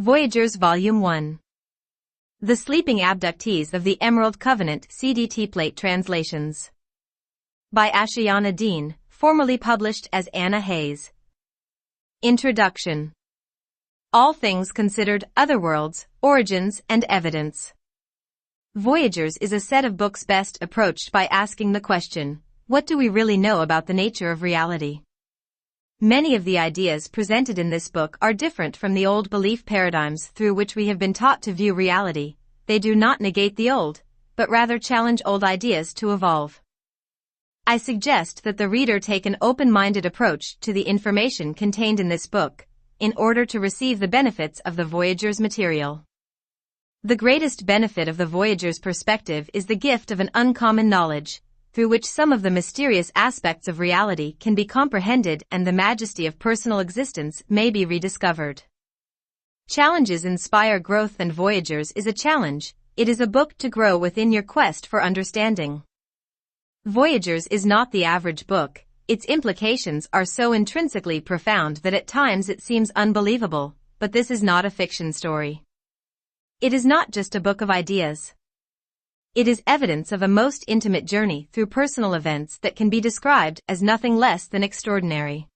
Voyagers Volume 1. The Sleeping Abductees of the Emerald Covenant CDT Plate Translations. By Ashayana Deane, formerly published as Anna Hayes. Introduction. All Things Considered, Otherworlds, Origins, and Evidence. Voyagers is a set of books best approached by asking the question, what do we really know about the nature of reality? Many of the ideas presented in this book are different from the old belief paradigms through which we have been taught to view reality. They do not negate the old, but rather challenge old ideas to evolve. I suggest that the reader take an open-minded approach to the information contained in this book, in order to receive the benefits of the Voyager's material. The greatest benefit of the Voyager's perspective is the gift of an uncommon knowledge, through which some of the mysterious aspects of reality can be comprehended and the majesty of personal existence may be rediscovered. Challenges inspire growth, and Voyagers is a challenge. It is a book to grow within your quest for understanding. Voyagers is not the average book. Its implications are so intrinsically profound that at times it seems unbelievable, but this is not a fiction story. It is not just a book of ideas. It is evidence of a most intimate journey through personal events that can be described as nothing less than extraordinary.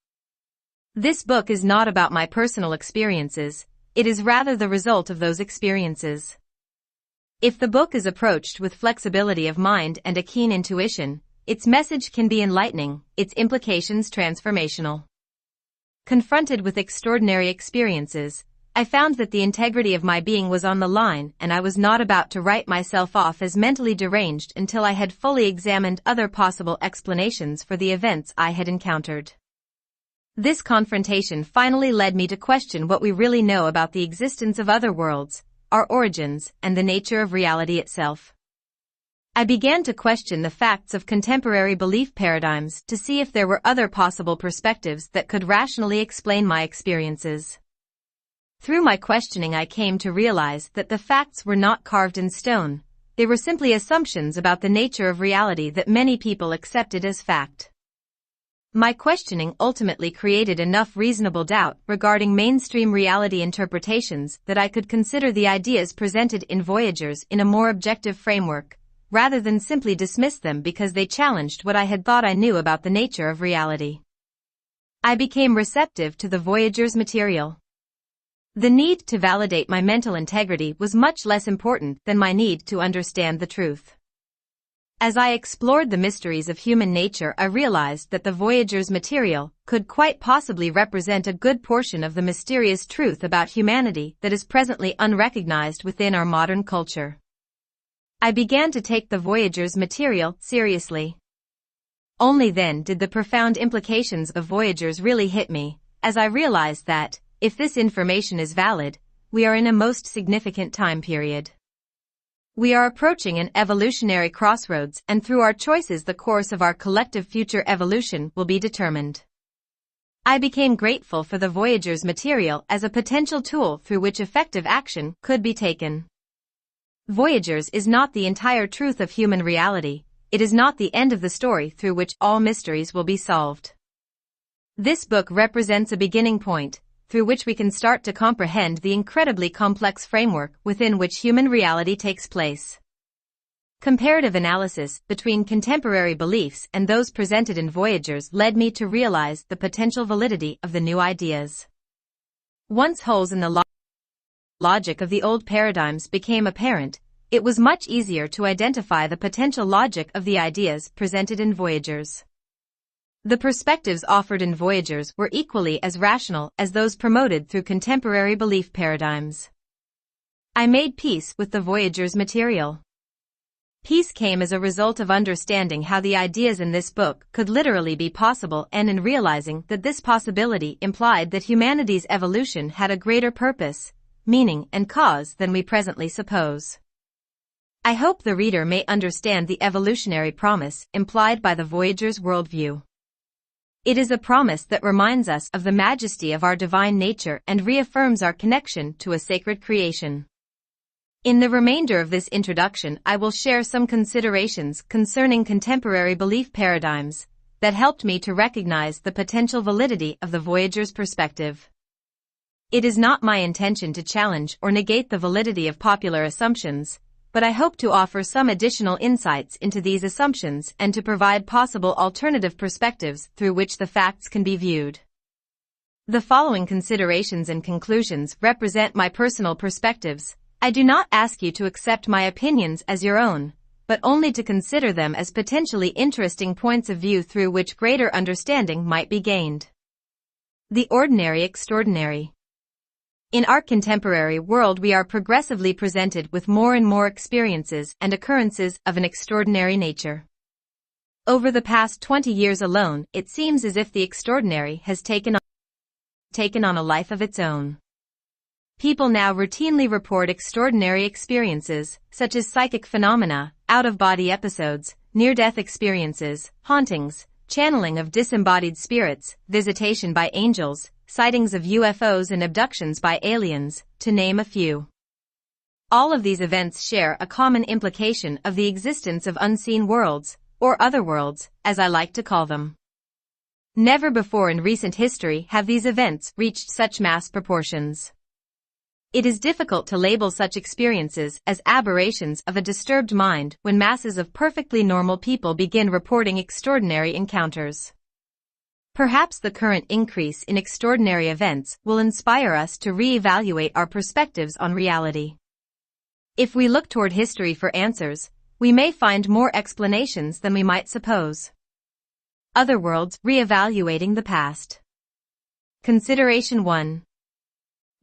This book is not about my personal experiences, it is rather the result of those experiences. If the book is approached with flexibility of mind and a keen intuition, its message can be enlightening, its implications transformational. Confronted with extraordinary experiences, I found that the integrity of my being was on the line, and I was not about to write myself off as mentally deranged until I had fully examined other possible explanations for the events I had encountered. This confrontation finally led me to question what we really know about the existence of other worlds, our origins, and the nature of reality itself. I began to question the facts of contemporary belief paradigms to see if there were other possible perspectives that could rationally explain my experiences. Through my questioning, I came to realize that the facts were not carved in stone. They were simply assumptions about the nature of reality that many people accepted as fact. My questioning ultimately created enough reasonable doubt regarding mainstream reality interpretations that I could consider the ideas presented in Voyagers in a more objective framework, rather than simply dismiss them because they challenged what I had thought I knew about the nature of reality. I became receptive to the Voyagers' material. The need to validate my mental integrity was much less important than my need to understand the truth. As I explored the mysteries of human nature, I realized that the Voyagers' material could quite possibly represent a good portion of the mysterious truth about humanity that is presently unrecognized within our modern culture. I began to take the Voyagers' material seriously. Only then did the profound implications of Voyagers really hit me, as I realized that, if this information is valid, we are in a most significant time period. We are approaching an evolutionary crossroads, and through our choices the course of our collective future evolution will be determined. I became grateful for the Voyagers' material as a potential tool through which effective action could be taken. Voyagers is not the entire truth of human reality. It is not the end of the story through which all mysteries will be solved. This book represents a beginning point, through which we can start to comprehend the incredibly complex framework within which human reality takes place. Comparative analysis between contemporary beliefs and those presented in Voyagers led me to realize the potential validity of the new ideas. Once holes in the logic of the old paradigms became apparent, it was much easier to identify the potential logic of the ideas presented in Voyagers. The perspectives offered in Voyagers were equally as rational as those promoted through contemporary belief paradigms. I made peace with the Voyagers' material. Peace came as a result of understanding how the ideas in this book could literally be possible, and in realizing that this possibility implied that humanity's evolution had a greater purpose, meaning, and cause than we presently suppose. I hope the reader may understand the evolutionary promise implied by the Voyagers' worldview. It is a promise that reminds us of the majesty of our divine nature and reaffirms our connection to a sacred creation. In the remainder of this introduction, I will share some considerations concerning contemporary belief paradigms that helped me to recognize the potential validity of the Voyagers' perspective. It is not my intention to challenge or negate the validity of popular assumptions, but I hope to offer some additional insights into these assumptions and to provide possible alternative perspectives through which the facts can be viewed. The following considerations and conclusions represent my personal perspectives. I do not ask you to accept my opinions as your own, but only to consider them as potentially interesting points of view through which greater understanding might be gained. The ordinary extraordinary. In our contemporary world, we are progressively presented with more and more experiences and occurrences of an extraordinary nature. Over the past 20 years alone, it seems as if the extraordinary has taken on a life of its own. People now routinely report extraordinary experiences, such as psychic phenomena, out-of-body episodes, near-death experiences, hauntings, channeling of disembodied spirits, visitation by angels, sightings of UFOs and abductions by aliens, to name a few. All of these events share a common implication of the existence of unseen worlds, or other worlds, as I like to call them. Never before in recent history have these events reached such mass proportions. It is difficult to label such experiences as aberrations of a disturbed mind when masses of perfectly normal people begin reporting extraordinary encounters. Perhaps the current increase in extraordinary events will inspire us to re-evaluate our perspectives on reality. If we look toward history for answers, we may find more explanations than we might suppose. Other worlds, re-evaluating the past. Consideration 1.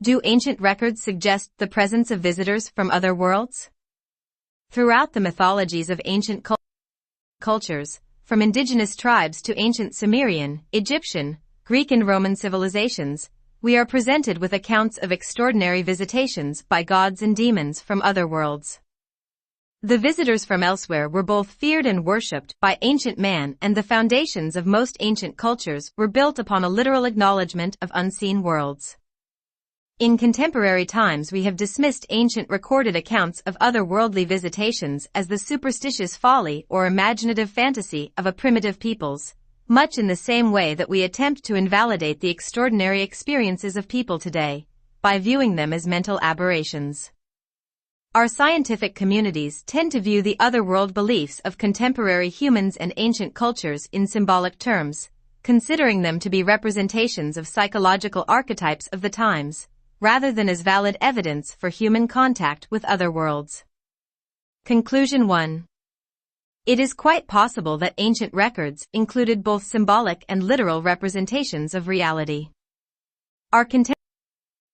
Do ancient records suggest the presence of visitors from other worlds? Throughout the mythologies of ancient cultures, from indigenous tribes to ancient Sumerian, Egyptian, Greek and Roman civilizations, we are presented with accounts of extraordinary visitations by gods and demons from other worlds. The visitors from elsewhere were both feared and worshipped by ancient man, and the foundations of most ancient cultures were built upon a literal acknowledgement of unseen worlds. In contemporary times, we have dismissed ancient recorded accounts of otherworldly visitations as the superstitious folly or imaginative fantasy of a primitive peoples, much in the same way that we attempt to invalidate the extraordinary experiences of people today, by viewing them as mental aberrations. Our scientific communities tend to view the otherworld beliefs of contemporary humans and ancient cultures in symbolic terms, considering them to be representations of psychological archetypes of the times, rather than as valid evidence for human contact with other worlds. Conclusion 1. It is quite possible that ancient records included both symbolic and literal representations of reality. Our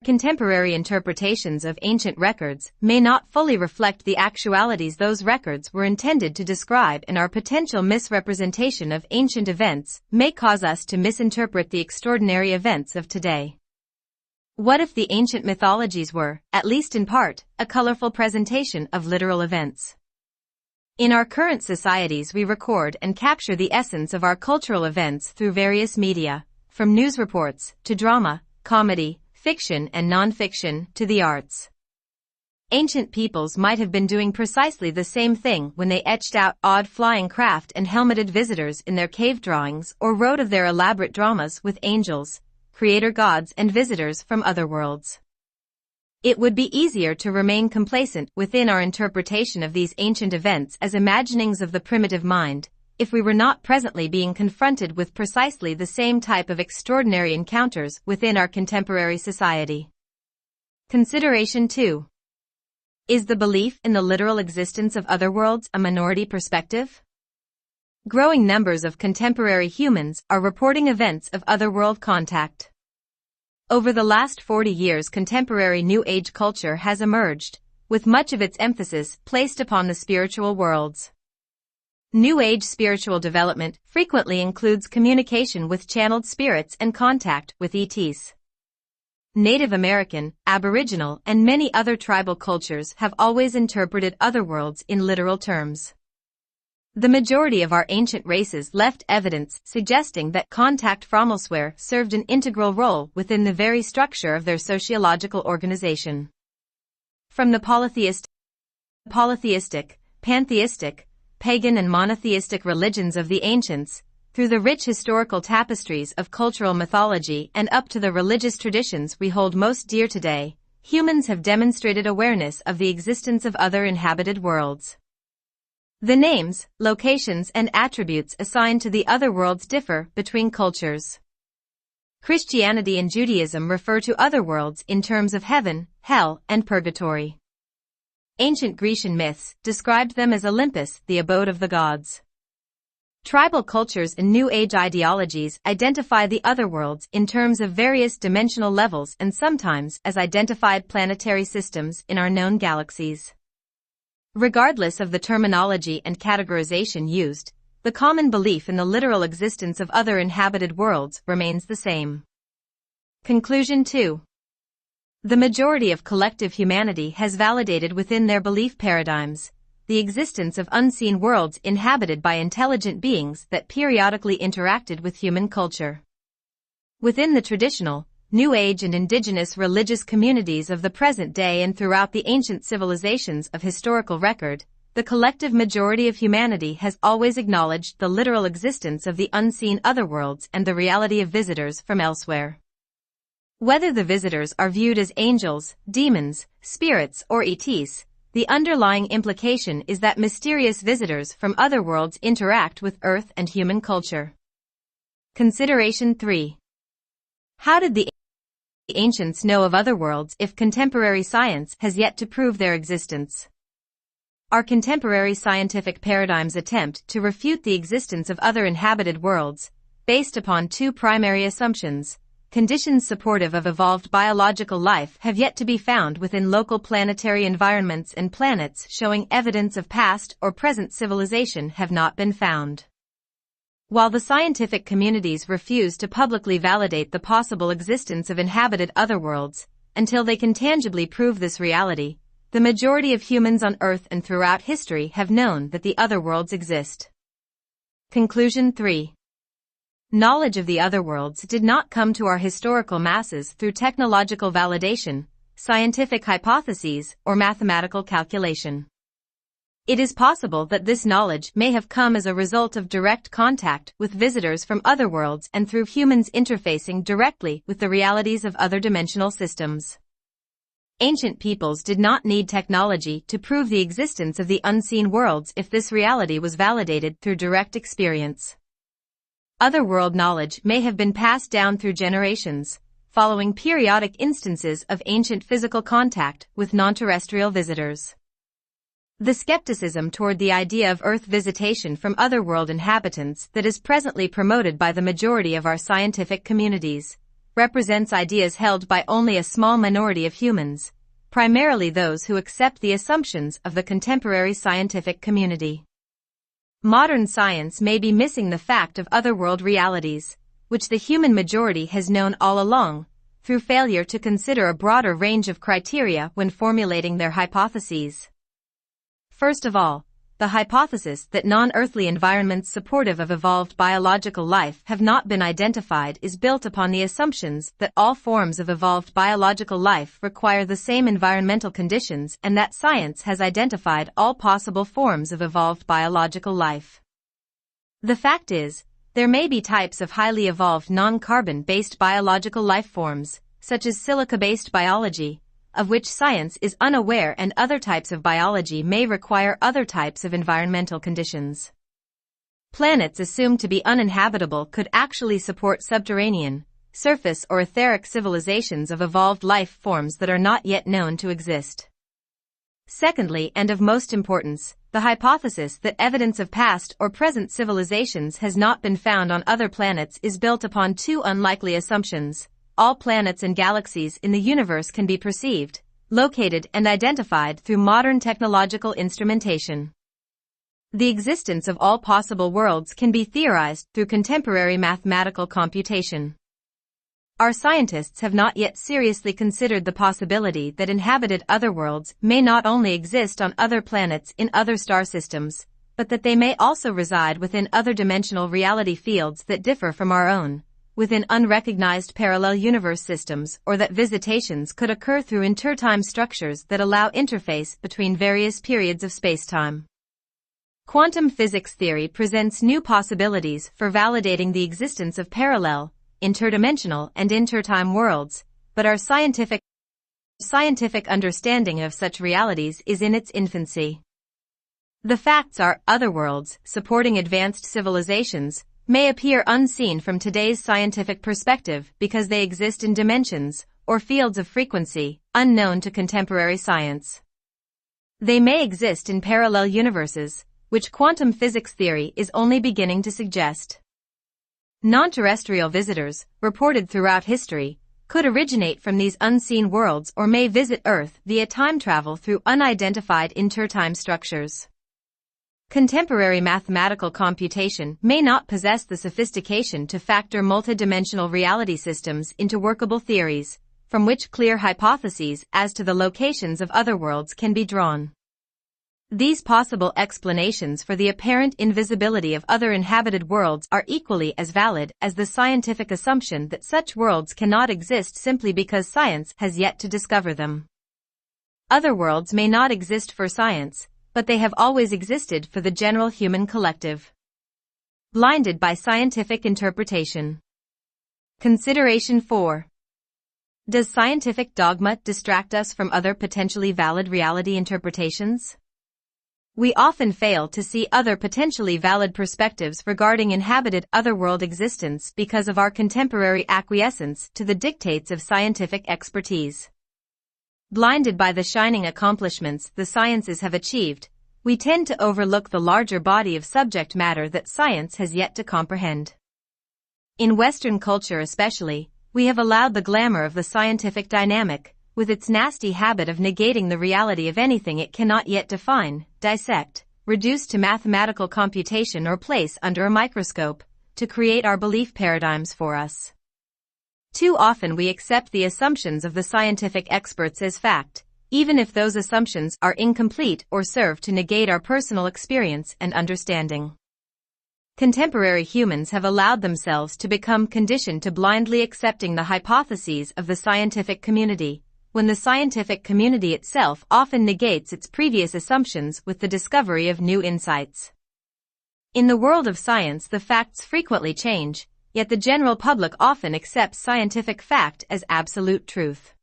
contemporary interpretations of ancient records may not fully reflect the actualities those records were intended to describe, and our potential misrepresentation of ancient events may cause us to misinterpret the extraordinary events of today. What if the ancient mythologies were, at least in part, a colorful presentation of literal events? In our current societies, we record and capture the essence of our cultural events through various media, from news reports to drama, comedy, fiction and non-fiction, to the arts. Ancient peoples might have been doing precisely the same thing when they etched out odd flying craft and helmeted visitors in their cave drawings, or wrote of their elaborate dramas with angels, creator gods and visitors from other worlds. It would be easier to remain complacent within our interpretation of these ancient events as imaginings of the primitive mind, if we were not presently being confronted with precisely the same type of extraordinary encounters within our contemporary society. Consideration 2. Is the belief in the literal existence of other worlds a minority perspective? Growing numbers of contemporary humans are reporting events of otherworld contact. Over the last 40 years, contemporary New Age culture has emerged, with much of its emphasis placed upon the spiritual worlds. New Age spiritual development frequently includes communication with channeled spirits and contact with ETs. Native American, Aboriginal, and many other tribal cultures have always interpreted otherworlds in literal terms. The majority of our ancient races left evidence suggesting that contact from elsewhere served an integral role within the very structure of their sociological organization. From the polytheistic, pantheistic, pagan and monotheistic religions of the ancients, through the rich historical tapestries of cultural mythology and up to the religious traditions we hold most dear today, humans have demonstrated awareness of the existence of other inhabited worlds. The names, locations, and attributes assigned to the other worlds differ between cultures. Christianity and Judaism refer to other worlds in terms of heaven, hell, and purgatory. Ancient Grecian myths described them as Olympus, the abode of the gods. Tribal cultures and New Age ideologies identify the other worlds in terms of various dimensional levels and sometimes as identified planetary systems in our known galaxies. Regardless of the terminology and categorization used, the common belief in the literal existence of other inhabited worlds remains the same. Conclusion 2. The majority of collective humanity has validated within their belief paradigms the existence of unseen worlds inhabited by intelligent beings that periodically interacted with human culture. Within the traditional, New Age and indigenous religious communities of the present day and throughout the ancient civilizations of historical record, the collective majority of humanity has always acknowledged the literal existence of the unseen otherworlds and the reality of visitors from elsewhere. Whether the visitors are viewed as angels, demons, spirits, or ETs, the underlying implication is that mysterious visitors from other worlds interact with Earth and human culture. Consideration 3. How did the ancients know of other worlds if contemporary science has yet to prove their existence? Our contemporary scientific paradigms attempt to refute the existence of other inhabited worlds, based upon two primary assumptions. Conditions supportive of evolved biological life have yet to be found within local planetary environments, and planets showing evidence of past or present civilization have not been found. While the scientific communities refuse to publicly validate the possible existence of inhabited otherworlds, until they can tangibly prove this reality, the majority of humans on Earth and throughout history have known that the otherworlds exist. Conclusion 3. Knowledge of the otherworlds did not come to our historical masses through technological validation, scientific hypotheses, or mathematical calculation. It is possible that this knowledge may have come as a result of direct contact with visitors from other worlds and through humans interfacing directly with the realities of other dimensional systems. Ancient peoples did not need technology to prove the existence of the unseen worlds if this reality was validated through direct experience. Otherworld knowledge may have been passed down through generations, following periodic instances of ancient physical contact with non-terrestrial visitors. The skepticism toward the idea of Earth visitation from otherworld inhabitants that is presently promoted by the majority of our scientific communities represents ideas held by only a small minority of humans, primarily those who accept the assumptions of the contemporary scientific community. Modern science may be missing the fact of otherworld realities, which the human majority has known all along, through failure to consider a broader range of criteria when formulating their hypotheses. First of all, the hypothesis that non-earthly environments supportive of evolved biological life have not been identified is built upon the assumptions that all forms of evolved biological life require the same environmental conditions and that science has identified all possible forms of evolved biological life. The fact is, there may be types of highly evolved non-carbon-based biological life forms, such as silica-based biology, of which science is unaware, and other types of biology may require other types of environmental conditions. Planets assumed to be uninhabitable could actually support subterranean, surface or etheric civilizations of evolved life forms that are not yet known to exist. Secondly, and of most importance, the hypothesis that evidence of past or present civilizations has not been found on other planets is built upon two unlikely assumptions. All planets and galaxies in the universe can be perceived, located, and identified through modern technological instrumentation. The existence of all possible worlds can be theorized through contemporary mathematical computation. Our scientists have not yet seriously considered the possibility that inhabited otherworlds may not only exist on other planets in other star systems, but that they may also reside within other dimensional reality fields that differ from our own, within unrecognized parallel universe systems, or that visitations could occur through intertime structures that allow interface between various periods of spacetime. Quantum physics theory presents new possibilities for validating the existence of parallel, interdimensional and intertime worlds, but our scientific understanding of such realities is in its infancy. The facts are, other worlds, supporting advanced civilizations, may appear unseen from today's scientific perspective because they exist in dimensions, or fields of frequency, unknown to contemporary science. They may exist in parallel universes, which quantum physics theory is only beginning to suggest. Non-terrestrial visitors, reported throughout history, could originate from these unseen worlds or may visit Earth via time travel through unidentified intertime structures. Contemporary mathematical computation may not possess the sophistication to factor multidimensional reality systems into workable theories, from which clear hypotheses as to the locations of other worlds can be drawn. These possible explanations for the apparent invisibility of other inhabited worlds are equally as valid as the scientific assumption that such worlds cannot exist simply because science has yet to discover them. Other worlds may not exist for science, but they have always existed for the general human collective. Blinded by scientific interpretation. Consideration 4. Does scientific dogma distract us from other potentially valid reality interpretations? We often fail to see other potentially valid perspectives regarding inhabited otherworld existence because of our contemporary acquiescence to the dictates of scientific expertise. Blinded by the shining accomplishments the sciences have achieved, we tend to overlook the larger body of subject matter that science has yet to comprehend. In Western culture especially, we have allowed the glamour of the scientific dynamic, with its nasty habit of negating the reality of anything it cannot yet define, dissect, reduce to mathematical computation or place under a microscope, to create our belief paradigms for us. Too often we accept the assumptions of the scientific experts as fact, even if those assumptions are incomplete or serve to negate our personal experience and understanding. Contemporary humans have allowed themselves to become conditioned to blindly accepting the hypotheses of the scientific community, when the scientific community itself often negates its previous assumptions with the discovery of new insights. In the world of science, the facts frequently change, yet the general public often accepts scientific fact as absolute truth.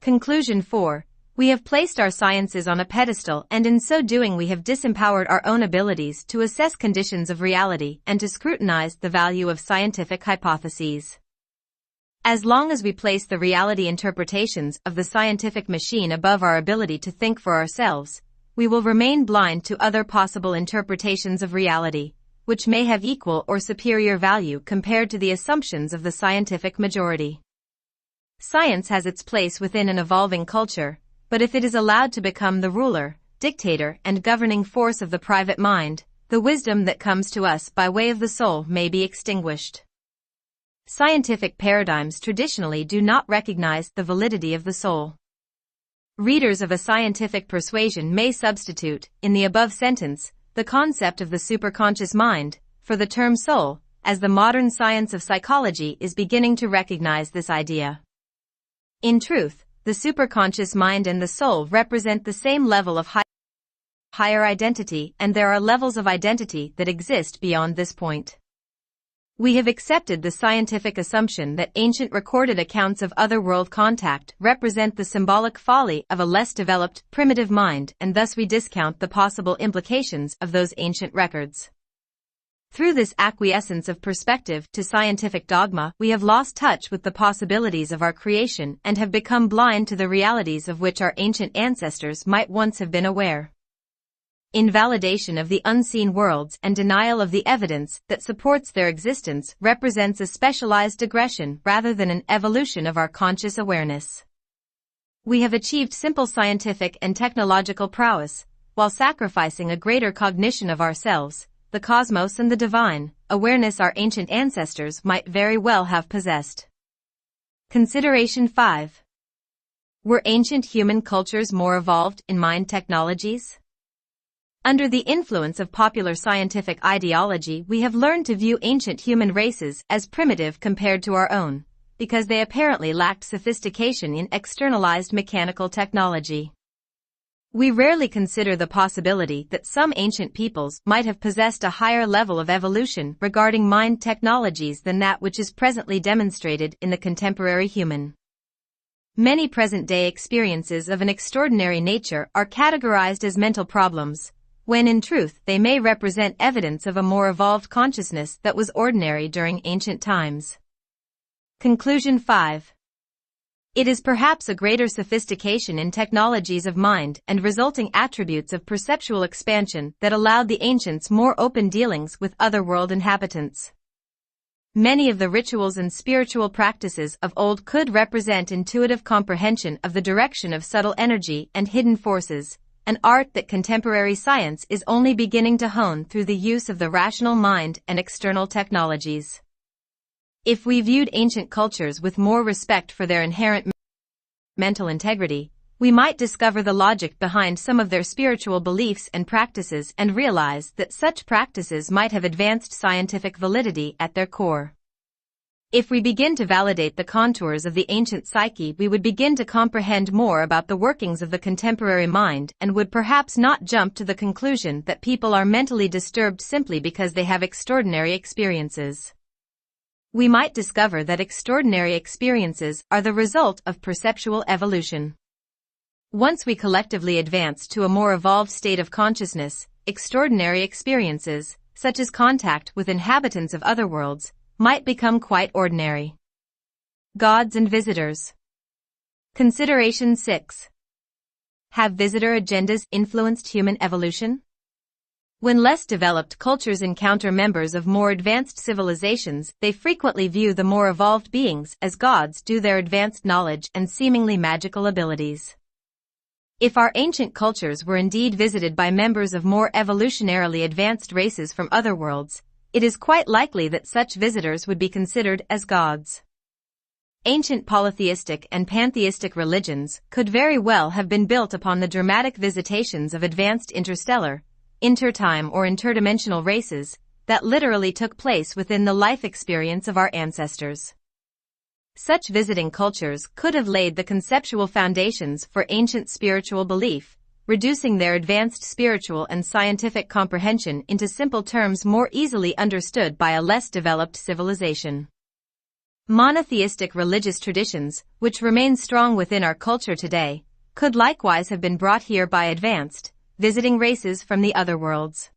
Conclusion 4. We have placed our sciences on a pedestal, and in so doing we have disempowered our own abilities to assess conditions of reality and to scrutinize the value of scientific hypotheses. As long as we place the reality interpretations of the scientific machine above our ability to think for ourselves, we will remain blind to other possible interpretations of reality, which may have equal or superior value compared to the assumptions of the scientific majority. Science has its place within an evolving culture, but if it is allowed to become the ruler, dictator, and governing force of the private mind, the wisdom that comes to us by way of the soul may be extinguished. Scientific paradigms traditionally do not recognize the validity of the soul. Readers of a scientific persuasion may substitute, in the above sentence, the concept of the superconscious mind, for the term soul, as the modern science of psychology is beginning to recognize this idea. In truth, the superconscious mind and the soul represent the same level of higher identity, and there are levels of identity that exist beyond this point. We have accepted the scientific assumption that ancient recorded accounts of otherworld contact represent the symbolic folly of a less developed, primitive mind, and thus we discount the possible implications of those ancient records. Through this acquiescence of perspective to scientific dogma, we have lost touch with the possibilities of our creation and have become blind to the realities of which our ancient ancestors might once have been aware. Invalidation of the unseen worlds and denial of the evidence that supports their existence represents a specialized digression rather than an evolution of our conscious awareness. We have achieved simple scientific and technological prowess, while sacrificing a greater cognition of ourselves, the cosmos and the divine, awareness our ancient ancestors might very well have possessed. Consideration 5. Were ancient human cultures more evolved in mind technologies? Under the influence of popular scientific ideology, we have learned to view ancient human races as primitive compared to our own, because they apparently lacked sophistication in externalized mechanical technology. We rarely consider the possibility that some ancient peoples might have possessed a higher level of evolution regarding mind technologies than that which is presently demonstrated in the contemporary human. Many present-day experiences of an extraordinary nature are categorized as mental problems, when in truth they may represent evidence of a more evolved consciousness that was ordinary during ancient times. Conclusion 5. It is perhaps a greater sophistication in technologies of mind and resulting attributes of perceptual expansion that allowed the ancients more open dealings with otherworld inhabitants. Many of the rituals and spiritual practices of old could represent intuitive comprehension of the direction of subtle energy and hidden forces, an art that contemporary science is only beginning to hone through the use of the rational mind and external technologies. If we viewed ancient cultures with more respect for their inherent mental integrity, we might discover the logic behind some of their spiritual beliefs and practices and realize that such practices might have advanced scientific validity at their core. If we begin to validate the contours of the ancient psyche, we would begin to comprehend more about the workings of the contemporary mind and would perhaps not jump to the conclusion that people are mentally disturbed simply because they have extraordinary experiences. We might discover that extraordinary experiences are the result of perceptual evolution. Once we collectively advance to a more evolved state of consciousness, extraordinary experiences, such as contact with inhabitants of other worlds, might become quite ordinary. Gods and visitors. Consideration 6. Have visitor agendas influenced human evolution? When less developed cultures encounter members of more advanced civilizations, they frequently view the more evolved beings as gods due to their advanced knowledge and seemingly magical abilities. If our ancient cultures were indeed visited by members of more evolutionarily advanced races from other worlds, it is quite likely that such visitors would be considered as gods. Ancient polytheistic and pantheistic religions could very well have been built upon the dramatic visitations of advanced interstellar, intertime or interdimensional races that literally took place within the life experience of our ancestors. Such visiting cultures could have laid the conceptual foundations for ancient spiritual belief, reducing their advanced spiritual and scientific comprehension into simple terms more easily understood by a less developed civilization. Monotheistic religious traditions, which remain strong within our culture today, could likewise have been brought here by advanced, visiting races from the other worlds.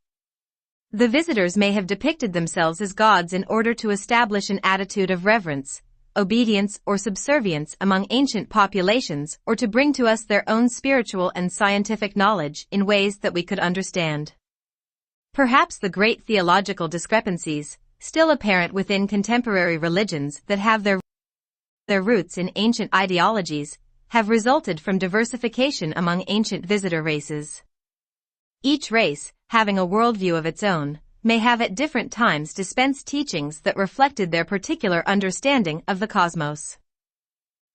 The visitors may have depicted themselves as gods in order to establish an attitude of reverence, obedience or subservience among ancient populations or to bring to us their own spiritual and scientific knowledge in ways that we could understand. Perhaps the great theological discrepancies, still apparent within contemporary religions that have their roots in ancient ideologies, have resulted from diversification among ancient visitor races. Each race, having a worldview of its own, may have at different times dispensed teachings that reflected their particular understanding of the cosmos.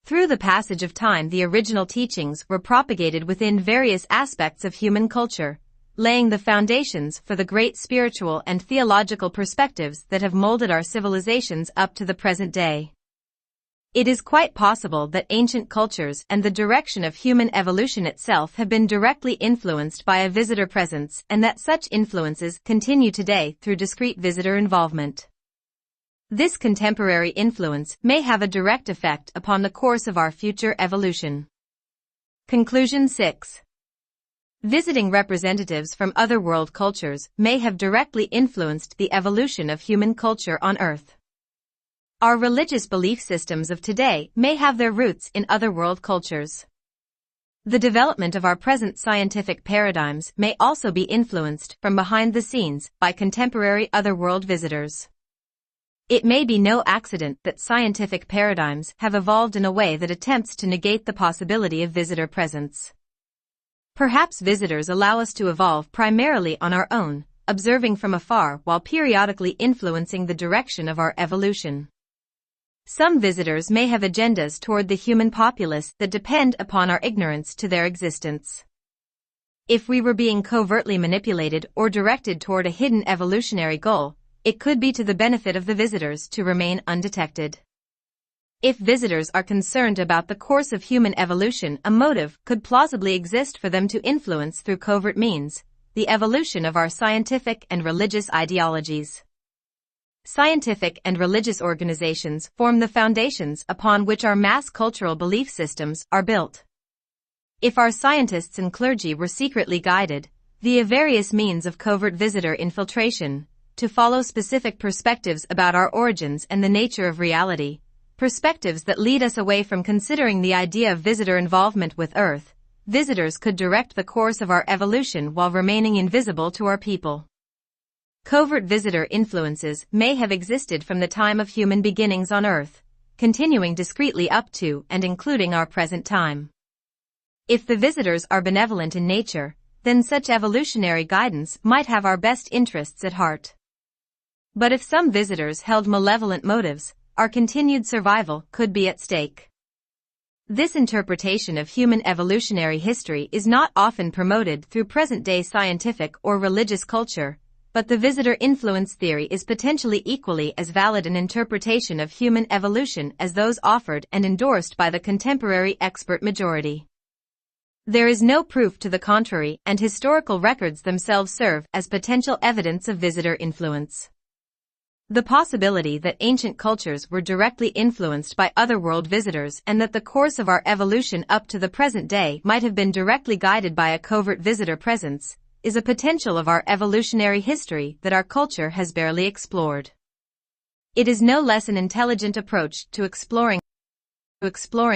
Through the passage of time, the original teachings were propagated within various aspects of human culture, laying the foundations for the great spiritual and theological perspectives that have molded our civilizations up to the present day. It is quite possible that ancient cultures and the direction of human evolution itself have been directly influenced by a visitor presence and that such influences continue today through discrete visitor involvement. This contemporary influence may have a direct effect upon the course of our future evolution. Conclusion 6. Visiting representatives from other world cultures may have directly influenced the evolution of human culture on Earth. Our religious belief systems of today may have their roots in other world cultures. The development of our present scientific paradigms may also be influenced from behind the scenes by contemporary otherworld visitors. It may be no accident that scientific paradigms have evolved in a way that attempts to negate the possibility of visitor presence. Perhaps visitors allow us to evolve primarily on our own, observing from afar while periodically influencing the direction of our evolution. Some visitors may have agendas toward the human populace that depend upon our ignorance to their existence. If we were being covertly manipulated or directed toward a hidden evolutionary goal, it could be to the benefit of the visitors to remain undetected. If visitors are concerned about the course of human evolution, a motive could plausibly exist for them to influence through covert means the evolution of our scientific and religious ideologies. Scientific and religious organizations form the foundations upon which our mass cultural belief systems are built. If our scientists and clergy were secretly guided, via various means of covert visitor infiltration, to follow specific perspectives about our origins and the nature of reality, perspectives that lead us away from considering the idea of visitor involvement with Earth, visitors could direct the course of our evolution while remaining invisible to our people. Covert visitor influences may have existed from the time of human beginnings on Earth, continuing discreetly up to and including our present time. If the visitors are benevolent in nature, then such evolutionary guidance might have our best interests at heart. But if some visitors held malevolent motives, our continued survival could be at stake. This interpretation of human evolutionary history is not often promoted through present-day scientific or religious culture, but the visitor influence theory is potentially equally as valid an interpretation of human evolution as those offered and endorsed by the contemporary expert majority. There is no proof to the contrary, and historical records themselves serve as potential evidence of visitor influence. The possibility that ancient cultures were directly influenced by otherworld visitors and that the course of our evolution up to the present day might have been directly guided by a covert visitor presence is a potential of our evolutionary history that our culture has barely explored. It is no less an intelligent approach to exploring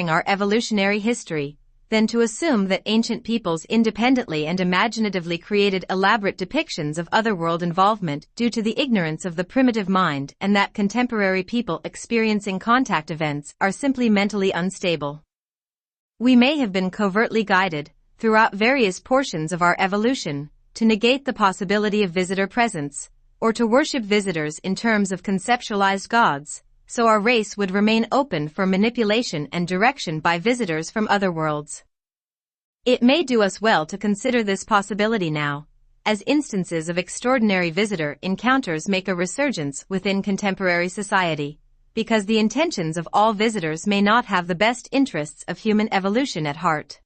our evolutionary history than to assume that ancient peoples independently and imaginatively created elaborate depictions of otherworld involvement due to the ignorance of the primitive mind and that contemporary people experiencing contact events are simply mentally unstable. We may have been covertly guided, throughout various portions of our evolution, to negate the possibility of visitor presence, or to worship visitors in terms of conceptualized gods, so our race would remain open for manipulation and direction by visitors from other worlds. It may do us well to consider this possibility now, as instances of extraordinary visitor encounters make a resurgence within contemporary society, because the intentions of all visitors may not have the best interests of human evolution at heart.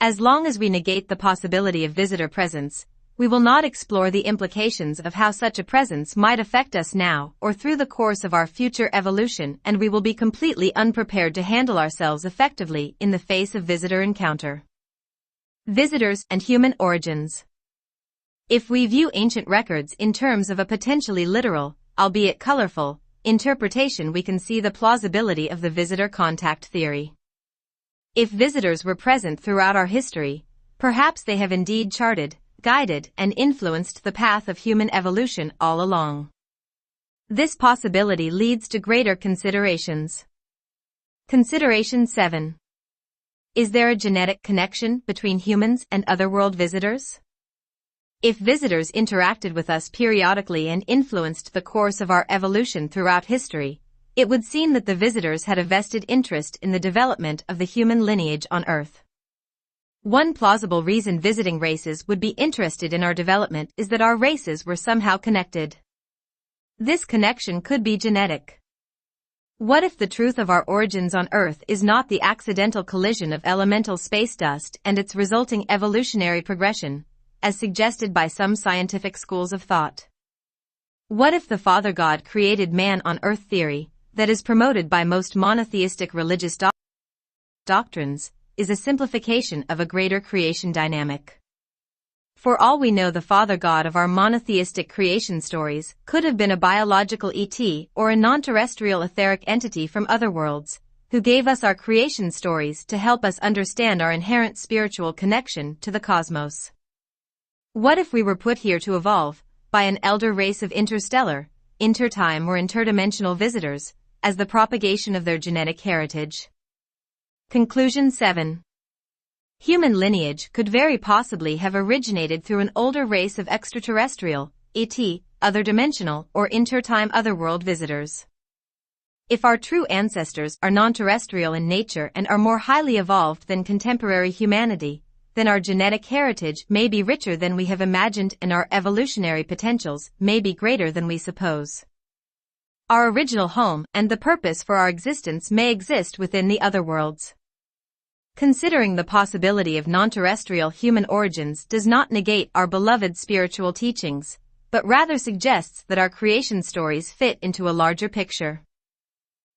As long as we negate the possibility of visitor presence, we will not explore the implications of how such a presence might affect us now or through the course of our future evolution, and we will be completely unprepared to handle ourselves effectively in the face of visitor encounter. Visitors and human origins. If we view ancient records in terms of a potentially literal, albeit colorful, interpretation, we can see the plausibility of the visitor contact theory. If visitors were present throughout our history, perhaps they have indeed charted, guided, and influenced the path of human evolution all along. This possibility leads to greater considerations. Consideration 7. Is there a genetic connection between humans and otherworld visitors? If visitors interacted with us periodically and influenced the course of our evolution throughout history, it would seem that the visitors had a vested interest in the development of the human lineage on Earth. One plausible reason visiting races would be interested in our development is that our races were somehow connected. This connection could be genetic. What if the truth of our origins on Earth is not the accidental collision of elemental space dust and its resulting evolutionary progression, as suggested by some scientific schools of thought? What if the Father God created man on Earth theory, that is promoted by most monotheistic religious doctrines, is a simplification of a greater creation dynamic? For all we know, the Father God of our monotheistic creation stories could have been a biological ET or a non-terrestrial etheric entity from other worlds, who gave us our creation stories to help us understand our inherent spiritual connection to the cosmos. What if we were put here to evolve, by an elder race of interstellar, intertime or interdimensional visitors, as the propagation of their genetic heritage? Conclusion 7. Human lineage could very possibly have originated through an older race of extraterrestrial, ET, other-dimensional, or intertime otherworld visitors. If our true ancestors are non-terrestrial in nature and are more highly evolved than contemporary humanity, then our genetic heritage may be richer than we have imagined and our evolutionary potentials may be greater than we suppose. Our original home and the purpose for our existence may exist within the other worlds. Considering the possibility of non-terrestrial human origins does not negate our beloved spiritual teachings, but rather suggests that our creation stories fit into a larger picture.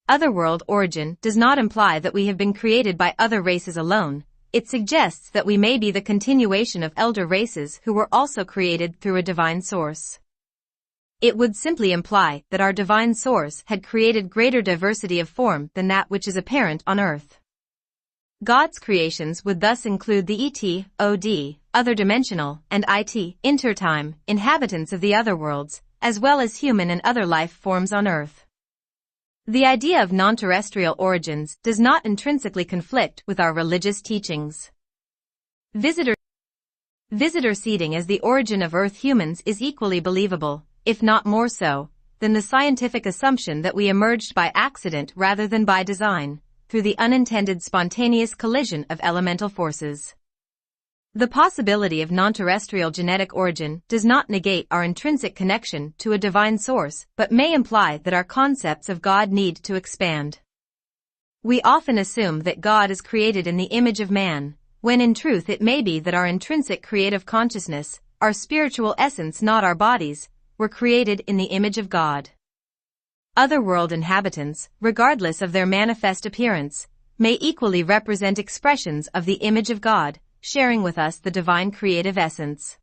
Otherworld origin does not imply that we have been created by other races alone. It suggests that we may be the continuation of elder races who were also created through a divine source. It would simply imply that our divine source had created greater diversity of form than that which is apparent on Earth. God's creations would thus include the ET, other dimensional, and IT, intertime, inhabitants of the other worlds, as well as human and other life forms on Earth. The idea of non-terrestrial origins does not intrinsically conflict with our religious teachings. Visitor seeding as the origin of Earth humans is equally believable, if not more so, than the scientific assumption that we emerged by accident rather than by design, through the unintended spontaneous collision of elemental forces. The possibility of non-terrestrial genetic origin does not negate our intrinsic connection to a divine source, but may imply that our concepts of God need to expand. We often assume that God is created in the image of man, when in truth it may be that our intrinsic creative consciousness, our spiritual essence, not our bodies, were created in the image of God. Otherworld inhabitants, regardless of their manifest appearance, may equally represent expressions of the image of God, sharing with us the divine creative essence.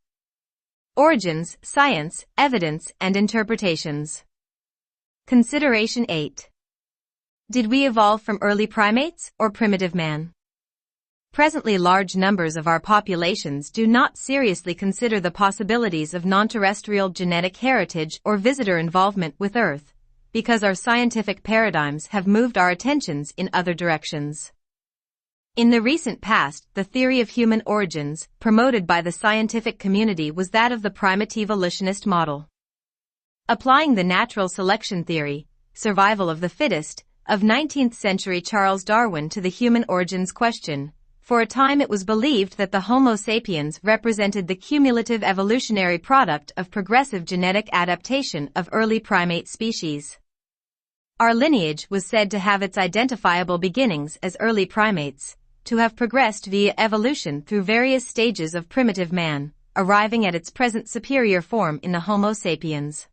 Origins, science, evidence, and interpretations. Consideration 8. Did we evolve from early primates or primitive man? Presently, large numbers of our populations do not seriously consider the possibilities of non-terrestrial genetic heritage or visitor involvement with Earth, because our scientific paradigms have moved our attentions in other directions. In the recent past, the theory of human origins, promoted by the scientific community, was that of the primate evolutionist model. Applying the natural selection theory, survival of the fittest, of 19th century Charles Darwin to the human origins question, for a time it was believed that the Homo sapiens represented the cumulative evolutionary product of progressive genetic adaptation of early primate species. Our lineage was said to have its identifiable beginnings as early primates, to have progressed via evolution through various stages of primitive man, arriving at its present superior form in the Homo sapiens.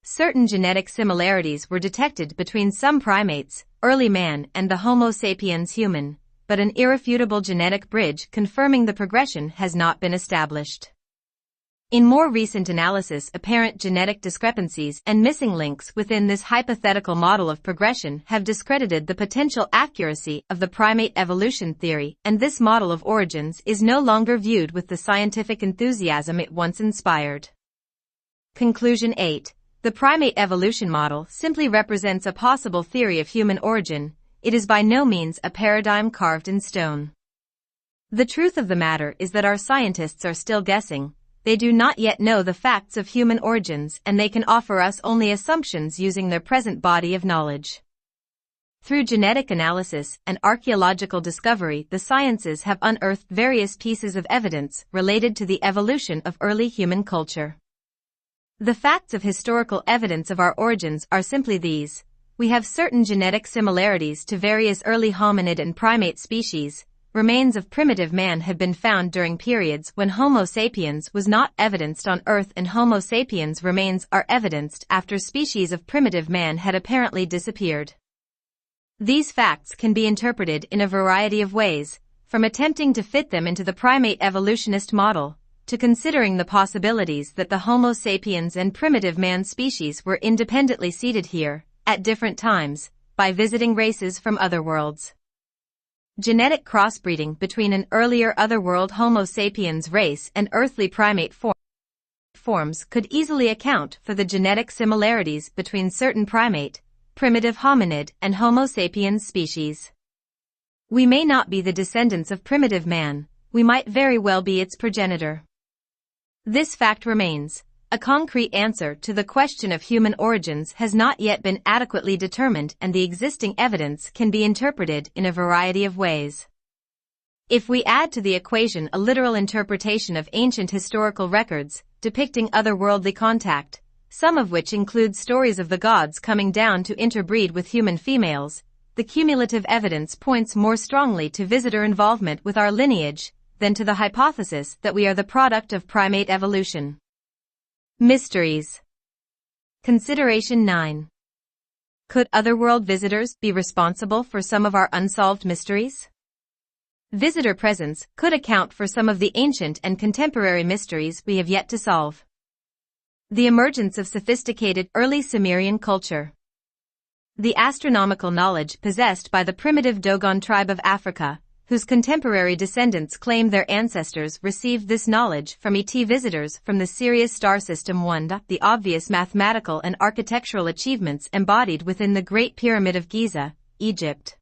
Certain genetic similarities were detected between some primates, early man, and the Homo sapiens human, but an irrefutable genetic bridge confirming the progression has not been established. In more recent analysis, apparent genetic discrepancies and missing links within this hypothetical model of progression have discredited the potential accuracy of the primate evolution theory, and this model of origins is no longer viewed with the scientific enthusiasm it once inspired. Conclusion 8. The primate evolution model simply represents a possible theory of human origin. It is by no means a paradigm carved in stone. The truth of the matter is that our scientists are still guessing. They do not yet know the facts of human origins, and they can offer us only assumptions using their present body of knowledge. Through genetic analysis and archaeological discovery, the sciences have unearthed various pieces of evidence related to the evolution of early human culture. The facts of historical evidence of our origins are simply these. We have certain genetic similarities to various early hominid and primate species. Remains of primitive man have been found during periods when Homo sapiens was not evidenced on Earth, and Homo sapiens remains are evidenced after species of primitive man had apparently disappeared. These facts can be interpreted in a variety of ways, from attempting to fit them into the primate evolutionist model, to considering the possibilities that the Homo sapiens and primitive man species were independently seated here, at different times, by visiting races from other worlds. Genetic crossbreeding between an earlier otherworld Homo sapiens race and earthly primate forms could easily account for the genetic similarities between certain primate, primitive hominid, and Homo sapiens species. We may not be the descendants of primitive man, we might very well be its progenitor. This fact remains. A concrete answer to the question of human origins has not yet been adequately determined, and the existing evidence can be interpreted in a variety of ways. If we add to the equation a literal interpretation of ancient historical records depicting otherworldly contact, some of which include stories of the gods coming down to interbreed with human females, the cumulative evidence points more strongly to visitor involvement with our lineage than to the hypothesis that we are the product of primate evolution. Mysteries. Consideration 9. Could otherworld visitors be responsible for some of our unsolved mysteries? Visitor presence could account for some of the ancient and contemporary mysteries we have yet to solve. The emergence of sophisticated early Sumerian culture. The astronomical knowledge possessed by the primitive Dogon tribe of Africa, whose contemporary descendants claim their ancestors received this knowledge from ET visitors from the Sirius star system. 1. The obvious mathematical and architectural achievements embodied within the Great Pyramid of Giza, Egypt.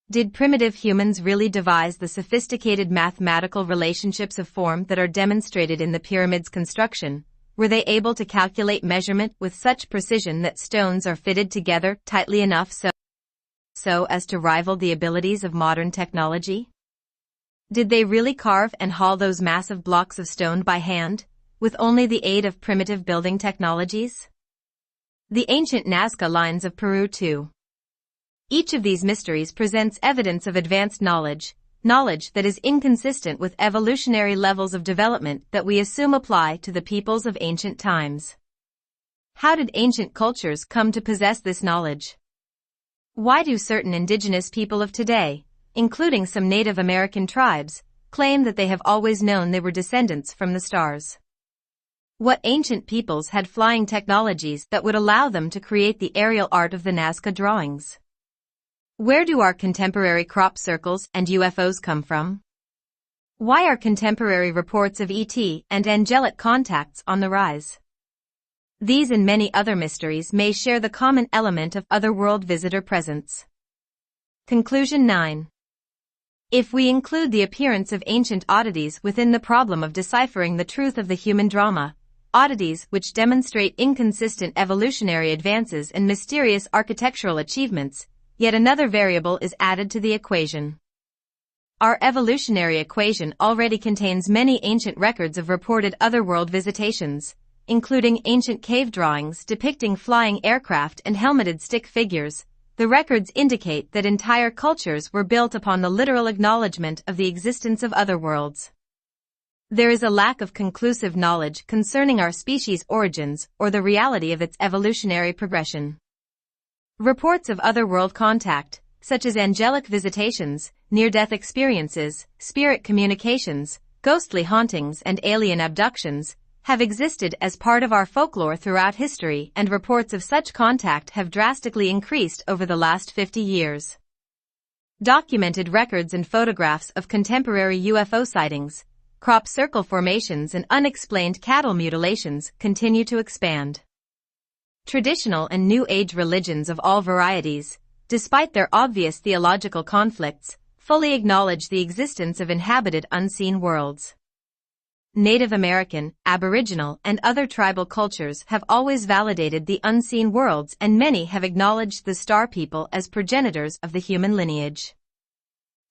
Did primitive humans really devise the sophisticated mathematical relationships of form that are demonstrated in the pyramid's construction? Were they able to calculate measurement with such precision that stones are fitted together tightly enough so as to rival the abilities of modern technology? Did they really carve and haul those massive blocks of stone by hand, with only the aid of primitive building technologies? The ancient Nazca lines of Peru too. Each of these mysteries presents evidence of advanced knowledge that is inconsistent with evolutionary levels of development that we assume apply to the peoples of ancient times. How did ancient cultures come to possess this knowledge? Why do certain indigenous people of today, including some Native American tribes, claim that they have always known they were descendants from the stars? What ancient peoples had flying technologies that would allow them to create the aerial art of the Nazca drawings? Where do our contemporary crop circles and UFOs come from? Why are contemporary reports of ET and angelic contacts on the rise? These and many other mysteries may share the common element of otherworld visitor presence. Conclusion 9. If we include the appearance of ancient oddities within the problem of deciphering the truth of the human drama, oddities which demonstrate inconsistent evolutionary advances and mysterious architectural achievements, yet another variable is added to the equation. Our evolutionary equation already contains many ancient records of reported otherworld visitations, including ancient cave drawings depicting flying aircraft and helmeted stick figures. The records indicate that entire cultures were built upon the literal acknowledgement of the existence of otherworlds. There is a lack of conclusive knowledge concerning our species' origins or the reality of its evolutionary progression. Reports of otherworld contact, such as angelic visitations, near-death experiences, spirit communications, ghostly hauntings, and alien abductions, have existed as part of our folklore throughout history, and reports of such contact have drastically increased over the last 50 years. Documented records and photographs of contemporary UFO sightings, crop circle formations, and unexplained cattle mutilations continue to expand. Traditional and New Age religions of all varieties, despite their obvious theological conflicts, fully acknowledge the existence of inhabited unseen worlds. Native American, Aboriginal, and other tribal cultures have always validated the unseen worlds, and many have acknowledged the star people as progenitors of the human lineage.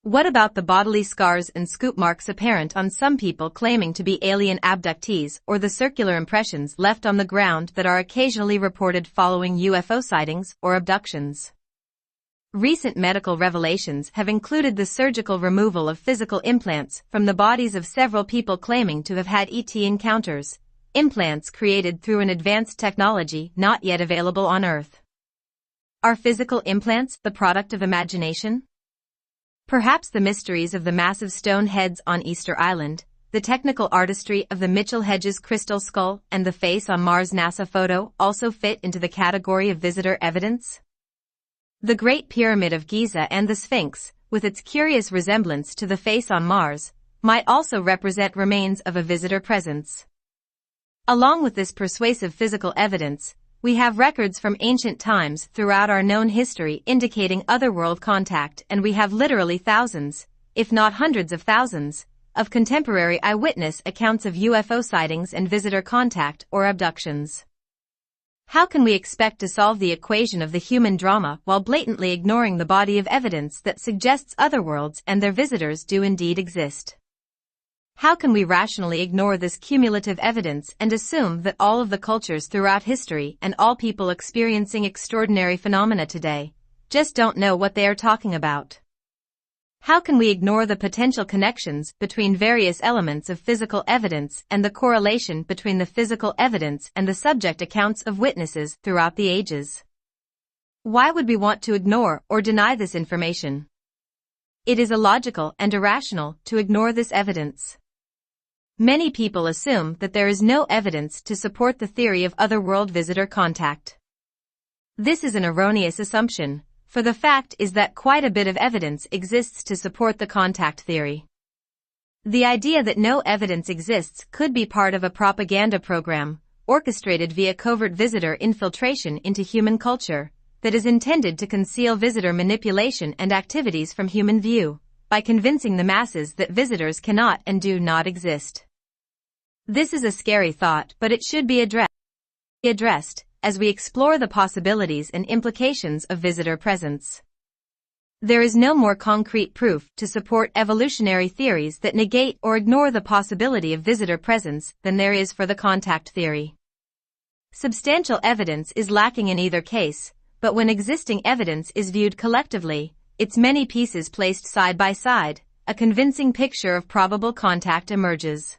What about the bodily scars and scoop marks apparent on some people claiming to be alien abductees, or the circular impressions left on the ground that are occasionally reported following UFO sightings or abductions? Recent medical revelations have included the surgical removal of physical implants from the bodies of several people claiming to have had ET encounters, implants created through an advanced technology not yet available on Earth. Are physical implants the product of imagination? Perhaps the mysteries of the massive stone heads on Easter Island, the technical artistry of the Mitchell-Hedges crystal skull, and the face on Mars NASA photo also fit into the category of visitor evidence? The Great Pyramid of Giza and the Sphinx, with its curious resemblance to the face on Mars, might also represent remains of a visitor presence. Along with this persuasive physical evidence, we have records from ancient times throughout our known history indicating otherworld contact, and we have literally thousands, if not hundreds of thousands, of contemporary eyewitness accounts of UFO sightings and visitor contact or abductions. How can we expect to solve the equation of the human drama while blatantly ignoring the body of evidence that suggests otherworlds and their visitors do indeed exist? How can we rationally ignore this cumulative evidence and assume that all of the cultures throughout history and all people experiencing extraordinary phenomena today just don't know what they are talking about? How can we ignore the potential connections between various elements of physical evidence and the correlation between the physical evidence and the subject accounts of witnesses throughout the ages? Why would we want to ignore or deny this information? It is illogical and irrational to ignore this evidence. Many people assume that there is no evidence to support the theory of otherworld visitor contact. This is an erroneous assumption, for the fact is that quite a bit of evidence exists to support the contact theory. The idea that no evidence exists could be part of a propaganda program, orchestrated via covert visitor infiltration into human culture, that is intended to conceal visitor manipulation and activities from human view, by convincing the masses that visitors cannot and do not exist. This is a scary thought, but it should be addressed as we explore the possibilities and implications of visitor presence. There is no more concrete proof to support evolutionary theories that negate or ignore the possibility of visitor presence than there is for the contact theory. Substantial evidence is lacking in either case, but when existing evidence is viewed collectively, its many pieces placed side by side, a convincing picture of probable contact emerges.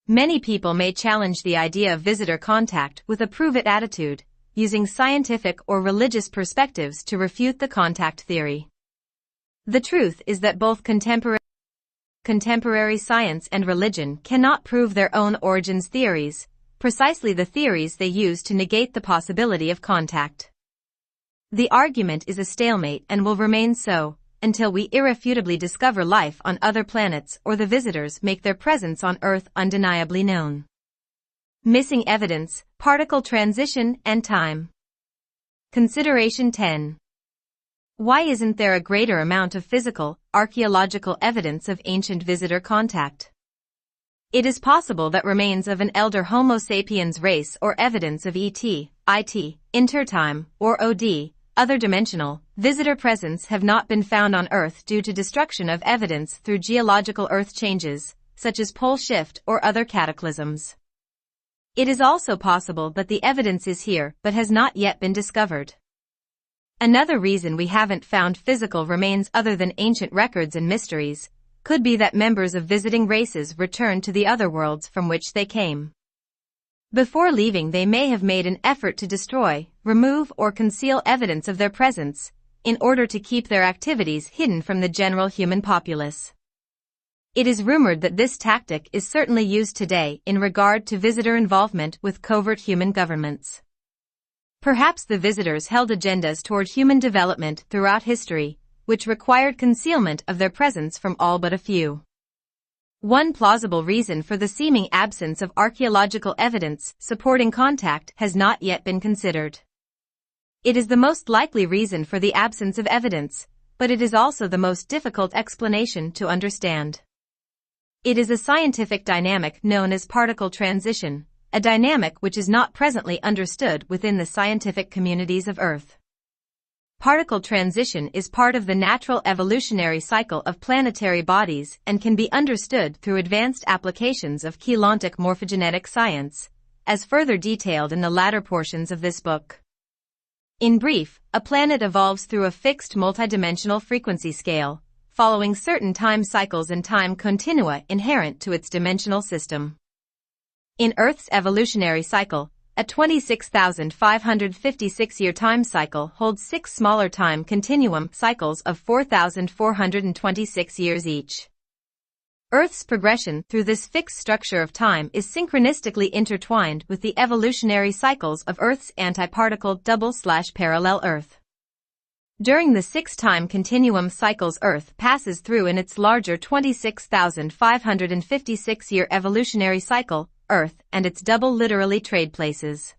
Many people may challenge the idea of visitor contact with a prove-it attitude, using scientific or religious perspectives to refute the contact theory. The truth is that both contemporary science and religion cannot prove their own origins theories, precisely the theories they use to negate the possibility of contact. The argument is a stalemate and will remain so, until we irrefutably discover life on other planets or the visitors make their presence on Earth undeniably known. Missing evidence, particle transition, and time. Consideration 10. Why isn't there a greater amount of physical, archaeological evidence of ancient visitor contact? It is possible that remains of an elder Homo sapiens race or evidence of ET, IT, intertime, or OD, other dimensional, visitor presence have not been found on Earth due to destruction of evidence through geological Earth changes, such as pole shift or other cataclysms. It is also possible that the evidence is here but has not yet been discovered. Another reason we haven't found physical remains other than ancient records and mysteries could be that members of visiting races returned to the other worlds from which they came. Before leaving, they may have made an effort to destroy, remove, or conceal evidence of their presence, in order to keep their activities hidden from the general human populace. It is rumored that this tactic is certainly used today in regard to visitor involvement with covert human governments. Perhaps the visitors held agendas toward human development throughout history, which required concealment of their presence from all but a few. One plausible reason for the seeming absence of archaeological evidence supporting contact has not yet been considered. It is the most likely reason for the absence of evidence, but it is also the most difficult explanation to understand. It is a scientific dynamic known as particle transition, a dynamic which is not presently understood within the scientific communities of Earth. Particle transition is part of the natural evolutionary cycle of planetary bodies and can be understood through advanced applications of Keylontic morphogenetic science, as further detailed in the latter portions of this book. In brief, a planet evolves through a fixed multidimensional frequency scale, following certain time cycles and time continua inherent to its dimensional system. In Earth's evolutionary cycle, a 26,556-year time cycle holds 6 smaller time continuum cycles of 4,426 years each. Earth's progression through this fixed structure of time is synchronistically intertwined with the evolutionary cycles of Earth's antiparticle double/parallel Earth. During the 6 time continuum cycles Earth passes through in its larger 26,556-year evolutionary cycle, Earth and its double literally trade places.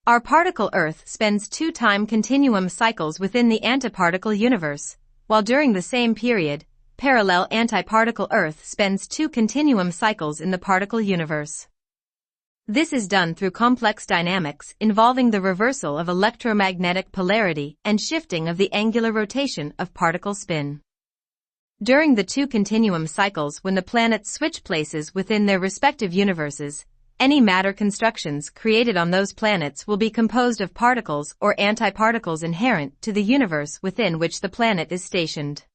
Our particle Earth spends 2 time continuum cycles within the antiparticle universe, while during the same period, parallel antiparticle Earth spends 2 continuum cycles in the particle universe. This is done through complex dynamics involving the reversal of electromagnetic polarity and shifting of the angular rotation of particle spin. During the two continuum cycles when the planets switch places within their respective universes, any matter constructions created on those planets will be composed of particles or antiparticles inherent to the universe within which the planet is stationed.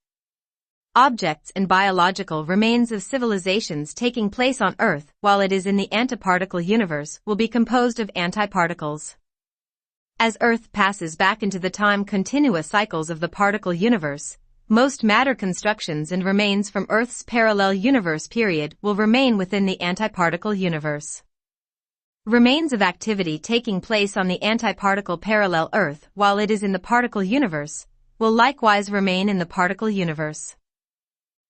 Objects and biological remains of civilizations taking place on Earth while it is in the antiparticle universe will be composed of antiparticles. As Earth passes back into the time continua cycles of the particle universe, most matter constructions and remains from Earth's parallel universe period will remain within the antiparticle universe. Remains of activity taking place on the antiparticle parallel Earth while it is in the particle universe will likewise remain in the particle universe.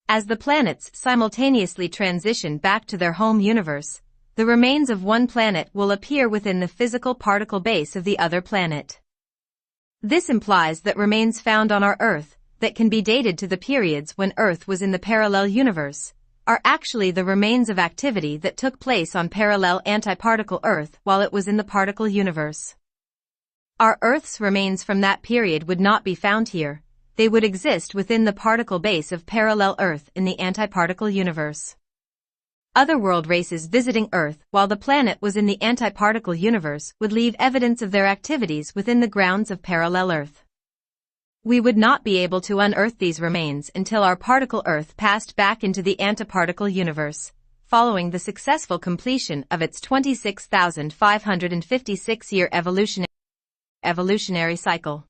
As the planets simultaneously transition back to their home universe, the remains of one planet will appear within the physical particle base of the other planet. This implies that remains found on our Earth that can be dated to the periods when Earth was in the parallel universe are actually the remains of activity that took place on parallel antiparticle Earth while it was in the particle universe. Our Earth's remains from that period would not be found here. They would exist within the particle base of parallel Earth in the antiparticle universe. Other world races visiting Earth while the planet was in the antiparticle universe would leave evidence of their activities within the grounds of parallel Earth. We would not be able to unearth these remains until our particle Earth passed back into the antiparticle universe, following the successful completion of its 26,556-year evolutionary cycle.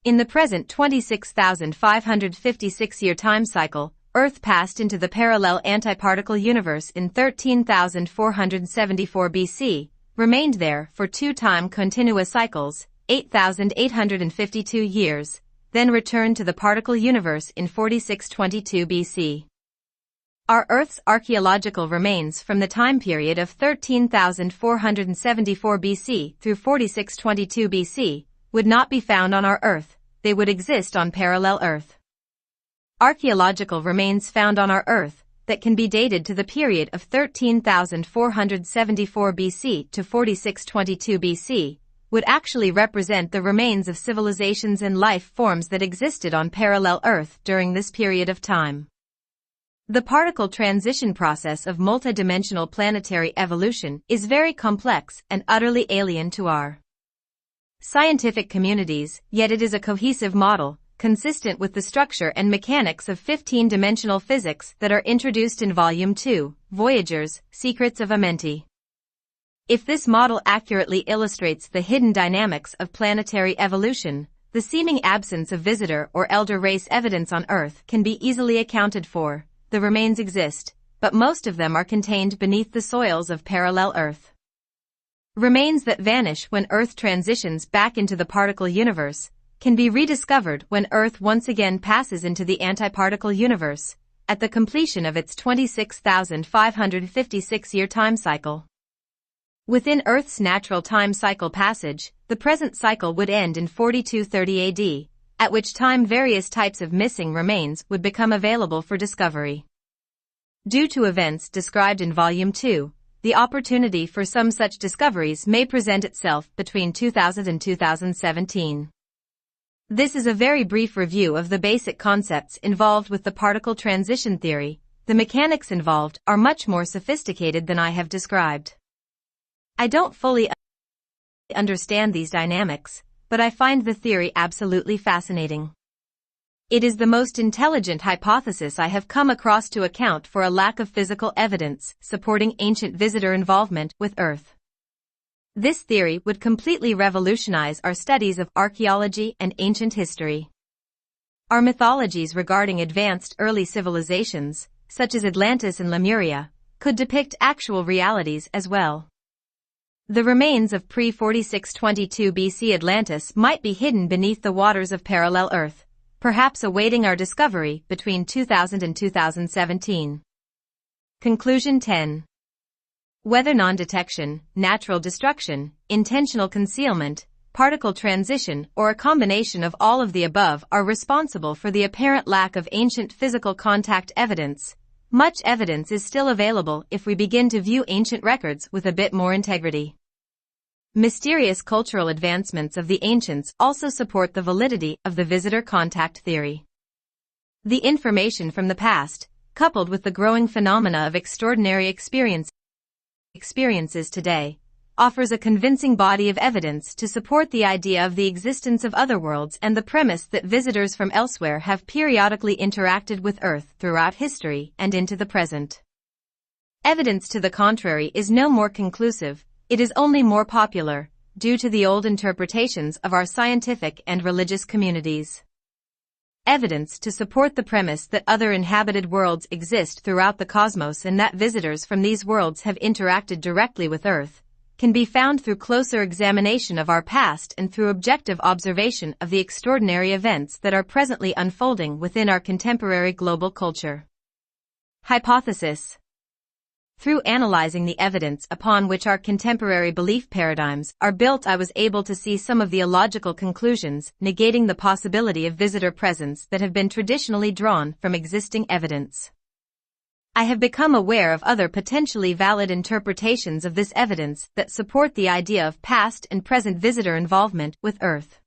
In the present 26,556-year time cycle, Earth passed into the parallel antiparticle universe in 13,474 BC, remained there for two time continua cycles, 8,852 years, then returned to the particle universe in 4622 BC. Our Earth's archaeological remains from the time period of 13,474 BC through 4622 BC would not be found on our Earth, they would exist on parallel Earth. Archaeological remains found on our Earth that can be dated to the period of 13,474 BC to 4622 BC would actually represent the remains of civilizations and life forms that existed on parallel Earth during this period of time. The particle transition process of multidimensional planetary evolution is very complex and utterly alien to our scientific communities, yet it is a cohesive model, consistent with the structure and mechanics of 15-dimensional physics that are introduced in Volume 2, Voyagers, Secrets of Amenti. If this model accurately illustrates the hidden dynamics of planetary evolution, the seeming absence of visitor or elder race evidence on Earth can be easily accounted for. The remains exist, but most of them are contained beneath the soils of parallel Earth. Remains that vanish when Earth transitions back into the particle universe can be rediscovered when Earth once again passes into the antiparticle universe, at the completion of its 26,556-year time cycle. Within Earth's natural time cycle passage, the present cycle would end in 4230 AD, at which time various types of missing remains would become available for discovery. Due to events described in Volume 2, the opportunity for some such discoveries may present itself between 2000 and 2017. This is a very brief review of the basic concepts involved with the particle transition theory. The mechanics involved are much more sophisticated than I have described. I don't fully understand these dynamics, but I find the theory absolutely fascinating. It is the most intelligent hypothesis I have come across to account for a lack of physical evidence supporting ancient visitor involvement with Earth. This theory would completely revolutionize our studies of archaeology and ancient history. Our mythologies regarding advanced early civilizations, such as Atlantis and Lemuria, could depict actual realities as well. The remains of pre-4622 BC Atlantis might be hidden beneath the waters of parallel Earth, perhaps awaiting our discovery between 2000 and 2017. Conclusion 10. Whether non-detection, natural destruction, intentional concealment, particle transition, or a combination of all of the above are responsible for the apparent lack of ancient physical contact evidence, much evidence is still available if we begin to view ancient records with a bit more integrity. Mysterious cultural advancements of the ancients also support the validity of the visitor contact theory. The information from the past, coupled with the growing phenomena of extraordinary experiences today, offers a convincing body of evidence to support the idea of the existence of other worlds and the premise that visitors from elsewhere have periodically interacted with Earth throughout history and into the present. Evidence to the contrary is no more conclusive, it is only more popular, due to the old interpretations of our scientific and religious communities. Evidence to support the premise that other inhabited worlds exist throughout the cosmos and that visitors from these worlds have interacted directly with Earth can be found through closer examination of our past and through objective observation of the extraordinary events that are presently unfolding within our contemporary global culture. Hypothesis. Through analyzing the evidence upon which our contemporary belief paradigms are built, I was able to see some of the illogical conclusions negating the possibility of visitor presence that have been traditionally drawn from existing evidence. I have become aware of other potentially valid interpretations of this evidence that support the idea of past and present visitor involvement with Earth.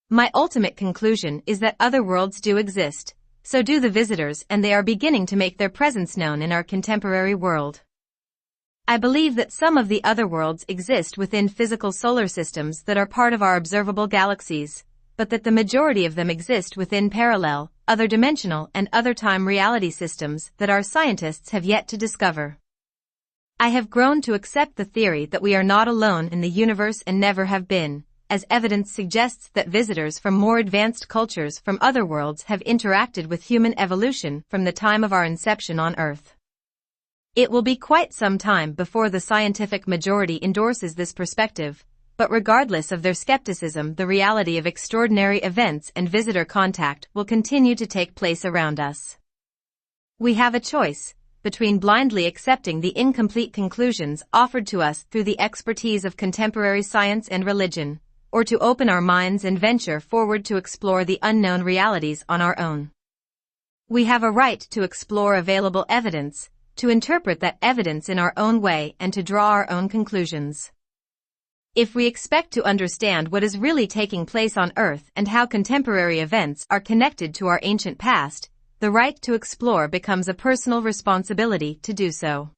My ultimate conclusion is that other worlds do exist. So do the visitors, and they are beginning to make their presence known in our contemporary world. I believe that some of the other worlds exist within physical solar systems that are part of our observable galaxies, but that the majority of them exist within parallel, other dimensional and other time reality systems that our scientists have yet to discover. I have grown to accept the theory that we are not alone in the universe and never have been, as evidence suggests that visitors from more advanced cultures from other worlds have interacted with human evolution from the time of our inception on Earth. It will be quite some time before the scientific majority endorses this perspective, but regardless of their skepticism, the reality of extraordinary events and visitor contact will continue to take place around us. We have a choice between blindly accepting the incomplete conclusions offered to us through the expertise of contemporary science and religion, or to open our minds and venture forward to explore the unknown realities on our own. We have a right to explore available evidence, to interpret that evidence in our own way and to draw our own conclusions. If we expect to understand what is really taking place on Earth and how contemporary events are connected to our ancient past, the right to explore becomes a personal responsibility to do so.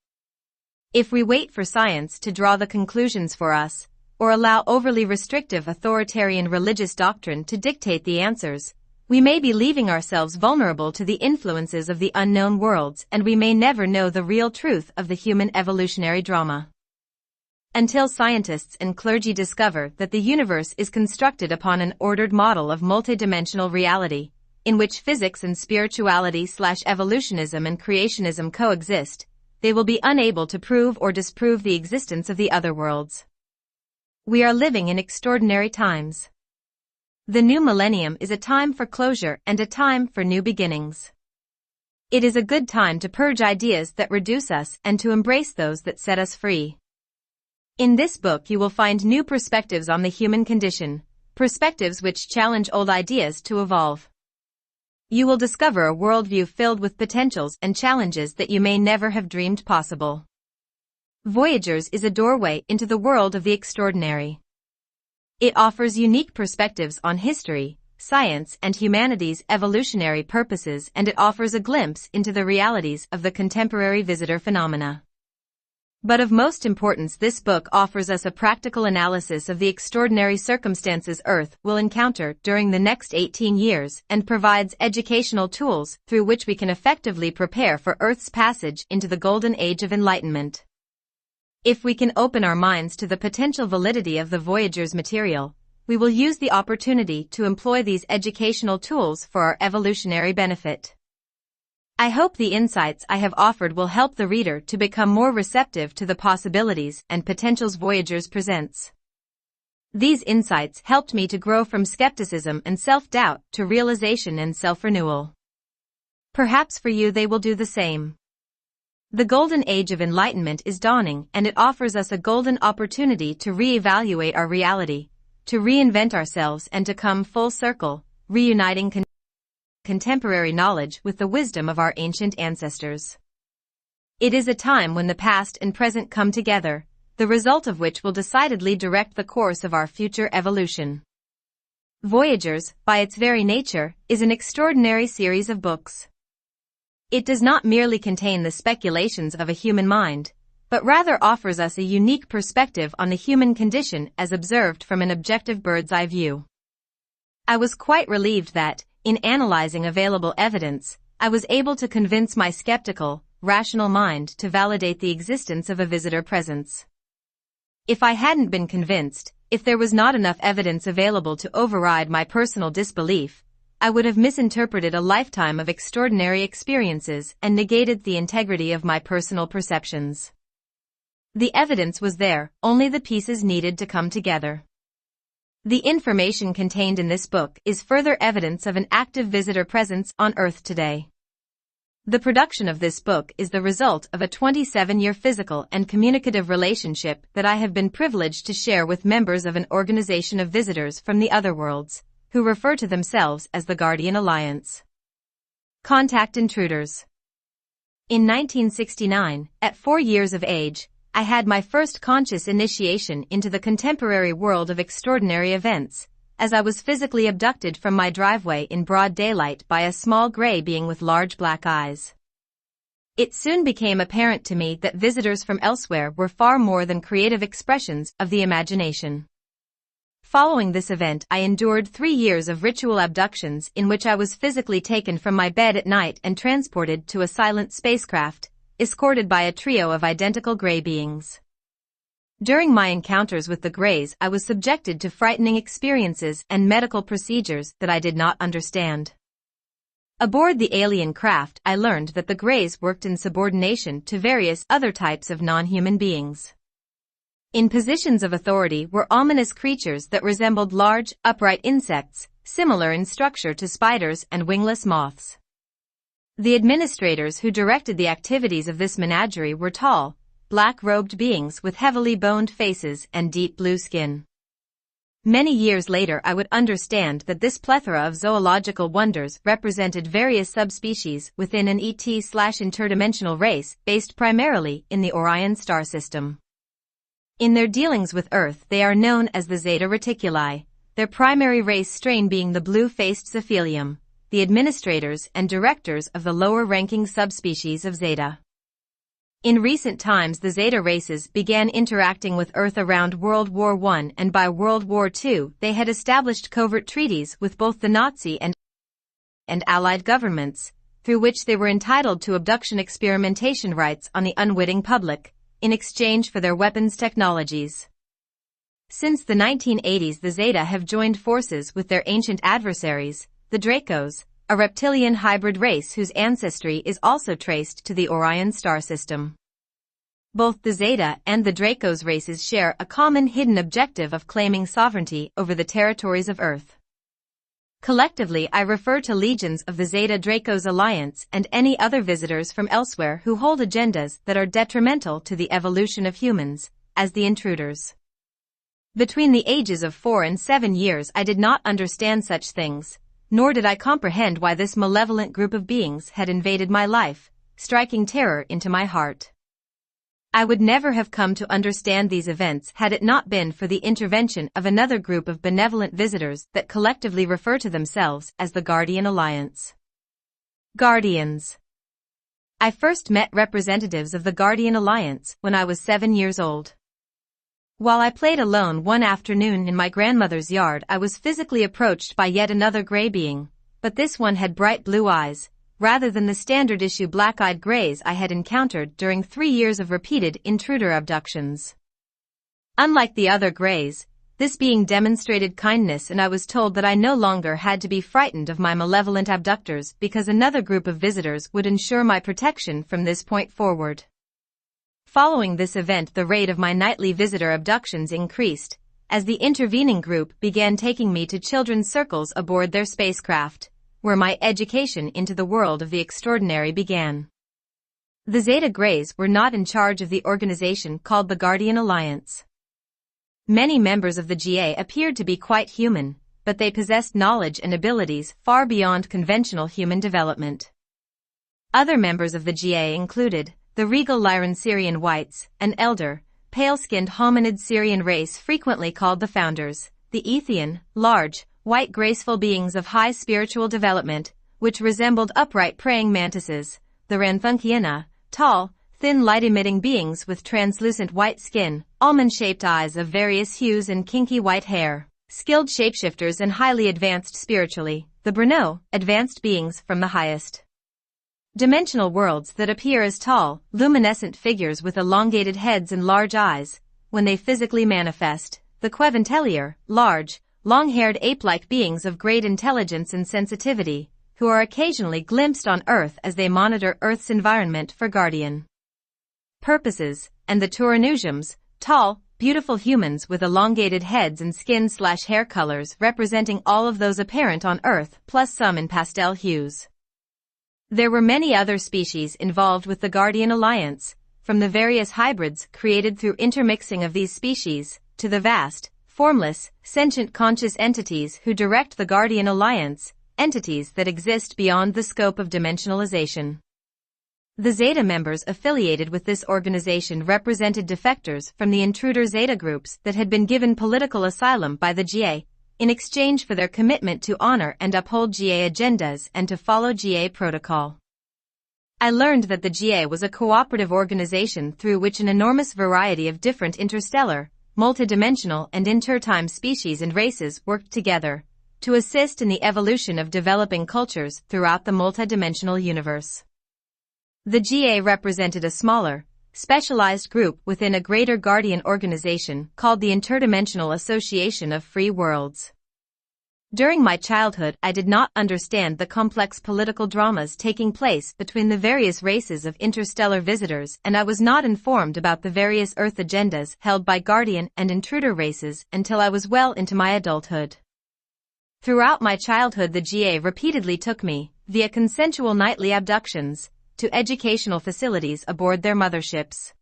If we wait for science to draw the conclusions for us, or allow overly restrictive authoritarian religious doctrine to dictate the answers, we may be leaving ourselves vulnerable to the influences of the unknown worlds, and we may never know the real truth of the human evolutionary drama. Until scientists and clergy discover that the universe is constructed upon an ordered model of multidimensional reality, in which physics and spirituality/evolutionism and creationism coexist, they will be unable to prove or disprove the existence of the other worlds. We are living in extraordinary times. The new millennium is a time for closure and a time for new beginnings. It is a good time to purge ideas that reduce us and to embrace those that set us free. In this book you will find new perspectives on the human condition, perspectives which challenge old ideas to evolve. You will discover a worldview filled with potentials and challenges that you may never have dreamed possible. Voyagers is a doorway into the world of the extraordinary. It offers unique perspectives on history, science, and humanity's evolutionary purposes, and it offers a glimpse into the realities of the contemporary visitor phenomena. But of most importance, this book offers us a practical analysis of the extraordinary circumstances Earth will encounter during the next 18 years and provides educational tools through which we can effectively prepare for Earth's passage into the Golden Age of Enlightenment. If we can open our minds to the potential validity of the Voyagers' material, we will use the opportunity to employ these educational tools for our evolutionary benefit. I hope the insights I have offered will help the reader to become more receptive to the possibilities and potentials Voyagers presents. These insights helped me to grow from skepticism and self-doubt to realization and self-renewal. Perhaps for you they will do the same. The Golden Age of Enlightenment is dawning, and it offers us a golden opportunity to re-evaluate our reality, to reinvent ourselves and to come full circle, reuniting contemporary knowledge with the wisdom of our ancient ancestors. It is a time when the past and present come together, the result of which will decidedly direct the course of our future evolution. Voyagers, by its very nature, is an extraordinary series of books. It does not merely contain the speculations of a human mind, but rather offers us a unique perspective on the human condition as observed from an objective bird's-eye view. I was quite relieved that, in analyzing available evidence, I was able to convince my skeptical, rational mind to validate the existence of a visitor presence. If I hadn't been convinced, if there was not enough evidence available to override my personal disbelief, I would have misinterpreted a lifetime of extraordinary experiences and negated the integrity of my personal perceptions. The evidence was there, only the pieces needed to come together. The information contained in this book is further evidence of an active visitor presence on Earth today. The production of this book is the result of a 27-year physical and communicative relationship that I have been privileged to share with members of an organization of visitors from the other worlds, who refer to themselves as the Guardian Alliance. Contact Intruders. In 1969, at 4 years of age, I had my first conscious initiation into the contemporary world of extraordinary events, as I was physically abducted from my driveway in broad daylight by a small gray being with large black eyes. It soon became apparent to me that visitors from elsewhere were far more than creative expressions of the imagination. Following this event, I endured 3 years of ritual abductions in which I was physically taken from my bed at night and transported to a silent spacecraft, escorted by a trio of identical gray beings. During my encounters with the Greys, I was subjected to frightening experiences and medical procedures that I did not understand. Aboard the alien craft, I learned that the Greys worked in subordination to various other types of non-human beings. In positions of authority were ominous creatures that resembled large, upright insects, similar in structure to spiders and wingless moths. The administrators who directed the activities of this menagerie were tall, black-robed beings with heavily boned faces and deep blue skin. Many years later I would understand that this plethora of zoological wonders represented various subspecies within an ET/interdimensional race based primarily in the Orion star system. In their dealings with Earth they are known as the Zeta Reticuli, their primary race strain being the blue-faced Zephelium, the administrators and directors of the lower-ranking subspecies of Zeta. In recent times the Zeta races began interacting with Earth around World War I, and by World War II they had established covert treaties with both the Nazi and Allied governments, through which they were entitled to abduction experimentation rights on the unwitting public, in exchange for their weapons technologies. Since the 1980s the Zeta have joined forces with their ancient adversaries, the Dracos, a reptilian hybrid race whose ancestry is also traced to the Orion star system. Both the Zeta and the Dracos races share a common hidden objective of claiming sovereignty over the territories of Earth. Collectively I refer to legions of the Zeta Dracos Alliance and any other visitors from elsewhere who hold agendas that are detrimental to the evolution of humans, as the Intruders. Between the ages of 4 and 7 years I did not understand such things, nor did I comprehend why this malevolent group of beings had invaded my life, striking terror into my heart. I would never have come to understand these events had it not been for the intervention of another group of benevolent visitors that collectively refer to themselves as the Guardian Alliance. Guardians. I first met representatives of the Guardian Alliance when I was 7 years old. While I played alone one afternoon in my grandmother's yard, I was physically approached by yet another gray being, but this one had bright blue eyes, rather than the standard-issue black-eyed grays I had encountered during 3 years of repeated intruder abductions. Unlike the other grays, this being demonstrated kindness, and I was told that I no longer had to be frightened of my malevolent abductors because another group of visitors would ensure my protection from this point forward. Following this event, the rate of my nightly visitor abductions increased, as the intervening group began taking me to children's circles aboard their spacecraft, where my education into the world of the extraordinary began. The Zeta Greys were not in charge of the organization called the Guardian Alliance. Many members of the GA appeared to be quite human, but they possessed knowledge and abilities far beyond conventional human development. Other members of the GA included the regal Lyran Syrian whites, an elder, pale-skinned hominid Syrian race frequently called the Founders, the Ethian, large, white graceful beings of high spiritual development, which resembled upright praying mantises, the Ranthunkiana, tall, thin light-emitting beings with translucent white skin, almond-shaped eyes of various hues and kinky white hair, skilled shapeshifters and highly advanced spiritually, the Brno, advanced beings from the highest dimensional worlds that appear as tall, luminescent figures with elongated heads and large eyes, when they physically manifest, the Queventelier, large, long-haired ape-like beings of great intelligence and sensitivity, who are occasionally glimpsed on Earth as they monitor Earth's environment for guardian purposes, and the Turanusiums, tall, beautiful humans with elongated heads and skin/hair colors representing all of those apparent on Earth plus some in pastel hues. There were many other species involved with the Guardian Alliance, from the various hybrids created through intermixing of these species, to the vast, formless, sentient conscious entities who direct the Guardian Alliance, entities that exist beyond the scope of dimensionalization. The Zeta members affiliated with this organization represented defectors from the Intruder Zeta groups that had been given political asylum by the GA, in exchange for their commitment to honor and uphold GA agendas and to follow GA protocol. I learned that the GA was a cooperative organization through which an enormous variety of different interstellar, multidimensional and intertime species and races worked together to assist in the evolution of developing cultures throughout the multidimensional universe. The GA represented a smaller, specialized group within a greater guardian organization called the Interdimensional Association of Free Worlds. During my childhood, I did not understand the complex political dramas taking place between the various races of interstellar visitors, and I was not informed about the various Earth agendas held by guardian and intruder races until I was well into my adulthood. Throughout my childhood, the GA repeatedly took me, via consensual nightly abductions, to educational facilities aboard their motherships.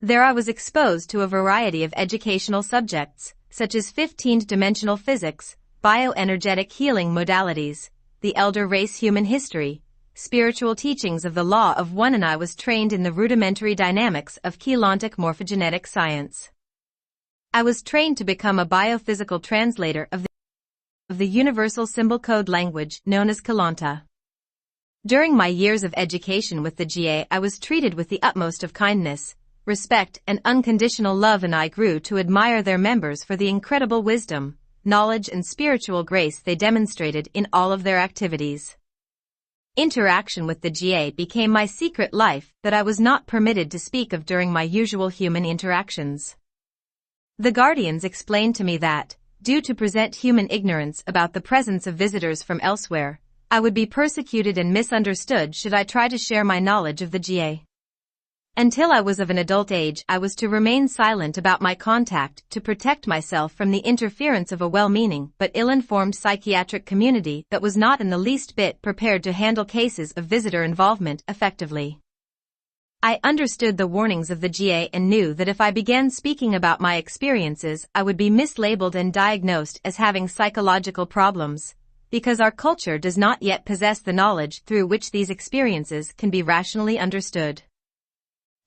There I was exposed to a variety of educational subjects, such as 15th-dimensional physics, bioenergetic healing modalities, the elder race human history, spiritual teachings of the law of one, and I was trained in the rudimentary dynamics of Keylontic morphogenetic science. I was trained to become a biophysical translator of the universal symbol code language known as Keylonta. During my years of education with the GA, I was treated with the utmost of kindness, respect, and unconditional love, and I grew to admire their members for the incredible wisdom, knowledge, and spiritual grace they demonstrated in all of their activities. Interaction with the GA became my secret life that I was not permitted to speak of during my usual human interactions. The Guardians explained to me that, due to present human ignorance about the presence of visitors from elsewhere, I would be persecuted and misunderstood should I try to share my knowledge of the GA. Until I was of an adult age, I was to remain silent about my contact to protect myself from the interference of a well-meaning but ill-informed psychiatric community that was not in the least bit prepared to handle cases of visitor involvement effectively. I understood the warnings of the GA and knew that if I began speaking about my experiences, I would be mislabeled and diagnosed as having psychological problems, because our culture does not yet possess the knowledge through which these experiences can be rationally understood.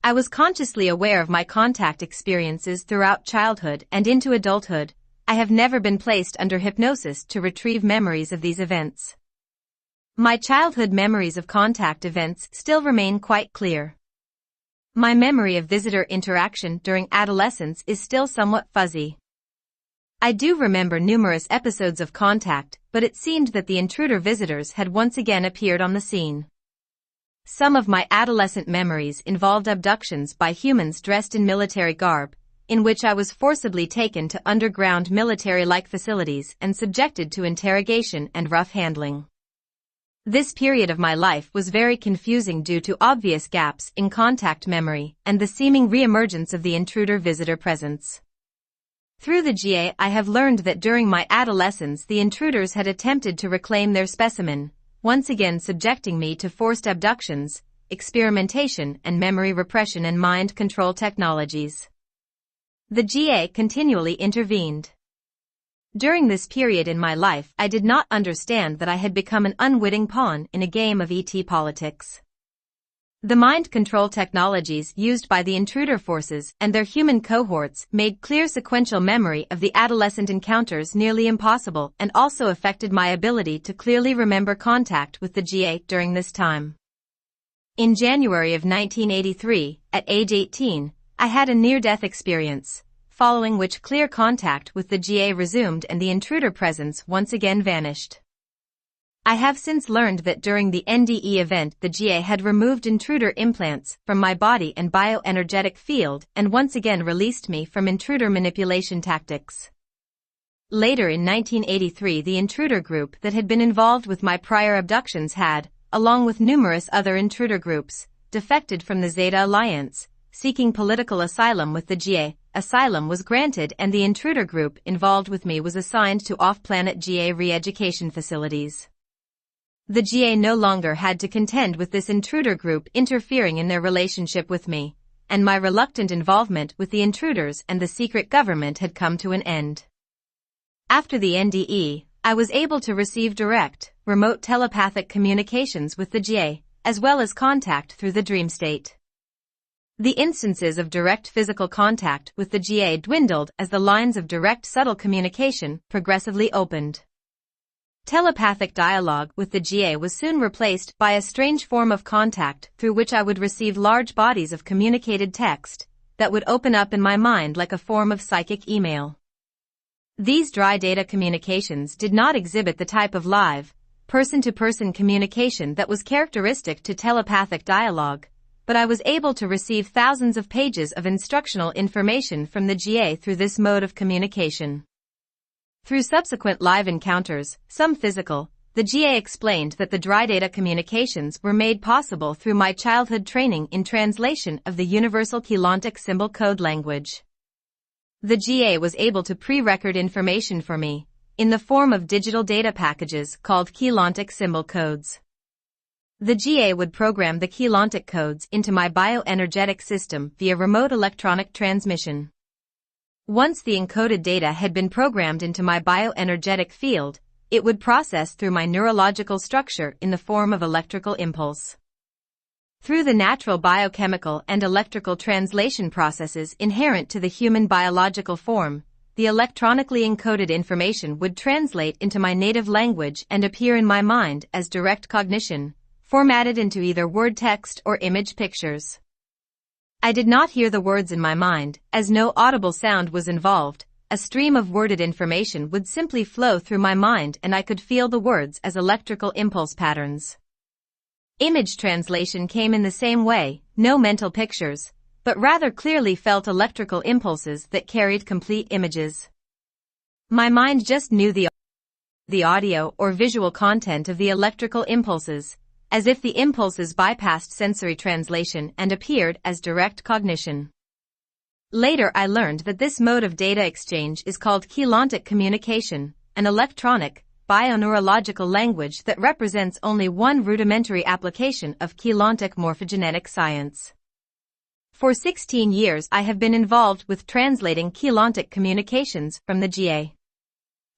I was consciously aware of my contact experiences throughout childhood and into adulthood. I have never been placed under hypnosis to retrieve memories of these events. My childhood memories of contact events still remain quite clear. My memory of visitor interaction during adolescence is still somewhat fuzzy. I do remember numerous episodes of contact, but it seemed that the intruder visitors had once again appeared on the scene. Some of my adolescent memories involved abductions by humans dressed in military garb, in which I was forcibly taken to underground military-like facilities and subjected to interrogation and rough handling. This period of my life was very confusing due to obvious gaps in contact memory and the seeming re-emergence of the intruder visitor presence. Through the GA, I have learned that during my adolescence the intruders had attempted to reclaim their specimen, once again subjecting me to forced abductions, experimentation and memory repression and mind control technologies. The GA continually intervened. During this period in my life, I did not understand that I had become an unwitting pawn in a game of ET politics. The mind control technologies used by the intruder forces and their human cohorts made clear sequential memory of the adolescent encounters nearly impossible and also affected my ability to clearly remember contact with the GA during this time. In January of 1983, at age 18, I had a near-death experience, following which clear contact with the GA resumed and the intruder presence once again vanished. I have since learned that during the NDE event the GA had removed intruder implants from my body and bioenergetic field and once again released me from intruder manipulation tactics. Later in 1983 the intruder group that had been involved with my prior abductions had, along with numerous other intruder groups, defected from the Zeta Alliance, seeking political asylum with the GA. Asylum was granted and the intruder group involved with me was assigned to off-planet GA re-education facilities. The GA no longer had to contend with this intruder group interfering in their relationship with me, and my reluctant involvement with the intruders and the secret government had come to an end. After the NDE, I was able to receive direct, remote telepathic communications with the GA, as well as contact through the dream state. The instances of direct physical contact with the GA dwindled as the lines of direct subtle communication progressively opened. Telepathic dialogue with the GA was soon replaced by a strange form of contact through which I would receive large bodies of communicated text that would open up in my mind like a form of psychic email. These dry data communications did not exhibit the type of live, person-to-person communication that was characteristic to telepathic dialogue, but I was able to receive thousands of pages of instructional information from the GA through this mode of communication. Through subsequent live encounters, some physical, the GA explained that the dry data communications were made possible through my childhood training in translation of the universal Keylontic symbol code language. The GA was able to pre-record information for me, in the form of digital data packages called Keylontic symbol codes. The GA would program the Keylontic codes into my bioenergetic system via remote electronic transmission. Once the encoded data had been programmed into my bioenergetic field, it would process through my neurological structure in the form of electrical impulse. Through the natural biochemical and electrical translation processes inherent to the human biological form, the electronically encoded information would translate into my native language and appear in my mind as direct cognition, formatted into either word text or image pictures. I did not hear the words in my mind, as no audible sound was involved. A stream of worded information would simply flow through my mind and I could feel the words as electrical impulse patterns. Image translation came in the same way, no mental pictures, but rather clearly felt electrical impulses that carried complete images. My mind just knew the audio or visual content of the electrical impulses, as if the impulses bypassed sensory translation and appeared as direct cognition. Later I learned that this mode of data exchange is called Keylontic communication, an electronic, bioneurological language that represents only one rudimentary application of Keylontic morphogenetic science. For 16 years I have been involved with translating Keylontic communications from the GA.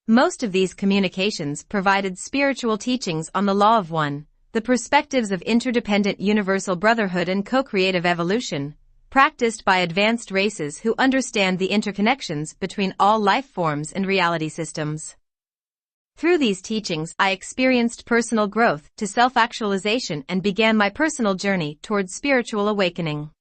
Most of these communications provided spiritual teachings on the law of one, the perspectives of interdependent universal brotherhood and co-creative evolution, practiced by advanced races who understand the interconnections between all life forms and reality systems. Through these teachings I experienced personal growth to self-actualization and began my personal journey towards spiritual awakening.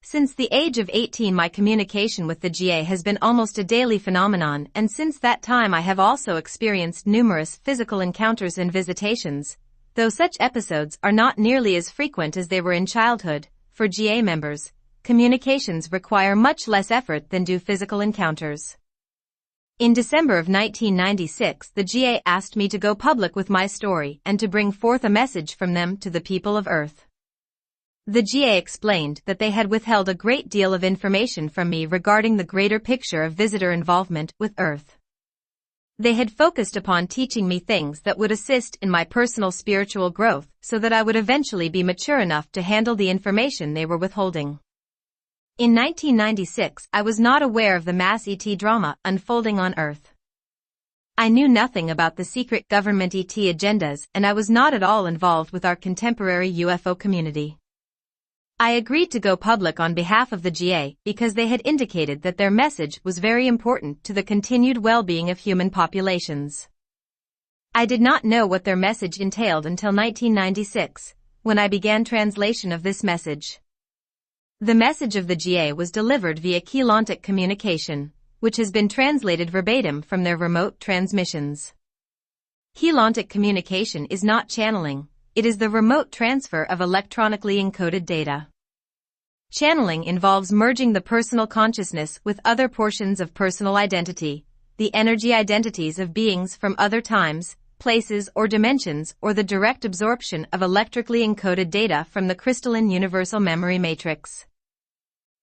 Since the age of 18 my communication with the GA has been almost a daily phenomenon, and since that time I have also experienced numerous physical encounters and visitations, though such episodes are not nearly as frequent as they were in childhood. For GA members, communications require much less effort than do physical encounters. In December of 1996, the GA asked me to go public with my story and to bring forth a message from them to the people of Earth. The GA explained that they had withheld a great deal of information from me regarding the greater picture of visitor involvement with Earth. They had focused upon teaching me things that would assist in my personal spiritual growth so that I would eventually be mature enough to handle the information they were withholding. In 1996, I was not aware of the mass ET drama unfolding on Earth. I knew nothing about the secret government ET agendas, and I was not at all involved with our contemporary UFO community. I agreed to go public on behalf of the GA because they had indicated that their message was very important to the continued well-being of human populations. I did not know what their message entailed until 1996, when I began translation of this message. The message of the GA was delivered via Keylontic communication, which has been translated verbatim from their remote transmissions. Keylontic communication is not channeling, it is the remote transfer of electronically encoded data. Channeling involves merging the personal consciousness with other portions of personal identity, the energy identities of beings from other times, places or dimensions, or the direct absorption of electrically encoded data from the crystalline universal memory matrix.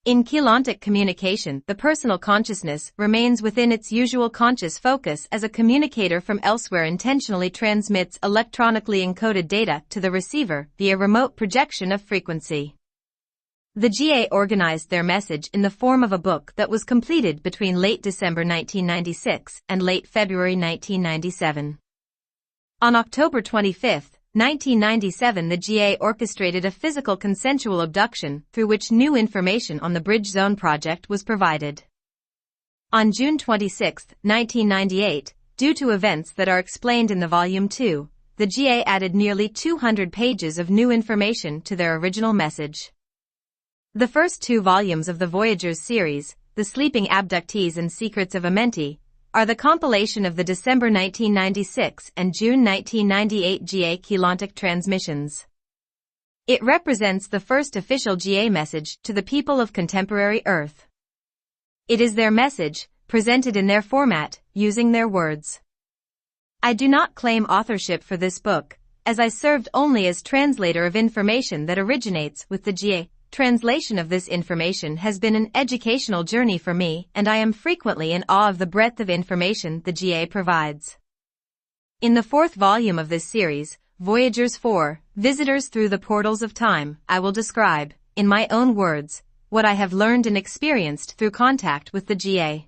In Keylontic communication, the personal consciousness remains within its usual conscious focus as a communicator from elsewhere intentionally transmits electronically encoded data to the receiver via remote projection of frequency. The GA organized their message in the form of a book that was completed between late December 1996 and late February 1997. On October 25, 1997, the GA orchestrated a physical consensual abduction through which new information on the Bridge Zone project was provided. On June 26, 1998, due to events that are explained in the Volume 2, the GA added nearly 200 pages of new information to their original message. The first 2 volumes of the Voyagers series, The Sleeping Abductees and Secrets of Amenti, are the compilation of the December 1996 and June 1998 GA Keylontic transmissions. It represents the first official GA message to the people of contemporary Earth. It is their message, presented in their format, using their words. I do not claim authorship for this book, as I served only as translator of information that originates with the GA. Translation of this information has been an educational journey for me, and I am frequently in awe of the breadth of information the GA provides. In the 4th volume of this series, Voyagers 4, Visitors Through the Portals of Time, I will describe, in my own words, what I have learned and experienced through contact with the GA.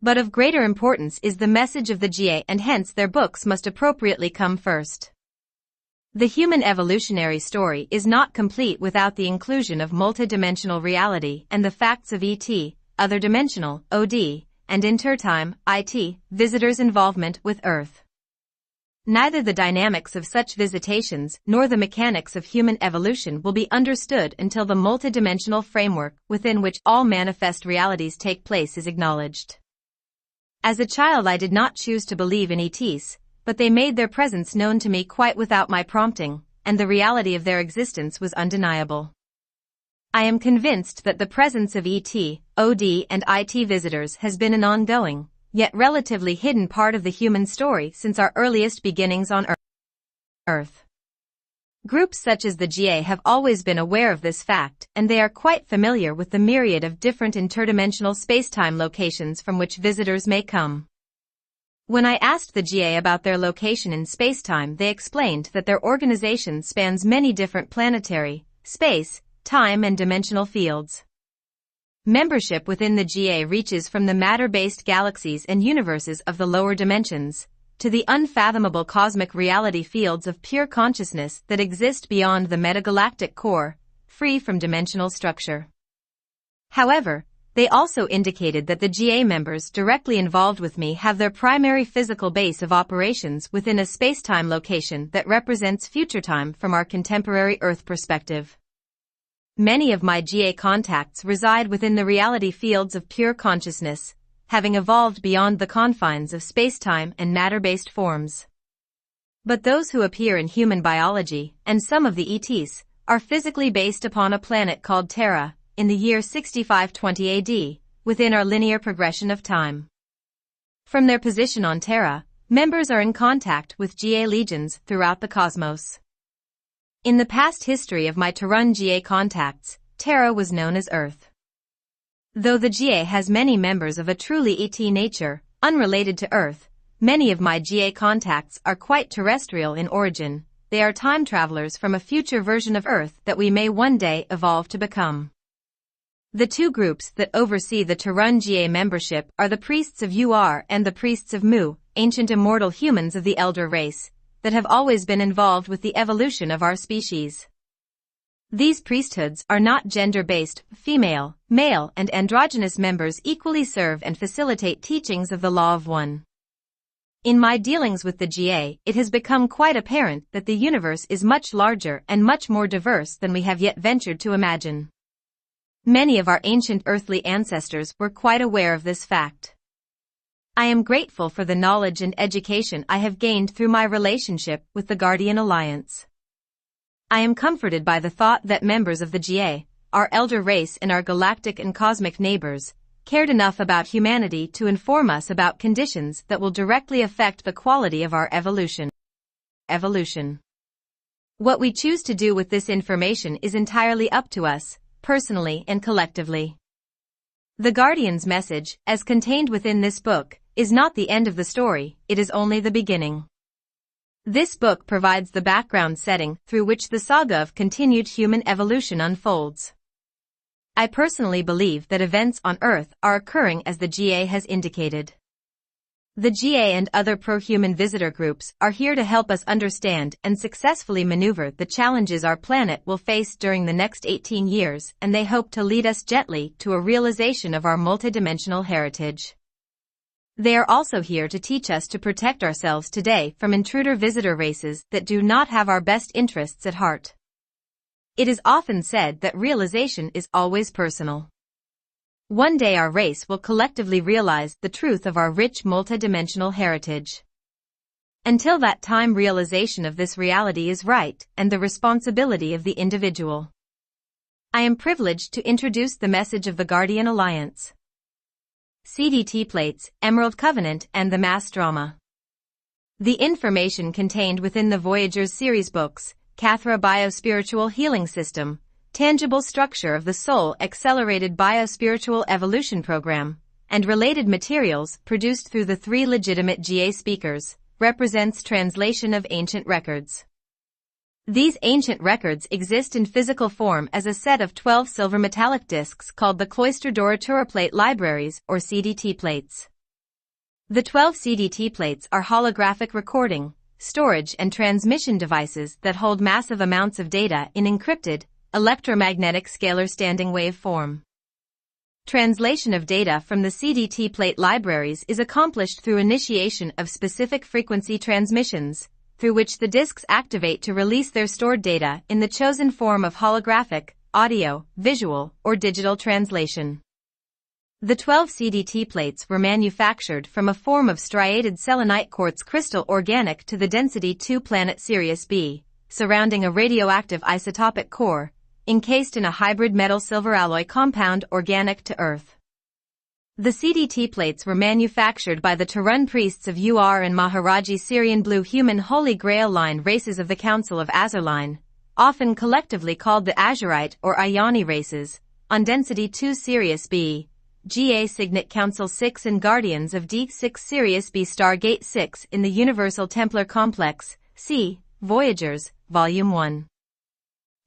But of greater importance is the message of the GA, and hence their books must appropriately come first. The human evolutionary story is not complete without the inclusion of multidimensional reality and the facts of ET, other dimensional, OD, and intertime, IT, visitors' involvement with Earth. Neither the dynamics of such visitations nor the mechanics of human evolution will be understood until the multidimensional framework within which all manifest realities take place is acknowledged. As a child, I did not choose to believe in ETs, but they made their presence known to me quite without my prompting, and the reality of their existence was undeniable. I am convinced that the presence of ET, OD, and IT visitors has been an ongoing, yet relatively hidden part of the human story since our earliest beginnings on Earth. Groups such as the GA have always been aware of this fact, and they are quite familiar with the myriad of different interdimensional spacetime locations from which visitors may come. When I asked the GA about their location in spacetime, they explained that their organization spans many different planetary, space, time and dimensional fields. Membership within the GA reaches from the matter-based galaxies and universes of the lower dimensions, to the unfathomable cosmic reality fields of pure consciousness that exist beyond the metagalactic core, free from dimensional structure. However, they also indicated that the GA members directly involved with me have their primary physical base of operations within a spacetime location that represents future time from our contemporary Earth perspective. Many of my GA contacts reside within the reality fields of pure consciousness, having evolved beyond the confines of spacetime and matter-based forms. But those who appear in human biology, and some of the ETs, are physically based upon a planet called Terra, in the year 6520 AD, within our linear progression of time. From their position on Terra, members are in contact with GA legions throughout the cosmos. In the past history of my Terran GA contacts, Terra was known as Earth. Though the GA has many members of a truly ET nature, unrelated to Earth, many of my GA contacts are quite terrestrial in origin. They are time travelers from a future version of Earth that we may one day evolve to become. The 2 groups that oversee the Terran GA membership are the priests of UR and the priests of Mu, ancient immortal humans of the elder race, that have always been involved with the evolution of our species. These priesthoods are not gender-based. Female, male, and androgynous members equally serve and facilitate teachings of the Law of One. In my dealings with the GA, it has become quite apparent that the universe is much larger and much more diverse than we have yet ventured to imagine. Many of our ancient earthly ancestors were quite aware of this fact. I am grateful for the knowledge and education I have gained through my relationship with the Guardian Alliance. I am comforted by the thought that members of the GA, our elder race and our galactic and cosmic neighbors, cared enough about humanity to inform us about conditions that will directly affect the quality of our evolution. What we choose to do with this information is entirely up to us, personally and collectively. The Guardian's message, as contained within this book, is not the end of the story, it is only the beginning. This book provides the background setting through which the saga of continued human evolution unfolds. I personally believe that events on Earth are occurring as the GA has indicated. The GA and other pro-human visitor groups are here to help us understand and successfully maneuver the challenges our planet will face during the next 18 years, and they hope to lead us gently to a realization of our multidimensional heritage. They are also here to teach us to protect ourselves today from intruder visitor races that do not have our best interests at heart. It is often said that realization is always personal. One day our race will collectively realize the truth of our rich multidimensional heritage. Until that time, realization of this reality is right and the responsibility of the individual. I am privileged to introduce the message of the Guardian Alliance. CDT plates, Emerald Covenant, and the Mass Drama. The information contained within the Voyagers series books, Cathra Biospiritual Healing System, Tangible Structure of the Soul Accelerated Biospiritual Evolution Program, and related materials produced through the 3 legitimate GA speakers, represents translation of ancient records. These ancient records exist in physical form as a set of 12 silver metallic discs called the Cloister Doratura Plate Libraries, or CDT plates. The 12 CDT plates are holographic recording, storage and transmission devices that hold massive amounts of data in encrypted, electromagnetic scalar standing wave form. Translation of data from the CDT plate libraries is accomplished through initiation of specific frequency transmissions, through which the disks activate to release their stored data in the chosen form of holographic, audio, visual, or digital translation. The 12 CDT plates were manufactured from a form of striated selenite quartz crystal organic to the density 2 planet Sirius B, surrounding a radioactive isotopic core, encased in a hybrid metal-silver alloy compound organic to Earth. The CDT plates were manufactured by the Turun priests of UR and Maharaji Syrian Blue Human Holy Grail line races of the Council of Azur line, often collectively called the Azurite or Ioni races, on density 2 Sirius B, GA Signet Council 6 and Guardians of D6 Sirius B Stargate 6 in the Universal Templar Complex, c. Voyagers, Volume 1.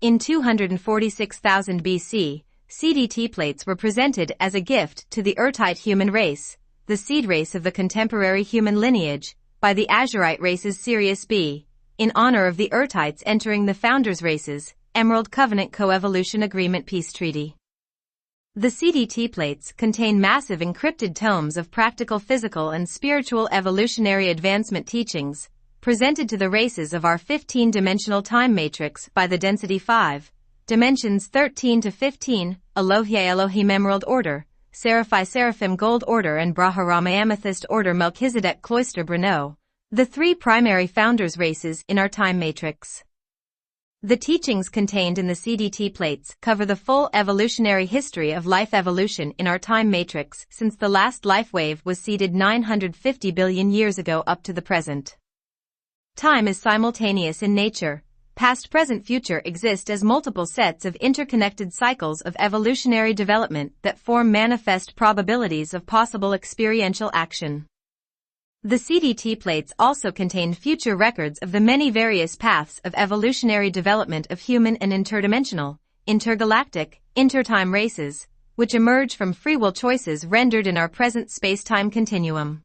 In 246,000 BC, CDT plates were presented as a gift to the Urtite human race, the seed race of the contemporary human lineage, by the Azurite races Sirius B, in honor of the Urtites entering the Founders races, Emerald Covenant Coevolution Agreement Peace Treaty. The CDT plates contain massive encrypted tomes of practical physical and spiritual evolutionary advancement teachings, presented to the races of our 15-dimensional time matrix by the density 5, dimensions 13 to 15, Elohia Elohim Emerald Order, Seraphi Seraphim Gold Order and Braharama Amethyst Order Melchizedek Cloister Brno, the 3 primary founders races in our time matrix. The teachings contained in the CDT plates cover the full evolutionary history of life evolution in our time matrix since the last life wave was seeded 950 billion years ago up to the present. Time is simultaneous in nature. Past, present, future exist as multiple sets of interconnected cycles of evolutionary development that form manifest probabilities of possible experiential action. The CDT plates also contain future records of the many various paths of evolutionary development of human and interdimensional, intergalactic, intertime races, which emerge from free will choices rendered in our present space-time continuum.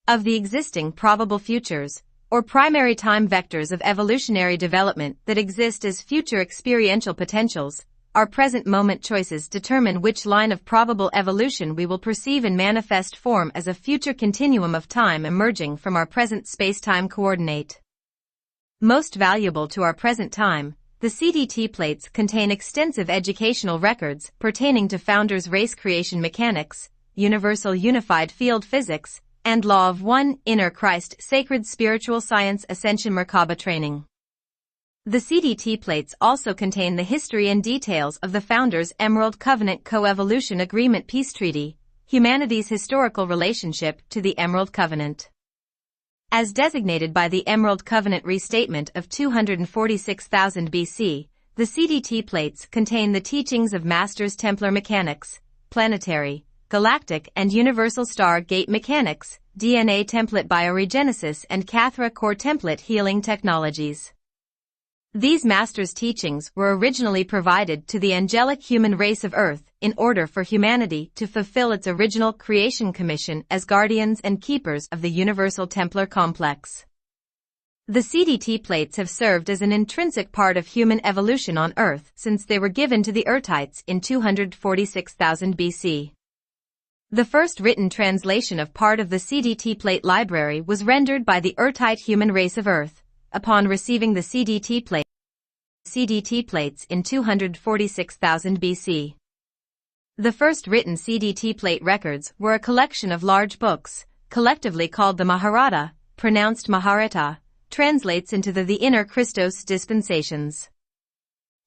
Of the existing probable futures, or primary time vectors of evolutionary development that exist as future experiential potentials. Our present moment choices determine which line of probable evolution we will perceive in manifest form as a future continuum of time emerging from our present space-time coordinate. Most valuable to our present time, the CDT plates contain extensive educational records pertaining to Founder's race creation mechanics, universal unified field physics, and Law of One, Inner Christ, Sacred Spiritual Science Ascension Merkaba training. The CDT plates also contain the history and details of the Founder's Emerald Covenant Co-Evolution Agreement Peace Treaty, humanity's historical relationship to the Emerald Covenant. As designated by the Emerald Covenant Restatement of 246,000 BC, the CDT plates contain the teachings of Masters Templar Mechanics, Planetary, Galactic and Universal Star Gate Mechanics, DNA Template Bioregenesis and Cathra Core Template Healing Technologies. These Masters' teachings were originally provided to the angelic human race of Earth in order for humanity to fulfill its original creation commission as guardians and keepers of the Universal Templar Complex. The CDT plates have served as an intrinsic part of human evolution on Earth since they were given to the Earthites in 246,000 BC. The first written translation of part of the CDT plate library was rendered by the Earthite human race of Earth, upon receiving the CDT plates in 246,000 BC. The first written CDT plate records were a collection of large books, collectively called the Maharata, pronounced Maharata, translates into the Inner Christos dispensations.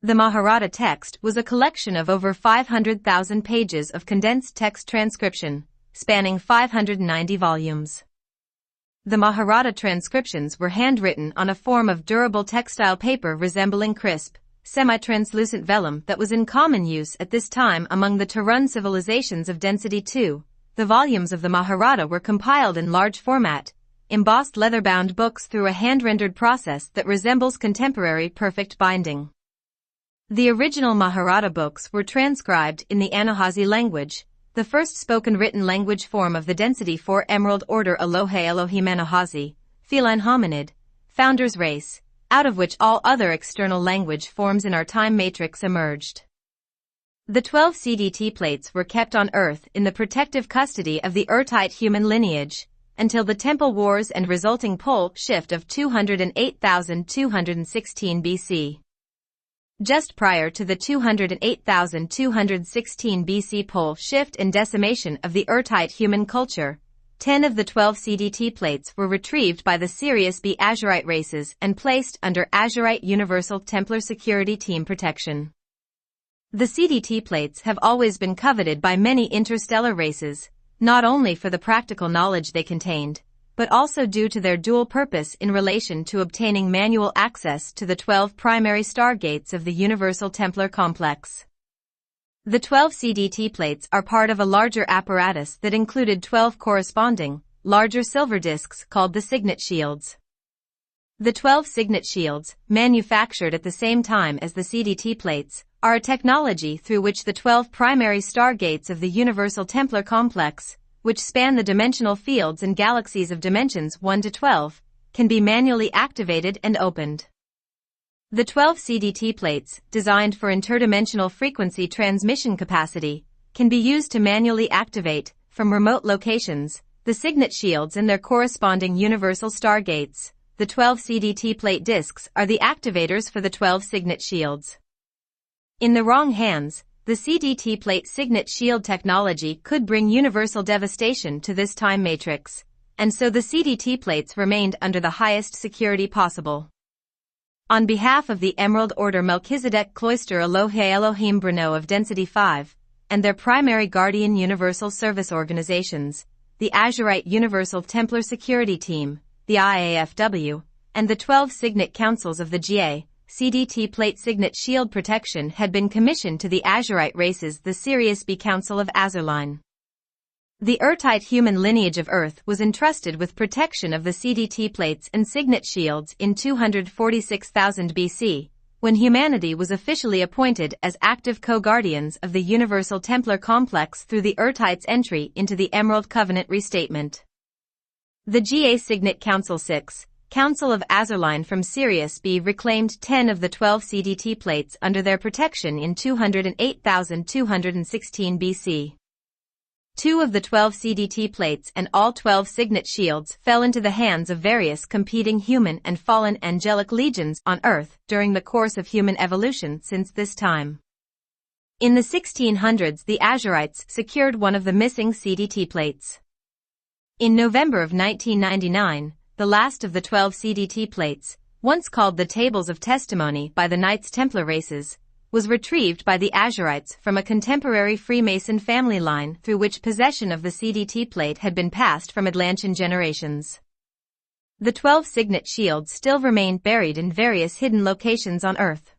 The Maharata text was a collection of over 500,000 pages of condensed text transcription, spanning 590 volumes. The Maharata transcriptions were handwritten on a form of durable textile paper resembling crisp, semi-translucent vellum that was in common use at this time among the Tarun civilizations of Density 2. The volumes of the Maharata were compiled in large format, embossed leather-bound books through a hand-rendered process that resembles contemporary perfect binding. The original Maharata books were transcribed in the Anahazi language, the first spoken written language form of the Density 4 Emerald Order Elohe Elohim Anahazi, feline hominid, Founder's race, out of which all other external language forms in our time matrix emerged. The 12 CDT plates were kept on Earth in the protective custody of the Earthite human lineage, until the Temple Wars and resulting pole shift of 208,216 BC. Just prior to the 208,216 BC pole shift and decimation of the Earthite human culture, 10 of the 12 CDT plates were retrieved by the Sirius B Azurite races and placed under Azurite Universal Templar Security Team protection. The CDT plates have always been coveted by many interstellar races, not only for the practical knowledge they contained, but also due to their dual purpose in relation to obtaining manual access to the 12 primary stargates of the Universal Templar Complex. The 12 CDT plates are part of a larger apparatus that included 12 corresponding, larger silver discs called the Signet Shields. The 12 Signet Shields, manufactured at the same time as the CDT plates, are a technology through which the 12 primary stargates of the Universal Templar Complex, which span the dimensional fields and galaxies of dimensions 1 to 12, can be manually activated and opened. The 12 CDT plates, designed for interdimensional frequency transmission capacity, can be used to manually activate, from remote locations, the Signet Shields and their corresponding universal stargates. The 12 CDT plate discs are the activators for the 12 Signet Shields. In the wrong hands, the CDT plate Signet Shield technology could bring universal devastation to this time matrix, and so the CDT plates remained under the highest security possible. On behalf of the Emerald Order Melchizedek Cloister Elohe Elohim Brno of Density 5, and their primary guardian universal service organizations, the Azurite Universal Templar Security Team, the IAFW, and the 12 Signet Councils of the GA, CDT plate Signet Shield protection had been commissioned to the Azurite races, the Sirius B Council of Azurline. The Earthite human lineage of Earth was entrusted with protection of the CDT plates and Signet Shields in 246,000 BC, when humanity was officially appointed as active co-guardians of the Universal Templar Complex through the Earthite's entry into the Emerald Covenant Restatement. The GA Signet Council 6, Council of Azurline from Sirius B reclaimed 10 of the 12 CDT plates under their protection in 208,216 BC. 2 of the 12 CDT plates and all 12 signet shields fell into the hands of various competing human and fallen angelic legions on Earth during the course of human evolution since this time. In the 1600s, the Azurites secured one of the missing CDT plates. In November of 1999, the last of the 12 CDT plates, once called the Tables of Testimony by the Knights Templar races, was retrieved by the Azurites from a contemporary Freemason family line through which possession of the CDT plate had been passed from Atlantean generations. The 12 signet shields still remain buried in various hidden locations on Earth.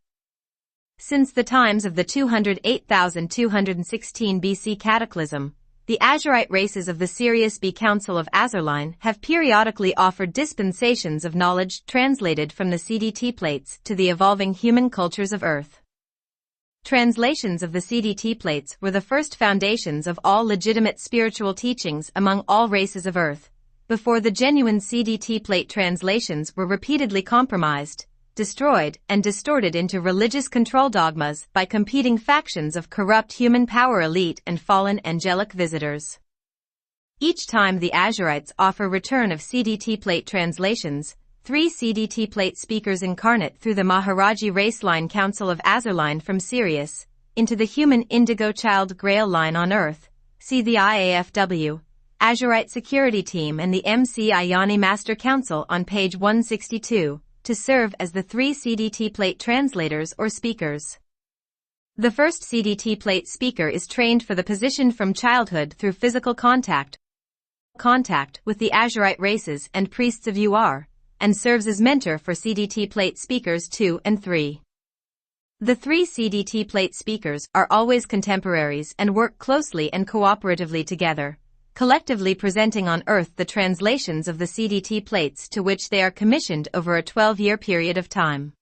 Since the times of the 208,216 BC cataclysm, the Azurite races of the Sirius B Council of Azurline have periodically offered dispensations of knowledge translated from the CDT plates to the evolving human cultures of Earth. Translations of the CDT plates were the first foundations of all legitimate spiritual teachings among all races of Earth, before the genuine CDT plate translations were repeatedly compromised, destroyed, and distorted into religious control dogmas by competing factions of corrupt human power elite and fallen angelic visitors. Each time the Azurites offer return of CDT plate translations, 3 CDT plate speakers incarnate through the Maharaji race line Council of Azurline from Sirius, into the human indigo child Grail line on Earth, see the IAFW, Azurite Security Team and the MC Ayani Master Council on page 162, to serve as the 3 CDT plate translators or speakers. The first CDT plate speaker is trained for the position from childhood through physical contact with the Azurite races and priests of UR, and serves as mentor for CDT plate speakers 2 and 3. The 3 CDT plate speakers are always contemporaries and work closely and cooperatively together, collectively presenting on Earth the translations of the CDT plates to which they are commissioned over a 12-year period of time.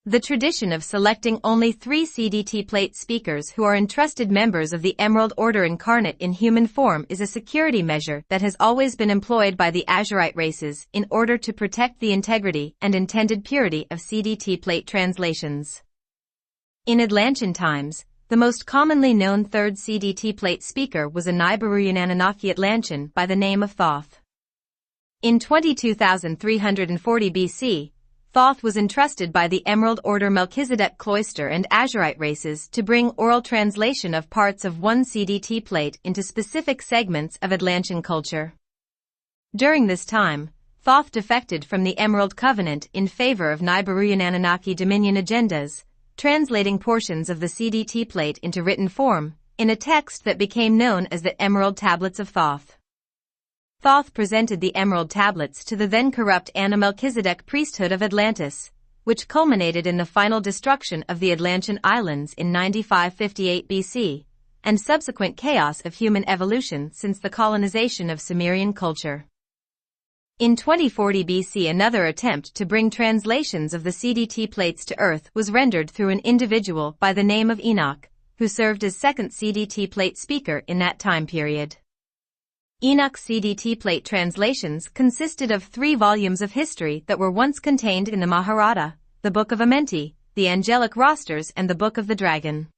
The tradition of selecting only 3 CDT plate speakers who are entrusted members of the Emerald Order incarnate in human form is a security measure that has always been employed by the Azurite races in order to protect the integrity and intended purity of CDT plate translations. In Atlantean times, the most commonly known third CDT plate speaker was a Nibiruyan Anunnaki Atlantean by the name of Thoth. In 22,340 BC, Thoth was entrusted by the Emerald Order Melchizedek Cloister and Azurite races to bring oral translation of parts of one CDT plate into specific segments of Atlantean culture. During this time, Thoth defected from the Emerald Covenant in favor of Nibiruyan Anunnaki Dominion agendas, translating portions of the CDT plate into written form, in a text that became known as the Emerald Tablets of Thoth. Thoth presented the Emerald Tablets to the then corrupt Ana-Melchizedek priesthood of Atlantis, which culminated in the final destruction of the Atlantean islands in 9558 BC, and subsequent chaos of human evolution since the colonization of Sumerian culture. In 2040 BC, another attempt to bring translations of the CDT plates to Earth was rendered through an individual by the name of Enoch, who served as second CDT plate speaker in that time period. Enoch's CDT plate translations consisted of 3 volumes of history that were once contained in the Mahabharata, the Book of Amenti, the Angelic Rosters and the Book of the Dragon.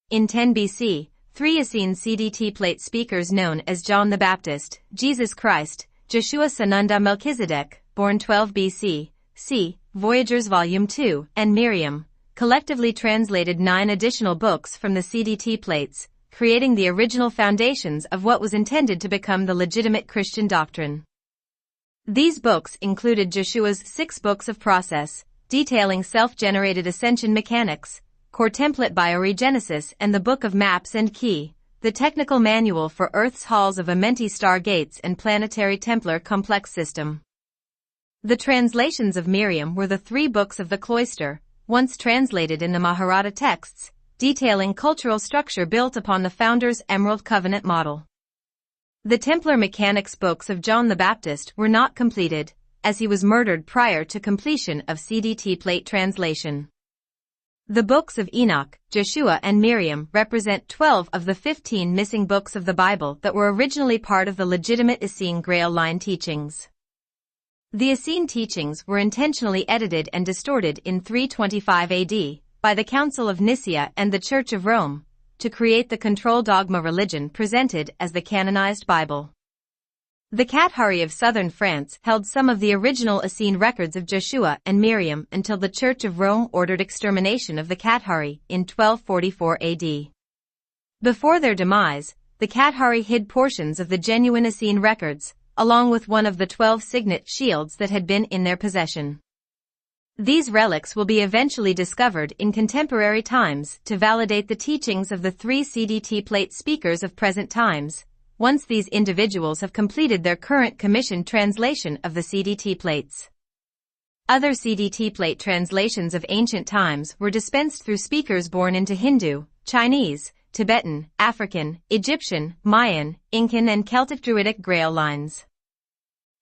In 10 BC, 3 Essene CDT plate speakers known as John the Baptist, Jesus Christ, Joshua Sananda Melchizedek, born 12 BC, c. Voyagers Volume 2, and Miriam, collectively translated 9 additional books from the CDT plates, creating the original foundations of what was intended to become the legitimate Christian doctrine. These books included Joshua's 6 books of process, detailing self-generated ascension mechanics, core template bioregenesis and the Book of Maps and Key, the technical manual for Earth's halls of Amenti star gates and planetary Templar complex system. The translations of Miriam were the 3 books of the cloister, once translated in the Mahabharata texts, detailing cultural structure built upon the founder's Emerald Covenant model. The Templar mechanics books of John the Baptist were not completed, as he was murdered prior to completion of CDT plate translation. The books of Enoch, Joshua and Miriam represent 12 of the 15 missing books of the Bible that were originally part of the legitimate Essene Grail line teachings. The Essene teachings were intentionally edited and distorted in 325 AD by the Council of Nicaea and the Church of Rome to create the control dogma religion presented as the canonized Bible. The Cathari of southern France held some of the original Essene records of Joshua and Miriam until the Church of Rome ordered extermination of the Cathari in 1244 AD. Before their demise, the Cathari hid portions of the genuine Essene records, along with one of the 12 signet shields that had been in their possession. These relics will be eventually discovered in contemporary times to validate the teachings of the 3 CDT plate speakers of present times, once these individuals have completed their current commissioned translation of the CDT plates. Other CDT plate translations of ancient times were dispensed through speakers born into Hindu, Chinese, Tibetan, African, Egyptian, Mayan, Incan and Celtic Druidic Grail lines.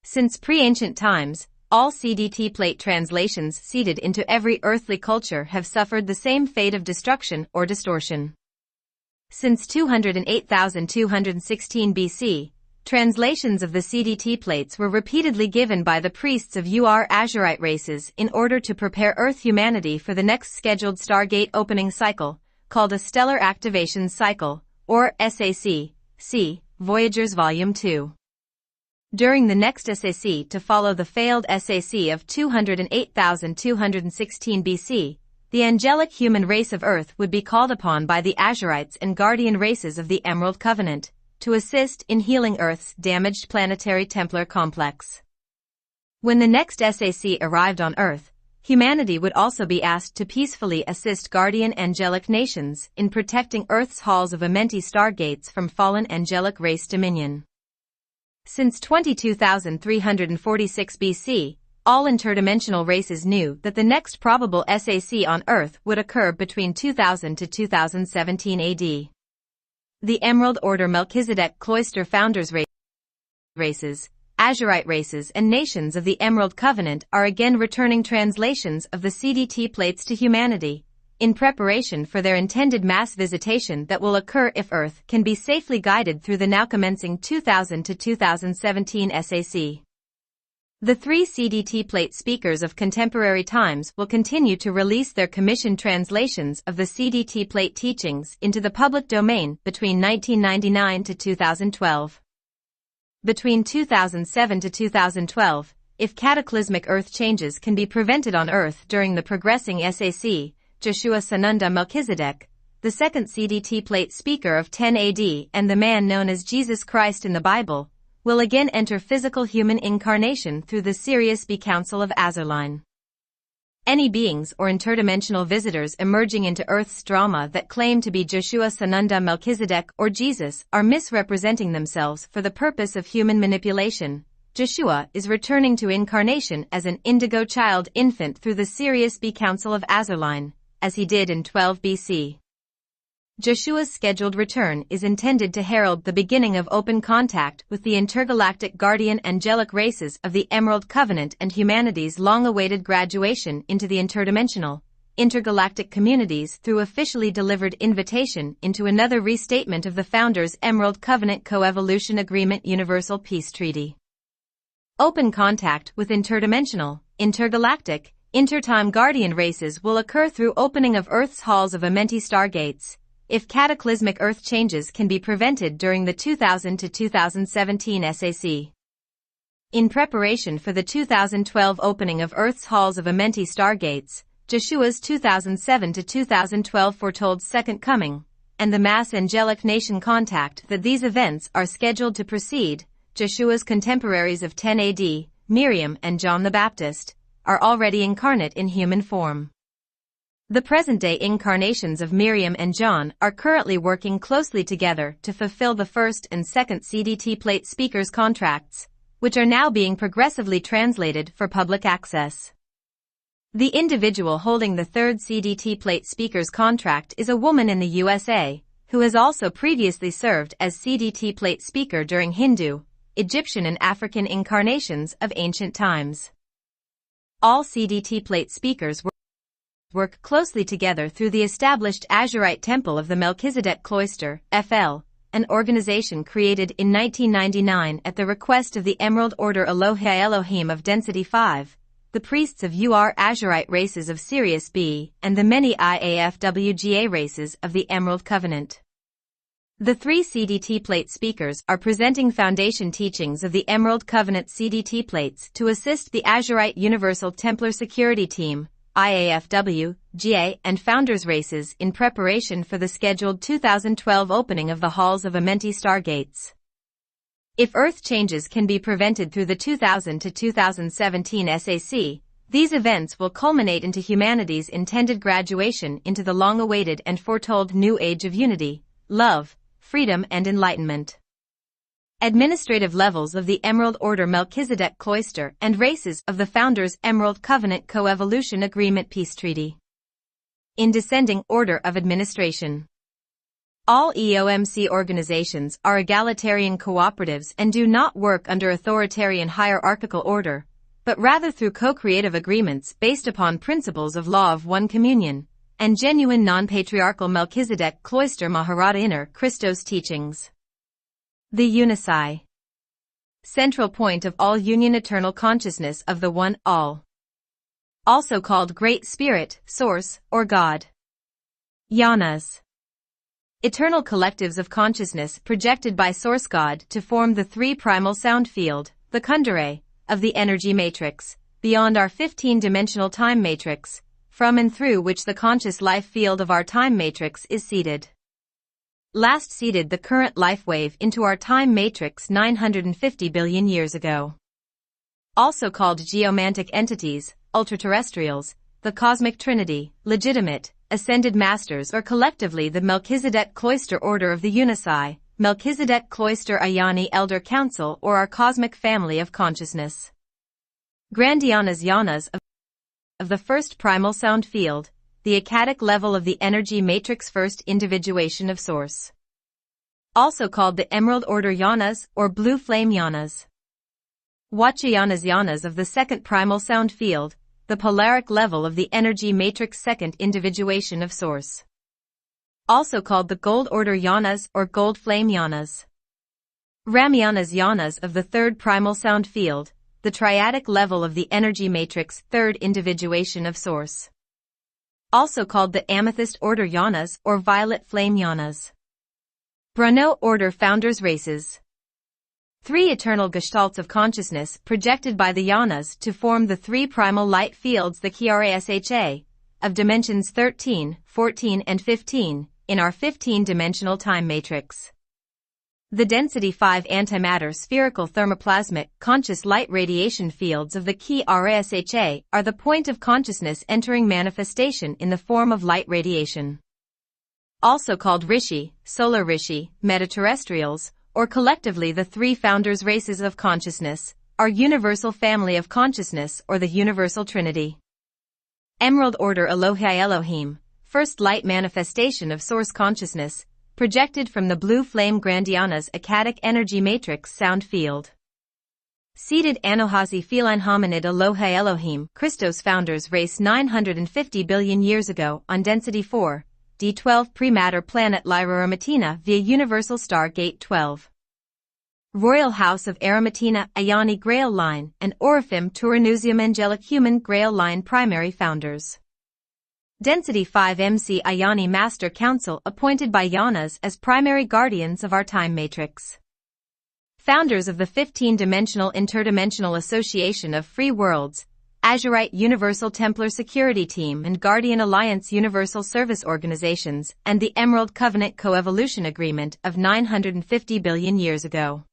Since pre-ancient times, all CDT plate translations seeded into every earthly culture have suffered the same fate of destruction or distortion. Since 208,216 BC, translations of the CDT plates were repeatedly given by the priests of Azurite races in order to prepare Earth humanity for the next scheduled Stargate opening cycle, called a Stellar Activation Cycle, or SAC, see Voyagers Volume 2. During the next SAC to follow the failed SAC of 208,216 BC, the angelic human race of Earth would be called upon by the Azurites and guardian races of the Emerald Covenant to assist in healing Earth's damaged planetary Templar complex. When the next SAC arrived on Earth, humanity would also be asked to peacefully assist guardian angelic nations in protecting Earth's halls of Amenti stargates from fallen angelic race dominion. Since 22,346 BC, all interdimensional races knew that the next probable SAC on Earth would occur between 2000 to 2017 AD. The Emerald Order Melchizedek Cloister founders races, Azurite races and nations of the Emerald Covenant are again returning translations of the CDT plates to humanity, in preparation for their intended mass visitation that will occur if Earth can be safely guided through the now commencing 2000 to 2017 SAC. The 3 CDT plate speakers of contemporary times will continue to release their commissioned translations of the CDT plate teachings into the public domain between 1999 to 2012. Between 2007 to 2012, if cataclysmic Earth changes can be prevented on Earth during the progressing SAC, Joshua Sanunda Melchizedek, the second CDT plate speaker of 10 AD and the man known as Jesus Christ in the Bible, will again enter physical human incarnation through the Sirius B Council of Azurline. Any beings or interdimensional visitors emerging into Earth's drama that claim to be Joshua Sanunda Melchizedek or Jesus are misrepresenting themselves for the purpose of human manipulation. Joshua is returning to incarnation as an indigo child infant through the Sirius B Council of Azurline, as he did in 12 BC. Joshua's scheduled return is intended to herald the beginning of open contact with the intergalactic guardian angelic races of the Emerald Covenant and humanity's long-awaited graduation into the interdimensional, intergalactic communities through officially delivered invitation into another restatement of the Founders' Emerald Covenant Coevolution Agreement Universal Peace Treaty. Open contact with interdimensional, intergalactic, intertime guardian races will occur through opening of Earth's halls of Amenti stargates, if cataclysmic Earth changes can be prevented during the 2000 to 2017 SAC. In preparation for the 2012 opening of Earth's halls of Amenti stargates, Joshua's 2007 to 2012 foretold Second Coming, and the mass angelic nation contact that these events are scheduled to precede, Joshua's contemporaries of 10 AD, Miriam and John the Baptist, are already incarnate in human form. The present-day incarnations of Miriam and John are currently working closely together to fulfill the first and second CDT plate speakers contracts, which are now being progressively translated for public access. The individual holding the third CDT plate speakers contract is a woman in the USA, who has also previously served as CDT plate speaker during Hindu, Egyptian and African incarnations of ancient times. All CDT plate speakers work closely together through the established Azurite Temple of the Melchizedek Cloister, FL, an organization created in 1999 at the request of the Emerald Order Elohim of Density 5, the priests of Azurite races of Sirius B, and the many IAFWGA races of the Emerald Covenant. The 3 CDT plate speakers are presenting foundation teachings of the Emerald Covenant CDT plates to assist the Azurite Universal Templar Security Team, IAFW, GA, and Founders races in preparation for the scheduled 2012 opening of the Halls of Amenti Stargates. If Earth changes can be prevented through the 2000 to 2017 SAC, these events will culminate into humanity's intended graduation into the long-awaited and foretold New Age of Unity, Love, Freedom and Enlightenment. Administrative levels of the Emerald Order Melchizedek Cloister and races of the Founders Emerald Covenant Co-Evolution Agreement Peace Treaty. In descending order of administration. All EOMC organizations are egalitarian cooperatives and do not work under authoritarian hierarchical order, but rather through co-creative agreements based upon principles of law of one communion, and genuine non-patriarchal Melchizedek Cloister Maharata Inner Christos teachings. The Unici. Central point of all union eternal consciousness of the One, All. Also called Great Spirit, Source, or God. Yanas. Eternal collectives of consciousness projected by Source God to form the 3 primal sound field, the Kundera, of the energy matrix, beyond our 15-dimensional time matrix, from and through which the conscious life field of our time matrix is seeded. Last seeded the current life wave into our time matrix 950 billion years ago. Also called geomantic entities, ultraterrestrials, the cosmic trinity, legitimate, ascended masters or collectively the Melchizedek Cloister Order of the Unici, Melchizedek Cloister Ayani Elder Council or our cosmic family of consciousness. Grandianas Yanas of the first primal sound field, the Akkadic level of the energy matrix first individuation of Source. Also called the Emerald Order Yanas or Blue Flame Yanas. Wachayanas Yanas of the second primal sound field, the polaric level of the energy matrix second individuation of Source. Also called the Gold Order Yanas or Gold Flame Yanas. Ramyanas Yanas of the third primal sound field, the triadic level of the energy matrix third individuation of Source. Also called the Amethyst Order Yanas or Violet Flame Yanas. Brunot Order Founders races. 3 eternal gestalts of consciousness projected by the Yanas to form the 3 primal light fields the Krasha, of dimensions 13, 14 and 15, in our 15-dimensional time matrix. The density 5 antimatter spherical thermoplasmic conscious light radiation fields of the Krasha are the point of consciousness entering manifestation in the form of light radiation. Also called Rishi, Solar Rishi, Metaterrestrials, or collectively the 3 founders races of consciousness, our universal family of consciousness or the universal trinity. Emerald Order Elohim, first light manifestation of Source consciousness, projected from the Blue Flame Grandianas Akkadic energy matrix sound field. Seated Anahazi feline hominid Elohim, Christos founders race 950 billion years ago on density 4, D12 pre-matter planet Lyra Erematina via Universal Star Gate 12. Royal House of Erematina Ayani Grail Line and Orifim Turanusium Angelic Human Grail Line primary founders. Density 5 MC Ayani Master Council appointed by Yanas as primary guardians of our time matrix. Founders of the 15-dimensional interdimensional association of free worlds, Azurite Universal Templar Security Team and Guardian Alliance Universal Service Organizations and the Emerald Covenant Co-Evolution Agreement of 950 billion years ago.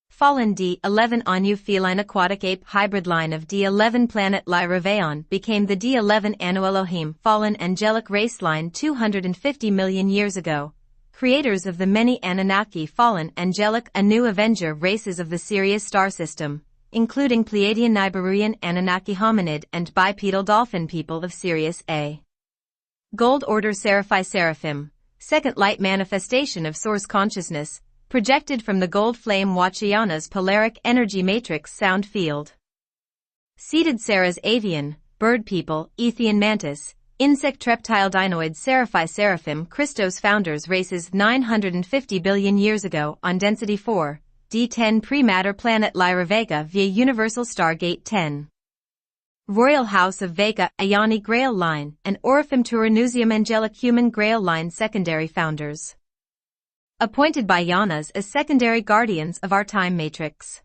Fallen D11 Anu feline aquatic ape hybrid line of D11 planet Lyra Veon became the D11 Anu Elohim fallen angelic race line 250 million years ago, creators of the many Anunnaki fallen angelic Anu Avenger races of the Sirius star system, including Pleiadian Nibiruian Anunnaki hominid and bipedal dolphin people of Sirius A. Gold Order Seraphi Seraphim, second light manifestation of Source consciousness, projected from the Gold Flame Wachayanas polaric energy matrix sound field. Seated Sarah's avian, bird people, Ethian mantis, insect reptile dinoid seraphi seraphim Christos founders races 950 billion years ago on density 4, D10 pre-matter planet Lyra Vega via Universal Stargate 10. Royal House of Vega, Ioni Grail Line, and Orifim Turanusium Angelic Human Grail Line secondary founders. Appointed by Yanas as secondary guardians of our time matrix.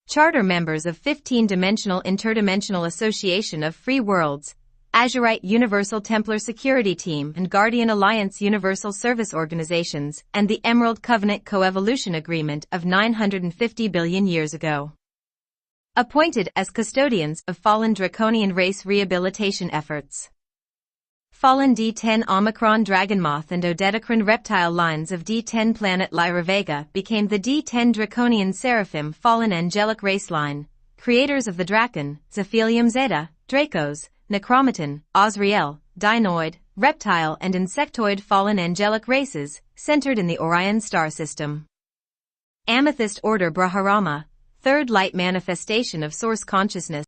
Charter members of 15-dimensional interdimensional association of free worlds, Azurite Universal Templar Security Team and Guardian Alliance Universal Service Organizations, and the Emerald Covenant Coevolution Agreement of 950 billion years ago. Appointed as custodians of fallen draconian race rehabilitation efforts. Fallen D10 Omicron Dragonmoth and Odetocron reptile lines of D10 planet Lyra Vega became the D10 Draconian Seraphim fallen angelic race line, creators of the Draken, Zephelium Zeta, Dracos, Necromaton, Osriel, Dinoid, Reptile and Insectoid fallen angelic races, centered in the Orion star system. Amethyst Order Brahmarama, third light manifestation of source consciousness,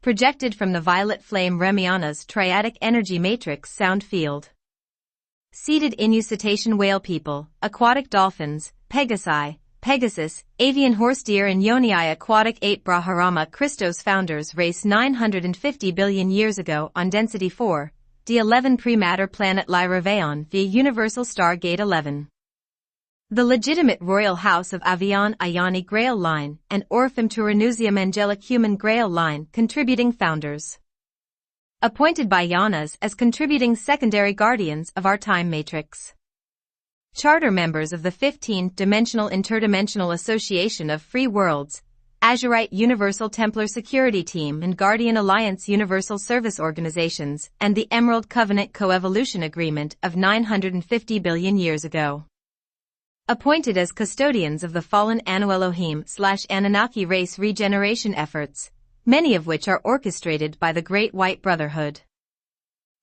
projected from the violet flame Remiana's triadic energy matrix sound field. Seated Inusitation whale people, aquatic dolphins, Pegasi, Pegasus, avian horse deer and Yonii aquatic ape Brahmarama Christos founders race 950 billion years ago on density 4, D11 pre-matter planet Lyra Veon via Universal Stargate 11. The legitimate royal house of Avion Ioni Grail Line and Orifim Turanusium Angelic Human Grail Line contributing founders. Appointed by Yanas as contributing secondary guardians of our time matrix. Charter members of the 15-dimensional interdimensional association of free worlds, Azurite Universal Templar Security Team and Guardian Alliance Universal Service Organizations and the Emerald Covenant Coevolution Agreement of 950 billion years ago. Appointed as custodians of the fallen Anu Elohim/Anunnaki race regeneration efforts, many of which are orchestrated by the Great White Brotherhood.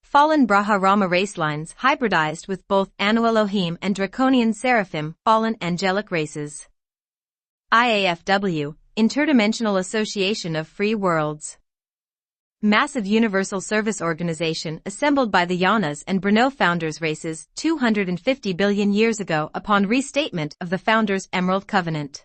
Fallen Brahmarama race lines hybridized with both Anu Elohim and Draconian Seraphim fallen angelic races. IAFW, Interdimensional Association of Free Worlds. Massive Universal Service Organization assembled by the Yanas and Brno founders races 250 billion years ago upon restatement of the founders' Emerald Covenant.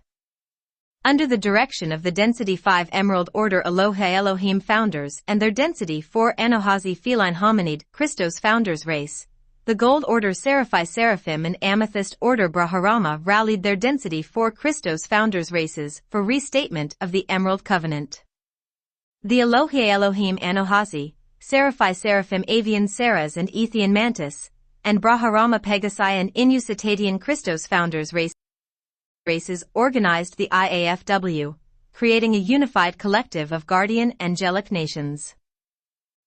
Under the direction of the Density 5 Emerald Order Elohe Elohim founders and their Density 4 Anohazi Feline Hominid Christos founders race, the Gold Order Seraphi Seraphim and Amethyst Order Brahmarama rallied their Density 4 Christos founders races for restatement of the Emerald Covenant. The Elohe Elohim Anohazi, Seraphi Seraphim Avian Saras and Ethian Mantis, and Brahmarama Pegasi and Inusitatian Christos founders races organized the IAFW, creating a unified collective of guardian angelic nations.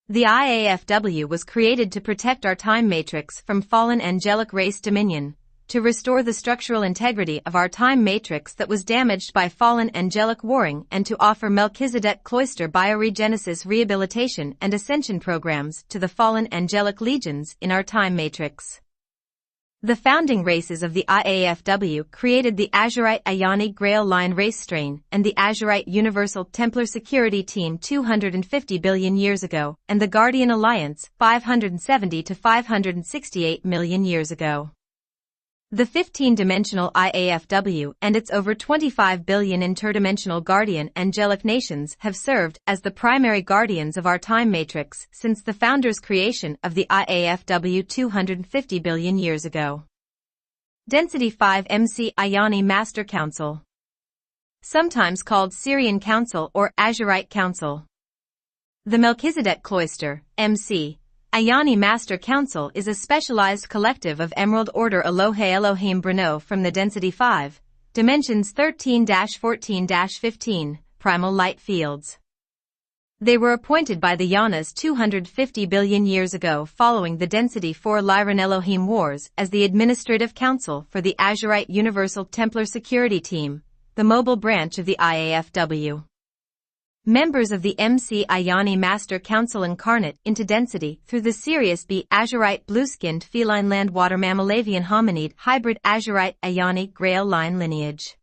The IAFW was created to protect our time matrix from fallen angelic race dominion, to restore the structural integrity of our time matrix that was damaged by fallen angelic warring and to offer Melchizedek Cloister bioregenesis rehabilitation and ascension programs to the fallen angelic legions in our time matrix. The founding races of the IAFW created the Azurite Ioni Grail Line race strain and the Azurite Universal Templar Security Team 250 billion years ago and the Guardian Alliance 570 to 568 million years ago. The 15-dimensional IAFW and its over 25 billion interdimensional guardian angelic nations have served as the primary guardians of our time matrix since the founders' creation of the IAFW 250 billion years ago. Density 5 MC Ioni Master Council. Sometimes called Syrian Council or Azurite Council. The Melchizedek Cloister, MC, Ioni Master Council is a specialized collective of Emerald Order Elohe Elohim Brno from the Density 5, Dimensions 13-14-15, Primal Light Fields. They were appointed by the Yanas 250 billion years ago following the Density 4 Lyran Elohim Wars as the Administrative Council for the Azurite Universal Templar Security Team, the mobile branch of the IAFW. Members of the MC Ioni Master Council incarnate into density through the Sirius B Azurite blue-skinned feline land water mammalavian hominid hybrid Azurite Ioni Grail line lineage.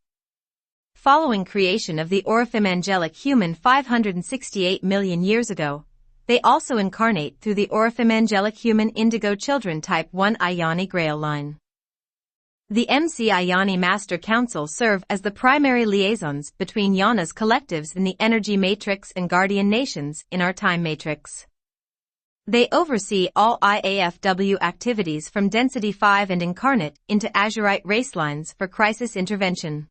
Following creation of the Orifim angelic human 568 million years ago, They also incarnate through the Orifim Angelic Human Indigo Children Type 1 Ayani Grail line. The MC Ayani Master Council serve as the primary liaisons between Yana's collectives in the energy matrix and guardian nations in our time matrix. They oversee all IAFW activities from Density 5 and Incarnate into Azurite race lines for crisis intervention.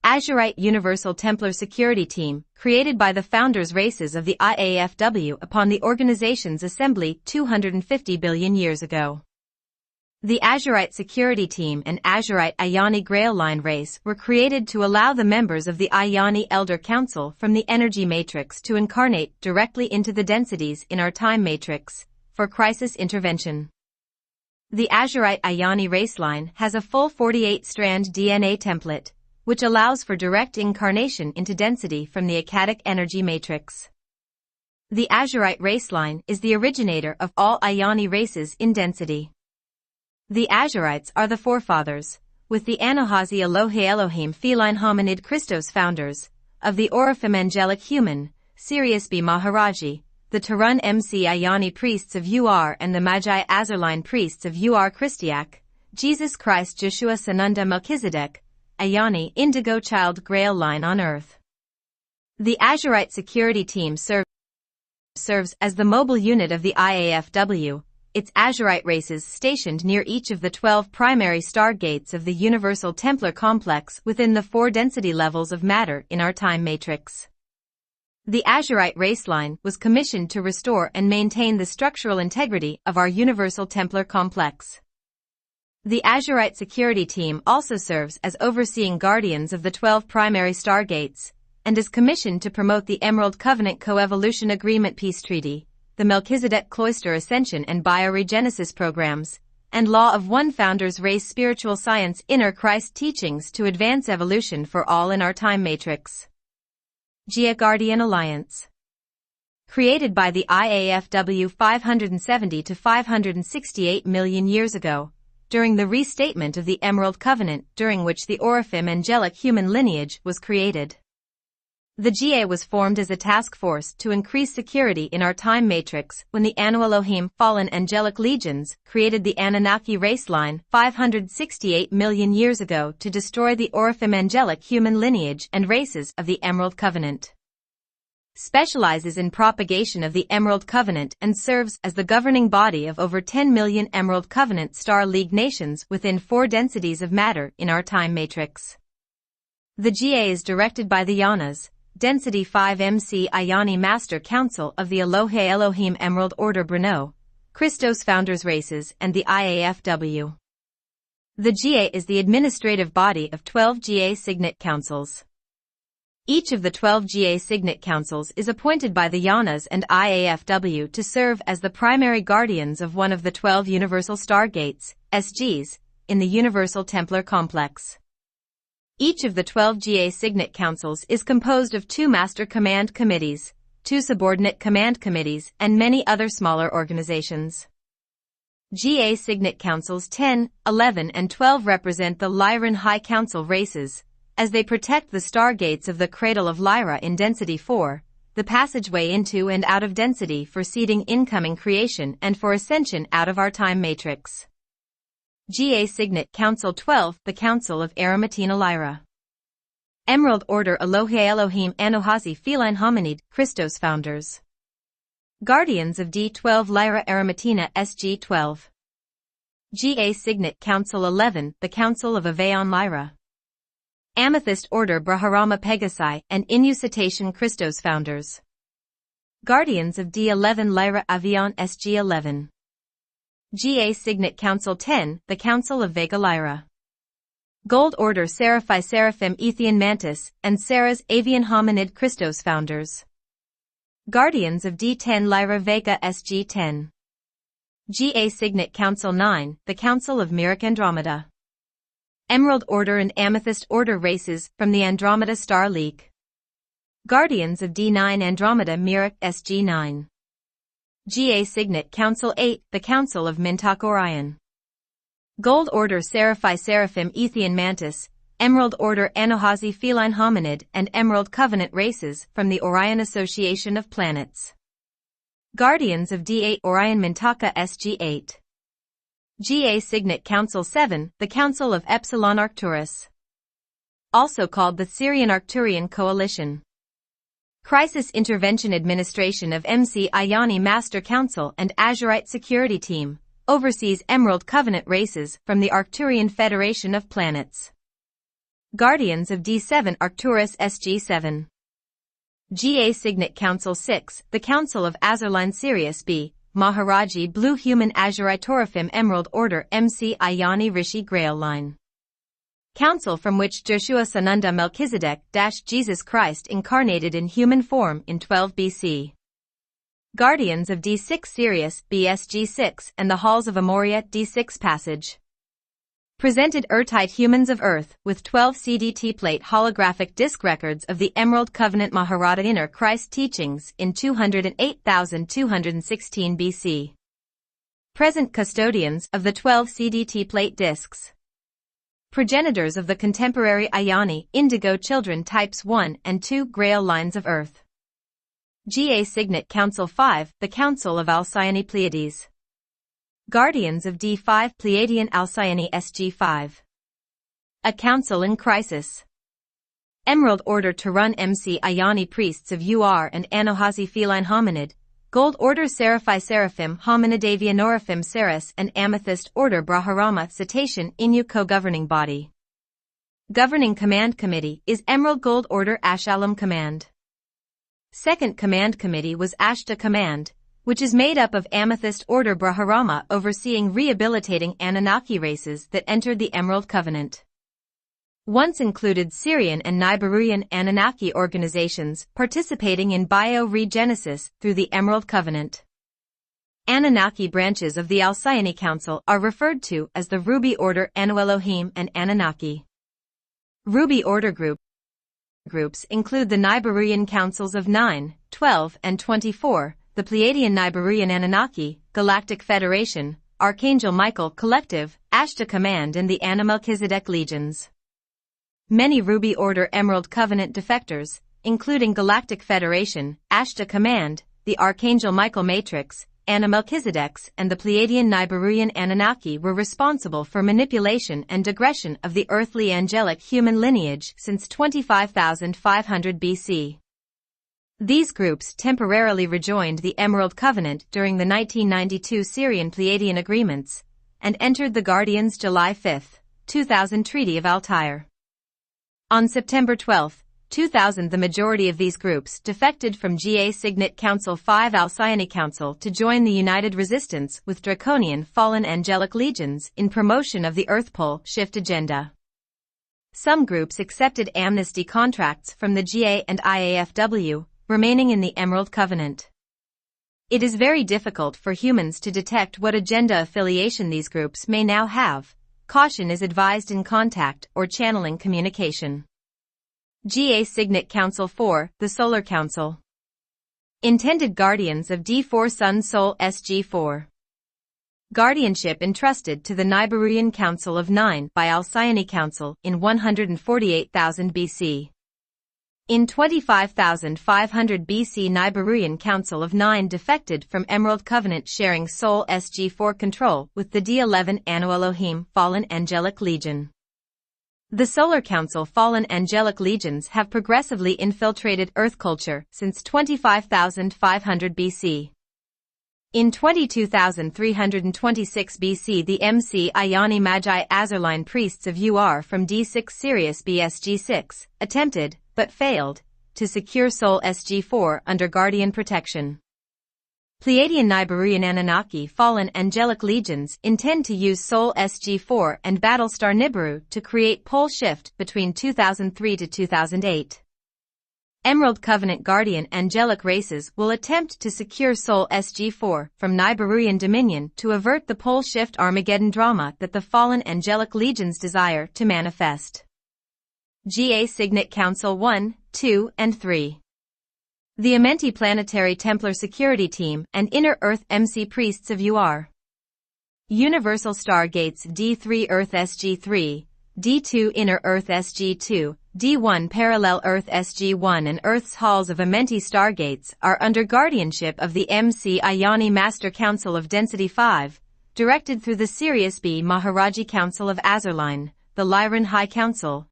Azurite Universal Templar Security Team, created by the founders' races of the IAFW upon the organization's assembly 250 billion years ago. The Azurite Security Team and Azurite Ayani Grail Line race were created to allow the members of the Ayani Elder Council from the energy matrix to incarnate directly into the densities in our time matrix for crisis intervention. The Azurite Ayani race line has a full 48-strand DNA template, which allows for direct incarnation into density from the Akkadic energy matrix. The Azurite race line is the originator of all Ayani races in density. The Azurites are the forefathers, with the Anahazi Elohe Elohim feline hominid Christos founders, of the Orifim Angelic Human, Sirius B. Maharaji, the Tarun MC Ayani priests of UR and the Magi Azurline priests of UR Christiak, Jesus Christ Joshua Sananda Melchizedek, Ayani Indigo Child Grail line on Earth. The Azurite Security Team serves as the mobile unit of the IAFW, its Azurite races stationed near each of the 12 primary stargates of the Universal Templar complex within the 4 density levels of matter in our time matrix. The Azurite race line was commissioned to restore and maintain the structural integrity of our Universal Templar complex. The Azurite Security Team also serves as overseeing guardians of the 12 primary stargates, and is commissioned to promote the Emerald Covenant Coevolution Agreement Peace Treaty, the Melchizedek Cloister Ascension and Bioregenesis programs, and Law of One Founders Race Spiritual Science Inner Christ teachings to advance evolution for all in our time matrix. Gia Guardian Alliance. Created by the IAFW 570 to 568 million years ago, during the restatement of the Emerald Covenant during which the Orifim Angelic Human lineage was created. The GA was formed as a task force to increase security in our time matrix when the Anu Elohim fallen angelic legions created the Anunnaki race line 568 million years ago to destroy the Orifim angelic human lineage and races of the Emerald Covenant. Specializes in propagation of the Emerald Covenant and serves as the governing body of over 10 million Emerald Covenant Star League nations within 4 densities of matter in our time matrix. The GA is directed by the Yanas, Density 5 MC Ayani Master Council of the Elohe Elohim Emerald Order Brno, Christos Founders Races and the IAFW. The GA is the administrative body of 12 GA Signet Councils. Each of the 12 GA Signet Councils is appointed by the Yanas and IAFW to serve as the primary guardians of one of the 12 Universal Stargates, SGs, in the Universal Templar Complex. Each of the 12 GA Signet Councils is composed of 2 Master Command Committees, 2 Subordinate Command Committees and many other smaller organizations. GA Signet Councils 10, 11 and 12 represent the Lyran High Council races, as they protect the stargates of the Cradle of Lyra in Density 4, the passageway into and out of density for seeding incoming creation and for ascension out of our time matrix. GA Signet Council 12, the Council of Arimatina Lyra. Emerald Order Elohe Elohim Anohazi Feline Hominid, Christos Founders. Guardians of D12 Lyra Arimatina SG12. GA Signet Council 11, the Council of Aveon Lyra. Amethyst Order Braharama Pegasi and Inucitation Christos Founders. Guardians of D11 Lyra Avion SG11. GA Signet Council 10, the Council of Vega Lyra. Gold Order Seraphi Seraphim Ethian Mantis and Sarah's Avian Hominid Christos Founders. Guardians of D10 Lyra Vega SG10. GA Signet Council 9, the Council of Myric Andromeda. Emerald Order and Amethyst Order races from the Andromeda Star League. Guardians of D9 Andromeda Myric SG9. GA Signet Council 8, the Council of Mintak Orion. Gold Order Seraphi Seraphim Ethian Mantis, Emerald Order Anohazi Feline Hominid and Emerald Covenant races from the Orion Association of Planets. Guardians of D8 Orion Mintaka SG8. GA Signet Council 7, the Council of Epsilon Arcturus. Also called the Syrian-Arcturian Coalition. Crisis Intervention Administration of MC Ayani Master Council and Azurite Security Team, oversees Emerald Covenant races from the Arcturian Federation of Planets. Guardians of D7 Arcturus SG7. GA Signet Council 6, the Council of Azurline Sirius B, Maharaji Blue Human Azuritoraphim Emerald Order MC Ayani Rishi Grail Line. Council from which Joshua Sananda Melchizedek Jesus Christ incarnated in human form in 12 BC. Guardians of D6 Sirius BSG6 and the Halls of Amoria D6 Passage. Presented Urtite Humans of Earth with 12 CDT plate holographic disc records of the Emerald Covenant Maharata Inner Christ teachings in 208,216 BC. Present custodians of the 12 CDT plate discs. Progenitors of the contemporary Ayani Indigo Children Types 1 and 2 Grail Lines of Earth. GA Signet Council 5, the Council of Alcyone Pleiades. Guardians of D5 Pleiadian Alcyone SG5. A Council in Crisis. Emerald Order Tarun MC Ayani Priests of UR and Anohazi Feline Hominid, Gold Order Seraphi Seraphim Hominidavia Noraphim Ceres and Amethyst Order Braharama Cetacean Inu Co-Governing Body. Governing Command Committee is Emerald Gold Order Ashalum Command. Second Command Committee was Ashta Command, which is made up of Amethyst Order Braharama overseeing rehabilitating Anunnaki races that entered the Emerald Covenant. Once included Syrian and Nibiruyan Anunnaki organizations participating in bioregenesis through the Emerald Covenant. Anunnaki branches of the Alcyone Council are referred to as the Ruby Order Anu Elohim and Anunnaki. Ruby Order groups include the Nibiruyan Councils of 9, 12, and 24, the Pleiadian Nibiruyan Anunnaki, Galactic Federation, Archangel Michael Collective, Ashta Command and the Anna Melchizedek Legions. Many Ruby Order Emerald Covenant defectors, including Galactic Federation, Ashta Command, the Archangel Michael Matrix, Anna Melchizedeks and the Pleiadian Nibiruyan Anunnaki were responsible for manipulation and digression of the earthly angelic human lineage since 25,500 BC. These groups temporarily rejoined the Emerald Covenant during the 1992 Syrian Pleiadian agreements, and entered the Guardians' July 5, 2000 Treaty of Altair. On September 12, 2000 the majority of these groups defected from GA Signet Council 5 Alcyone Council to join the United Resistance with Draconian Fallen Angelic Legions in promotion of the Earth Pole Shift agenda. Some groups accepted amnesty contracts from the GA and IAFW, remaining in the Emerald Covenant. It is very difficult for humans to detect what agenda affiliation these groups may now have. Caution is advised in contact or channeling communication. GA Signet Council 4, the Solar Council. Intended Guardians of D4 Sun Soul SG4. Guardianship entrusted to the Nibiruyan Council of 9 by Alcyone Council in 148,000 BC. In 25,500 BC Nibiruyan Council of 9 defected from Emerald Covenant sharing Soul SG4 control with the D11 Anu Elohim Fallen Angelic Legion. The Solar Council Fallen Angelic Legions have progressively infiltrated Earth culture since 25,500 BC. In 22,326 BC the MC Ayani Magi Azurline Priests of UR from D6 Sirius BSG6 attempted, but failed, to secure Soul SG4 under Guardian protection. Pleiadian Nibiruyan Anunnaki Fallen Angelic Legions intend to use Soul SG4 and Battlestar Nibiru to create pole shift between 2003 to 2008. Emerald Covenant Guardian Angelic races will attempt to secure Soul SG4 from Nibiruyan Dominion to avert the pole shift Armageddon drama that the Fallen Angelic Legions desire to manifest. GA Signet Council 1, 2, and 3. The Amenti Planetary Templar Security Team and Inner Earth MC Priests of UR. Universal Star Gates D3 Earth SG3, D2 Inner Earth SG2, D1 parallel Earth SG1 and Earth's halls of Amenti stargates are under guardianship of the MC Ayani Master Council of Density 5, directed through the Sirius B Maharaji Council of Azurline, the Lyran High Council,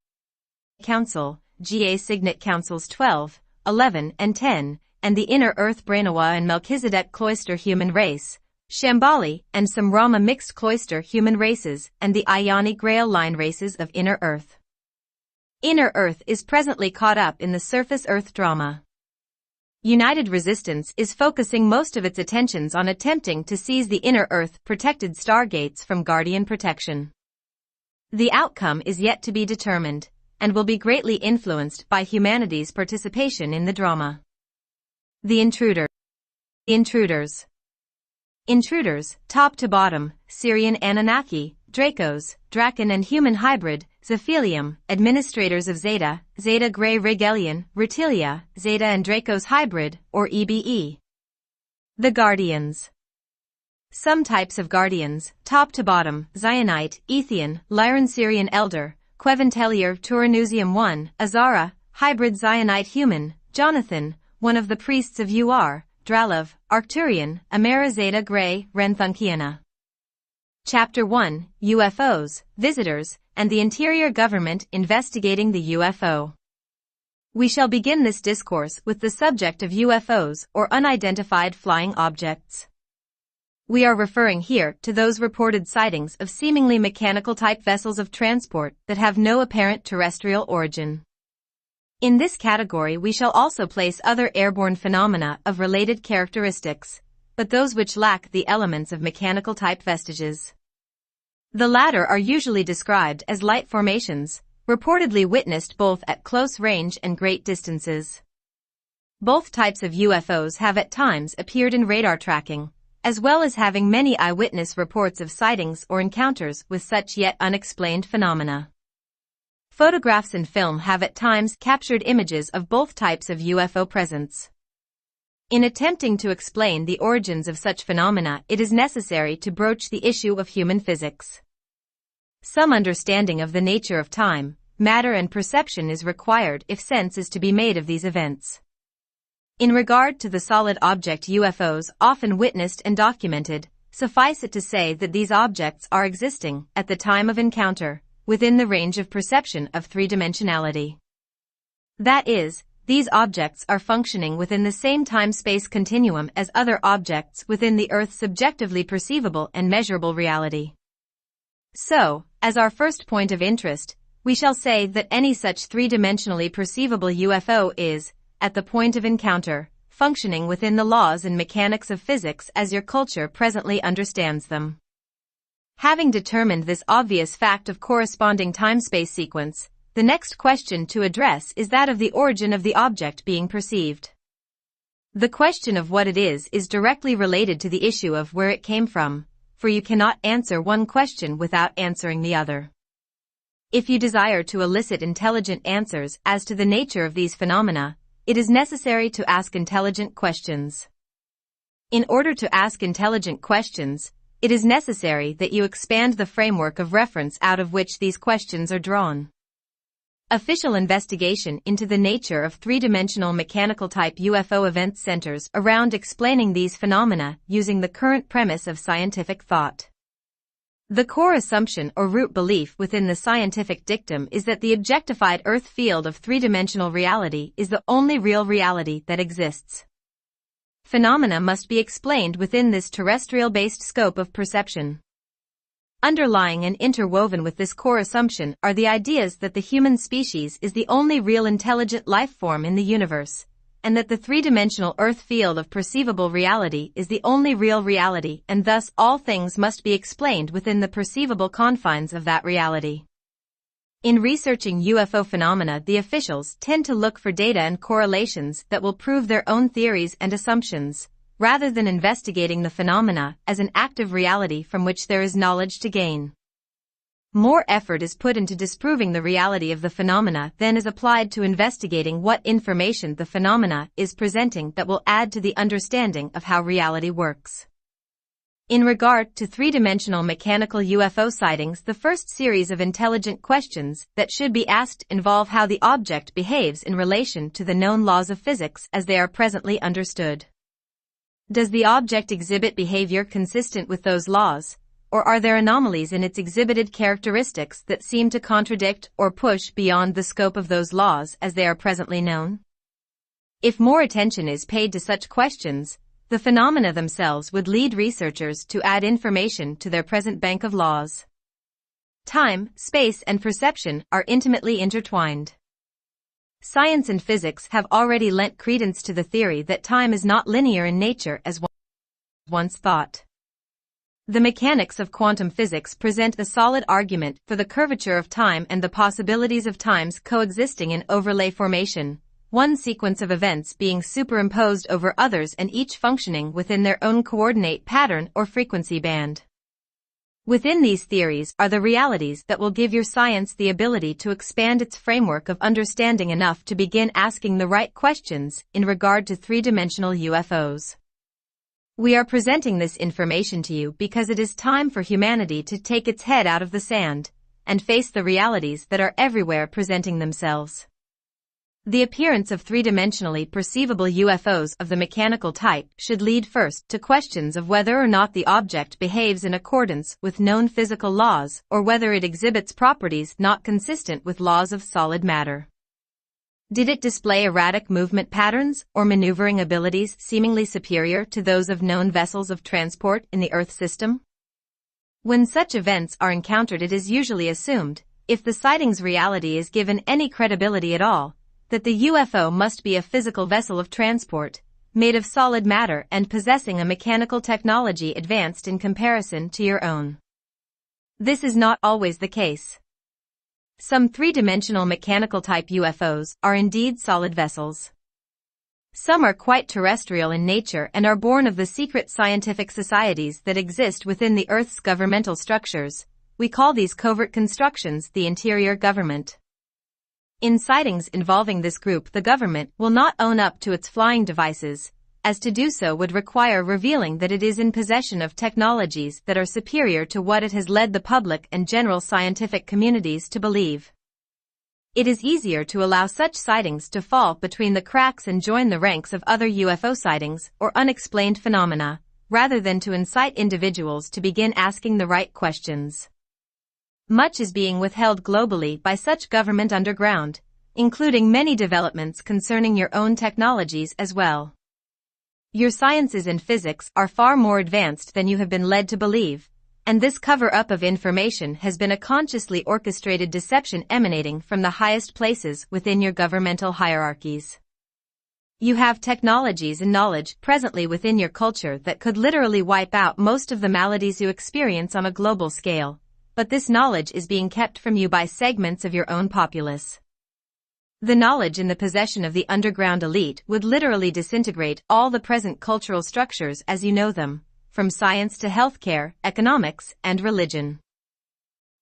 GA Signet Councils 12, 11 and 10, and the Inner Earth Brainawa and Melchizedek Cloister human race, Shambhali and Samrama mixed cloister human races, and the Ayani Grail line races of Inner Earth. Inner Earth is presently caught up in the surface Earth drama. United Resistance is focusing most of its attentions on attempting to seize the Inner Earth protected stargates from Guardian protection. The outcome is yet to be determined, and will be greatly influenced by humanity's participation in the drama. The Intruders, top to bottom, Syrian Anunnaki, Dracos, Draken and human hybrid, Zephelium, administrators of Zeta, Zeta Grey Regelian, Retilia, Zeta and Dracos hybrid, or EBE. The Guardians. Some types of Guardians, top to bottom, Zionite, Ethian, Lyran Syrian Elder, Queventelier Turanusium 1, Azara, hybrid Zionite human, Jonathan, one of the priests of UR, Dralav, Arcturian, Amara Zeta Grey, Renthunkiana. Chapter 1, UFOs, Visitors, and the Interior Government investigating the UFO. We shall begin this discourse with the subject of UFOs, or unidentified flying objects. We are referring here to those reported sightings of seemingly mechanical-type vessels of transport that have no apparent terrestrial origin. In this category we shall also place other airborne phenomena of related characteristics, but those which lack the elements of mechanical-type vestiges. The latter are usually described as light formations, reportedly witnessed both at close range and great distances. Both types of UFOs have at times appeared in radar tracking, as well as having many eyewitness reports of sightings or encounters with such yet unexplained phenomena. Photographs and film have at times captured images of both types of UFO presence. In attempting to explain the origins of such phenomena, it is necessary to broach the issue of human physics. Some understanding of the nature of time, matter and perception is required if sense is to be made of these events. In regard to the solid object UFOs often witnessed and documented, suffice it to say that these objects are existing, at the time of encounter, within the range of perception of three-dimensionality. That is, these objects are functioning within the same time-space continuum as other objects within the Earth's subjectively perceivable and measurable reality. So, as our first point of interest, we shall say that any such three-dimensionally perceivable UFO is, at the point of encounter, functioning within the laws and mechanics of physics as your culture presently understands them. Having determined this obvious fact of corresponding time-space sequence, the next question to address is that of the origin of the object being perceived. The question of what it is directly related to the issue of where it came from, for you cannot answer one question without answering the other. If you desire to elicit intelligent answers as to the nature of these phenomena, it is necessary to ask intelligent questions. In order to ask intelligent questions, it is necessary that you expand the framework of reference out of which these questions are drawn. Official investigation into the nature of three-dimensional mechanical-type UFO events centers around explaining these phenomena using the current premise of scientific thought. The core assumption or root belief within the scientific dictum is that the objectified Earth field of three-dimensional reality is the only real reality that exists. Phenomena must be explained within this terrestrial-based scope of perception. Underlying and interwoven with this core assumption are the ideas that the human species is the only real intelligent life form in the universe, and that the three-dimensional Earth field of perceivable reality is the only real reality, and thus all things must be explained within the perceivable confines of that reality. In researching UFO phenomena, the officials tend to look for data and correlations that will prove their own theories and assumptions, rather than investigating the phenomena as an active reality from which there is knowledge to gain. More effort is put into disproving the reality of the phenomena than is applied to investigating what information the phenomena is presenting that will add to the understanding of how reality works. In regard to three-dimensional mechanical UFO sightings, the first series of intelligent questions that should be asked involve how the object behaves in relation to the known laws of physics as they are presently understood. Does the object exhibit behavior consistent with those laws, or are there anomalies in its exhibited characteristics that seem to contradict or push beyond the scope of those laws as they are presently known? If more attention is paid to such questions, the phenomena themselves would lead researchers to add information to their present bank of laws. Time, space, and perception are intimately intertwined. Science and physics have already lent credence to the theory that time is not linear in nature as once thought. The mechanics of quantum physics present a solid argument for the curvature of time and the possibilities of times coexisting in overlay formation, one sequence of events being superimposed over others and each functioning within their own coordinate pattern or frequency band. Within these theories are the realities that will give your science the ability to expand its framework of understanding enough to begin asking the right questions in regard to three-dimensional UFOs. We are presenting this information to you because it is time for humanity to take its head out of the sand and face the realities that are everywhere presenting themselves. The appearance of three-dimensionally perceivable UFOs of the mechanical type should lead first to questions of whether or not the object behaves in accordance with known physical laws or whether it exhibits properties not consistent with laws of solid matter. Did it display erratic movement patterns or maneuvering abilities seemingly superior to those of known vessels of transport in the Earth system? When such events are encountered, it is usually assumed, if the sighting's reality is given any credibility at all, that the UFO must be a physical vessel of transport, made of solid matter and possessing a mechanical technology advanced in comparison to your own. This is not always the case. Some three-dimensional mechanical type UFOs are indeed solid vessels. Some are quite terrestrial in nature and are born of the secret scientific societies that exist within the Earth's governmental structures. We call these covert constructions the interior government. In sightings involving this group, the government will not own up to its flying devices, as to do so would require revealing that it is in possession of technologies that are superior to what it has led the public and general scientific communities to believe. It is easier to allow such sightings to fall between the cracks and join the ranks of other UFO sightings or unexplained phenomena, rather than to incite individuals to begin asking the right questions. Much is being withheld globally by such government underground, including many developments concerning your own technologies as well. Your sciences and physics are far more advanced than you have been led to believe, and this cover-up of information has been a consciously orchestrated deception emanating from the highest places within your governmental hierarchies. You have technologies and knowledge presently within your culture that could literally wipe out most of the maladies you experience on a global scale, but this knowledge is being kept from you by segments of your own populace. The knowledge in the possession of the underground elite would literally disintegrate all the present cultural structures as you know them, from science to healthcare, economics, and religion.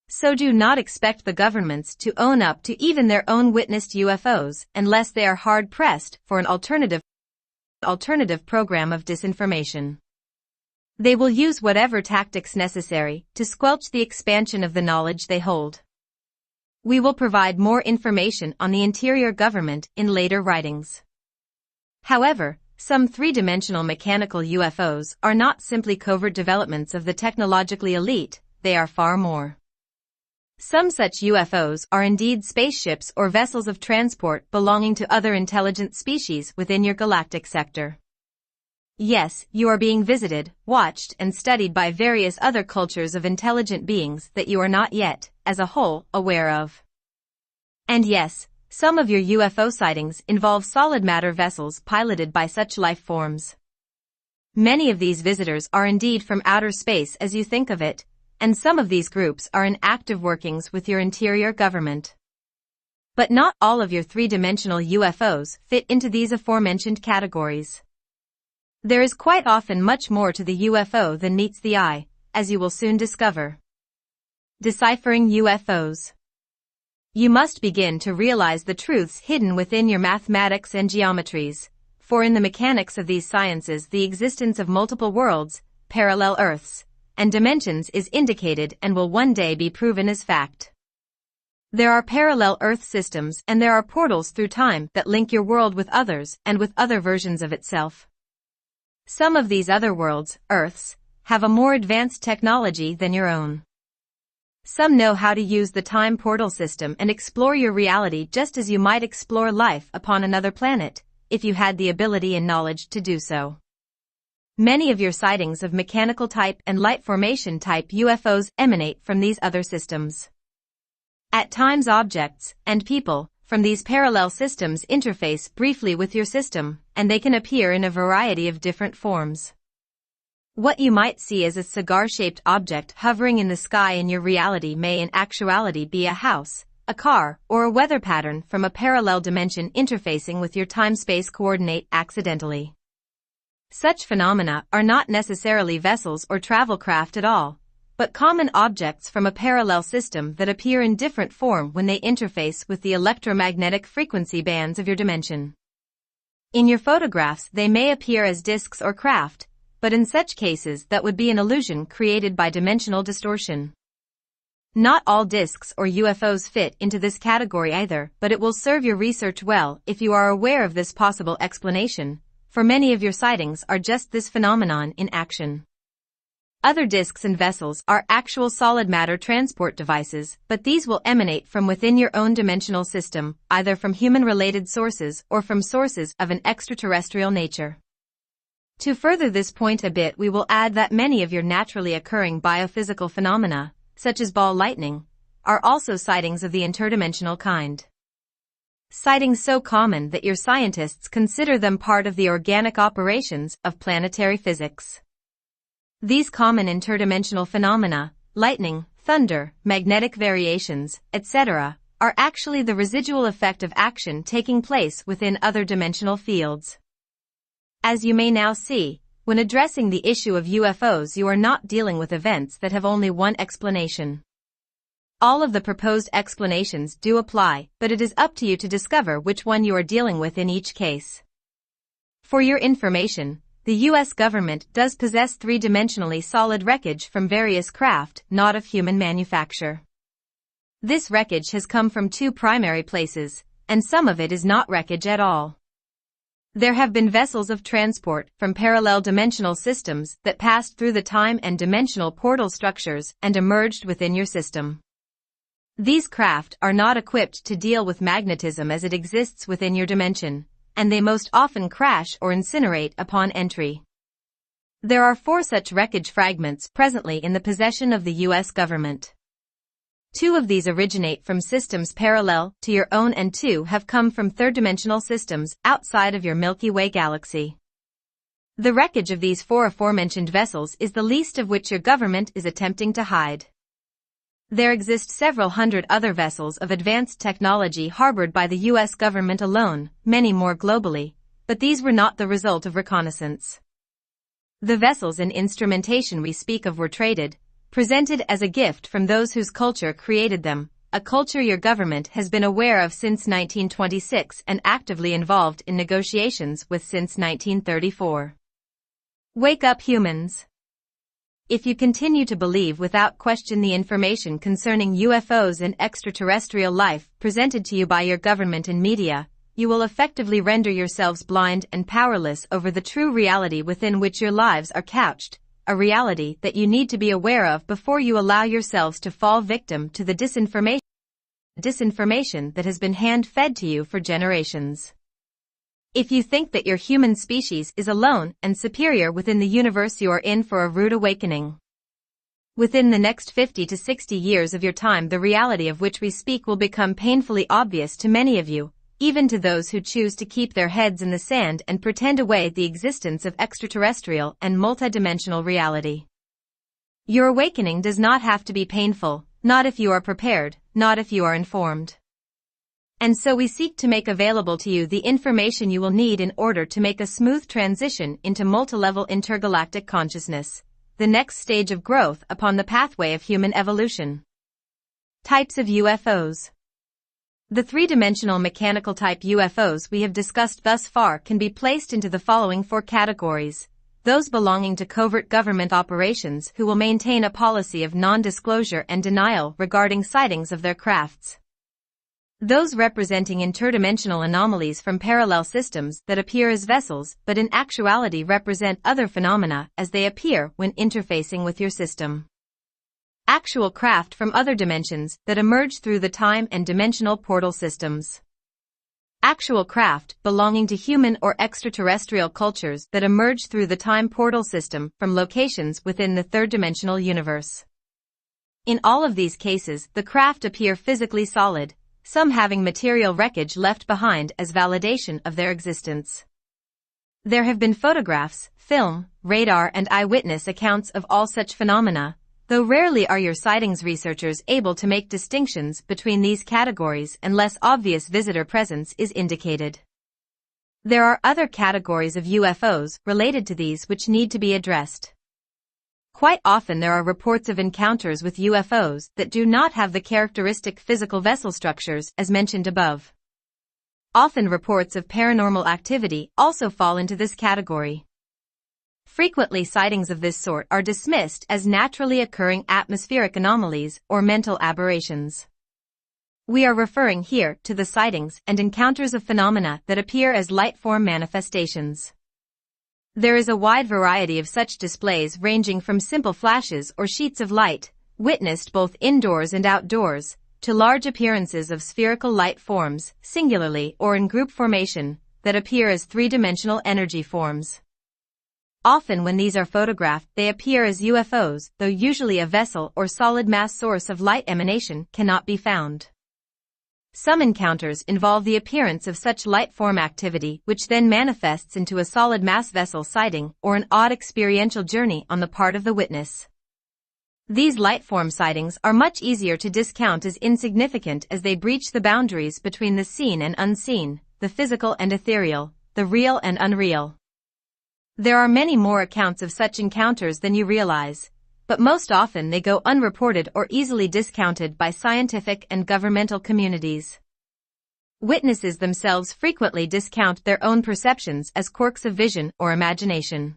So do not expect the governments to own up to even their own witnessed UFOs unless they are hard-pressed for an alternative program of disinformation. They will use whatever tactics necessary to squelch the expansion of the knowledge they hold. We will provide more information on the interior government in later writings. However, some three-dimensional mechanical UFOs are not simply covert developments of the technologically elite, they are far more. Some such UFOs are indeed spaceships or vessels of transport belonging to other intelligent species within your galactic sector. Yes, you are being visited, watched, and studied by various other cultures of intelligent beings that you are not yet, as a whole, aware of. And yes, some of your UFO sightings involve solid matter vessels piloted by such life forms. Many of these visitors are indeed from outer space as you think of it, and some of these groups are in active workings with your interior government. But not all of your three-dimensional UFOs fit into these aforementioned categories. There is quite often much more to the UFO than meets the eye, as you will soon discover. Deciphering UFOs. You must begin to realize the truths hidden within your mathematics and geometries, for in the mechanics of these sciences the existence of multiple worlds, parallel Earths, and dimensions is indicated and will one day be proven as fact. There are parallel Earth systems and there are portals through time that link your world with others and with other versions of itself. Some of these other worlds, Earths, have a more advanced technology than your own. Some know how to use the time portal system and explore your reality just as you might explore life upon another planet, if you had the ability and knowledge to do so. Many of your sightings of mechanical type and light formation type UFOs emanate from these other systems. At times objects, and people, from these parallel systems interface briefly with your system, and they can appear in a variety of different forms. What you might see as a cigar-shaped object hovering in the sky in your reality may in actuality be a house, a car, or a weather pattern from a parallel dimension interfacing with your time-space coordinate accidentally. Such phenomena are not necessarily vessels or travel craft at all, but common objects from a parallel system that appear in different form when they interface with the electromagnetic frequency bands of your dimension. In your photographs they may appear as disks or craft, but in such cases that would be an illusion created by dimensional distortion. Not all disks or UFOs fit into this category either, but it will serve your research well if you are aware of this possible explanation, for many of your sightings are just this phenomenon in action. Other disks and vessels are actual solid matter transport devices, but these will emanate from within your own dimensional system, either from human-related sources or from sources of an extraterrestrial nature. To further this point a bit, we will add that many of your naturally occurring biophysical phenomena, such as ball lightning, are also sightings of the interdimensional kind. Sightings so common that your scientists consider them part of the organic operations of planetary physics. These common interdimensional phenomena, lightning, thunder, magnetic variations, etc., are actually the residual effect of action taking place within other dimensional fields. As you may now see, when addressing the issue of UFOs you are not dealing with events that have only one explanation. All of the proposed explanations do apply, but it is up to you to discover which one you are dealing with in each case. For your information, the U.S. government does possess three-dimensionally solid wreckage from various craft not of human manufacture. This wreckage has come from two primary places, and some of it is not wreckage at all. There have been vessels of transport from parallel dimensional systems that passed through the time and dimensional portal structures and emerged within your system. These craft are not equipped to deal with magnetism as it exists within your dimension, and they most often crash or incinerate upon entry. There are 4 such wreckage fragments presently in the possession of the U.S. government. 2 of these originate from systems parallel to your own and 2 have come from third-dimensional systems outside of your Milky Way galaxy. The wreckage of these 4 aforementioned vessels is the least of which your government is attempting to hide. There exist several hundred other vessels of advanced technology harbored by the U.S. government alone, many more globally, but these were not the result of reconnaissance. The vessels and instrumentation we speak of were traded, presented as a gift from those whose culture created them, a culture your government has been aware of since 1926 and actively involved in negotiations with since 1934. Wake up, humans! If you continue to believe without question the information concerning UFOs and extraterrestrial life presented to you by your government and media, you will effectively render yourselves blind and powerless over the true reality within which your lives are couched, a reality that you need to be aware of before you allow yourselves to fall victim to the disinformation that has been hand-fed to you for generations. If you think that your human species is alone and superior within the universe, you are in for a rude awakening. Within the next 50 to 60 years of your time, the reality of which we speak will become painfully obvious to many of you, even to those who choose to keep their heads in the sand and pretend away the existence of extraterrestrial and multidimensional reality. Your awakening does not have to be painful, not if you are prepared, not if you are informed. And so we seek to make available to you the information you will need in order to make a smooth transition into multilevel intergalactic consciousness, the next stage of growth upon the pathway of human evolution. Types of UFOs. The three-dimensional mechanical type UFOs we have discussed thus far can be placed into the following 4 categories: those belonging to covert government operations who will maintain a policy of non-disclosure and denial regarding sightings of their crafts. Those representing interdimensional anomalies from parallel systems that appear as vessels but in actuality represent other phenomena as they appear when interfacing with your system. Actual craft from other dimensions that emerge through the time and dimensional portal systems. Actual craft belonging to human or extraterrestrial cultures that emerge through the time portal system from locations within the third-dimensional universe. In all of these cases, the craft appear physically solid, some having material wreckage left behind as validation of their existence. There have been photographs, film, radar and eyewitness accounts of all such phenomena, though rarely are your sightings researchers able to make distinctions between these categories unless obvious visitor presence is indicated. There are other categories of UFOs related to these which need to be addressed. Quite often there are reports of encounters with UFOs that do not have the characteristic physical vessel structures as mentioned above. Often reports of paranormal activity also fall into this category. Frequently sightings of this sort are dismissed as naturally occurring atmospheric anomalies or mental aberrations. We are referring here to the sightings and encounters of phenomena that appear as light-form manifestations. There is a wide variety of such displays ranging from simple flashes or sheets of light, witnessed both indoors and outdoors, to large appearances of spherical light forms, singularly or in group formation, that appear as three-dimensional energy forms. Often when these are photographed they appear as UFOs, though usually a vessel or solid mass source of light emanation cannot be found. Some encounters involve the appearance of such light form activity which then manifests into a solid mass vessel sighting or an odd experiential journey on the part of the witness. These light form sightings are much easier to discount as insignificant as they breach the boundaries between the seen and unseen, the physical and ethereal, the real and unreal. There are many more accounts of such encounters than you realize, but most often they go unreported or easily discounted by scientific and governmental communities. Witnesses themselves frequently discount their own perceptions as quirks of vision or imagination.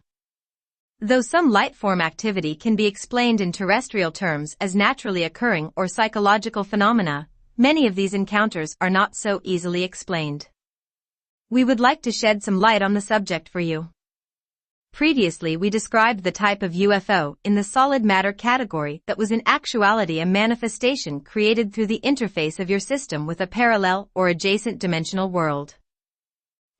Though some light form activity can be explained in terrestrial terms as naturally occurring or psychological phenomena, many of these encounters are not so easily explained. We would like to shed some light on the subject for you. Previously we described the type of UFO in the solid matter category that was in actuality a manifestation created through the interface of your system with a parallel or adjacent dimensional world.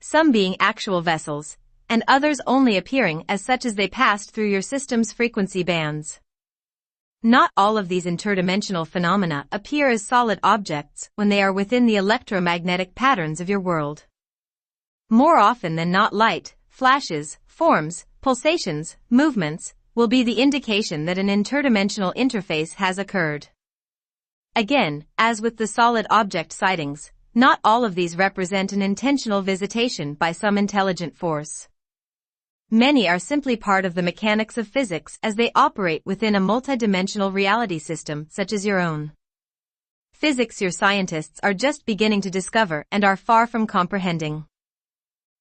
Some being actual vessels, and others only appearing as such as they passed through your system's frequency bands. Not all of these interdimensional phenomena appear as solid objects when they are within the electromagnetic patterns of your world. More often than not, light, flashes, forms, pulsations, movements, will be the indication that an interdimensional interface has occurred. Again, as with the solid object sightings, not all of these represent an intentional visitation by some intelligent force. Many are simply part of the mechanics of physics as they operate within a multidimensional reality system such as your own. Physics your scientists are just beginning to discover and are far from comprehending.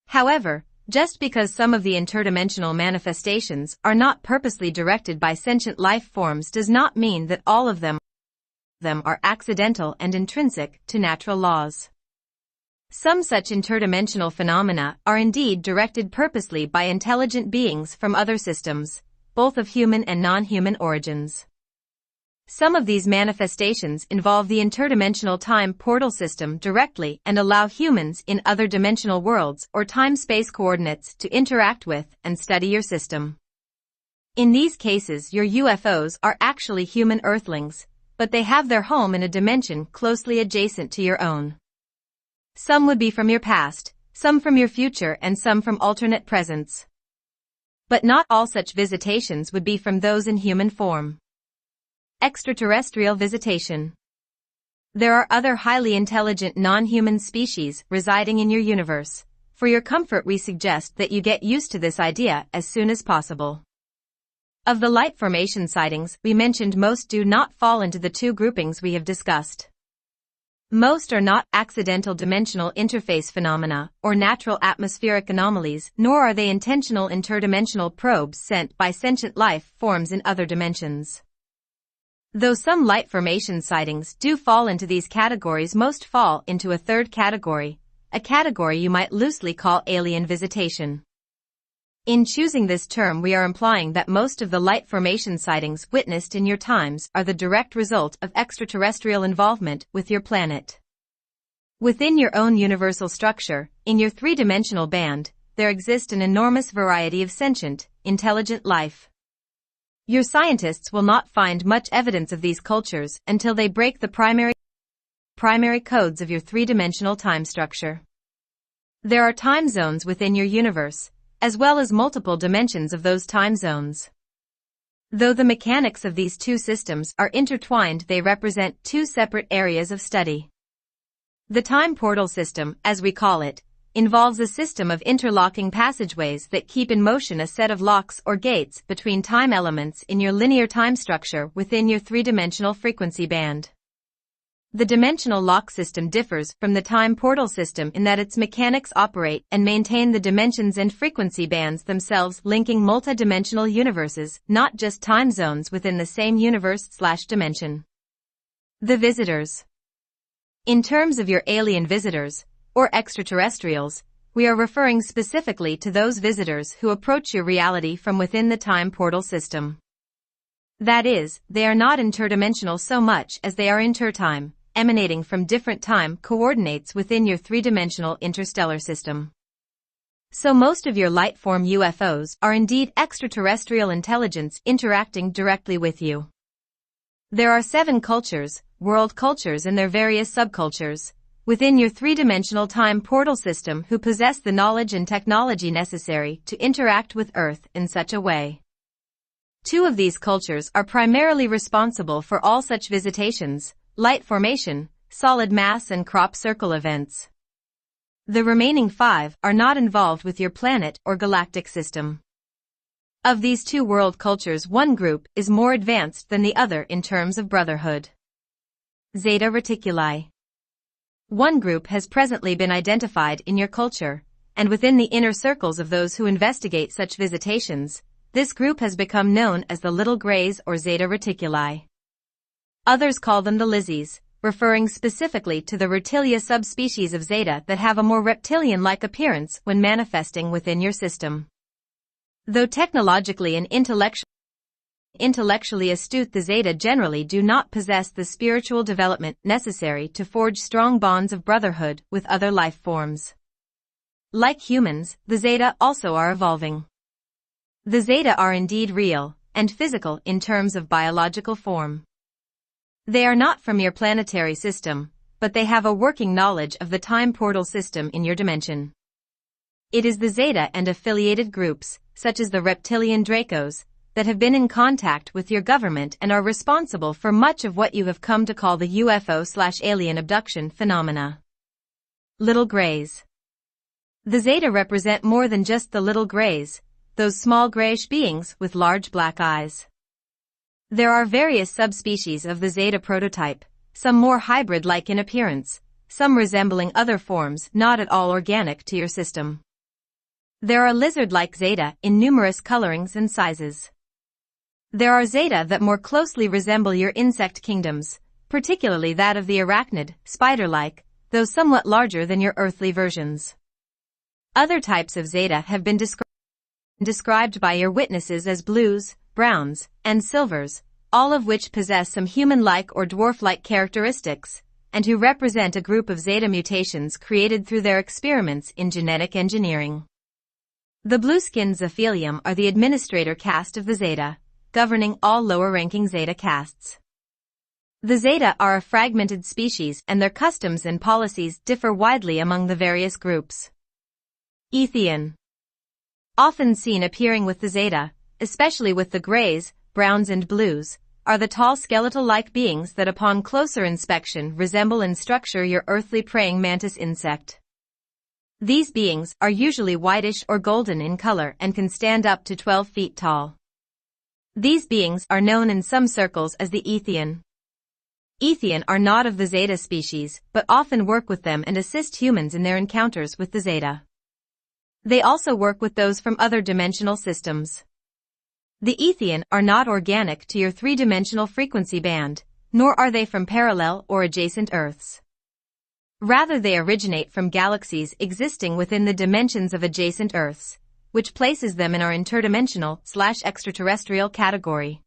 However, just because some of the interdimensional manifestations are not purposely directed by sentient life forms does not mean that all of them are accidental and intrinsic to natural laws. Some such interdimensional phenomena are indeed directed purposely by intelligent beings from other systems, both of human and non-human origins. Some of these manifestations involve the interdimensional time portal system directly and allow humans in other dimensional worlds or time-space coordinates to interact with and study your system. In these cases, your UFOs are actually human earthlings, but they have their home in a dimension closely adjacent to your own. Some would be from your past, some from your future, and some from alternate presents. But not all such visitations would be from those in human form. Extraterrestrial visitation. There are other highly intelligent non-human species residing in your universe. For your comfort, we suggest that you get used to this idea as soon as possible. Of the light formation sightings we mentioned, most do not fall into the two groupings we have discussed. Most are not accidental dimensional interface phenomena or natural atmospheric anomalies, nor are they intentional interdimensional probes sent by sentient life forms in other dimensions. Though some light formation sightings do fall into these categories, most fall into a third category, a category you might loosely call alien visitation. In choosing this term, we are implying that most of the light formation sightings witnessed in your times are the direct result of extraterrestrial involvement with your planet. Within your own universal structure, in your three-dimensional band, there exists an enormous variety of sentient, intelligent life. Your scientists will not find much evidence of these cultures until they break the primary codes of your three-dimensional time structure. There are time zones within your universe, as well as multiple dimensions of those time zones. Though the mechanics of these two systems are intertwined, they represent two separate areas of study. The time portal system, as we call it, involves a system of interlocking passageways that keep in motion a set of locks or gates between time elements in your linear time structure within your three-dimensional frequency band. The dimensional lock system differs from the time portal system in that its mechanics operate and maintain the dimensions and frequency bands themselves, linking multi-dimensional universes, not just time zones within the same universe/dimension. The visitors. In terms of your alien visitors, or extraterrestrials, we are referring specifically to those visitors who approach your reality from within the time portal system. That is, they are not interdimensional so much as they are intertime, emanating from different time coordinates within your three-dimensional interstellar system. So most of your light-form UFOs are indeed extraterrestrial intelligence interacting directly with you. There are 7 cultures, world cultures and their various subcultures, within your three-dimensional time portal system who possess the knowledge and technology necessary to interact with Earth in such a way. 2 of these cultures are primarily responsible for all such visitations: light formation, solid mass and crop circle events. The remaining 5 are not involved with your planet or galactic system. Of these 2 world cultures, one group is more advanced than the other in terms of brotherhood. Zeta Reticuli. One group has presently been identified in your culture, and within the inner circles of those who investigate such visitations, this group has become known as the Little Greys or Zeta Reticuli. Others call them the Lizzies, referring specifically to the Reptilia subspecies of Zeta that have a more reptilian-like appearance when manifesting within your system. Though technologically and intellectually astute, the Zeta generally do not possess the spiritual development necessary to forge strong bonds of brotherhood with other life forms. Like humans, the Zeta also are evolving. The Zeta are indeed real and physical in terms of biological form. They are not from your planetary system, but they have a working knowledge of the time portal system in your dimension. It is the Zeta and affiliated groups, such as the reptilian Dracos, that have been in contact with your government and are responsible for much of what you have come to call the UFO/alien abduction phenomena. Little Greys. The Zeta represent more than just the little greys, those small grayish beings with large black eyes. There are various subspecies of the Zeta prototype, some more hybrid-like in appearance, some resembling other forms not at all organic to your system. There are lizard-like Zeta in numerous colorings and sizes. There are Zeta that more closely resemble your insect kingdoms, particularly that of the arachnid, spider-like, though somewhat larger than your earthly versions. Other types of Zeta have been described by your witnesses as blues, browns, and silvers, all of which possess some human-like or dwarf-like characteristics, and who represent a group of Zeta mutations created through their experiments in genetic engineering. The blueskin Zephelium are the administrator caste of the Zeta, governing all lower-ranking Zeta castes. The Zeta are a fragmented species and their customs and policies differ widely among the various groups. Ethian. Often seen appearing with the Zeta, especially with the grays, browns and blues, are the tall skeletal-like beings that upon closer inspection resemble in structure your earthly praying mantis insect. These beings are usually whitish or golden in color and can stand up to 12 feet tall. These beings are known in some circles as the Ethian. Ethian are not of the Zeta species, but often work with them and assist humans in their encounters with the Zeta. They also work with those from other dimensional systems. The Ethian are not organic to your three-dimensional frequency band, nor are they from parallel or adjacent Earths. Rather, they originate from galaxies existing within the dimensions of adjacent Earths, which places them in our interdimensional/extraterrestrial category.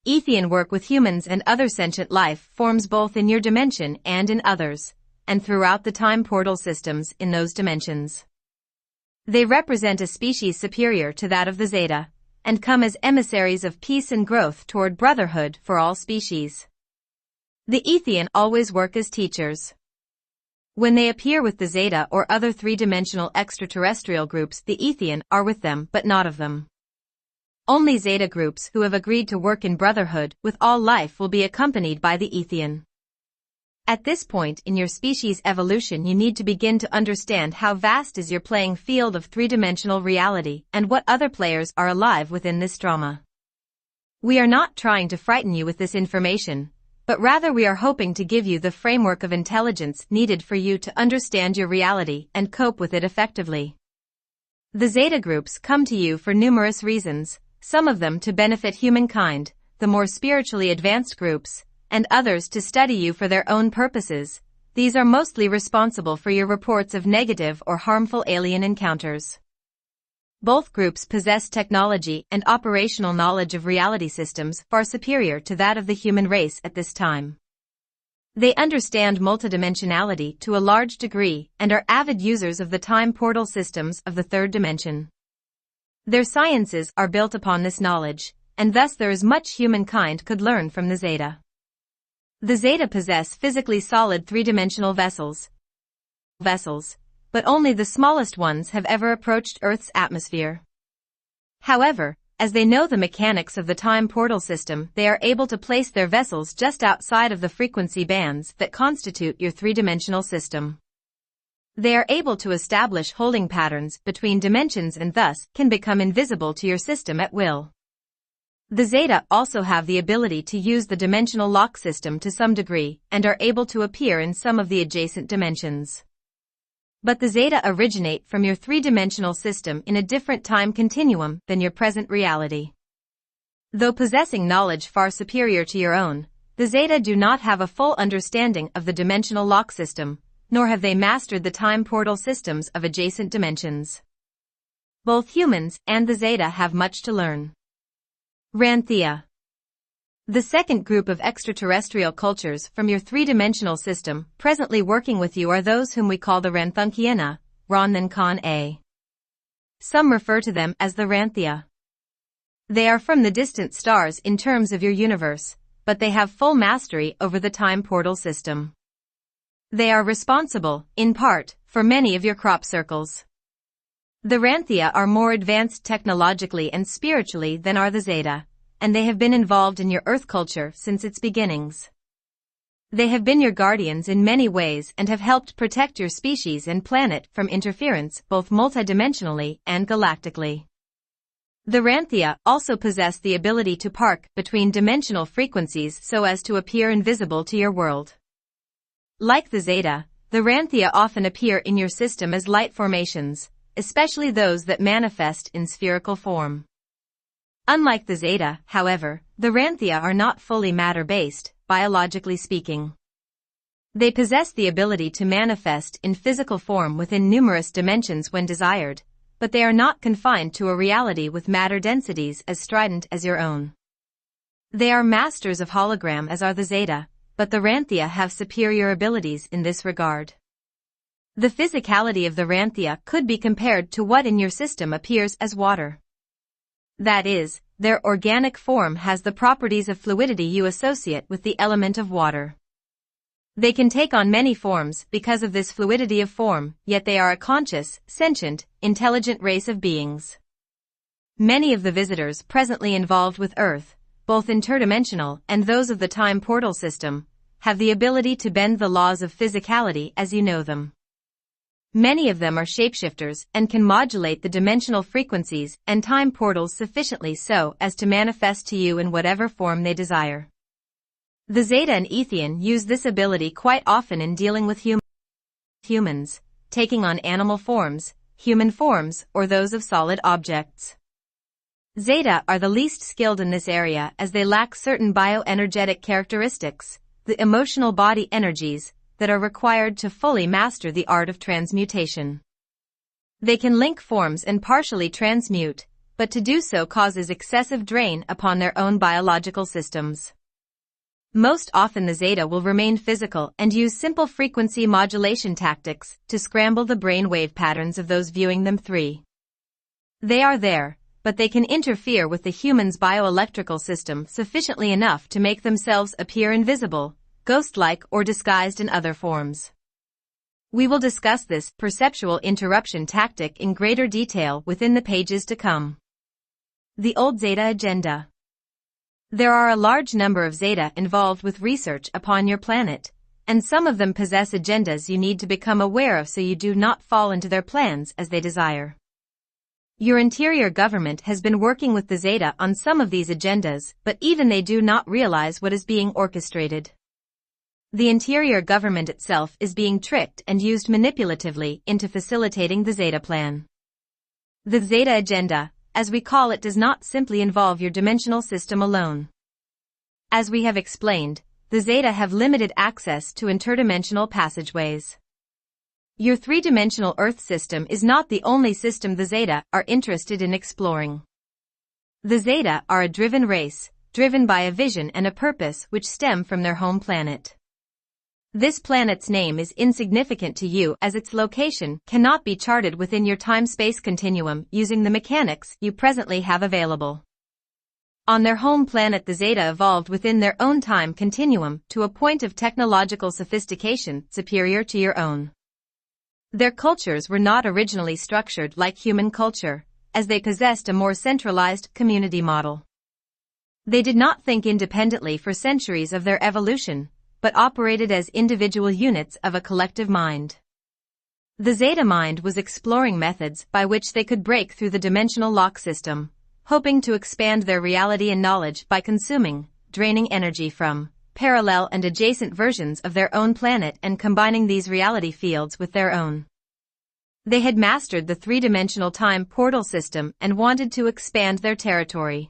Ethian work with humans and other sentient life forms both in your dimension and in others, and throughout the time portal systems in those dimensions. They represent a species superior to that of the Zeta, and come as emissaries of peace and growth toward brotherhood for all species. The Ethian always work as teachers. When they appear with the Zeta or other three-dimensional extraterrestrial groups, the Ethian are with them but not of them. Only Zeta groups who have agreed to work in brotherhood with all life will be accompanied by the Ethian. At this point in your species evolution, you need to begin to understand how vast is your playing field of three-dimensional reality and what other players are alive within this drama. We are not trying to frighten you with this information, but rather we are hoping to give you the framework of intelligence needed for you to understand your reality and cope with it effectively. The Zeta groups come to you for numerous reasons, some of them to benefit humankind, the more spiritually advanced groups, and others to study you for their own purposes. These are mostly responsible for your reports of negative or harmful alien encounters. Both groups possess technology and operational knowledge of reality systems far superior to that of the human race at this time. They understand multidimensionality to a large degree and are avid users of the time portal systems of the third dimension. Their sciences are built upon this knowledge, and thus there is much humankind could learn from the Zeta. The Zeta possess physically solid three-dimensional vessels, but only the smallest ones have ever approached Earth's atmosphere. However, as they know the mechanics of the time portal system, they are able to place their vessels just outside of the frequency bands that constitute your three-dimensional system. They are able to establish holding patterns between dimensions and thus can become invisible to your system at will. The Zeta also have the ability to use the dimensional lock system to some degree and are able to appear in some of the adjacent dimensions. But the Zeta originate from your three-dimensional system in a different time continuum than your present reality. Though possessing knowledge far superior to your own, the Zeta do not have a full understanding of the dimensional lock system, nor have they mastered the time portal systems of adjacent dimensions. Both humans and the Zeta have much to learn. Ranthia. The second group of extraterrestrial cultures from your three-dimensional system presently working with you are those whom we call the Ranthunkiana, Ron-Nan-Kan-A. Some refer to them as the Ranthia. They are from the distant stars in terms of your universe, but they have full mastery over the time portal system. They are responsible, in part, for many of your crop circles. The Ranthia are more advanced technologically and spiritually than are the Zeta, and they have been involved in your Earth culture since its beginnings. They have been your guardians in many ways and have helped protect your species and planet from interference both multidimensionally and galactically. The Ranthia also possess the ability to park between dimensional frequencies so as to appear invisible to your world. Like the Zeta, the Ranthia often appear in your system as light formations, especially those that manifest in spherical form. Unlike the Zeta, however, the Ranthia are not fully matter-based, biologically speaking. They possess the ability to manifest in physical form within numerous dimensions when desired, but they are not confined to a reality with matter densities as strident as your own. They are masters of hologram as are the Zeta, but the Ranthia have superior abilities in this regard. The physicality of the Ranthia could be compared to what in your system appears as water. That is, their organic form has the properties of fluidity you associate with the element of water. They can take on many forms because of this fluidity of form, yet they are a conscious, sentient, intelligent race of beings. Many of the visitors presently involved with Earth, both interdimensional and those of the time portal system, have the ability to bend the laws of physicality as you know them. Many of them are shapeshifters and can modulate the dimensional frequencies and time portals sufficiently so as to manifest to you in whatever form they desire. The Zeta and Ethian use this ability quite often in dealing with humans, taking on animal forms, human forms, or those of solid objects. Zeta are the least skilled in this area as they lack certain bioenergetic characteristics, the emotional body energies, that are required to fully master the art of transmutation. They can link forms and partially transmute, but to do so causes excessive drain upon their own biological systems. Most often the Zeta will remain physical and use simple frequency modulation tactics to scramble the brainwave patterns of those viewing them. They are there, but they can interfere with the human's bioelectrical system sufficiently enough to make themselves appear invisible, ghost-like, or disguised in other forms. We will discuss this perceptual interruption tactic in greater detail within the pages to come. The Old Zeta Agenda. There are a large number of Zeta involved with research upon your planet, and some of them possess agendas you need to become aware of so you do not fall into their plans as they desire. Your interior government has been working with the Zeta on some of these agendas, but even they do not realize what is being orchestrated. The interior government itself is being tricked and used manipulatively into facilitating the Zeta plan. The Zeta Agenda, as we call it, does not simply involve your dimensional system alone. As we have explained, the Zeta have limited access to interdimensional passageways. Your three-dimensional Earth system is not the only system the Zeta are interested in exploring. The Zeta are a driven race, driven by a vision and a purpose which stem from their home planet. This planet's name is insignificant to you as its location cannot be charted within your time-space continuum using the mechanics you presently have available. On their home planet, the Zeta evolved within their own time continuum to a point of technological sophistication superior to your own. Their cultures were not originally structured like human culture, as they possessed a more centralized community model. They did not think independently for centuries of their evolution, but operated as individual units of a collective mind. The Zeta mind was exploring methods by which they could break through the dimensional lock system, hoping to expand their reality and knowledge by consuming, draining energy from, parallel and adjacent versions of their own planet and combining these reality fields with their own. They had mastered the three-dimensional time portal system and wanted to expand their territory.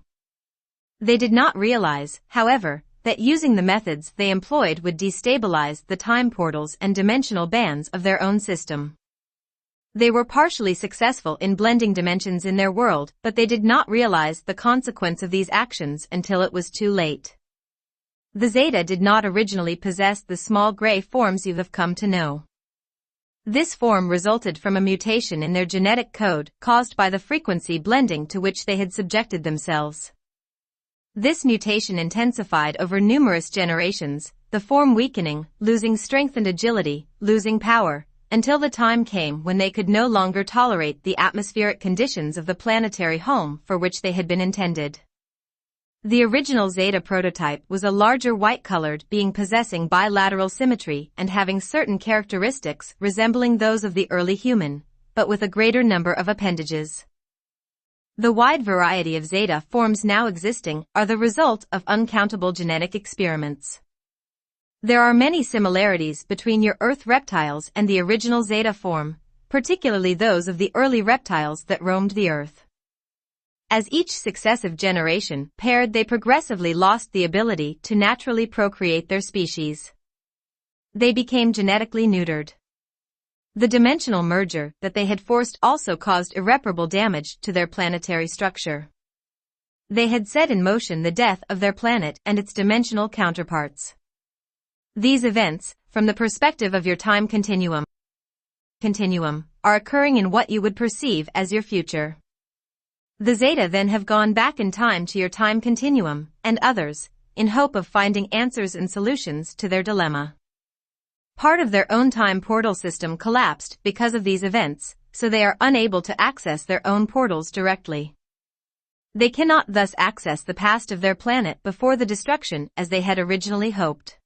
They did not realize, however, that using the methods they employed would destabilize the time portals and dimensional bands of their own system. They were partially successful in blending dimensions in their world, but they did not realize the consequence of these actions until it was too late. The Zeta did not originally possess the small gray forms you have come to know. This form resulted from a mutation in their genetic code caused by the frequency blending to which they had subjected themselves. This mutation intensified over numerous generations, the form weakening, losing strength and agility, losing power, until the time came when they could no longer tolerate the atmospheric conditions of the planetary home for which they had been intended. The original Zeta prototype was a larger white-colored being possessing bilateral symmetry and having certain characteristics resembling those of the early human, but with a greater number of appendages. The wide variety of Zeta forms now existing are the result of uncountable genetic experiments. There are many similarities between your Earth reptiles and the original Zeta form, particularly those of the early reptiles that roamed the Earth. As each successive generation paired, they progressively lost the ability to naturally procreate their species. They became genetically neutered. The dimensional merger that they had forced also caused irreparable damage to their planetary structure. They had set in motion the death of their planet and its dimensional counterparts. These events, from the perspective of your time continuum, are occurring in what you would perceive as your future. The Zeta then have gone back in time to your time continuum, and others, in hope of finding answers and solutions to their dilemma. Part of their own time portal system collapsed because of these events, so they are unable to access their own portals directly. They cannot thus access the past of their planet before the destruction as they had originally hoped.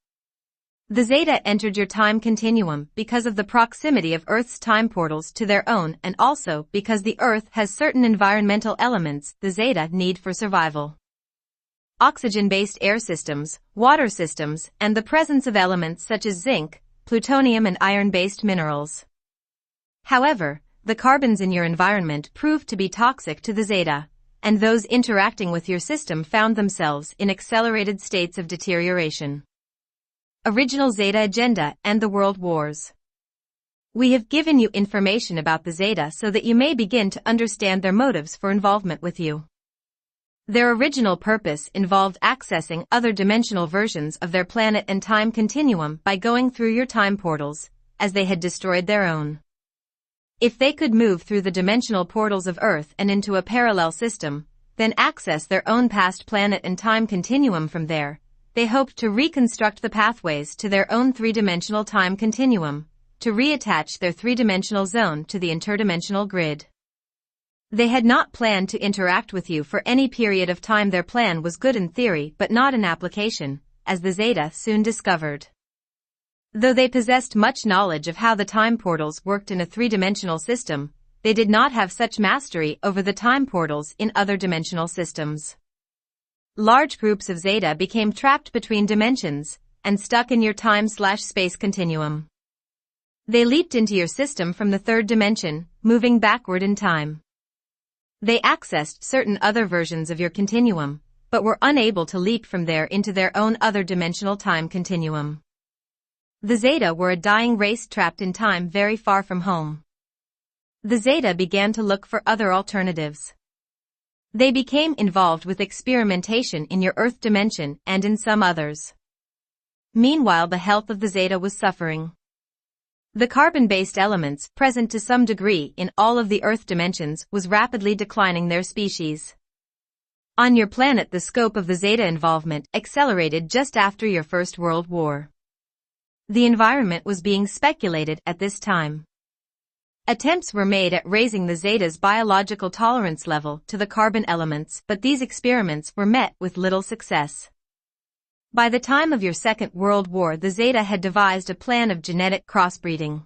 The Zeta entered your time continuum because of the proximity of Earth's time portals to their own and also because the Earth has certain environmental elements the Zeta need for survival. oxygen-based air systems, water systems, and the presence of elements such as zinc, plutonium and iron-based minerals. However, the carbons in your environment proved to be toxic to the Zeta, and those interacting with your system found themselves in accelerated states of deterioration. Original Zeta Agenda and the World Wars. We have given you information about the Zeta so that you may begin to understand their motives for involvement with you. Their original purpose involved accessing other dimensional versions of their planet and time continuum by going through your time portals, as they had destroyed their own. If they could move through the dimensional portals of Earth and into a parallel system, then access their own past planet and time continuum from there, they hoped to reconstruct the pathways to their own three-dimensional time continuum, to reattach their three-dimensional zone to the interdimensional grid. They had not planned to interact with you for any period of time. Their plan was good in theory but not in application, as the Zeta soon discovered. Though they possessed much knowledge of how the time portals worked in a three-dimensional system, they did not have such mastery over the time portals in other dimensional systems. Large groups of Zeta became trapped between dimensions and stuck in your time/space continuum. They leaped into your system from the third dimension, moving backward in time. They accessed certain other versions of your continuum, but were unable to leap from there into their own other dimensional time continuum. The Zeta were a dying race trapped in time very far from home. The Zeta began to look for other alternatives. They became involved with experimentation in your Earth dimension and in some others. Meanwhile, the health of the Zeta was suffering. The carbon-based elements present to some degree in all of the Earth dimensions was rapidly declining their species. On your planet, the scope of the Zeta involvement accelerated just after your First World War. The environment was being speculated at this time. Attempts were made at raising the Zeta's biological tolerance level to the carbon elements, but these experiments were met with little success. By the time of your Second World War, the Zeta had devised a plan of genetic crossbreeding.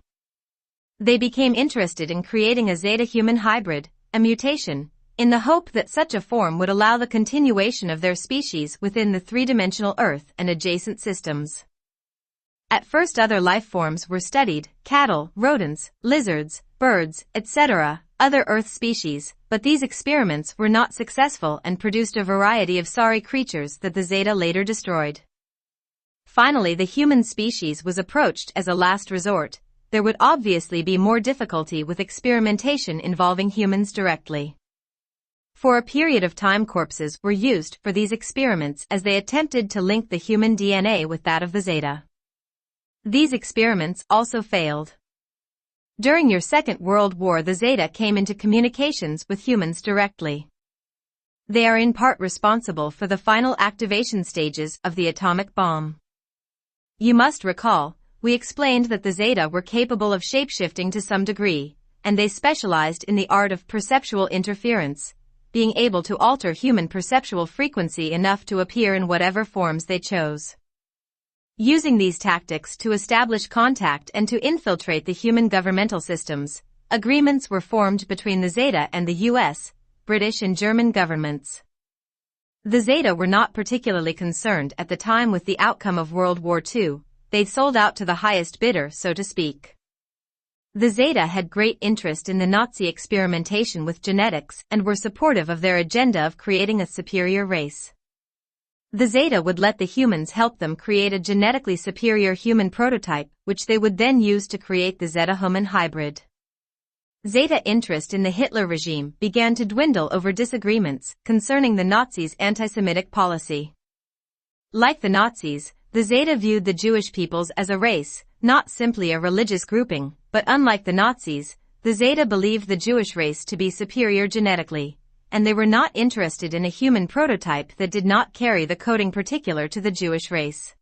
They became interested in creating a Zeta-human hybrid, a mutation, in the hope that such a form would allow the continuation of their species within the three-dimensional Earth and adjacent systems. At first, other life forms were studied: cattle, rodents, lizards, birds, etc., other Earth species, but these experiments were not successful and produced a variety of sorry creatures that the Zeta later destroyed. Finally, the human species was approached as a last resort. There would obviously be more difficulty with experimentation involving humans directly. For a period of time, corpses were used for these experiments as they attempted to link the human DNA with that of the Zeta. These experiments also failed. During your Second World War, the Zeta came into communications with humans directly. They are in part responsible for the final activation stages of the atomic bomb. You must recall, we explained that the Zeta were capable of shapeshifting to some degree, and they specialized in the art of perceptual interference, being able to alter human perceptual frequency enough to appear in whatever forms they chose. Using these tactics to establish contact and to infiltrate the human governmental systems, agreements were formed between the Zeta and the US, British and German governments. The Zeta were not particularly concerned at the time with the outcome of World War II. They'd sold out to the highest bidder, so to speak. The Zeta had great interest in the Nazi experimentation with genetics and were supportive of their agenda of creating a superior race. The Zeta would let the humans help them create a genetically superior human prototype, which they would then use to create the Zeta-human hybrid. Zeta interest in the Hitler regime began to dwindle over disagreements concerning the Nazis' anti-Semitic policy. Like the Nazis, the Zeta viewed the Jewish peoples as a race, not simply a religious grouping, but unlike the Nazis, the Zeta believed the Jewish race to be superior genetically, and they were not interested in a human prototype that did not carry the coding particular to the Jewish race.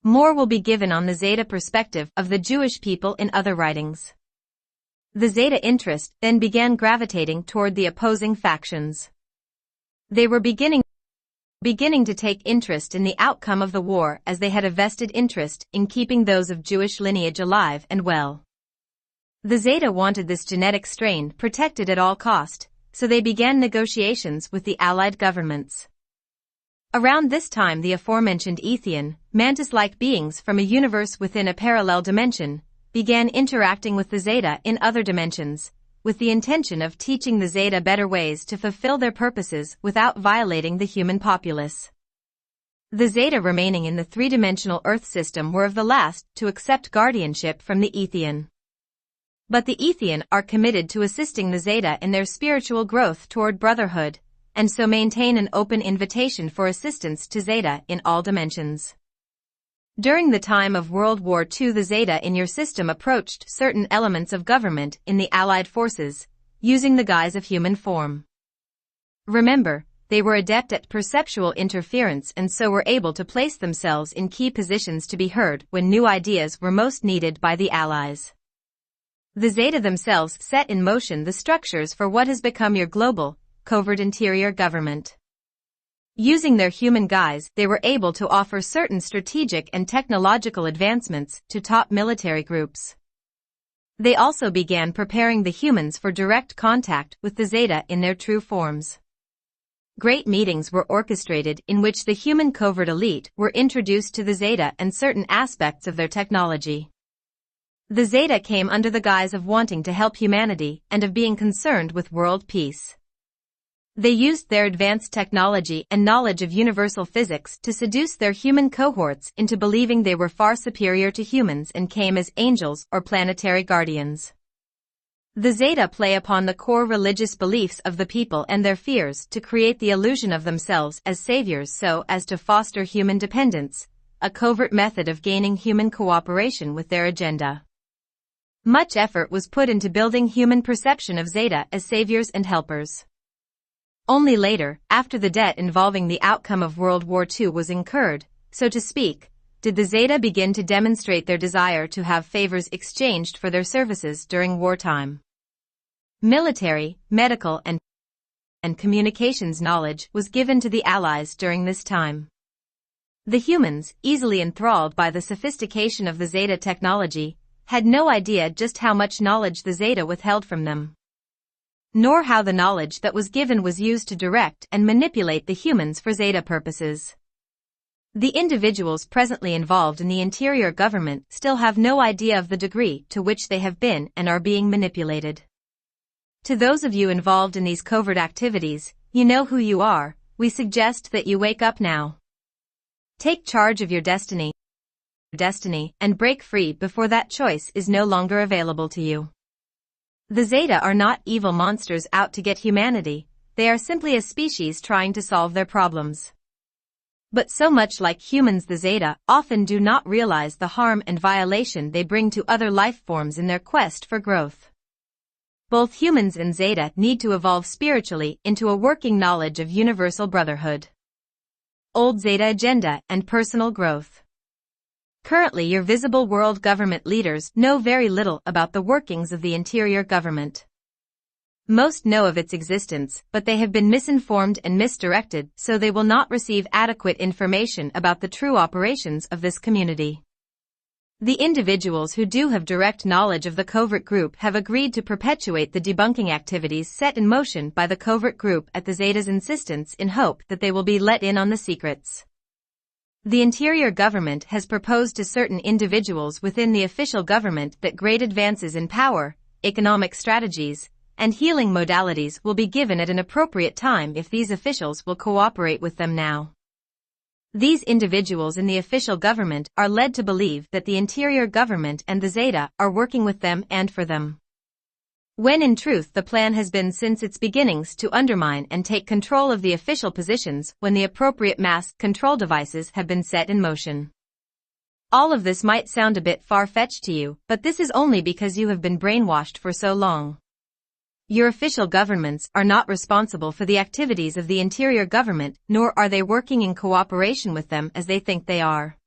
More will be given on the Zeta perspective of the Jewish people in other writings. The Zeta interest then began gravitating toward the opposing factions. They were beginning to take interest in the outcome of the war, as they had a vested interest in keeping those of Jewish lineage alive and well. The Zeta wanted this genetic strain protected at all cost, so they began negotiations with the Allied governments. Around this time the aforementioned Ethian, mantis-like beings from a universe within a parallel dimension, began interacting with the Zeta in other dimensions, with the intention of teaching the Zeta better ways to fulfill their purposes without violating the human populace. The Zeta remaining in the three-dimensional Earth system were of the last to accept guardianship from the Ethian. But the Ethian are committed to assisting the Zeta in their spiritual growth toward brotherhood, and so maintain an open invitation for assistance to Zeta in all dimensions. During the time of World War II, the Zeta in your system approached certain elements of government in the Allied forces, using the guise of human form. Remember, they were adept at perceptual interference and so were able to place themselves in key positions to be heard when new ideas were most needed by the Allies. The Zeta themselves set in motion the structures for what has become your global, covert interior government. Using their human guise, they were able to offer certain strategic and technological advancements to top military groups. They also began preparing the humans for direct contact with the Zeta in their true forms. Great meetings were orchestrated in which the human covert elite were introduced to the Zeta and certain aspects of their technology. The Zeta came under the guise of wanting to help humanity and of being concerned with world peace. They used their advanced technology and knowledge of universal physics to seduce their human cohorts into believing they were far superior to humans and came as angels or planetary guardians. The Zeta play upon the core religious beliefs of the people and their fears to create the illusion of themselves as saviors so as to foster human dependence, a covert method of gaining human cooperation with their agenda. Much effort was put into building human perception of Zeta as saviors and helpers. Only later, after the debt involving the outcome of World War II was incurred, so to speak, did the Zeta begin to demonstrate their desire to have favors exchanged for their services during wartime. Military, medical and communications knowledge was given to the Allies during this time. The humans, easily enthralled by the sophistication of the Zeta technology, had no idea just how much knowledge the Zeta withheld from them, nor how the knowledge that was given was used to direct and manipulate the humans for Zeta purposes. The individuals presently involved in the interior government still have no idea of the degree to which they have been and are being manipulated. To those of you involved in these covert activities, you know who you are, we suggest that you wake up now. Take charge of your destiny, and break free before that choice is no longer available to you. The Zeta are not evil monsters out to get humanity, they are simply a species trying to solve their problems. But so much like humans, the Zeta often do not realize the harm and violation they bring to other life forms in their quest for growth. Both humans and Zeta need to evolve spiritually into a working knowledge of universal brotherhood, old Zeta agenda, and personal growth. Currently, your visible world government leaders know very little about the workings of the interior government. Most know of its existence, but they have been misinformed and misdirected, so they will not receive adequate information about the true operations of this community. The individuals who do have direct knowledge of the covert group have agreed to perpetuate the debunking activities set in motion by the covert group at the Zeta's insistence in hope that they will be let in on the secrets. The interior government has proposed to certain individuals within the official government that great advances in power, economic strategies, and healing modalities will be given at an appropriate time if these officials will cooperate with them now. These individuals in the official government are led to believe that the interior government and the Zeta are working with them and for them, when in truth the plan has been since its beginnings to undermine and take control of the official positions when the appropriate mass control devices have been set in motion. All of this might sound a bit far-fetched to you, but this is only because you have been brainwashed for so long. Your official governments are not responsible for the activities of the interior government, nor are they working in cooperation with them as they think they are.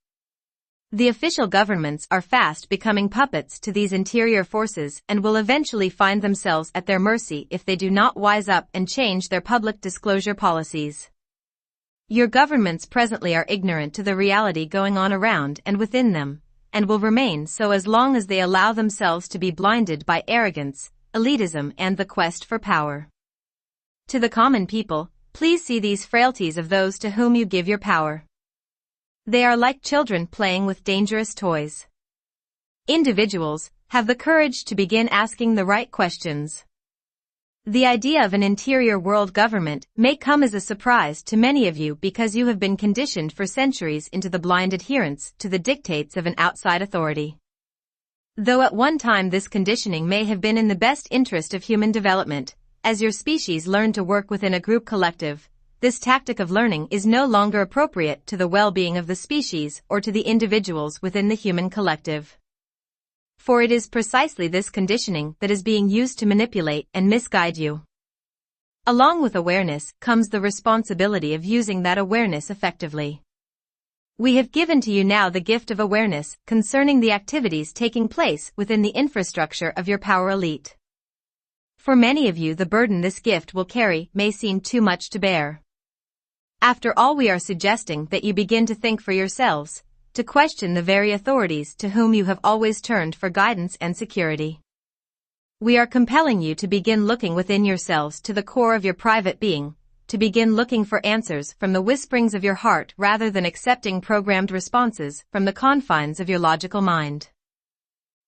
The official governments are fast becoming puppets to these interior forces and will eventually find themselves at their mercy if they do not wise up and change their public disclosure policies. Your governments presently are ignorant to the reality going on around and within them, and will remain so as long as they allow themselves to be blinded by arrogance, elitism, and the quest for power. To the common people, Please see these frailties of those to whom you give your power. They are like children playing with dangerous toys. Individuals have the courage to begin asking the right questions. The idea of an interior world government may come as a surprise to many of you because you have been conditioned for centuries into the blind adherence to the dictates of an outside authority. Though at one time this conditioning may have been in the best interest of human development, as your species learned to work within a group collective, this tactic of learning is no longer appropriate to the well-being of the species or to the individuals within the human collective. For it is precisely this conditioning that is being used to manipulate and misguide you. Along with awareness comes the responsibility of using that awareness effectively. We have given to you now the gift of awareness concerning the activities taking place within the infrastructure of your power elite. For many of you, the burden this gift will carry may seem too much to bear. After all, we are suggesting that you begin to think for yourselves, to question the very authorities to whom you have always turned for guidance and security. We are compelling you to begin looking within yourselves to the core of your private being, to begin looking for answers from the whisperings of your heart rather than accepting programmed responses from the confines of your logical mind.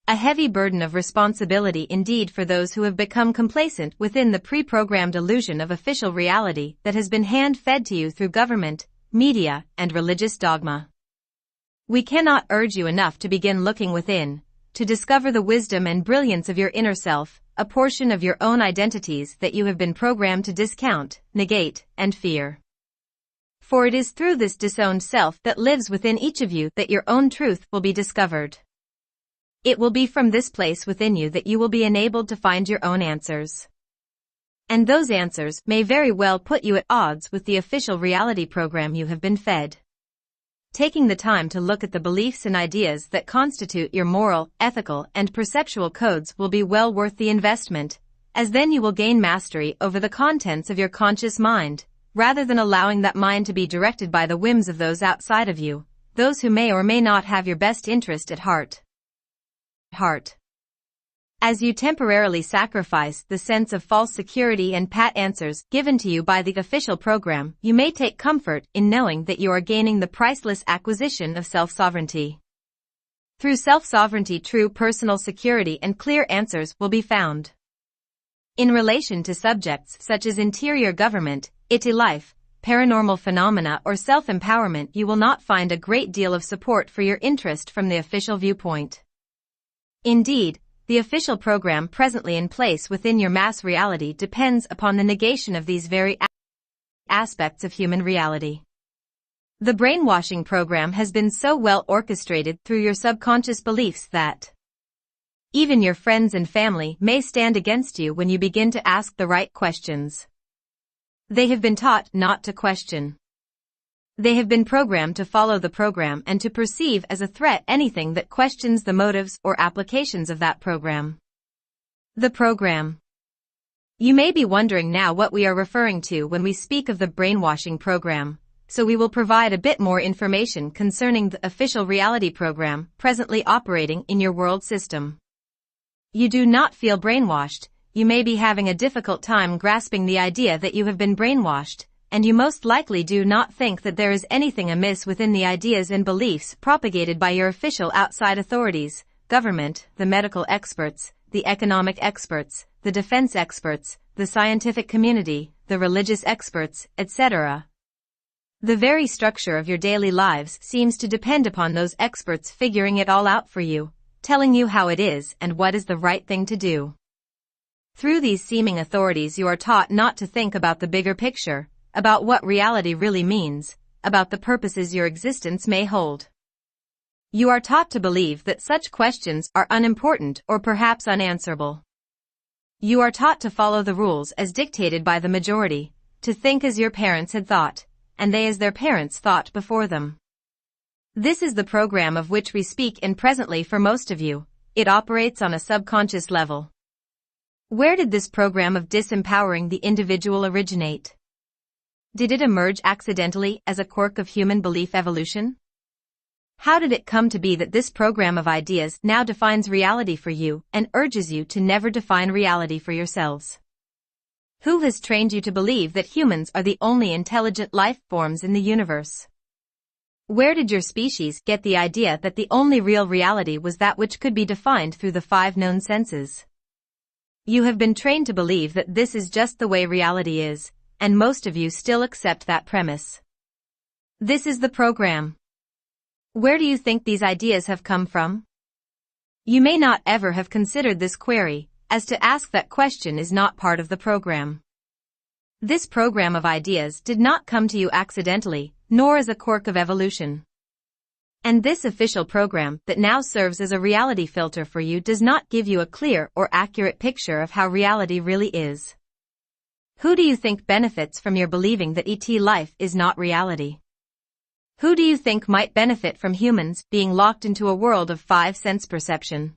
A heavy burden of responsibility indeed for those who have become complacent within the pre-programmed illusion of official reality that has been hand-fed to you through government, media, and religious dogma. We cannot urge you enough to begin looking within, to discover the wisdom and brilliance of your inner self, a portion of your own identities that you have been programmed to discount, negate, and fear. For it is through this disowned self that lives within each of you that your own truth will be discovered. It will be from this place within you that you will be enabled to find your own answers. And those answers may very well put you at odds with the official reality program you have been fed. Taking the time to look at the beliefs and ideas that constitute your moral, ethical, and perceptual codes will be well worth the investment, as then you will gain mastery over the contents of your conscious mind, rather than allowing that mind to be directed by the whims of those outside of you, those who may or may not have your best interest at heart. As you temporarily sacrifice the sense of false security and pat answers given to you by the official program, you may take comfort in knowing that you are gaining the priceless acquisition of self-sovereignty. Through self-sovereignty, true personal security and clear answers will be found. In relation to subjects such as interior government, life, paranormal phenomena, or self-empowerment, you will not find a great deal of support for your interest from the official viewpoint. Indeed, the official program presently in place within your mass reality depends upon the negation of these very aspects of human reality. The brainwashing program has been so well orchestrated through your subconscious beliefs that even your friends and family may stand against you when you begin to ask the right questions. They have been taught not to question. They have been programmed to follow the program and to perceive as a threat anything that questions the motives or applications of that program. The program. You may be wondering now what we are referring to when we speak of the brainwashing program, so we will provide a bit more information concerning the official reality program presently operating in your world system. You do not feel brainwashed. You may be having a difficult time grasping the idea that you have been brainwashed, and you most likely do not think that there is anything amiss within the ideas and beliefs propagated by your official outside authorities, government, the medical experts, the economic experts, the defense experts, the scientific community, the religious experts, etc. The very structure of your daily lives seems to depend upon those experts figuring it all out for you, telling you how it is and what is the right thing to do. Through these seeming authorities, you are taught not to think about the bigger picture, about what reality really means, about the purposes your existence may hold. You are taught to believe that such questions are unimportant or perhaps unanswerable. You are taught to follow the rules as dictated by the majority, to think as your parents had thought, and they as their parents thought before them. This is the program of which we speak, and presently for most of you, it operates on a subconscious level. Where did this program of disempowering the individual originate? Did it emerge accidentally as a quirk of human belief evolution? How did it come to be that this program of ideas now defines reality for you and urges you to never define reality for yourselves? Who has trained you to believe that humans are the only intelligent life forms in the universe? Where did your species get the idea that the only real reality was that which could be defined through the 5 known senses? You have been trained to believe that this is just the way reality is, and most of you still accept that premise. This is the program. Where do you think these ideas have come from? You may not ever have considered this query, as to ask that question is not part of the program. This program of ideas did not come to you accidentally, nor as a quirk of evolution. And this official program that now serves as a reality filter for you does not give you a clear or accurate picture of how reality really is. Who do you think benefits from your believing that ET life is not reality? Who do you think might benefit from humans being locked into a world of 5 sense perception?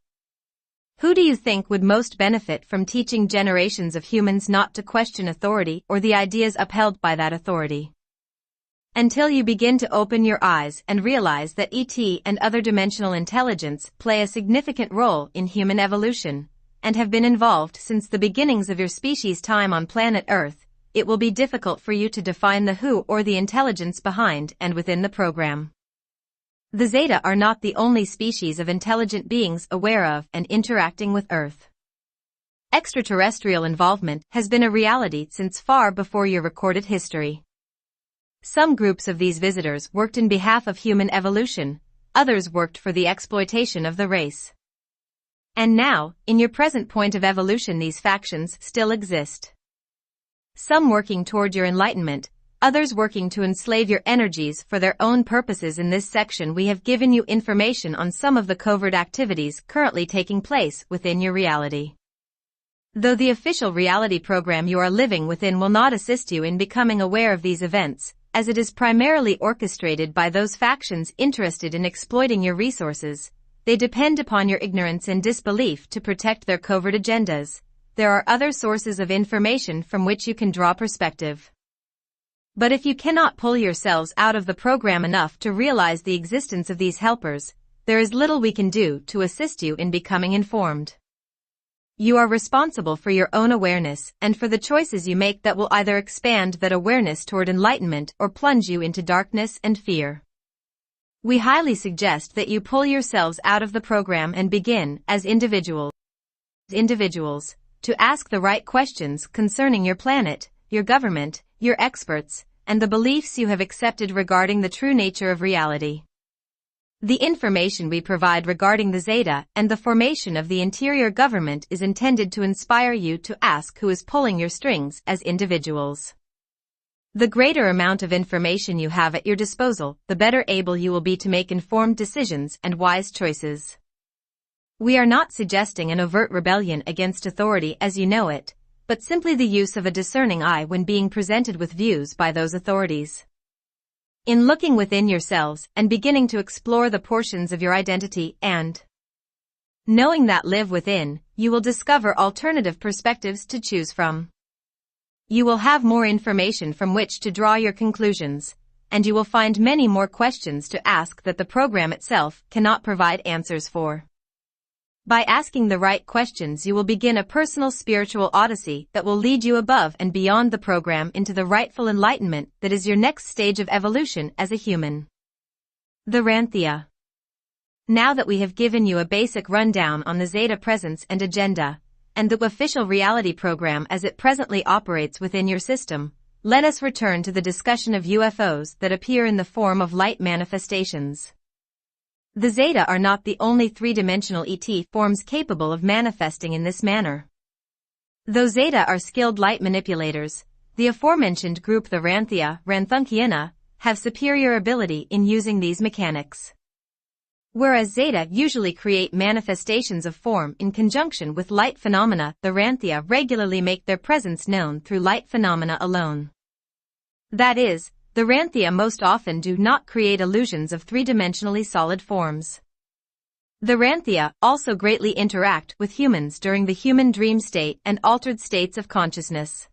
Who do you think would most benefit from teaching generations of humans not to question authority or the ideas upheld by that authority? Until you begin to open your eyes and realize that ET and other dimensional intelligence play a significant role in human evolution, and have been involved since the beginnings of your species' time on planet Earth, it will be difficult for you to define the who or the intelligence behind and within the program. The Zeta are not the only species of intelligent beings aware of and interacting with Earth. Extraterrestrial involvement has been a reality since far before your recorded history. Some groups of these visitors worked in behalf of human evolution, others worked for the exploitation of the race. And now, in your present point of evolution, these factions still exist. Some working toward your enlightenment, others working to enslave your energies for their own purposes. In this section we have given you information on some of the covert activities currently taking place within your reality. Though the official reality program you are living within will not assist you in becoming aware of these events, as it is primarily orchestrated by those factions interested in exploiting your resources, they depend upon your ignorance and disbelief to protect their covert agendas. There are other sources of information from which you can draw perspective. But if you cannot pull yourselves out of the program enough to realize the existence of these helpers, there is little we can do to assist you in becoming informed. You are responsible for your own awareness and for the choices you make that will either expand that awareness toward enlightenment or plunge you into darkness and fear. We highly suggest that you pull yourselves out of the program and begin, as individuals, to ask the right questions concerning your planet, your government, your experts, and the beliefs you have accepted regarding the true nature of reality. The information we provide regarding the Zeta and the formation of the interior government is intended to inspire you to ask who is pulling your strings as individuals. The greater amount of information you have at your disposal, the better able you will be to make informed decisions and wise choices. We are not suggesting an overt rebellion against authority as you know it, but simply the use of a discerning eye when being presented with views by those authorities. In looking within yourselves and beginning to explore the portions of your identity and knowing that live within, you will discover alternative perspectives to choose from. You will have more information from which to draw your conclusions, and you will find many more questions to ask that the program itself cannot provide answers for. By asking the right questions you will begin a personal spiritual odyssey that will lead you above and beyond the program into the rightful enlightenment that is your next stage of evolution as a human. The Ranthia. Now that we have given you a basic rundown on the Zeta presence and agenda, and the official reality program as it presently operates within your system, let us return to the discussion of UFOs that appear in the form of light manifestations. The Zeta are not the only three-dimensional ET forms capable of manifesting in this manner. Though Zeta are skilled light manipulators, the aforementioned group the Ranthunkiana, have superior ability in using these mechanics. Whereas Zeta usually create manifestations of form in conjunction with light phenomena, the Ranthia regularly make their presence known through light phenomena alone. That is, the Ranthia most often do not create illusions of three-dimensionally solid forms. The Ranthia also greatly interact with humans during the human dream state and altered states of consciousness.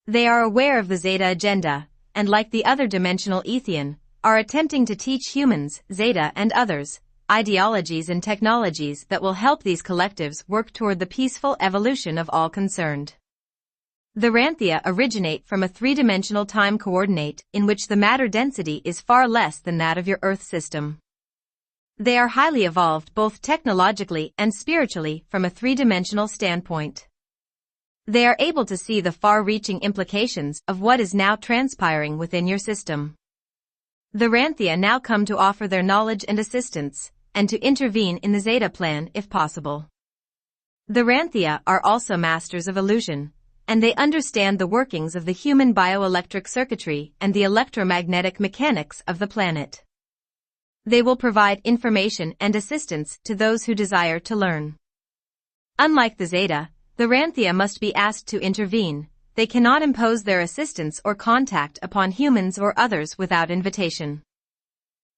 They are aware of the Zeta agenda, and like the other dimensional Ethian, are attempting to teach humans, Zeta and others, ideologies and technologies that will help these collectives work toward the peaceful evolution of all concerned. The Ranthia originate from a three-dimensional time coordinate in which the matter density is far less than that of your Earth system. They are highly evolved both technologically and spiritually from a three-dimensional standpoint. They are able to see the far-reaching implications of what is now transpiring within your system. The Ranthia now come to offer their knowledge and assistance, and to intervene in the Zeta plan if possible. The Ranthia are also masters of illusion, and they understand the workings of the human bioelectric circuitry and the electromagnetic mechanics of the planet. They will provide information and assistance to those who desire to learn. Unlike the Zeta, the Ranthia must be asked to intervene. They cannot impose their assistance or contact upon humans or others without invitation.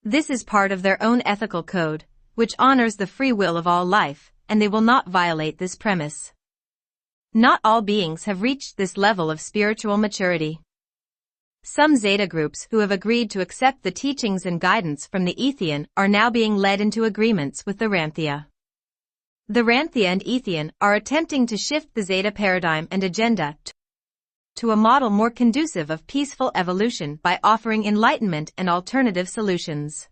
This is part of their own ethical code, which honors the free will of all life, and they will not violate this premise. Not all beings have reached this level of spiritual maturity. Some Zeta groups who have agreed to accept the teachings and guidance from the Ethian are now being led into agreements with the Ranthia. The Ranthia and Ethian are attempting to shift the Zeta paradigm and agenda to a model more conducive of peaceful evolution by offering enlightenment and alternative solutions.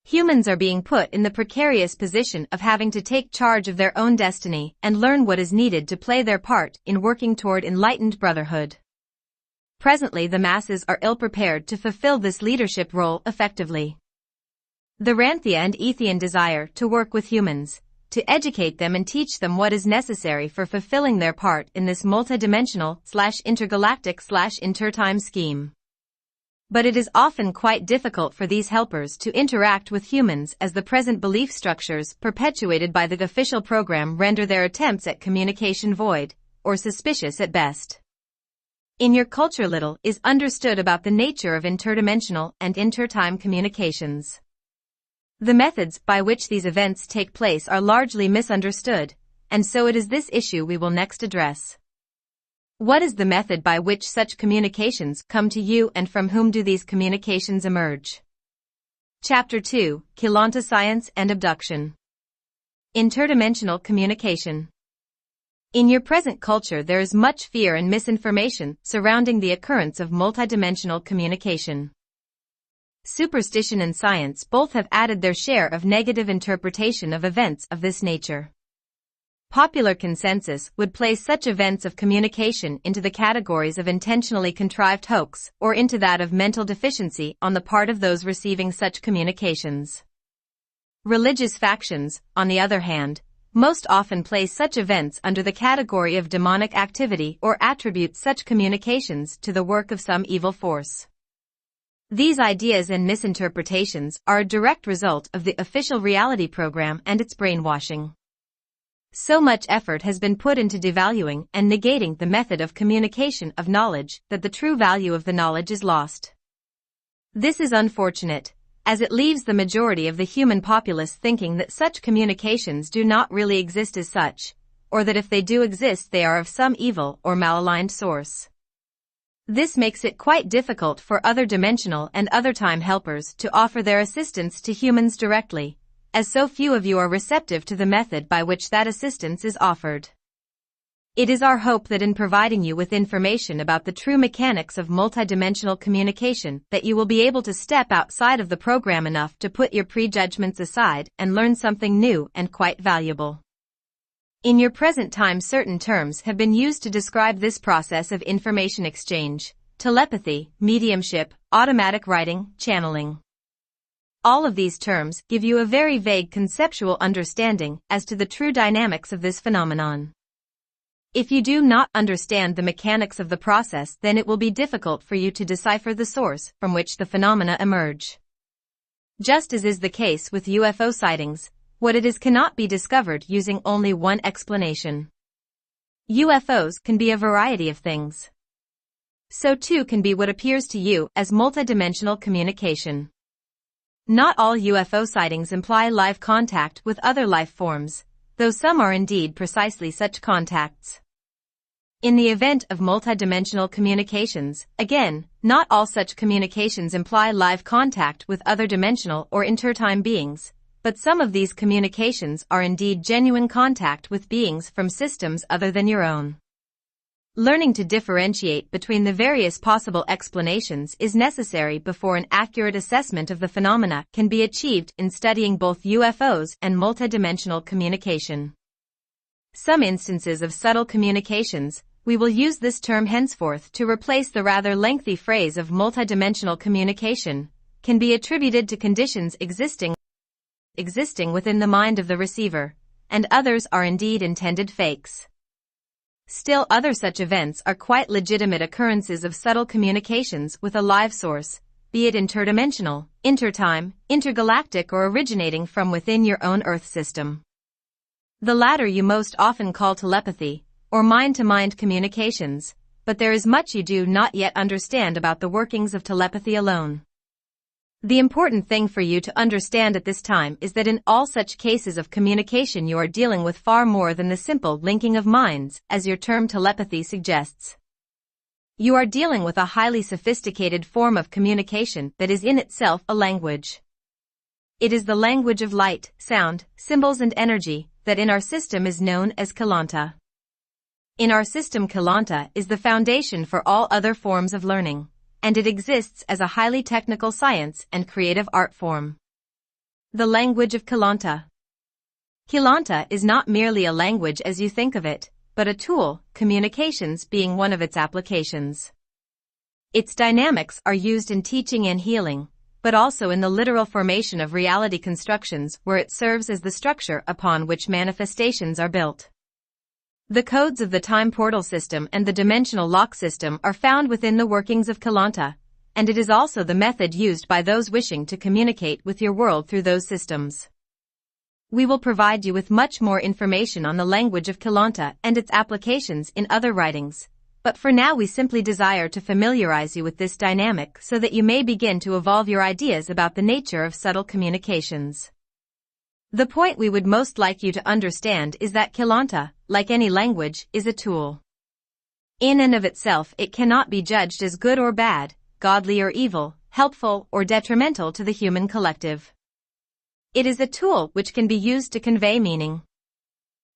Humans are being put in the precarious position of having to take charge of their own destiny and learn what is needed to play their part in working toward enlightened brotherhood. Presently, the masses are ill-prepared to fulfill this leadership role effectively. The Ranthia and Ethian desire to work with humans, to educate them and teach them what is necessary for fulfilling their part in this multidimensional/intergalactic/intertime scheme. But it is often quite difficult for these helpers to interact with humans as the present belief structures perpetuated by the official program render their attempts at communication void, or suspicious at best. In your culture, little is understood about the nature of interdimensional and intertime communications. The methods by which these events take place are largely misunderstood, and so it is this issue we will next address. What is the method by which such communications come to you, and from whom do these communications emerge? Chapter 2, Keylontic Science and Abduction. Interdimensional Communication. In your present culture, there is much fear and misinformation surrounding the occurrence of multidimensional communication. Superstition and science both have added their share of negative interpretation of events of this nature. Popular consensus would place such events of communication into the categories of intentionally contrived hoax or into that of mental deficiency on the part of those receiving such communications. Religious factions, on the other hand, most often place such events under the category of demonic activity or attribute such communications to the work of some evil force. These ideas and misinterpretations are a direct result of the official reality program and its brainwashing. So much effort has been put into devaluing and negating the method of communication of knowledge that the true value of the knowledge is lost. This is unfortunate, as it leaves the majority of the human populace thinking that such communications do not really exist as such, or that if they do exist they are of some evil or malaligned source. This makes it quite difficult for other dimensional and other time helpers to offer their assistance to humans directly, as so few of you are receptive to the method by which that assistance is offered. It is our hope that in providing you with information about the true mechanics of multidimensional communication that you will be able to step outside of the program enough to put your prejudgments aside and learn something new and quite valuable. In your present time, certain terms have been used to describe this process of information exchange: telepathy, mediumship, automatic writing, channeling. All of these terms give you a very vague conceptual understanding as to the true dynamics of this phenomenon. If you do not understand the mechanics of the process, then it will be difficult for you to decipher the source from which the phenomena emerge. Just as is the case with UFO sightings, what it is cannot be discovered using only one explanation. UFOs can be a variety of things. So too can be what appears to you as multidimensional communication. Not all UFO sightings imply live contact with other life forms, though some are indeed precisely such contacts. In the event of multidimensional communications, again, not all such communications imply live contact with other dimensional or intertime beings, but some of these communications are indeed genuine contact with beings from systems other than your own. Learning to differentiate between the various possible explanations is necessary before an accurate assessment of the phenomena can be achieved in studying both UFOs and multidimensional communication. Some instances of subtle communications, we will use this term henceforth to replace the rather lengthy phrase of multidimensional communication, can be attributed to conditions existing within the mind of the receiver, and others are indeed intended fakes. Still other such events are quite legitimate occurrences of subtle communications with a live source, be it interdimensional, intertime, intergalactic or originating from within your own Earth system. The latter you most often call telepathy, or mind-to-mind communications, but there is much you do not yet understand about the workings of telepathy alone. The important thing for you to understand at this time is that in all such cases of communication you are dealing with far more than the simple linking of minds, as your term telepathy suggests. You are dealing with a highly sophisticated form of communication that is in itself a language. It is the language of light, sound, symbols and energy that in our system is known as Keylonta. In our system, Keylonta is the foundation for all other forms of learning, and it exists as a highly technical science and creative art form. The language of Keylonta. Keylonta is not merely a language as you think of it, but a tool, communications being one of its applications. Its dynamics are used in teaching and healing, but also in the literal formation of reality constructions where it serves as the structure upon which manifestations are built. The codes of the time portal system and the dimensional lock system are found within the workings of Keylonta, and it is also the method used by those wishing to communicate with your world through those systems. We will provide you with much more information on the language of Keylonta and its applications in other writings, but for now we simply desire to familiarize you with this dynamic so that you may begin to evolve your ideas about the nature of subtle communications. The point we would most like you to understand is that Keylonta, like any language, is a tool. In and of itself it cannot be judged as good or bad, godly or evil, helpful or detrimental to the human collective. It is a tool which can be used to convey meaning.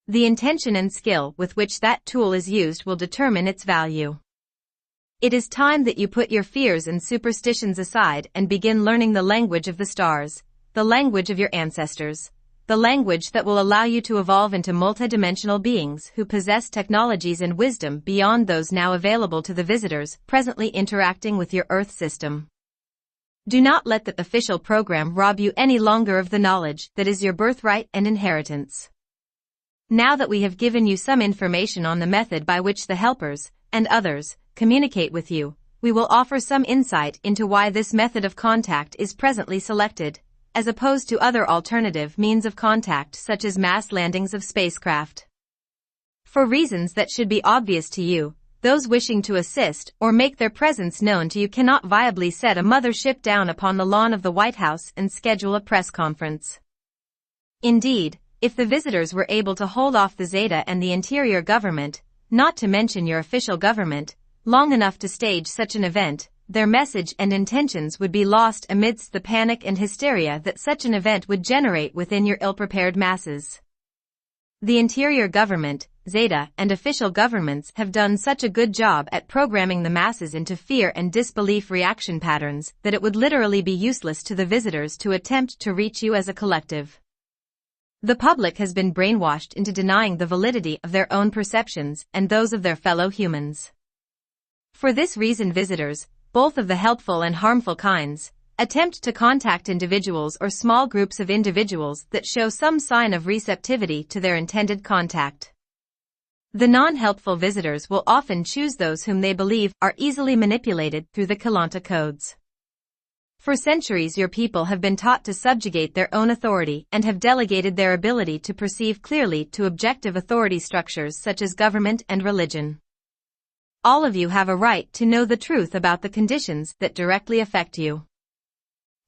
The intention and skill with which that tool is used will determine its value. It is time that you put your fears and superstitions aside and begin learning the language of the stars, the language of your ancestors, the language that will allow you to evolve into multidimensional beings who possess technologies and wisdom beyond those now available to the visitors presently interacting with your Earth system. Do not let the official program rob you any longer of the knowledge that is your birthright and inheritance. Now that we have given you some information on the method by which the helpers, and others, communicate with you, we will offer some insight into why this method of contact is presently selected, as opposed to other alternative means of contact such as mass landings of spacecraft. For reasons that should be obvious to you, those wishing to assist or make their presence known to you cannot viably set a mothership down upon the lawn of the White House and schedule a press conference. Indeed, if the visitors were able to hold off the Zeta and the interior government, not to mention your official government, long enough to stage such an event, their message and intentions would be lost amidst the panic and hysteria that such an event would generate within your ill-prepared masses. The interior government, Zeta, and official governments have done such a good job at programming the masses into fear and disbelief reaction patterns that it would literally be useless to the visitors to attempt to reach you as a collective. The public has been brainwashed into denying the validity of their own perceptions and those of their fellow humans. For this reason visitors, both of the helpful and harmful kinds, attempt to contact individuals or small groups of individuals that show some sign of receptivity to their intended contact. The non-helpful visitors will often choose those whom they believe are easily manipulated through the Keylonta codes. For centuries your people have been taught to subjugate their own authority and have delegated their ability to perceive clearly to objective authority structures such as government and religion. All of you have a right to know the truth about the conditions that directly affect you.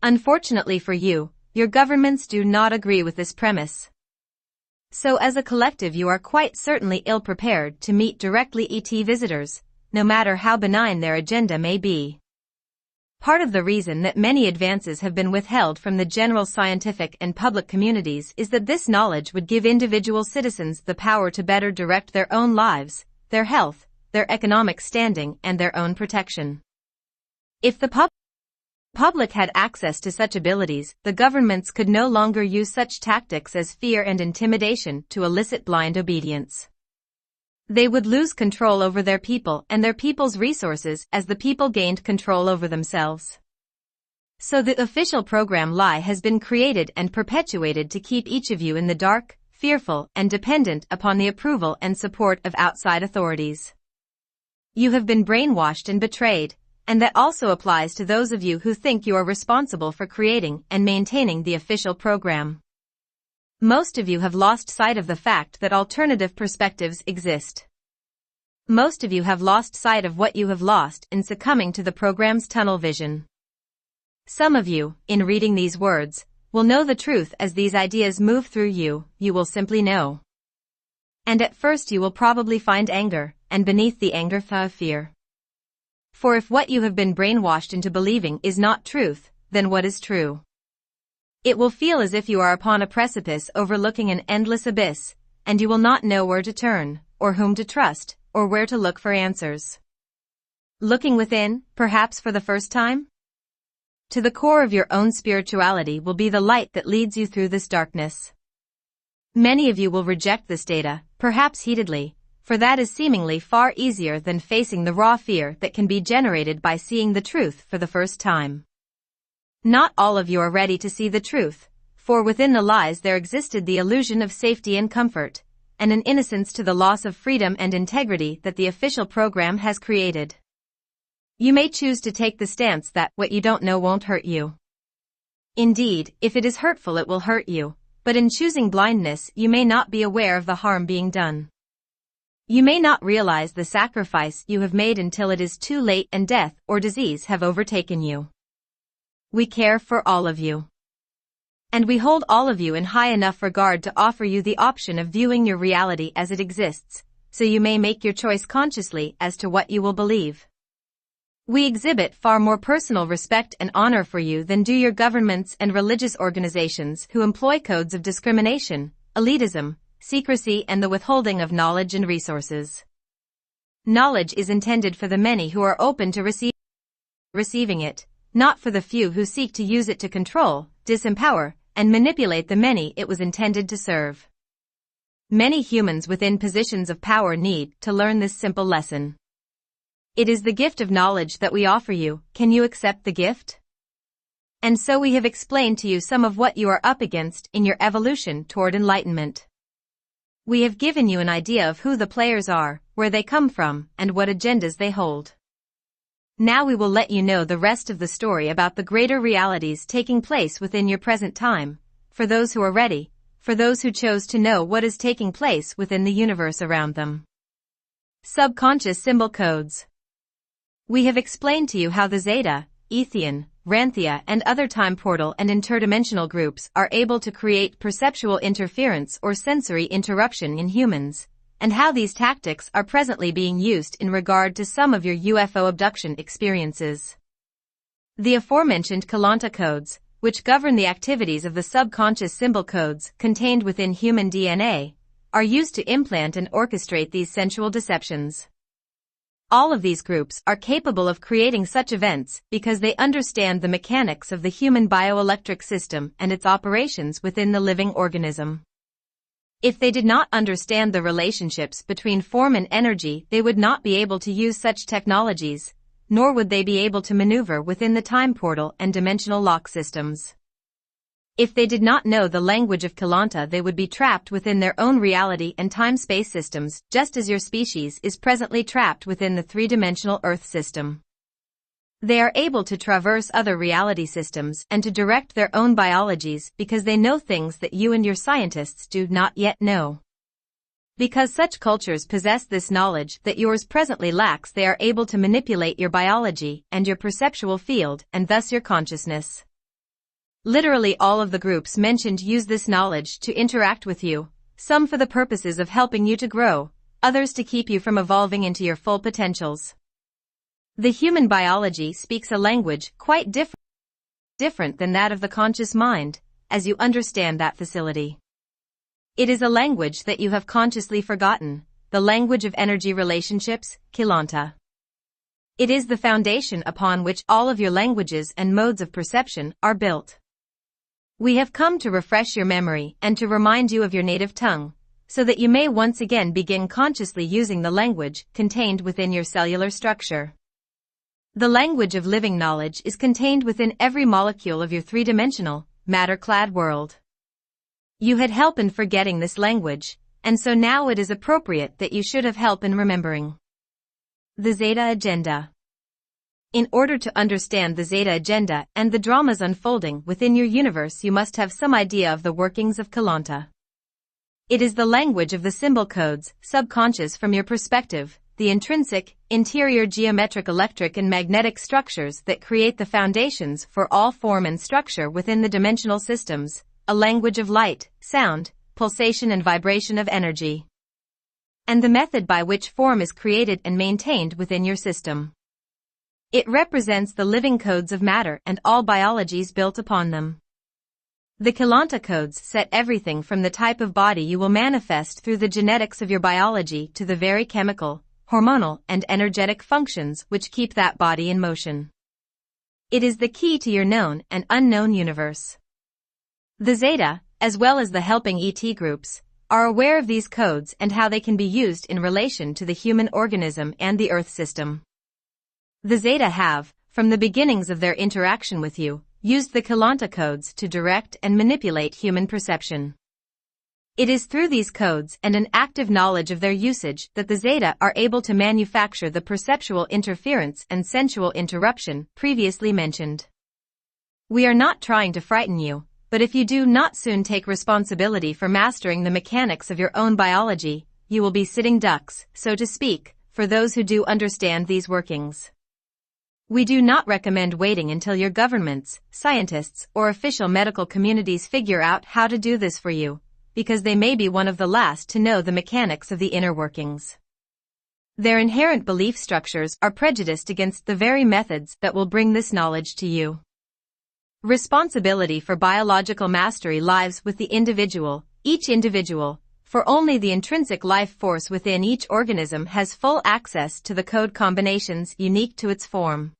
Unfortunately for you, your governments do not agree with this premise. So as a collective you are quite certainly ill-prepared to meet directly ET visitors, no matter how benign their agenda may be. Part of the reason that many advances have been withheld from the general scientific and public communities is that this knowledge would give individual citizens the power to better direct their own lives, their health, their economic standing, and their own protection. If the public had access to such abilities, the governments could no longer use such tactics as fear and intimidation to elicit blind obedience. They would lose control over their people and their people's resources as the people gained control over themselves. So the official program lie has been created and perpetuated to keep each of you in the dark, fearful, and dependent upon the approval and support of outside authorities. You have been brainwashed and betrayed, and that also applies to those of you who think you are responsible for creating and maintaining the official program. Most of you have lost sight of the fact that alternative perspectives exist. Most of you have lost sight of what you have lost in succumbing to the program's tunnel vision. Some of you, in reading these words, will know the truth as these ideas move through you, you will simply know. And at first you will probably find anger, and beneath the anger fear. For if what you have been brainwashed into believing is not truth, then what is true? It will feel as if you are upon a precipice overlooking an endless abyss, and you will not know where to turn, or whom to trust, or where to look for answers. Looking within, perhaps for the first time? To the core of your own spirituality will be the light that leads you through this darkness. Many of you will reject this data, perhaps heatedly, for that is seemingly far easier than facing the raw fear that can be generated by seeing the truth for the first time. Not all of you are ready to see the truth, for within the lies there existed the illusion of safety and comfort, and an innocence to the loss of freedom and integrity that the official program has created. You may choose to take the stance that what you don't know won't hurt you. Indeed, if it is hurtful it will hurt you, but in choosing blindness you may not be aware of the harm being done. You may not realize the sacrifice you have made until it is too late and death or disease have overtaken you. We care for all of you. And we hold all of you in high enough regard to offer you the option of viewing your reality as it exists, so you may make your choice consciously as to what you will believe. We exhibit far more personal respect and honor for you than do your governments and religious organizations who employ codes of discrimination, elitism, secrecy, and the withholding of knowledge and resources. Knowledge is intended for the many who are open to receiving it, not for the few who seek to use it to control, disempower, and manipulate the many it was intended to serve. Many humans within positions of power need to learn this simple lesson. It is the gift of knowledge that we offer you. Can you accept the gift? And so we have explained to you some of what you are up against in your evolution toward enlightenment. We have given you an idea of who the players are, where they come from, and what agendas they hold. Now we will let you know the rest of the story about the greater realities taking place within your present time, for those who are ready, for those who chose to know what is taking place within the universe around them. Subconscious symbol codes. We have explained to you how the Zeta, Ethian, Ranthia, and other time portal and interdimensional groups are able to create perceptual interference or sensory interruption in humans, and how these tactics are presently being used in regard to some of your UFO abduction experiences. The aforementioned Keylonta codes, which govern the activities of the subconscious symbol codes contained within human DNA, are used to implant and orchestrate these sensual deceptions. All of these groups are capable of creating such events because they understand the mechanics of the human bioelectric system and its operations within the living organism. If they did not understand the relationships between form and energy, they would not be able to use such technologies, nor would they be able to maneuver within the time portal and dimensional lock systems. If they did not know the language of Keylonta, they would be trapped within their own reality and time-space systems, just as your species is presently trapped within the three-dimensional Earth system. They are able to traverse other reality systems and to direct their own biologies because they know things that you and your scientists do not yet know. Because such cultures possess this knowledge that yours presently lacks, they are able to manipulate your biology and your perceptual field and thus your consciousness. Literally all of the groups mentioned use this knowledge to interact with you, some for the purposes of helping you to grow, others to keep you from evolving into your full potentials. The human biology speaks a language quite different than that of the conscious mind, as you understand that facility. It is a language that you have consciously forgotten, the language of energy relationships, Keylonta. It is the foundation upon which all of your languages and modes of perception are built. We have come to refresh your memory and to remind you of your native tongue, so that you may once again begin consciously using the language contained within your cellular structure. The language of living knowledge is contained within every molecule of your three-dimensional, matter-clad world. You had help in forgetting this language, and so now it is appropriate that you should have help in remembering. The Zeta Agenda. In order to understand the Zeta Agenda and the dramas unfolding within your universe, you must have some idea of the workings of Keylonta. It is the language of the symbol codes, subconscious from your perspective, the intrinsic, interior geometric electric and magnetic structures that create the foundations for all form and structure within the dimensional systems, a language of light, sound, pulsation and vibration of energy. And the method by which form is created and maintained within your system. It represents the living codes of matter and all biologies built upon them. The Keylonta codes set everything from the type of body you will manifest through the genetics of your biology to the very chemical, hormonal and energetic functions which keep that body in motion. It is the key to your known and unknown universe. The Zeta, as well as the helping ET groups, are aware of these codes and how they can be used in relation to the human organism and the Earth system. The Zeta have, from the beginnings of their interaction with you, used the Keylonta codes to direct and manipulate human perception. It is through these codes and an active knowledge of their usage that the Zeta are able to manufacture the perceptual interference and sensual interruption previously mentioned. We are not trying to frighten you, but if you do not soon take responsibility for mastering the mechanics of your own biology, you will be sitting ducks, so to speak, for those who do understand these workings. We do not recommend waiting until your governments, scientists, or official medical communities figure out how to do this for you, because they may be one of the last to know the mechanics of the inner workings. Their inherent belief structures are prejudiced against the very methods that will bring this knowledge to you. Responsibility for biological mastery lies with the individual, each individual, for only the intrinsic life force within each organism has full access to the code combinations unique to its form.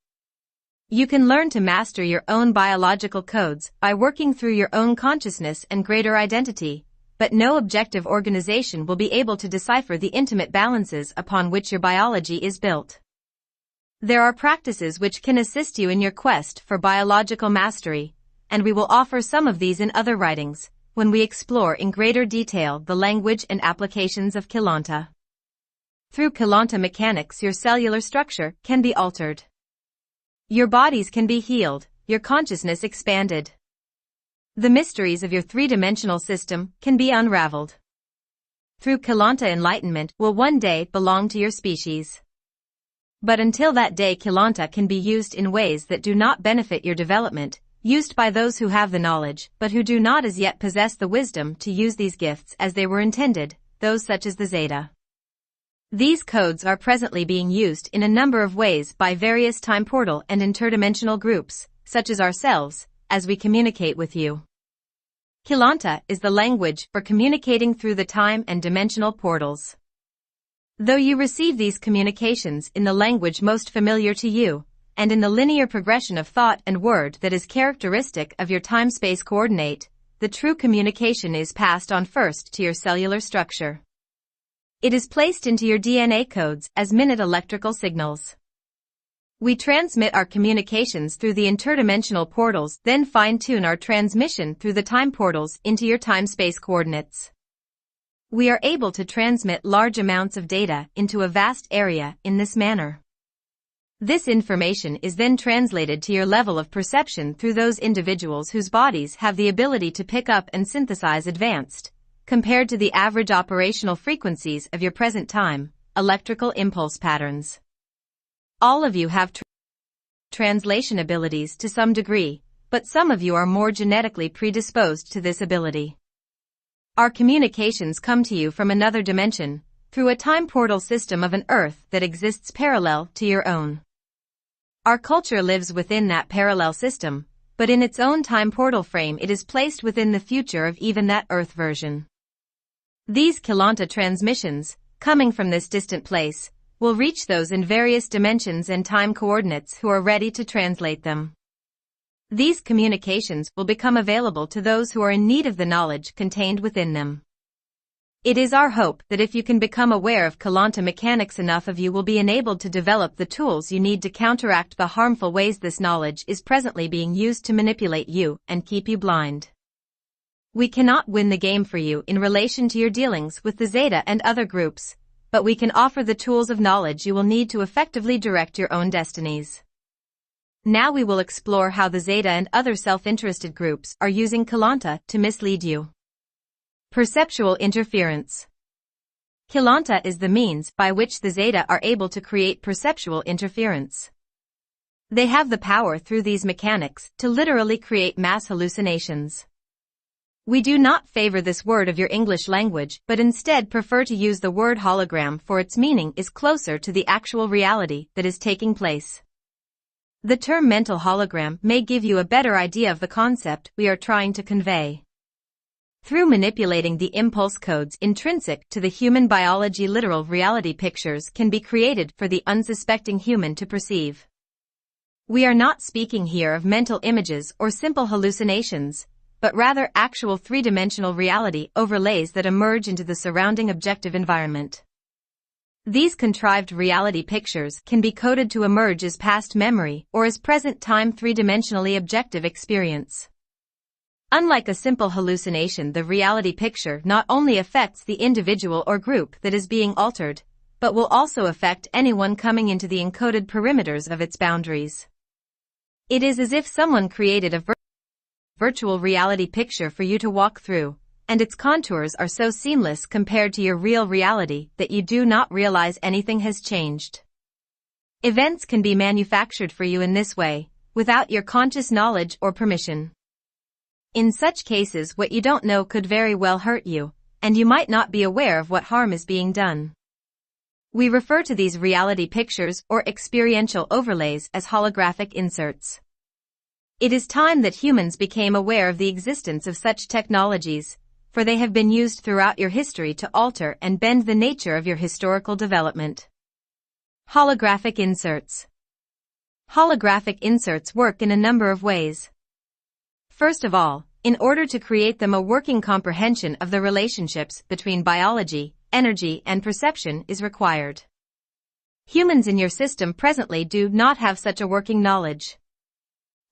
You can learn to master your own biological codes by working through your own consciousness and greater identity, but no objective organization will be able to decipher the intimate balances upon which your biology is built. There are practices which can assist you in your quest for biological mastery, and we will offer some of these in other writings, when we explore in greater detail the language and applications of Keylonta. Through Keylonta mechanics, your cellular structure can be altered. Your bodies can be healed, your consciousness expanded. The mysteries of your three-dimensional system can be unraveled. Through Keylonta, enlightenment will one day belong to your species. But until that day, Keylonta can be used in ways that do not benefit your development, used by those who have the knowledge but who do not as yet possess the wisdom to use these gifts as they were intended, those such as the Zeta. These codes are presently being used in a number of ways by various time portal and interdimensional groups, such as ourselves, as we communicate with you. Keylonta is the language for communicating through the time and dimensional portals. Though you receive these communications in the language most familiar to you, and in the linear progression of thought and word that is characteristic of your time-space coordinate, the true communication is passed on first to your cellular structure. It is placed into your DNA codes as minute electrical signals. We transmit our communications through the interdimensional portals, then fine-tune our transmission through the time portals into your time-space coordinates. We are able to transmit large amounts of data into a vast area in this manner. This information is then translated to your level of perception through those individuals whose bodies have the ability to pick up and synthesize advanced, compared to the average operational frequencies of your present time, electrical impulse patterns. All of you have translation abilities to some degree, but some of you are more genetically predisposed to this ability. Our communications come to you from another dimension, through a time portal system of an Earth that exists parallel to your own. Our culture lives within that parallel system, but in its own time portal frame it is placed within the future of even that Earth version. These Keylonta transmissions, coming from this distant place, will reach those in various dimensions and time coordinates who are ready to translate them. These communications will become available to those who are in need of the knowledge contained within them. It is our hope that if you can become aware of Keylonta mechanics, enough of you will be enabled to develop the tools you need to counteract the harmful ways this knowledge is presently being used to manipulate you and keep you blind. We cannot win the game for you in relation to your dealings with the Zeta and other groups, but we can offer the tools of knowledge you will need to effectively direct your own destinies. Now we will explore how the Zeta and other self-interested groups are using Keylonta to mislead you. Perceptual interference. Keylonta is the means by which the Zeta are able to create perceptual interference. They have the power through these mechanics to literally create mass hallucinations. We do not favor this word of your English language, but instead prefer to use the word hologram, for its meaning is closer to the actual reality that is taking place. The term mental hologram may give you a better idea of the concept we are trying to convey. Through manipulating the impulse codes intrinsic to the human biology, literal reality pictures can be created for the unsuspecting human to perceive. We are not speaking here of mental images or simple hallucinations, but rather actual three-dimensional reality overlays that emerge into the surrounding objective environment. These contrived reality pictures can be coded to emerge as past memory or as present-time three-dimensionally objective experience. Unlike a simple hallucination, the reality picture not only affects the individual or group that is being altered, but will also affect anyone coming into the encoded perimeters of its boundaries. It is as if someone created a virtual reality picture for you to walk through, and its contours are so seamless compared to your real reality that you do not realize anything has changed. Events can be manufactured for you in this way, without your conscious knowledge or permission. In such cases, what you don't know could very well hurt you, and you might not be aware of what harm is being done. We refer to these reality pictures or experiential overlays as holographic inserts. It is time that humans became aware of the existence of such technologies, for they have been used throughout your history to alter and bend the nature of your historical development. Holographic inserts. Holographic inserts work in a number of ways. First of all, in order to create them, a working comprehension of the relationships between biology, energy, and perception is required. Humans in your system presently do not have such a working knowledge.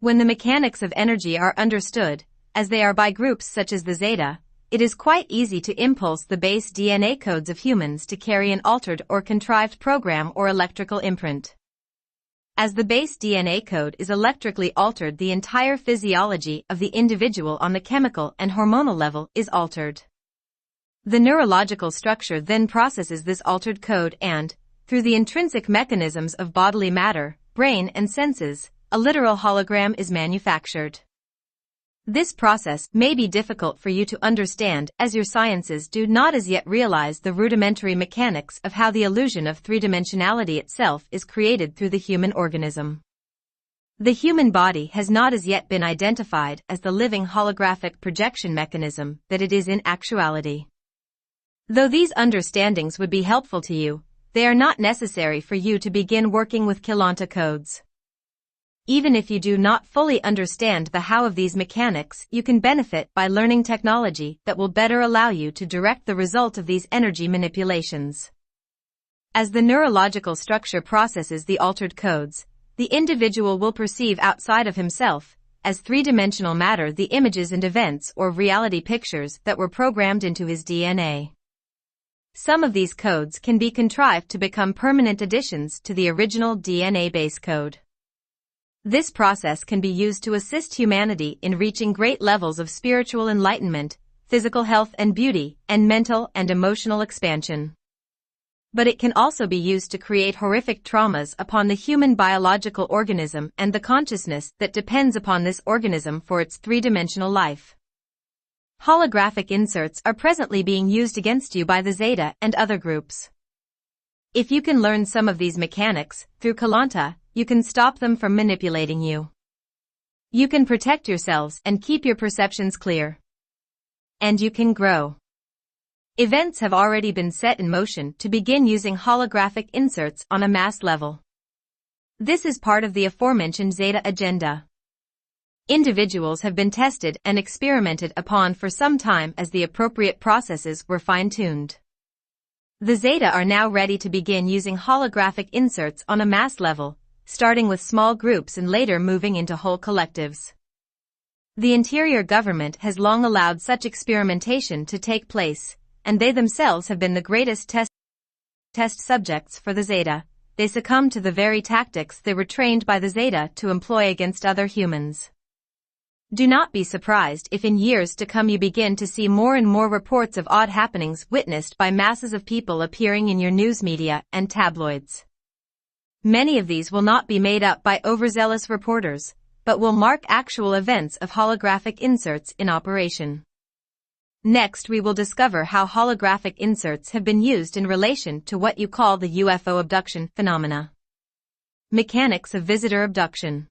When the mechanics of energy are understood, as they are by groups such as the Zeta, it is quite easy to impulse the base DNA codes of humans to carry an altered or contrived program or electrical imprint. As the base DNA code is electrically altered, the entire physiology of the individual on the chemical and hormonal level is altered. The neurological structure then processes this altered code and, through the intrinsic mechanisms of bodily matter, brain and senses, a literal hologram is manufactured. This process may be difficult for you to understand, as your sciences do not as yet realize the rudimentary mechanics of how the illusion of three-dimensionality itself is created through the human organism. The human body has not as yet been identified as the living holographic projection mechanism that it is in actuality. Though these understandings would be helpful to you, they are not necessary for you to begin working with Keylonta codes. Even if you do not fully understand the how of these mechanics, you can benefit by learning technology that will better allow you to direct the result of these energy manipulations. As the neurological structure processes the altered codes, the individual will perceive outside of himself, as three-dimensional matter, the images and events or reality pictures that were programmed into his DNA. Some of these codes can be contrived to become permanent additions to the original DNA base code. This process can be used to assist humanity in reaching great levels of spiritual enlightenment, physical health and beauty, and mental and emotional expansion. But it can also be used to create horrific traumas upon the human biological organism and the consciousness that depends upon this organism for its three-dimensional life. Holographic inserts are presently being used against you by the Zeta and other groups. If you can learn some of these mechanics through Keylonta, you can stop them from manipulating you. You can protect yourselves and keep your perceptions clear. And you can grow. Events have already been set in motion to begin using holographic inserts on a mass level. This is part of the aforementioned Zeta agenda. Individuals have been tested and experimented upon for some time as the appropriate processes were fine-tuned. The Zeta are now ready to begin using holographic inserts on a mass level, starting with small groups and later moving into whole collectives. The interior government has long allowed such experimentation to take place, and they themselves have been the greatest test subjects for the Zeta. They succumbed to the very tactics they were trained by the Zeta to employ against other humans. Do not be surprised if in years to come you begin to see more and more reports of odd happenings witnessed by masses of people appearing in your news media and tabloids. Many of these will not be made up by overzealous reporters, but will mark actual events of holographic inserts in operation. Next, we will discover how holographic inserts have been used in relation to what you call the UFO abduction phenomena. Mechanics of visitor abduction.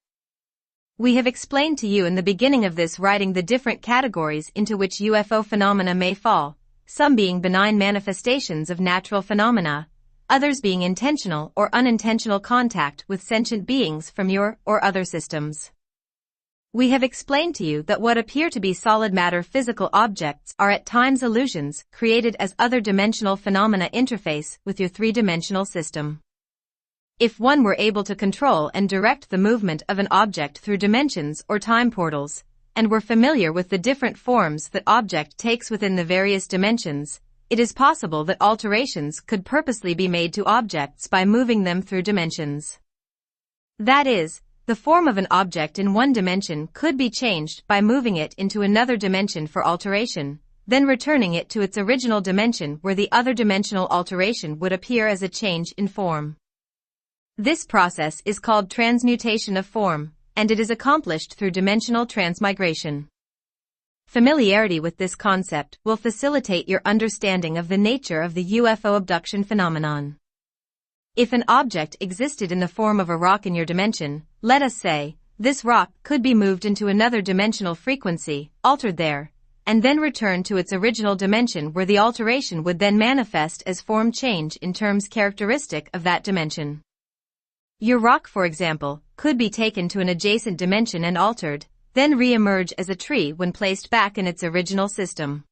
We have explained to you in the beginning of this writing the different categories into which UFO phenomena may fall, some being benign manifestations of natural phenomena, others being intentional or unintentional contact with sentient beings from your or other systems. We have explained to you that what appear to be solid matter physical objects are at times illusions created as other dimensional phenomena interface with your three-dimensional system. If one were able to control and direct the movement of an object through dimensions or time portals, and were familiar with the different forms that object takes within the various dimensions, it is possible that alterations could purposely be made to objects by moving them through dimensions. That is, the form of an object in one dimension could be changed by moving it into another dimension for alteration, then returning it to its original dimension where the other dimensional alteration would appear as a change in form. This process is called transmutation of form, and it is accomplished through dimensional transmigration. Familiarity with this concept will facilitate your understanding of the nature of the UFO abduction phenomenon. If an object existed in the form of a rock in your dimension, let us say, this rock could be moved into another dimensional frequency, altered there, and then returned to its original dimension where the alteration would then manifest as form change in terms characteristic of that dimension. Your rock, for example, could be taken to an adjacent dimension and altered, then re-emerge as a tree when placed back in its original system.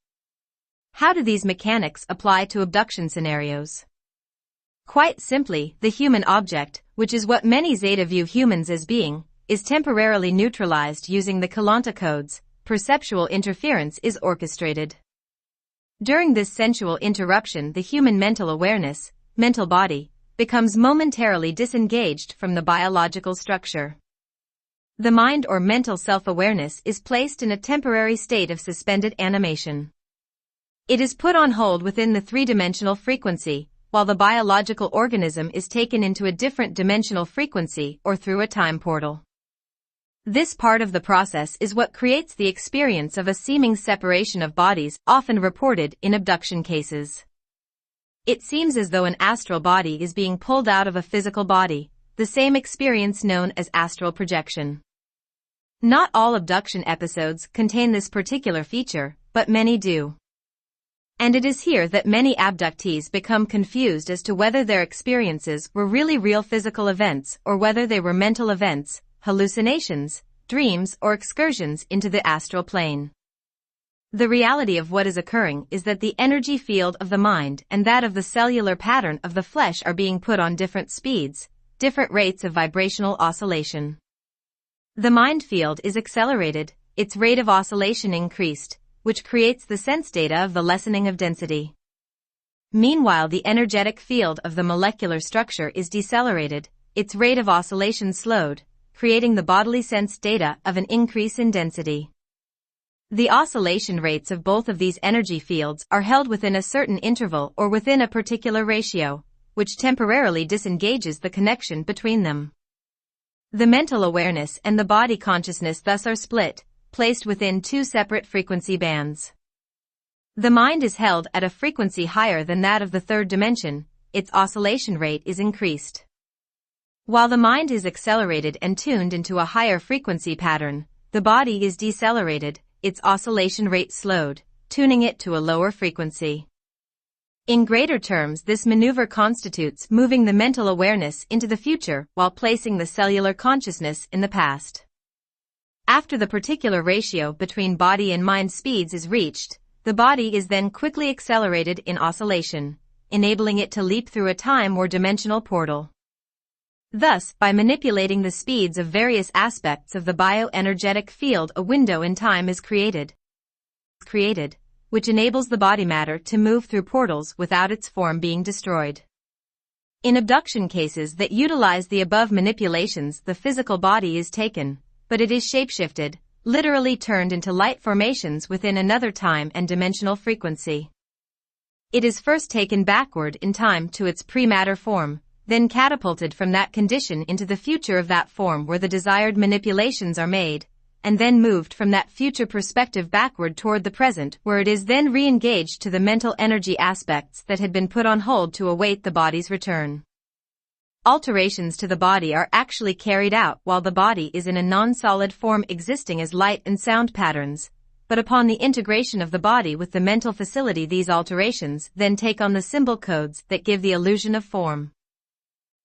How do these mechanics apply to abduction scenarios? Quite simply, the human object, which is what many Zeta view humans as being, is temporarily neutralized using the Keylonta codes. Perceptual interference is orchestrated. During this sensual interruption, the human mental awareness, mental body, becomes momentarily disengaged from the biological structure. The mind or mental self-awareness is placed in a temporary state of suspended animation. It is put on hold within the three-dimensional frequency, while the biological organism is taken into a different dimensional frequency or through a time portal. This part of the process is what creates the experience of a seeming separation of bodies, often reported in abduction cases. It seems as though an astral body is being pulled out of a physical body, the same experience known as astral projection. Not all abduction episodes contain this particular feature, but many do. And it is here that many abductees become confused as to whether their experiences were really real physical events or whether they were mental events, hallucinations, dreams, or excursions into the astral plane. The reality of what is occurring is that the energy field of the mind and that of the cellular pattern of the flesh are being put on different speeds, different rates of vibrational oscillation. The mind field is accelerated, its rate of oscillation increased, which creates the sense data of the lessening of density. Meanwhile, the energetic field of the molecular structure is decelerated, its rate of oscillation slowed, creating the bodily sense data of an increase in density. The oscillation rates of both of these energy fields are held within a certain interval or within a particular ratio, which temporarily disengages the connection between them. The mental awareness and the body consciousness thus are split, placed within two separate frequency bands. The mind is held at a frequency higher than that of the third dimension, its oscillation rate is increased. While the mind is accelerated and tuned into a higher frequency pattern, the body is decelerated, its oscillation rate slowed, tuning it to a lower frequency. In greater terms, this maneuver constitutes moving the mental awareness into the future while placing the cellular consciousness in the past. After the particular ratio between body and mind speeds is reached, the body is then quickly accelerated in oscillation, enabling it to leap through a time or dimensional portal. Thus, by manipulating the speeds of various aspects of the bioenergetic field, a window in time is created, which enables the body matter to move through portals without its form being destroyed. In abduction cases that utilize the above manipulations, the physical body is taken, but it is shapeshifted, literally turned into light formations within another time and dimensional frequency. It is first taken backward in time to its pre-matter form, then catapulted from that condition into the future of that form where the desired manipulations are made, and then moved from that future perspective backward toward the present where it is then re-engaged to the mental energy aspects that had been put on hold to await the body's return. Alterations to the body are actually carried out while the body is in a non-solid form existing as light and sound patterns, but upon the integration of the body with the mental facility, these alterations then take on the symbol codes that give the illusion of form.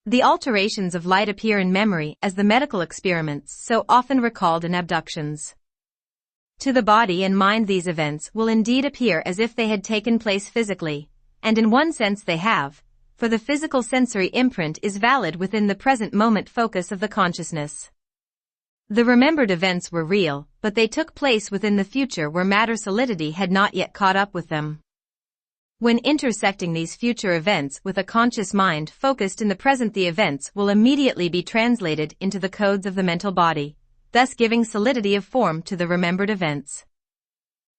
The alterations of light appear in memory as the medical experiments so often recalled in abductions. To the body and mind, these events will indeed appear as if they had taken place physically, and in one sense they have, for the physical sensory imprint is valid within the present moment focus of the consciousness. The remembered events were real, but they took place within the future where matter solidity had not yet caught up with them. When intersecting these future events with a conscious mind focused in the present, the events will immediately be translated into the codes of the mental body, thus giving solidity of form to the remembered events.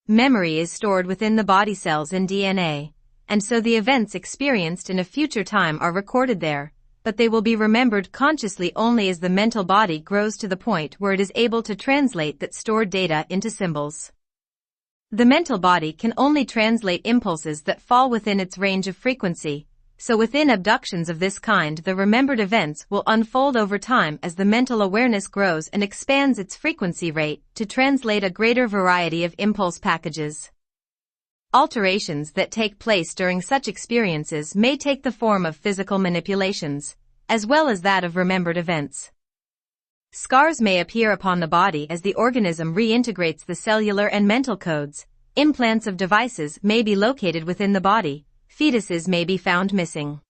Memory is stored within the body cells and DNA, and so the events experienced in a future time are recorded there, but they will be remembered consciously only as the mental body grows to the point where it is able to translate that stored data into symbols. The mental body can only translate impulses that fall within its range of frequency, so within abductions of this kind the remembered events will unfold over time as the mental awareness grows and expands its frequency rate to translate a greater variety of impulse packages. Alterations that take place during such experiences may take the form of physical manipulations, as well as that of remembered events. Scars may appear upon the body as the organism reintegrates the cellular and mental codes. Implants of devices may be located within the body. Fetuses may be found missing.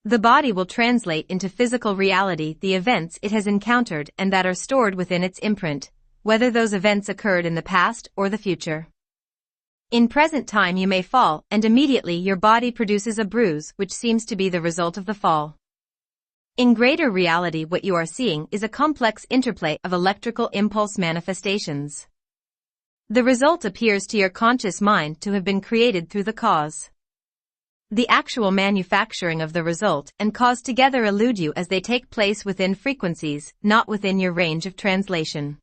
The body will translate into physical reality the events it has encountered and that are stored within its imprint, whether those events occurred in the past or the future. In present time you may fall, and immediately your body produces a bruise which seems to be the result of the fall. In greater reality, what you are seeing is a complex interplay of electrical impulse manifestations. The result appears to your conscious mind to have been created through the cause. The actual manufacturing of the result and cause together elude you as they take place within frequencies, not within your range of translation.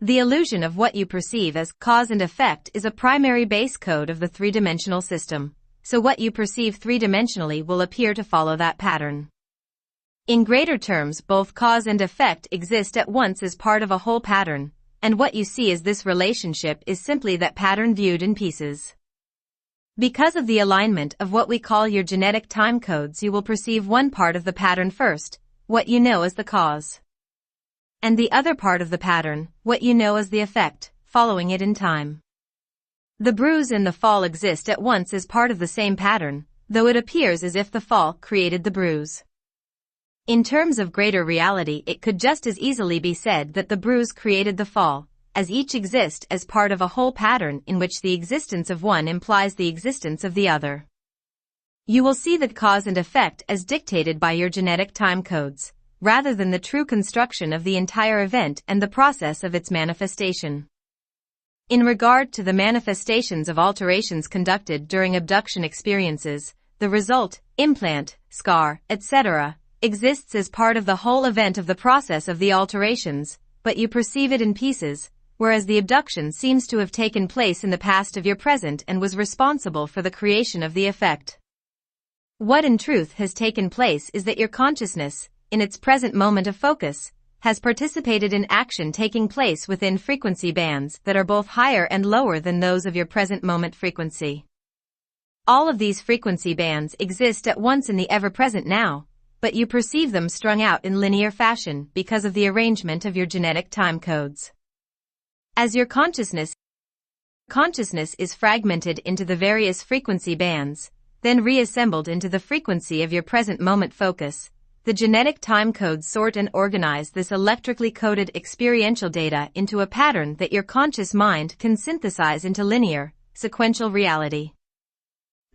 The illusion of what you perceive as cause and effect is a primary base code of the three-dimensional system, so what you perceive three-dimensionally will appear to follow that pattern. In greater terms, both cause and effect exist at once as part of a whole pattern, and what you see as this relationship is simply that pattern viewed in pieces. Because of the alignment of what we call your genetic time codes, you will perceive one part of the pattern first, what you know as the cause, and the other part of the pattern, what you know as the effect, following it in time. The bruise and the fall exist at once as part of the same pattern, though it appears as if the fall created the bruise. In terms of greater reality, it could just as easily be said that the bruise created the fall, as each exist as part of a whole pattern in which the existence of one implies the existence of the other. You will see the cause and effect as dictated by your genetic time codes, rather than the true construction of the entire event and the process of its manifestation. In regard to the manifestations of alterations conducted during abduction experiences, the result, implant, scar, etc., exists as part of the whole event of the process of the alterations, but you perceive it in pieces, whereas the abduction seems to have taken place in the past of your present and was responsible for the creation of the effect. What in truth has taken place is that your consciousness, in its present moment of focus, has participated in action taking place within frequency bands that are both higher and lower than those of your present moment frequency. All of these frequency bands exist at once in the ever-present now, but you perceive them strung out in linear fashion because of the arrangement of your genetic time codes. As your consciousness is fragmented into the various frequency bands, then reassembled into the frequency of your present moment focus, the genetic time codes sort and organize this electrically coded experiential data into a pattern that your conscious mind can synthesize into linear, sequential reality.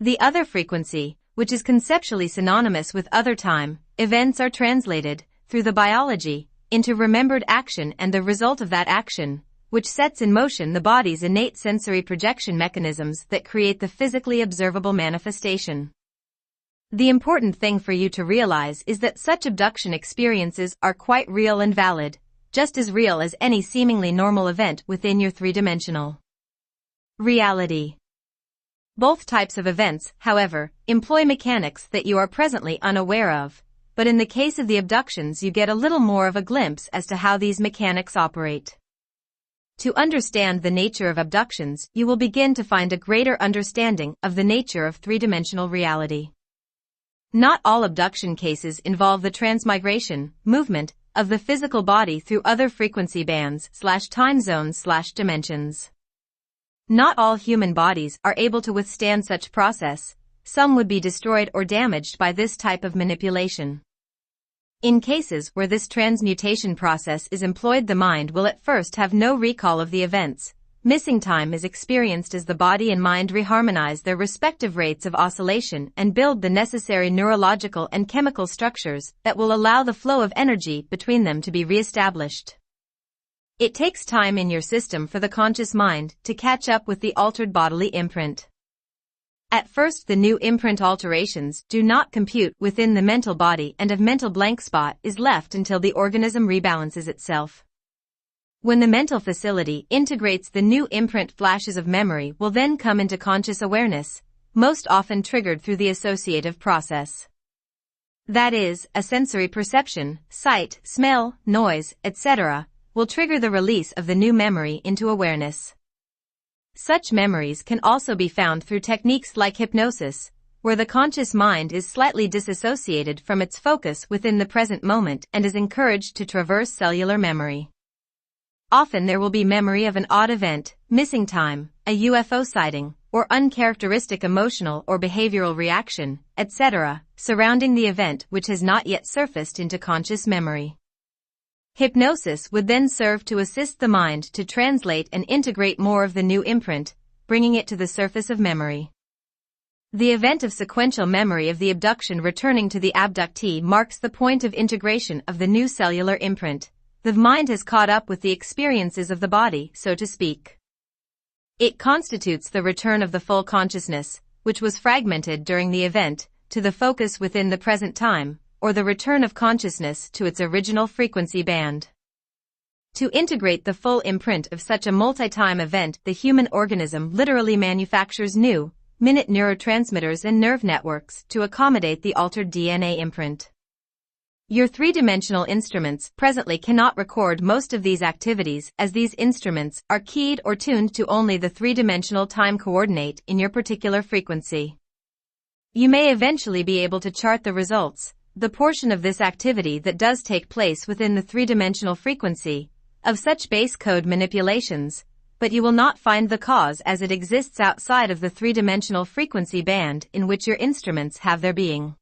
The other frequency, which is conceptually synonymous with other time, events are translated, through the biology, into remembered action and the result of that action, which sets in motion the body's innate sensory projection mechanisms that create the physically observable manifestation. The important thing for you to realize is that such abduction experiences are quite real and valid, just as real as any seemingly normal event within your three-dimensional reality. Both types of events, however, employ mechanics that you are presently unaware of, but in the case of the abductions you get a little more of a glimpse as to how these mechanics operate. To understand the nature of abductions, you will begin to find a greater understanding of the nature of three-dimensional reality. Not all abduction cases involve the transmigration, movement, of the physical body through other frequency bands/time zones/dimensions. Not all human bodies are able to withstand such process, some would be destroyed or damaged by this type of manipulation. In cases where this transmutation process is employed, the mind will at first have no recall of the events. Missing time is experienced as the body and mind reharmonize their respective rates of oscillation and build the necessary neurological and chemical structures that will allow the flow of energy between them to be reestablished. It takes time in your system for the conscious mind to catch up with the altered bodily imprint. At first, the new imprint alterations do not compute within the mental body, and a mental blank spot is left until the organism rebalances itself. When the mental facility integrates the new imprint, flashes of memory will then come into conscious awareness, most often triggered through the associative process. That is, a sensory perception, sight, smell, noise, etc., will trigger the release of the new memory into awareness. Such memories can also be found through techniques like hypnosis, where the conscious mind is slightly disassociated from its focus within the present moment and is encouraged to traverse cellular memory. Often there will be memory of an odd event, missing time, a UFO sighting, or uncharacteristic emotional or behavioral reaction, etc., surrounding the event which has not yet surfaced into conscious memory. Hypnosis would then serve to assist the mind to translate and integrate more of the new imprint, bringing it to the surface of memory. The event of sequential memory of the abduction returning to the abductee marks the point of integration of the new cellular imprint. The mind has caught up with the experiences of the body, so to speak. It constitutes the return of the full consciousness, which was fragmented during the event, to the focus within the present time, or the return of consciousness to its original frequency band. To integrate the full imprint of such a multi-time event, the human organism literally manufactures new, minute neurotransmitters and nerve networks to accommodate the altered DNA imprint. Your three-dimensional instruments presently cannot record most of these activities, as these instruments are keyed or tuned to only the three-dimensional time coordinate in your particular frequency. You may eventually be able to chart the results, the portion of this activity that does take place within the three-dimensional frequency, of such base code manipulations, but you will not find the cause as it exists outside of the three-dimensional frequency band in which your instruments have their being.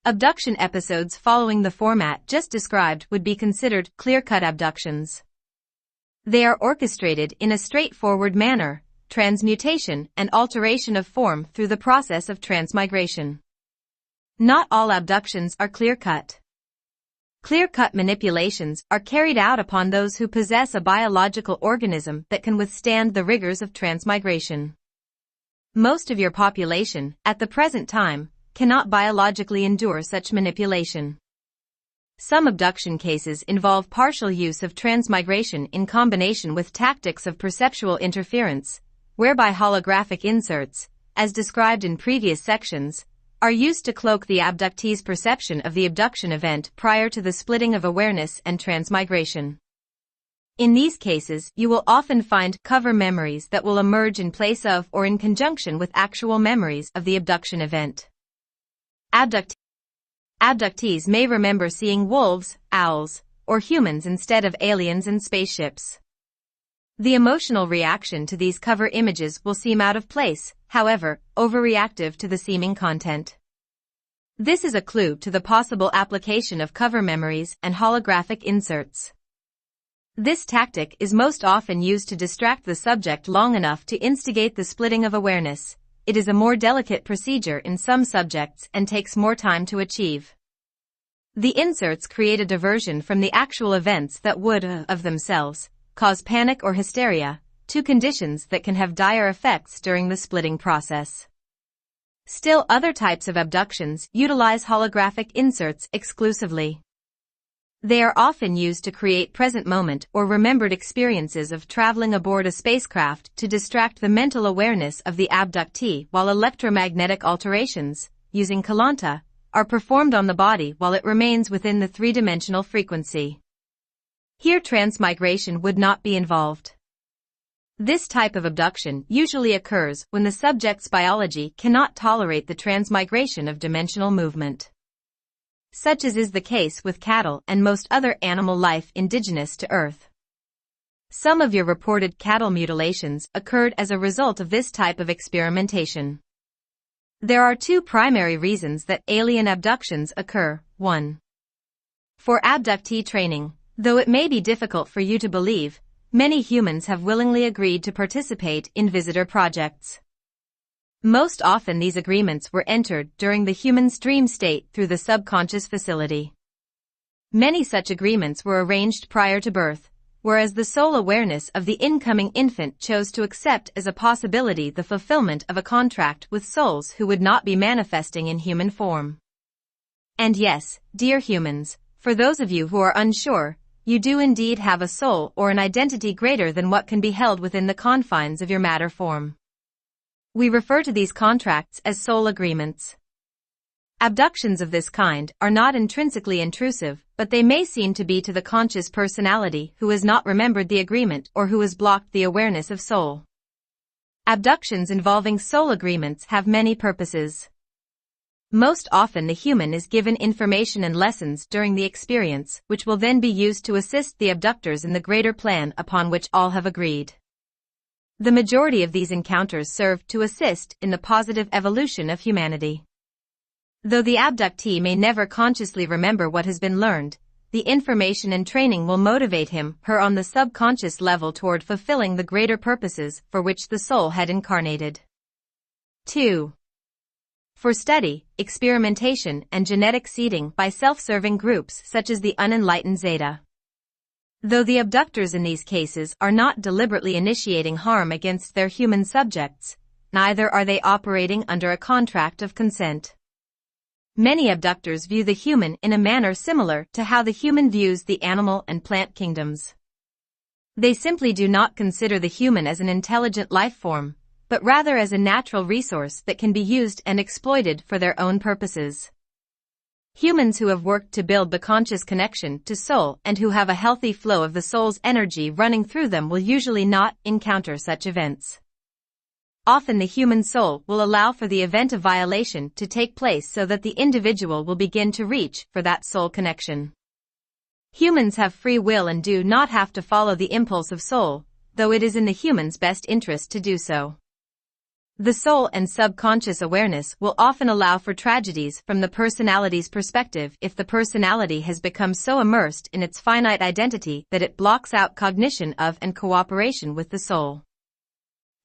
Abduction episodes following the format just described would be considered clear-cut abductions. They are orchestrated in a straightforward manner, transmutation and alteration of form through the process of transmigration. Not all abductions are clear-cut. Clear-cut manipulations are carried out upon those who possess a biological organism that can withstand the rigors of transmigration. Most of your population, at the present time, cannot biologically endure such manipulation. Some abduction cases involve partial use of transmigration in combination with tactics of perceptual interference, whereby holographic inserts, as described in previous sections, are used to cloak the abductee's perception of the abduction event prior to the splitting of awareness and transmigration. In these cases, you will often find cover memories that will emerge in place of or in conjunction with actual memories of the abduction event. Abductees may remember seeing wolves, owls, or humans instead of aliens and spaceships. The emotional reaction to these cover images will seem out of place, however, overreactive to the seeming content. This is a clue to the possible application of cover memories and holographic inserts. This tactic is most often used to distract the subject long enough to instigate the splitting of awareness. It is a more delicate procedure in some subjects and takes more time to achieve. The inserts create a diversion from the actual events that would, of themselves, cause panic or hysteria, two conditions that can have dire effects during the splitting process. Still, other types of abductions utilize holographic inserts exclusively. They are often used to create present moment or remembered experiences of traveling aboard a spacecraft to distract the mental awareness of the abductee while electromagnetic alterations, using Keylonta, are performed on the body while it remains within the three-dimensional frequency. Here transmigration would not be involved. This type of abduction usually occurs when the subject's biology cannot tolerate the transmigration of dimensional movement. Such as is the case with cattle and most other animal life indigenous to Earth. Some of your reported cattle mutilations occurred as a result of this type of experimentation. There are two primary reasons that alien abductions occur. 1. For abductee training. Though it may be difficult for you to believe, many humans have willingly agreed to participate in visitor projects. Most often these agreements were entered during the human's dream state through the subconscious facility. Many such agreements were arranged prior to birth, whereas the sole awareness of the incoming infant chose to accept as a possibility the fulfillment of a contract with souls who would not be manifesting in human form. And yes, dear humans, for those of you who are unsure, you do indeed have a soul or an identity greater than what can be held within the confines of your matter form. We refer to these contracts as soul agreements. Abductions of this kind are not intrinsically intrusive, but they may seem to be to the conscious personality who has not remembered the agreement or who has blocked the awareness of soul. Abductions involving soul agreements have many purposes. Most often the human is given information and lessons during the experience, which will then be used to assist the abductors in the greater plan upon which all have agreed. The majority of these encounters serve to assist in the positive evolution of humanity. Though the abductee may never consciously remember what has been learned, the information and training will motivate him/her on the subconscious level toward fulfilling the greater purposes for which the soul had incarnated. 2. For study, experimentation, and genetic seeding by self-serving groups such as the unenlightened Zeta. Though the abductors in these cases are not deliberately initiating harm against their human subjects, neither are they operating under a contract of consent. Many abductors view the human in a manner similar to how the human views the animal and plant kingdoms. They simply do not consider the human as an intelligent life form, but rather as a natural resource that can be used and exploited for their own purposes. Humans who have worked to build the conscious connection to soul and who have a healthy flow of the soul's energy running through them will usually not encounter such events. Often the human soul will allow for the event of violation to take place so that the individual will begin to reach for that soul connection. Humans have free will and do not have to follow the impulse of soul, though it is in the human's best interest to do so. The soul and subconscious awareness will often allow for tragedies from the personality's perspective if the personality has become so immersed in its finite identity that it blocks out cognition of and cooperation with the soul.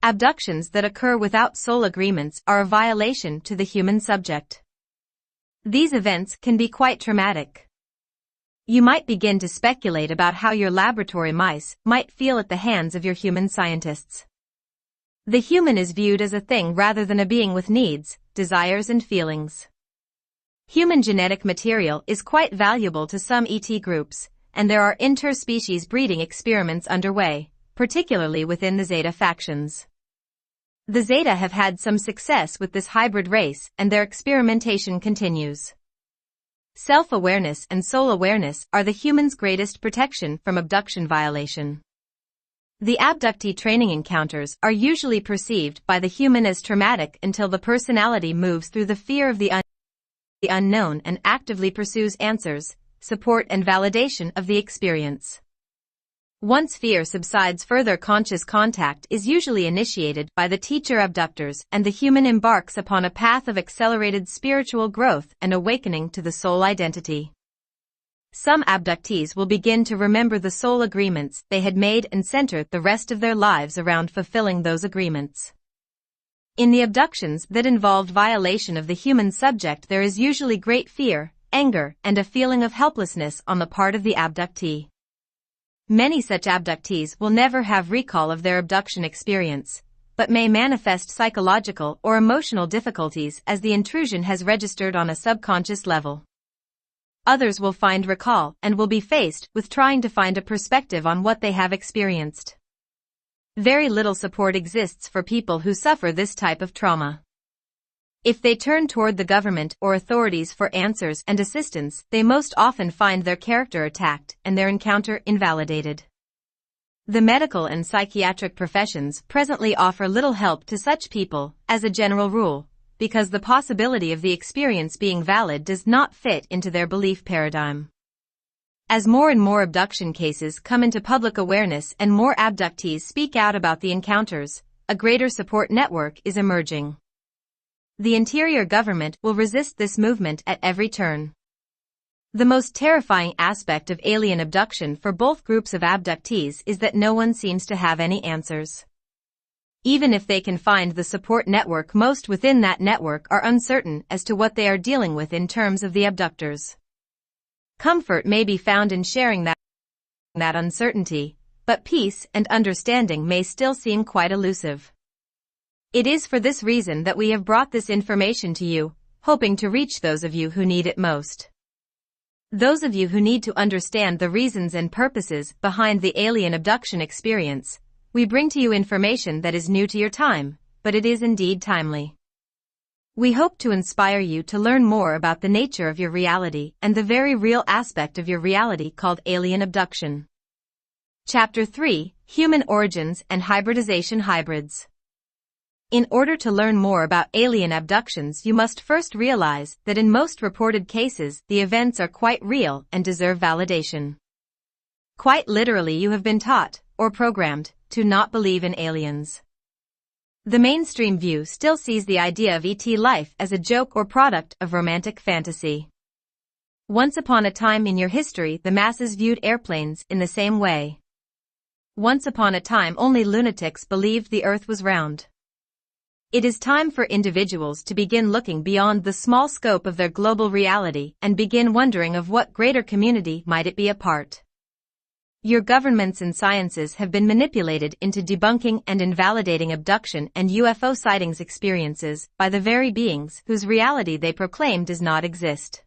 Abductions that occur without soul agreements are a violation to the human subject. These events can be quite traumatic. You might begin to speculate about how your laboratory mice might feel at the hands of your human scientists. The human is viewed as a thing rather than a being with needs, desires and feelings. Human genetic material is quite valuable to some ET groups, and there are interspecies breeding experiments underway, particularly within the Zeta factions. The Zeta have had some success with this hybrid race and their experimentation continues. Self-awareness and soul awareness are the human's greatest protection from abduction violation. The abductee training encounters are usually perceived by the human as traumatic until the personality moves through the fear of the unknown and actively pursues answers, support and validation of the experience. Once fear subsides, further conscious contact is usually initiated by the teacher abductors, and the human embarks upon a path of accelerated spiritual growth and awakening to the soul identity. Some abductees will begin to remember the soul agreements they had made and center the rest of their lives around fulfilling those agreements. In the abductions that involved violation of the human subject, there is usually great fear, anger, and a feeling of helplessness on the part of the abductee. Many such abductees will never have recall of their abduction experience, but may manifest psychological or emotional difficulties as the intrusion has registered on a subconscious level. Others will find recall and will be faced with trying to find a perspective on what they have experienced. Very little support exists for people who suffer this type of trauma. If they turn toward the government or authorities for answers and assistance, they most often find their character attacked and their encounter invalidated. The medical and psychiatric professions presently offer little help to such people, as a general rule, because the possibility of the experience being valid does not fit into their belief paradigm. As more and more abduction cases come into public awareness and more abductees speak out about the encounters, a greater support network is emerging. The interior government will resist this movement at every turn. The most terrifying aspect of alien abduction for both groups of abductees is that no one seems to have any answers. Even if they can find the support network, most within that network are uncertain as to what they are dealing with in terms of the abductors. Comfort may be found in sharing that uncertainty, but peace and understanding may still seem quite elusive. It is for this reason that we have brought this information to you, hoping to reach those of you who need it most. Those of you who need to understand the reasons and purposes behind the alien abduction experience, we bring to you information that is new to your time, but it is indeed timely. We hope to inspire you to learn more about the nature of your reality and the very real aspect of your reality called alien abduction. Chapter 3: Human Origins and Hybridization. Hybrids. In order to learn more about alien abductions, you must first realize that in most reported cases, the events are quite real and deserve validation. Quite literally, you have been taught, or programmed, to not believe in aliens. The mainstream view still sees the idea of ET life as a joke or product of romantic fantasy. Once upon a time in your history, the masses viewed airplanes in the same way. Once upon a time, only lunatics believed the earth was round. It is time for individuals to begin looking beyond the small scope of their global reality and begin wondering of what greater community might it be a part. Your governments and sciences have been manipulated into debunking and invalidating abduction and UFO sightings experiences by the very beings whose reality they proclaim does not exist.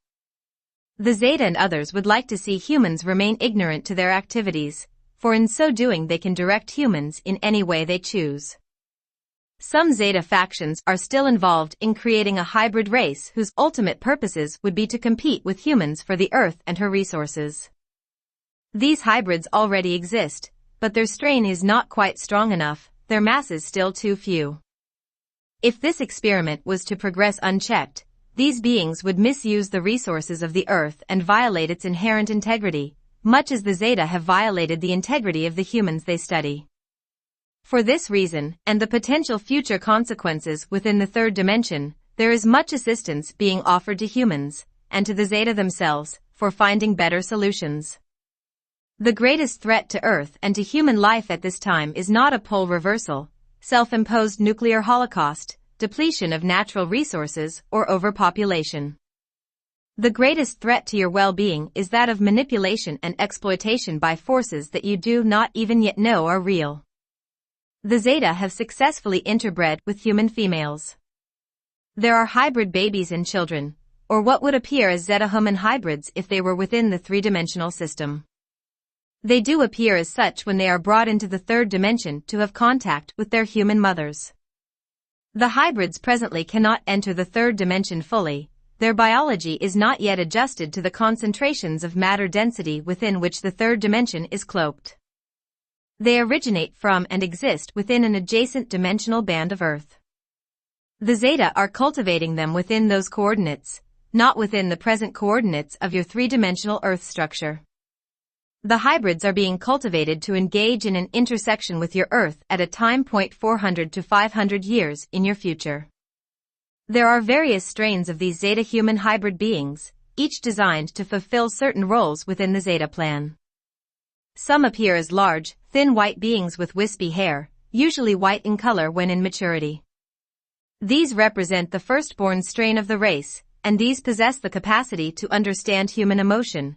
The Zeta and others would like to see humans remain ignorant to their activities, for in so doing they can direct humans in any way they choose. Some Zeta factions are still involved in creating a hybrid race whose ultimate purposes would be to compete with humans for the Earth and her resources. These hybrids already exist, but their strain is not quite strong enough, their masses still too few. If this experiment was to progress unchecked, these beings would misuse the resources of the Earth and violate its inherent integrity, much as the Zeta have violated the integrity of the humans they study. For this reason, and the potential future consequences within the third dimension, there is much assistance being offered to humans, and to the Zeta themselves, for finding better solutions. The greatest threat to Earth and to human life at this time is not a pole reversal, self-imposed nuclear holocaust, depletion of natural resources, or overpopulation. The greatest threat to your well-being is that of manipulation and exploitation by forces that you do not even yet know are real. The Zeta have successfully interbred with human females. There are hybrid babies and children, or what would appear as Zeta-human hybrids if they were within the three-dimensional system. They do appear as such when they are brought into the third dimension to have contact with their human mothers. The hybrids presently cannot enter the third dimension fully, their biology is not yet adjusted to the concentrations of matter density within which the third dimension is cloaked. They originate from and exist within an adjacent dimensional band of Earth. The Zeta are cultivating them within those coordinates, not within the present coordinates of your three-dimensional Earth structure. The hybrids are being cultivated to engage in an intersection with your Earth at a time point 400 to 500 years in your future. There are various strains of these Zeta human hybrid beings, each designed to fulfill certain roles within the Zeta plan. Some appear as large, thin white beings with wispy hair, usually white in color when in maturity. These represent the firstborn strain of the race, and these possess the capacity to understand human emotion,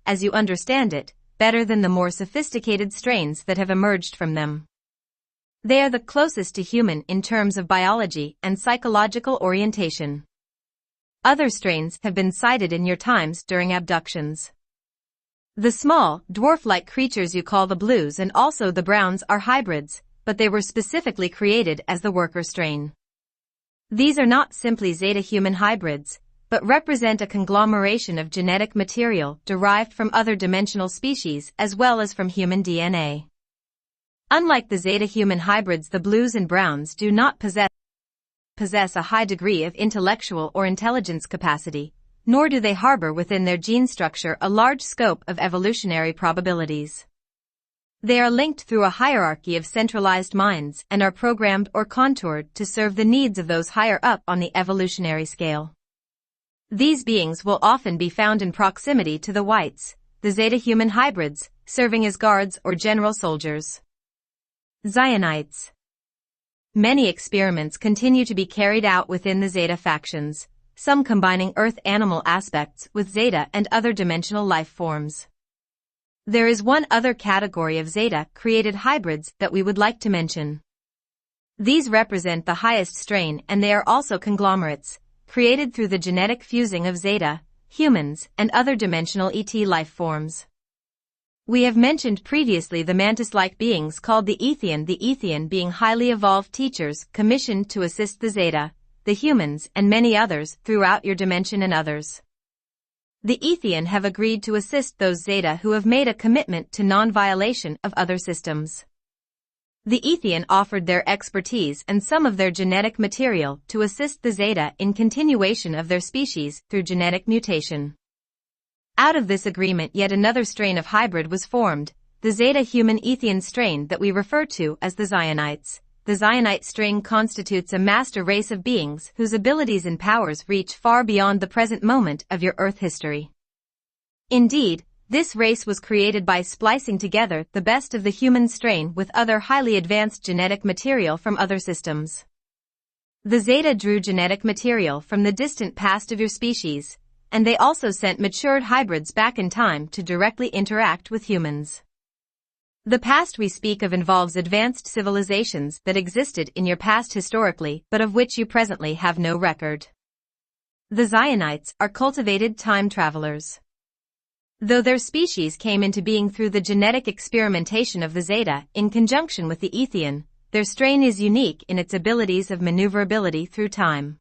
as you understand it, better than the more sophisticated strains that have emerged from them. They are the closest to human in terms of biology and psychological orientation. Other strains have been sighted in your times during abductions. The small, dwarf-like creatures you call the blues and also the browns are hybrids, but they were specifically created as the worker strain. These are not simply Zeta human hybrids, but represent a conglomeration of genetic material derived from other dimensional species as well as from human DNA. Unlike the Zeta human hybrids, the blues and browns do not possess a high degree of intellectual or intelligence capacity, nor do they harbor within their gene structure a large scope of evolutionary probabilities. They are linked through a hierarchy of centralized minds and are programmed or contoured to serve the needs of those higher up on the evolutionary scale. These beings will often be found in proximity to the whites, the Zeta human hybrids, serving as guards or general soldiers. Zionites. Many experiments continue to be carried out within the Zeta factions, some combining Earth animal aspects with Zeta and other dimensional life forms. There is one other category of Zeta-created hybrids that we would like to mention. These represent the highest strain and they are also conglomerates, created through the genetic fusing of Zeta, humans, and other dimensional ET life forms. We have mentioned previously the mantis-like beings called the Ethian being highly evolved teachers commissioned to assist the Zeta, the humans, and many others throughout your dimension and others. The Ethian have agreed to assist those Zeta who have made a commitment to non-violation of other systems. The Ethian offered their expertise and some of their genetic material to assist the Zeta in continuation of their species through genetic mutation. Out of this agreement yet another strain of hybrid was formed, the Zeta human Ethian strain that we refer to as the Zionites. The Zionite strain constitutes a master race of beings whose abilities and powers reach far beyond the present moment of your Earth history. Indeed, this race was created by splicing together the best of the human strain with other highly advanced genetic material from other systems. The Zeta drew genetic material from the distant past of your species, and they also sent matured hybrids back in time to directly interact with humans. The past we speak of involves advanced civilizations that existed in your past historically but of which you presently have no record. The Zionites are cultivated time travelers. Though their species came into being through the genetic experimentation of the Zeta in conjunction with the Ethian, their strain is unique in its abilities of maneuverability through time.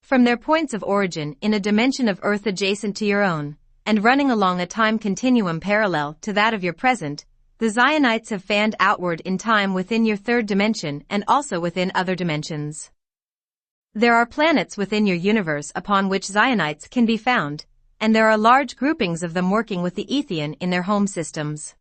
From their points of origin in a dimension of Earth adjacent to your own, and running along a time continuum parallel to that of your present, the Zionites have fanned outward in time within your third dimension and also within other dimensions. There are planets within your universe upon which Zionites can be found, and there are large groupings of them working with the Ethian in their home systems.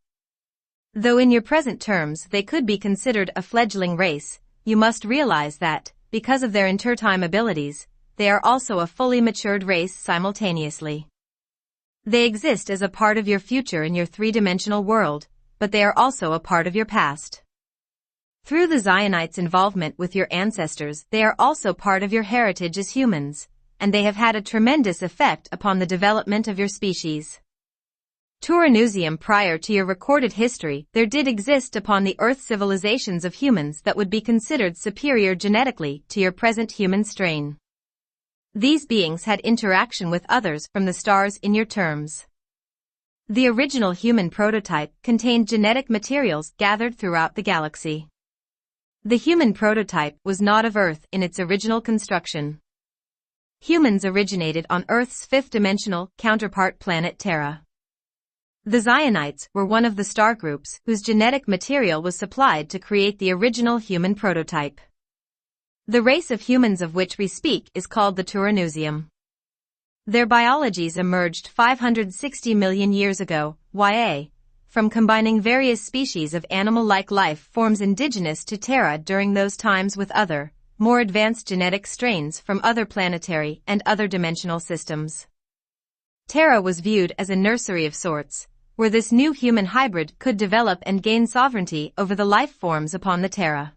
Though in your present terms they could be considered a fledgling race, you must realize that, because of their intertime abilities, they are also a fully matured race simultaneously. They exist as a part of your future in your three-dimensional world, but they are also a part of your past. Through the Zionites' involvement with your ancestors, they are also part of your heritage as humans, and they have had a tremendous effect upon the development of your species. Turanusium prior to your recorded history, there did exist upon the Earth civilizations of humans that would be considered superior genetically to your present human strain. These beings had interaction with others from the stars in your terms. The original human prototype contained genetic materials gathered throughout the galaxy. The human prototype was not of Earth in its original construction. Humans originated on Earth's fifth-dimensional counterpart planet Terra. The Zionites were one of the star groups whose genetic material was supplied to create the original human prototype. The race of humans of which we speak is called the Turanusium. Their biologies emerged 560 million years ago, YA, from combining various species of animal-like life forms indigenous to Terra during those times with other, more advanced genetic strains from other planetary and other dimensional systems. Terra was viewed as a nursery of sorts, where this new human hybrid could develop and gain sovereignty over the life forms upon the Terra.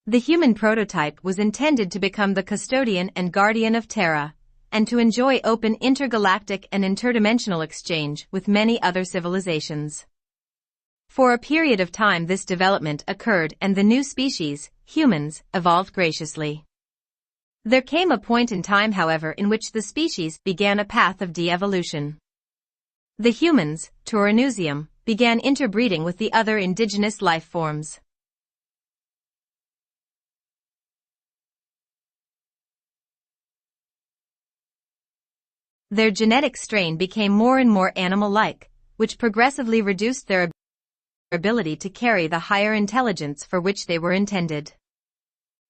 The human prototype was intended to become the custodian and guardian of Terra, and to enjoy open intergalactic and interdimensional exchange with many other civilizations. For a period of time this development occurred and the new species, humans, evolved graciously. There came a point in time, however, in which the species began a path of de-evolution. The humans, Turanusium, began interbreeding with the other indigenous life forms. Their genetic strain became more and more animal-like, which progressively reduced their ability to carry the higher intelligence for which they were intended.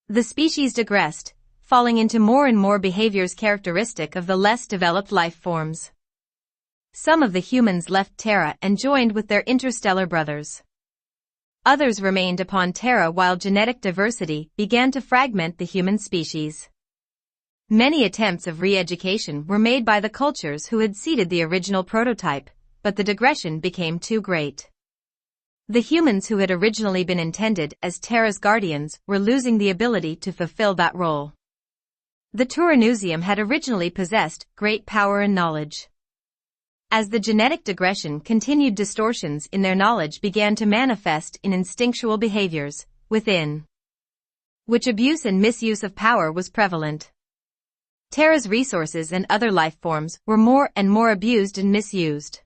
The species digressed, falling into more and more behaviors characteristic of the less developed life forms. Some of the humans left Terra and joined with their interstellar brothers. Others remained upon Terra while genetic diversity began to fragment the human species. Many attempts of re-education were made by the cultures who had seeded the original prototype, but the digression became too great. The humans who had originally been intended as Terra's guardians were losing the ability to fulfill that role. The Turanusium had originally possessed great power and knowledge. As the genetic digression continued, distortions in their knowledge began to manifest in instinctual behaviors, within which abuse and misuse of power was prevalent. Terra's resources and other life forms were more and more abused and misused.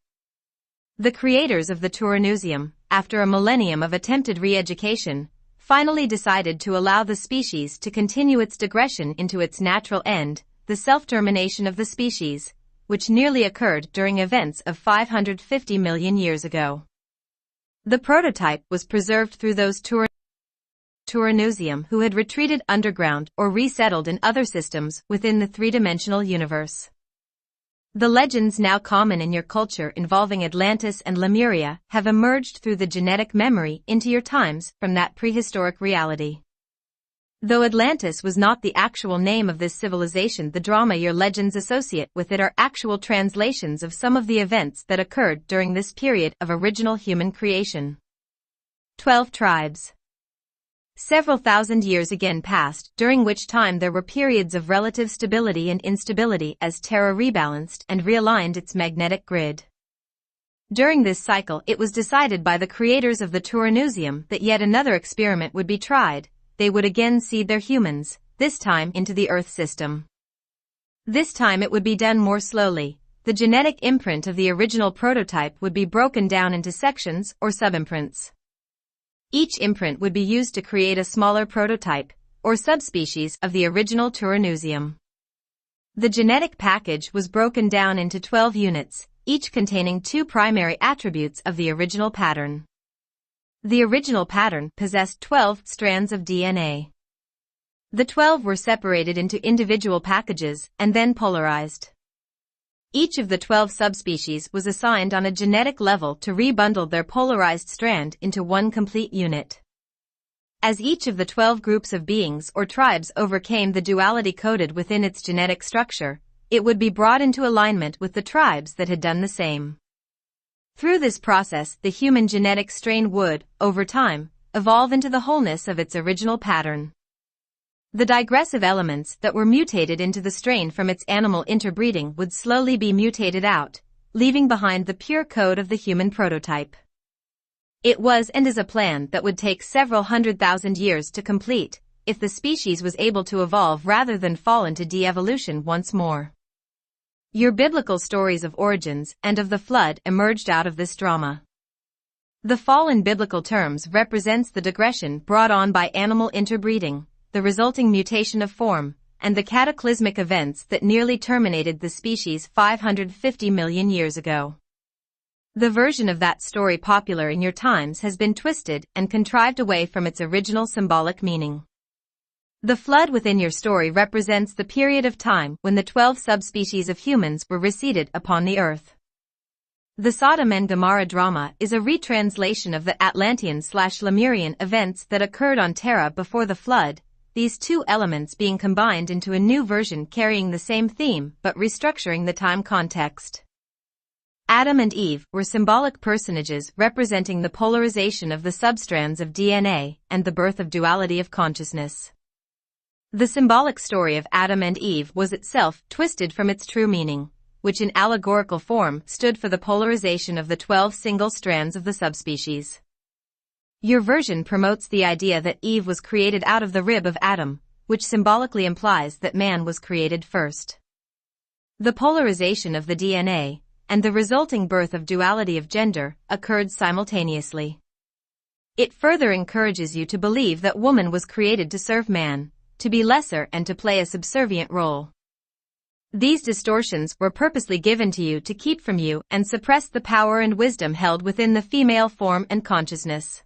The creators of the Turanusium, after a millennium of attempted re-education, finally decided to allow the species to continue its digression into its natural end, the self-termination of the species, which nearly occurred during events of 550 million years ago. The prototype was preserved through those Turanusium who had retreated underground or resettled in other systems within the three-dimensional universe. The legends now common in your culture involving Atlantis and Lemuria have emerged through the genetic memory into your times from that prehistoric reality. Though Atlantis was not the actual name of this civilization, the drama your legends associate with it are actual translations of some of the events that occurred during this period of original human creation. 12 tribes. Several thousand years again passed, during which time there were periods of relative stability and instability as Terra rebalanced and realigned its magnetic grid. During this cycle, it was decided by the creators of the Turanusium that yet another experiment would be tried. They would again seed their humans, this time into the Earth system. This time it would be done more slowly. The genetic imprint of the original prototype would be broken down into sections or subimprints. Each imprint would be used to create a smaller prototype, or subspecies of the original Turanusium. The genetic package was broken down into 12 units, each containing 2 primary attributes of the original pattern. The original pattern possessed 12 strands of DNA. The 12 were separated into individual packages and then polarized. Each of the 12 subspecies was assigned on a genetic level to rebundle their polarized strand into one complete unit. As each of the 12 groups of beings or tribes overcame the duality coded within its genetic structure, it would be brought into alignment with the tribes that had done the same. Through this process, the human genetic strain would, over time, evolve into the wholeness of its original pattern. The digressive elements that were mutated into the strain from its animal interbreeding would slowly be mutated out, leaving behind the pure code of the human prototype. It was and is a plan that would take several 100,000 years to complete, if the species was able to evolve rather than fall into de-evolution once more. Your biblical stories of origins and of the flood emerged out of this drama. The fall in biblical terms represents the digression brought on by animal interbreeding, the resulting mutation of form, and the cataclysmic events that nearly terminated the species 550 million years ago. The version of that story popular in your times has been twisted and contrived away from its original symbolic meaning. The flood within your story represents the period of time when the 12 subspecies of humans were reseeded upon the earth. The Sodom and Gomorrah drama is a retranslation of the Atlantean/Lemurian events that occurred on Terra before the flood, these two elements being combined into a new version carrying the same theme but restructuring the time context. Adam and Eve were symbolic personages representing the polarization of the substrands of DNA and the birth of duality of consciousness. The symbolic story of Adam and Eve was itself twisted from its true meaning, which in allegorical form stood for the polarization of the 12 single strands of the subspecies. Your version promotes the idea that Eve was created out of the rib of Adam, which symbolically implies that man was created first. The polarization of the DNA, and the resulting birth of duality of gender, occurred simultaneously. It further encourages you to believe that woman was created to serve man, to be lesser and to play a subservient role. These distortions were purposely given to you to keep from you and suppress the power and wisdom held within the female form and consciousness.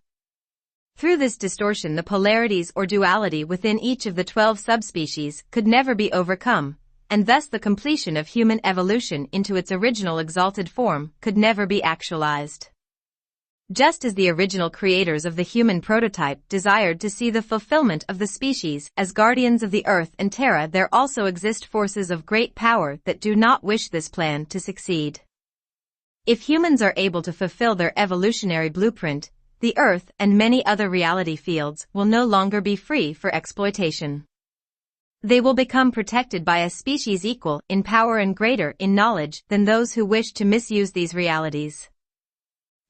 Through this distortion, the polarities or duality within each of the 12 subspecies could never be overcome, and thus the completion of human evolution into its original exalted form could never be actualized. Just as the original creators of the human prototype desired to see the fulfillment of the species as guardians of the earth and Terra, there also exist forces of great power that do not wish this plan to succeed. If humans are able to fulfill their evolutionary blueprint, the earth and many other reality fields will no longer be free for exploitation. They will become protected by a species equal in power and greater in knowledge than those who wish to misuse these realities.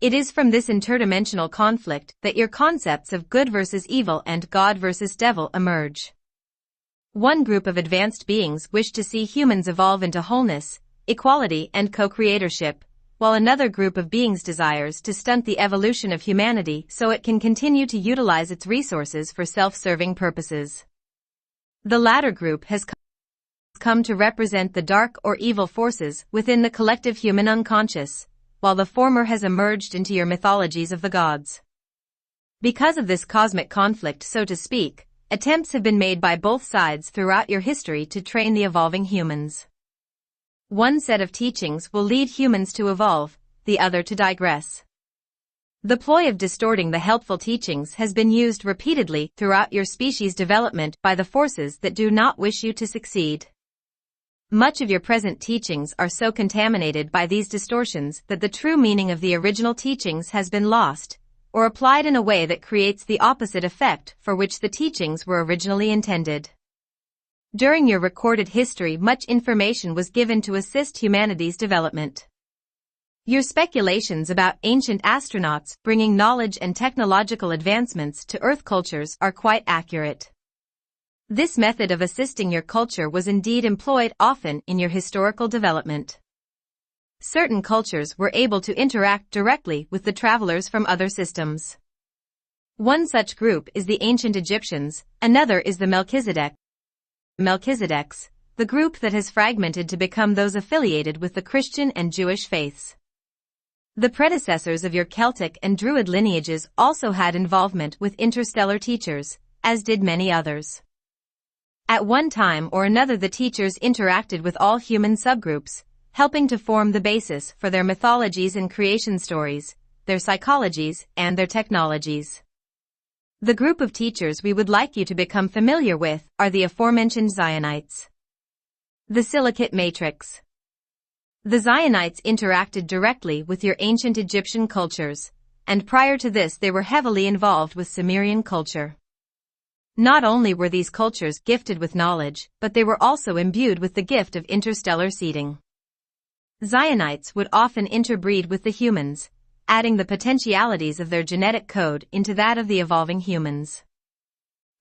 It is from this interdimensional conflict that your concepts of good versus evil and God versus devil emerge. One group of advanced beings wish to see humans evolve into wholeness, equality and co-creatorship, while another group of beings desires to stunt the evolution of humanity so it can continue to utilize its resources for self-serving purposes. The latter group has come to represent the dark or evil forces within the collective human unconscious, while the former has emerged into your mythologies of the gods. Because of this cosmic conflict, so to speak, attempts have been made by both sides throughout your history to train the evolving humans. One set of teachings will lead humans to evolve, the other to digress. The ploy of distorting the helpful teachings has been used repeatedly throughout your species' development by the forces that do not wish you to succeed. Much of your present teachings are so contaminated by these distortions that the true meaning of the original teachings has been lost, or applied in a way that creates the opposite effect for which the teachings were originally intended. During your recorded history, much information was given to assist humanity's development. Your speculations about ancient astronauts bringing knowledge and technological advancements to Earth cultures are quite accurate. This method of assisting your culture was indeed employed often in your historical development. Certain cultures were able to interact directly with the travelers from other systems. One such group is the ancient Egyptians, another is the Melchizedeks, the group that has fragmented to become those affiliated with the Christian and Jewish faiths. The predecessors of your Celtic and Druid lineages also had involvement with interstellar teachers, as did many others. At one time or another, the teachers interacted with all human subgroups, helping to form the basis for their mythologies and creation stories, their psychologies, and their technologies. The group of teachers we would like you to become familiar with are the aforementioned Zionites. The Silicate Matrix. The Zionites interacted directly with your ancient Egyptian cultures, and prior to this they were heavily involved with Sumerian culture. Not only were these cultures gifted with knowledge, but they were also imbued with the gift of interstellar seeding. Zionites would often interbreed with the humans, adding the potentialities of their genetic code into that of the evolving humans.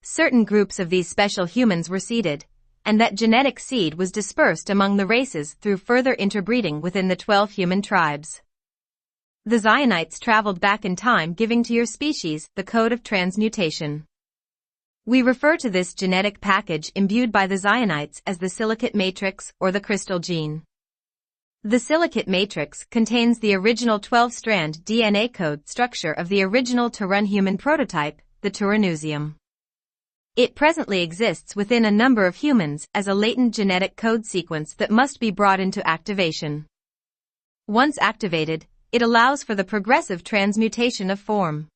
Certain groups of these special humans were seeded, and that genetic seed was dispersed among the races through further interbreeding within the 12 human tribes. The Zionites traveled back in time, giving to your species the code of transmutation. We refer to this genetic package imbued by the Zionites as the silicate matrix or the crystal gene. The silicate matrix contains the original 12-strand DNA code structure of the original to-run human prototype, the Turanusium. It presently exists within a number of humans as a latent genetic code sequence that must be brought into activation. Once activated, it allows for the progressive transmutation of form.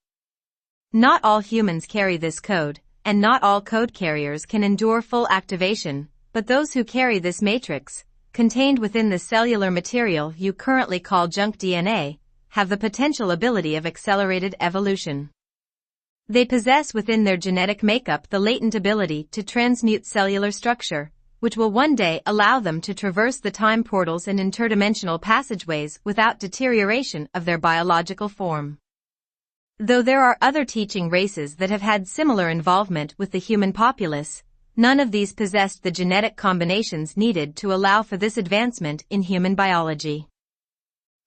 Not all humans carry this code, and not all code carriers can endure full activation, but those who carry this matrix, contained within the cellular material you currently call junk DNA, have the potential ability of accelerated evolution. They possess within their genetic makeup the latent ability to transmute cellular structure, which will one day allow them to traverse the time portals and interdimensional passageways without deterioration of their biological form. Though there are other teaching races that have had similar involvement with the human populace, none of these possessed the genetic combinations needed to allow for this advancement in human biology.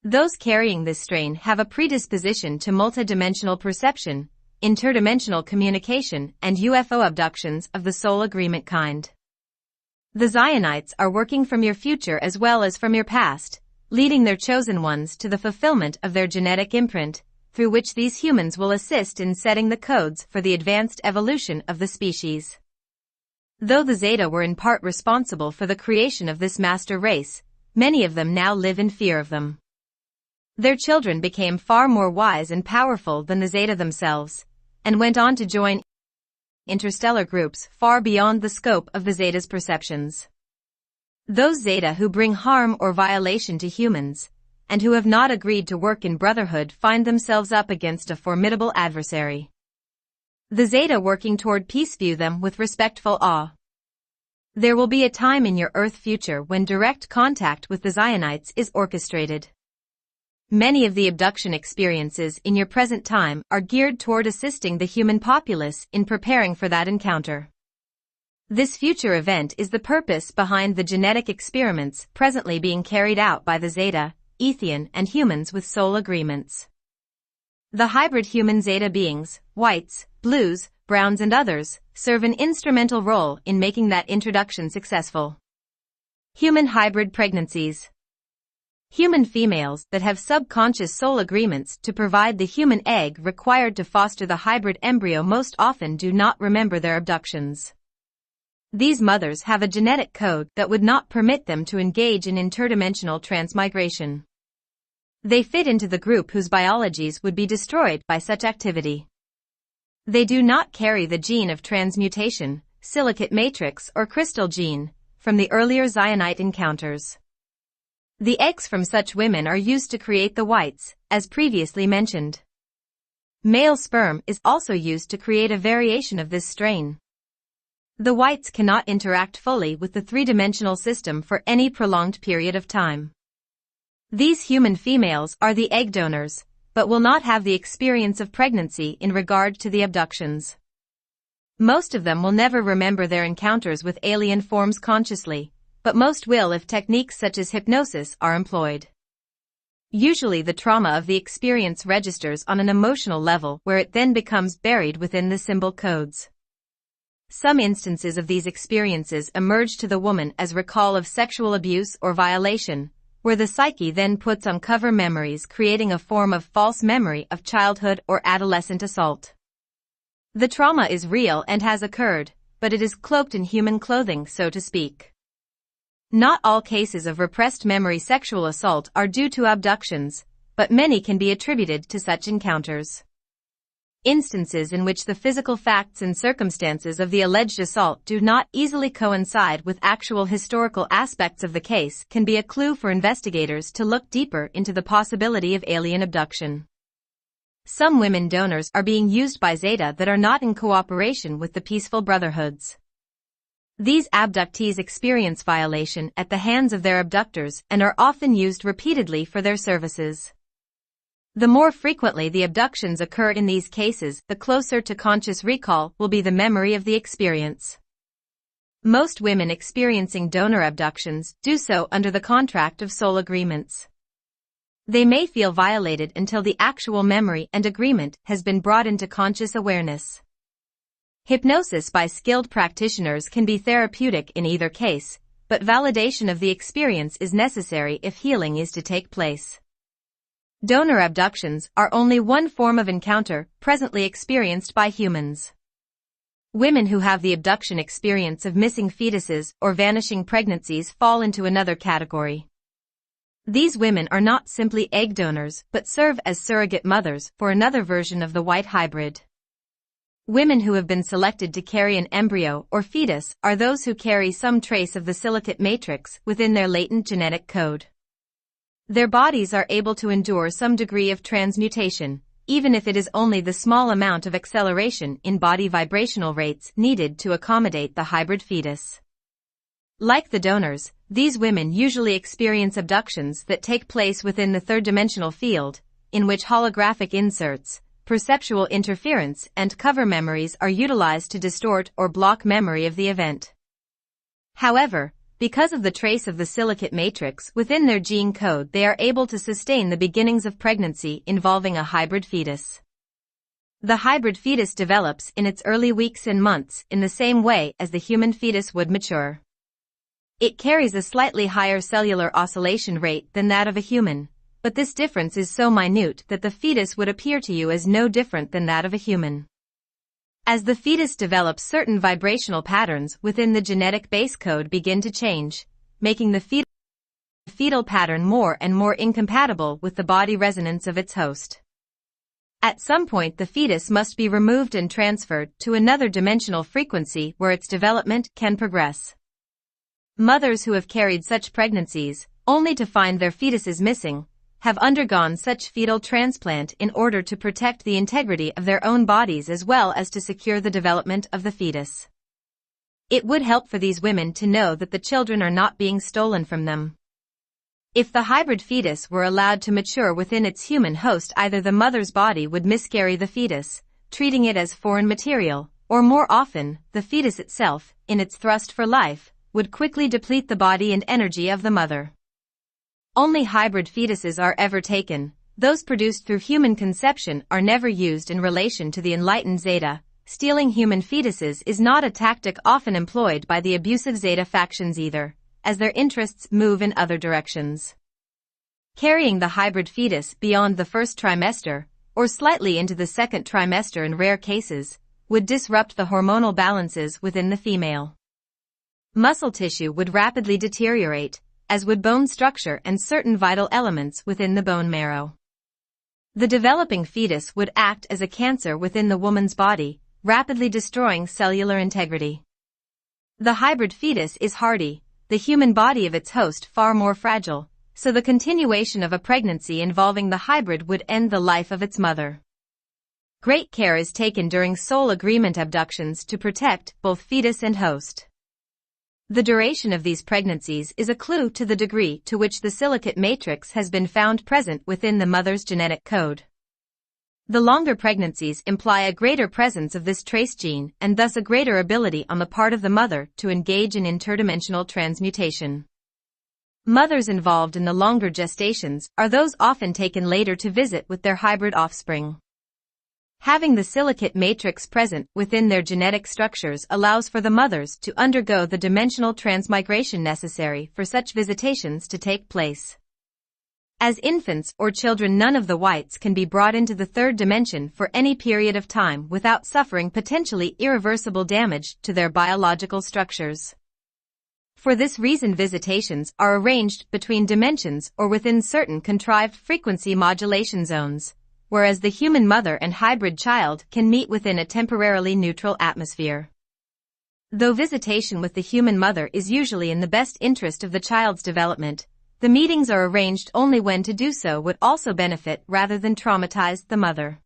Those carrying this strain have a predisposition to multidimensional perception, interdimensional communication, and UFO abductions of the soul agreement kind. The Zionites are working from your future as well as from your past, leading their chosen ones to the fulfillment of their genetic imprint, through which these humans will assist in setting the codes for the advanced evolution of the species. Though the Zeta were in part responsible for the creation of this master race, many of them now live in fear of them. Their children became far more wise and powerful than the Zeta themselves, and went on to join interstellar groups far beyond the scope of the Zeta's perceptions. Those Zeta who bring harm or violation to humans, and who have not agreed to work in brotherhood, find themselves up against a formidable adversary. The Zeta working toward peace view them with respectful awe. There will be a time in your Earth future when direct contact with the Zionites is orchestrated. Many of the abduction experiences in your present time are geared toward assisting the human populace in preparing for that encounter. This future event is the purpose behind the genetic experiments presently being carried out by the Zeta, Ethian, and humans with soul agreements. The hybrid human Zeta beings, whites, blues, browns, and others, serve an instrumental role in making that introduction successful. Human hybrid pregnancies. Human females that have subconscious soul agreements to provide the human egg required to foster the hybrid embryo most often do not remember their abductions. These mothers have a genetic code that would not permit them to engage in interdimensional transmigration. They fit into the group whose biologies would be destroyed by such activity. They do not carry the gene of transmutation, silicate matrix, or crystal gene from the earlier Zionite encounters. The eggs from such women are used to create the whites, as previously mentioned. Male sperm is also used to create a variation of this strain. The whites cannot interact fully with the three-dimensional system for any prolonged period of time. These human females are the egg donors, but will not have the experience of pregnancy in regard to the abductions. Most of them will never remember their encounters with alien forms consciously, but most will if techniques such as hypnosis are employed. Usually the trauma of the experience registers on an emotional level where it then becomes buried within the symbol codes. Some instances of these experiences emerge to the woman as recall of sexual abuse or violation, where the psyche then puts on cover memories, creating a form of false memory of childhood or adolescent assault. The trauma is real and has occurred, but it is cloaked in human clothing, so to speak. Not all cases of repressed memory sexual assault are due to abductions, but many can be attributed to such encounters. Instances in which the physical facts and circumstances of the alleged assault do not easily coincide with actual historical aspects of the case can be a clue for investigators to look deeper into the possibility of alien abduction. Some women donors are being used by Zeta that are not in cooperation with the peaceful brotherhoods. These abductees experience violation at the hands of their abductors and are often used repeatedly for their services. The more frequently the abductions occur in these cases, the closer to conscious recall will be the memory of the experience. Most women experiencing donor abductions do so under the contract of soul agreements. They may feel violated until the actual memory and agreement has been brought into conscious awareness. Hypnosis by skilled practitioners can be therapeutic in either case, but validation of the experience is necessary if healing is to take place. Donor abductions are only one form of encounter presently experienced by humans. Women who have the abduction experience of missing fetuses or vanishing pregnancies fall into another category. These women are not simply egg donors but serve as surrogate mothers for another version of the white hybrid. Women who have been selected to carry an embryo or fetus are those who carry some trace of the silicate matrix within their latent genetic code. Their bodies are able to endure some degree of transmutation, even if it is only the small amount of acceleration in body vibrational rates needed to accommodate the hybrid fetus. Like the donors, these women usually experience abductions that take place within the third-dimensional field, in which holographic inserts, perceptual interference, and cover memories are utilized to distort or block memory of the event. However, because of the trace of the silicate matrix within their gene code, they are able to sustain the beginnings of pregnancy involving a hybrid fetus. The hybrid fetus develops in its early weeks and months in the same way as the human fetus would mature. It carries a slightly higher cellular oscillation rate than that of a human, but this difference is so minute that the fetus would appear to you as no different than that of a human. As the fetus develops, certain vibrational patterns within the genetic base code begin to change, making the fetal pattern more and more incompatible with the body resonance of its host. At some point, the fetus must be removed and transferred to another dimensional frequency where its development can progress. Mothers who have carried such pregnancies, only to find their fetuses missing, have undergone such fetal transplant in order to protect the integrity of their own bodies as well as to secure the development of the fetus. It would help for these women to know that the children are not being stolen from them. If the hybrid fetus were allowed to mature within its human host, either the mother's body would miscarry the fetus, treating it as foreign material, or more often, the fetus itself, in its thrust for life, would quickly deplete the body and energy of the mother. Only hybrid fetuses are ever taken. Those produced through human conception are never used in relation to the enlightened Zeta. Stealing human fetuses is not a tactic often employed by the abusive Zeta factions either, as their interests move in other directions. Carrying the hybrid fetus beyond the first trimester, or slightly into the second trimester in rare cases, would disrupt the hormonal balances within the female. Muscle tissue would rapidly deteriorate, as would bone structure and certain vital elements within the bone marrow. The developing fetus would act as a cancer within the woman's body, rapidly destroying cellular integrity. The hybrid fetus is hardy, the human body of its host far more fragile, so the continuation of a pregnancy involving the hybrid would end the life of its mother. Great care is taken during soul agreement abductions to protect both fetus and host. The duration of these pregnancies is a clue to the degree to which the silicate matrix has been found present within the mother's genetic code. The longer pregnancies imply a greater presence of this trace gene and thus a greater ability on the part of the mother to engage in interdimensional transmutation. Mothers involved in the longer gestations are those often taken later to visit with their hybrid offspring. Having the silicate matrix present within their genetic structures allows for the mothers to undergo the dimensional transmigration necessary for such visitations to take place. As infants or children, none of the whites can be brought into the third dimension for any period of time without suffering potentially irreversible damage to their biological structures. For this reason, visitations are arranged between dimensions or within certain contrived frequency modulation zones, whereas the human mother and hybrid child can meet within a temporarily neutral atmosphere. Though visitation with the human mother is usually in the best interest of the child's development, the meetings are arranged only when to do so would also benefit rather than traumatize the mother.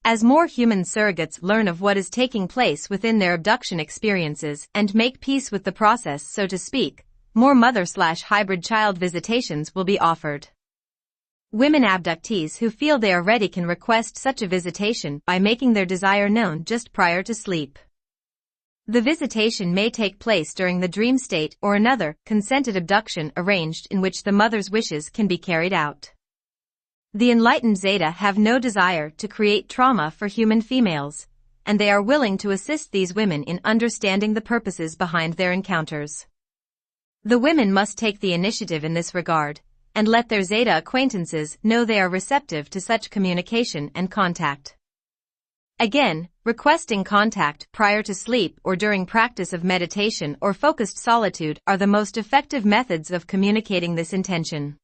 As more human surrogates learn of what is taking place within their abduction experiences and make peace with the process, so to speak, more mother/hybrid child visitations will be offered. Women abductees who feel they are ready can request such a visitation by making their desire known just prior to sleep. The visitation may take place during the dream state or another consented abduction arranged in which the mother's wishes can be carried out. The enlightened Zeta have no desire to create trauma for human females, and they are willing to assist these women in understanding the purposes behind their encounters. The women must take the initiative in this regard, and let their Zeta acquaintances know they are receptive to such communication and contact. Again, requesting contact prior to sleep or during practice of meditation or focused solitude are the most effective methods of communicating this intention.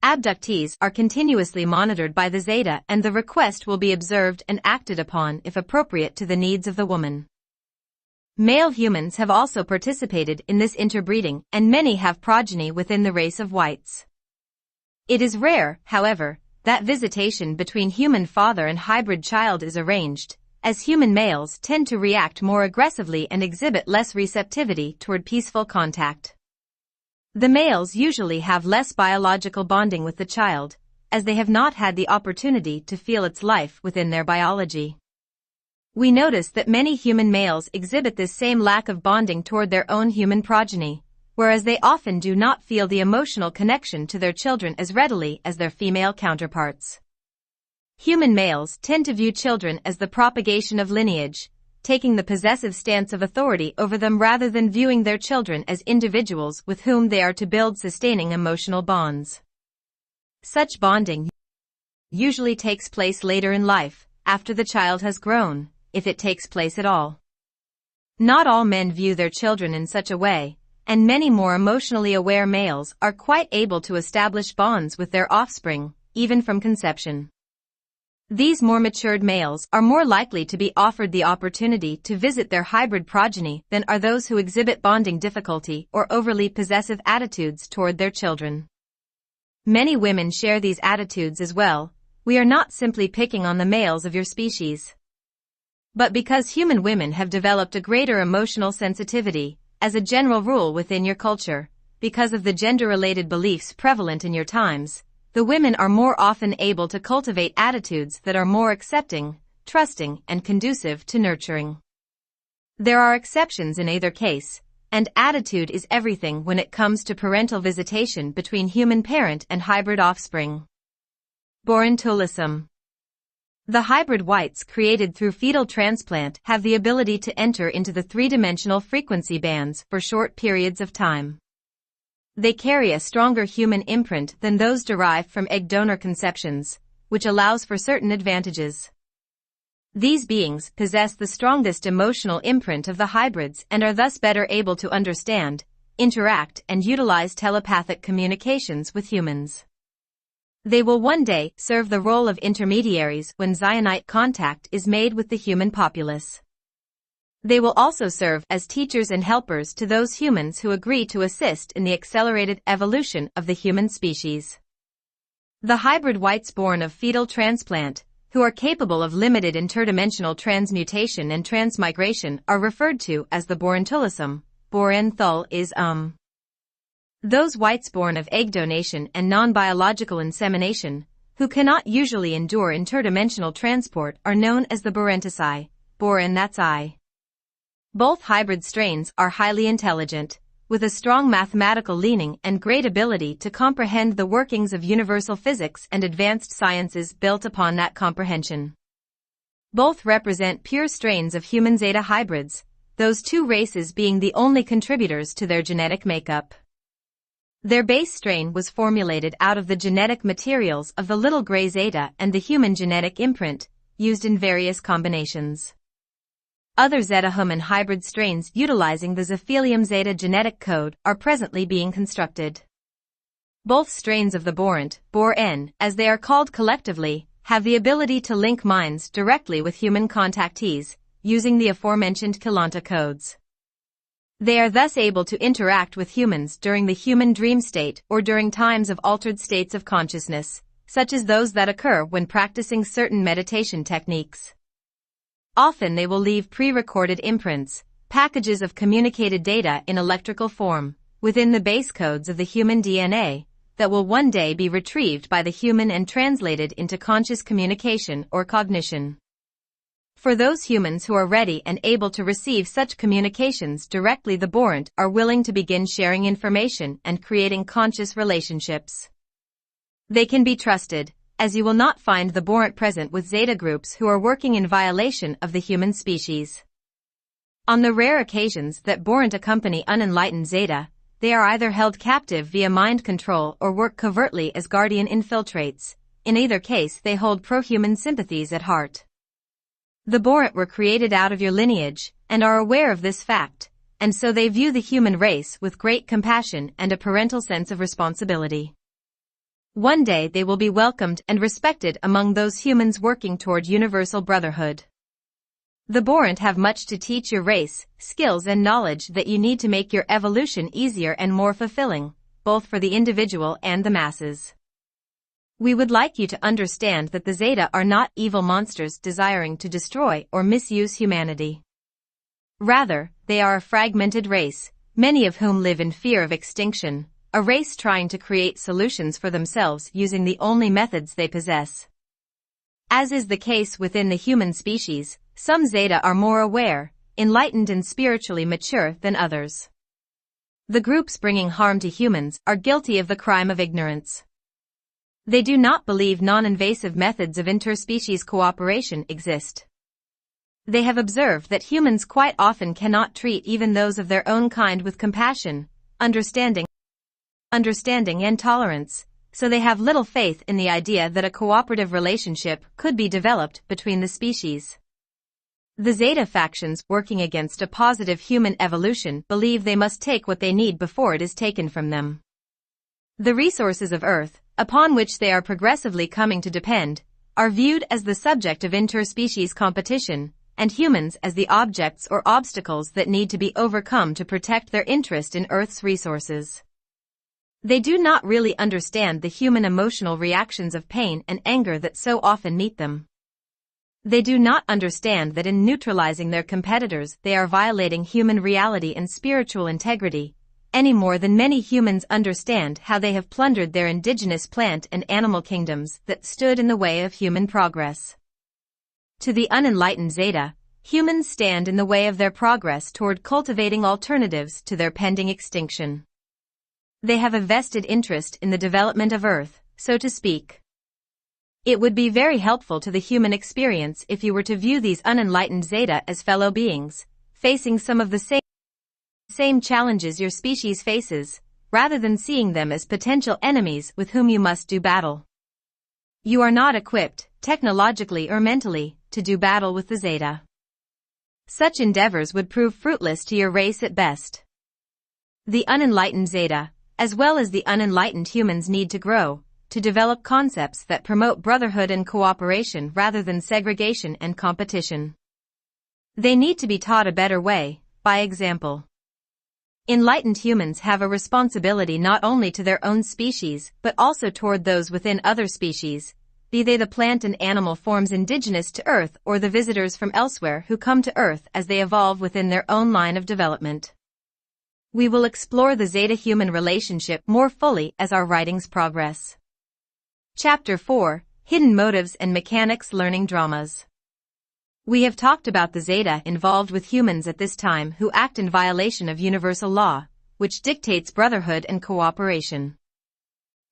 Abductees are continuously monitored by the Zeta, and the request will be observed and acted upon if appropriate to the needs of the woman. Male humans have also participated in this interbreeding, and many have progeny within the race of whites. It is rare, however, that visitation between human father and hybrid child is arranged, as human males tend to react more aggressively and exhibit less receptivity toward peaceful contact. The males usually have less biological bonding with the child, as they have not had the opportunity to feel its life within their biology. We notice that many human males exhibit this same lack of bonding toward their own human progeny, whereas they often do not feel the emotional connection to their children as readily as their female counterparts. Human males tend to view children as the propagation of lineage, taking the possessive stance of authority over them rather than viewing their children as individuals with whom they are to build sustaining emotional bonds. Such bonding usually takes place later in life, after the child has grown, if it takes place at all. Not all men view their children in such a way, and many more emotionally aware males are quite able to establish bonds with their offspring, even from conception. These more matured males are more likely to be offered the opportunity to visit their hybrid progeny than are those who exhibit bonding difficulty or overly possessive attitudes toward their children. Many women share these attitudes as well. We are not simply picking on the males of your species. But because human women have developed a greater emotional sensitivity, as a general rule within your culture, because of the gender-related beliefs prevalent in your times, the women are more often able to cultivate attitudes that are more accepting, trusting, and conducive to nurturing. There are exceptions in either case, and attitude is everything when it comes to parental visitation between human parent and hybrid offspring. Borontolism. The hybrid whites created through fetal transplant have the ability to enter into the three-dimensional frequency bands for short periods of time. They carry a stronger human imprint than those derived from egg donor conceptions, which allows for certain advantages. These beings possess the strongest emotional imprint of the hybrids and are thus better able to understand, interact, and utilize telepathic communications with humans. They will one day serve the role of intermediaries when Zionite contact is made with the human populace. They will also serve as teachers and helpers to those humans who agree to assist in the accelerated evolution of the human species. The hybrid whites born of fetal transplant, who are capable of limited interdimensional transmutation and transmigration, are referred to as the Borontolism. Borenthal is Those whites born of egg donation and non-biological insemination, who cannot usually endure interdimensional transport, are known as the Borenticii. Boren, that's I. Both hybrid strains are highly intelligent, with a strong mathematical leaning and great ability to comprehend the workings of universal physics and advanced sciences built upon that comprehension. Both represent pure strains of human Zeta hybrids, those two races being the only contributors to their genetic makeup. Their base strain was formulated out of the genetic materials of the little gray Zeta and the human genetic imprint, used in various combinations. Other Zeta human hybrid strains utilizing the Zephelium Zeta genetic code are presently being constructed. Both strains of the Borant, Bor-N, as they are called collectively, have the ability to link minds directly with human contactees, using the aforementioned Keylonta codes. They are thus able to interact with humans during the human dream state or during times of altered states of consciousness, such as those that occur when practicing certain meditation techniques. Often they will leave pre-recorded imprints, packages of communicated data in electrical form, within the base codes of the human DNA, that will one day be retrieved by the human and translated into conscious communication or cognition. For those humans who are ready and able to receive such communications directly, the Borant are willing to begin sharing information and creating conscious relationships. They can be trusted, as you will not find the Borant present with Zeta groups who are working in violation of the human species. On the rare occasions that Borant accompany unenlightened Zeta, they are either held captive via mind control or work covertly as guardian infiltrates. In either case, they hold pro-human sympathies at heart. The Borant were created out of your lineage, and are aware of this fact, and so they view the human race with great compassion and a parental sense of responsibility. One day they will be welcomed and respected among those humans working toward universal brotherhood. The Borant have much to teach your race, skills and knowledge that you need to make your evolution easier and more fulfilling, both for the individual and the masses. We would like you to understand that the Zeta are not evil monsters desiring to destroy or misuse humanity. Rather, they are a fragmented race, many of whom live in fear of extinction, a race trying to create solutions for themselves using the only methods they possess. As is the case within the human species, some Zeta are more aware, enlightened and spiritually mature than others. The groups bringing harm to humans are guilty of the crime of ignorance. They do not believe non-invasive methods of interspecies cooperation exist. They have observed that humans quite often cannot treat even those of their own kind with compassion, understanding and tolerance, so they have little faith in the idea that a cooperative relationship could be developed between the species. The Zeta factions working against a positive human evolution believe they must take what they need before it is taken from them. The resources of Earth, upon which they are progressively coming to depend, are viewed as the subject of interspecies competition, and humans as the objects or obstacles that need to be overcome to protect their interest in Earth's resources. They do not really understand the human emotional reactions of pain and anger that so often meet them. They do not understand that in neutralizing their competitors they are violating human reality and spiritual integrity, any more than many humans understand how they have plundered their indigenous plant and animal kingdoms that stood in the way of human progress. To the unenlightened Zeta, humans stand in the way of their progress toward cultivating alternatives to their pending extinction. They have a vested interest in the development of Earth, so to speak. It would be very helpful to the human experience if you were to view these unenlightened Zeta as fellow beings, facing some of the same challenges your species faces, rather than seeing them as potential enemies with whom you must do battle. You are not equipped, technologically or mentally, to do battle with the Zeta. Such endeavors would prove fruitless to your race at best. The unenlightened Zeta, as well as the unenlightened humans, need to grow, to develop concepts that promote brotherhood and cooperation rather than segregation and competition. They need to be taught a better way, by example. Enlightened humans have a responsibility not only to their own species but also toward those within other species, be they the plant and animal forms indigenous to Earth or the visitors from elsewhere who come to Earth as they evolve within their own line of development. We will explore the Zeta-human relationship more fully as our writings progress. Chapter 4: Hidden Motives and Mechanics Learning Dramas. We have talked about the Zeta involved with humans at this time who act in violation of universal law, which dictates brotherhood and cooperation.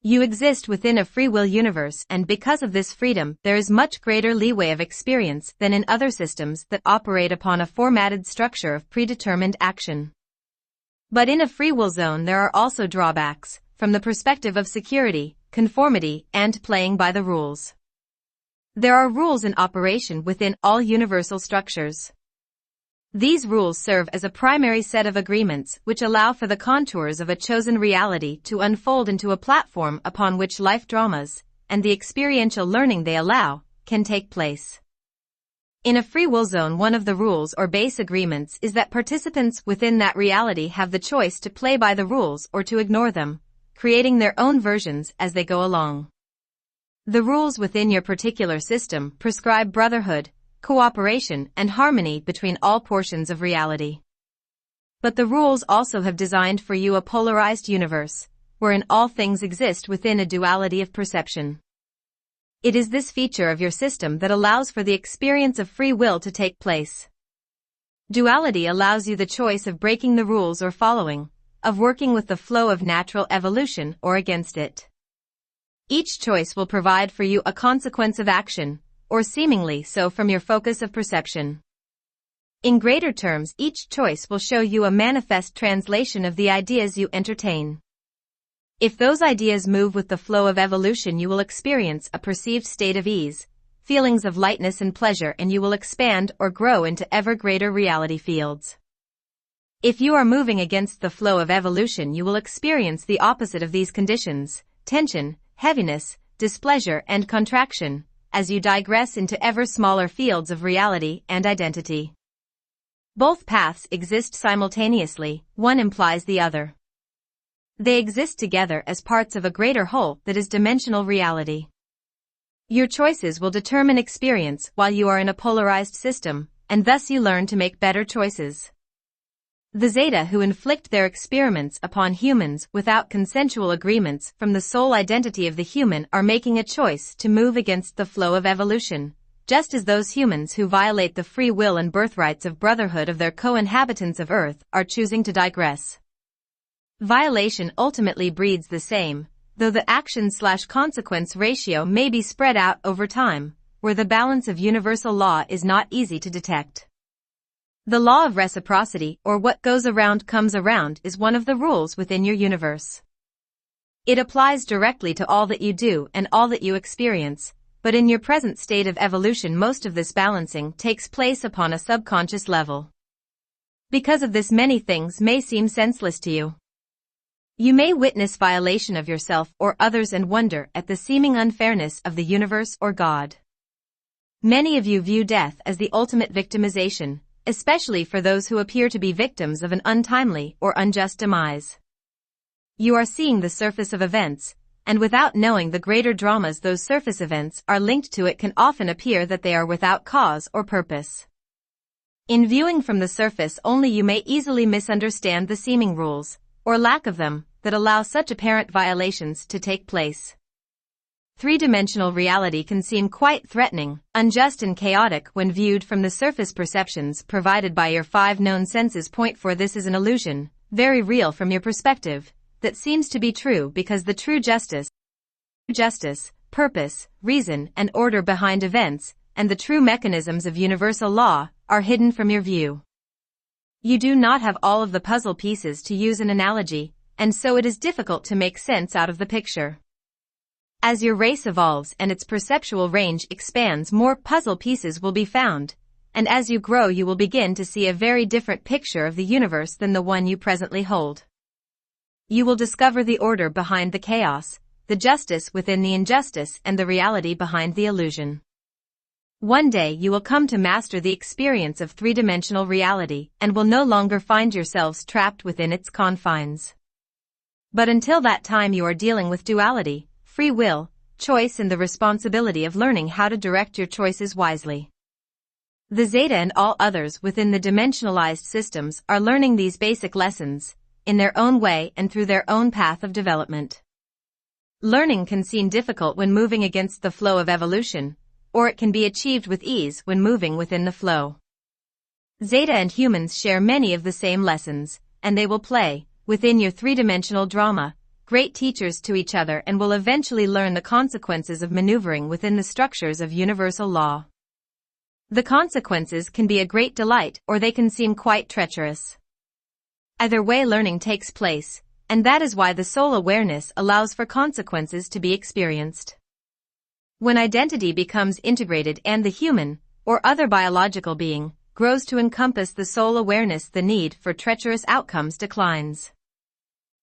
You exist within a free will universe, and because of this freedom there is much greater leeway of experience than in other systems that operate upon a formatted structure of predetermined action. But in a free will zone there are also drawbacks, from the perspective of security, conformity, and playing by the rules. There are rules in operation within all universal structures. These rules serve as a primary set of agreements which allow for the contours of a chosen reality to unfold into a platform upon which life dramas, and the experiential learning they allow, can take place. In a free will zone, one of the rules or base agreements is that participants within that reality have the choice to play by the rules or to ignore them, creating their own versions as they go along. The rules within your particular system prescribe brotherhood, cooperation, and harmony between all portions of reality. But the rules also have designed for you a polarized universe, wherein all things exist within a duality of perception. It is this feature of your system that allows for the experience of free will to take place. Duality allows you the choice of breaking the rules or following, of working with the flow of natural evolution or against it. Each choice will provide for you a consequence of action, or seemingly so from your focus of perception. In greater terms, each choice will show you a manifest translation of the ideas you entertain. If those ideas move with the flow of evolution, you will experience a perceived state of ease, feelings of lightness and pleasure, and you will expand or grow into ever greater reality fields. If you are moving against the flow of evolution, you will experience the opposite of these conditions: tension, heaviness, displeasure, and contraction, as you digress into ever smaller fields of reality and identity. Both paths exist simultaneously, one implies the other. They exist together as parts of a greater whole that is dimensional reality. Your choices will determine experience while you are in a polarized system, and thus you learn to make better choices. The Zeta, who inflict their experiments upon humans without consensual agreements from the soul identity of the human, are making a choice to move against the flow of evolution, just as those humans who violate the free will and birthrights of brotherhood of their co-inhabitants of Earth are choosing to digress. Violation ultimately breeds the same, though the action/consequence ratio may be spread out over time, where the balance of universal law is not easy to detect. The law of reciprocity, or what goes around comes around, is one of the rules within your universe. It applies directly to all that you do and all that you experience, but in your present state of evolution, most of this balancing takes place upon a subconscious level. Because of this, many things may seem senseless to you. You may witness violation of yourself or others and wonder at the seeming unfairness of the universe or God. Many of you view death as the ultimate victimization, especially for those who appear to be victims of an untimely or unjust demise. You are seeing the surface of events, and without knowing the greater dramas those surface events are linked to, it can often appear that they are without cause or purpose. In viewing from the surface only, you may easily misunderstand the seeming rules, or lack of them, that allow such apparent violations to take place. Three-dimensional reality can seem quite threatening, unjust, and chaotic when viewed from the surface. Perceptions provided by your 5 known senses point for this is an illusion, very real from your perspective, that seems to be true because the true justice, purpose, reason, and order behind events, and the true mechanisms of universal law, are hidden from your view. You do not have all of the puzzle pieces, to use an analogy, and so it is difficult to make sense out of the picture. As your race evolves and its perceptual range expands, more puzzle pieces will be found, and as you grow you will begin to see a very different picture of the universe than the one you presently hold. You will discover the order behind the chaos, the justice within the injustice, and the reality behind the illusion. One day you will come to master the experience of three-dimensional reality and will no longer find yourselves trapped within its confines. But until that time you are dealing with duality, free will, choice, and the responsibility of learning how to direct your choices wisely. The Zeta and all others within the dimensionalized systems are learning these basic lessons, in their own way and through their own path of development. Learning can seem difficult when moving against the flow of evolution, or it can be achieved with ease when moving within the flow. Zeta and humans share many of the same lessons, and they will play, within your three-dimensional drama, great teachers to each other, and will eventually learn the consequences of maneuvering within the structures of universal law. The consequences can be a great delight, or they can seem quite treacherous. Either way, learning takes place, and that is why the soul awareness allows for consequences to be experienced. When identity becomes integrated and the human, or other biological being, grows to encompass the soul awareness, the need for treacherous outcomes declines.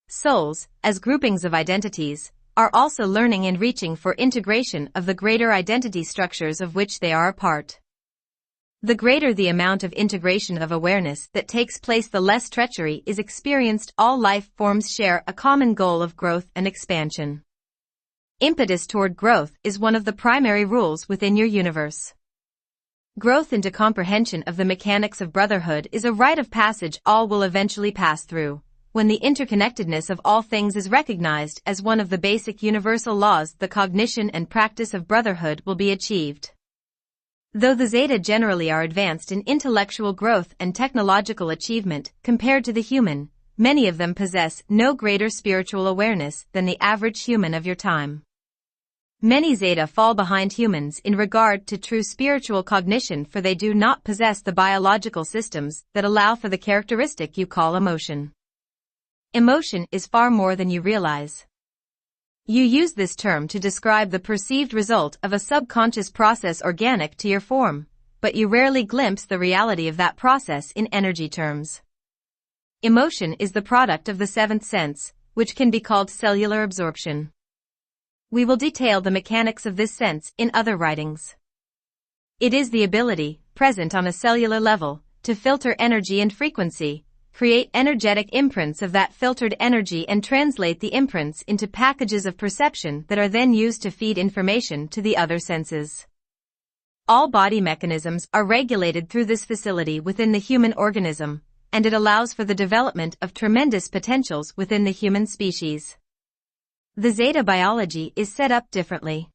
Souls, as groupings of identities, are also learning and reaching for integration of the greater identity structures of which they are a part. The greater the amount of integration of awareness that takes place, the less treachery is experienced. All life forms share a common goal of growth and expansion. Impetus toward growth is one of the primary rules within your universe. Growth into comprehension of the mechanics of brotherhood is a rite of passage all will eventually pass through. When the interconnectedness of all things is recognized as one of the basic universal laws, the cognition and practice of brotherhood will be achieved. Though the Zeta generally are advanced in intellectual growth and technological achievement compared to the human, many of them possess no greater spiritual awareness than the average human of your time. Many Zeta fall behind humans in regard to true spiritual cognition, for they do not possess the biological systems that allow for the characteristic you call emotion. Emotion is far more than you realize. You use this term to describe the perceived result of a subconscious process organic to your form, but you rarely glimpse the reality of that process in energy terms. Emotion is the product of the seventh sense, which can be called cellular absorption. We will detail the mechanics of this sense in other writings. It is the ability, present on a cellular level, to filter energy and frequency, create energetic imprints of that filtered energy and translate the imprints into packages of perception that are then used to feed information to the other senses. All body mechanisms are regulated through this facility within the human organism, and it allows for the development of tremendous potentials within the human species. The Zeta biology is set up differently.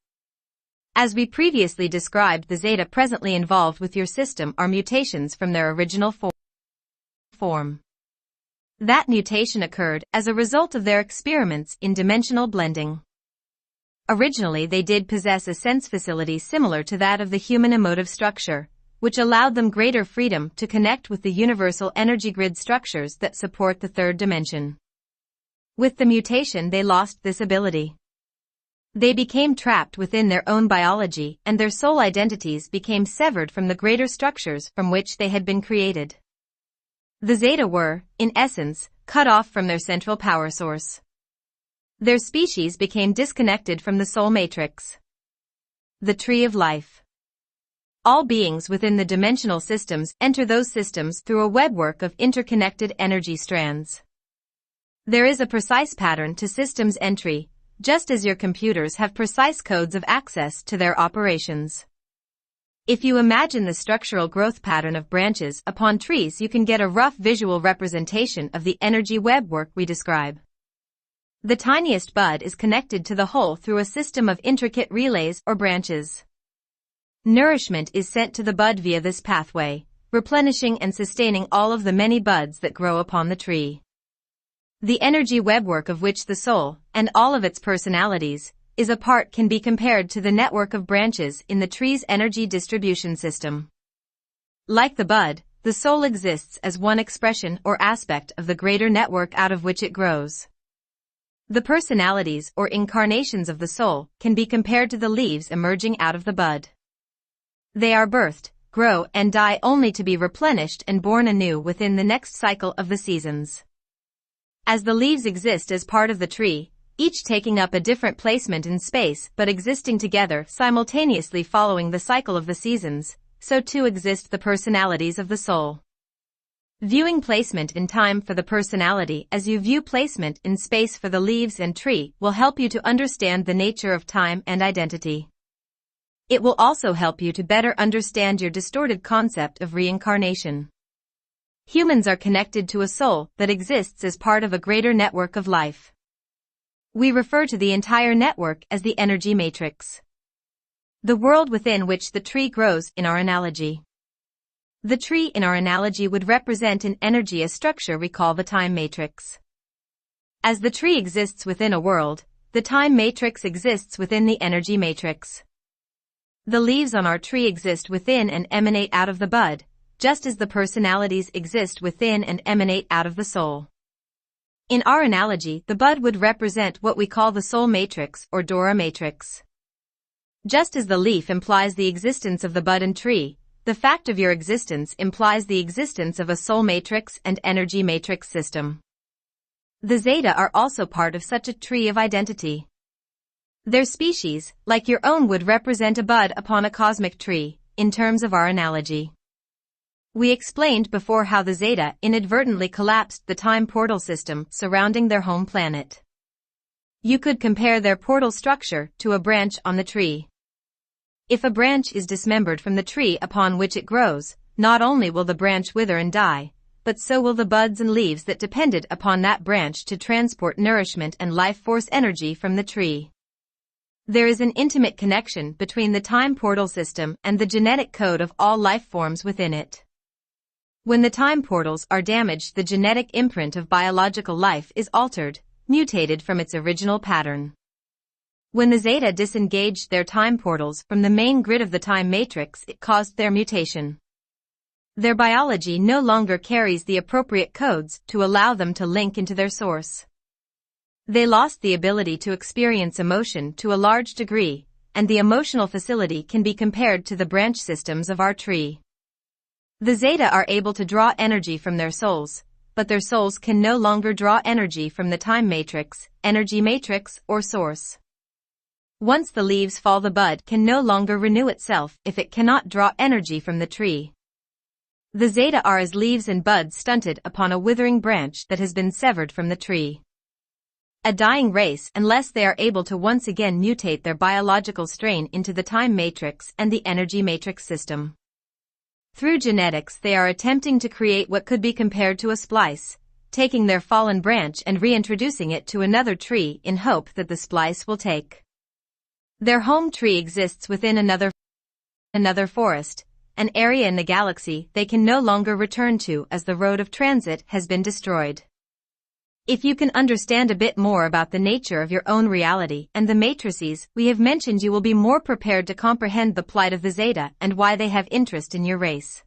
As we previously described, the Zeta presently involved with your system are mutations from their original form. That mutation occurred as a result of their experiments in dimensional blending. Originally, they did possess a sense facility similar to that of the human emotive structure, which allowed them greater freedom to connect with the universal energy grid structures that support the third dimension. With the mutation, they lost this ability. They became trapped within their own biology, and their soul identities became severed from the greater structures from which they had been created. The Zeta were, in essence, cut off from their central power source. Their species became disconnected from the soul matrix. The tree of life. All beings within the dimensional systems enter those systems through a webwork of interconnected energy strands. There is a precise pattern to systems entry, just as your computers have precise codes of access to their operations. If you imagine the structural growth pattern of branches upon trees, you can get a rough visual representation of the energy webwork we describe. The tiniest bud is connected to the whole through a system of intricate relays or branches. Nourishment is sent to the bud via this pathway, replenishing and sustaining all of the many buds that grow upon the tree. The energy webwork of which the soul, and all of its personalities, is a part can be compared to the network of branches in the tree's energy distribution system. Like the bud, the soul exists as one expression or aspect of the greater network out of which it grows. The personalities or incarnations of the soul can be compared to the leaves emerging out of the bud. They are birthed, grow, and die only to be replenished and born anew within the next cycle of the seasons. As the leaves exist as part of the tree, each taking up a different placement in space but existing together simultaneously following the cycle of the seasons, so too exist the personalities of the soul. Viewing placement in time for the personality as you view placement in space for the leaves and tree will help you to understand the nature of time and identity. It will also help you to better understand your distorted concept of reincarnation. Humans are connected to a soul that exists as part of a greater network of life. We refer to the entire network as the energy matrix. The world within which the tree grows in our analogy. The tree in our analogy would represent an energy, a structure we call the time matrix. As the tree exists within a world, the time matrix exists within the energy matrix. The leaves on our tree exist within and emanate out of the bud, just as the personalities exist within and emanate out of the soul. In our analogy, the bud would represent what we call the soul matrix or Dora matrix. Just as the leaf implies the existence of the bud and tree, the fact of your existence implies the existence of a soul matrix and energy matrix system. The Zeta are also part of such a tree of identity. Their species, like your own, would represent a bud upon a cosmic tree, in terms of our analogy. We explained before how the Zeta inadvertently collapsed the time portal system surrounding their home planet. You could compare their portal structure to a branch on the tree. If a branch is dismembered from the tree upon which it grows, not only will the branch wither and die, but so will the buds and leaves that depended upon that branch to transport nourishment and life force energy from the tree. There is an intimate connection between the time portal system and the genetic code of all life forms within it. When the time portals are damaged, the genetic imprint of biological life is altered, mutated from its original pattern. When the Zeta disengaged their time portals from the main grid of the time matrix, it caused their mutation. Their biology no longer carries the appropriate codes to allow them to link into their source. They lost the ability to experience emotion to a large degree, and the emotional facility can be compared to the branch systems of our tree. The Zeta are able to draw energy from their souls, but their souls can no longer draw energy from the time matrix, energy matrix, or source. Once the leaves fall, the bud can no longer renew itself if it cannot draw energy from the tree. The Zeta are as leaves and buds stunted upon a withering branch that has been severed from the tree. A dying race unless they are able to once again mutate their biological strain into the time matrix and the energy matrix system. Through genetics, they are attempting to create what could be compared to a splice, taking their fallen branch and reintroducing it to another tree in hope that the splice will take. Their home tree exists within another forest, an area in the galaxy they can no longer return to as the road of transit has been destroyed. If you can understand a bit more about the nature of your own reality and the matrices we have mentioned, you will be more prepared to comprehend the plight of the Zeta and why they have interest in your race.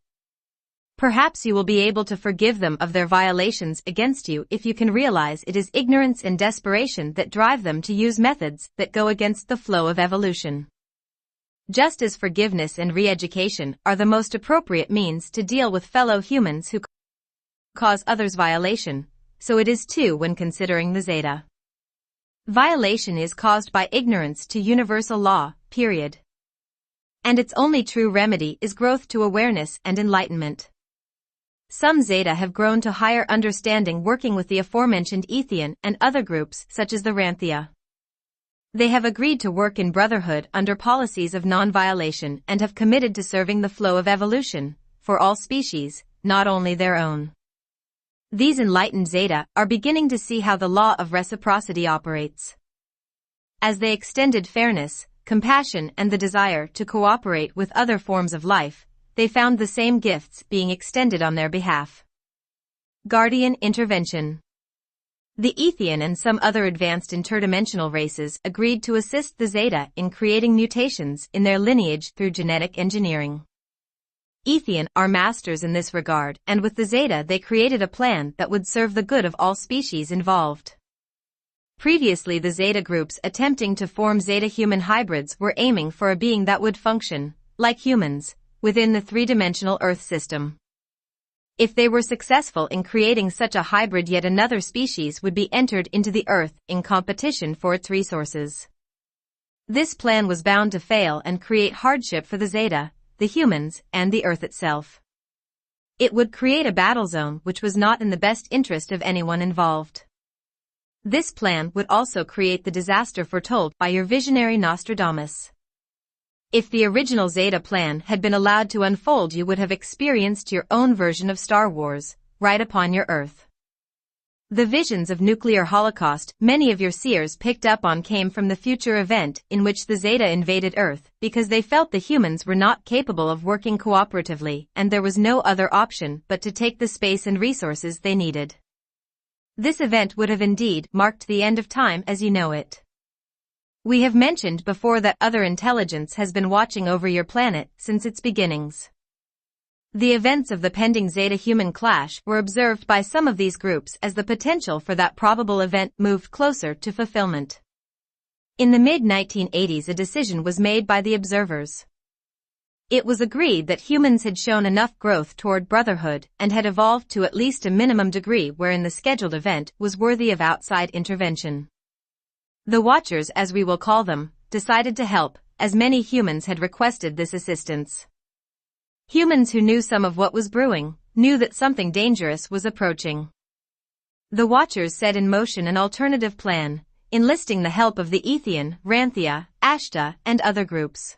Perhaps you will be able to forgive them of their violations against you if you can realize it is ignorance and desperation that drive them to use methods that go against the flow of evolution. Just as forgiveness and re-education are the most appropriate means to deal with fellow humans who cause others violation, so it is too when considering the Zeta. Violation is caused by ignorance to universal law, period. And its only true remedy is growth to awareness and enlightenment. Some Zeta have grown to higher understanding working with the aforementioned Ethian and other groups such as the Ranthia. They have agreed to work in brotherhood under policies of non-violation and have committed to serving the flow of evolution, for all species, not only their own. These enlightened Zeta are beginning to see how the law of reciprocity operates. As they extended fairness, compassion and the desire to cooperate with other forms of life, they found the same gifts being extended on their behalf. Guardian intervention. The Ethian and some other advanced interdimensional races agreed to assist the Zeta in creating mutations in their lineage through genetic engineering. Ethian are masters in this regard, and with the Zeta they created a plan that would serve the good of all species involved. Previously, the Zeta groups attempting to form Zeta-human hybrids were aiming for a being that would function, like humans, within the three-dimensional Earth system. If they were successful in creating such a hybrid, yet another species would be entered into the Earth in competition for its resources. This plan was bound to fail and create hardship for the Zeta, the humans, and the Earth itself. It would create a battle zone which was not in the best interest of anyone involved. This plan would also create the disaster foretold by your visionary Nostradamus. If the original Zeta plan had been allowed to unfold, you would have experienced your own version of Star Wars, right upon your Earth. The visions of nuclear holocaust many of your seers picked up on came from the future event in which the Zeta invaded Earth because they felt the humans were not capable of working cooperatively and there was no other option but to take the space and resources they needed. This event would have indeed marked the end of time as you know it. We have mentioned before that other intelligence has been watching over your planet since its beginnings. The events of the pending Zeta-human clash were observed by some of these groups as the potential for that probable event moved closer to fulfillment. In the mid-1980s, a decision was made by the observers. It was agreed that humans had shown enough growth toward brotherhood and had evolved to at least a minimum degree wherein the scheduled event was worthy of outside intervention. The Watchers, as we will call them, decided to help, as many humans had requested this assistance. Humans who knew some of what was brewing, knew that something dangerous was approaching. The Watchers set in motion an alternative plan, enlisting the help of the Ethian, Ranthia, Ashta, and other groups.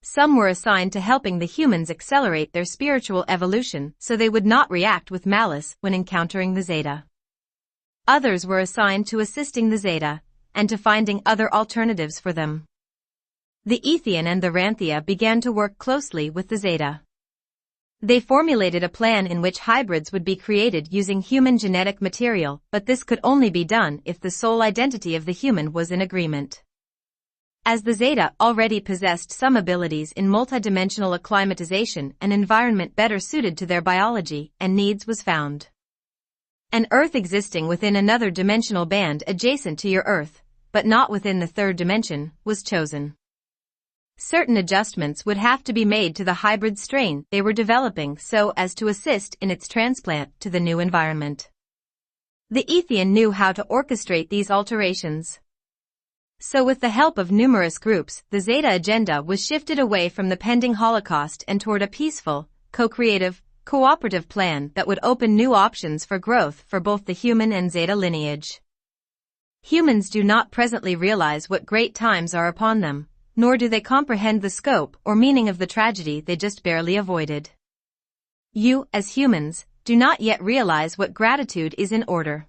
Some were assigned to helping the humans accelerate their spiritual evolution so they would not react with malice when encountering the Zeta. Others were assigned to assisting the Zeta, and to finding other alternatives for them. The Ethian and the Ranthia began to work closely with the Zeta. They formulated a plan in which hybrids would be created using human genetic material, but this could only be done if the soul identity of the human was in agreement. As the Zeta already possessed some abilities in multidimensional acclimatization, an environment better suited to their biology and needs was found. An Earth existing within another dimensional band adjacent to your Earth, but not within the third dimension, was chosen. Certain adjustments would have to be made to the hybrid strain they were developing so as to assist in its transplant to the new environment. The Ethian knew how to orchestrate these alterations. So with the help of numerous groups, the Zeta agenda was shifted away from the pending Holocaust and toward a peaceful, co-creative, cooperative plan that would open new options for growth for both the human and Zeta lineage. Humans do not presently realize what great times are upon them, nor do they comprehend the scope or meaning of the tragedy they just barely avoided. You, as humans, do not yet realize what gratitude is in order.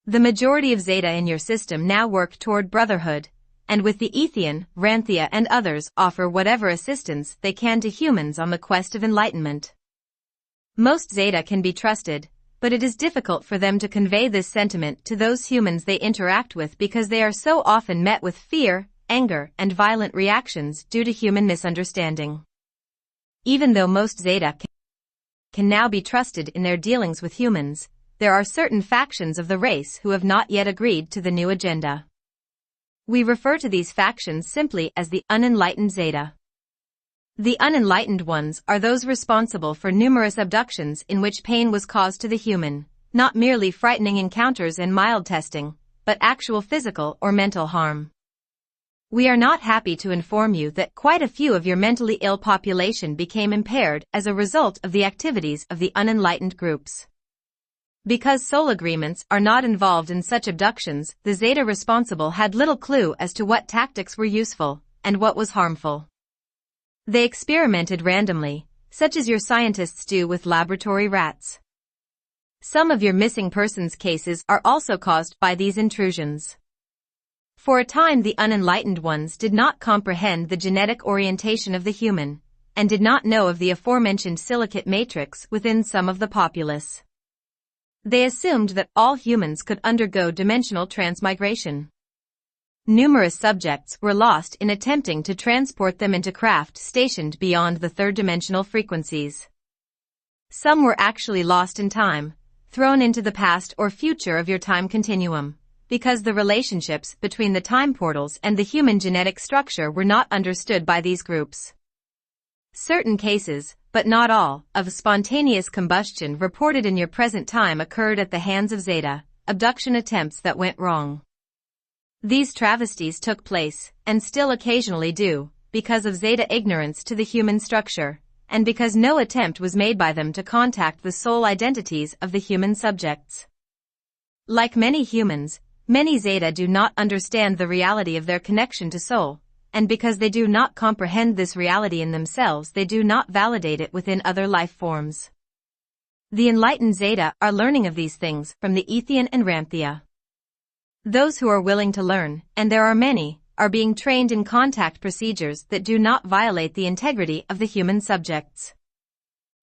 The majority of Zeta in your system now work toward brotherhood, and with the Ethian, Ranthia and others offer whatever assistance they can to humans on the quest of enlightenment. Most Zeta can be trusted, but it is difficult for them to convey this sentiment to those humans they interact with because they are so often met with fear, anger, and violent reactions due to human misunderstanding. Even though most Zeta can now be trusted in their dealings with humans, there are certain factions of the race who have not yet agreed to the new agenda. We refer to these factions simply as the unenlightened Zeta. The unenlightened ones are those responsible for numerous abductions in which pain was caused to the human, not merely frightening encounters and mild testing, but actual physical or mental harm. We are not happy to inform you that quite a few of your mentally ill population became impaired as a result of the activities of the unenlightened groups. Because soul agreements are not involved in such abductions, the Zeta responsible had little clue as to what tactics were useful and what was harmful. They experimented randomly, such as your scientists do with laboratory rats. Some of your missing persons cases are also caused by these intrusions. For a time the unenlightened ones did not comprehend the genetic orientation of the human, and did not know of the aforementioned silicate matrix within some of the populace. They assumed that all humans could undergo dimensional transmigration. Numerous subjects were lost in attempting to transport them into craft stationed beyond the third-dimensional frequencies. Some were actually lost in time, thrown into the past or future of your time continuum, because the relationships between the time portals and the human genetic structure were not understood by these groups. Certain cases, but not all, of spontaneous combustion reported in your present time occurred at the hands of Zeta, abduction attempts that went wrong. These travesties took place, and still occasionally do, because of Zeta ignorance to the human structure, and because no attempt was made by them to contact the soul identities of the human subjects. Like many humans, many Zeta do not understand the reality of their connection to soul, and because they do not comprehend this reality in themselves, they do not validate it within other life forms. The enlightened Zeta are learning of these things from the Ethian and Ranthia. Those who are willing to learn, and there are many, are being trained in contact procedures that do not violate the integrity of the human subjects.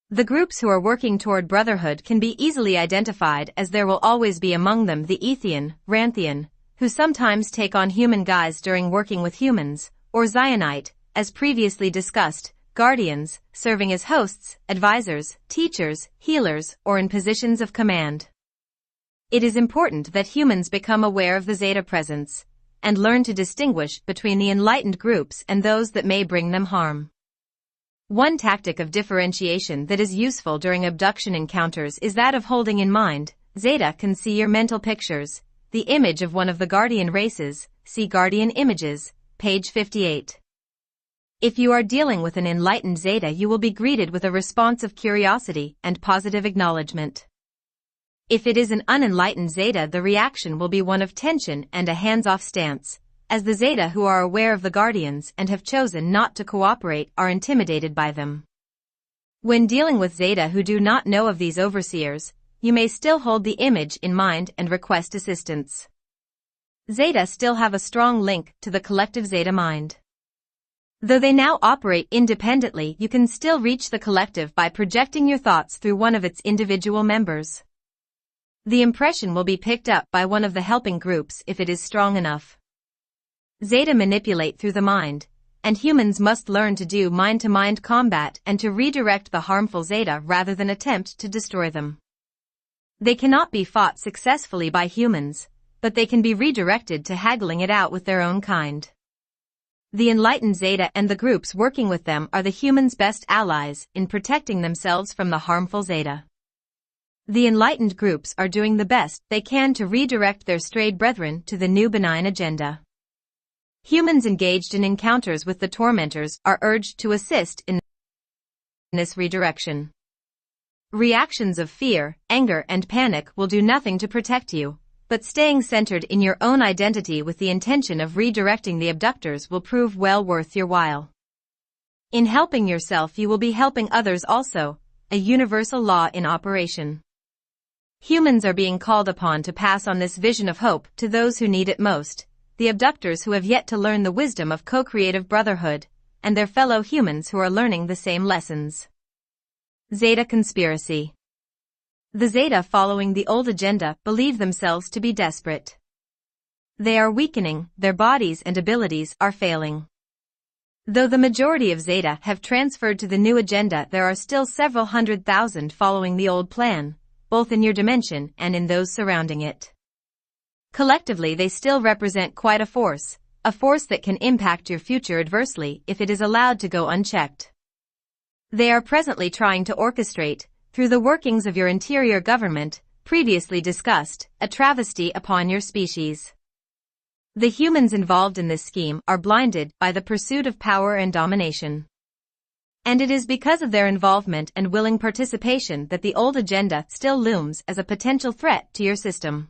The groups who are working toward brotherhood can be easily identified as there will always be among them the Ethian, Ranthian, who sometimes take on human guise during working with humans, or Zionite, as previously discussed, guardians, serving as hosts, advisors, teachers, healers, or in positions of command. It is important that humans become aware of the Zeta presence, and learn to distinguish between the enlightened groups and those that may bring them harm. One tactic of differentiation that is useful during abduction encounters is that of holding in mind, Zeta can see your mental pictures, the image of one of the guardian races, see Guardian Images, page 58. If you are dealing with an enlightened Zeta, you will be greeted with a response of curiosity and positive acknowledgement. If it is an unenlightened Zeta, the reaction will be one of tension and a hands-off stance, as the Zeta who are aware of the guardians and have chosen not to cooperate are intimidated by them. When dealing with Zeta who do not know of these overseers, you may still hold the image in mind and request assistance. Zeta still have a strong link to the collective Zeta mind. Though they now operate independently, you can still reach the collective by projecting your thoughts through one of its individual members. The impression will be picked up by one of the helping groups if it is strong enough. Zeta manipulate through the mind, and humans must learn to do mind-to-mind combat and to redirect the harmful Zeta rather than attempt to destroy them. They cannot be fought successfully by humans, but they can be redirected to haggling it out with their own kind. The enlightened Zeta and the groups working with them are the humans' best allies in protecting themselves from the harmful Zeta. The enlightened groups are doing the best they can to redirect their strayed brethren to the new benign agenda. Humans engaged in encounters with the tormentors are urged to assist in this redirection. Reactions of fear, anger, and panic will do nothing to protect you, but staying centered in your own identity with the intention of redirecting the abductors will prove well worth your while. In helping yourself, you will be helping others also, a universal law in operation. Humans are being called upon to pass on this vision of hope to those who need it most, the abductors who have yet to learn the wisdom of co-creative brotherhood, and their fellow humans who are learning the same lessons. Zeta Conspiracy. The Zeta following the old agenda believe themselves to be desperate. They are weakening, their bodies and abilities are failing. Though the majority of Zeta have transferred to the new agenda, there are still several 100,000 following the old plan, both in your dimension and in those surrounding it. Collectively, they still represent quite a force that can impact your future adversely if it is allowed to go unchecked. They are presently trying to orchestrate, through the workings of your interior government, previously discussed, a travesty upon your species. The humans involved in this scheme are blinded by the pursuit of power and domination. And it is because of their involvement and willing participation that the old agenda still looms as a potential threat to your system.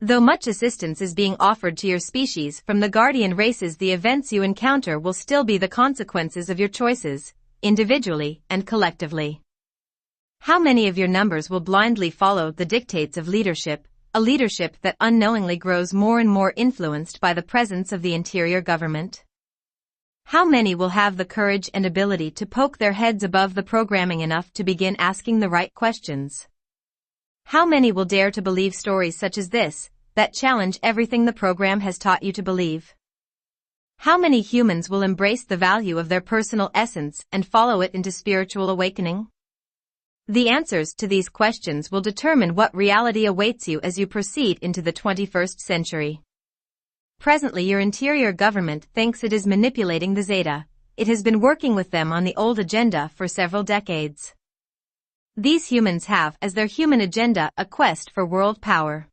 Though much assistance is being offered to your species from the guardian races, the events you encounter will still be the consequences of your choices, individually and collectively. How many of your numbers will blindly follow the dictates of leadership, a leadership that unknowingly grows more and more influenced by the presence of the interior government? How many will have the courage and ability to poke their heads above the programming enough to begin asking the right questions? How many will dare to believe stories such as this, that challenge everything the program has taught you to believe? How many humans will embrace the value of their personal essence and follow it into spiritual awakening? The answers to these questions will determine what reality awaits you as you proceed into the 21st century. Presently, your interior government thinks it is manipulating the Zeta. It has been working with them on the old agenda for several decades. These humans have as their human agenda a quest for world power.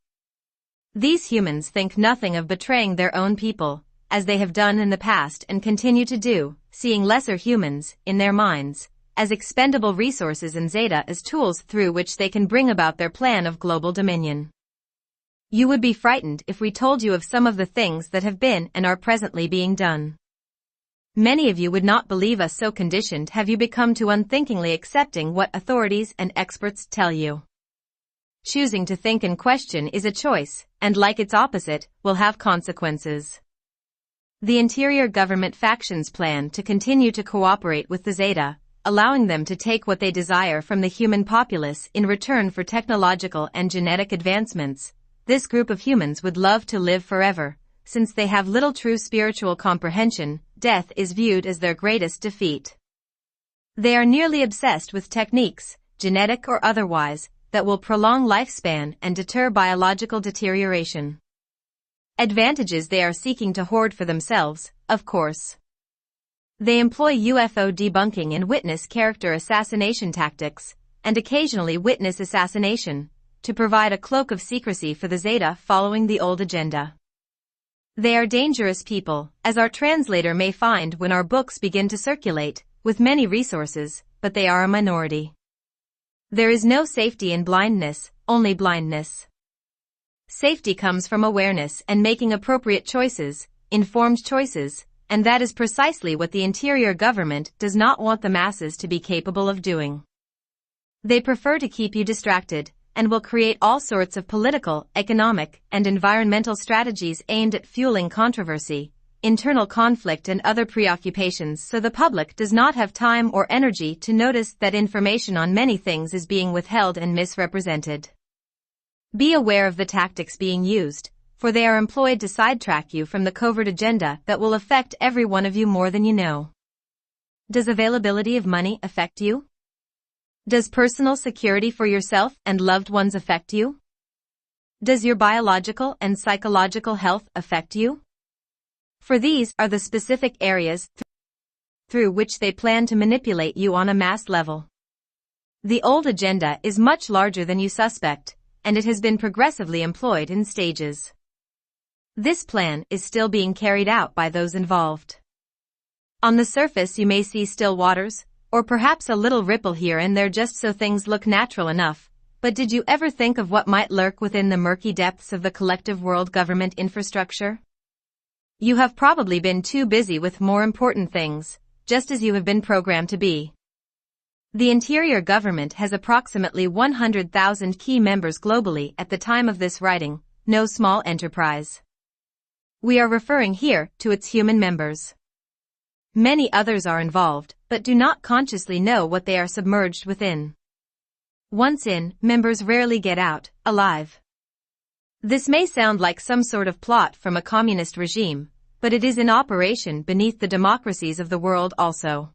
These humans think nothing of betraying their own people, as they have done in the past and continue to do, seeing lesser humans, in their minds, as expendable resources and Zeta as tools through which they can bring about their plan of global dominion. You would be frightened if we told you of some of the things that have been and are presently being done. Many of you would not believe us, so conditioned have you become to unthinkingly accepting what authorities and experts tell you. Choosing to think and question is a choice, and like its opposite, will have consequences. The interior government factions plan to continue to cooperate with the Zeta, allowing them to take what they desire from the human populace in return for technological and genetic advancements. This group of humans would love to live forever. Since they have little true spiritual comprehension, death is viewed as their greatest defeat. They are nearly obsessed with techniques, genetic or otherwise, that will prolong lifespan and deter biological deterioration. Advantages they are seeking to hoard for themselves, of course. They employ UFO debunking and witness character assassination tactics, and occasionally witness assassination, to provide a cloak of secrecy for the Zeta following the old agenda. They are dangerous people, as our translator may find when our books begin to circulate, with many resources, but they are a minority. There is no safety in blindness, only blindness. Safety comes from awareness and making appropriate choices, informed choices, and that is precisely what the interior government does not want the masses to be capable of doing. They prefer to keep you distracted, and will create all sorts of political, economic, and environmental strategies aimed at fueling controversy, internal conflict and other preoccupations, so the public does not have time or energy to notice that information on many things is being withheld and misrepresented. Be aware of the tactics being used, for they are employed to sidetrack you from the covert agenda that will affect every one of you more than you know. Does availability of money affect you? Does personal security for yourself and loved ones affect you? Does your biological and psychological health affect you? For these are the specific areas through which they plan to manipulate you on a mass level. The old agenda is much larger than you suspect, and it has been progressively employed in stages. This plan is still being carried out by those involved. On the surface you may see still waters, or perhaps a little ripple here and there just so things look natural enough, but did you ever think of what might lurk within the murky depths of the collective world government infrastructure? You have probably been too busy with more important things, just as you have been programmed to be. The interior government has approximately 100,000 key members globally at the time of this writing, no small enterprise. We are referring here to its human members. Many others are involved, but do not consciously know what they are submerged within. Once in, members rarely get out, alive. This may sound like some sort of plot from a communist regime, but it is in operation beneath the democracies of the world also.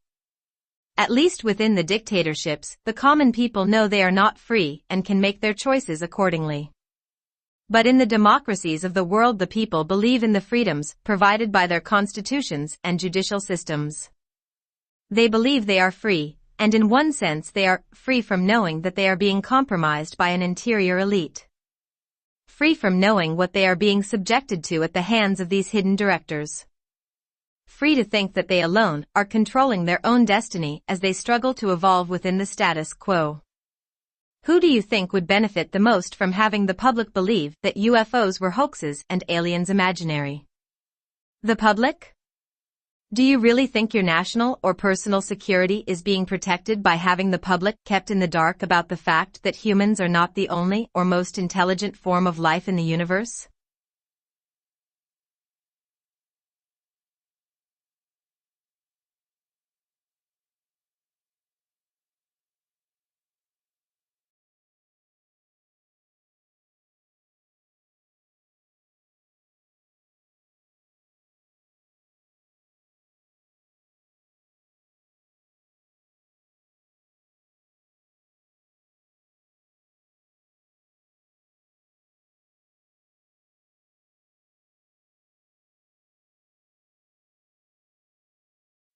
At least within the dictatorships, the common people know they are not free and can make their choices accordingly. But in the democracies of the world the people believe in the freedoms provided by their constitutions and judicial systems. They believe they are free, and in one sense they are free from knowing that they are being compromised by an interior elite. Free from knowing what they are being subjected to at the hands of these hidden directors. Free to think that they alone are controlling their own destiny as they struggle to evolve within the status quo. Who do you think would benefit the most from having the public believe that UFOs were hoaxes and aliens imaginary? The public? Do you really think your national or personal security is being protected by having the public kept in the dark about the fact that humans are not the only or most intelligent form of life in the universe?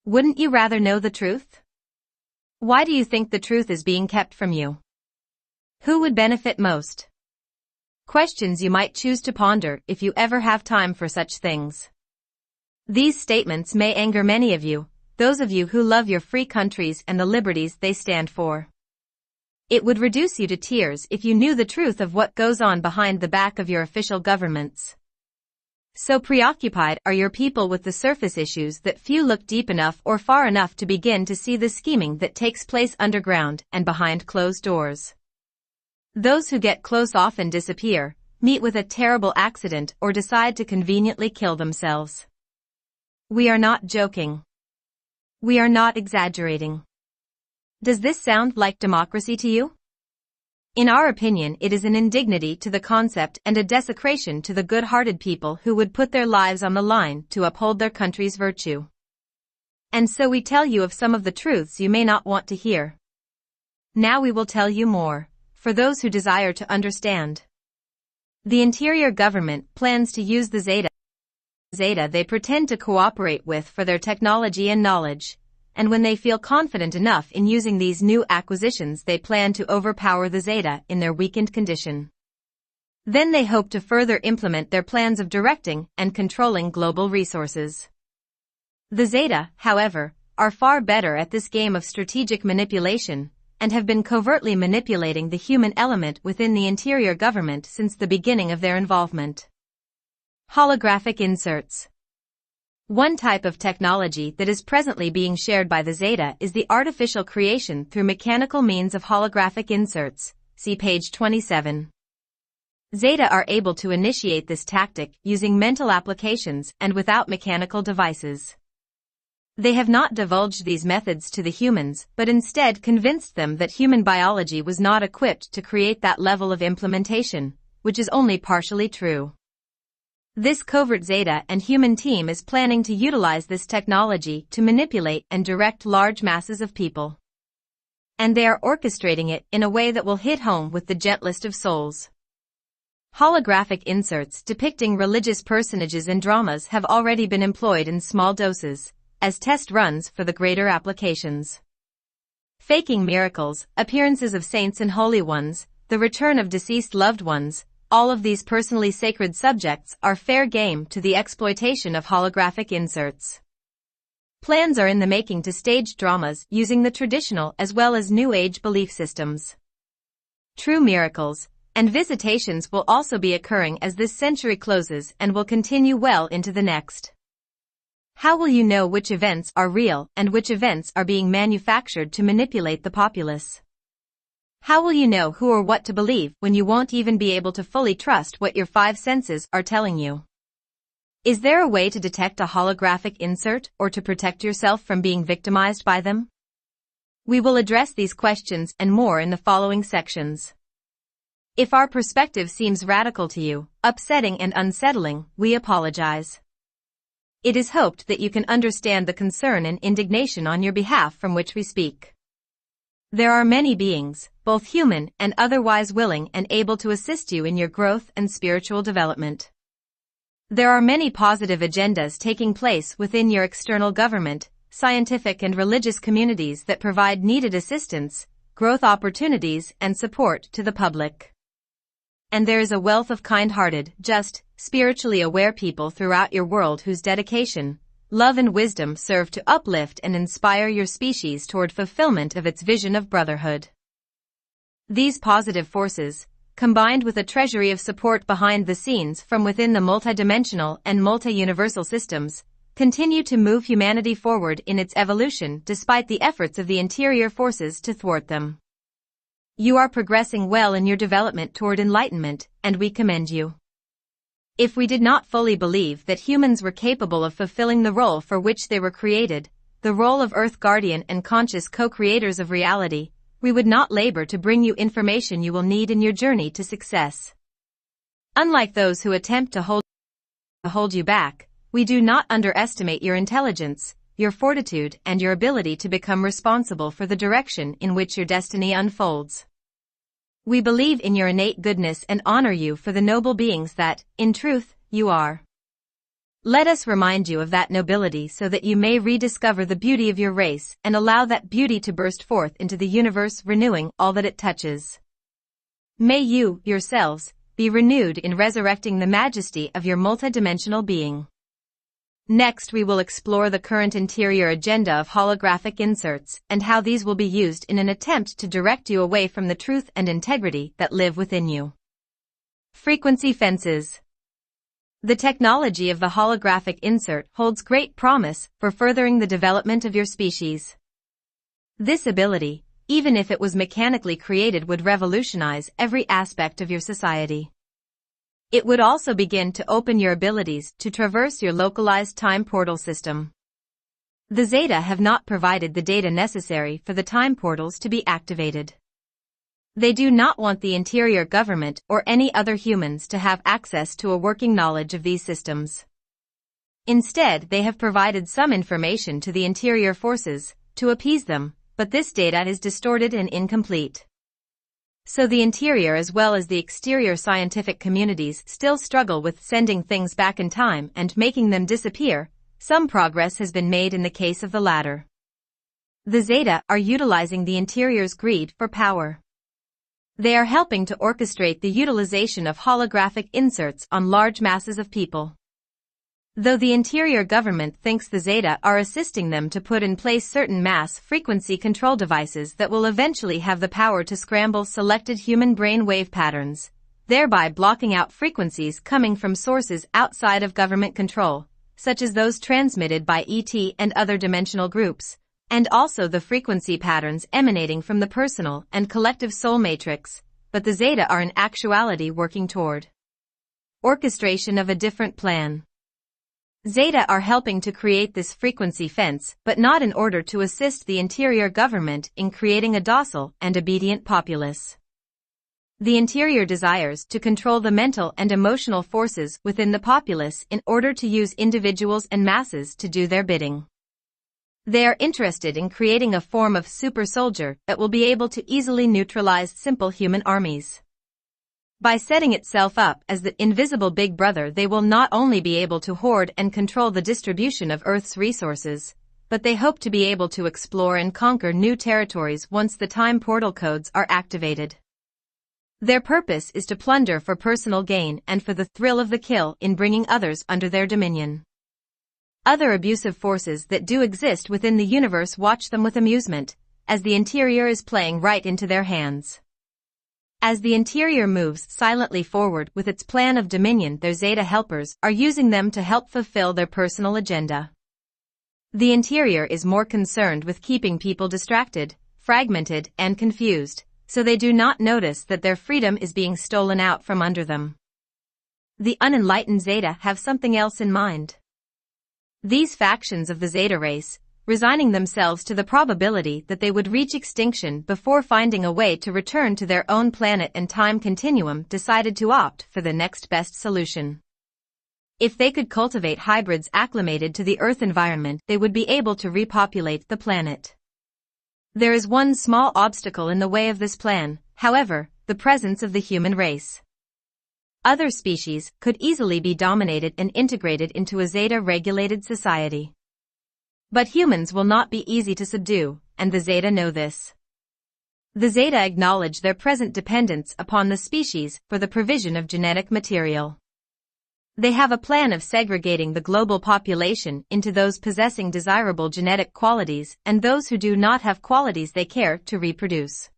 Wouldn't you rather know the truth? Why do you think the truth is being kept from you? Who would benefit most? Questions you might choose to ponder if you ever have time for such things. These statements may anger many of you, those of you who love your free countries and the liberties they stand for. It would reduce you to tears if you knew the truth of what goes on behind the back of your official governments. So preoccupied are your people with the surface issues that few look deep enough or far enough to begin to see the scheming that takes place underground and behind closed doors. Those who get close often disappear, meet with a terrible accident or decide to conveniently kill themselves. We are not joking. We are not exaggerating. Does this sound like democracy to you? In our opinion, it is an indignity to the concept and a desecration to the good-hearted people who would put their lives on the line to uphold their country's virtue. And so we tell you of some of the truths you may not want to hear. Now we will tell you more, for those who desire to understand. The interior government plans to use the Zeta they pretend to cooperate with for their technology and knowledge. And when they feel confident enough in using these new acquisitions they plan to overpower the Zeta in their weakened condition. Then they hope to further implement their plans of directing and controlling global resources. The Zeta, however, are far better at this game of strategic manipulation, and have been covertly manipulating the human element within the interior government since the beginning of their involvement. Holographic inserts. One type of technology that is presently being shared by the Zeta is the artificial creation through mechanical means of holographic inserts, see page 27. Zeta are able to initiate this tactic using mental applications and without mechanical devices. They have not divulged these methods to the humans, but instead convinced them that human biology was not equipped to create that level of implementation, which is only partially true. This covert Zeta and human team is planning to utilize this technology to manipulate and direct large masses of people. And they are orchestrating it in a way that will hit home with the gentlest of souls. Holographic inserts depicting religious personages in dramas have already been employed in small doses, as test runs for the greater applications. Faking miracles, appearances of saints and holy ones, the return of deceased loved ones, all of these personally sacred subjects are fair game to the exploitation of holographic inserts. Plans are in the making to stage dramas using the traditional as well as New Age belief systems. True miracles and visitations will also be occurring as this century closes and will continue well into the next. How will you know which events are real and which events are being manufactured to manipulate the populace? How will you know who or what to believe when you won't even be able to fully trust what your five senses are telling you? Is there a way to detect a holographic insert or to protect yourself from being victimized by them? We will address these questions and more in the following sections. If our perspective seems radical to you, upsetting and unsettling, we apologize. It is hoped that you can understand the concern and indignation on your behalf from which we speak. There are many beings, both human and otherwise willing and able to assist you in your growth and spiritual development. There are many positive agendas taking place within your external government, scientific and religious communities that provide needed assistance, growth opportunities and support to the public. And there is a wealth of kind-hearted, just, spiritually aware people throughout your world whose dedication, love and wisdom serve to uplift and inspire your species toward fulfillment of its vision of brotherhood. These positive forces, combined with a treasury of support behind the scenes from within the multidimensional and multi-universal systems, continue to move humanity forward in its evolution despite the efforts of the interior forces to thwart them. You are progressing well in your development toward enlightenment, and we commend you. If we did not fully believe that humans were capable of fulfilling the role for which they were created, the role of Earth Guardian and conscious co-creators of reality, we would not labor to bring you information you will need in your journey to success. Unlike those who attempt to hold you back, we do not underestimate your intelligence, your fortitude and your ability to become responsible for the direction in which your destiny unfolds. We believe in your innate goodness and honor you for the noble beings that, in truth, you are. Let us remind you of that nobility so that you may rediscover the beauty of your race and allow that beauty to burst forth into the universe, renewing all that it touches. May you, yourselves, be renewed in resurrecting the majesty of your multidimensional being. Next, we will explore the current interior agenda of holographic inserts and how these will be used in an attempt to direct you away from the truth and integrity that live within you. Frequency fences. The technology of the holographic insert holds great promise for furthering the development of your species. This ability, even if it was mechanically created, would revolutionize every aspect of your society. It would also begin to open your abilities to traverse your localized time portal system. The Zeta have not provided the data necessary for the time portals to be activated. They do not want the interior government or any other humans to have access to a working knowledge of these systems. Instead, they have provided some information to the interior forces to appease them, but this data is distorted and incomplete. So the interior as well as the exterior scientific communities still struggle with sending things back in time and making them disappear. Some progress has been made in the case of the latter. The Zeta are utilizing the interior's greed for power. They are helping to orchestrate the utilization of holographic inserts on large masses of people. Though the interior government thinks the Zeta are assisting them to put in place certain mass frequency control devices that will eventually have the power to scramble selected human brain wave patterns, thereby blocking out frequencies coming from sources outside of government control, such as those transmitted by ET and other dimensional groups, and also the frequency patterns emanating from the personal and collective soul matrix, but the Zeta are in actuality working toward orchestration of a different plan. Zeta are helping to create this frequency fence, but not in order to assist the interior government in creating a docile and obedient populace. The interior desires to control the mental and emotional forces within the populace in order to use individuals and masses to do their bidding. They are interested in creating a form of super soldier that will be able to easily neutralize simple human armies. By setting itself up as the invisible big brother, they will not only be able to hoard and control the distribution of Earth's resources, but they hope to be able to explore and conquer new territories once the time portal codes are activated. Their purpose is to plunder for personal gain and for the thrill of the kill in bringing others under their dominion. Other abusive forces that do exist within the universe watch them with amusement, as the interior is playing right into their hands. As the interior moves silently forward with its plan of dominion, their Zeta helpers are using them to help fulfill their personal agenda. The interior is more concerned with keeping people distracted, fragmented, and confused, so they do not notice that their freedom is being stolen out from under them. The unenlightened Zeta have something else in mind. These factions of the Zeta race, resigning themselves to the probability that they would reach extinction before finding a way to return to their own planet and time continuum, decided to opt for the next best solution. If they could cultivate hybrids acclimated to the Earth environment, they would be able to repopulate the planet. There is one small obstacle in the way of this plan, however, the presence of the human race. Other species could easily be dominated and integrated into a Zeta-regulated society. But humans will not be easy to subdue, and the Zeta know this. The Zeta acknowledge their present dependence upon the species for the provision of genetic material. They have a plan of segregating the global population into those possessing desirable genetic qualities and those who do not have qualities they care to reproduce.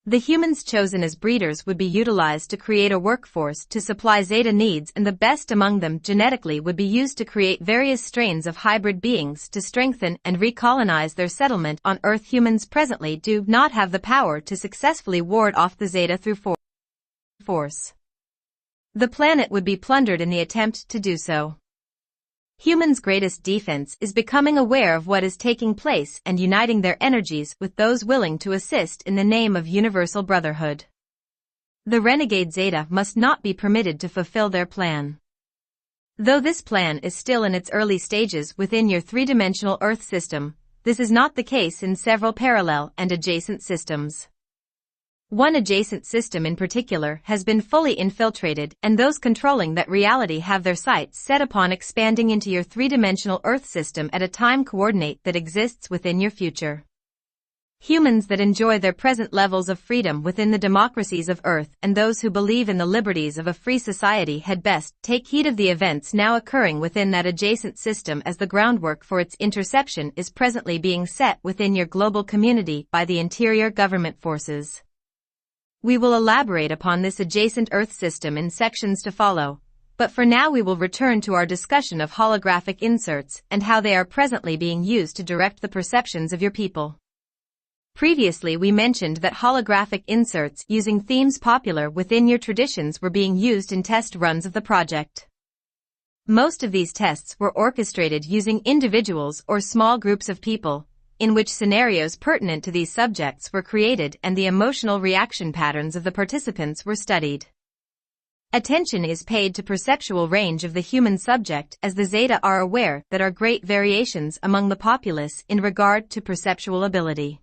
The humans chosen as breeders would be utilized to create a workforce to supply Zeta needs, and the best among them genetically would be used to create various strains of hybrid beings to strengthen and recolonize their settlement on Earth. Humans presently do not have the power to successfully ward off the Zeta through force. The planet would be plundered in the attempt to do so. Humans' greatest defense is becoming aware of what is taking place and uniting their energies with those willing to assist in the name of universal brotherhood. The renegade Zeta must not be permitted to fulfill their plan. Though this plan is still in its early stages within your three-dimensional Earth system, this is not the case in several parallel and adjacent systems. One adjacent system in particular has been fully infiltrated, and those controlling that reality have their sights set upon expanding into your three-dimensional Earth system at a time coordinate that exists within your future. Humans that enjoy their present levels of freedom within the democracies of Earth and those who believe in the liberties of a free society had best take heed of the events now occurring within that adjacent system, as the groundwork for its interception is presently being set within your global community by the interior government forces. We will elaborate upon this adjacent Earth system in sections to follow, but for now we will return to our discussion of holographic inserts and how they are presently being used to direct the perceptions of your people. Previously we mentioned that holographic inserts using themes popular within your traditions were being used in test runs of the project. Most of these tests were orchestrated using individuals or small groups of people, in which scenarios pertinent to these subjects were created and the emotional reaction patterns of the participants were studied. Attention is paid to perceptual range of the human subject, as the Zeta are aware that are great variations among the populace in regard to perceptual ability.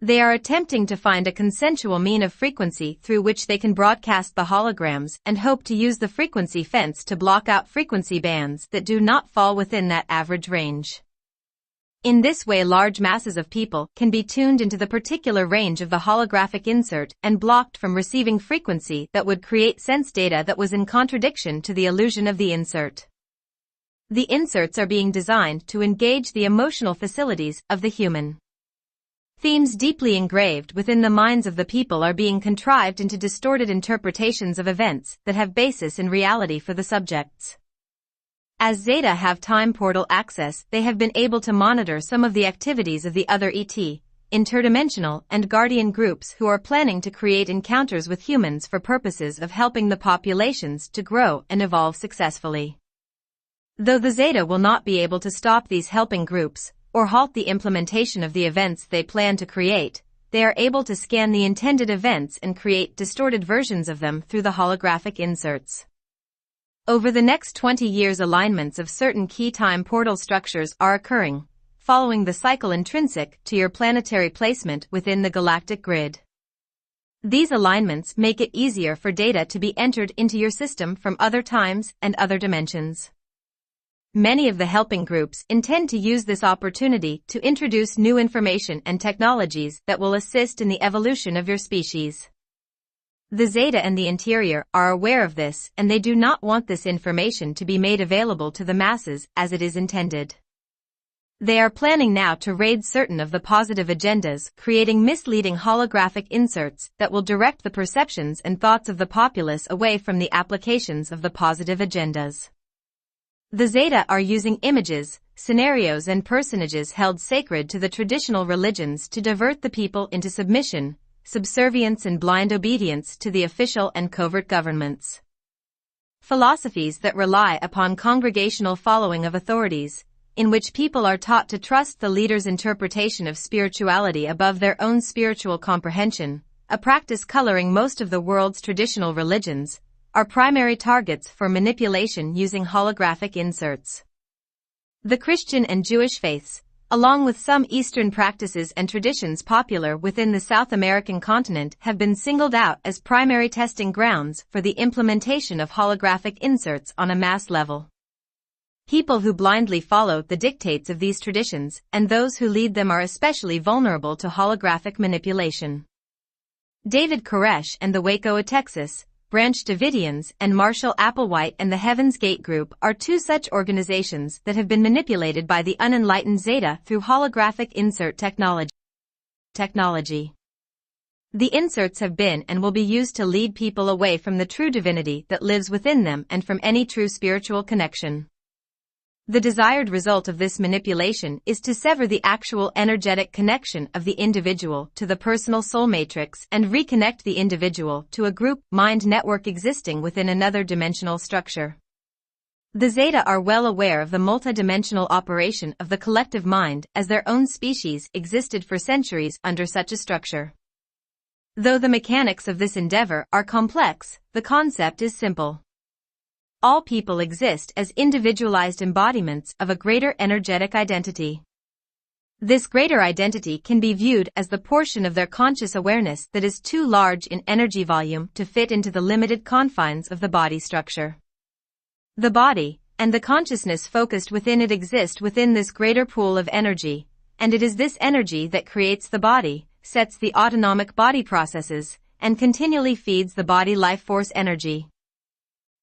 They are attempting to find a consensual mean of frequency through which they can broadcast the holograms and hope to use the frequency fence to block out frequency bands that do not fall within that average range. In this way, large masses of people can be tuned into the particular range of the holographic insert and blocked from receiving frequency that would create sense data that was in contradiction to the illusion of the insert. The inserts are being designed to engage the emotional facilities of the human. Themes deeply engraved within the minds of the people are being contrived into distorted interpretations of events that have basis in reality for the subjects. As Zeta have time portal access, they have been able to monitor some of the activities of the other ET, interdimensional, and guardian groups who are planning to create encounters with humans for purposes of helping the populations to grow and evolve successfully. Though the Zeta will not be able to stop these helping groups, or halt the implementation of the events they plan to create, they are able to scan the intended events and create distorted versions of them through the holographic inserts. Over the next 20 years, alignments of certain key time portal structures are occurring, following the cycle intrinsic to your planetary placement within the galactic grid. These alignments make it easier for data to be entered into your system from other times and other dimensions. Many of the helping groups intend to use this opportunity to introduce new information and technologies that will assist in the evolution of your species. The Zeta and the Interior are aware of this, and they do not want this information to be made available to the masses as it is intended. They are planning now to raid certain of the positive agendas, creating misleading holographic inserts that will direct the perceptions and thoughts of the populace away from the applications of the positive agendas. The Zeta are using images, scenarios and personages held sacred to the traditional religions to divert the people into submission, subservience and blind obedience to the official and covert governments. Philosophies that rely upon congregational following of authorities, in which people are taught to trust the leader's interpretation of spirituality above their own spiritual comprehension, a practice coloring most of the world's traditional religions, are primary targets for manipulation using holographic inserts. The Christian and Jewish faiths, along with some Eastern practices and traditions popular within the South American continent, have been singled out as primary testing grounds for the implementation of holographic inserts on a mass level. People who blindly follow the dictates of these traditions and those who lead them are especially vulnerable to holographic manipulation. David Koresh and the Waco, Texas, Branch Davidians and Marshall Applewhite and the Heaven's Gate Group are two such organizations that have been manipulated by the unenlightened Zeta through holographic insert technology. The inserts have been and will be used to lead people away from the true divinity that lives within them and from any true spiritual connection. The desired result of this manipulation is to sever the actual energetic connection of the individual to the personal soul matrix and reconnect the individual to a group mind network existing within another dimensional structure. The Zeta are well aware of the multidimensional operation of the collective mind, as their own species existed for centuries under such a structure. Though the mechanics of this endeavor are complex, the concept is simple. All people exist as individualized embodiments of a greater energetic identity. This greater identity can be viewed as the portion of their conscious awareness that is too large in energy volume to fit into the limited confines of the body structure. The body, and the consciousness focused within it, exist within this greater pool of energy, and it is this energy that creates the body, sets the autonomic body processes, and continually feeds the body life force energy.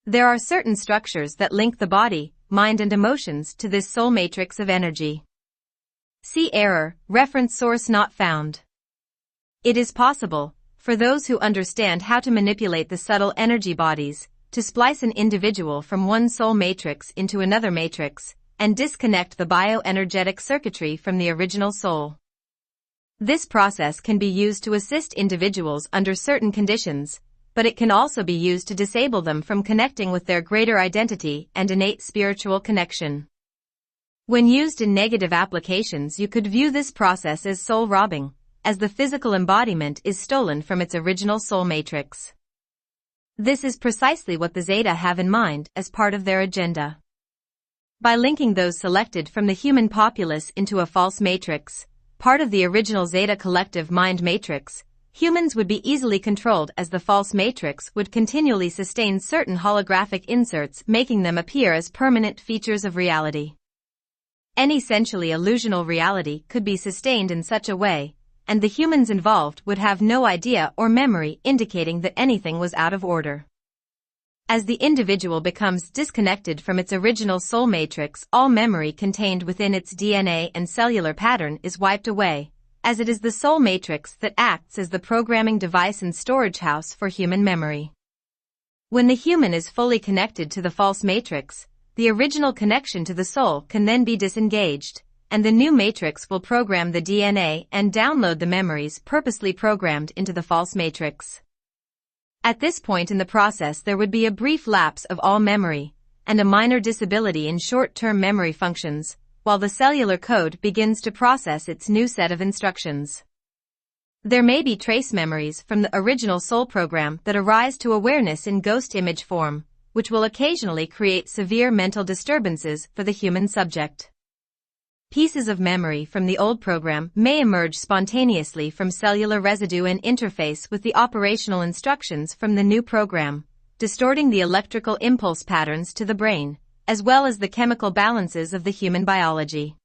There are certain structures that link the body, mind and emotions to this soul matrix of energy. See error, reference source not found. It is possible, for those who understand how to manipulate the subtle energy bodies, to splice an individual from one soul matrix into another matrix, and disconnect the bioenergetic circuitry from the original soul. This process can be used to assist individuals under certain conditions, but it can also be used to disable them from connecting with their greater identity and innate spiritual connection. When used in negative applications, you could view this process as soul robbing, as the physical embodiment is stolen from its original soul matrix. This is precisely what the Zeta have in mind as part of their agenda. By linking those selected from the human populace into a false matrix, part of the original Zeta collective mind matrix, humans would be easily controlled, as the false matrix would continually sustain certain holographic inserts, making them appear as permanent features of reality. Any essentially illusional reality could be sustained in such a way, and the humans involved would have no idea or memory indicating that anything was out of order. As the individual becomes disconnected from its original soul matrix, all memory contained within its DNA and cellular pattern is wiped away, as it is the soul matrix that acts as the programming device and storage house for human memory. When the human is fully connected to the false matrix, the original connection to the soul can then be disengaged, and the new matrix will program the DNA and download the memories purposely programmed into the false matrix. At this point in the process, there would be a brief lapse of all memory, and a minor disability in short-term memory functions, while the cellular code begins to process its new set of instructions. There may be trace memories from the original soul program that arise to awareness in ghost image form, which will occasionally create severe mental disturbances for the human subject. Pieces of memory from the old program may emerge spontaneously from cellular residue and interface with the operational instructions from the new program, distorting the electrical impulse patterns to the brain, as well as the chemical balances of the human biology.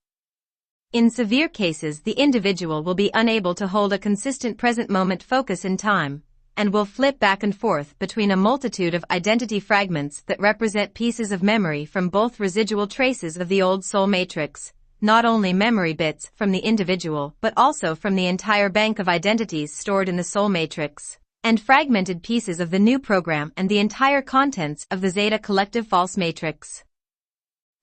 In severe cases, the individual will be unable to hold a consistent present moment focus in time, and will flip back and forth between a multitude of identity fragments that represent pieces of memory from both residual traces of the old soul matrix, not only memory bits from the individual but also from the entire bank of identities stored in the soul matrix, and fragmented pieces of the new program and the entire contents of the Zeta collective false matrix.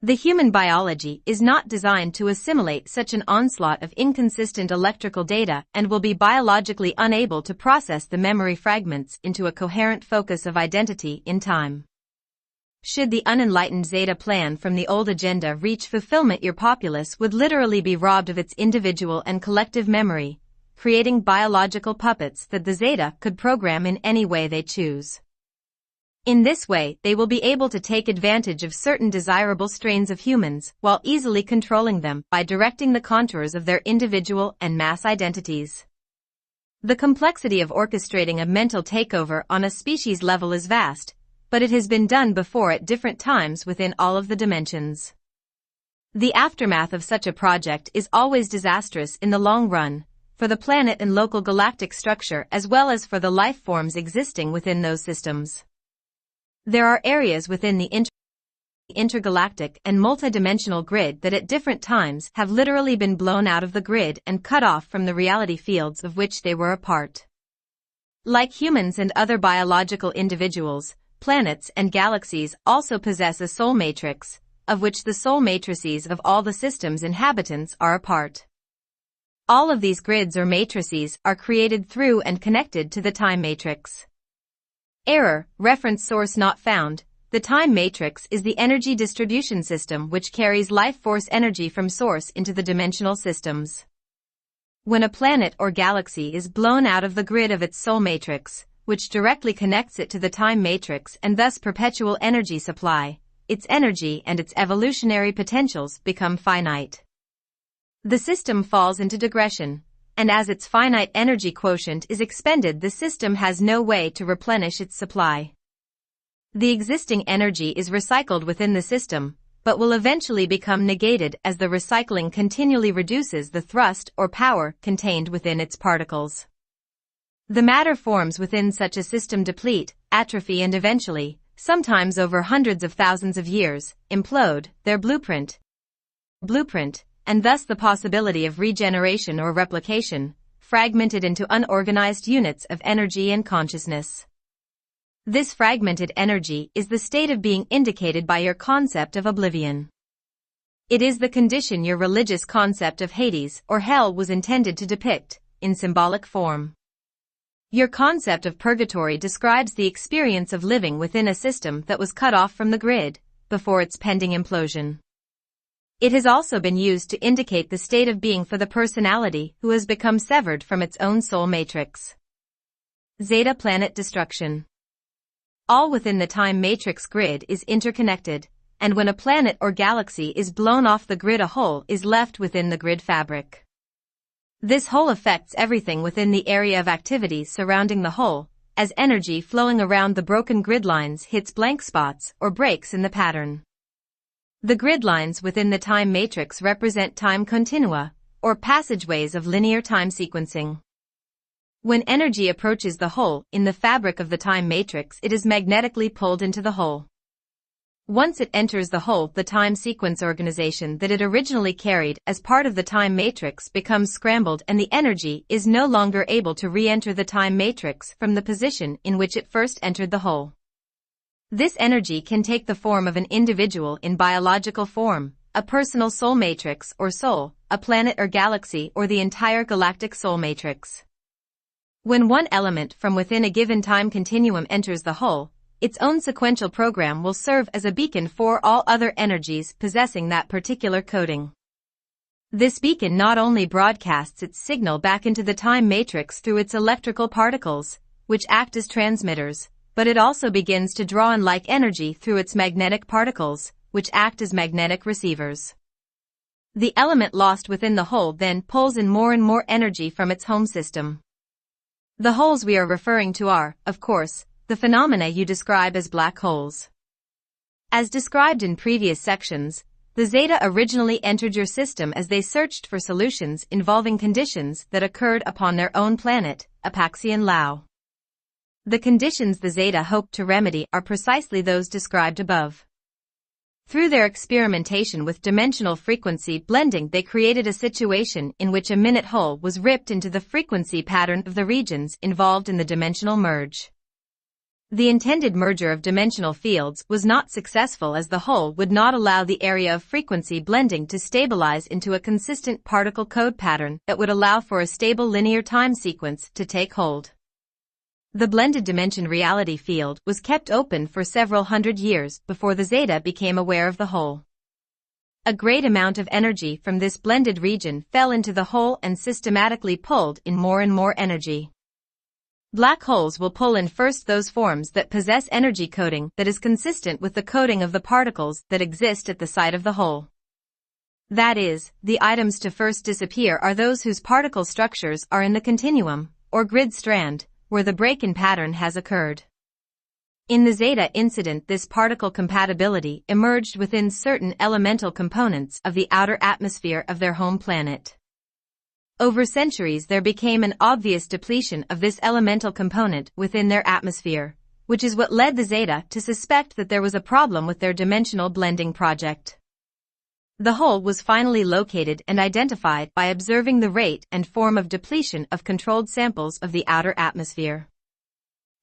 The human biology is not designed to assimilate such an onslaught of inconsistent electrical data and will be biologically unable to process the memory fragments into a coherent focus of identity in time. Should the unenlightened Zeta plan from the old agenda reach fulfillment, your populace would literally be robbed of its individual and collective memory, creating biological puppets that the Zeta could program in any way they choose. In this way, they will be able to take advantage of certain desirable strains of humans while easily controlling them by directing the contours of their individual and mass identities. The complexity of orchestrating a mental takeover on a species level is vast, but it has been done before at different times within all of the dimensions. The aftermath of such a project is always disastrous in the long run, for the planet and local galactic structure as well as for the life forms existing within those systems. There are areas within the intergalactic and multidimensional grid that at different times have literally been blown out of the grid and cut off from the reality fields of which they were a part. Like humans and other biological individuals, planets and galaxies also possess a soul matrix, of which the soul matrices of all the system's inhabitants are a part. All of these grids or matrices are created through and connected to the time matrix. Error, reference source not found. The time matrix is the energy distribution system which carries life force energy from source into the dimensional systems. When a planet or galaxy is blown out of the grid of its soul matrix, which directly connects it to the time matrix and thus perpetual energy supply, its energy and its evolutionary potentials become finite. The system falls into digression, and as its finite energy quotient is expended, the system has no way to replenish its supply. The existing energy is recycled within the system, but will eventually become negated as the recycling continually reduces the thrust or power contained within its particles. The matter forms within such a system deplete, atrophy and eventually, sometimes over hundreds of thousands of years, implode, their blueprint, and thus the possibility of regeneration or replication, fragmented into unorganized units of energy and consciousness. This fragmented energy is the state of being indicated by your concept of oblivion. It is the condition your religious concept of Hades or hell was intended to depict, in symbolic form. Your concept of purgatory describes the experience of living within a system that was cut off from the grid, before its pending implosion. It has also been used to indicate the state of being for the personality who has become severed from its own soul matrix. Zeta planet destruction. All within the time matrix grid is interconnected, and when a planet or galaxy is blown off the grid, a hole is left within the grid fabric. This hole affects everything within the area of activity surrounding the hole, as energy flowing around the broken grid lines hits blank spots or breaks in the pattern. The grid lines within the time matrix represent time continua, or passageways of linear time sequencing. When energy approaches the hole in the fabric of the time matrix, it is magnetically pulled into the hole. Once it enters the hole, the time sequence organization that it originally carried as part of the time matrix becomes scrambled and the energy is no longer able to re-enter the time matrix from the position in which it first entered the hole. This energy can take the form of an individual in biological form, a personal soul matrix or soul, a planet or galaxy, or the entire galactic soul matrix. When one element from within a given time continuum enters the hole, its own sequential program will serve as a beacon for all other energies possessing that particular coding. This beacon not only broadcasts its signal back into the time matrix through its electrical particles, which act as transmitters, but it also begins to draw in like energy through its magnetic particles, which act as magnetic receivers. The element lost within the hole then pulls in more and more energy from its home system. The holes we are referring to are, of course, the phenomena you describe as black holes. As described in previous sections, the Zeta originally entered your system as they searched for solutions involving conditions that occurred upon their own planet, Apaxian Lao. The conditions the Zeta hoped to remedy are precisely those described above. Through their experimentation with dimensional frequency blending, they created a situation in which a minute hole was ripped into the frequency pattern of the regions involved in the dimensional merge. The intended merger of dimensional fields was not successful as the hole would not allow the area of frequency blending to stabilize into a consistent particle code pattern that would allow for a stable linear time sequence to take hold. The blended dimension reality field was kept open for several hundred years before the Zeta became aware of the hole. A great amount of energy from this blended region fell into the hole and systematically pulled in more and more energy. Black holes will pull in first those forms that possess energy coding that is consistent with the coding of the particles that exist at the site of the hole. That is, the items to first disappear are those whose particle structures are in the continuum, or grid strand, where the break-in pattern has occurred. In the Zeta incident, this particle compatibility emerged within certain elemental components of the outer atmosphere of their home planet. Over centuries there became an obvious depletion of this elemental component within their atmosphere, which is what led the Zeta to suspect that there was a problem with their dimensional blending project. The hole was finally located and identified by observing the rate and form of depletion of controlled samples of the outer atmosphere.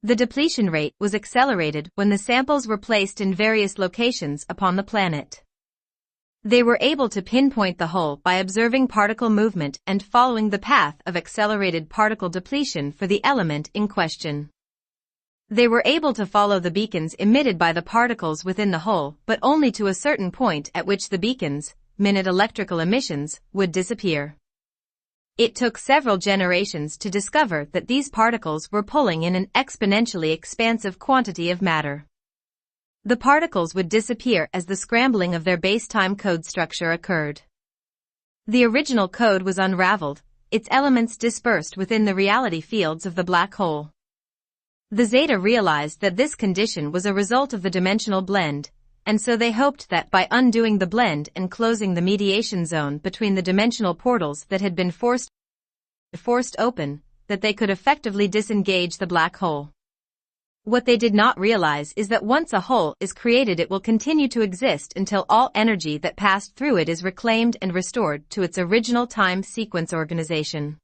The depletion rate was accelerated when the samples were placed in various locations upon the planet. They were able to pinpoint the hole by observing particle movement and following the path of accelerated particle depletion for the element in question. They were able to follow the beacons emitted by the particles within the hole, but only to a certain point at which the beacons, minute electrical emissions, would disappear. It took several generations to discover that these particles were pulling in an exponentially expansive quantity of matter. The particles would disappear as the scrambling of their base-time code structure occurred. The original code was unraveled, its elements dispersed within the reality fields of the black hole. The Zeta realized that this condition was a result of the dimensional blend, and so they hoped that by undoing the blend and closing the mediation zone between the dimensional portals that had been forced open, that they could effectively disengage the black hole. What they did not realize is that once a hole is created, it will continue to exist until all energy that passed through it is reclaimed and restored to its original time sequence organization.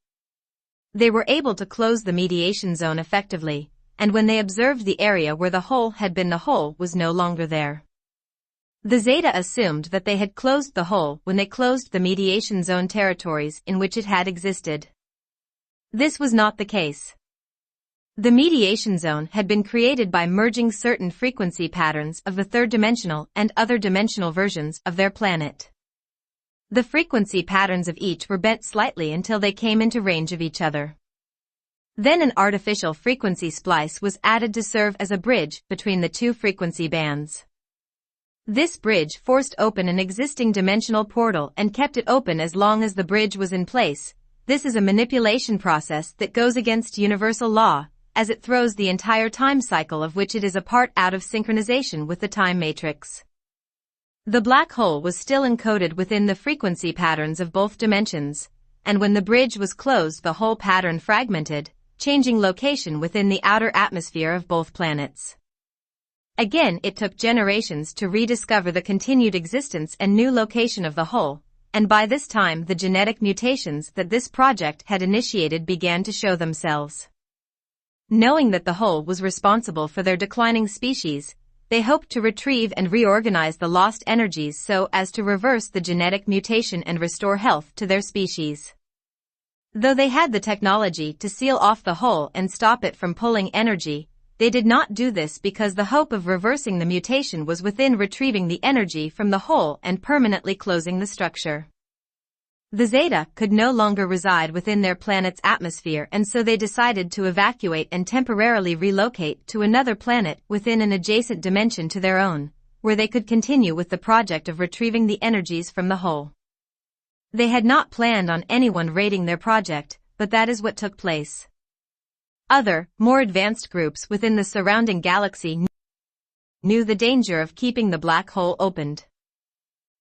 They were able to close the mediation zone effectively, and when they observed the area where the hole had been, the hole was no longer there. The Zeta assumed that they had closed the hole when they closed the mediation zone territories in which it had existed. This was not the case. The mediation zone had been created by merging certain frequency patterns of the third-dimensional and other dimensional versions of their planet. The frequency patterns of each were bent slightly until they came into range of each other. Then an artificial frequency splice was added to serve as a bridge between the two frequency bands. This bridge forced open an existing dimensional portal and kept it open as long as the bridge was in place. This is a manipulation process that goes against universal law, as it throws the entire time cycle of which it is a part out of synchronization with the time matrix. The black hole was still encoded within the frequency patterns of both dimensions, and when the bridge was closed, the whole pattern fragmented, changing location within the outer atmosphere of both planets. Again, it took generations to rediscover the continued existence and new location of the hole, and by this time the genetic mutations that this project had initiated began to show themselves. Knowing that the hole was responsible for their declining species, they hoped to retrieve and reorganize the lost energies so as to reverse the genetic mutation and restore health to their species. Though they had the technology to seal off the hole and stop it from pulling energy, they did not do this because the hope of reversing the mutation was within retrieving the energy from the hole and permanently closing the structure. The Zeta could no longer reside within their planet's atmosphere, and so they decided to evacuate and temporarily relocate to another planet within an adjacent dimension to their own, where they could continue with the project of retrieving the energies from the whole. They had not planned on anyone raiding their project, but that is what took place. Other, more advanced groups within the surrounding galaxy knew the danger of keeping the black hole opened.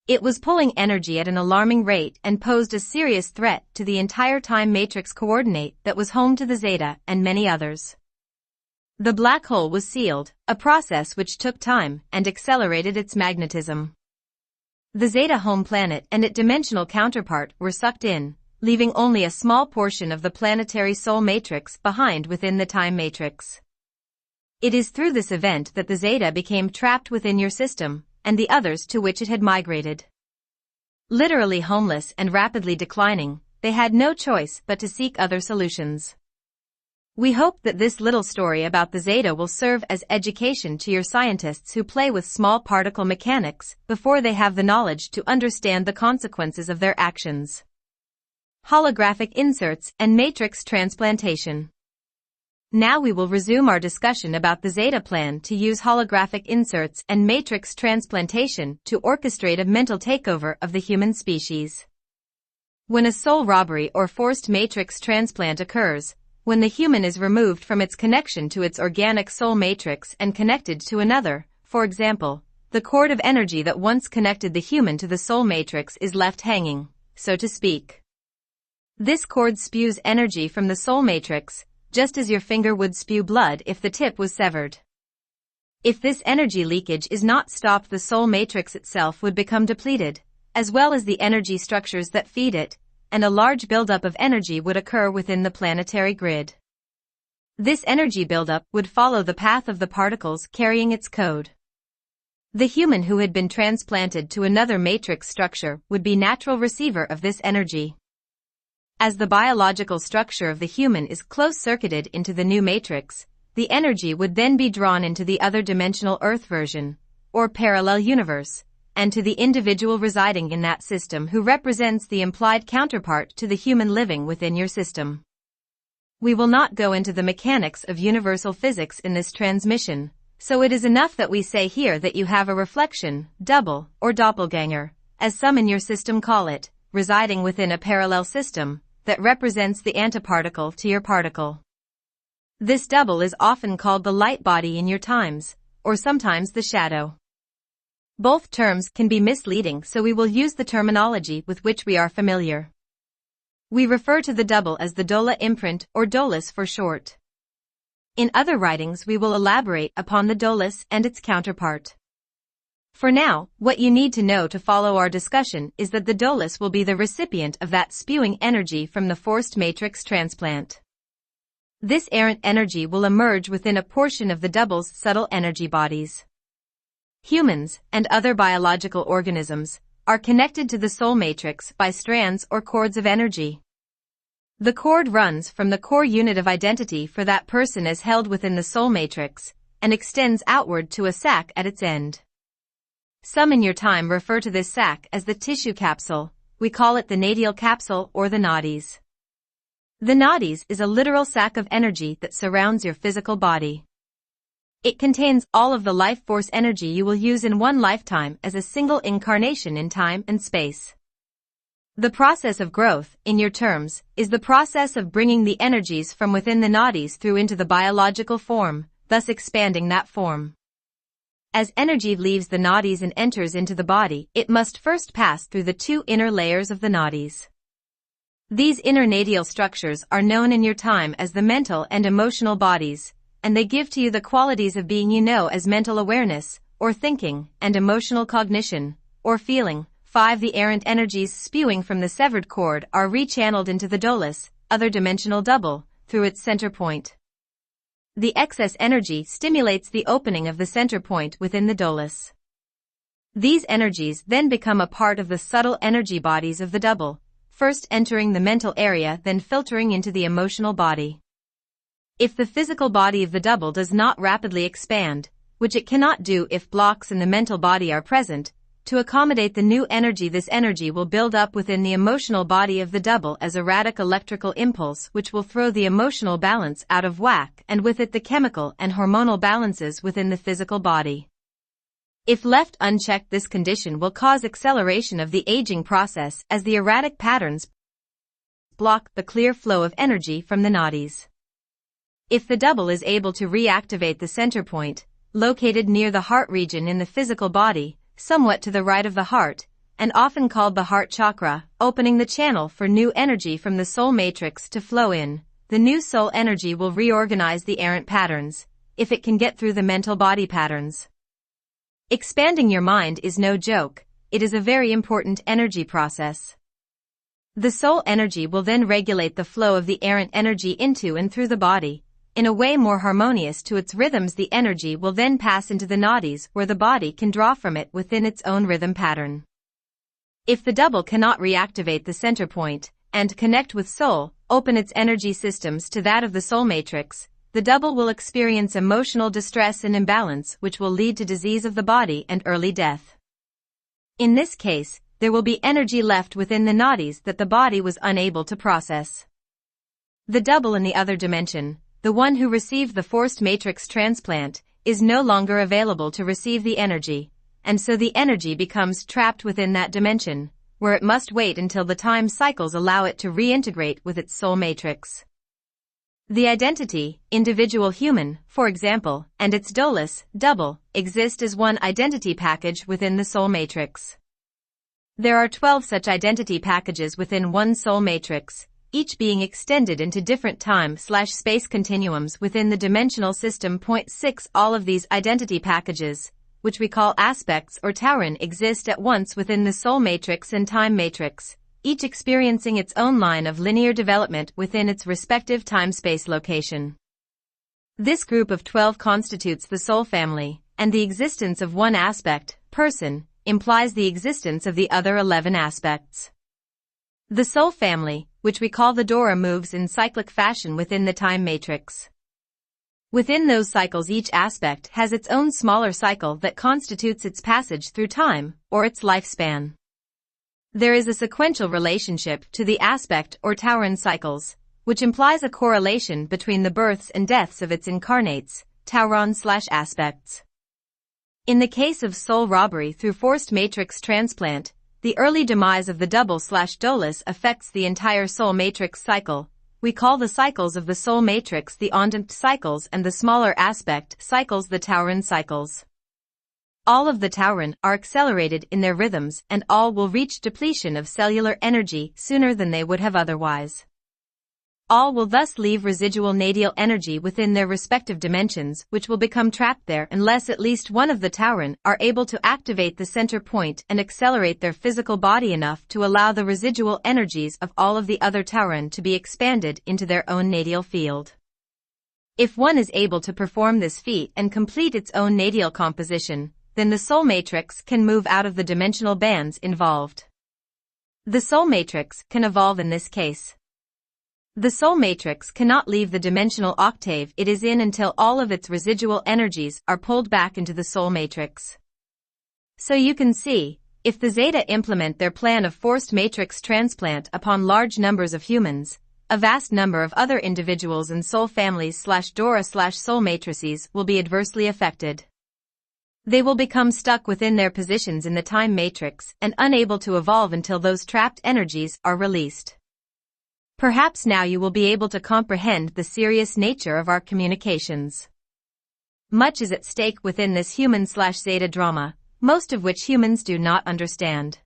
It was pulling energy at an alarming rate and posed a serious threat to the entire time matrix coordinate that was home to the Zeta and many others. The black hole was sealed, a process which took time and accelerated its magnetism. The Zeta home planet and its dimensional counterpart were sucked in, leaving only a small portion of the planetary soul matrix behind within the time matrix. It is through this event that the Zeta became trapped within your system, and the others to which it had migrated. Literally homeless and rapidly declining, they had no choice but to seek other solutions. We hope that this little story about the Zeta will serve as education to your scientists who play with small particle mechanics before they have the knowledge to understand the consequences of their actions. Holographic inserts and matrix transplantation. Now we will resume our discussion about the Zeta plan to use holographic inserts and matrix transplantation to orchestrate a mental takeover of the human species. When a soul robbery or forced matrix transplant occurs, when the human is removed from its connection to its organic soul matrix and connected to another, for example, the cord of energy that once connected the human to the soul matrix is left hanging, so to speak. This cord spews energy from the soul matrix, just as your finger would spew blood if the tip was severed. If this energy leakage is not stopped, the soul matrix itself would become depleted, as well as the energy structures that feed it, and a large buildup of energy would occur within the planetary grid. This energy buildup would follow the path of the particles carrying its code. The human who had been transplanted to another matrix structure would be natural receiver of this energy. As the biological structure of the human is close-circuited into the new matrix, the energy would then be drawn into the other dimensional Earth version, or parallel universe, and to the individual residing in that system who represents the implied counterpart to the human living within your system. We will not go into the mechanics of universal physics in this transmission, so it is enough that we say here that you have a reflection, double, or doppelganger, as some in your system call it, residing within a parallel system that represents the antiparticle to your particle. This double is often called the light body in your times, or sometimes the shadow. Both terms can be misleading, so we will use the terminology with which we are familiar. We refer to the double as the Dola imprint or Dolus for short. In other writings we will elaborate upon the Dolus and its counterpart. For now, what you need to know to follow our discussion is that the Dolus will be the recipient of that spewing energy from the forced matrix transplant. This errant energy will emerge within a portion of the double's subtle energy bodies. Humans, and other biological organisms, are connected to the soul matrix by strands or cords of energy. The cord runs from the core unit of identity for that person as held within the soul matrix, and extends outward to a sac at its end. Some in your time refer to this sac as the tissue capsule. We call it the nadial capsule or the nadis. The nadis is a literal sac of energy that surrounds your physical body. It contains all of the life force energy you will use in one lifetime as a single incarnation in time and space. The process of growth, in your terms, is the process of bringing the energies from within the nadis through into the biological form, thus expanding that form. As energy leaves the nadis and enters into the body, it must first pass through the two inner layers of the nadis. These inner nadial structures are known in your time as the mental and emotional bodies, and they give to you the qualities of being you know as mental awareness, or thinking, and emotional cognition, or feeling. 5. The errant energies spewing from the severed cord are rechanneled into the Dolus, other dimensional double, through its center point. The excess energy stimulates the opening of the center point within the Dolus. These energies then become a part of the subtle energy bodies of the double, first entering the mental area then filtering into the emotional body. If the physical body of the double does not rapidly expand, which it cannot do if blocks in the mental body are present, to accommodate the new energy. This energy will build up within the emotional body of the double as erratic electrical impulse, which will throw the emotional balance out of whack, and with it the chemical and hormonal balances within the physical body. If left unchecked, this condition will cause acceleration of the aging process as the erratic patterns block the clear flow of energy from the nadis. If the double is able to reactivate the center point, located near the heart region in the physical body, somewhat to the right of the heart, and often called the heart chakra, opening the channel for new energy from the soul matrix to flow in, the new soul energy will reorganize the errant patterns, if it can get through the mental body patterns. Expanding your mind is no joke, it is a very important energy process. The soul energy will then regulate the flow of the errant energy into and through the body, in a way more harmonious to its rhythms. The energy will then pass into the nadis where the body can draw from it within its own rhythm pattern. If the double cannot reactivate the center point, and connect with soul, open its energy systems to that of the soul matrix, the double will experience emotional distress and imbalance, which will lead to disease of the body and early death. In this case, there will be energy left within the nadis that the body was unable to process. The double in the other dimension, the one who received the forced matrix transplant, is no longer available to receive the energy, and so the energy becomes trapped within that dimension, where it must wait until the time cycles allow it to reintegrate with its soul matrix. The identity, individual human, for example, and its doulos, double, exist as one identity package within the soul matrix. There are 12 such identity packages within one soul matrix, each being extended into different time/space continuums within the dimensional system. 6 All of these identity packages, which we call aspects or taurin, exist at once within the soul matrix and time matrix, each experiencing its own line of linear development within its respective time-space location. This group of 12 constitutes the soul family, and the existence of one aspect, person, implies the existence of the other 11 aspects. The soul family, which we call the Dora, moves in cyclic fashion within the time matrix. Within those cycles, each aspect has its own smaller cycle that constitutes its passage through time, or its lifespan. There is a sequential relationship to the aspect or taurin cycles, which implies a correlation between the births and deaths of its incarnates, tauron/aspects. In the case of soul robbery through forced matrix transplant, the early demise of the double/doulos affects the entire soul matrix cycle. We call the cycles of the soul matrix the ondanct cycles and the smaller aspect cycles the taurin cycles. All of the taurin are accelerated in their rhythms, and all will reach depletion of cellular energy sooner than they would have otherwise. All will thus leave residual nadial energy within their respective dimensions, which will become trapped there unless at least one of the taurin are able to activate the center point and accelerate their physical body enough to allow the residual energies of all of the other taurin to be expanded into their own nadial field. If one is able to perform this feat and complete its own nadial composition, then the soul matrix can move out of the dimensional bands involved. The soul matrix can evolve in this case. The soul matrix cannot leave the dimensional octave it is in until all of its residual energies are pulled back into the soul matrix. So you can see, if the Zeta implement their plan of forced matrix transplant upon large numbers of humans, a vast number of other individuals and soul families/Dora/soul matrices will be adversely affected. They will become stuck within their positions in the time matrix and unable to evolve until those trapped energies are released. Perhaps now you will be able to comprehend the serious nature of our communications. Much is at stake within this human/Zeta drama, most of which humans do not understand.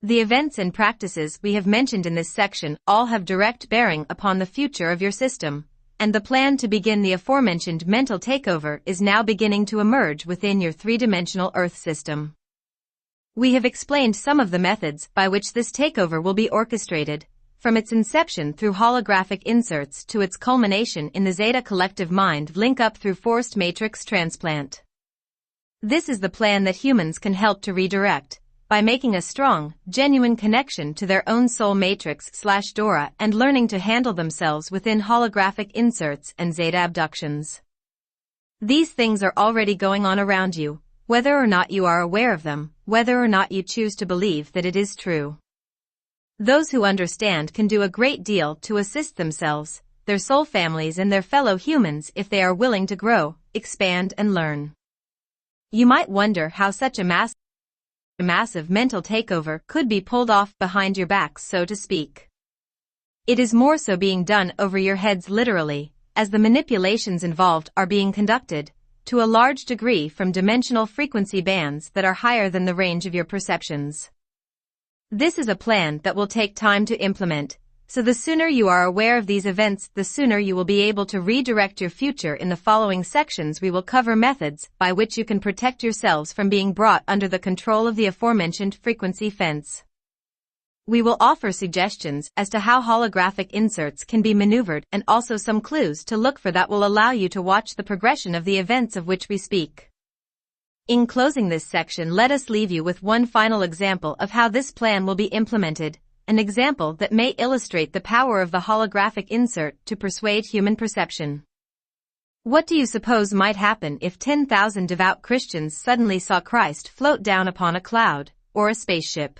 The events and practices we have mentioned in this section all have direct bearing upon the future of your system, and the plan to begin the aforementioned mental takeover is now beginning to emerge within your three-dimensional Earth system. We have explained some of the methods by which this takeover will be orchestrated, from its inception through holographic inserts to its culmination in the Zeta collective mind link-up through forced matrix transplant. This is the plan that humans can help to redirect, by making a strong, genuine connection to their own soul matrix/Dora and learning to handle themselves within holographic inserts and Zeta abductions. These things are already going on around you, whether or not you are aware of them, whether or not you choose to believe that it is true. Those who understand can do a great deal to assist themselves, their soul families and their fellow humans if they are willing to grow, expand and learn. You might wonder how such a massive mental takeover could be pulled off behind your backs, so to speak. It is more so being done over your heads literally, as the manipulations involved are being conducted, to a large degree from dimensional frequency bands that are higher than the range of your perceptions. This is a plan that will take time to implement, so the sooner you are aware of these events, the sooner you will be able to redirect your future. In the following sections we will cover methods by which you can protect yourselves from being brought under the control of the aforementioned frequency fence. We will offer suggestions as to how holographic inserts can be maneuvered and also some clues to look for that will allow you to watch the progression of the events of which we speak. In closing this section, let us leave you with one final example of how this plan will be implemented, an example that may illustrate the power of the holographic insert to persuade human perception. What do you suppose might happen if 10,000 devout Christians suddenly saw Christ float down upon a cloud, or a spaceship?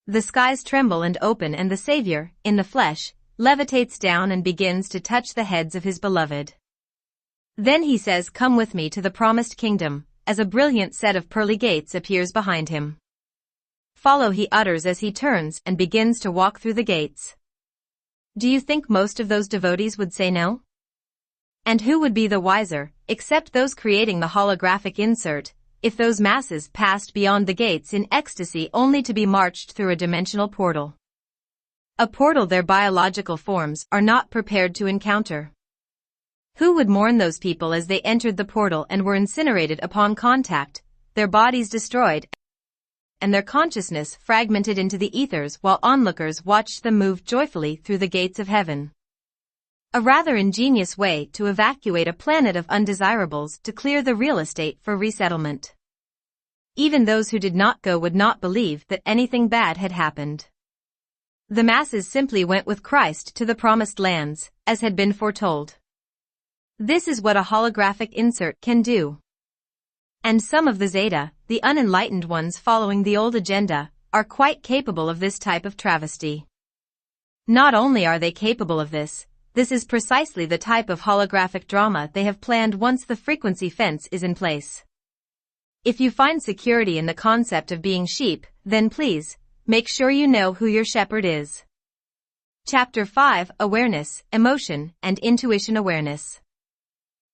The skies tremble and open, and the Savior, in the flesh, levitates down and begins to touch the heads of his beloved. Then he says, "Come with me to the promised kingdom," as a brilliant set of pearly gates appears behind him. "Follow," he utters as he turns and begins to walk through the gates. Do you think most of those devotees would say no? And who would be the wiser, except those creating the holographic insert, if those masses passed beyond the gates in ecstasy only to be marched through a dimensional portal? A portal their biological forms are not prepared to encounter. Who would mourn those people as they entered the portal and were incinerated upon contact, their bodies destroyed, and their consciousness fragmented into the ethers while onlookers watched them move joyfully through the gates of heaven? A rather ingenious way to evacuate a planet of undesirables to clear the real estate for resettlement. Even those who did not go would not believe that anything bad had happened. The masses simply went with Christ to the promised lands, as had been foretold. This is what a holographic insert can do. And some of the Zeta, the unenlightened ones following the old agenda, are quite capable of this type of travesty. Not only are they capable of this is precisely the type of holographic drama they have planned once the frequency fence is in place. If you find security in the concept of being sheep, then please, make sure you know who your shepherd is. Chapter 5: Awareness, Emotion, and Intuition Awareness.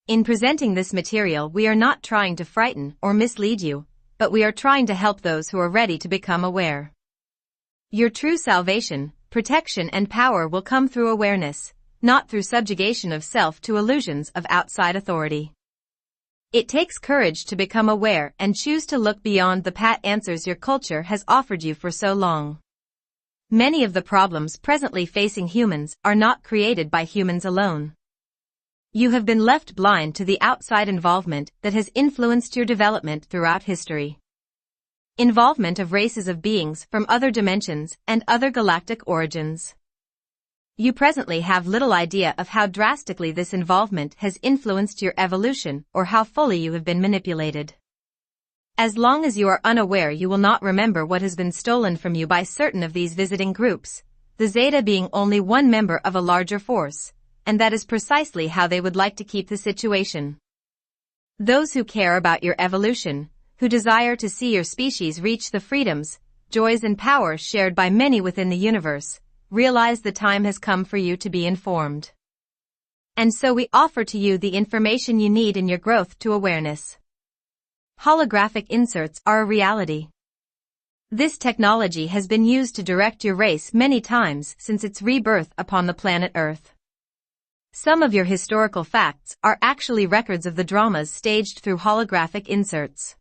In presenting this material, we are not trying to frighten or mislead you, but we are trying to help those who are ready to become aware. Your true salvation, protection and power will come through awareness, not through subjugation of self to illusions of outside authority. It takes courage to become aware and choose to look beyond the pat answers your culture has offered you for so long. Many of the problems presently facing humans are not created by humans alone. You have been left blind to the outside involvement that has influenced your development throughout history. Involvement of races of beings from other dimensions and other galactic origins. You presently have little idea of how drastically this involvement has influenced your evolution or how fully you have been manipulated. As long as you are unaware, you will not remember what has been stolen from you by certain of these visiting groups, the Zeta being only one member of a larger force, and that is precisely how they would like to keep the situation. Those who care about your evolution, who desire to see your species reach the freedoms, joys and power shared by many within the universe, realize the time has come for you to be informed. And so we offer to you the information you need in your growth to awareness. Holographic inserts are a reality. This technology has been used to direct your race many times since its rebirth upon the planet Earth. Some of your historical facts are actually records of the dramas staged through holographic inserts.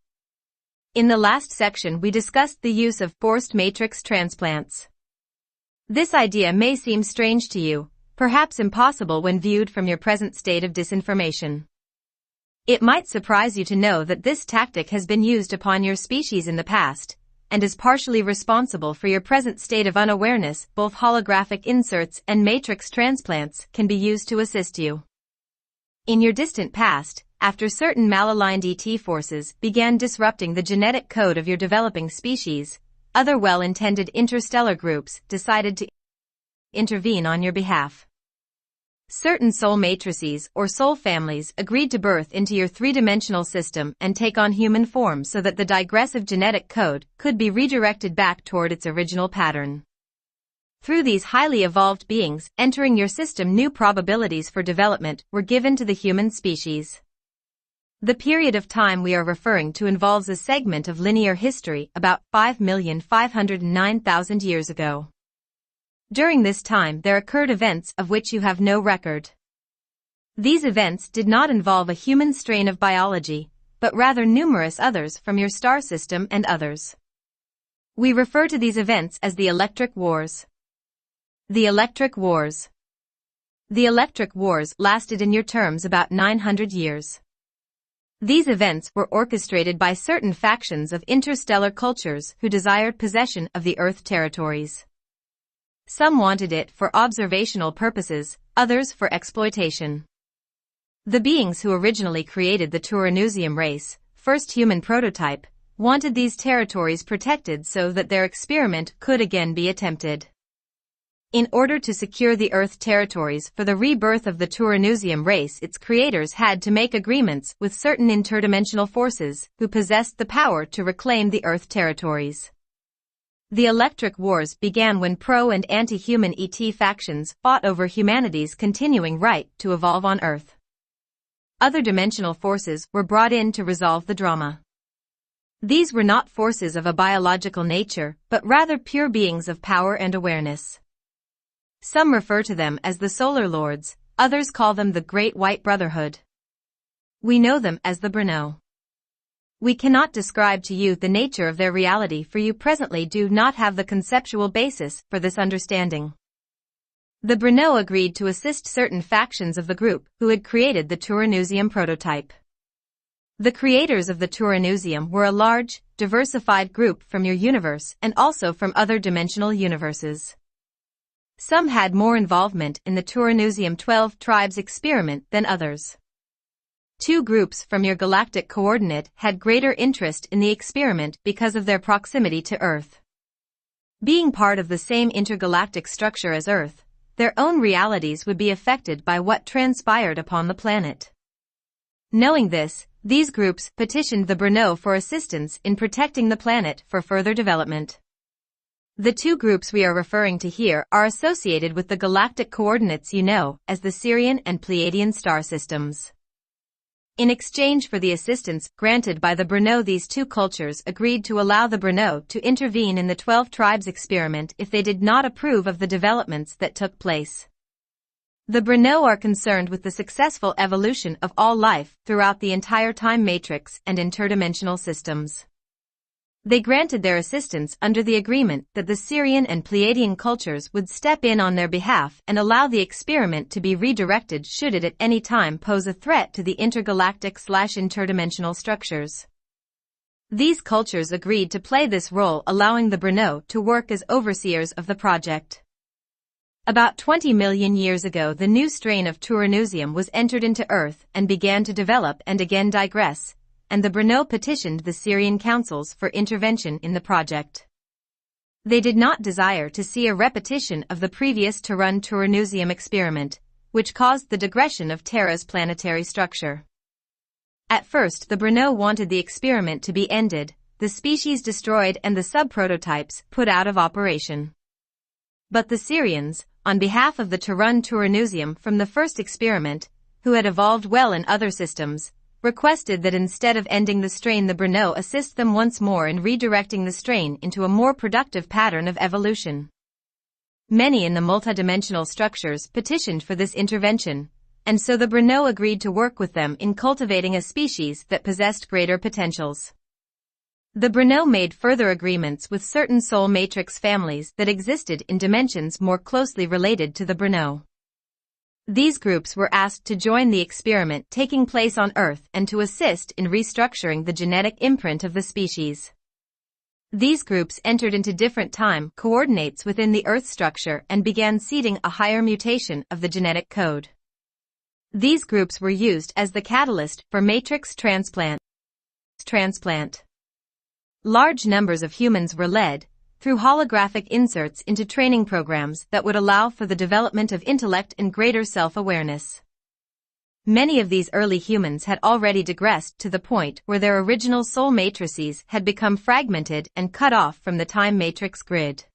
In the last section we discussed the use of forced matrix transplants. This idea may seem strange to you, perhaps impossible when viewed from your present state of disinformation. It might surprise you to know that this tactic has been used upon your species in the past, and is partially responsible for your present state of unawareness. Both holographic inserts and matrix transplants can be used to assist you. In your distant past, after certain malaligned ET forces began disrupting the genetic code of your developing species, other well-intended interstellar groups decided to intervene on your behalf. Certain soul matrices or soul families agreed to birth into your three-dimensional system and take on human form so that the digressive genetic code could be redirected back toward its original pattern. Through these highly evolved beings entering your system, new probabilities for development were given to the human species. The period of time we are referring to involves a segment of linear history about 5,509,000 years ago. During this time there occurred events of which you have no record. These events did not involve a human strain of biology, but rather numerous others from your star system and others. We refer to these events as the Electric Wars. The Electric Wars. The Electric Wars lasted in your terms about 900 years. These events were orchestrated by certain factions of interstellar cultures who desired possession of the Earth territories. Some wanted it for observational purposes, others for exploitation. The beings who originally created the Turanusium race, first human prototype, wanted these territories protected so that their experiment could again be attempted. In order to secure the Earth territories for the rebirth of the Turanusium race, its creators had to make agreements with certain interdimensional forces who possessed the power to reclaim the Earth territories. The Electric Wars began when pro- and anti-human ET factions fought over humanity's continuing right to evolve on Earth. Other dimensional forces were brought in to resolve the drama. These were not forces of a biological nature, but rather pure beings of power and awareness. Some refer to them as the Solar Lords, others call them the Great White Brotherhood. We know them as the Brno. We cannot describe to you the nature of their reality, for you presently do not have the conceptual basis for this understanding. The Brno agreed to assist certain factions of the group who had created the Turanusium prototype. The creators of the Turanusium were a large, diversified group from your universe and also from other dimensional universes. Some had more involvement in the Turanusium 12 tribes experiment than others. Two groups from your galactic coordinate had greater interest in the experiment because of their proximity to Earth. Being part of the same intergalactic structure as Earth, their own realities would be affected by what transpired upon the planet. Knowing this, these groups petitioned the Brno for assistance in protecting the planet for further development. The two groups we are referring to here are associated with the galactic coordinates you know as the Sirian and Pleiadian star systems. In exchange for the assistance granted by the Brno, these two cultures agreed to allow the Brno to intervene in the 12 tribes experiment if they did not approve of the developments that took place. The Brno are concerned with the successful evolution of all life throughout the entire time matrix and interdimensional systems. They granted their assistance under the agreement that the Sirian and Pleiadian cultures would step in on their behalf and allow the experiment to be redirected should it at any time pose a threat to the intergalactic/interdimensional structures. These cultures agreed to play this role, allowing the Brno to work as overseers of the project. About 20 million years ago, the new strain of Turanusium was entered into Earth and began to develop and again digress, and the Brno petitioned the Sirian councils for intervention in the project. They did not desire to see a repetition of the previous Turanusium experiment, which caused the digression of Terra's planetary structure. At first the Brno wanted the experiment to be ended, the species destroyed and the sub-prototypes put out of operation. But the Sirians, on behalf of the Turanusium from the first experiment, who had evolved well in other systems, requested that instead of ending the strain, the Brno assist them once more in redirecting the strain into a more productive pattern of evolution. Many in the multidimensional structures petitioned for this intervention, and so the Brno agreed to work with them in cultivating a species that possessed greater potentials. The Brno made further agreements with certain soul matrix families that existed in dimensions more closely related to the Brno. These groups were asked to join the experiment taking place on Earth and to assist in restructuring the genetic imprint of the species. These groups entered into different time coordinates within the Earth structure and began seeding a higher mutation of the genetic code. These groups were used as the catalyst for matrix transplant. Large numbers of humans were led, through holographic inserts, into training programs that would allow for the development of intellect and greater self-awareness. Many of these early humans had already digressed to the point where their original soul matrices had become fragmented and cut off from the time matrix grid.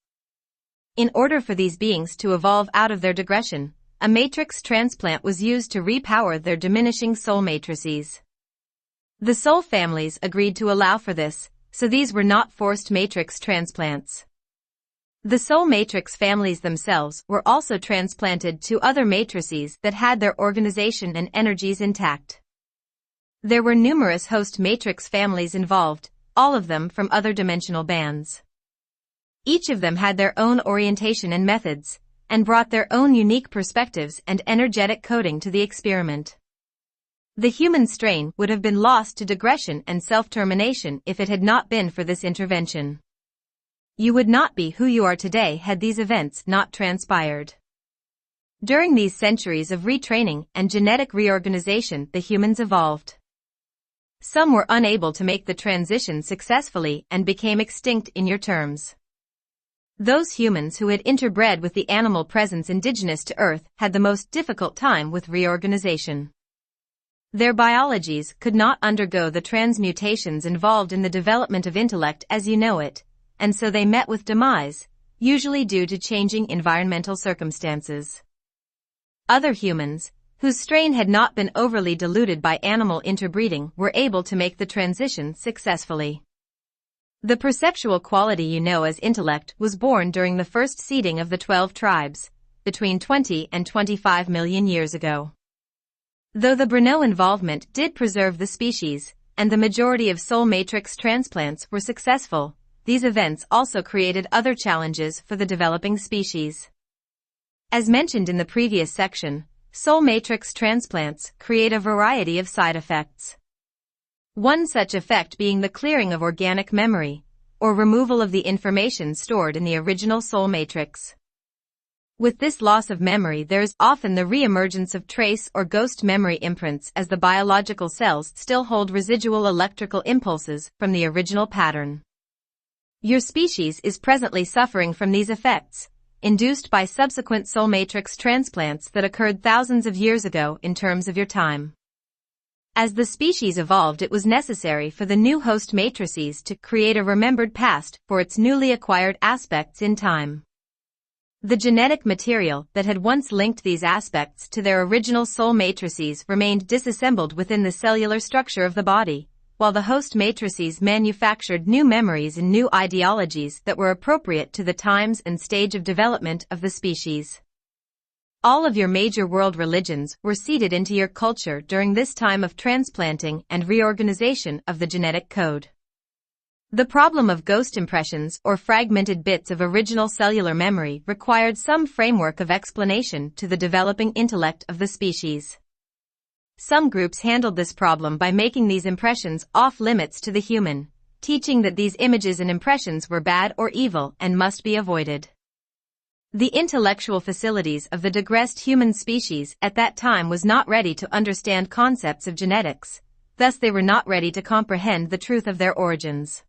In order for these beings to evolve out of their digression, a matrix transplant was used to repower their diminishing soul matrices. The soul families agreed to allow for this, so these were not forced matrix transplants. The soul matrix families themselves were also transplanted to other matrices that had their organization and energies intact. There were numerous host matrix families involved, all of them from other dimensional bands. Each of them had their own orientation and methods, and brought their own unique perspectives and energetic coding to the experiment. The human strain would have been lost to digression and self-termination if it had not been for this intervention. You would not be who you are today had these events not transpired. During these centuries of retraining and genetic reorganization, the humans evolved. Some were unable to make the transition successfully and became extinct in your terms. Those humans who had interbred with the animal presence indigenous to Earth had the most difficult time with reorganization. Their biologies could not undergo the transmutations involved in the development of intellect as you know it, and so they met with demise, usually due to changing environmental circumstances. Other humans, whose strain had not been overly diluted by animal interbreeding, were able to make the transition successfully. The perceptual quality you know as intellect was born during the first seeding of the 12 tribes, between 20 and 25 million years ago. Though the Brno involvement did preserve the species, and the majority of soul matrix transplants were successful, these events also created other challenges for the developing species. As mentioned in the previous section, soul matrix transplants create a variety of side effects. One such effect being the clearing of organic memory, or removal of the information stored in the original soul matrix. With this loss of memory, there is often the re-emergence of trace or ghost memory imprints, as the biological cells still hold residual electrical impulses from the original pattern. Your species is presently suffering from these effects, induced by subsequent soul matrix transplants that occurred thousands of years ago in terms of your time. As the species evolved, it was necessary for the new host matrices to create a remembered past for its newly acquired aspects in time. The genetic material that had once linked these aspects to their original soul matrices remained disassembled within the cellular structure of the body, while the host matrices manufactured new memories and new ideologies that were appropriate to the times and stage of development of the species. All of your major world religions were seeded into your culture during this time of transplanting and reorganization of the genetic code. The problem of ghost impressions or fragmented bits of original cellular memory required some framework of explanation to the developing intellect of the species. Some groups handled this problem by making these impressions off-limits to the human, teaching that these images and impressions were bad or evil and must be avoided. The intellectual facilities of the digressed human species at that time was not ready to understand concepts of genetics, thus they were not ready to comprehend the truth of their origins.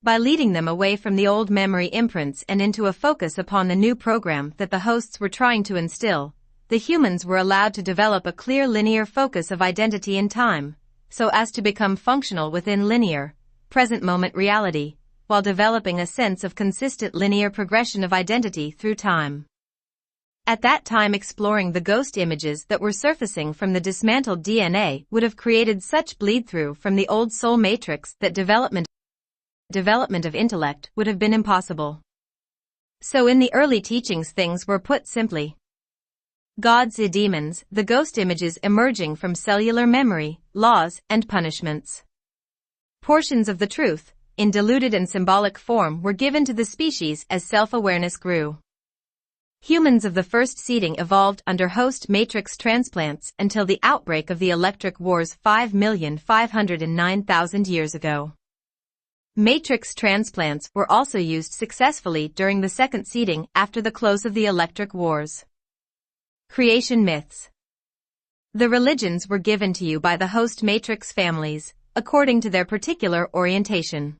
By leading them away from the old memory imprints and into a focus upon the new program that the hosts were trying to instill, the humans were allowed to develop a clear linear focus of identity in time, so as to become functional within linear, present-moment reality, while developing a sense of consistent linear progression of identity through time. At that time, exploring the ghost images that were surfacing from the dismantled DNA would have created such bleed-through from the old soul matrix that development of intellect would have been impossible. So in the early teachings, things were put simply. Gods and demons, the ghost images emerging from cellular memory, laws, and punishments. Portions of the truth, in diluted and symbolic form, were given to the species as self-awareness grew. Humans of the first seeding evolved under host matrix transplants until the outbreak of the electric wars 5,509,000 years ago. Matrix transplants were also used successfully during the second seeding after the close of the electric wars. Creation myths. The religions were given to you by the host matrix families, according to their particular orientation.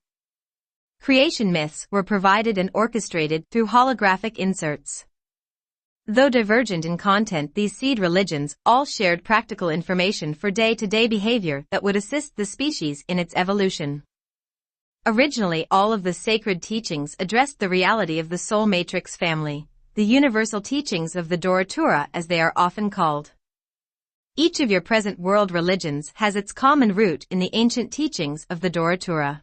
Creation myths were provided and orchestrated through holographic inserts. Though divergent in content, these seed religions all shared practical information for day-to-day behavior that would assist the species in its evolution. Originally, all of the sacred teachings addressed the reality of the soul matrix family, the universal teachings of the Doratura as they are often called. Each of your present world religions has its common root in the ancient teachings of the Doratura.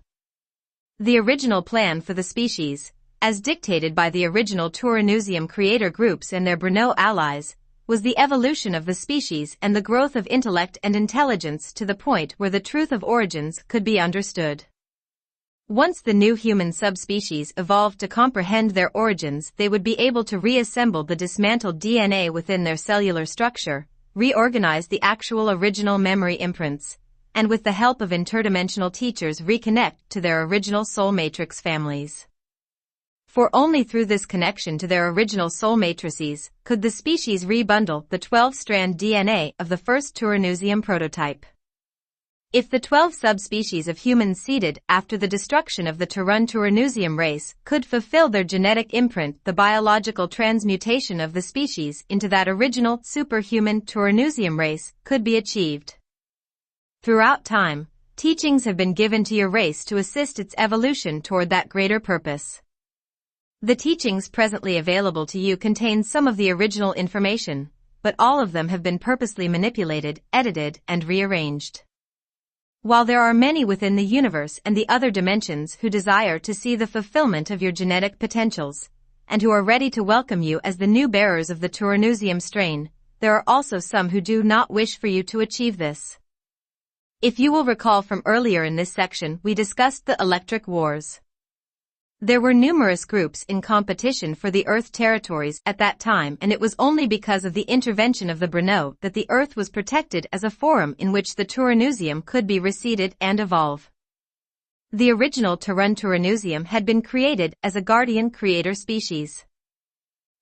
The original plan for the species, as dictated by the original Turanusium creator groups and their Brno allies, was the evolution of the species and the growth of intellect and intelligence to the point where the truth of origins could be understood. Once the new human subspecies evolved to comprehend their origins, they would be able to reassemble the dismantled DNA within their cellular structure, reorganize the actual original memory imprints, and with the help of interdimensional teachers reconnect to their original soul matrix families. For only through this connection to their original soul matrices could the species rebundle the 12-strand DNA of the first Turanusium prototype. If the 12 subspecies of humans seeded after the destruction of the Turun-Turanusium race could fulfill their genetic imprint, the biological transmutation of the species into that original superhuman Turanusium race could be achieved. Throughout time, teachings have been given to your race to assist its evolution toward that greater purpose. The teachings presently available to you contain some of the original information, but all of them have been purposely manipulated, edited, and rearranged. While there are many within the universe and the other dimensions who desire to see the fulfillment of your genetic potentials, and who are ready to welcome you as the new bearers of the Turanusium strain, there are also some who do not wish for you to achieve this. If you will recall from earlier in this section, we discussed the electric wars. There were numerous groups in competition for the Earth territories at that time, and it was only because of the intervention of the Brno that the Earth was protected as a forum in which the Turanusium could be reseeded and evolve. The original Turun-Turanusium had been created as a guardian creator species.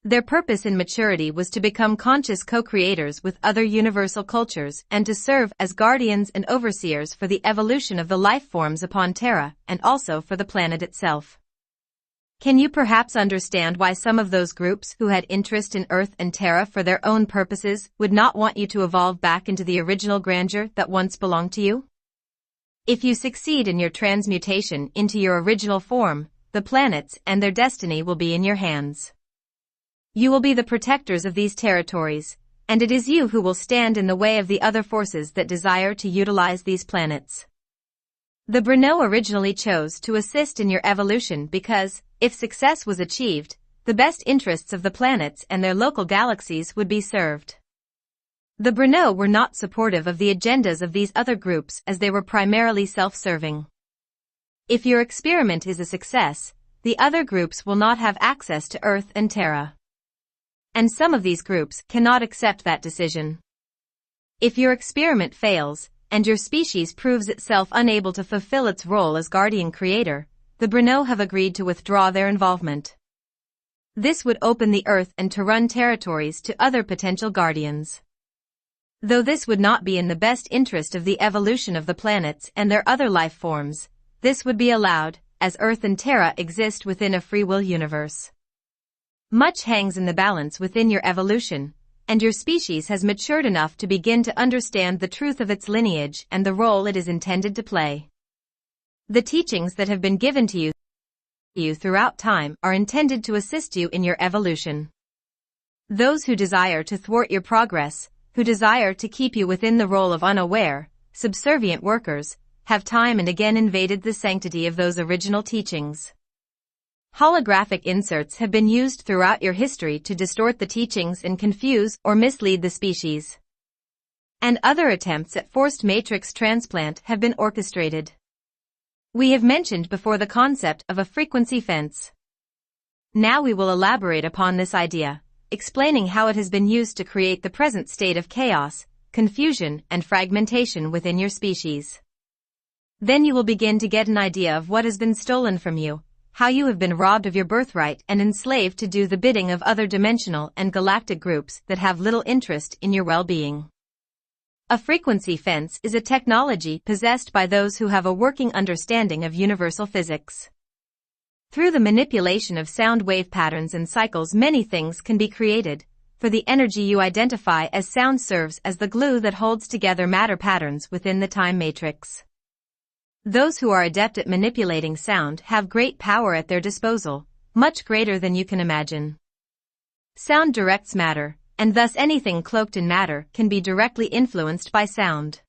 Their purpose in maturity was to become conscious co-creators with other universal cultures and to serve as guardians and overseers for the evolution of the life forms upon Terra and also for the planet itself. Can you perhaps understand why some of those groups who had interest in Earth and Terra for their own purposes would not want you to evolve back into the original grandeur that once belonged to you? If you succeed in your transmutation into your original form, the planets and their destiny will be in your hands. You will be the protectors of these territories, and it is you who will stand in the way of the other forces that desire to utilize these planets. The Brno originally chose to assist in your evolution because, if success was achieved, the best interests of the planets and their local galaxies would be served. The Brno were not supportive of the agendas of these other groups as they were primarily self-serving. If your experiment is a success, the other groups will not have access to Earth and Terra. And some of these groups cannot accept that decision. If your experiment fails, and your species proves itself unable to fulfill its role as guardian creator, the Brno have agreed to withdraw their involvement. This would open the Earth and Turun territories to other potential guardians. Though this would not be in the best interest of the evolution of the planets and their other life forms, this would be allowed, as Earth and Terra exist within a free will universe. Much hangs in the balance within your evolution, and your species has matured enough to begin to understand the truth of its lineage and the role it is intended to play. The teachings that have been given to you throughout time are intended to assist you in your evolution. Those who desire to thwart your progress, who desire to keep you within the role of unaware, subservient workers, have time and again invaded the sanctity of those original teachings. Holographic inserts have been used throughout your history to distort the teachings and confuse or mislead the species. And other attempts at forced matrix transplant have been orchestrated. We have mentioned before the concept of a frequency fence. Now we will elaborate upon this idea, explaining how it has been used to create the present state of chaos, confusion, and fragmentation within your species. Then you will begin to get an idea of what has been stolen from you, how you have been robbed of your birthright and enslaved to do the bidding of other dimensional and galactic groups that have little interest in your well-being. A frequency fence is a technology possessed by those who have a working understanding of universal physics. Through the manipulation of sound wave patterns and cycles, many things can be created. For the energy you identify as sound serves as the glue that holds together matter patterns within the time matrix. Those who are adept at manipulating sound have great power at their disposal, much greater than you can imagine. Sound directs matter, and thus anything cloaked in matter can be directly influenced by sound.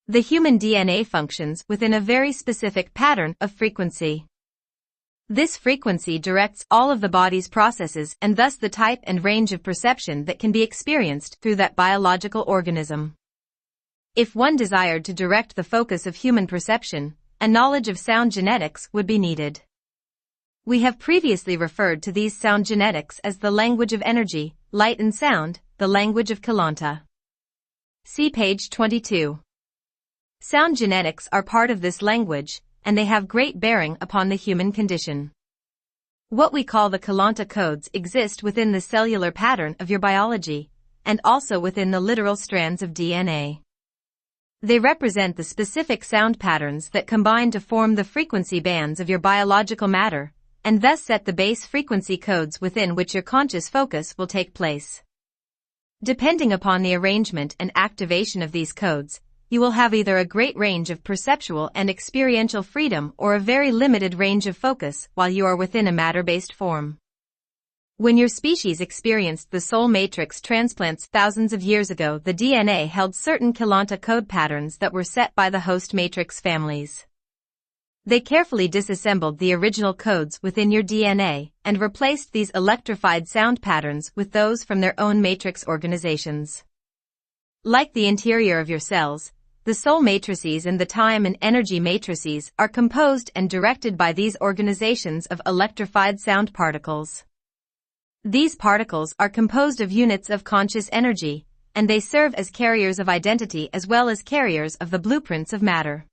The human DNA functions within a very specific pattern of frequency. This frequency directs all of the body's processes and thus the type and range of perception that can be experienced through that biological organism. If one desired to direct the focus of human perception, a knowledge of sound genetics would be needed. We have previously referred to these sound genetics as the language of energy, light and sound, the language of Keylonta. See page 22. Sound genetics are part of this language, and they have great bearing upon the human condition. What we call the Keylonta codes exist within the cellular pattern of your biology, and also within the literal strands of DNA. They represent the specific sound patterns that combine to form the frequency bands of your biological matter, and thus set the base frequency codes within which your conscious focus will take place. Depending upon the arrangement and activation of these codes, you will have either a great range of perceptual and experiential freedom or a very limited range of focus while you are within a matter-based form. When your species experienced the soul matrix transplants thousands of years ago, the DNA held certain Keylonta code patterns that were set by the host matrix families. They carefully disassembled the original codes within your DNA and replaced these electrified sound patterns with those from their own matrix organizations. Like the interior of your cells, the soul matrices and the time and energy matrices are composed and directed by these organizations of electrified sound particles. These particles are composed of units of conscious energy, and they serve as carriers of identity as well as carriers of the blueprints of matter.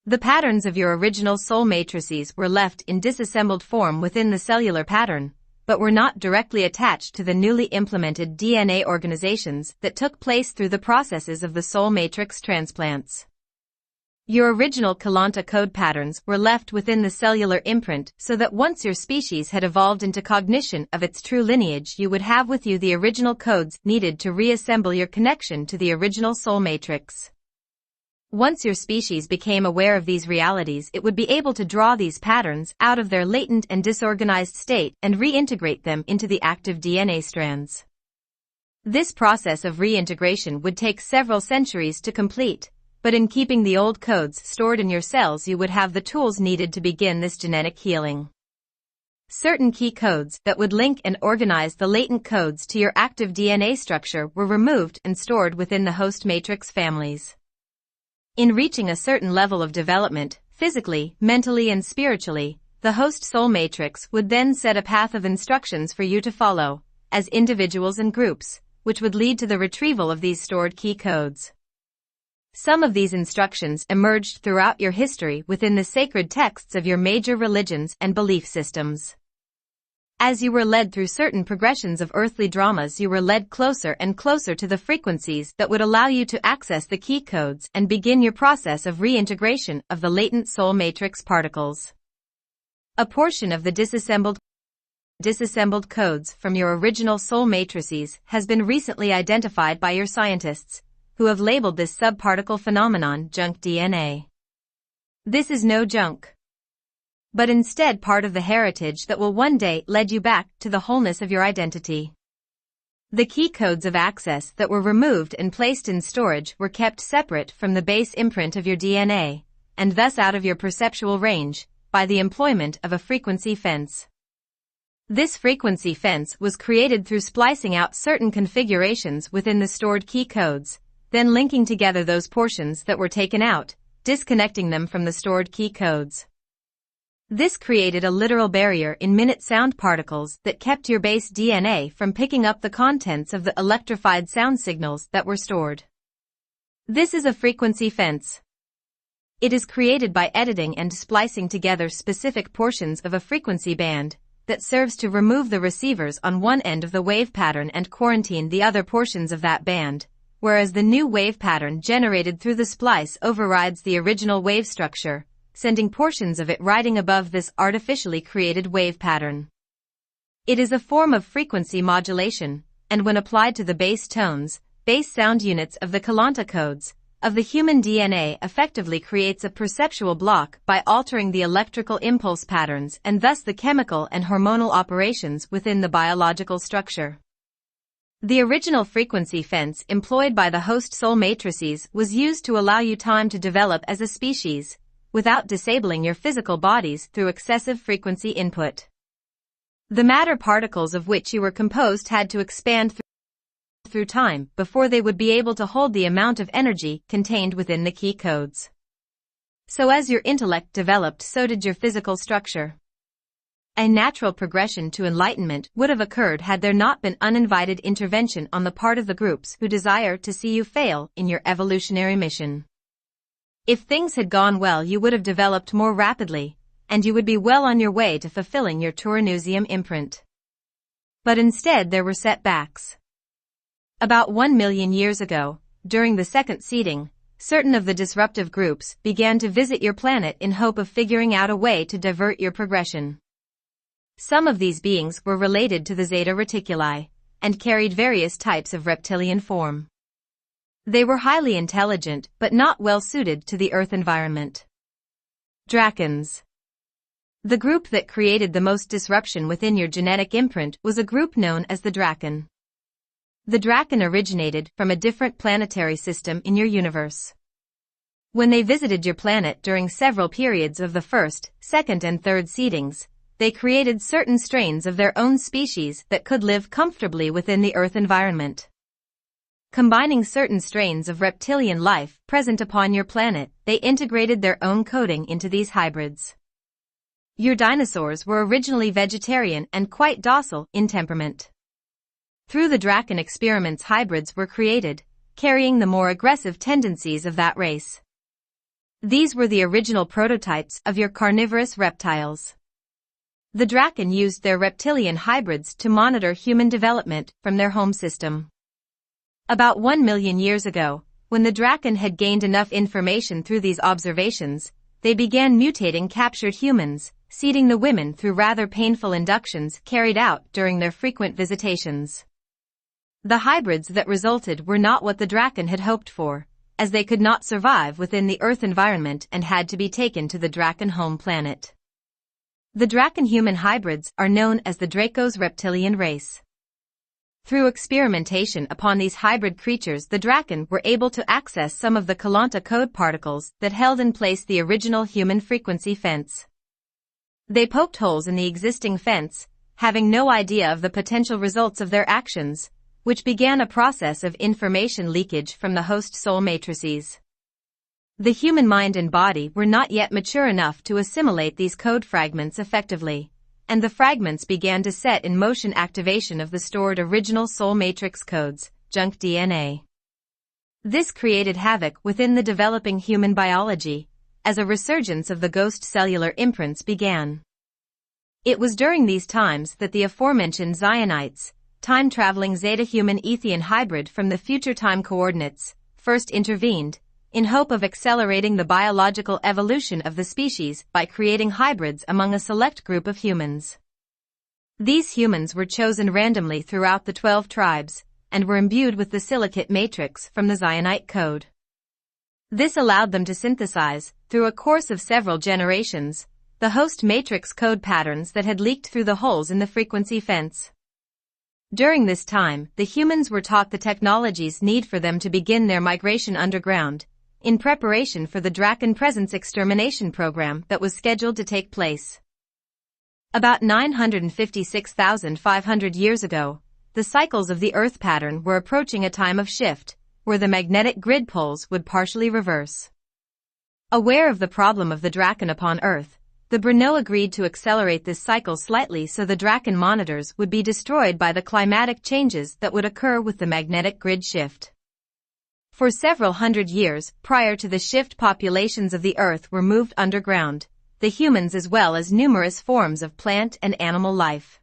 The patterns of your original soul matrices were left in disassembled form within the cellular pattern, but were not directly attached to the newly implemented DNA organizations that took place through the processes of the soul matrix transplants. Your original Keylonta code patterns were left within the cellular imprint so that once your species had evolved into cognition of its true lineage, you would have with you the original codes needed to reassemble your connection to the original soul matrix. Once your species became aware of these realities, it would be able to draw these patterns out of their latent and disorganized state and reintegrate them into the active DNA strands. This process of reintegration would take several centuries to complete, but in keeping the old codes stored in your cells, you would have the tools needed to begin this genetic healing. Certain key codes that would link and organize the latent codes to your active DNA structure were removed and stored within the host matrix families. In reaching a certain level of development, physically, mentally and spiritually, the host soul matrix would then set a path of instructions for you to follow, as individuals and groups, which would lead to the retrieval of these stored key codes. Some of these instructions emerged throughout your history within the sacred texts of your major religions and belief systems. As you were led through certain progressions of earthly dramas, you were led closer and closer to the frequencies that would allow you to access the key codes and begin your process of reintegration of the latent soul matrix particles. A portion of the disassembled codes from your original soul matrices has been recently identified by your scientists, who have labeled this subparticle phenomenon junk DNA. This is no junk, but instead part of the heritage that will one day lead you back to the wholeness of your identity. The key codes of access that were removed and placed in storage were kept separate from the base imprint of your DNA, and thus out of your perceptual range, by the employment of a frequency fence. This frequency fence was created through splicing out certain configurations within the stored key codes, then linking together those portions that were taken out, disconnecting them from the stored key codes. This created a literal barrier in minute sound particles that kept your base DNA from picking up the contents of the electrified sound signals that were stored. This is a frequency fence. It is created by editing and splicing together specific portions of a frequency band that serves to remove the receivers on one end of the wave pattern and quarantine the other portions of that band, whereas the new wave pattern generated through the splice overrides the original wave structure, sending portions of it riding above this artificially created wave pattern. It is a form of frequency modulation, and when applied to the base tones, base sound units of the Keylonta codes of the human DNA effectively creates a perceptual block by altering the electrical impulse patterns and thus the chemical and hormonal operations within the biological structure. The original frequency fence employed by the host soul matrices was used to allow you time to develop as a species, without disabling your physical bodies through excessive frequency input. The matter particles of which you were composed had to expand through time before they would be able to hold the amount of energy contained within the key codes. So as your intellect developed, so did your physical structure. A natural progression to enlightenment would have occurred had there not been uninvited intervention on the part of the groups who desire to see you fail in your evolutionary mission. If things had gone well, you would have developed more rapidly, and you would be well on your way to fulfilling your Turanusium imprint. But instead there were setbacks. About 1 million years ago, during the second seeding, certain of the disruptive groups began to visit your planet in hope of figuring out a way to divert your progression. Some of these beings were related to the Zeta Reticuli, and carried various types of reptilian form. They were highly intelligent but not well suited to the Earth environment. Dracons. The group that created the most disruption within your genetic imprint was a group known as the Draken. The Draken originated from a different planetary system in your universe. When they visited your planet during several periods of the first, second and third seedings, they created certain strains of their own species that could live comfortably within the Earth environment. Combining certain strains of reptilian life present upon your planet, they integrated their own coding into these hybrids. Your dinosaurs were originally vegetarian and quite docile in temperament. Through the Draken experiments, hybrids were created, carrying the more aggressive tendencies of that race. These were the original prototypes of your carnivorous reptiles. The Draken used their reptilian hybrids to monitor human development from their home system. About 1 million years ago, when the Draken had gained enough information through these observations, they began mutating captured humans, seeding the women through rather painful inductions carried out during their frequent visitations. The hybrids that resulted were not what the Draken had hoped for, as they could not survive within the Earth environment and had to be taken to the Draken home planet. The Draken-human hybrids are known as the Draco's reptilian race. Through experimentation upon these hybrid creatures, the Draken were able to access some of the Keylonta code particles that held in place the original human frequency fence. They poked holes in the existing fence, having no idea of the potential results of their actions, which began a process of information leakage from the host soul matrices. The human mind and body were not yet mature enough to assimilate these code fragments effectively, and the fragments began to set in motion activation of the stored original soul matrix codes, junk DNA. This created havoc within the developing human biology, as a resurgence of the ghost cellular imprints began. It was during these times that the aforementioned Zionites, time-traveling Zeta-human Ethian hybrid from the future time coordinates, first intervened, in hope of accelerating the biological evolution of the species by creating hybrids among a select group of humans. These humans were chosen randomly throughout the 12 tribes, and were imbued with the silicate matrix from the Zionite code. This allowed them to synthesize, through a course of several generations, the host matrix code patterns that had leaked through the holes in the frequency fence. During this time, the humans were taught the technologies needed for them to begin their migration underground, in preparation for the Draken Presence extermination program that was scheduled to take place. About 956,500 years ago, the cycles of the Earth pattern were approaching a time of shift, where the magnetic grid poles would partially reverse. Aware of the problem of the Draken upon Earth, the Brno agreed to accelerate this cycle slightly so the Draken monitors would be destroyed by the climatic changes that would occur with the magnetic grid shift. For several hundred years prior to the shift, populations of the Earth were moved underground, the humans as well as numerous forms of plant and animal life.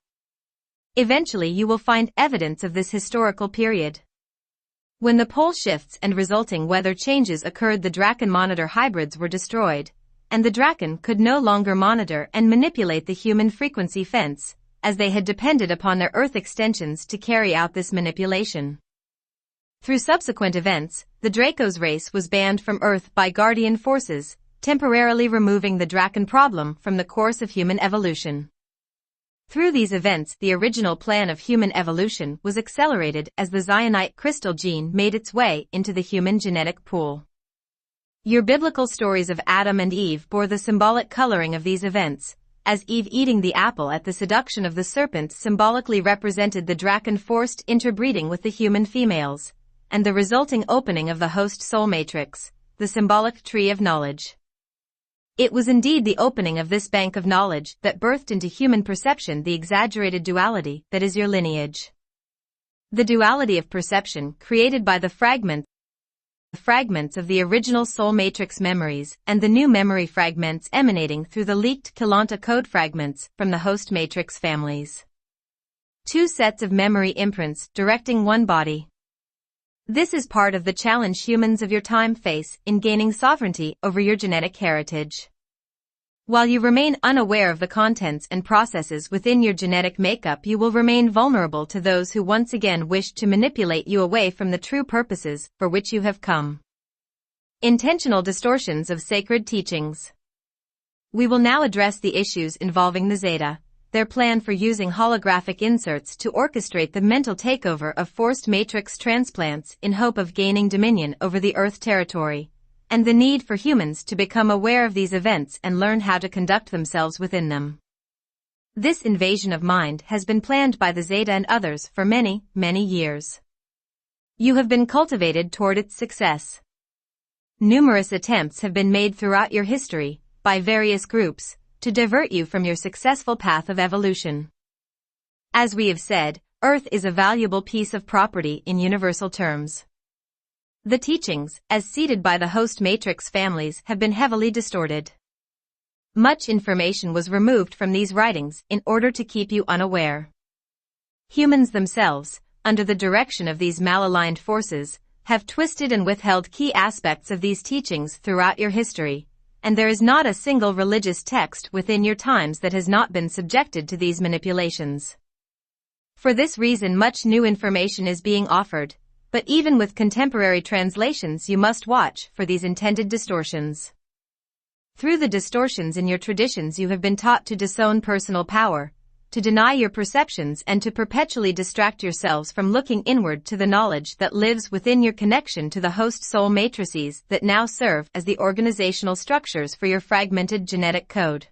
Eventually you will find evidence of this historical period. When the pole shifts and resulting weather changes occurred, the Draken monitor hybrids were destroyed, and the Draken could no longer monitor and manipulate the human frequency fence, as they had depended upon their Earth extensions to carry out this manipulation. Through subsequent events, the Draco's race was banned from Earth by Guardian forces, temporarily removing the Draken problem from the course of human evolution. Through these events, the original plan of human evolution was accelerated as the Zionite crystal gene made its way into the human genetic pool. Your biblical stories of Adam and Eve bore the symbolic coloring of these events, as Eve eating the apple at the seduction of the serpent symbolically represented the Draken forced interbreeding with the human females, and the resulting opening of the host soul matrix, the symbolic tree of knowledge. It was indeed the opening of this bank of knowledge that birthed into human perception the exaggerated duality that is your lineage. The duality of perception created by the fragments of the original soul matrix memories and the new memory fragments emanating through the leaked Keylonta code fragments from the host matrix families. Two sets of memory imprints directing one body. This is part of the challenge humans of your time face in gaining sovereignty over your genetic heritage. While you remain unaware of the contents and processes within your genetic makeup, you will remain vulnerable to those who once again wish to manipulate you away from the true purposes for which you have come. Intentional distortions of sacred teachings. We will now address the issues involving the Zeta, their plan for using holographic inserts to orchestrate the mental takeover of forced matrix transplants in hope of gaining dominion over the Earth territory, and the need for humans to become aware of these events and learn how to conduct themselves within them. This invasion of mind has been planned by the Zeta and others for many, many years. You have been cultivated toward its success. Numerous attempts have been made throughout your history, by various groups, to divert you from your successful path of evolution. As we have said, Earth is a valuable piece of property in universal terms. The teachings, as seeded by the host matrix families, have been heavily distorted. Much information was removed from these writings in order to keep you unaware. Humans themselves, under the direction of these malaligned forces, have twisted and withheld key aspects of these teachings throughout your history, and there is not a single religious text within your times that has not been subjected to these manipulations. For this reason, much new information is being offered, but even with contemporary translations you must watch for these intended distortions. Through the distortions in your traditions you have been taught to disown personal power, to deny your perceptions and to perpetually distract yourselves from looking inward to the knowledge that lives within your connection to the host soul matrices that now serve as the organizational structures for your fragmented genetic code.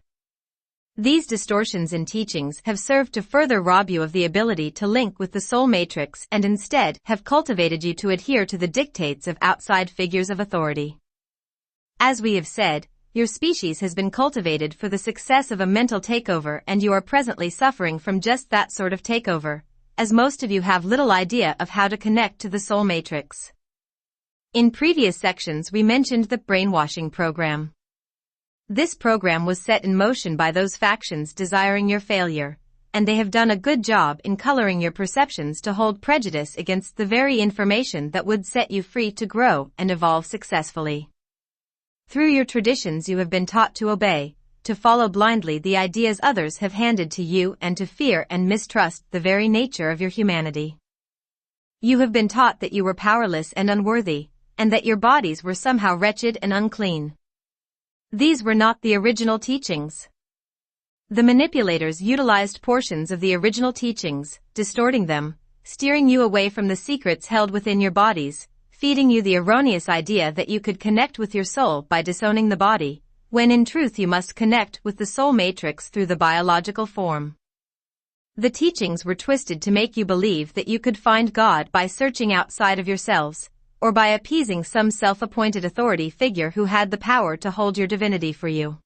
These distortions in teachings have served to further rob you of the ability to link with the soul matrix and instead have cultivated you to adhere to the dictates of outside figures of authority. As we have said, your species has been cultivated for the success of a mental takeover, and you are presently suffering from just that sort of takeover, as most of you have little idea of how to connect to the soul matrix. In previous sections we mentioned the brainwashing program. This program was set in motion by those factions desiring your failure, and they have done a good job in coloring your perceptions to hold prejudice against the very information that would set you free to grow and evolve successfully. Through your traditions you have been taught to obey, to follow blindly the ideas others have handed to you and to fear and mistrust the very nature of your humanity. You have been taught that you were powerless and unworthy, and that your bodies were somehow wretched and unclean. These were not the original teachings. The manipulators utilized portions of the original teachings, distorting them, steering you away from the secrets held within your bodies, feeding you the erroneous idea that you could connect with your soul by disowning the body, when in truth you must connect with the soul matrix through the biological form. The teachings were twisted to make you believe that you could find God by searching outside of yourselves, or by appeasing some self-appointed authority figure who had the power to hold your divinity for you.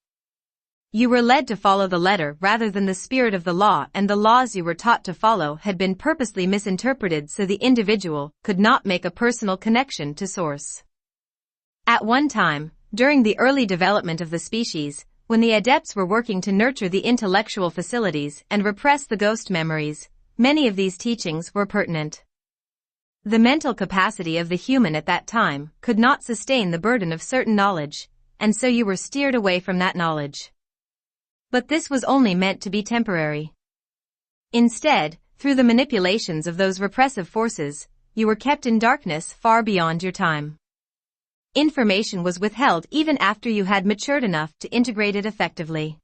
You were led to follow the letter rather than the spirit of the law, and the laws you were taught to follow had been purposely misinterpreted so the individual could not make a personal connection to source. At one time, during the early development of the species, when the adepts were working to nurture the intellectual facilities and repress the ghost memories, many of these teachings were pertinent. The mental capacity of the human at that time could not sustain the burden of certain knowledge, and so you were steered away from that knowledge. But this was only meant to be temporary. Instead, through the manipulations of those repressive forces, you were kept in darkness far beyond your time. Information was withheld even after you had matured enough to integrate it effectively.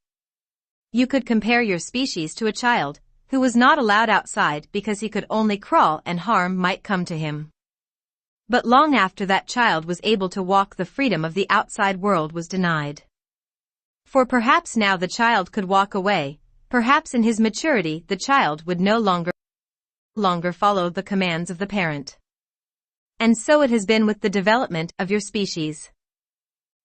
You could compare your species to a child who was not allowed outside because he could only crawl and harm might come to him. But long after that child was able to walk, the freedom of the outside world was denied. For perhaps now the child could walk away, perhaps in his maturity the child would no longer follow the commands of the parent. And so it has been with the development of your species.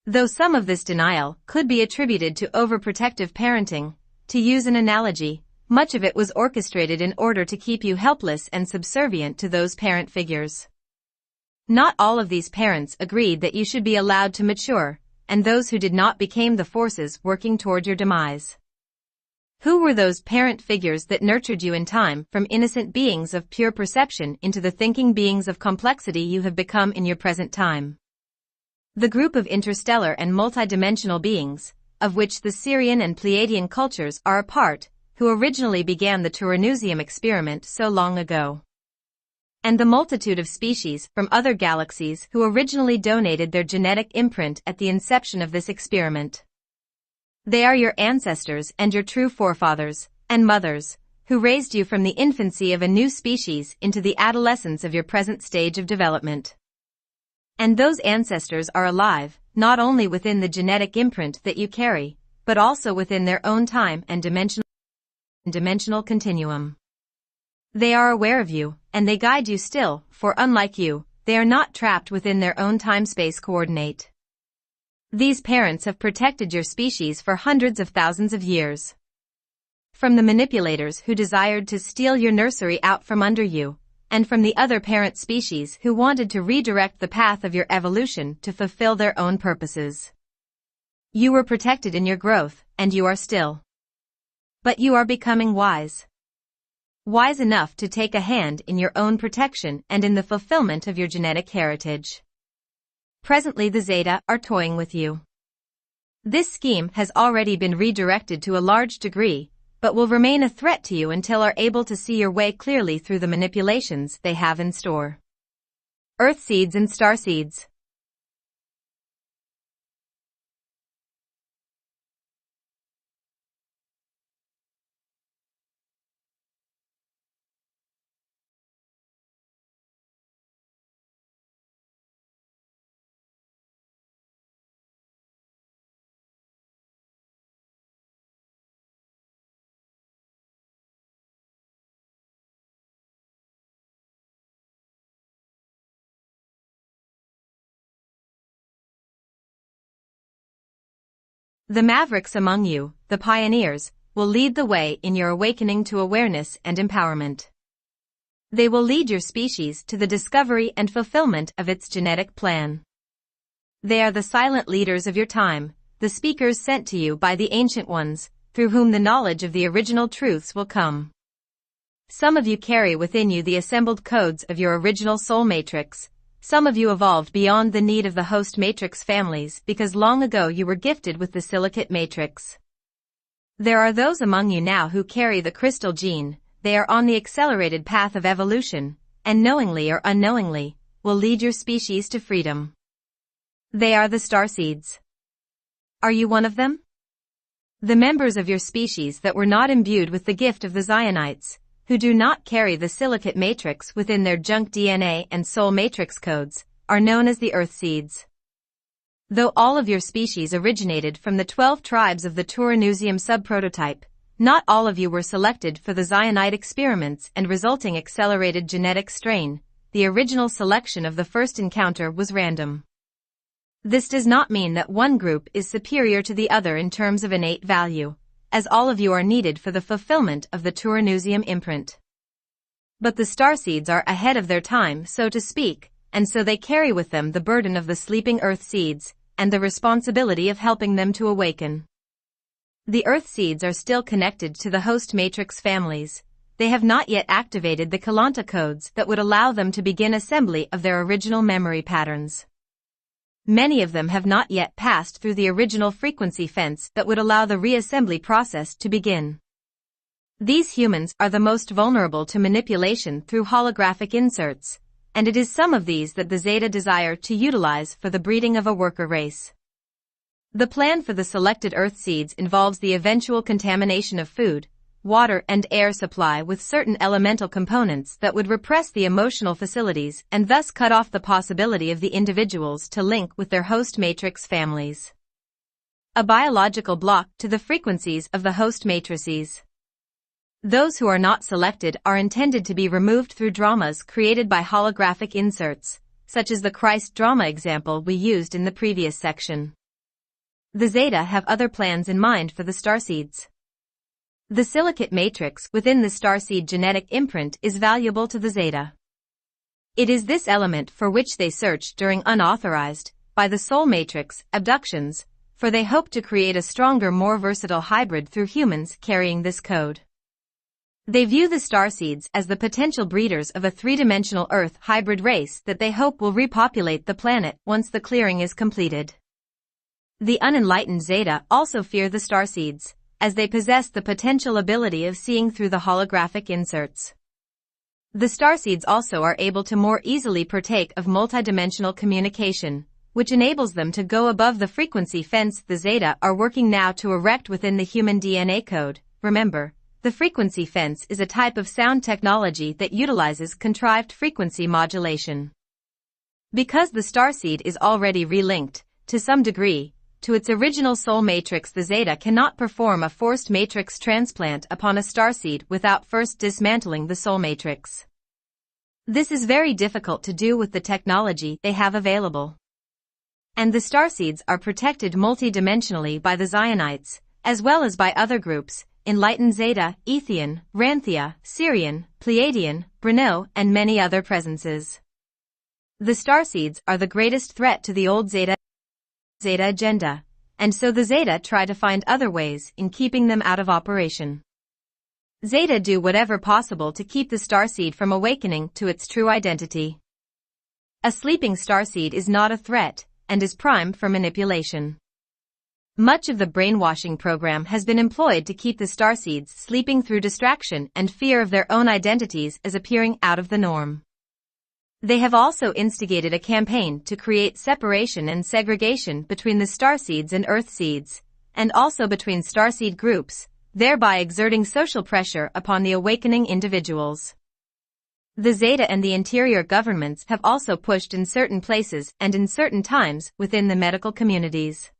Though some of this denial could be attributed to overprotective parenting, to use an analogy, much of it was orchestrated in order to keep you helpless and subservient to those parent figures. Not all of these parents agreed that you should be allowed to mature, and those who did not became the forces working toward your demise. Who were those parent figures that nurtured you in time from innocent beings of pure perception into the thinking beings of complexity you have become in your present time? The group of interstellar and multidimensional beings, of which the Syrian and Pleiadian cultures are a part, who originally began the Turanusium experiment so long ago. And the multitude of species from other galaxies who originally donated their genetic imprint at the inception of this experiment. They are your ancestors and your true forefathers and mothers, who raised you from the infancy of a new species into the adolescence of your present stage of development. And those ancestors are alive, not only within the genetic imprint that you carry, but also within their own time and dimensional continuum. They are aware of you, and they guide you still, for unlike you, they are not trapped within their own time-space coordinate. These parents have protected your species for hundreds of thousands of years. From the manipulators who desired to steal your nursery out from under you, and from the other parent species who wanted to redirect the path of your evolution to fulfill their own purposes. You were protected in your growth, and you are still. But you are becoming wise. Wise enough to take a hand in your own protection and in the fulfillment of your genetic heritage. Presently the Zeta are toying with you. This scheme has already been redirected to a large degree, but will remain a threat to you until are able to see your way clearly through the manipulations they have in store. Earth seeds and star seeds. The mavericks among you, the pioneers, will lead the way in your awakening to awareness and empowerment. They will lead your species to the discovery and fulfillment of its genetic plan. They are the silent leaders of your time, the speakers sent to you by the ancient ones, through whom the knowledge of the original truths will come. Some of you carry within you the assembled codes of your original soul matrix. Some of you evolved beyond the need of the host matrix families because long ago you were gifted with the silicate matrix. There are those among you now who carry the crystal gene. They are on the accelerated path of evolution, and knowingly or unknowingly, will lead your species to freedom. They are the starseeds. Are you one of them? The members of your species that were not imbued with the gift of the Zionites, who do not carry the silicate matrix within their junk DNA and soul matrix codes, are known as the Earth Seeds. Though all of your species originated from the 12 tribes of the Turanusium subprototype, not all of you were selected for the Zionite experiments and resulting accelerated genetic strain. The original selection of the first encounter was random. This does not mean that one group is superior to the other in terms of innate value, as all of you are needed for the fulfillment of the Turanusium imprint. But the starseeds are ahead of their time, so to speak, and so they carry with them the burden of the sleeping Earth seeds, and the responsibility of helping them to awaken. The Earth seeds are still connected to the host matrix families. they have not yet activated the Keylonta codes that would allow them to begin assembly of their original memory patterns. Many of them have not yet passed through the original frequency fence that would allow the reassembly process to begin. These humans are the most vulnerable to manipulation through holographic inserts, and it is some of these that the Zeta desire to utilize for the breeding of a worker race. The plan for the selected Earth seeds involves the eventual contamination of food, water and air supply with certain elemental components that would repress the emotional facilities and thus cut off the possibility of the individuals to link with their host matrix families. A biological block to the frequencies of the host matrices. Those who are not selected are intended to be removed through dramas created by holographic inserts, such as the Christ drama example we used in the previous section. The Zeta have other plans in mind for the starseeds. The silicate matrix within the starseed genetic imprint is valuable to the Zeta. It is this element for which they search during unauthorized, by the soul matrix, abductions, for they hope to create a stronger, more versatile hybrid through humans carrying this code. They view the starseeds as the potential breeders of a three-dimensional Earth hybrid race that they hope will repopulate the planet once the clearing is completed. The unenlightened Zeta also fear the starseeds, as they possess the potential ability of seeing through the holographic inserts. The starseeds also are able to more easily partake of multidimensional communication, which enables them to go above the frequency fence the Zeta are working now to erect within the human DNA code. Remember, the frequency fence is a type of sound technology that utilizes contrived frequency modulation. Because the starseed is already relinked, to some degree, to its original soul matrix, the Zeta cannot perform a forced matrix transplant upon a starseed without first dismantling the soul matrix. This is very difficult to do with the technology they have available. And the starseeds are protected multidimensionally by the Zionites, as well as by other groups, Enlightened Zeta, Ethian, Ranthia, Syrian, Pleiadian, Brno, and many other presences. The starseeds are the greatest threat to the old Zeta agenda, and so the Zeta try to find other ways in keeping them out of operation. Zeta do whatever possible to keep the starseed from awakening to its true identity. A sleeping starseed is not a threat, and is primed for manipulation. Much of the brainwashing program has been employed to keep the starseeds sleeping through distraction and fear of their own identities as appearing out of the norm. They have also instigated a campaign to create separation and segregation between the starseeds and Earth seeds, and also between starseed groups, thereby exerting social pressure upon the awakening individuals. The Zeta and the interior governments have also pushed in certain places and in certain times within the medical communities.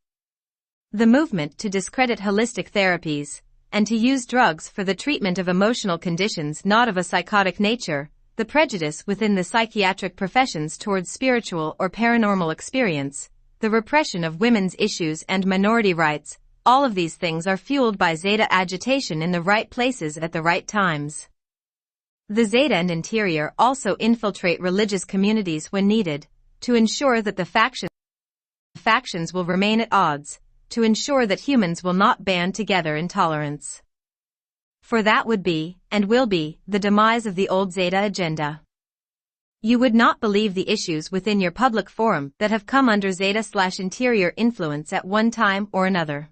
The movement to discredit holistic therapies, and to use drugs for the treatment of emotional conditions not of a psychotic nature, the prejudice within the psychiatric professions towards spiritual or paranormal experience, the repression of women's issues and minority rights, all of these things are fueled by Zeta agitation in the right places at the right times. The Zeta and interior also infiltrate religious communities when needed, to ensure that the factions will remain at odds, to ensure that humans will not band together in tolerance. For that would be, and will be, the demise of the old Zeta agenda. You would not believe the issues within your public forum that have come under Zeta/interior influence at one time or another.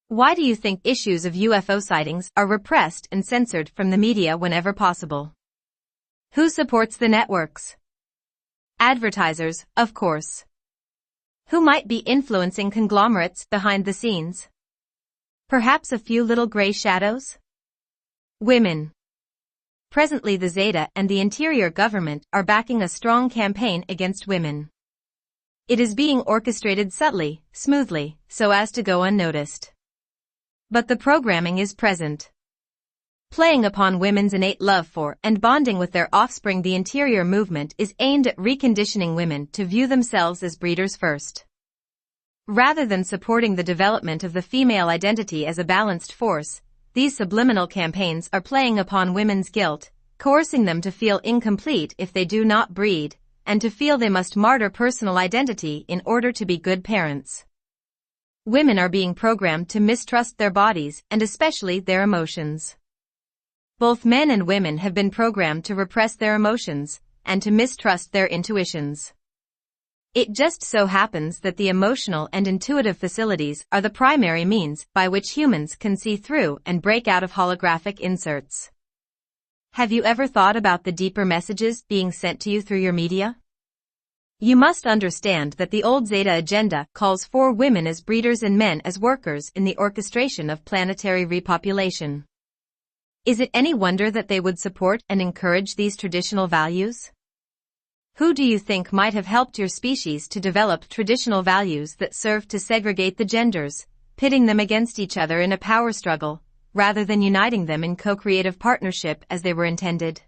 Why do you think issues of UFO sightings are repressed and censored from the media whenever possible? Who supports the networks? Advertisers, of course. Who might be influencing conglomerates behind the scenes? Perhaps a few little gray shadows? Women. Presently the Zeta and the interior government are backing a strong campaign against women. It is being orchestrated subtly, smoothly, so as to go unnoticed. But the programming is present. Playing upon women's innate love for and bonding with their offspring, the interior movement is aimed at reconditioning women to view themselves as breeders first. Rather than supporting the development of the female identity as a balanced force, these subliminal campaigns are playing upon women's guilt, coercing them to feel incomplete if they do not breed, and to feel they must martyr personal identity in order to be good parents. Women are being programmed to mistrust their bodies and especially their emotions. Both men and women have been programmed to repress their emotions and to mistrust their intuitions. It just so happens that the emotional and intuitive facilities are the primary means by which humans can see through and break out of holographic inserts. Have you ever thought about the deeper messages being sent to you through your media? You must understand that the old Zeta agenda calls for women as breeders and men as workers in the orchestration of planetary repopulation. Is it any wonder that they would support and encourage these traditional values? Who do you think might have helped your species to develop traditional values that serve to segregate the genders, pitting them against each other in a power struggle, rather than uniting them in co-creative partnership as they were intended?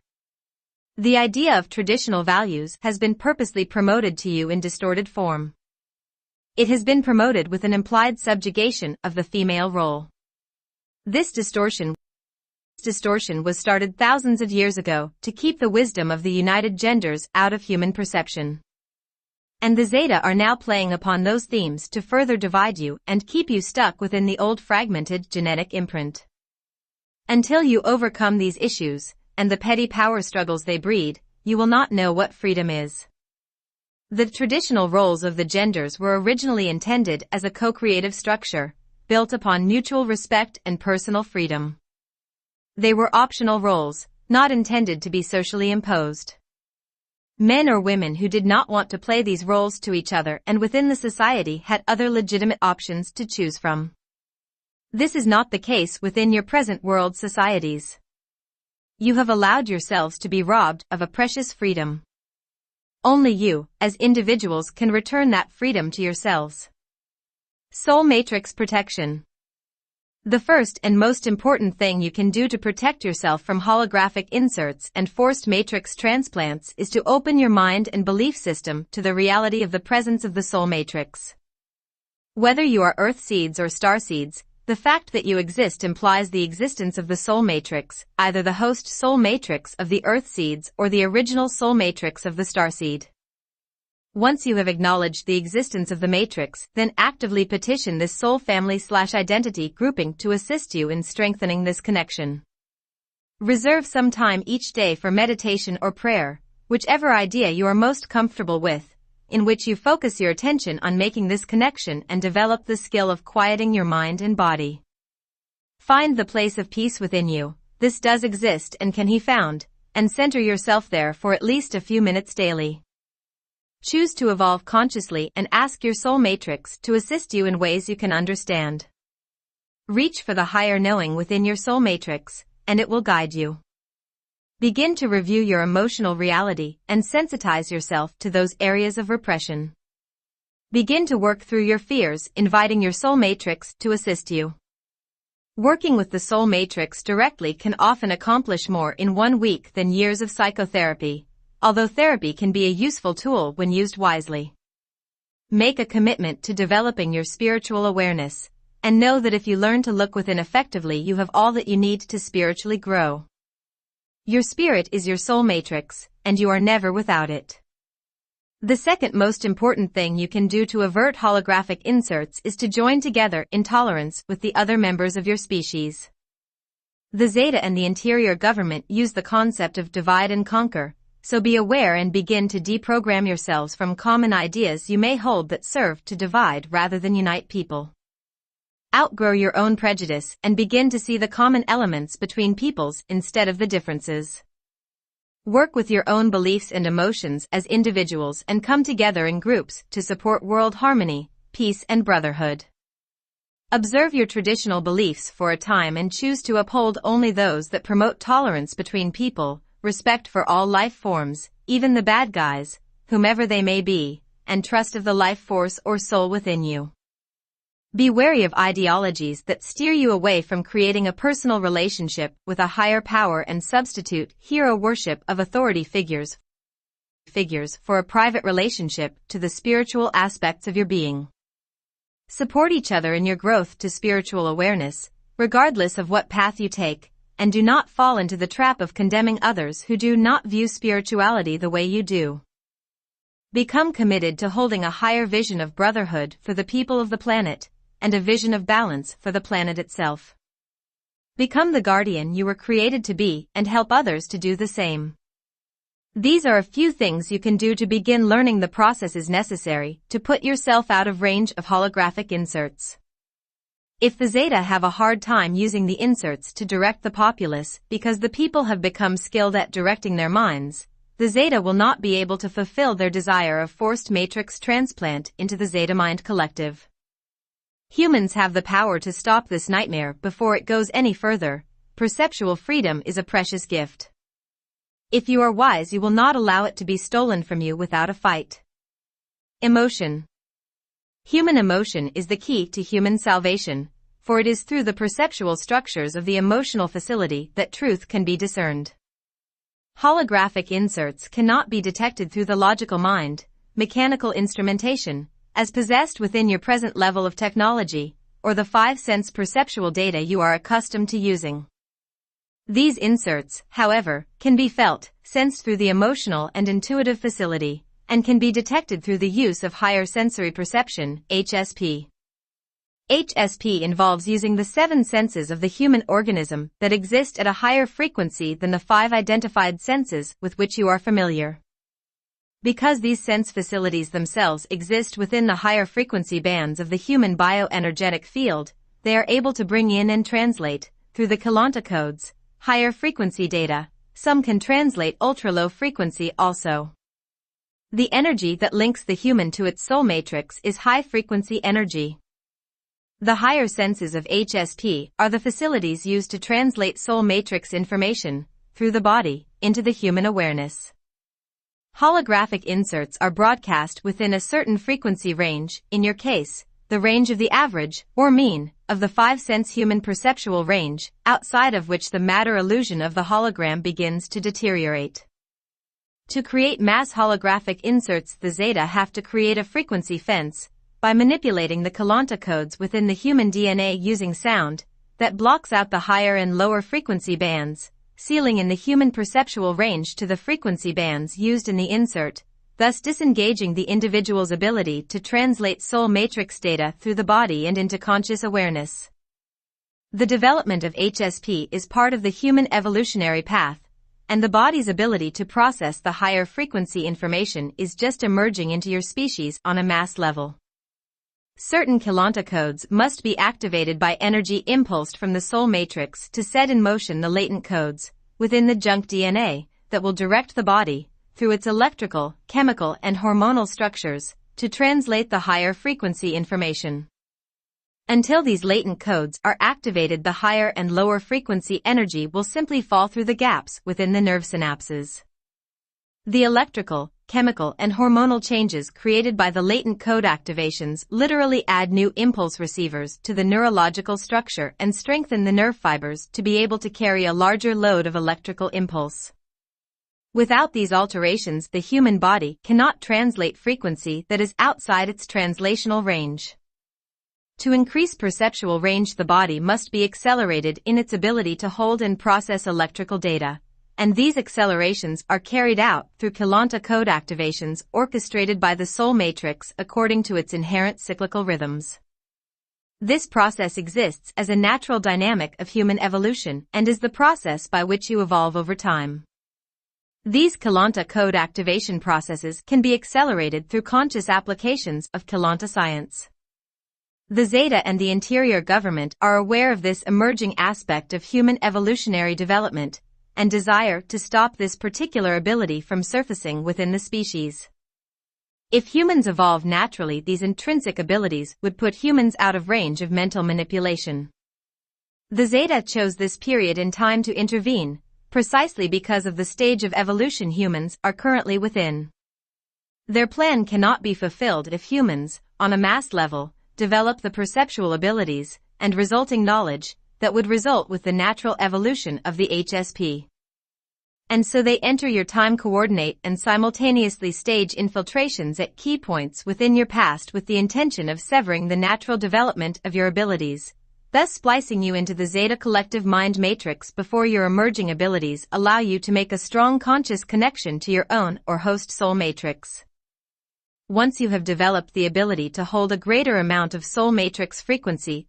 The idea of traditional values has been purposely promoted to you in distorted form. It has been promoted with an implied subjugation of the female role. This distortion was started thousands of years ago to keep the wisdom of the united genders out of human perception. And the Zeta are now playing upon those themes to further divide you and keep you stuck within the old fragmented genetic imprint. Until you overcome these issues and the petty power struggles they breed, you will not know what freedom is. The traditional roles of the genders were originally intended as a co-creative structure, built upon mutual respect and personal freedom. They were optional roles, not intended to be socially imposed. Men or women who did not want to play these roles to each other and within the society had other legitimate options to choose from. This is not the case within your present world societies. You have allowed yourselves to be robbed of a precious freedom. Only you, as individuals, can return that freedom to yourselves. Soul Matrix Protection. The first and most important thing you can do to protect yourself from holographic inserts and forced matrix transplants is to open your mind and belief system to the reality of the presence of the soul matrix. Whether you are earth seeds or star seeds, the fact that you exist implies the existence of the soul matrix, either the host soul matrix of the earth seeds or the original soul matrix of the star seed. Once you have acknowledged the existence of the matrix, then actively petition this soul family/identity grouping to assist you in strengthening this connection. Reserve some time each day for meditation or prayer, whichever idea you are most comfortable with, in which you focus your attention on making this connection and develop the skill of quieting your mind and body. Find the place of peace within you. This does exist and can be found, and center yourself there for at least a few minutes daily. Choose to evolve consciously and ask your soul matrix to assist you in ways you can understand. Reach for the higher knowing within your soul matrix, and it will guide you. Begin to review your emotional reality and sensitize yourself to those areas of repression. Begin to work through your fears, inviting your soul matrix to assist you. Working with the soul matrix directly can often accomplish more in 1 week than years of psychotherapy, although therapy can be a useful tool when used wisely. Make a commitment to developing your spiritual awareness, and know that if you learn to look within effectively, you have all that you need to spiritually grow. Your spirit is your soul matrix, and you are never without it. The second most important thing you can do to avert holographic inserts is to join together in tolerance with the other members of your species. The Zeta and the interior government use the concept of divide and conquer, so be aware and begin to deprogram yourselves from common ideas you may hold that serve to divide rather than unite people. Outgrow your own prejudice and begin to see the common elements between peoples instead of the differences. Work with your own beliefs and emotions as individuals and come together in groups to support world harmony, peace and brotherhood. Observe your traditional beliefs for a time and choose to uphold only those that promote tolerance between people, respect for all life forms, even the bad guys, whomever they may be, and trust of the life force or soul within you. Be wary of ideologies that steer you away from creating a personal relationship with a higher power and substitute hero worship of authority figures for a private relationship to the spiritual aspects of your being. Support each other in your growth to spiritual awareness, regardless of what path you take, and do not fall into the trap of condemning others who do not view spirituality the way you do. Become committed to holding a higher vision of brotherhood for the people of the planet, and a vision of balance for the planet itself. Become the guardian you were created to be and help others to do the same. These are a few things you can do to begin learning the processes necessary to put yourself out of range of holographic inserts. If the Zeta have a hard time using the inserts to direct the populace because the people have become skilled at directing their minds, the Zeta will not be able to fulfill their desire of forced matrix transplant into the Zeta mind collective. Humans have the power to stop this nightmare before it goes any further. Perceptual freedom is a precious gift. If you are wise, you will not allow it to be stolen from you without a fight. Emotion. Human emotion is the key to human salvation, for it is through the perceptual structures of the emotional facility that truth can be discerned. Holographic inserts cannot be detected through the logical mind, mechanical instrumentation, as possessed within your present level of technology, or the five-sense perceptual data you are accustomed to using. These inserts, however, can be felt, sensed through the emotional and intuitive facility, and can be detected through the use of higher sensory perception, HSP. HSP involves using the seven senses of the human organism that exist at a higher frequency than the five identified senses with which you are familiar. Because these sense facilities themselves exist within the higher frequency bands of the human bioenergetic field, they are able to bring in and translate, through the Keylonta codes, higher frequency data. Some can translate ultra-low frequency also. The energy that links the human to its soul matrix is high-frequency energy. The higher senses of HSP are the facilities used to translate soul matrix information, through the body, into the human awareness. Holographic inserts are broadcast within a certain frequency range, in your case, the range of the average, or mean, of the five-sense human perceptual range, outside of which the matter illusion of the hologram begins to deteriorate. To create mass holographic inserts, the Zeta have to create a frequency fence, by manipulating the Keylonta codes within the human DNA using sound, that blocks out the higher and lower frequency bands, sealing in the human perceptual range to the frequency bands used in the insert, thus disengaging the individual's ability to translate soul matrix data through the body and into conscious awareness. The development of HSP is part of the human evolutionary path, and the body's ability to process the higher frequency information is just emerging into your species on a mass level. Certain Keylonta codes must be activated by energy impulsed from the soul matrix to set in motion the latent codes, within the junk DNA, that will direct the body, through its electrical, chemical and hormonal structures, to translate the higher frequency information. Until these latent codes are activated, the higher and lower frequency energy will simply fall through the gaps within the nerve synapses. The electrical, chemical and hormonal changes created by the latent code activations literally add new impulse receivers to the neurological structure and strengthen the nerve fibers to be able to carry a larger load of electrical impulse. Without these alterations, the human body cannot translate frequency that is outside its translational range. To increase perceptual range, the body must be accelerated in its ability to hold and process electrical data, and these accelerations are carried out through Keylonta code activations orchestrated by the soul matrix according to its inherent cyclical rhythms. This process exists as a natural dynamic of human evolution and is the process by which you evolve over time. These Keylonta code activation processes can be accelerated through conscious applications of Keylonta science. The Zeta and the interior government are aware of this emerging aspect of human evolutionary development, and desire to stop this particular ability from surfacing within the species. If humans evolve naturally, these intrinsic abilities would put humans out of range of mental manipulation. The Zeta chose this period in time to intervene, precisely because of the stage of evolution humans are currently within. Their plan cannot be fulfilled if humans, on a mass level, develop the perceptual abilities and resulting knowledge that would result with the natural evolution of the HSP. And so they enter your time, coordinate and simultaneously stage infiltrations at key points within your past with the intention of severing the natural development of your abilities, thus splicing you into the Zeta collective mind matrix before your emerging abilities allow you to make a strong conscious connection to your own or host soul matrix. Once you have developed the ability to hold a greater amount of soul matrix frequency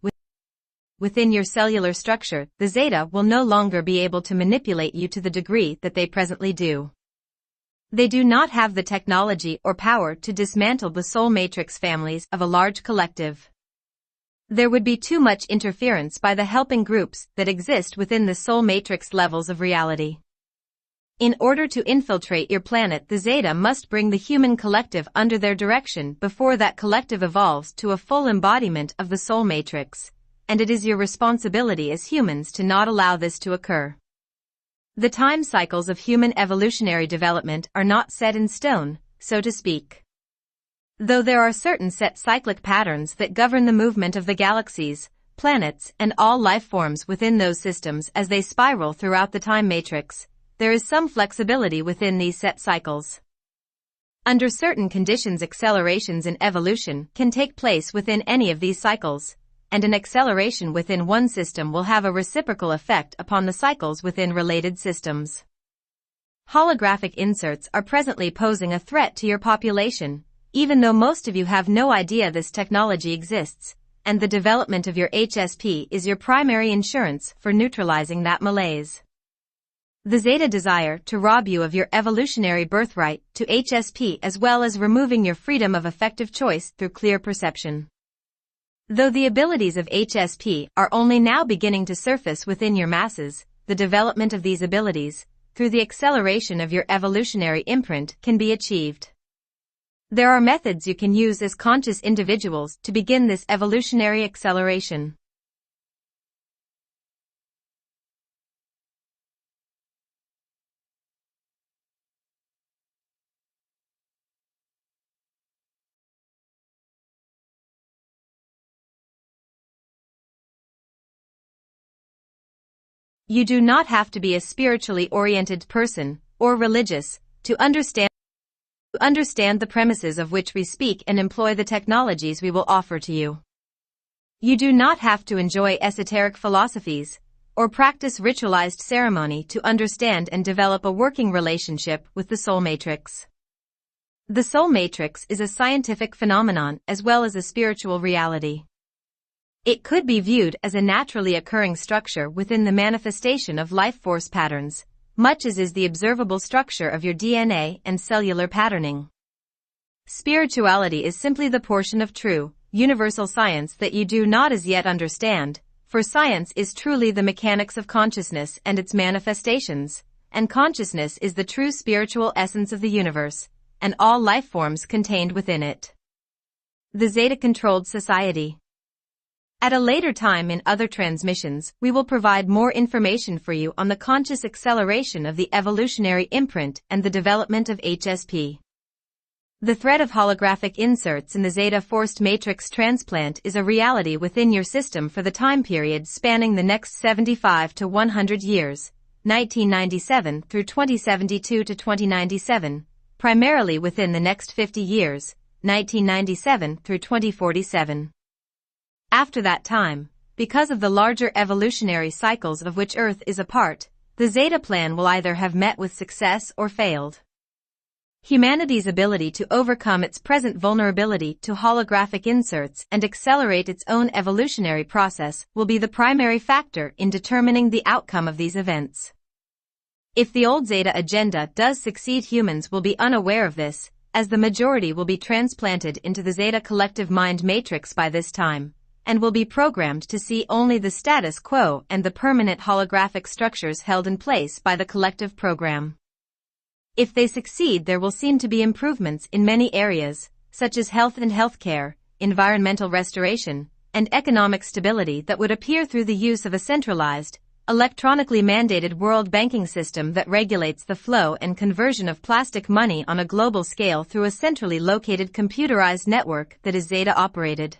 within your cellular structure, the Zeta will no longer be able to manipulate you to the degree that they presently do. They do not have the technology or power to dismantle the soul matrix families of a large collective. There would be too much interference by the helping groups that exist within the soul matrix levels of reality. In order to infiltrate your planet, the Zeta must bring the human collective under their direction before that collective evolves to a full embodiment of the soul matrix, and it is your responsibility as humans to not allow this to occur. The time cycles of human evolutionary development are not set in stone, so to speak. Though there are certain set cyclic patterns that govern the movement of the galaxies, planets, and all life forms within those systems as they spiral throughout the time matrix, there is some flexibility within these set cycles. Under certain conditions, accelerations in evolution can take place within any of these cycles, and an acceleration within one system will have a reciprocal effect upon the cycles within related systems. Holographic inserts are presently posing a threat to your population, even though most of you have no idea this technology exists, and the development of your HSP is your primary insurance for neutralizing that malaise. The Zeta desire to rob you of your evolutionary birthright to HSP as well as removing your freedom of effective choice through clear perception. Though the abilities of HSP are only now beginning to surface within your masses, the development of these abilities, through the acceleration of your evolutionary imprint, can be achieved. There are methods you can use as conscious individuals to begin this evolutionary acceleration. You do not have to be a spiritually oriented person, or religious, to understand the premises of which we speak and employ the technologies we will offer to you. You do not have to enjoy esoteric philosophies, or practice ritualized ceremony to understand and develop a working relationship with the soul matrix. The soul matrix is a scientific phenomenon as well as a spiritual reality. It could be viewed as a naturally occurring structure within the manifestation of life force patterns, much as is the observable structure of your DNA and cellular patterning. Spirituality is simply the portion of true, universal science that you do not as yet understand, for science is truly the mechanics of consciousness and its manifestations, and consciousness is the true spiritual essence of the universe, and all life forms contained within it. The Zeta-controlled society. At a later time in other transmissions, we will provide more information for you on the conscious acceleration of the evolutionary imprint and the development of HSP. The threat of holographic inserts in the Zeta forced matrix transplant is a reality within your system for the time period spanning the next 75 to 100 years, 1997 through 2072 to 2097, primarily within the next 50 years, 1997 through 2047. After that time, because of the larger evolutionary cycles of which Earth is a part, the Zeta plan will either have met with success or failed. Humanity's ability to overcome its present vulnerability to holographic inserts and accelerate its own evolutionary process will be the primary factor in determining the outcome of these events. If the old Zeta agenda does succeed, humans will be unaware of this, as the majority will be transplanted into the Zeta collective mind matrix by this time, and will be programmed to see only the status quo and the permanent holographic structures held in place by the collective program. If they succeed, there will seem to be improvements in many areas, such as health and healthcare, environmental restoration, and economic stability that would appear through the use of a centralized, electronically mandated world banking system that regulates the flow and conversion of plastic money on a global scale through a centrally located computerized network that is Zeta operated.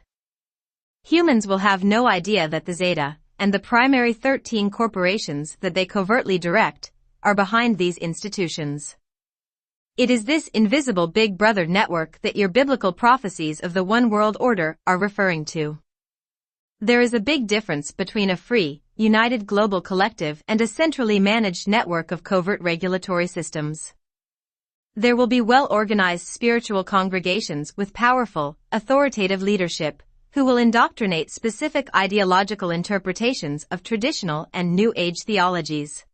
Humans will have no idea that the Zeta, and the primary 13 corporations that they covertly direct, are behind these institutions. It is this invisible Big Brother network that your biblical prophecies of the One World Order are referring to. There is a big difference between a free, united global collective and a centrally managed network of covert regulatory systems. There will be well-organized spiritual congregations with powerful, authoritative leadership, who will indoctrinate specific ideological interpretations of traditional and New Age theologies.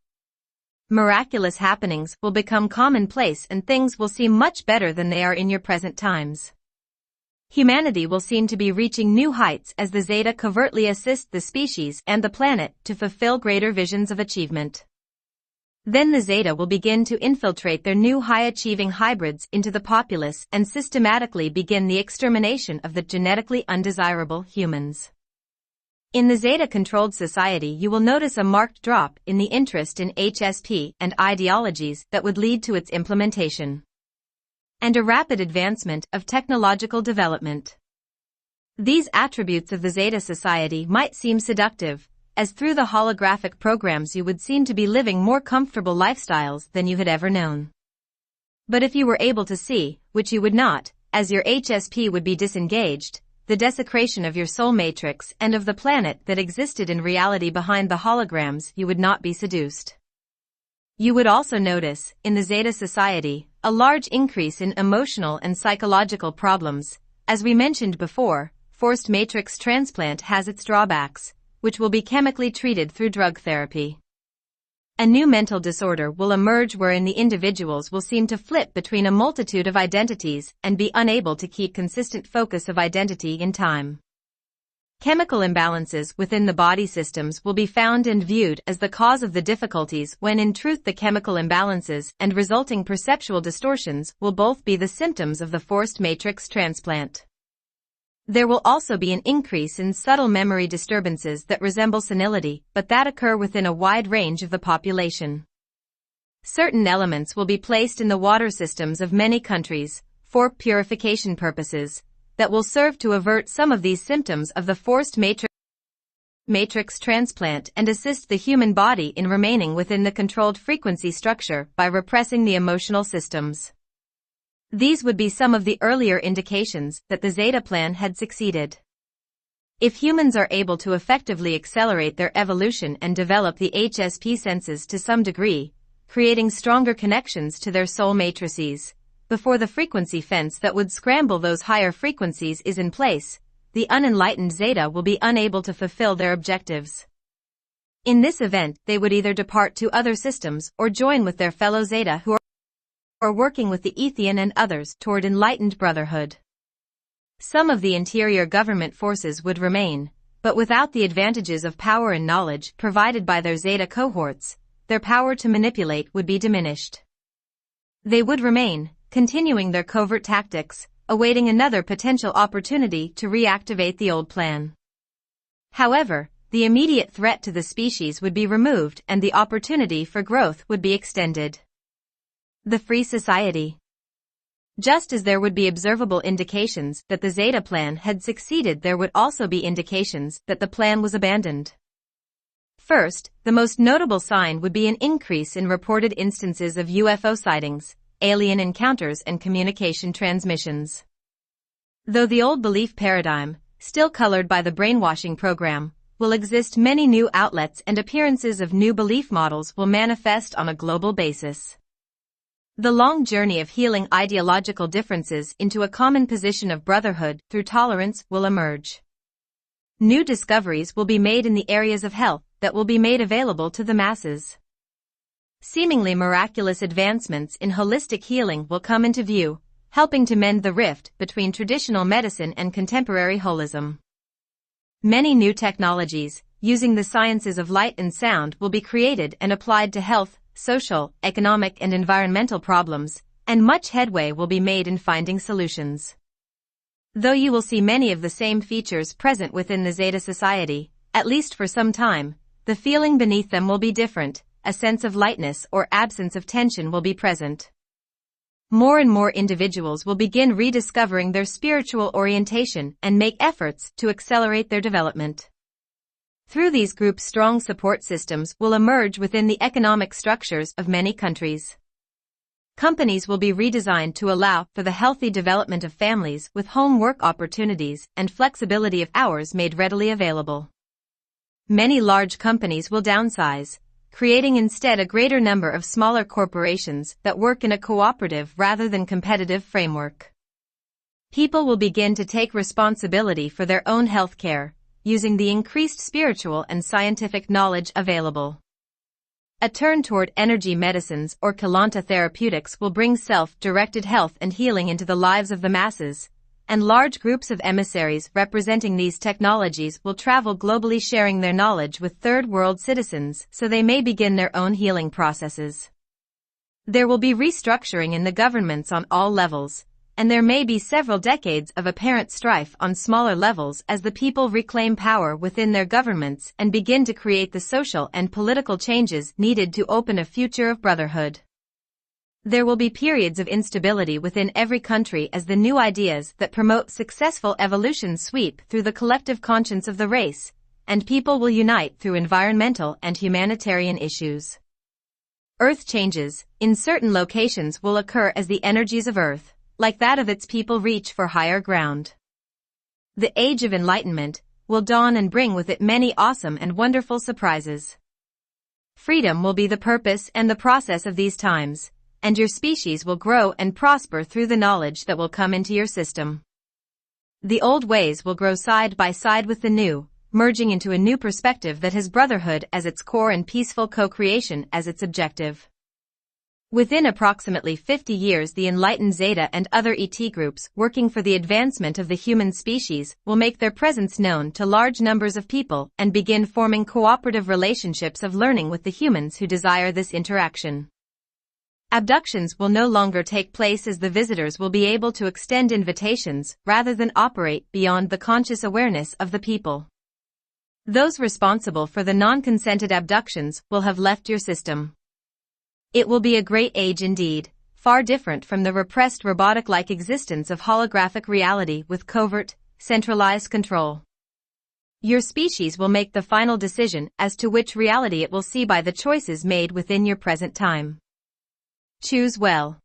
Miraculous happenings will become commonplace and things will seem much better than they are in your present times. Humanity will seem to be reaching new heights as the Zeta covertly assist the species and the planet to fulfill greater visions of achievement. Then the Zeta will begin to infiltrate their new high-achieving hybrids into the populace and systematically begin the extermination of the genetically undesirable humans. In the Zeta-controlled society you will notice a marked drop in the interest in HSP and ideologies that would lead to its implementation, and a rapid advancement of technological development. These attributes of the Zeta society might seem seductive, as through the holographic programs you would seem to be living more comfortable lifestyles than you had ever known. But if you were able to see, which you would not, as your HSP would be disengaged, the desecration of your soul matrix and of the planet that existed in reality behind the holograms, you would not be seduced. You would also notice, in the Zeta society, a large increase in emotional and psychological problems. As we mentioned before, forced matrix transplant has its drawbacks, which will be chemically treated through drug therapy. A new mental disorder will emerge wherein the individuals will seem to flip between a multitude of identities and be unable to keep consistent focus of identity in time. Chemical imbalances within the body systems will be found and viewed as the cause of the difficulties when in truth the chemical imbalances and resulting perceptual distortions will both be the symptoms of the forced matrix transplant. There will also be an increase in subtle memory disturbances that resemble senility, but that occur within a wide range of the population. Certain elements will be placed in the water systems of many countries, for purification purposes, that will serve to avert some of these symptoms of the forced matrix transplant and assist the human body in remaining within the controlled frequency structure by repressing the emotional systems. These would be some of the earlier indications that the Zeta plan had succeeded. If humans are able to effectively accelerate their evolution and develop the HSP senses to some degree, creating stronger connections to their soul matrices, before the frequency fence that would scramble those higher frequencies is in place, the unenlightened Zeta will be unable to fulfill their objectives. In this event, they would either depart to other systems or join with their fellow Zeta who are working with the Ethian and others toward enlightened brotherhood. Some of the interior government forces would remain, but without the advantages of power and knowledge provided by their Zeta cohorts, their power to manipulate would be diminished. They would remain, continuing their covert tactics, awaiting another potential opportunity to reactivate the old plan. However, the immediate threat to the species would be removed and the opportunity for growth would be extended. The Free Society. Just as there would be observable indications that the Zeta plan had succeeded, there would also be indications that the plan was abandoned. First, the most notable sign would be an increase in reported instances of UFO sightings, alien encounters and communication transmissions. Though the old belief paradigm, still colored by the brainwashing program, will exist, many new outlets and appearances of new belief models will manifest on a global basis. The long journey of healing ideological differences into a common position of brotherhood through tolerance will emerge. New discoveries will be made in the areas of health that will be made available to the masses. Seemingly miraculous advancements in holistic healing will come into view, helping to mend the rift between traditional medicine and contemporary holism. Many new technologies, using the sciences of light and sound, will be created and applied to health, social, economic and environmental problems, and much headway will be made in finding solutions. Though you will see many of the same features present within the Zeta society, at least for some time, the feeling beneath them will be different, a sense of lightness or absence of tension will be present. More and more individuals will begin rediscovering their spiritual orientation and make efforts to accelerate their development. Through these groups, strong support systems will emerge within the economic structures of many countries. Companies will be redesigned to allow for the healthy development of families with home work opportunities and flexibility of hours made readily available. Many large companies will downsize, creating instead a greater number of smaller corporations that work in a cooperative rather than competitive framework. People will begin to take responsibility for their own health care, using the increased spiritual and scientific knowledge available. A turn toward energy medicines or Keylonta therapeutics will bring self-directed health and healing into the lives of the masses, and large groups of emissaries representing these technologies will travel globally sharing their knowledge with third-world citizens so they may begin their own healing processes. There will be restructuring in the governments on all levels, and there may be several decades of apparent strife on smaller levels as the people reclaim power within their governments and begin to create the social and political changes needed to open a future of brotherhood. There will be periods of instability within every country as the new ideas that promote successful evolution sweep through the collective conscience of the race, and people will unite through environmental and humanitarian issues. Earth changes, in certain locations will occur as the energies of Earth, like that of its people, reach for higher ground. The Age of Enlightenment will dawn and bring with it many awesome and wonderful surprises. Freedom will be the purpose and the process of these times, and your species will grow and prosper through the knowledge that will come into your system. The old ways will grow side by side with the new, merging into a new perspective that has brotherhood as its core and peaceful co-creation as its objective. Within approximately 50 years, the enlightened Zeta and other ET groups working for the advancement of the human species will make their presence known to large numbers of people and begin forming cooperative relationships of learning with the humans who desire this interaction. Abductions will no longer take place as the visitors will be able to extend invitations rather than operate beyond the conscious awareness of the people. Those responsible for the non-consented abductions will have left your system. It will be a great age indeed, far different from the repressed robotic-like existence of holographic reality with covert, centralized control. Your species will make the final decision as to which reality it will see by the choices made within your present time. Choose well.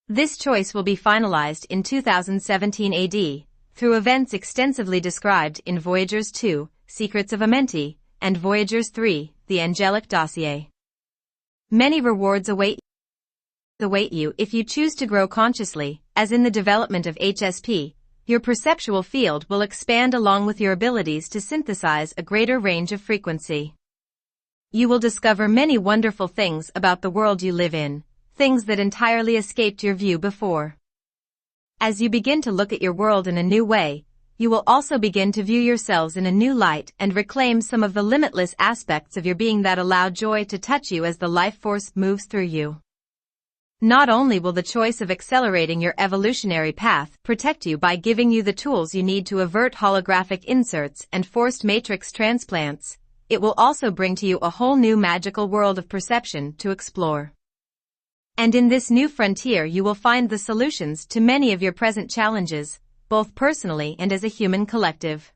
This choice will be finalized in 2017 AD, through events extensively described in Voyagers 2, Secrets of Amenti, and Voyagers 3, The Angelic Dossier. Many rewards await you if you choose to grow consciously, as in the development of HSP, your perceptual field will expand along with your abilities to synthesize a greater range of frequency. You will discover many wonderful things about the world you live in, things that entirely escaped your view before. As you begin to look at your world in a new way, you will also begin to view yourselves in a new light and reclaim some of the limitless aspects of your being that allow joy to touch you as the life force moves through you. Not only will the choice of accelerating your evolutionary path protect you by giving you the tools you need to avert holographic inserts and forced matrix transplants, it will also bring to you a whole new magical world of perception to explore. And in this new frontier you will find the solutions to many of your present challenges, both personally and as a human collective.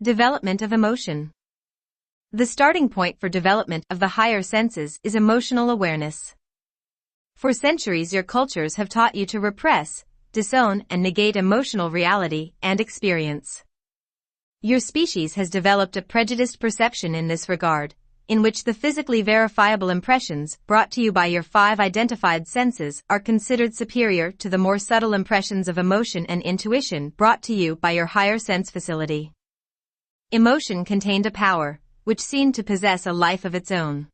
Development of emotion. The starting point for development of the higher senses is emotional awareness. For centuries your cultures have taught you to repress, disown and negate emotional reality and experience. Your species has developed a prejudiced perception in this regard, in which the physically verifiable impressions brought to you by your 5 identified senses are considered superior to the more subtle impressions of emotion and intuition brought to you by your higher sense facility. Emotion contained a power, which seemed to possess a life of its own.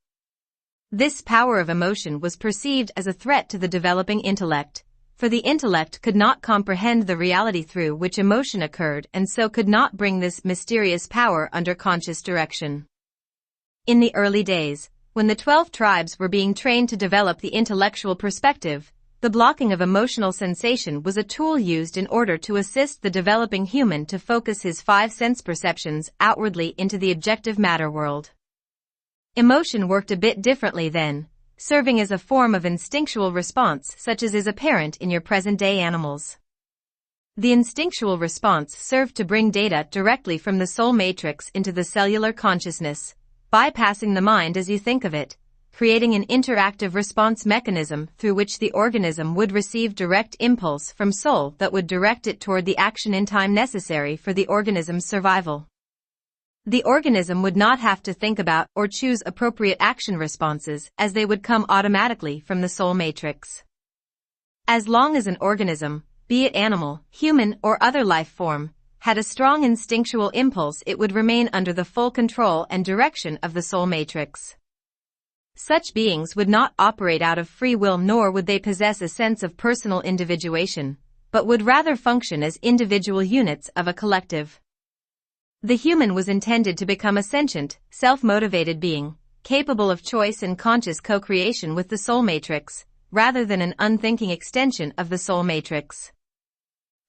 This power of emotion was perceived as a threat to the developing intellect, for the intellect could not comprehend the reality through which emotion occurred and so could not bring this mysterious power under conscious direction. In the early days, when the 12 tribes were being trained to develop the intellectual perspective, the blocking of emotional sensation was a tool used in order to assist the developing human to focus his 5 sense perceptions outwardly into the objective matter world. Emotion worked a bit differently then, serving as a form of instinctual response such as is apparent in your present-day animals. The instinctual response served to bring data directly from the soul matrix into the cellular consciousness, bypassing the mind as you think of it, creating an interactive response mechanism through which the organism would receive direct impulse from soul that would direct it toward the action in time necessary for the organism's survival. The organism would not have to think about or choose appropriate action responses as they would come automatically from the soul matrix. As long as an organism, be it animal, human, or other life form, had a strong instinctual impulse, it would remain under the full control and direction of the soul matrix. Such beings would not operate out of free will, nor would they possess a sense of personal individuation, but would rather function as individual units of a collective. The human was intended to become a sentient, self-motivated being, capable of choice and conscious co-creation with the soul matrix, rather than an unthinking extension of the soul matrix.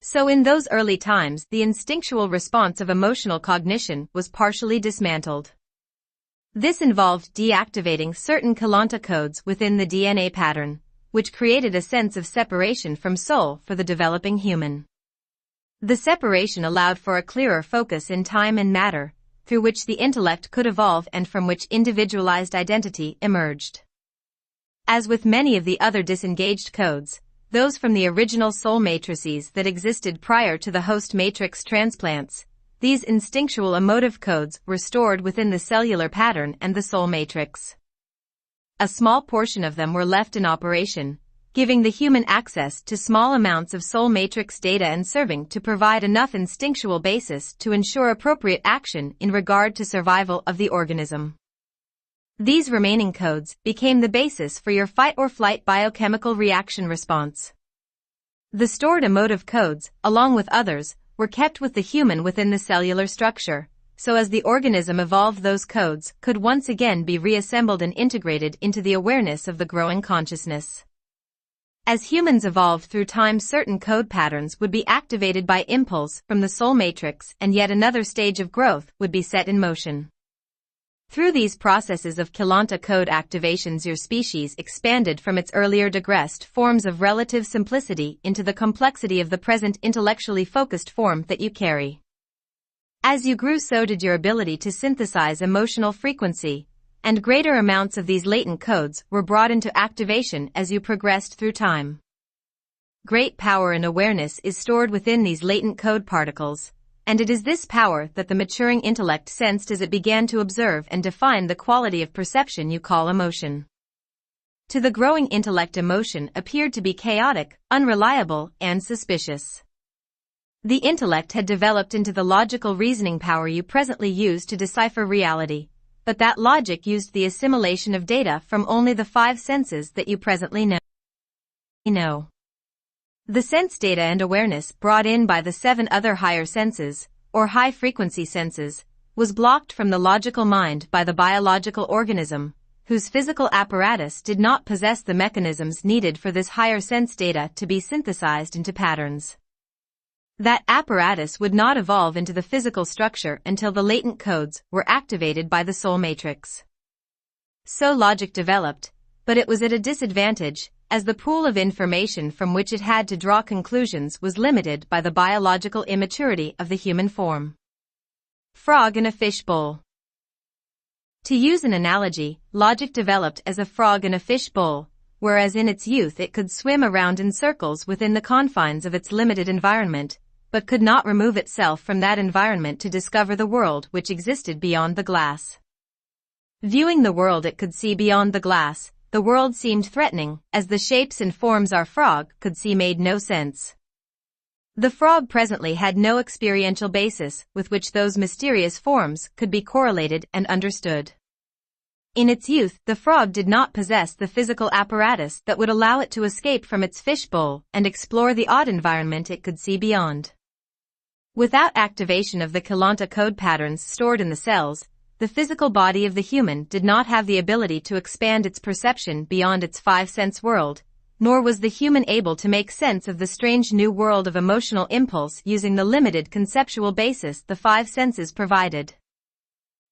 So in those early times, the instinctual response of emotional cognition was partially dismantled. This involved deactivating certain Keylonta codes within the DNA pattern, which created a sense of separation from soul for the developing human. The separation allowed for a clearer focus in time and matter, through which the intellect could evolve and from which individualized identity emerged. As with many of the other disengaged codes, those from the original soul matrices that existed prior to the host matrix transplants, these instinctual emotive codes were stored within the cellular pattern and the soul matrix. A small portion of them were left in operation, giving the human access to small amounts of soul matrix data and serving to provide enough instinctual basis to ensure appropriate action in regard to survival of the organism. These remaining codes became the basis for your fight-or-flight biochemical reaction response. The stored emotive codes, along with others, were kept with the human within the cellular structure, so as the organism evolved, those codes could once again be reassembled and integrated into the awareness of the growing consciousness. As humans evolved through time, certain code patterns would be activated by impulse from the soul matrix, and yet another stage of growth would be set in motion. Through these processes of Keylonta code activations, your species expanded from its earlier digressed forms of relative simplicity into the complexity of the present intellectually focused form that you carry. As you grew, so did your ability to synthesize emotional frequency, and greater amounts of these latent codes were brought into activation as you progressed through time. Great power and awareness is stored within these latent code particles, and it is this power that the maturing intellect sensed as it began to observe and define the quality of perception you call emotion. To the growing intellect, emotion appeared to be chaotic, unreliable, and suspicious. The intellect had developed into the logical reasoning power you presently use to decipher reality, but that logic used the assimilation of data from only the 5 senses that you presently know. The sense data and awareness brought in by the 7 other higher senses, or high-frequency senses, was blocked from the logical mind by the biological organism, whose physical apparatus did not possess the mechanisms needed for this higher sense data to be synthesized into patterns. That apparatus would not evolve into the physical structure until the latent codes were activated by the soul matrix. So logic developed, but it was at a disadvantage, as the pool of information from which it had to draw conclusions was limited by the biological immaturity of the human form. Frog in a fish bowl. To use an analogy, logic developed as a frog in a fish bowl, whereas in its youth it could swim around in circles within the confines of its limited environment, but could not remove itself from that environment to discover the world which existed beyond the glass. Viewing the world it could see beyond the glass, the world seemed threatening, as the shapes and forms our frog could see made no sense. The frog presently had no experiential basis with which those mysterious forms could be correlated and understood. In its youth, the frog did not possess the physical apparatus that would allow it to escape from its fishbowl and explore the odd environment it could see beyond. Without activation of the Keylonta code patterns stored in the cells, the physical body of the human did not have the ability to expand its perception beyond its 5-sense world, nor was the human able to make sense of the strange new world of emotional impulse using the limited conceptual basis the 5 senses provided.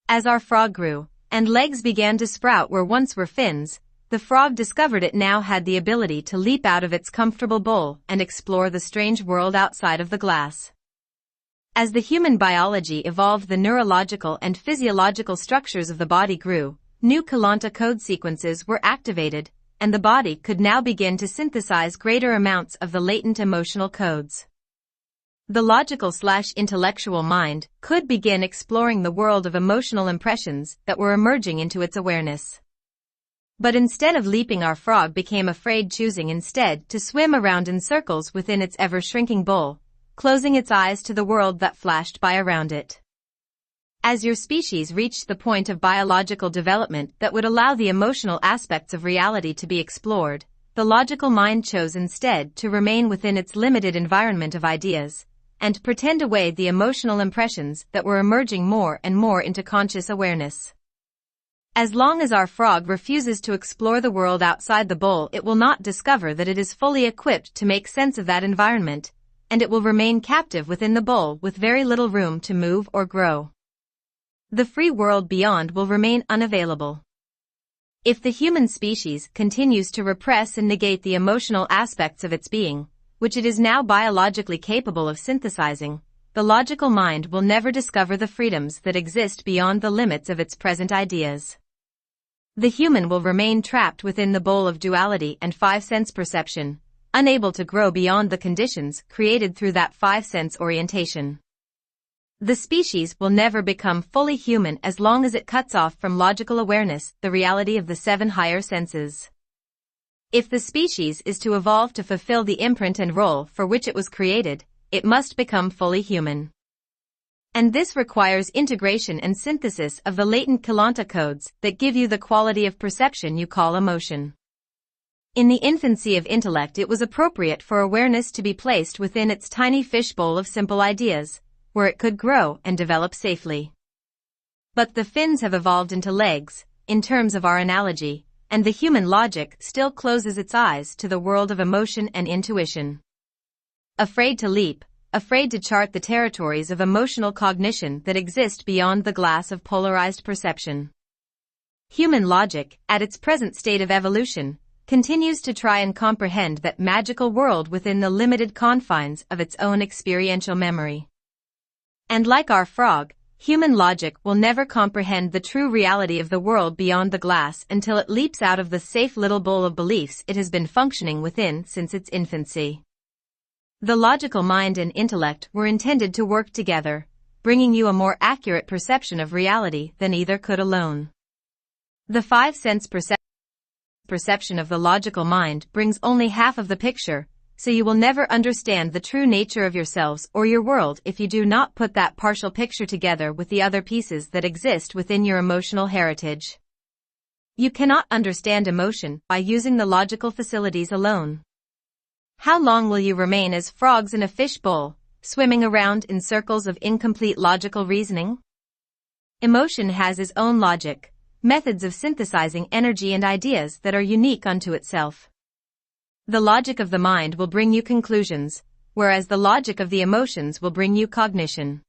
As our frog grew, and legs began to sprout where once were fins, the frog discovered it now had the ability to leap out of its comfortable bowl and explore the strange world outside of the glass. As the human biology evolved, the neurological and physiological structures of the body grew, new Keylonta code sequences were activated, and the body could now begin to synthesize greater amounts of the latent emotional codes. The logical/intellectual mind could begin exploring the world of emotional impressions that were emerging into its awareness. But instead of leaping, our frog became afraid, choosing instead to swim around in circles within its ever-shrinking bowl, closing its eyes to the world that flashed by around it. As your species reached the point of biological development that would allow the emotional aspects of reality to be explored, the logical mind chose instead to remain within its limited environment of ideas, and pretend away the emotional impressions that were emerging more and more into conscious awareness. As long as our frog refuses to explore the world outside the bowl, it will not discover that it is fully equipped to make sense of that environment, and it will remain captive within the bowl with very little room to move or grow. The free world beyond will remain unavailable. If the human species continues to repress and negate the emotional aspects of its being, which it is now biologically capable of synthesizing, the logical mind will never discover the freedoms that exist beyond the limits of its present ideas. The human will remain trapped within the bowl of duality and five-sense perception, unable to grow beyond the conditions created through that five-sense orientation. The species will never become fully human as long as it cuts off from logical awareness the reality of the seven higher senses. If the species is to evolve to fulfill the imprint and role for which it was created, it must become fully human. And this requires integration and synthesis of the latent Keylonta codes that give you the quality of perception you call emotion. In the infancy of intellect, it was appropriate for awareness to be placed within its tiny fishbowl of simple ideas, where it could grow and develop safely. But the fins have evolved into legs, in terms of our analogy, and the human logic still closes its eyes to the world of emotion and intuition. Afraid to leap, afraid to chart the territories of emotional cognition that exist beyond the glass of polarized perception. Human logic, at its present state of evolution, continues to try and comprehend that magical world within the limited confines of its own experiential memory. And like our frog, human logic will never comprehend the true reality of the world beyond the glass until it leaps out of the safe little bowl of beliefs it has been functioning within since its infancy. The logical mind and intellect were intended to work together, bringing you a more accurate perception of reality than either could alone. The five-sense perception of the logical mind brings only half of the picture, so you will never understand the true nature of yourselves or your world if you do not put that partial picture together with the other pieces that exist within your emotional heritage. You cannot understand emotion by using the logical facilities alone. How long will you remain as frogs in a fish bowl, swimming around in circles of incomplete logical reasoning? Emotion has its own logic, methods of synthesizing energy and ideas that are unique unto itself. The logic of the mind will bring you conclusions, whereas the logic of the emotions will bring you cognition.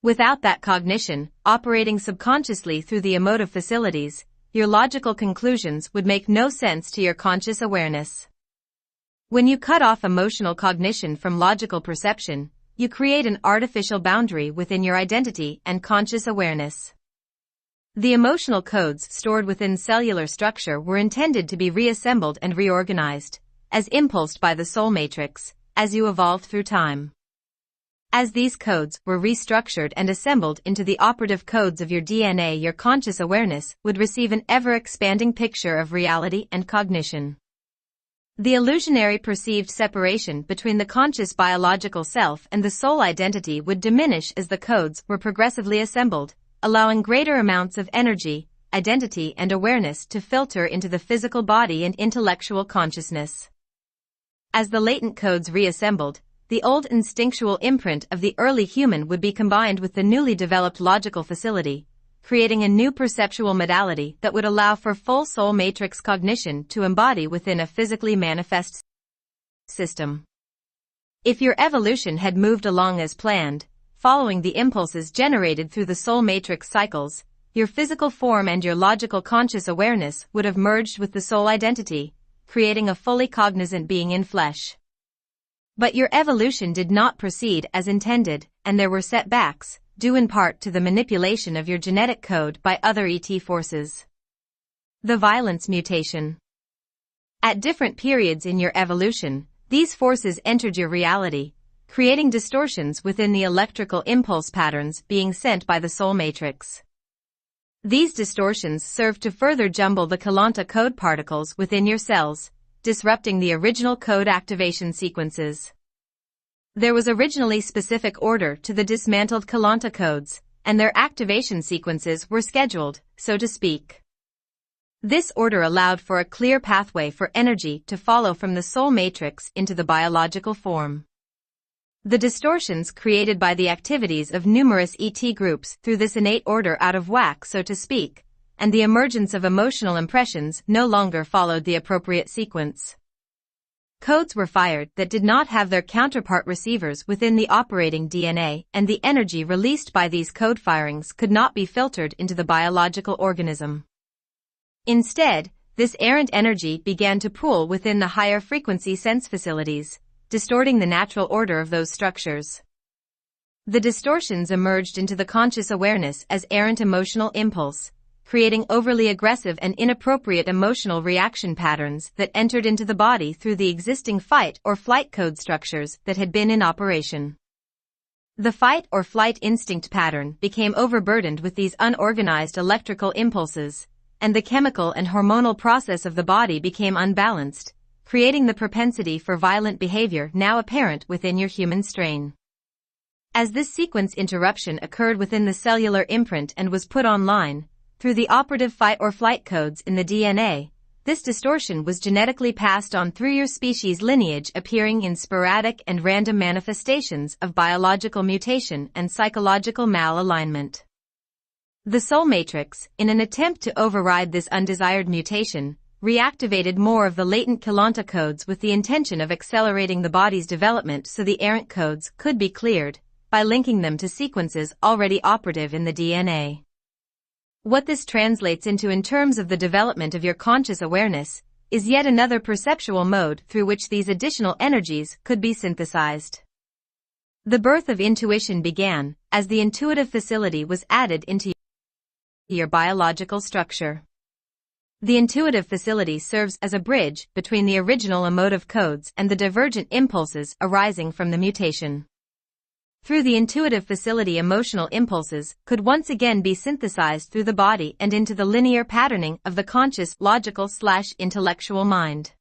Without that cognition, operating subconsciously through the emotive facilities, your logical conclusions would make no sense to your conscious awareness. When you cut off emotional cognition from logical perception, you create an artificial boundary within your identity and conscious awareness. The emotional codes stored within cellular structure were intended to be reassembled and reorganized, as impulsed by the soul matrix, as you evolved through time. As these codes were restructured and assembled into the operative codes of your DNA, your conscious awareness would receive an ever-expanding picture of reality and cognition. The illusionary perceived separation between the conscious biological self and the soul identity would diminish as the codes were progressively assembled, allowing greater amounts of energy, identity and awareness to filter into the physical body and intellectual consciousness. As the latent codes reassembled, the old instinctual imprint of the early human would be combined with the newly developed logical facility, creating a new perceptual modality that would allow for full soul matrix cognition to embody within a physically manifest system. If your evolution had moved along as planned, following the impulses generated through the soul matrix cycles, your physical form and your logical conscious awareness would have merged with the soul identity, creating a fully cognizant being in flesh. But your evolution did not proceed as intended, and there were setbacks, due in part to the manipulation of your genetic code by other ET forces. The violence mutation. At different periods in your evolution, these forces entered your reality, creating distortions within the electrical impulse patterns being sent by the soul matrix. These distortions serve to further jumble the Keylonta code particles within your cells, disrupting the original code activation sequences. There was originally specific order to the dismantled Keylonta codes, and their activation sequences were scheduled, so to speak. This order allowed for a clear pathway for energy to follow from the soul matrix into the biological form. The distortions created by the activities of numerous ET groups threw this innate order out of whack, so to speak, and the emergence of emotional impressions no longer followed the appropriate sequence. Codes were fired that did not have their counterpart receivers within the operating DNA, and the energy released by these code firings could not be filtered into the biological organism. Instead, this errant energy began to pool within the higher frequency sense facilities, distorting the natural order of those structures. The distortions emerged into the conscious awareness as errant emotional impulse, creating overly aggressive and inappropriate emotional reaction patterns that entered into the body through the existing fight or flight code structures that had been in operation. The fight or flight instinct pattern became overburdened with these unorganized electrical impulses, and the chemical and hormonal process of the body became unbalanced, creating the propensity for violent behavior now apparent within your human strain. As this sequence interruption occurred within the cellular imprint and was put online, through the operative fight or flight codes in the DNA, this distortion was genetically passed on through your species lineage, appearing in sporadic and random manifestations of biological mutation and psychological malalignment. The soul matrix, in an attempt to override this undesired mutation, reactivated more of the latent Keylonta codes with the intention of accelerating the body's development so the errant codes could be cleared, by linking them to sequences already operative in the DNA. What this translates into in terms of the development of your conscious awareness is yet another perceptual mode through which these additional energies could be synthesized. The birth of intuition began as the intuitive facility was added into your biological structure. The intuitive facility serves as a bridge between the original emotive codes and the divergent impulses arising from the mutation. Through the intuitive facility, emotional impulses could once again be synthesized through the body and into the linear patterning of the conscious, logical/intellectual mind.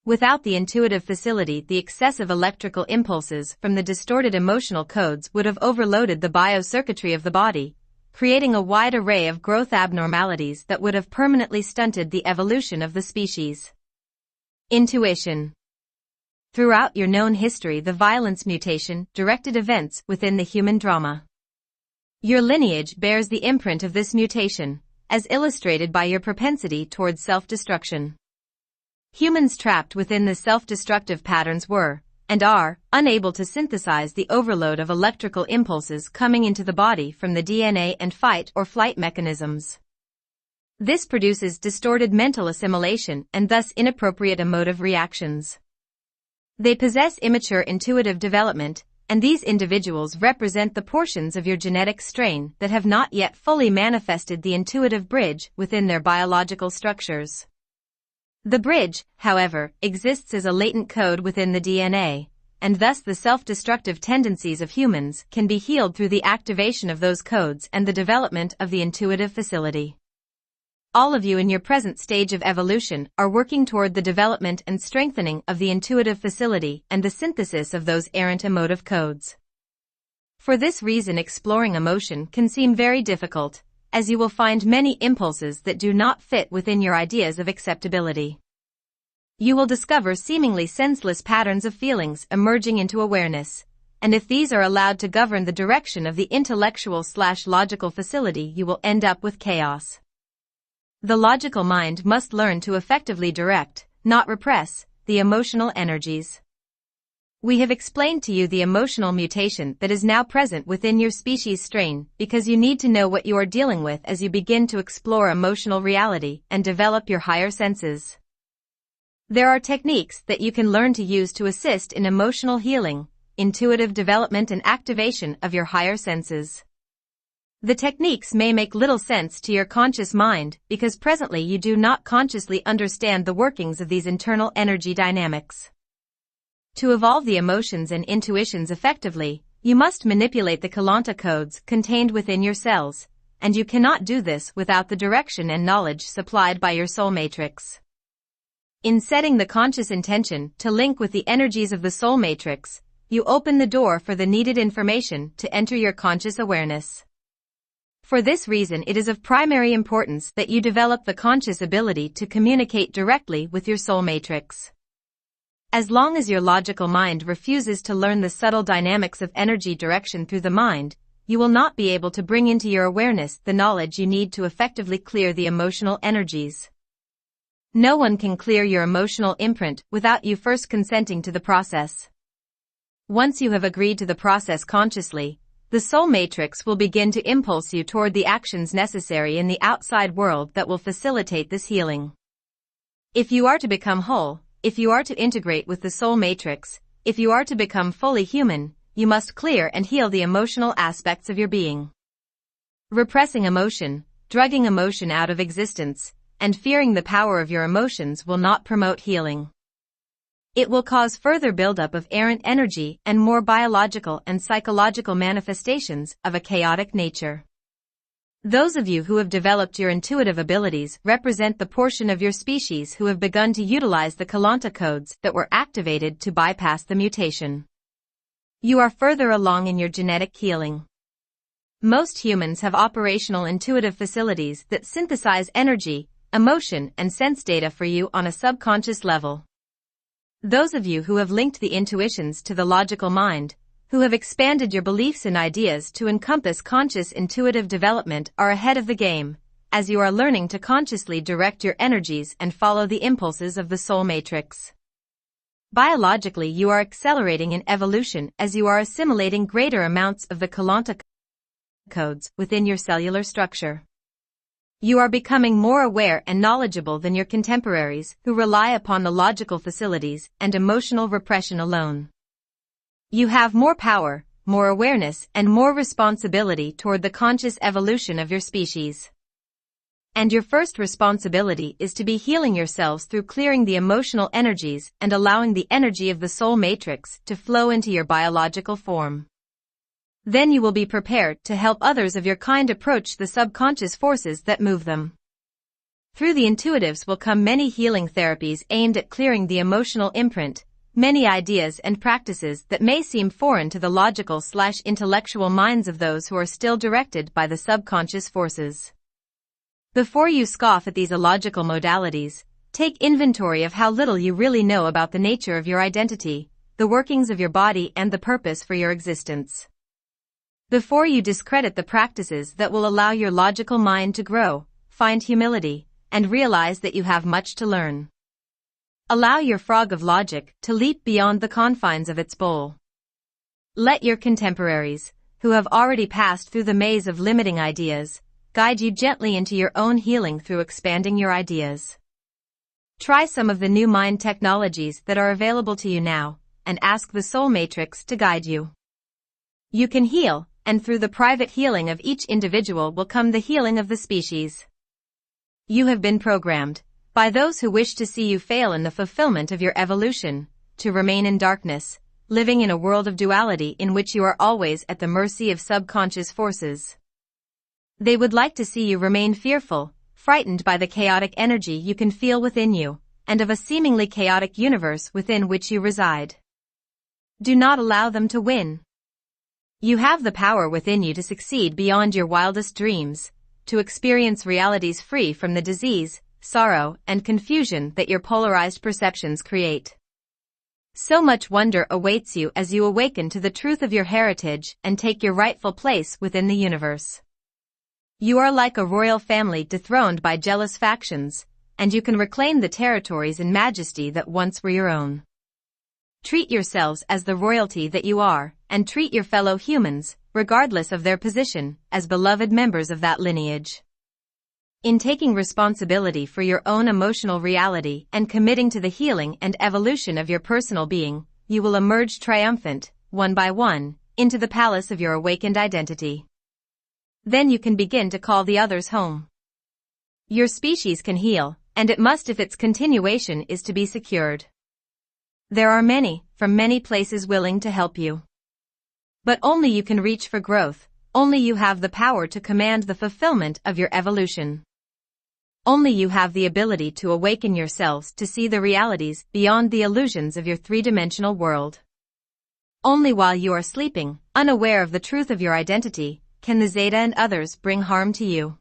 Without the intuitive facility, the excessive electrical impulses from the distorted emotional codes would have overloaded the biocircuitry of the body, creating a wide array of growth abnormalities that would have permanently stunted the evolution of the species. Intuition. Throughout your known history, the violence mutation directed events within the human drama. Your lineage bears the imprint of this mutation, as illustrated by your propensity towards self-destruction. Humans trapped within the self-destructive patterns were, and are, unable to synthesize the overload of electrical impulses coming into the body from the DNA and fight or flight mechanisms. This produces distorted mental assimilation and thus inappropriate emotive reactions. They possess immature intuitive development, and these individuals represent the portions of your genetic strain that have not yet fully manifested the intuitive bridge within their biological structures. The bridge, however, exists as a latent code within the DNA, and thus the self-destructive tendencies of humans can be healed through the activation of those codes and the development of the intuitive facility. All of you in your present stage of evolution are working toward the development and strengthening of the intuitive facility and the synthesis of those errant emotive codes. For this reason, exploring emotion can seem very difficult, as you will find many impulses that do not fit within your ideas of acceptability. You will discover seemingly senseless patterns of feelings emerging into awareness, and if these are allowed to govern the direction of the intellectual/logical facility, you will end up with chaos. The logical mind must learn to effectively direct, not repress, the emotional energies. We have explained to you the emotional mutation that is now present within your species strain because you need to know what you are dealing with as you begin to explore emotional reality and develop your higher senses. There are techniques that you can learn to use to assist in emotional healing, intuitive development and activation of your higher senses. The techniques may make little sense to your conscious mind because presently you do not consciously understand the workings of these internal energy dynamics. To evolve the emotions and intuitions effectively, you must manipulate the Keylonta codes contained within your cells, and you cannot do this without the direction and knowledge supplied by your soul matrix. In setting the conscious intention to link with the energies of the soul matrix, you open the door for the needed information to enter your conscious awareness. For this reason, it is of primary importance that you develop the conscious ability to communicate directly with your soul matrix. As long as your logical mind refuses to learn the subtle dynamics of energy direction through the mind, you will not be able to bring into your awareness the knowledge you need to effectively clear the emotional energies. No one can clear your emotional imprint without you first consenting to the process. Once you have agreed to the process consciously, the soul matrix will begin to impulse you toward the actions necessary in the outside world that will facilitate this healing. If you are to become whole, if you are to integrate with the soul matrix, if you are to become fully human, you must clear and heal the emotional aspects of your being. Repressing emotion, drugging emotion out of existence, and fearing the power of your emotions will not promote healing. It will cause further buildup of errant energy and more biological and psychological manifestations of a chaotic nature. Those of you who have developed your intuitive abilities represent the portion of your species who have begun to utilize the Keylonta codes that were activated to bypass the mutation. You are further along in your genetic healing. Most humans have operational intuitive facilities that synthesize energy, emotion, and sense data for you on a subconscious level. Those of you who have linked the intuitions to the logical mind, who have expanded your beliefs and ideas to encompass conscious intuitive development are ahead of the game, as you are learning to consciously direct your energies and follow the impulses of the soul matrix. Biologically, you are accelerating in evolution as you are assimilating greater amounts of the Keylonta codes within your cellular structure. You are becoming more aware and knowledgeable than your contemporaries who rely upon the logical facilities and emotional repression alone. You have more power, more awareness, and more responsibility toward the conscious evolution of your species. And your first responsibility is to be healing yourselves through clearing the emotional energies and allowing the energy of the soul matrix to flow into your biological form. Then you will be prepared to help others of your kind approach the subconscious forces that move them. Through the intuitives will come many healing therapies aimed at clearing the emotional imprint, many ideas and practices that may seem foreign to the logical/intellectual minds of those who are still directed by the subconscious forces. Before you scoff at these illogical modalities, take inventory of how little you really know about the nature of your identity, the workings of your body, and the purpose for your existence. Before you discredit the practices that will allow your logical mind to grow, find humility, and realize that you have much to learn. Allow your frog of logic to leap beyond the confines of its bowl. Let your contemporaries, who have already passed through the maze of limiting ideas, guide you gently into your own healing through expanding your ideas. Try some of the new mind technologies that are available to you now, and ask the soul matrix to guide you. You can heal, and through the private healing of each individual will come the healing of the species. You have been programmed, by those who wish to see you fail in the fulfillment of your evolution, to remain in darkness, living in a world of duality in which you are always at the mercy of subconscious forces. They would like to see you remain fearful, frightened by the chaotic energy you can feel within you, and of a seemingly chaotic universe within which you reside. Do not allow them to win. You have the power within you to succeed beyond your wildest dreams, to experience realities free from the disease, sorrow, and confusion that your polarized perceptions create. So much wonder awaits you as you awaken to the truth of your heritage and take your rightful place within the universe. You are like a royal family dethroned by jealous factions, and you can reclaim the territories in majesty that once were your own. Treat yourselves as the royalty that you are, and treat your fellow humans, regardless of their position, as beloved members of that lineage. In taking responsibility for your own emotional reality and committing to the healing and evolution of your personal being, you will emerge triumphant, one by one, into the palace of your awakened identity. Then you can begin to call the others home. Your species can heal, and it must if its continuation is to be secured. There are many, from many places willing to help you. But only you can reach for growth, only you have the power to command the fulfillment of your evolution. Only you have the ability to awaken yourselves to see the realities beyond the illusions of your three-dimensional world. Only while you are sleeping, unaware of the truth of your identity, can the Zeta and others bring harm to you.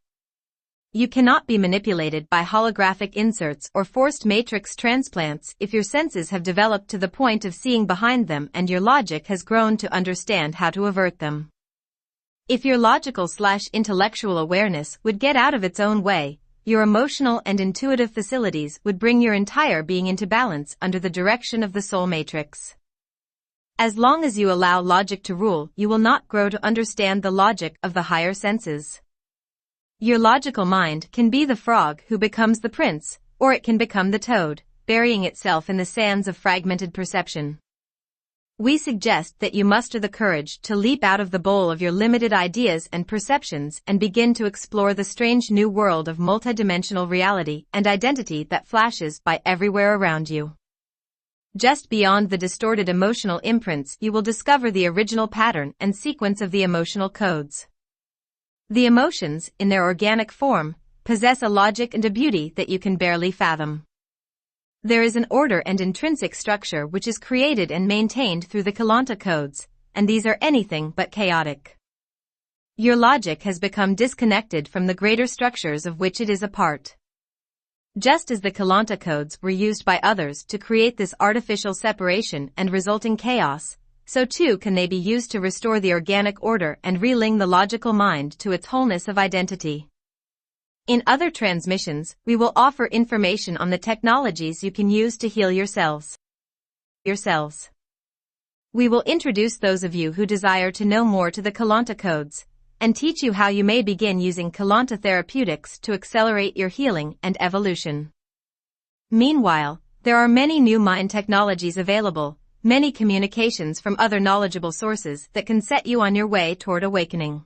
You cannot be manipulated by holographic inserts or forced matrix transplants if your senses have developed to the point of seeing behind them and your logic has grown to understand how to avert them. If your logical/intellectual awareness would get out of its own way, your emotional and intuitive facilities would bring your entire being into balance under the direction of the soul matrix. As long as you allow logic to rule, you will not grow to understand the logic of the higher senses. Your logical mind can be the frog who becomes the prince, or it can become the toad, burying itself in the sands of fragmented perception. We suggest that you muster the courage to leap out of the bowl of your limited ideas and perceptions and begin to explore the strange new world of multidimensional reality and identity that flashes by everywhere around you. Just beyond the distorted emotional imprints, you will discover the original pattern and sequence of the emotional codes. The emotions, in their organic form, possess a logic and a beauty that you can barely fathom. There is an order and intrinsic structure which is created and maintained through the Keylonta codes, and these are anything but chaotic. Your logic has become disconnected from the greater structures of which it is a part. Just as the Keylonta codes were used by others to create this artificial separation and resulting chaos, so too can they be used to restore the organic order and reling the logical mind to its wholeness of identity. In other transmissions, we will offer information on the technologies you can use to heal yourselves. We will introduce those of you who desire to know more to the Keylonta codes, and teach you how you may begin using Keylonta therapeutics to accelerate your healing and evolution. Meanwhile, there are many new mind technologies available, many communications from other knowledgeable sources that can set you on your way toward awakening.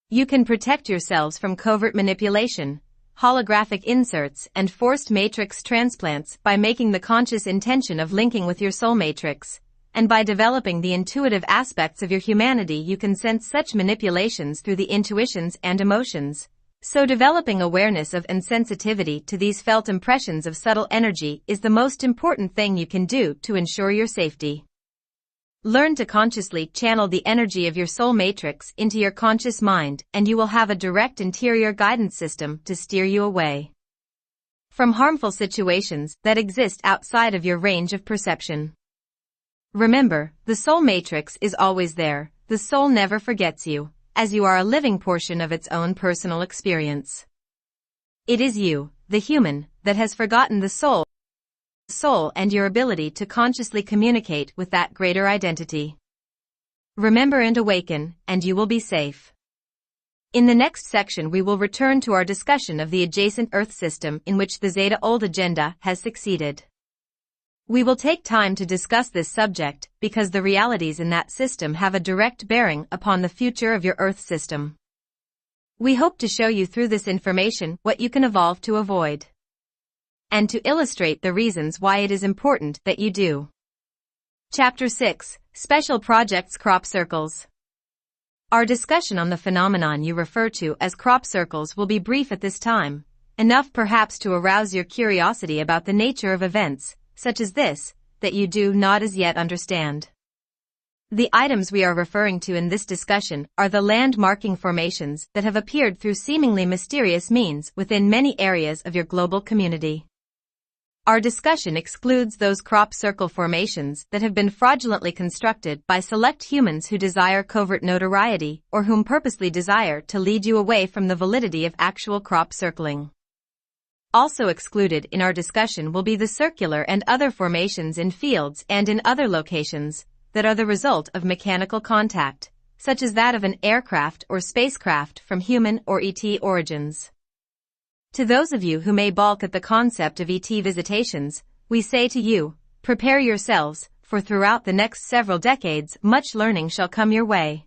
You can protect yourselves from covert manipulation, holographic inserts, and forced matrix transplants by making the conscious intention of linking with your soul matrix, and by developing the intuitive aspects of your humanity you can sense such manipulations through the intuitions and emotions. So developing awareness of and sensitivity to these felt impressions of subtle energy is the most important thing you can do to ensure your safety. Learn to consciously channel the energy of your soul matrix into your conscious mind, and you will have a direct interior guidance system to steer you away from harmful situations that exist outside of your range of perception. Remember, the soul matrix is always there. The soul never forgets you, as you are a living portion of its own personal experience. It is you, the human, that has forgotten the soul and your ability to consciously communicate with that greater identity. Remember and awaken, and you will be safe. In the next section we will return to our discussion of the adjacent Earth system in which the Zeta Old agenda has succeeded. We will take time to discuss this subject because the realities in that system have a direct bearing upon the future of your Earth system. We hope to show you through this information what you can evolve to avoid, and to illustrate the reasons why it is important that you do. Chapter 6: Special Projects Crop Circles. Our discussion on the phenomenon you refer to as crop circles will be brief at this time, enough perhaps to arouse your curiosity about the nature of events, such as this, that you do not as yet understand. The items we are referring to in this discussion are the land-marking formations that have appeared through seemingly mysterious means within many areas of your global community. Our discussion excludes those crop circle formations that have been fraudulently constructed by select humans who desire covert notoriety or whom purposely desire to lead you away from the validity of actual crop circling. Also excluded in our discussion will be the circular and other formations in fields and in other locations that are the result of mechanical contact, such as that of an aircraft or spacecraft from human or ET origins. To those of you who may balk at the concept of ET visitations, we say to you, prepare yourselves, for throughout the next several decades much learning shall come your way.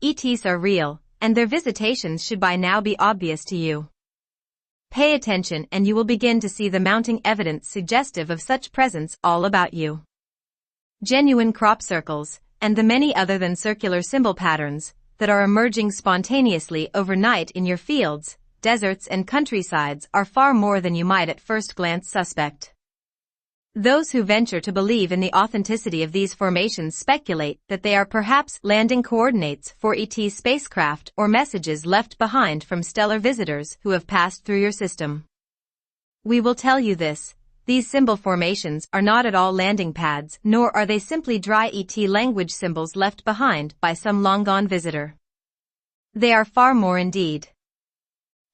ETs are real, and their visitations should by now be obvious to you. Pay attention and you will begin to see the mounting evidence suggestive of such presence all about you. Genuine crop circles, and the many other than circular symbol patterns, that are emerging spontaneously overnight in your fields, deserts and countrysides are far more than you might at first glance suspect. Those who venture to believe in the authenticity of these formations speculate that they are perhaps landing coordinates for ET spacecraft or messages left behind from stellar visitors who have passed through your system. We will tell you this: these symbol formations are not at all landing pads, nor are they simply dry ET language symbols left behind by some long-gone visitor. They are far more indeed.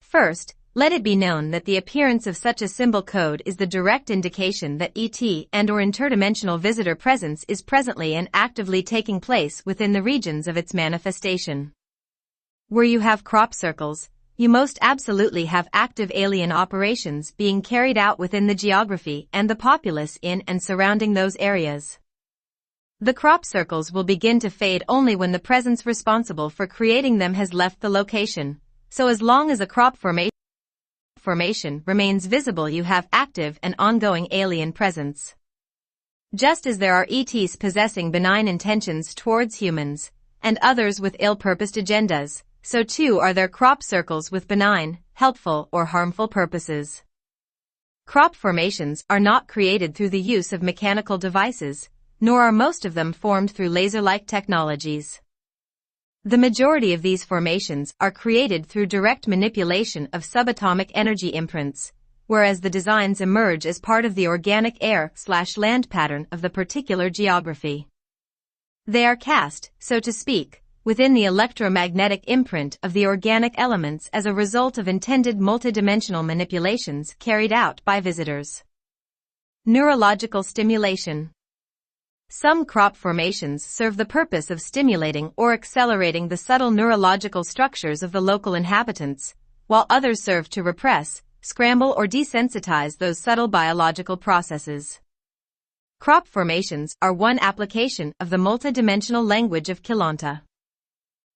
First, let it be known that the appearance of such a symbol code is the direct indication that ET and/or interdimensional visitor presence is presently and actively taking place within the regions of its manifestation. Where you have crop circles, you most absolutely have active alien operations being carried out within the geography and the populace in and surrounding those areas. The crop circles will begin to fade only when the presence responsible for creating them has left the location, so as long as a crop formation remains visible, you have active and ongoing alien presence. Just as there are ETs possessing benign intentions towards humans, and others with ill-purposed agendas, so too are there crop circles with benign, helpful or harmful purposes. Crop formations are not created through the use of mechanical devices, nor are most of them formed through laser-like technologies. The majority of these formations are created through direct manipulation of subatomic energy imprints, whereas the designs emerge as part of the organic air/land pattern of the particular geography. They are cast, so to speak, within the electromagnetic imprint of the organic elements as a result of intended multidimensional manipulations carried out by visitors. Neurological stimulation. Some crop formations serve the purpose of stimulating or accelerating the subtle neurological structures of the local inhabitants, while others serve to repress, scramble or desensitize those subtle biological processes. Crop formations are one application of the multidimensional language of Keylonta.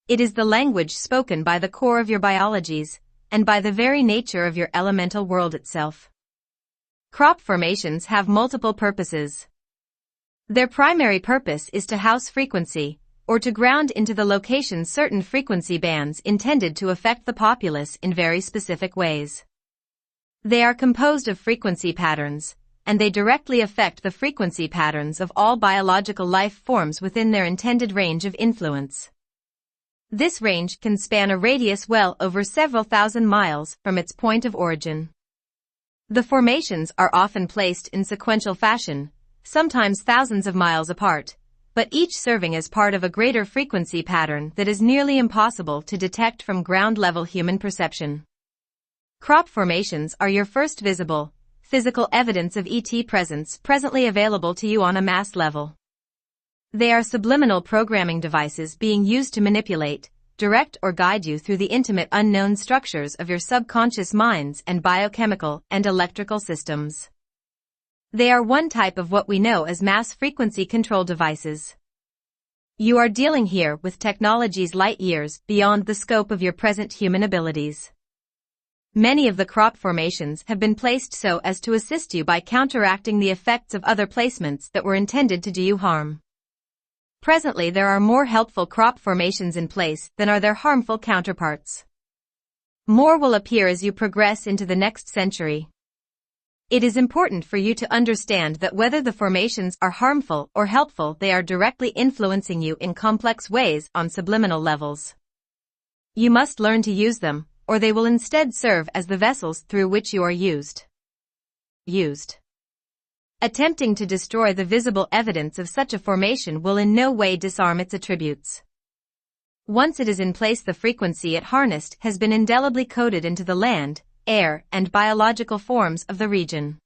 It is the language spoken by the core of your biologies, and by the very nature of your elemental world itself. Crop formations have multiple purposes. Their primary purpose is to house frequency, or to ground into the location certain frequency bands intended to affect the populace in very specific ways. They are composed of frequency patterns, and they directly affect the frequency patterns of all biological life forms within their intended range of influence. This range can span a radius well over several thousand miles from its point of origin. The formations are often placed in sequential fashion, sometimes thousands of miles apart, but each serving as part of a greater frequency pattern that is nearly impossible to detect from ground-level human perception. Crop formations are your first visible, physical evidence of ET presence presently available to you on a mass level. They are subliminal programming devices being used to manipulate, direct or guide you through the intimate unknown structures of your subconscious minds and biochemical and electrical systems. They are one type of what we know as mass frequency control devices. You are dealing here with technologies light years beyond the scope of your present human abilities. Many of the crop formations have been placed so as to assist you by counteracting the effects of other placements that were intended to do you harm. Presently there are more helpful crop formations in place than are their harmful counterparts. More will appear as you progress into the next century. It is important for you to understand that whether the formations are harmful or helpful, they are directly influencing you in complex ways on subliminal levels. You must learn to use them, or they will instead serve as the vessels through which you are used. Attempting to destroy the visible evidence of such a formation will in no way disarm its attributes. Once it is in place, the frequency it harnessed has been indelibly coded into the land, air, and biological forms of the region.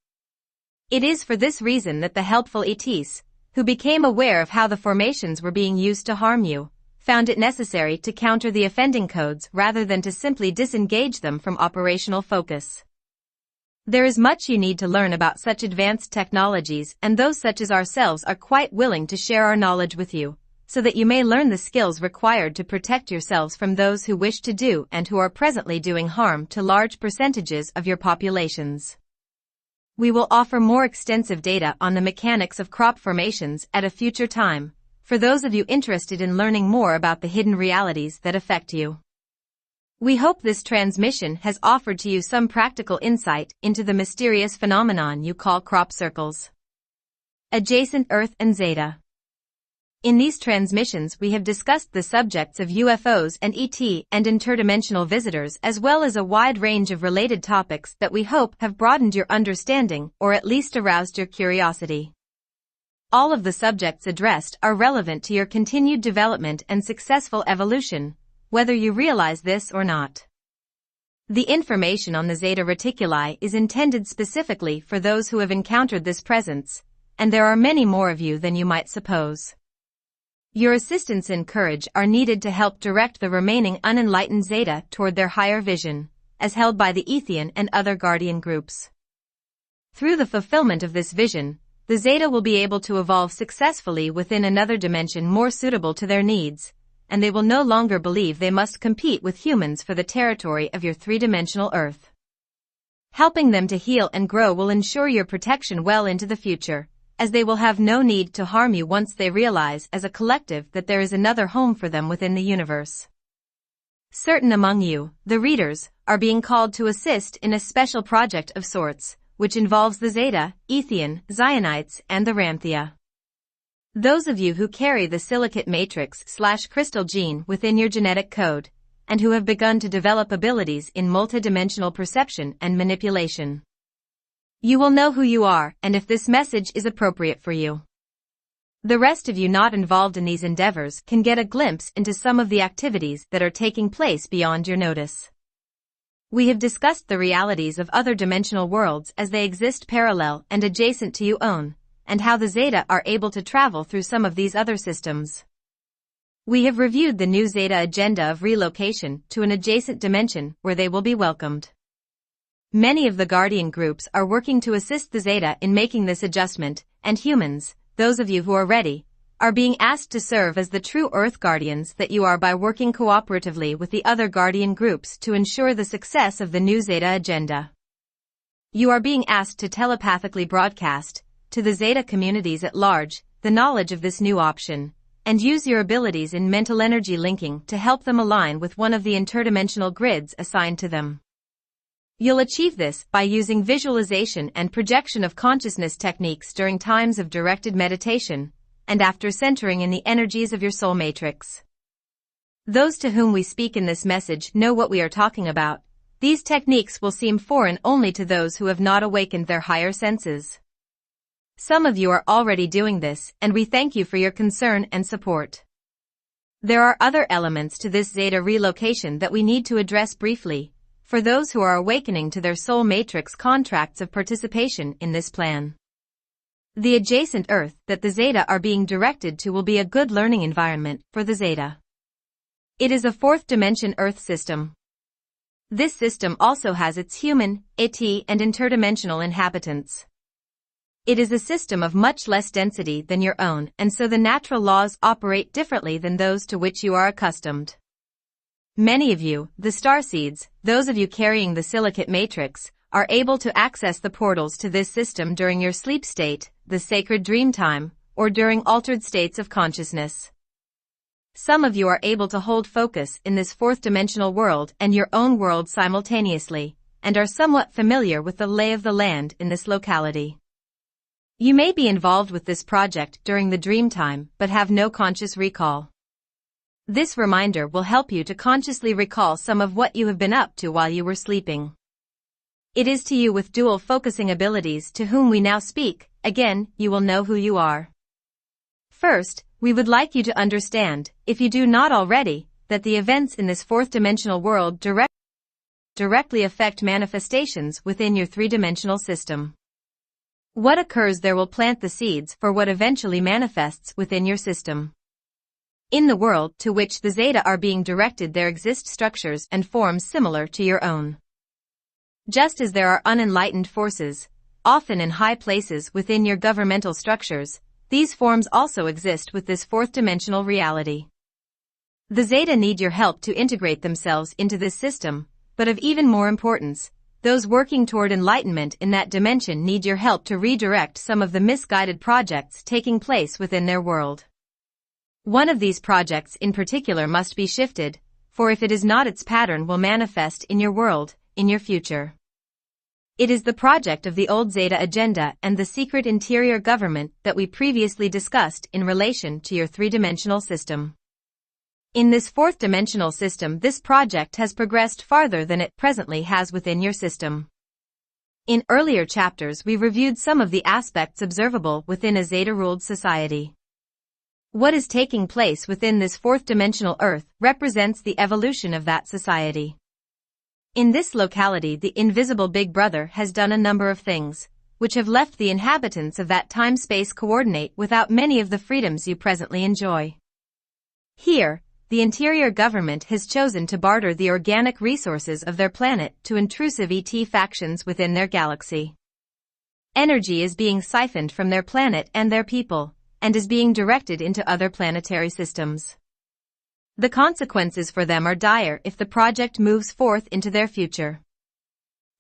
It is for this reason that the helpful ETs, who became aware of how the formations were being used to harm you, found it necessary to counter the offending codes rather than to simply disengage them from operational focus. There is much you need to learn about such advanced technologies, and those such as ourselves are quite willing to share our knowledge with you, so that you may learn the skills required to protect yourselves from those who wish to do and who are presently doing harm to large percentages of your populations. We will offer more extensive data on the mechanics of crop formations at a future time, for those of you interested in learning more about the hidden realities that affect you. We hope this transmission has offered to you some practical insight into the mysterious phenomenon you call crop circles. Adjacent Earth and Zeta. In these transmissions we have discussed the subjects of UFOs and ET and interdimensional visitors, as well as a wide range of related topics that we hope have broadened your understanding or at least aroused your curiosity. All of the subjects addressed are relevant to your continued development and successful evolution, whether you realize this or not. The information on the Zeta Reticuli is intended specifically for those who have encountered this presence, and there are many more of you than you might suppose. Your assistance and courage are needed to help direct the remaining unenlightened Zeta toward their higher vision, as held by the Ethian and other guardian groups. Through the fulfillment of this vision, the Zeta will be able to evolve successfully within another dimension more suitable to their needs, and they will no longer believe they must compete with humans for the territory of your three-dimensional Earth. Helping them to heal and grow will ensure your protection well into the future, as they will have no need to harm you once they realize as a collective that there is another home for them within the universe. Certain among you, the readers, are being called to assist in a special project of sorts, which involves the Zeta, Ethian, Zionites, and the Ramthia. Those of you who carry the silicate matrix/crystal gene within your genetic code, and who have begun to develop abilities in multidimensional perception and manipulation. You will know who you are and if this message is appropriate for you. The rest of you not involved in these endeavors can get a glimpse into some of the activities that are taking place beyond your notice. We have discussed the realities of other dimensional worlds as they exist parallel and adjacent to your own, and how the Zeta are able to travel through some of these other systems. We have reviewed the new Zeta agenda of relocation to an adjacent dimension where they will be welcomed. Many of the guardian groups are working to assist the Zeta in making this adjustment, and humans, those of you who are ready, are being asked to serve as the true Earth guardians that you are by working cooperatively with the other guardian groups to ensure the success of the new Zeta agenda. You are being asked to telepathically broadcast, to the Zeta communities at large, the knowledge of this new option, and use your abilities in mental energy linking to help them align with one of the interdimensional grids assigned to them. You'll achieve this by using visualization and projection of consciousness techniques during times of directed meditation, and after centering in the energies of your soul matrix. Those to whom we speak in this message know what we are talking about. These techniques will seem foreign only to those who have not awakened their higher senses. Some of you are already doing this, and we thank you for your concern and support. There are other elements to this Zeta relocation that we need to address briefly, for those who are awakening to their soul matrix contracts of participation in this plan. The adjacent Earth that the Zeta are being directed to will be a good learning environment for the Zeta. It is a fourth dimension Earth system. This system also has its human, ET, and interdimensional inhabitants. It is a system of much less density than your own, and so the natural laws operate differently than those to which you are accustomed. Many of you, the starseeds, those of you carrying the silicate matrix, are able to access the portals to this system during your sleep state, the sacred dream time, or during altered states of consciousness. Some of you are able to hold focus in this fourth dimensional world and your own world simultaneously, and are somewhat familiar with the lay of the land in this locality. You may be involved with this project during the dream time but have no conscious recall. This reminder will help you to consciously recall some of what you have been up to while you were sleeping. It is to you with dual focusing abilities to whom we now speak. Again, you will know who you are. First, we would like you to understand, if you do not already, that the events in this fourth dimensional world directly affect manifestations within your three-dimensional system. What occurs there will plant the seeds for what eventually manifests within your system. In the world to which the Zeta are being directed there exist structures and forms similar to your own. Just as there are unenlightened forces, often in high places within your governmental structures, these forms also exist with this fourth dimensional reality. The Zeta need your help to integrate themselves into this system, but of even more importance, those working toward enlightenment in that dimension need your help to redirect some of the misguided projects taking place within their world. One of these projects in particular must be shifted, for if it is not, its pattern will manifest in your world, in your future. It is the project of the old Zeta agenda and the secret interior government that we previously discussed in relation to your three-dimensional system. In this fourth-dimensional system, this project has progressed farther than it presently has within your system. In earlier chapters we reviewed some of the aspects observable within a Zeta-ruled society. What is taking place within this fourth-dimensional Earth represents the evolution of that society. In this locality, the invisible Big Brother has done a number of things, which have left the inhabitants of that time-space coordinate without many of the freedoms you presently enjoy. Here, the interior government has chosen to barter the organic resources of their planet to intrusive ET factions within their galaxy. Energy is being siphoned from their planet and their people, and is being directed into other planetary systems. The consequences for them are dire if the project moves forth into their future.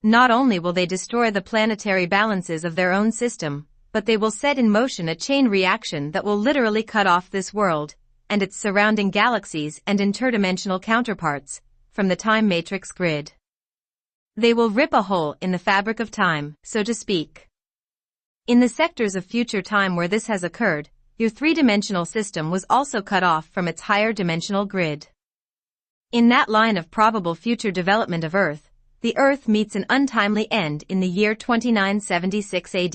Not only will they destroy the planetary balances of their own system, but they will set in motion a chain reaction that will literally cut off this world, and its surrounding galaxies and interdimensional counterparts, from the time matrix grid. They will rip a hole in the fabric of time, so to speak. In the sectors of future time where this has occurred, your three-dimensional system was also cut off from its higher dimensional grid. In that line of probable future development of Earth, the Earth meets an untimely end in the year 2976 AD.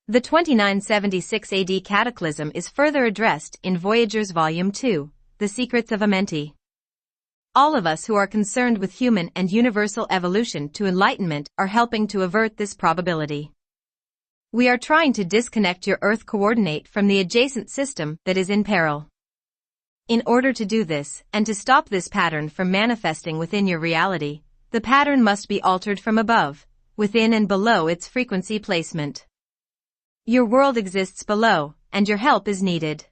The 2976 AD cataclysm is further addressed in Voyagers Volume 2, The Secrets of Amenti. All of us who are concerned with human and universal evolution to enlightenment are helping to avert this probability. We are trying to disconnect your Earth coordinate from the adjacent system that is in peril. In order to do this, and to stop this pattern from manifesting within your reality, the pattern must be altered from above, within and below its frequency placement. Your world exists below, and your help is needed.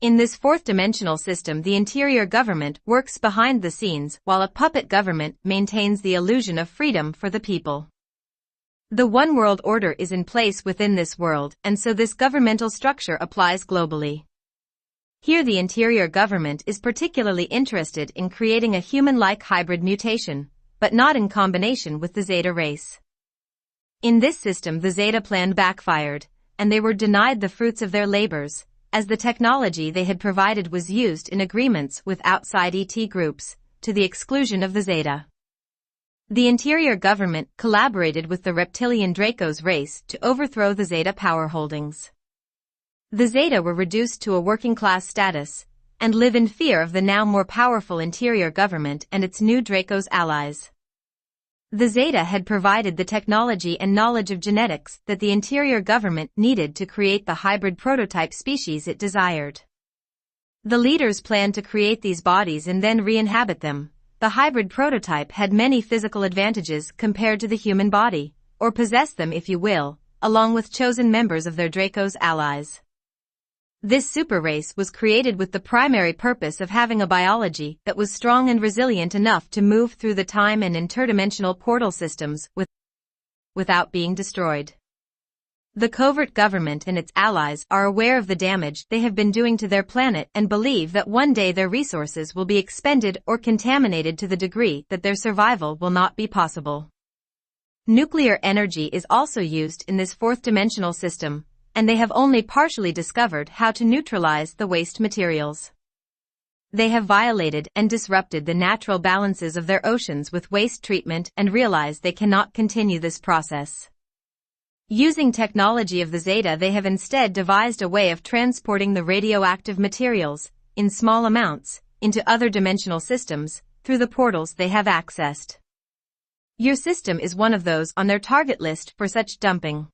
In this fourth-dimensional system, the interior government works behind the scenes while a puppet government maintains the illusion of freedom for the people. The one world order is in place within this world, and so this governmental structure applies globally. Here the interior government is particularly interested in creating a human-like hybrid mutation, but not in combination with the Zeta race. In this system the Zeta plan backfired, and they were denied the fruits of their labors, as the technology they had provided was used in agreements with outside ET groups, to the exclusion of the Zeta. The interior government collaborated with the reptilian Draco's race to overthrow the Zeta power holdings. The Zeta were reduced to a working-class status, and live in fear of the now more powerful interior government and its new Draco's allies. The Zeta had provided the technology and knowledge of genetics that the interior government needed to create the hybrid prototype species it desired. The leaders planned to create these bodies and then re-inhabit them. The hybrid prototype had many physical advantages compared to the human body, or possessed them if you will, along with chosen members of their Draco's allies. This super race was created with the primary purpose of having a biology that was strong and resilient enough to move through the time and interdimensional portal systems without being destroyed. The covert government and its allies are aware of the damage they have been doing to their planet and believe that one day their resources will be expended or contaminated to the degree that their survival will not be possible. Nuclear energy is also used in this fourth-dimensional system, and they have only partially discovered how to neutralize the waste materials. They have violated and disrupted the natural balances of their oceans with waste treatment and realize they cannot continue this process. Using technology of the Zeta, they have instead devised a way of transporting the radioactive materials, in small amounts, into other dimensional systems, through the portals they have accessed. Your system is one of those on their target list for such dumping.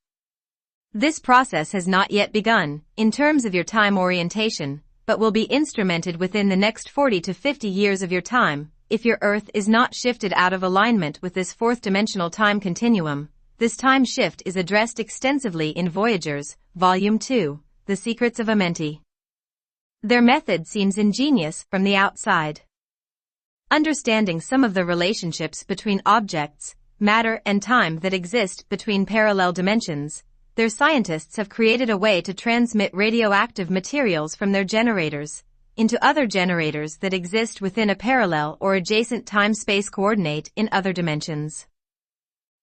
This process has not yet begun, in terms of your time orientation, but will be instrumented within the next 40 to 50 years of your time, if your Earth is not shifted out of alignment with this fourth-dimensional time continuum. This time shift is addressed extensively in Voyagers, Volume 2, The Secrets of Amenti. Their method seems ingenious from the outside. Understanding some of the relationships between objects, matter and time that exist between parallel dimensions, their scientists have created a way to transmit radioactive materials from their generators into other generators that exist within a parallel or adjacent time-space coordinate in other dimensions.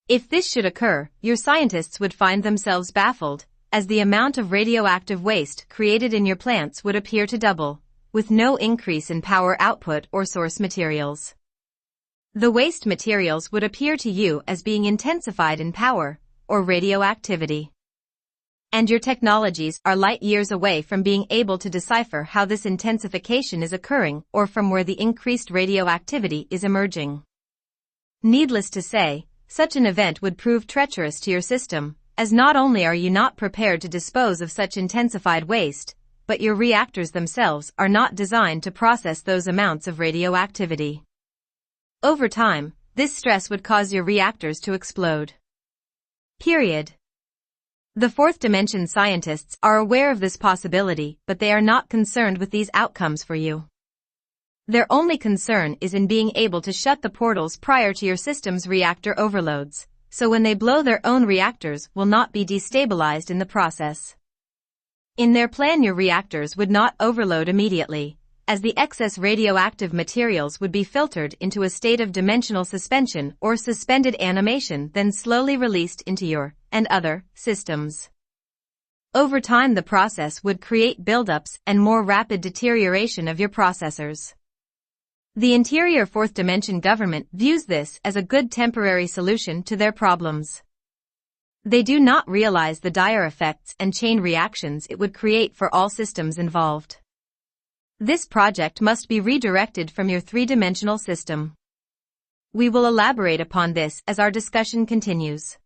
If this should occur, your scientists would find themselves baffled, as the amount of radioactive waste created in your plants would appear to double, with no increase in power output or source materials. The waste materials would appear to you as being intensified in power, or radioactivity. And your technologies are light years away from being able to decipher how this intensification is occurring or from where the increased radioactivity is emerging. Needless to say, such an event would prove treacherous to your system, as not only are you not prepared to dispose of such intensified waste, but your reactors themselves are not designed to process those amounts of radioactivity. Over time, this stress would cause your reactors to explode. Period. The fourth dimension scientists are aware of this possibility, but they are not concerned with these outcomes for you. Their only concern is in being able to shut the portals prior to your system's reactor overloads, so when they blow their own reactors will not be destabilized in the process. In their plan, your reactors would not overload immediately, as the excess radioactive materials would be filtered into a state of dimensional suspension or suspended animation, then slowly released into your and other systems. Over time, the process would create buildups and more rapid deterioration of your processors. The interior fourth dimension government views this as a good temporary solution to their problems. They do not realize the dire effects and chain reactions it would create for all systems involved. This project must be redirected from your three-dimensional system. We will elaborate upon this as our discussion continues.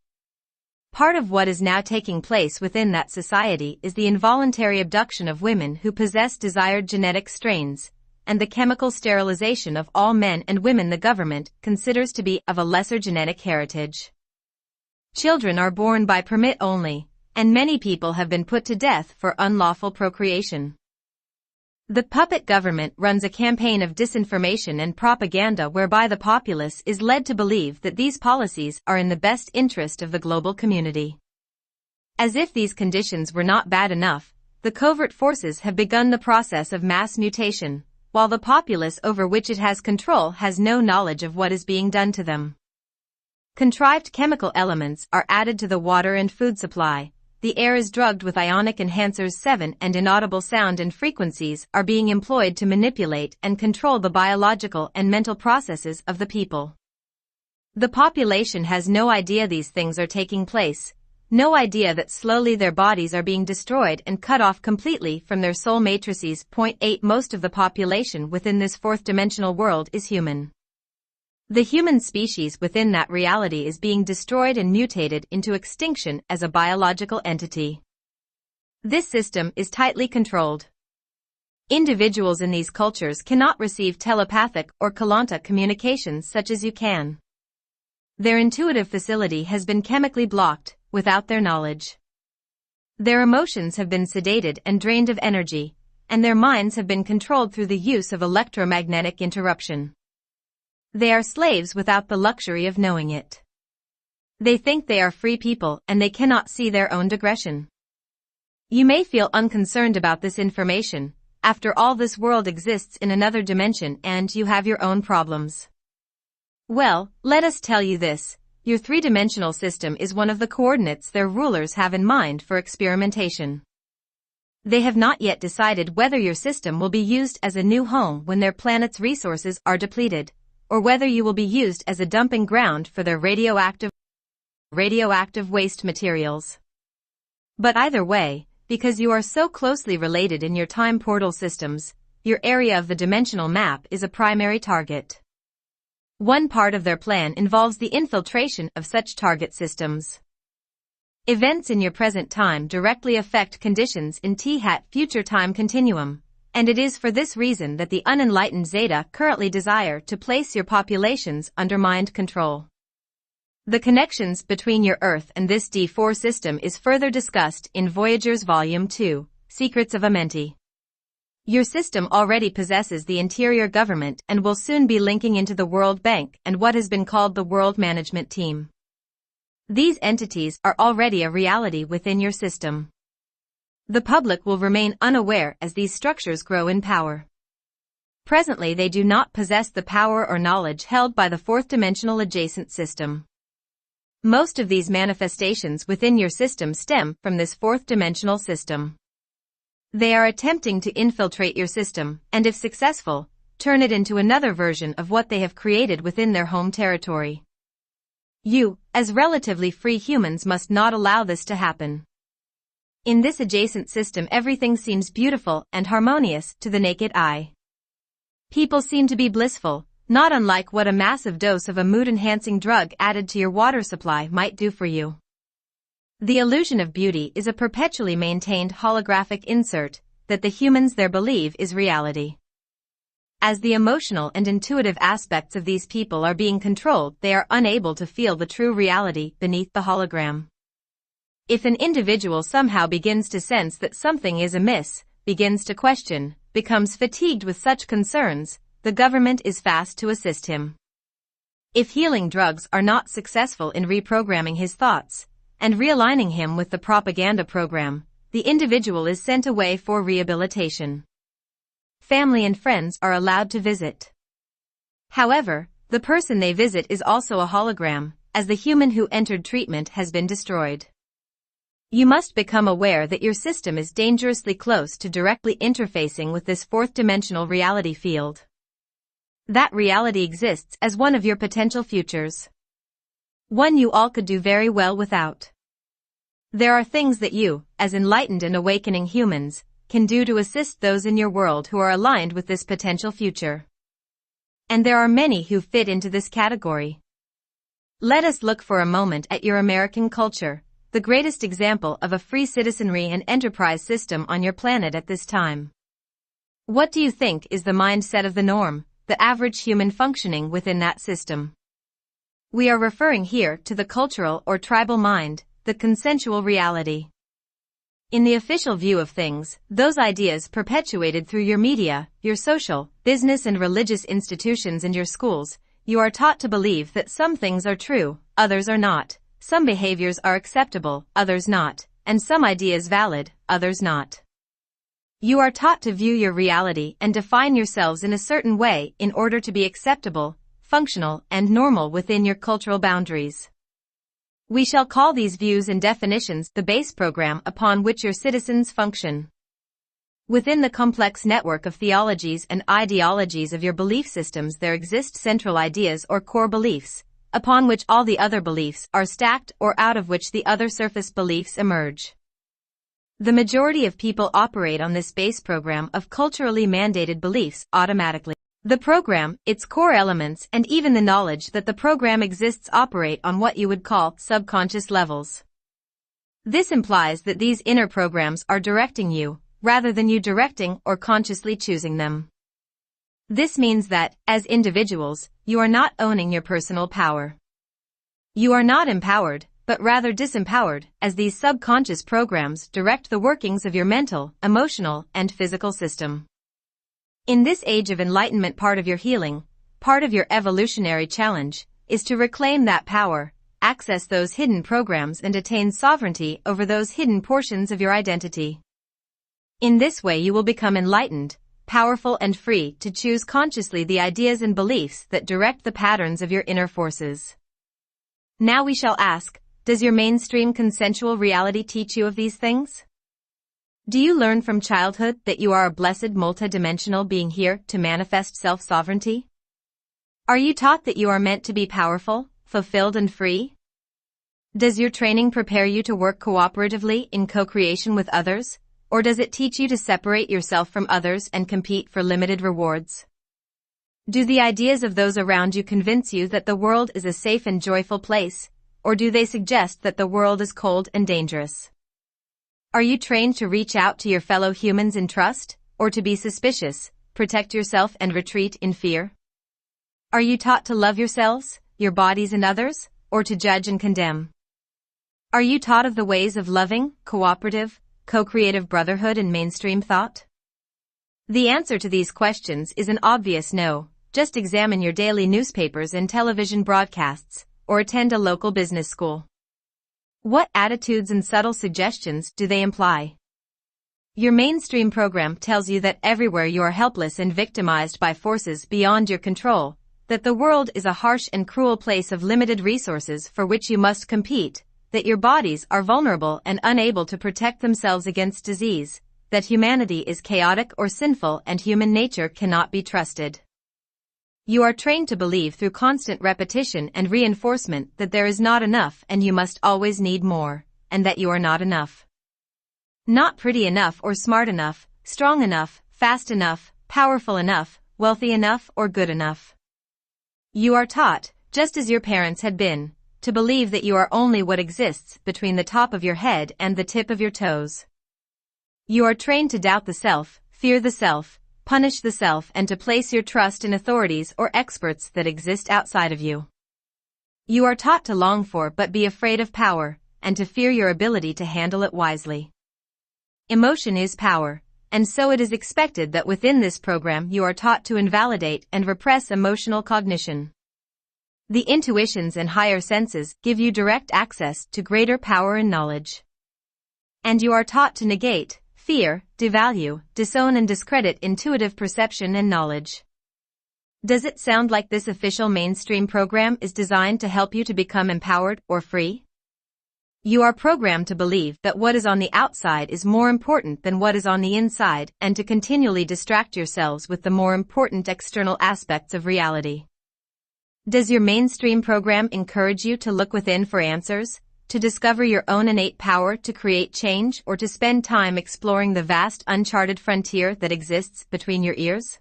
Part of what is now taking place within that society is the involuntary abduction of women who possess desired genetic strains, and the chemical sterilization of all men and women the government considers to be of a lesser genetic heritage. Children are born by permit only, and many people have been put to death for unlawful procreation. The puppet government runs a campaign of disinformation and propaganda whereby the populace is led to believe that these policies are in the best interest of the global community. As if these conditions were not bad enough, the covert forces have begun the process of mass mutation, while the populace over which it has control has no knowledge of what is being done to them. Contrived chemical elements are added to the water and food supply, the air is drugged with ionic enhancers 7 and inaudible sound and frequencies are being employed to manipulate and control the biological and mental processes of the people. The population has no idea these things are taking place, no idea that slowly their bodies are being destroyed and cut off completely from their soul matrices. 8 Most of the population within this fourth dimensional world is human. The human species within that reality is being destroyed and mutated into extinction as a biological entity. This system is tightly controlled. Individuals in these cultures cannot receive telepathic or Keylonta communications such as you can. Their intuitive facility has been chemically blocked, without their knowledge. Their emotions have been sedated and drained of energy, and their minds have been controlled through the use of electromagnetic interruption. They are slaves without the luxury of knowing it. They think they are free people and they cannot see their own digression. You may feel unconcerned about this information. After all, this world exists in another dimension and you have your own problems. Well, let us tell you this. Your three-dimensional system is one of the coordinates their rulers have in mind for experimentation. They have not yet decided whether your system will be used as a new home when their planet's resources are depleted, or whether you will be used as a dumping ground for their radioactive waste materials. But either way, because you are so closely related in your time portal systems, your area of the dimensional map is a primary target. One part of their plan involves the infiltration of such target systems. Events in your present time directly affect conditions in T-hat future time continuum, and it is for this reason that the unenlightened Zeta currently desire to place your populations under mind control. The connections between your Earth and this D4 system is further discussed in Voyagers Volume 2, Secrets of Amenti. Your system already possesses the interior government and will soon be linking into the World Bank and what has been called the World Management Team. These entities are already a reality within your system. The public will remain unaware as these structures grow in power. Presently they do not possess the power or knowledge held by the fourth-dimensional adjacent system. Most of these manifestations within your system stem from this fourth-dimensional system. They are attempting to infiltrate your system, and if successful, turn it into another version of what they have created within their home territory. You, as relatively free humans, must not allow this to happen. In this adjacent system everything seems beautiful and harmonious to the naked eye. People seem to be blissful, not unlike what a massive dose of a mood-enhancing drug added to your water supply might do for you. The illusion of beauty is a perpetually maintained holographic insert that the humans there believe is reality. As the emotional and intuitive aspects of these people are being controlled, they are unable to feel the true reality beneath the hologram. If an individual somehow begins to sense that something is amiss, begins to question, becomes fatigued with such concerns, the government is fast to assist him. If healing drugs are not successful in reprogramming his thoughts and realigning him with the propaganda program, the individual is sent away for rehabilitation. Family and friends are allowed to visit. However, the person they visit is also a hologram, as the human who entered treatment has been destroyed. You must become aware that your system is dangerously close to directly interfacing with this fourth-dimensional reality field. That reality exists as one of your potential futures. One you all could do very well without. There are things that you, as enlightened and awakening humans, can do to assist those in your world who are aligned with this potential future. And there are many who fit into this category. Let us look for a moment at your American culture, the greatest example of a free citizenry and enterprise system on your planet at this time. What do you think is the mindset of the norm, the average human functioning within that system? We are referring here to the cultural or tribal mind, the consensual reality. In the official view of things, those ideas perpetuated through your media, your social, business and religious institutions and your schools, you are taught to believe that some things are true, others are not. Some behaviors are acceptable, others not, and some ideas valid, others not. You are taught to view your reality and define yourselves in a certain way in order to be acceptable, functional, and normal within your cultural boundaries. We shall call these views and definitions the base program upon which your citizens function. Within the complex network of theologies and ideologies of your belief systems there exist central ideas or core beliefs, upon which all the other beliefs are stacked or out of which the other surface beliefs emerge. The majority of people operate on this base program of culturally mandated beliefs automatically. The program, its core elements and even the knowledge that the program exists operate on what you would call subconscious levels. This implies that these inner programs are directing you, rather than you directing or consciously choosing them. This means that, as individuals, you are not owning your personal power. You are not empowered, but rather disempowered, as these subconscious programs direct the workings of your mental, emotional, and physical system. In this age of enlightenment, part of your healing, part of your evolutionary challenge, is to reclaim that power, access those hidden programs and attain sovereignty over those hidden portions of your identity. In this way you will become enlightened, powerful and free to choose consciously the ideas and beliefs that direct the patterns of your inner forces. Now we shall ask, does your mainstream consensual reality teach you of these things? Do you learn from childhood that you are a blessed multidimensional being here to manifest self-sovereignty? Are you taught that you are meant to be powerful, fulfilled and free? Does your training prepare you to work cooperatively in co-creation with others? Or does it teach you to separate yourself from others and compete for limited rewards? Do the ideas of those around you convince you that the world is a safe and joyful place, or do they suggest that the world is cold and dangerous? Are you trained to reach out to your fellow humans in trust, or to be suspicious, protect yourself and retreat in fear? Are you taught to love yourselves, your bodies and others, or to judge and condemn? Are you taught of the ways of loving, cooperative, co-creative brotherhood in mainstream thought? The answer to these questions is an obvious no. Just examine your daily newspapers and television broadcasts, or attend a local business school. What attitudes and subtle suggestions do they imply? Your mainstream program tells you that everywhere you are helpless and victimized by forces beyond your control, that the world is a harsh and cruel place of limited resources for which you must compete, that your bodies are vulnerable and unable to protect themselves against disease, that humanity is chaotic or sinful and human nature cannot be trusted. You are trained to believe through constant repetition and reinforcement that there is not enough and you must always need more, and that you are not enough. Not pretty enough or smart enough, strong enough, fast enough, powerful enough, wealthy enough or good enough. You are taught, just as your parents had been, to believe that you are only what exists between the top of your head and the tip of your toes. You are trained to doubt the self, fear the self, punish the self and to place your trust in authorities or experts that exist outside of you. You are taught to long for but be afraid of power, and to fear your ability to handle it wisely. Emotion is power, and so it is expected that within this program you are taught to invalidate and repress emotional cognition. The intuitions and higher senses give you direct access to greater power and knowledge. And you are taught to negate, fear, devalue, disown and discredit intuitive perception and knowledge. Does it sound like this official mainstream program is designed to help you to become empowered or free? You are programmed to believe that what is on the outside is more important than what is on the inside and to continually distract yourselves with the more important external aspects of reality. Does your mainstream program encourage you to look within for answers, to discover your own innate power to create change or to spend time exploring the vast uncharted frontier that exists between your ears?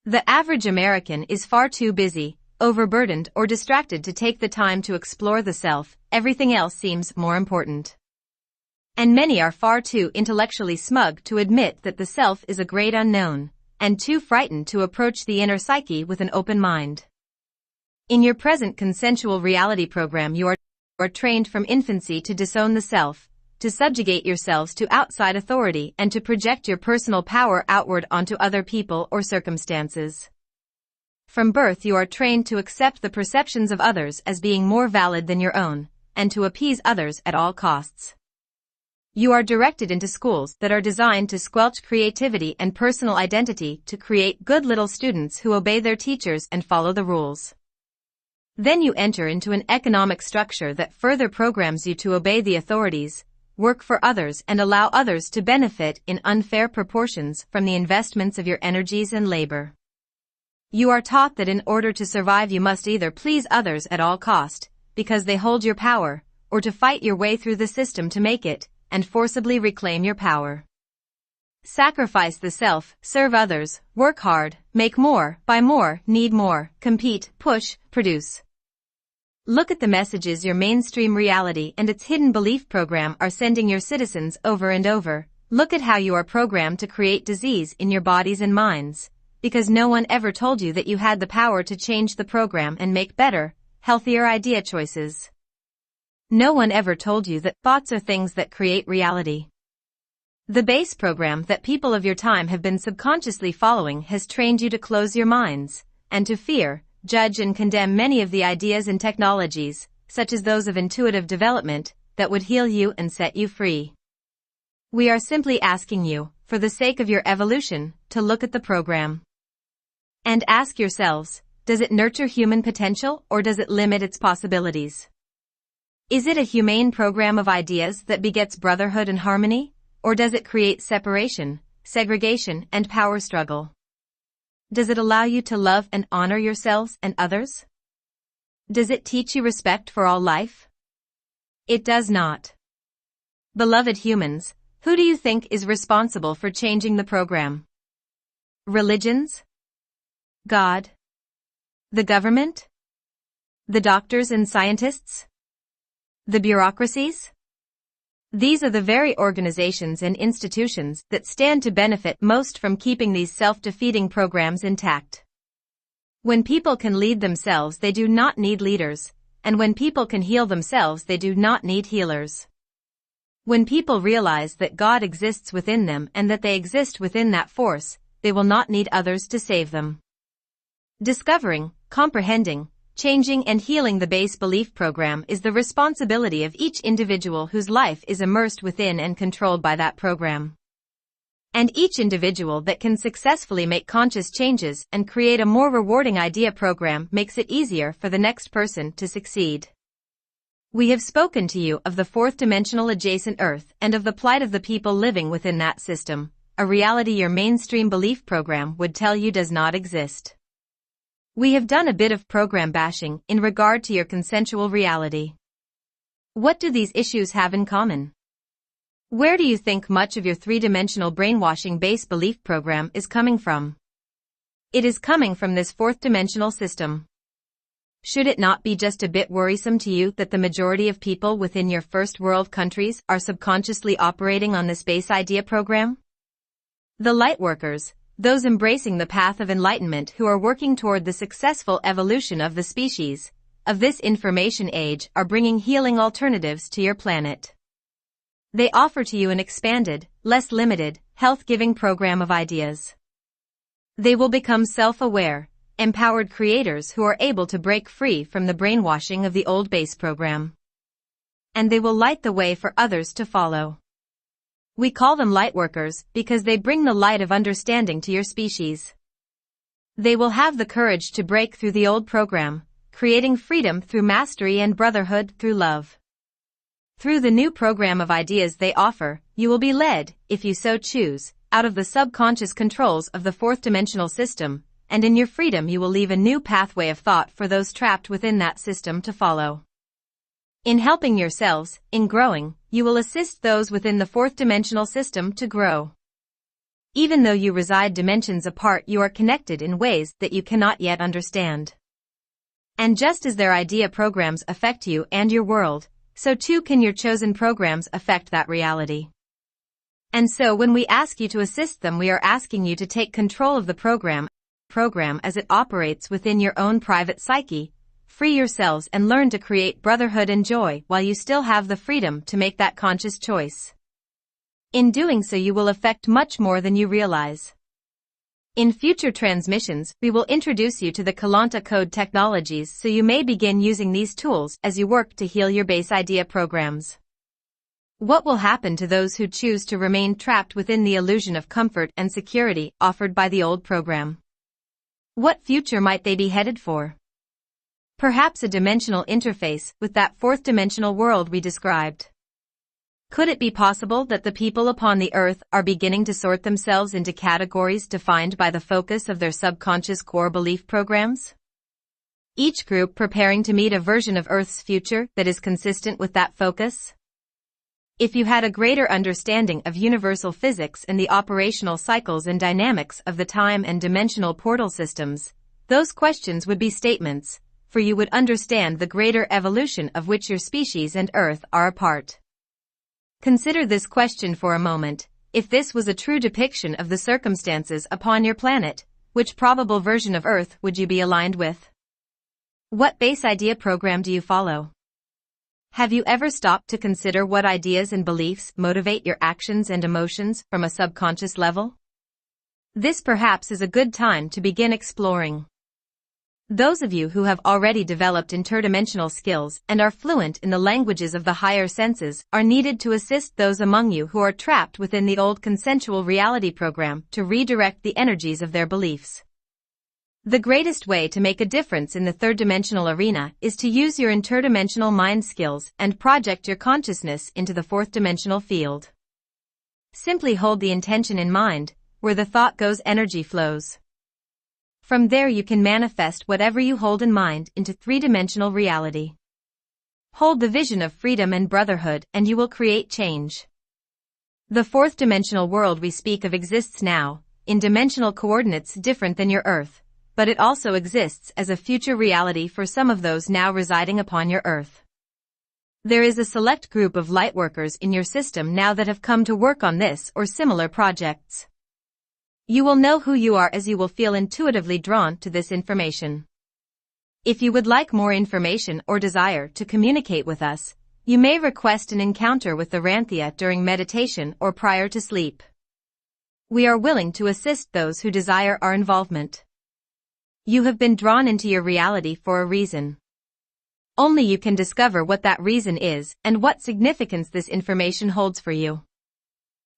The average American is far too busy, overburdened or distracted to take the time to explore the self. Everything else seems more important. And many are far too intellectually smug to admit that the self is a great unknown, and too frightened to approach the inner psyche with an open mind. In your present consensual reality program you are trained from infancy to disown the self, to subjugate yourselves to outside authority and to project your personal power outward onto other people or circumstances. From birth you are trained to accept the perceptions of others as being more valid than your own, and to appease others at all costs. You are directed into schools that are designed to squelch creativity and personal identity to create good little students who obey their teachers and follow the rules. Then you enter into an economic structure that further programs you to obey the authorities, work for others and allow others to benefit in unfair proportions from the investments of your energies and labor. You are taught that in order to survive you must either please others at all cost, because they hold your power, or to fight your way through the system to make it, and forcibly reclaim your power. Sacrifice the self, serve others, work hard, make more, buy more, need more, compete, push, produce. Look at the messages your mainstream reality and its hidden belief program are sending your citizens over and over. Look at how you are programmed to create disease in your bodies and minds, because no one ever told you that you had the power to change the program and make better, healthier idea choices. No one ever told you that thoughts are things that create reality. The base program that people of your time have been subconsciously following has trained you to close your minds, and to fear, judge and condemn many of the ideas and technologies, such as those of intuitive development, that would heal you and set you free. We are simply asking you, for the sake of your evolution, to look at the program. And ask yourselves, does it nurture human potential or does it limit its possibilities? Is it a humane program of ideas that begets brotherhood and harmony, or does it create separation, segregation, and power struggle? Does it allow you to love and honor yourselves and others? Does it teach you respect for all life? It does not. Beloved humans, who do you think is responsible for changing the program? Religions? God? The government? The doctors and scientists? The bureaucracies? These are the very organizations and institutions that stand to benefit most from keeping these self-defeating programs intact. When people can lead themselves, they do not need leaders, and when people can heal themselves, they do not need healers. When people realize that God exists within them and that they exist within that force, they will not need others to save them. Discovering, comprehending, changing and healing the base belief program is the responsibility of each individual whose life is immersed within and controlled by that program. And each individual that can successfully make conscious changes and create a more rewarding idea program makes it easier for the next person to succeed. We have spoken to you of the fourth dimensional adjacent Earth and of the plight of the people living within that system, a reality your mainstream belief program would tell you does not exist. We have done a bit of program bashing in regard to your consensual reality. What do these issues have in common? Where do you think much of your three-dimensional brainwashing base belief program is coming from? It is coming from this fourth-dimensional system. Should it not be just a bit worrisome to you that the majority of people within your first-world countries are subconsciously operating on this base idea program? The lightworkers, those embracing the path of enlightenment who are working toward the successful evolution of the species, of this information age, are bringing healing alternatives to your planet. They offer to you an expanded, less limited, health-giving program of ideas. They will become self-aware, empowered creators who are able to break free from the brainwashing of the old base program. And they will light the way for others to follow. We call them lightworkers because they bring the light of understanding to your species. They will have the courage to break through the old program, creating freedom through mastery and brotherhood through love. Through the new program of ideas they offer, you will be led, if you so choose, out of the subconscious controls of the fourth dimensional system, and in your freedom you will leave a new pathway of thought for those trapped within that system to follow. In helping yourselves, in growing, you will assist those within the fourth dimensional system to grow. Even though you reside dimensions apart, you are connected in ways that you cannot yet understand. And just as their idea programs affect you and your world, so too can your chosen programs affect that reality. And so when we ask you to assist them, we are asking you to take control of the program as it operates within your own private psyche. Free yourselves and learn to create brotherhood and joy while you still have the freedom to make that conscious choice. In doing so, you will affect much more than you realize. In future transmissions, we will introduce you to the Keylonta code technologies so you may begin using these tools as you work to heal your base idea programs. What will happen to those who choose to remain trapped within the illusion of comfort and security offered by the old program? What future might they be headed for? Perhaps a dimensional interface with that fourth dimensional world we described. Could it be possible that the people upon the earth are beginning to sort themselves into categories defined by the focus of their subconscious core belief programs? Each group preparing to meet a version of Earth's future that is consistent with that focus? If you had a greater understanding of universal physics and the operational cycles and dynamics of the time and dimensional portal systems, those questions would be statements, for you would understand the greater evolution of which your species and Earth are a part. Consider this question for a moment. If this was a true depiction of the circumstances upon your planet, which probable version of Earth would you be aligned with? What base idea program do you follow? Have you ever stopped to consider what ideas and beliefs motivate your actions and emotions from a subconscious level? This perhaps is a good time to begin exploring. Those of you who have already developed interdimensional skills and are fluent in the languages of the higher senses are needed to assist those among you who are trapped within the old consensual reality program to redirect the energies of their beliefs. The greatest way to make a difference in the third-dimensional arena is to use your interdimensional mind skills and project your consciousness into the fourth-dimensional field. Simply hold the intention in mind. Where the thought goes, energy flows. From there you can manifest whatever you hold in mind into three-dimensional reality. Hold the vision of freedom and brotherhood and you will create change. The fourth-dimensional world we speak of exists now, in dimensional coordinates different than your Earth, but it also exists as a future reality for some of those now residing upon your Earth. There is a select group of lightworkers in your system now that have come to work on this or similar projects. You will know who you are as you will feel intuitively drawn to this information. If you would like more information or desire to communicate with us, you may request an encounter with the Ranthia during meditation or prior to sleep. We are willing to assist those who desire our involvement. You have been drawn into your reality for a reason. Only you can discover what that reason is and what significance this information holds for you.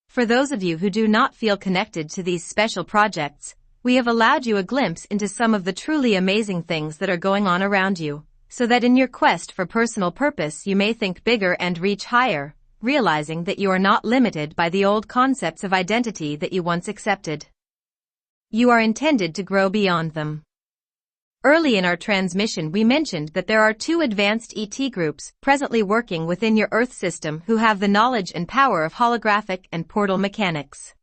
For those of you who do not feel connected to these special projects, we have allowed you a glimpse into some of the truly amazing things that are going on around you, so that in your quest for personal purpose you may think bigger and reach higher, realizing that you are not limited by the old concepts of identity that you once accepted. You are intended to grow beyond them. Early in our transmission we mentioned that there are 2 advanced ET groups presently working within your Earth system who have the knowledge and power of holographic and portal mechanics.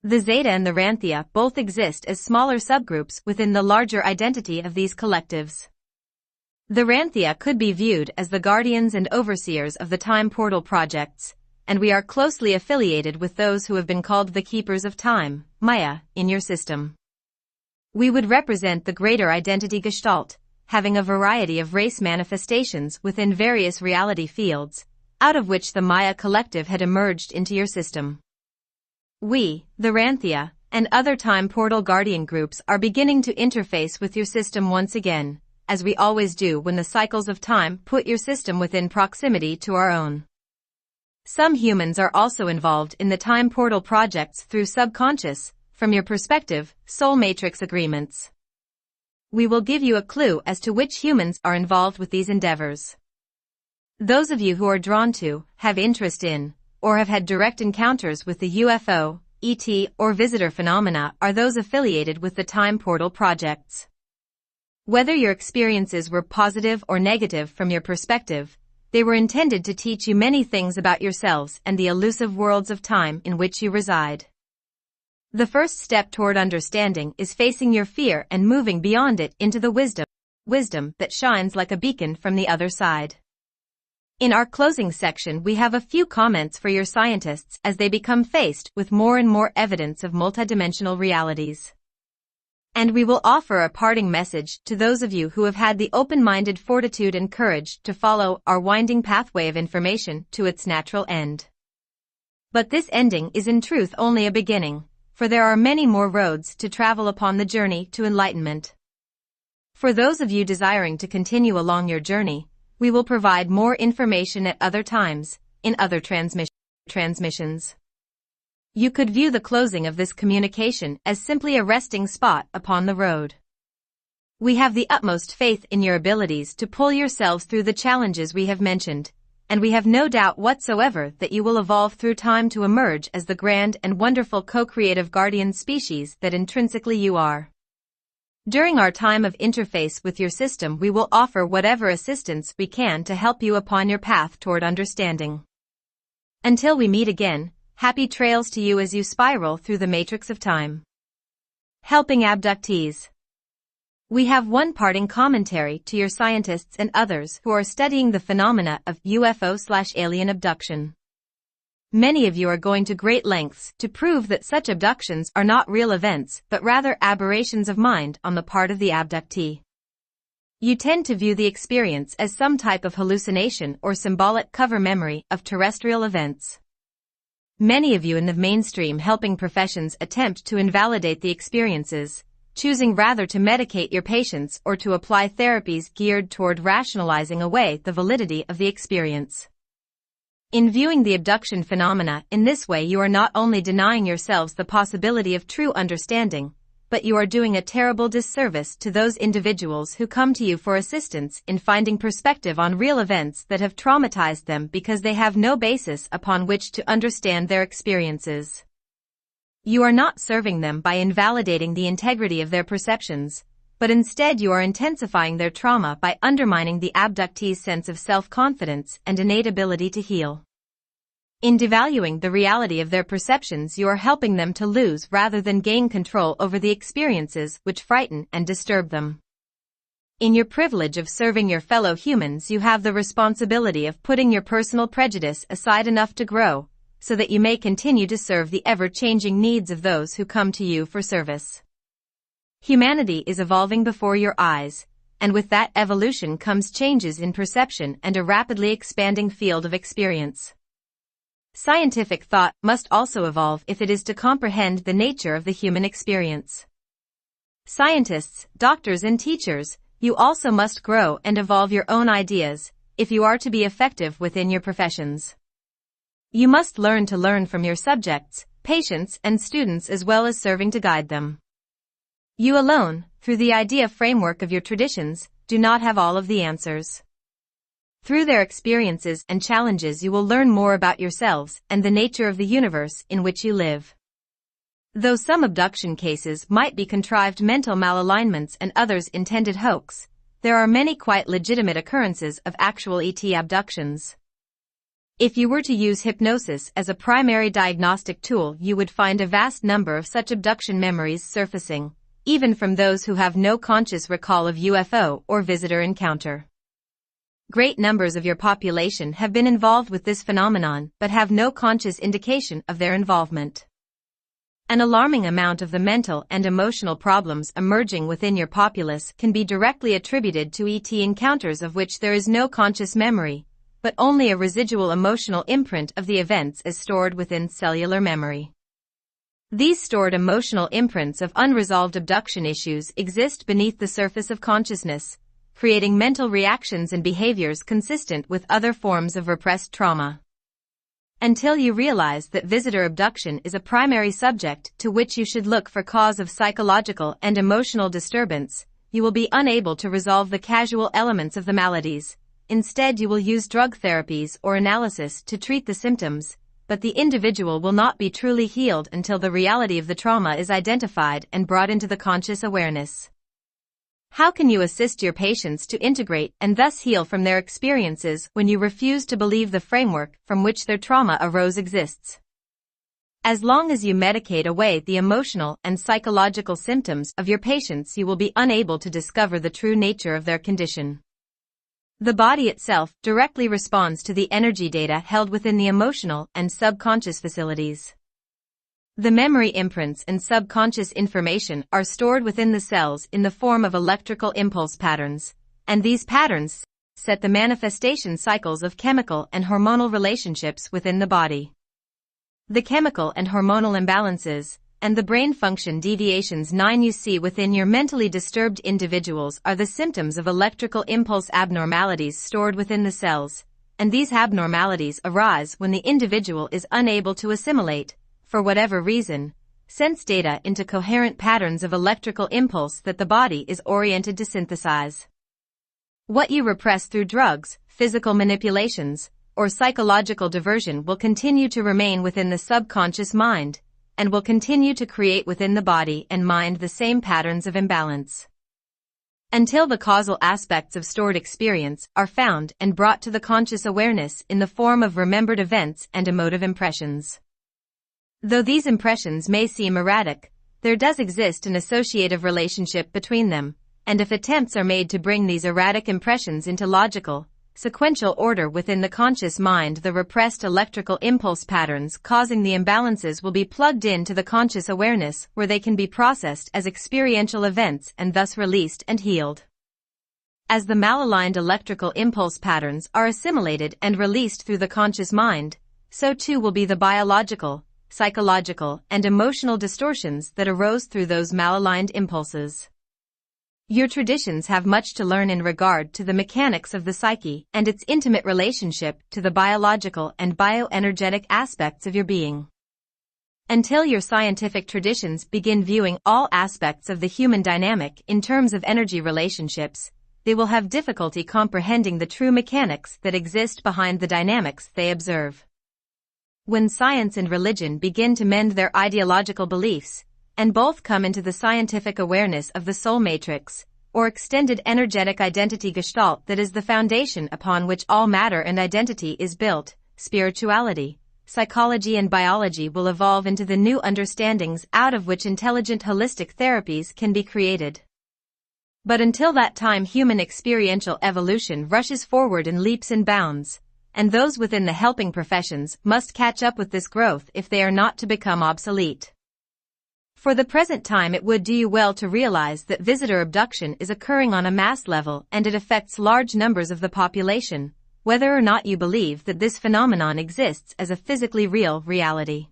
The Zeta and the Ranthia both exist as smaller subgroups within the larger identity of these collectives. The Ranthia could be viewed as the guardians and overseers of the time portal projects, and we are closely affiliated with those who have been called the Keepers of Time, Maya, in your system. We would represent the greater identity Gestalt, having a variety of race manifestations within various reality fields, out of which the Maya collective had emerged into your system. We, the Ranthia, and other time portal guardian groups are beginning to interface with your system once again, as we always do when the cycles of time put your system within proximity to our own. Some humans are also involved in the time portal projects through subconscious, from your perspective, soul matrix agreements. We will give you a clue as to which humans are involved with these endeavors. Those of you who are drawn to, have interest in, or have had direct encounters with the UFO, ET, or visitor phenomena are those affiliated with the time portal projects. Whether your experiences were positive or negative from your perspective, they were intended to teach you many things about yourselves and the elusive worlds of time in which you reside. The first step toward understanding is facing your fear and moving beyond it into the wisdom that shines like a beacon from the other side. In our closing section we have a few comments for your scientists as they become faced with more and more evidence of multidimensional realities. And we will offer a parting message to those of you who have had the open-minded fortitude and courage to follow our winding pathway of information to its natural end. But this ending is in truth only a beginning, for there are many more roads to travel upon the journey to enlightenment. For those of you desiring to continue along your journey, we will provide more information at other times, in other transmissions. You could view the closing of this communication as simply a resting spot upon the road. We have the utmost faith in your abilities to pull yourselves through the challenges we have mentioned, and we have no doubt whatsoever that you will evolve through time to emerge as the grand and wonderful co-creative guardian species that intrinsically you are. During our time of interface with your system we will offer whatever assistance we can to help you upon your path toward understanding. Until we meet again, happy trails to you as you spiral through the matrix of time. Helping Abductees. We have one parting commentary to your scientists and others who are studying the phenomena of UFO/alien abduction. Many of you are going to great lengths to prove that such abductions are not real events but rather aberrations of mind on the part of the abductee. You tend to view the experience as some type of hallucination or symbolic cover memory of terrestrial events. Many of you in the mainstream helping professions attempt to invalidate the experiences, choosing rather to medicate your patients or to apply therapies geared toward rationalizing away the validity of the experience. In viewing the abduction phenomena in this way you are not only denying yourselves the possibility of true understanding, but you are doing a terrible disservice to those individuals who come to you for assistance in finding perspective on real events that have traumatized them because they have no basis upon which to understand their experiences. You are not serving them by invalidating the integrity of their perceptions, but instead you are intensifying their trauma by undermining the abductee's sense of self-confidence and innate ability to heal. In devaluing the reality of their perceptions you are helping them to lose rather than gain control over the experiences which frighten and disturb them. In your privilege of serving your fellow humans you have the responsibility of putting your personal prejudice aside enough to grow, so that you may continue to serve the ever-changing needs of those who come to you for service. Humanity is evolving before your eyes, and with that evolution comes changes in perception and a rapidly expanding field of experience. Scientific thought must also evolve if it is to comprehend the nature of the human experience. Scientists, doctors and teachers, you also must grow and evolve your own ideas, if you are to be effective within your professions. You must learn to learn from your subjects, patients and students as well as serving to guide them. You alone, through the idea framework of your traditions, do not have all of the answers. Through their experiences and challenges you will learn more about yourselves and the nature of the universe in which you live. Though some abduction cases might be contrived mental malalignments and others intended hoax, there are many quite legitimate occurrences of actual ET abductions. If you were to use hypnosis as a primary diagnostic tool, you would find a vast number of such abduction memories surfacing, even from those who have no conscious recall of UFO or visitor encounter. Great numbers of your population have been involved with this phenomenon but have no conscious indication of their involvement. An alarming amount of the mental and emotional problems emerging within your populace can be directly attributed to ET encounters of which there is no conscious memory, but only a residual emotional imprint of the events is stored within cellular memory. These stored emotional imprints of unresolved abduction issues exist beneath the surface of consciousness, creating mental reactions and behaviors consistent with other forms of repressed trauma. Until you realize that visitor abduction is a primary subject to which you should look for cause of psychological and emotional disturbance, you will be unable to resolve the causal elements of the maladies. Instead, you will use drug therapies or analysis to treat the symptoms, but the individual will not be truly healed until the reality of the trauma is identified and brought into the conscious awareness. How can you assist your patients to integrate and thus heal from their experiences when you refuse to believe the framework from which their trauma arose exists? As long as you medicate away the emotional and psychological symptoms of your patients, you will be unable to discover the true nature of their condition. The body itself directly responds to the energy data held within the emotional and subconscious facilities. The memory imprints and subconscious information are stored within the cells in the form of electrical impulse patterns, and these patterns set the manifestation cycles of chemical and hormonal relationships within the body. The chemical and hormonal imbalances and the brain function deviations you see within your mentally disturbed individuals are the symptoms of electrical impulse abnormalities stored within the cells, and these abnormalities arise when the individual is unable to assimilate, for whatever reason, sense data into coherent patterns of electrical impulse that the body is oriented to synthesize. What you repress through drugs, physical manipulations, or psychological diversion will continue to remain within the subconscious mind, and will continue to create within the body and mind the same patterns of imbalance. Until the causal aspects of stored experience are found and brought to the conscious awareness in the form of remembered events and emotive impressions. Though these impressions may seem erratic, there does exist an associative relationship between them, and if attempts are made to bring these erratic impressions into logical, sequential order within the conscious mind, the repressed electrical impulse patterns causing the imbalances will be plugged into the conscious awareness where they can be processed as experiential events and thus released and healed. As the malaligned electrical impulse patterns are assimilated and released through the conscious mind, so too will be the biological, psychological, and emotional distortions that arose through those malaligned impulses. Your traditions have much to learn in regard to the mechanics of the psyche and its intimate relationship to the biological and bioenergetic aspects of your being. Until your scientific traditions begin viewing all aspects of the human dynamic in terms of energy relationships, they will have difficulty comprehending the true mechanics that exist behind the dynamics they observe. When science and religion begin to mend their ideological beliefs, and both come into the scientific awareness of the soul matrix, or extended energetic identity gestalt that is the foundation upon which all matter and identity is built, spirituality, psychology and biology will evolve into the new understandings out of which intelligent holistic therapies can be created. But until that time, human experiential evolution rushes forward in leaps and bounds, and those within the helping professions must catch up with this growth if they are not to become obsolete. For the present time, it would do you well to realize that visitor abduction is occurring on a mass level and it affects large numbers of the population, whether or not you believe that this phenomenon exists as a physically real reality.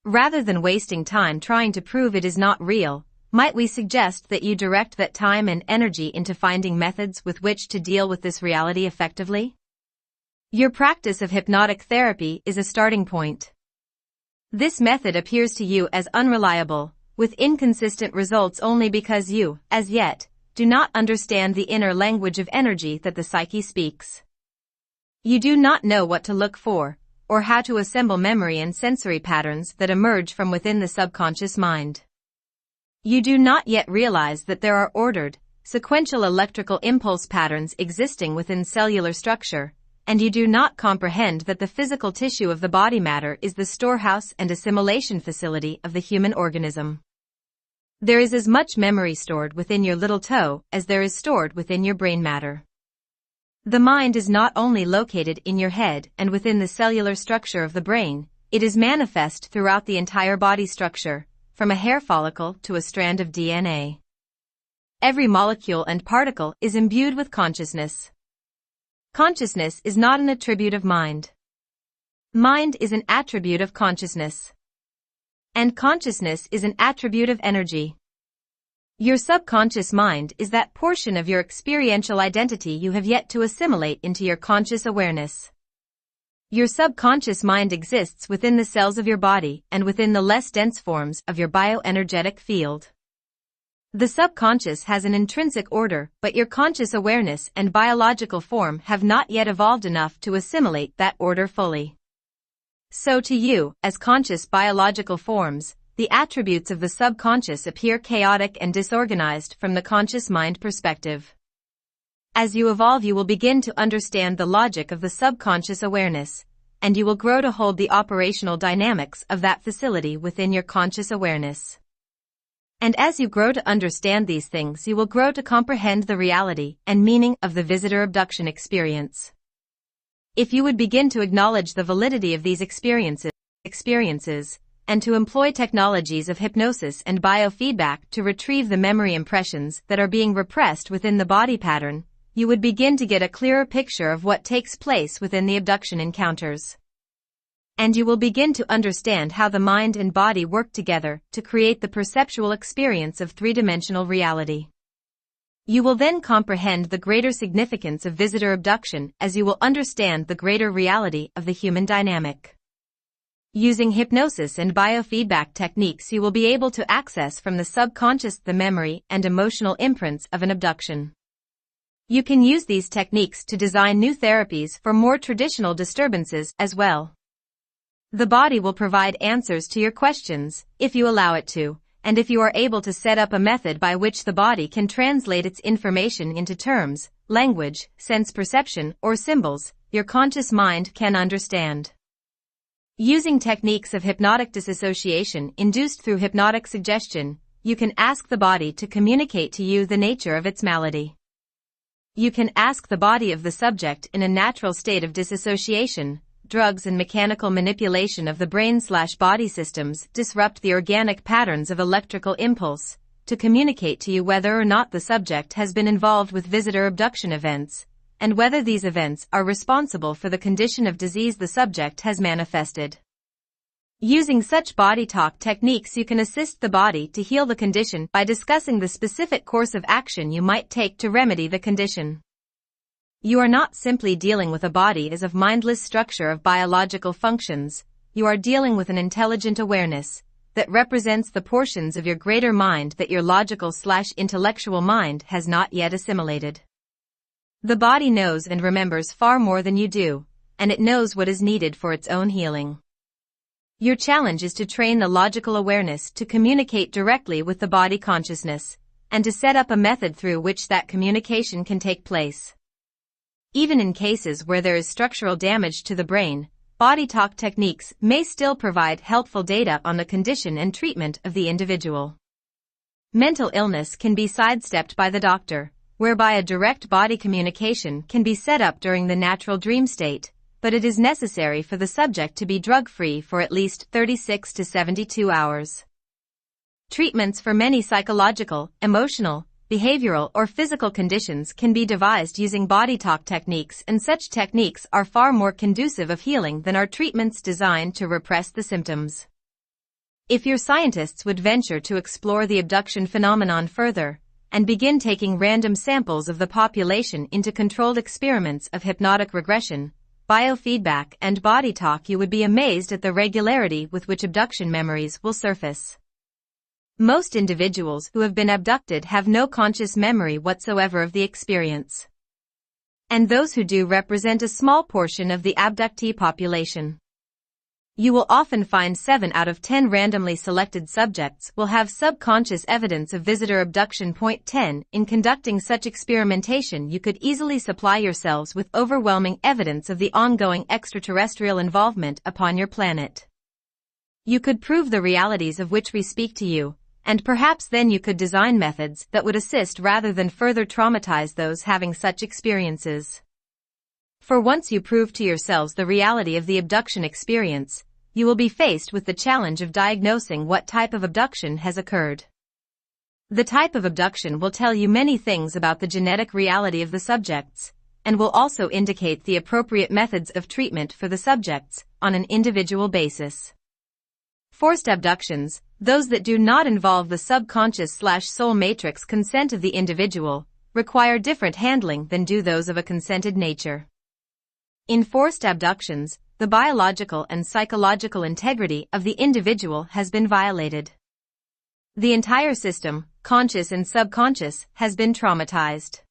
Rather than wasting time trying to prove it is not real, might we suggest that you direct that time and energy into finding methods with which to deal with this reality effectively? Your practice of hypnotic therapy is a starting point. This method appears to you as unreliable, with inconsistent results only because you, as yet, do not understand the inner language of energy that the psyche speaks. You do not know what to look for, or how to assemble memory and sensory patterns that emerge from within the subconscious mind. You do not yet realize that there are ordered, sequential electrical impulse patterns existing within cellular structure, and you do not comprehend that the physical tissue of the body matter is the storehouse and assimilation facility of the human organism. There is as much memory stored within your little toe as there is stored within your brain matter. The mind is not only located in your head and within the cellular structure of the brain, it is manifest throughout the entire body structure, from a hair follicle to a strand of DNA. Every molecule and particle is imbued with consciousness. Consciousness is not an attribute of mind. Mind is an attribute of consciousness. And consciousness is an attribute of energy. Your subconscious mind is that portion of your experiential identity you have yet to assimilate into your conscious awareness. Your subconscious mind exists within the cells of your body and within the less dense forms of your bioenergetic field. The subconscious has an intrinsic order, but your conscious awareness and biological form have not yet evolved enough to assimilate that order fully. So to you, as conscious biological forms, the attributes of the subconscious appear chaotic and disorganized from the conscious mind perspective. As you evolve, you will begin to understand the logic of the subconscious awareness, and you will grow to hold the operational dynamics of that facility within your conscious awareness. And as you grow to understand these things, you will grow to comprehend the reality and meaning of the visitor abduction experience. If you would begin to acknowledge the validity of these experiences, and to employ technologies of hypnosis and biofeedback to retrieve the memory impressions that are being repressed within the body pattern, you would begin to get a clearer picture of what takes place within the abduction encounters. And you will begin to understand how the mind and body work together to create the perceptual experience of three-dimensional reality. You will then comprehend the greater significance of visitor abduction as you will understand the greater reality of the human dynamic. Using hypnosis and biofeedback techniques, you will be able to access from the subconscious the memory and emotional imprints of an abduction. You can use these techniques to design new therapies for more traditional disturbances as well. The body will provide answers to your questions, if you allow it to, and if you are able to set up a method by which the body can translate its information into terms, language, sense perception, or symbols, your conscious mind can understand. Using techniques of hypnotic disassociation induced through hypnotic suggestion, you can ask the body to communicate to you the nature of its malady. You can ask the body of the subject in a natural state of disassociation. Drugs and mechanical manipulation of the brain/body systems disrupt the organic patterns of electrical impulse, to communicate to you whether or not the subject has been involved with visitor abduction events, and whether these events are responsible for the condition of disease the subject has manifested. Using such body talk techniques, you can assist the body to heal the condition by discussing the specific course of action you might take to remedy the condition. You are not simply dealing with a body as of mindless structure of biological functions, you are dealing with an intelligent awareness that represents the portions of your greater mind that your logical/intellectual mind has not yet assimilated. The body knows and remembers far more than you do, and it knows what is needed for its own healing. Your challenge is to train the logical awareness to communicate directly with the body consciousness, and to set up a method through which that communication can take place. Even in cases where there is structural damage to the brain, body talk techniques may still provide helpful data on the condition and treatment of the individual. Mental illness can be sidestepped by the doctor, whereby a direct body communication can be set up during the natural dream state, but it is necessary for the subject to be drug-free for at least 36 to 72 hours. Treatments for many psychological, emotional, behavioral or physical conditions can be devised using body talk techniques, and such techniques are far more conducive of healing than are treatments designed to repress the symptoms. If your scientists would venture to explore the abduction phenomenon further, and begin taking random samples of the population into controlled experiments of hypnotic regression, biofeedback and body talk, you would be amazed at the regularity with which abduction memories will surface. Most individuals who have been abducted have no conscious memory whatsoever of the experience. And those who do represent a small portion of the abductee population. You will often find 7 out of 10 randomly selected subjects will have subconscious evidence of visitor abduction. Point 10. In conducting such experimentation, you could easily supply yourselves with overwhelming evidence of the ongoing extraterrestrial involvement upon your planet. You could prove the realities of which we speak to you, and perhaps then you could design methods that would assist rather than further traumatize those having such experiences. For once you prove to yourselves the reality of the abduction experience, you will be faced with the challenge of diagnosing what type of abduction has occurred. The type of abduction will tell you many things about the genetic reality of the subjects, and will also indicate the appropriate methods of treatment for the subjects, on an individual basis. Forced abductions, those that do not involve the subconscious/soul matrix consent of the individual, require different handling than do those of a consented nature. In forced abductions, the biological and psychological integrity of the individual has been violated. The entire system, conscious and subconscious, has been traumatized.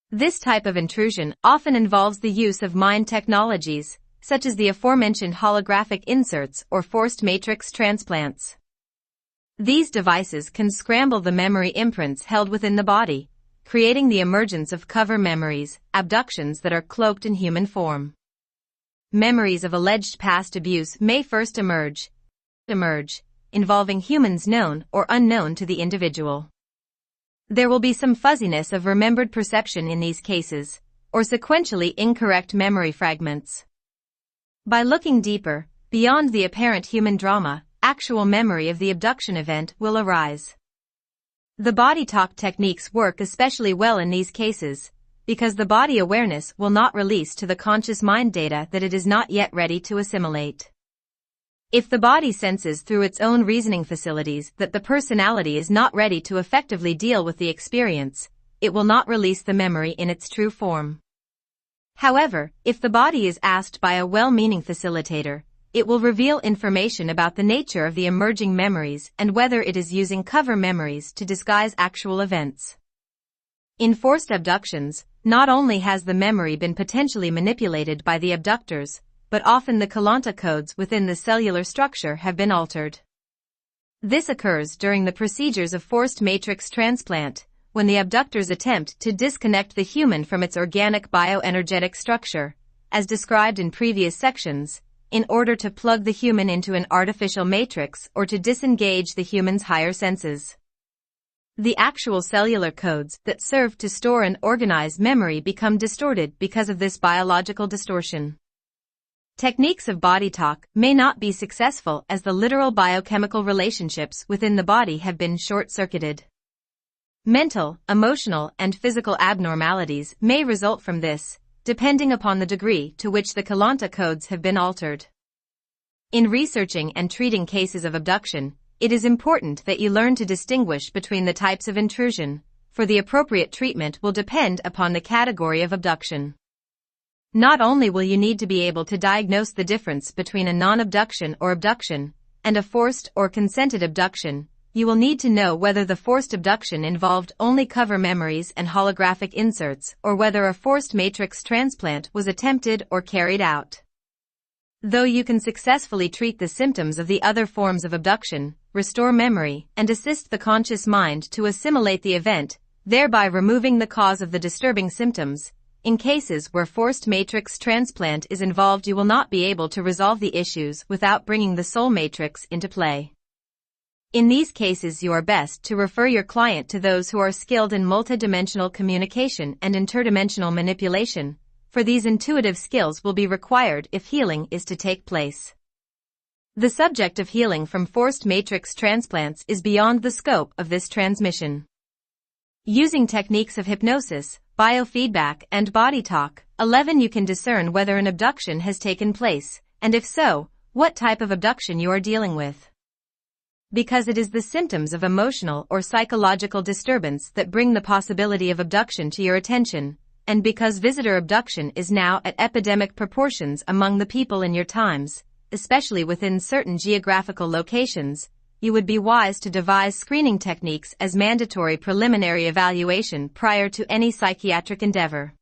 This type of intrusion often involves the use of mind technologies, such as the aforementioned holographic inserts or forced matrix transplants. These devices can scramble the memory imprints held within the body, creating the emergence of cover memories, abductions that are cloaked in human form. Memories of alleged past abuse may first emerge, involving humans known or unknown to the individual. There will be some fuzziness of remembered perception in these cases, or sequentially incorrect memory fragments. By looking deeper, beyond the apparent human drama, actual memory of the abduction event will arise. The body talk techniques work especially well in these cases, because the body awareness will not release to the conscious mind data that it is not yet ready to assimilate. If the body senses through its own reasoning facilities that the personality is not ready to effectively deal with the experience, it will not release the memory in its true form. However, if the body is asked by a well-meaning facilitator, it will reveal information about the nature of the emerging memories and whether it is using cover memories to disguise actual events. In forced abductions, not only has the memory been potentially manipulated by the abductors, but often the Keylonta codes within the cellular structure have been altered. This occurs during the procedures of forced matrix transplant, when the abductors attempt to disconnect the human from its organic bioenergetic structure, as described in previous sections, in order to plug the human into an artificial matrix or to disengage the human's higher senses. The actual cellular codes that serve to store and organize memory become distorted because of this biological distortion. Techniques of body talk may not be successful as the literal biochemical relationships within the body have been short-circuited. Mental, emotional, and physical abnormalities may result from this, depending upon the degree to which the Keylonta codes have been altered. In researching and treating cases of abduction, it is important that you learn to distinguish between the types of intrusion, for the appropriate treatment will depend upon the category of abduction. Not only will you need to be able to diagnose the difference between a non-abduction or abduction, and a forced or consented abduction, you will need to know whether the forced abduction involved only cover memories and holographic inserts or whether a forced matrix transplant was attempted or carried out. Though you can successfully treat the symptoms of the other forms of abduction, restore memory, and assist the conscious mind to assimilate the event, thereby removing the cause of the disturbing symptoms, in cases where forced matrix transplant is involved, you will not be able to resolve the issues without bringing the soul matrix into play. In these cases, you are best to refer your client to those who are skilled in multidimensional communication and interdimensional manipulation, for these intuitive skills will be required if healing is to take place. The subject of healing from forced matrix transplants is beyond the scope of this transmission. Using techniques of hypnosis, biofeedback, and body talk, 11 you can discern whether an abduction has taken place, and if so, what type of abduction you are dealing with. Because it is the symptoms of emotional or psychological disturbance that bring the possibility of abduction to your attention, and because visitor abduction is now at epidemic proportions among the people in your times, especially within certain geographical locations, you would be wise to devise screening techniques as mandatory preliminary evaluation prior to any psychiatric endeavor.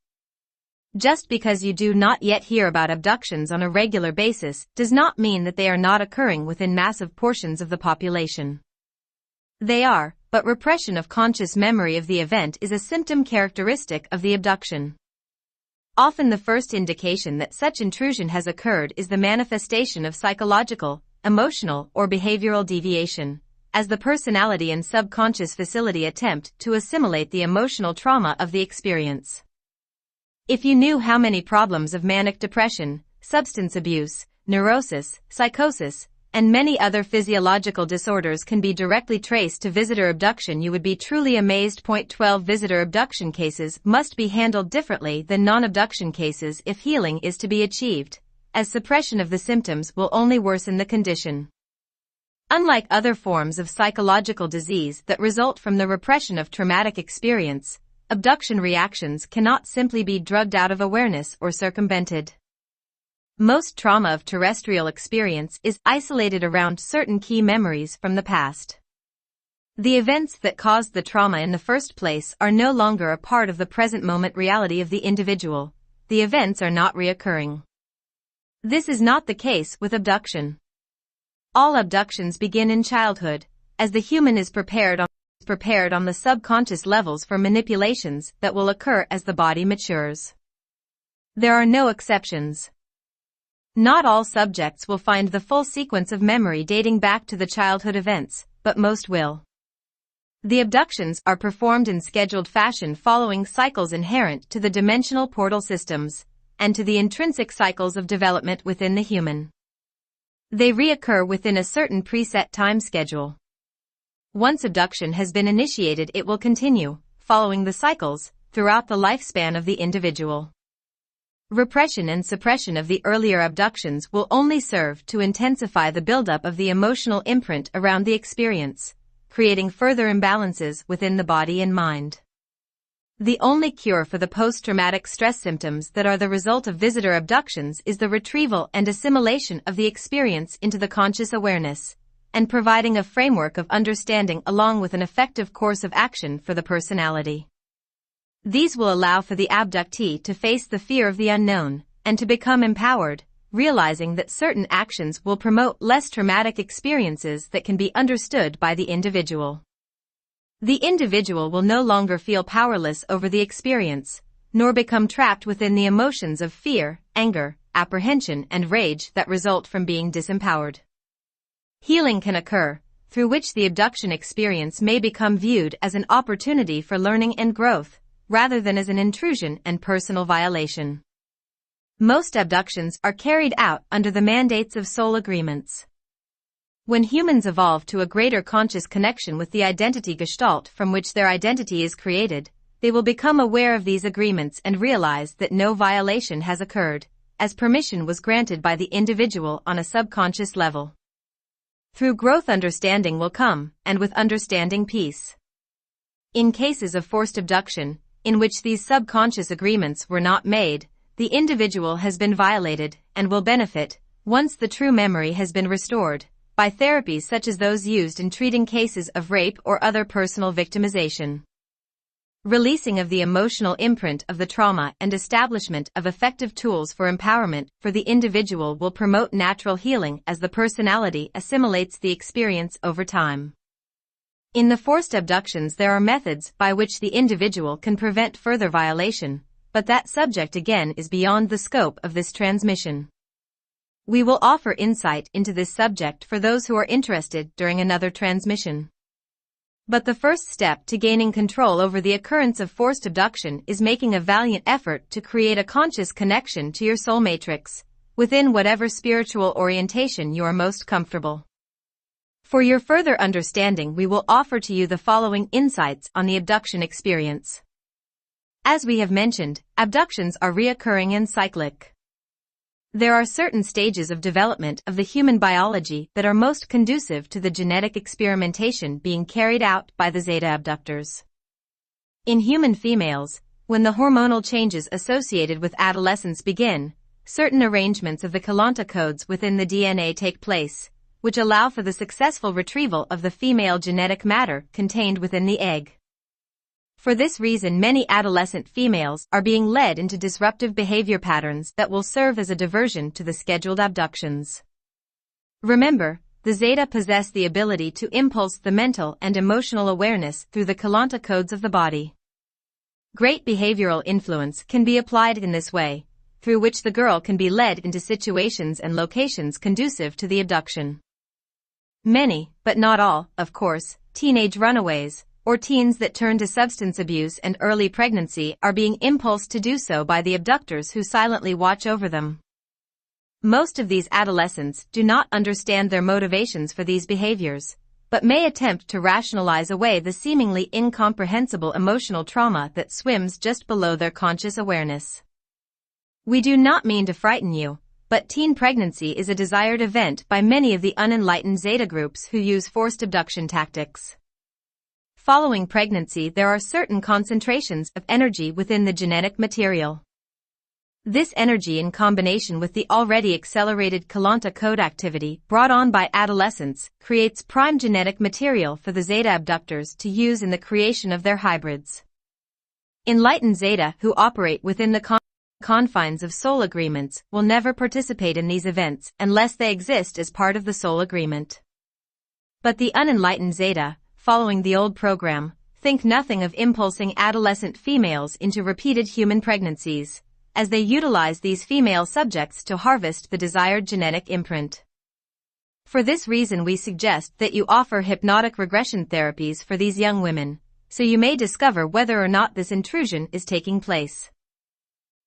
Just because you do not yet hear about abductions on a regular basis does not mean that they are not occurring within massive portions of the population. They are, but repression of conscious memory of the event is a symptom characteristic of the abduction. Often the first indication that such intrusion has occurred is the manifestation of psychological, emotional, or behavioral deviation, as the personality and subconscious facility attempt to assimilate the emotional trauma of the experience. If you knew how many problems of manic depression, substance abuse, neurosis, psychosis, and many other physiological disorders can be directly traced to visitor abduction, you would be truly amazed. 12 Visitor abduction cases must be handled differently than non-abduction cases if healing is to be achieved, as suppression of the symptoms will only worsen the condition. Unlike other forms of psychological disease that result from the repression of traumatic experience, abduction reactions cannot simply be drugged out of awareness or circumvented. Most trauma of terrestrial experience is isolated around certain key memories from the past. The events that caused the trauma in the first place are no longer a part of the present moment reality of the individual. The events are not reoccurring. This is not the case with abduction. All abductions begin in childhood, as the human is prepared on the subconscious levels for manipulations that will occur as the body matures. There are no exceptions. Not all subjects will find the full sequence of memory dating back to the childhood events, but most will. The abductions are performed in scheduled fashion following cycles inherent to the dimensional portal systems, and to the intrinsic cycles of development within the human. They reoccur within a certain preset time schedule. Once abduction has been initiated, it will continue, following the cycles, throughout the lifespan of the individual. Repression and suppression of the earlier abductions will only serve to intensify the buildup of the emotional imprint around the experience, creating further imbalances within the body and mind. The only cure for the post-traumatic stress symptoms that are the result of visitor abductions is the retrieval and assimilation of the experience into the conscious awareness, and providing a framework of understanding along with an effective course of action for the personality. These will allow for the abductee to face the fear of the unknown, and to become empowered, realizing that certain actions will promote less traumatic experiences that can be understood by the individual. The individual will no longer feel powerless over the experience, nor become trapped within the emotions of fear, anger, apprehension, and rage that result from being disempowered. Healing can occur, through which the abduction experience may become viewed as an opportunity for learning and growth, rather than as an intrusion and personal violation. Most abductions are carried out under the mandates of soul agreements. When humans evolve to a greater conscious connection with the identity gestalt from which their identity is created, they will become aware of these agreements and realize that no violation has occurred, as permission was granted by the individual on a subconscious level. Through growth, understanding will come, and with understanding, peace. In cases of forced abduction, in which these subconscious agreements were not made, the individual has been violated, and will benefit, once the true memory has been restored, by therapies such as those used in treating cases of rape or other personal victimization. Releasing of the emotional imprint of the trauma and establishment of effective tools for empowerment for the individual will promote natural healing as the personality assimilates the experience over time. In the forced abductions, there are methods by which the individual can prevent further violation, but that subject again is beyond the scope of this transmission. We will offer insight into this subject for those who are interested during another transmission. But the first step to gaining control over the occurrence of forced abduction is making a valiant effort to create a conscious connection to your soul matrix, within whatever spiritual orientation you are most comfortable. For your further understanding, we will offer to you the following insights on the abduction experience. As we have mentioned, abductions are reoccurring and cyclic. There are certain stages of development of the human biology that are most conducive to the genetic experimentation being carried out by the Zeta abductors. In human females, when the hormonal changes associated with adolescence begin, certain arrangements of the Keylonta codes within the DNA take place, which allow for the successful retrieval of the female genetic matter contained within the egg. For this reason, many adolescent females are being led into disruptive behavior patterns that will serve as a diversion to the scheduled abductions. Remember, the Zeta possess the ability to impulse the mental and emotional awareness through the Keylonta codes of the body. Great behavioral influence can be applied in this way, through which the girl can be led into situations and locations conducive to the abduction. Many, but not all, of course, teenage runaways, or teens that turn to substance abuse and early pregnancy are being impulsed to do so by the abductors who silently watch over them. Most of these adolescents do not understand their motivations for these behaviors, but may attempt to rationalize away the seemingly incomprehensible emotional trauma that swims just below their conscious awareness. We do not mean to frighten you, but teen pregnancy is a desired event by many of the unenlightened Zeta groups who use forced abduction tactics. Following pregnancy, there are certain concentrations of energy within the genetic material. This energy, in combination with the already accelerated Keylonta code activity brought on by adolescence, creates prime genetic material for the Zeta abductors to use in the creation of their hybrids. Enlightened Zeta who operate within the confines of soul agreements will never participate in these events unless they exist as part of the soul agreement. But the unenlightened Zeta, following the old program, think nothing of impulsing adolescent females into repeated human pregnancies, as they utilize these female subjects to harvest the desired genetic imprint. For this reason, we suggest that you offer hypnotic regression therapies for these young women, so you may discover whether or not this intrusion is taking place.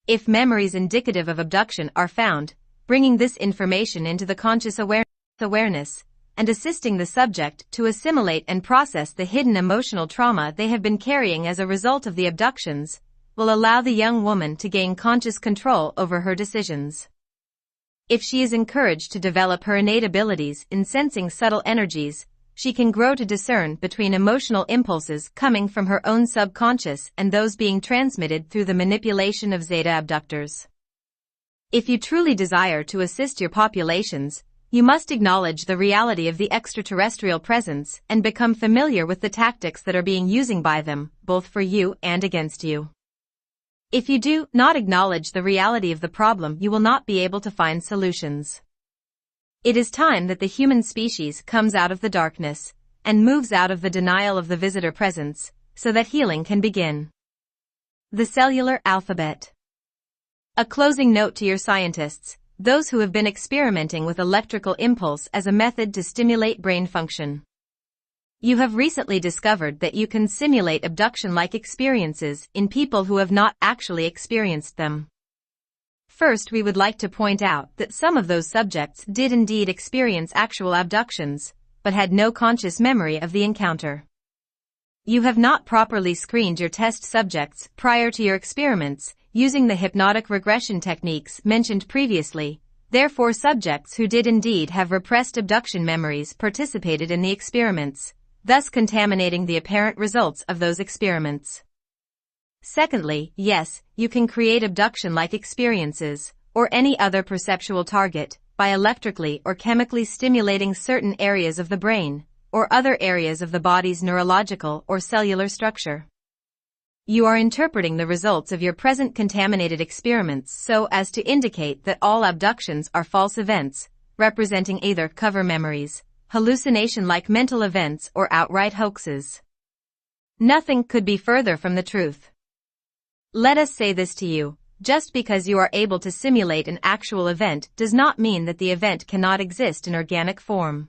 If memories indicative of abduction are found, bringing this information into the conscious awareness, and assisting the subject to assimilate and process the hidden emotional trauma they have been carrying as a result of the abductions, will allow the young woman to gain conscious control over her decisions. If she is encouraged to develop her innate abilities in sensing subtle energies, she can grow to discern between emotional impulses coming from her own subconscious and those being transmitted through the manipulation of Zeta abductors. If you truly desire to assist your populations, you must acknowledge the reality of the extraterrestrial presence and become familiar with the tactics that are being used by them, both for you and against you. If you do not acknowledge the reality of the problem, you will not be able to find solutions. It is time that the human species comes out of the darkness and moves out of the denial of the visitor presence, so that healing can begin. The cellular alphabet. A closing note to your scientists, those who have been experimenting with electrical impulse as a method to stimulate brain function. You have recently discovered that you can simulate abduction-like experiences in people who have not actually experienced them. First, we would like to point out that some of those subjects did indeed experience actual abductions, but had no conscious memory of the encounter. You have not properly screened your test subjects prior to your experiments, using the hypnotic regression techniques mentioned previously. Therefore, subjects who did indeed have repressed abduction memories participated in the experiments, thus contaminating the apparent results of those experiments. Secondly, yes, you can create abduction-like experiences, or any other perceptual target, by electrically or chemically stimulating certain areas of the brain, or other areas of the body's neurological or cellular structure. You are interpreting the results of your present contaminated experiments so as to indicate that all abductions are false events, representing either cover memories, hallucination-like mental events, or outright hoaxes. Nothing could be further from the truth. Let us say this to you, just because you are able to simulate an actual event does not mean that the event cannot exist in organic form.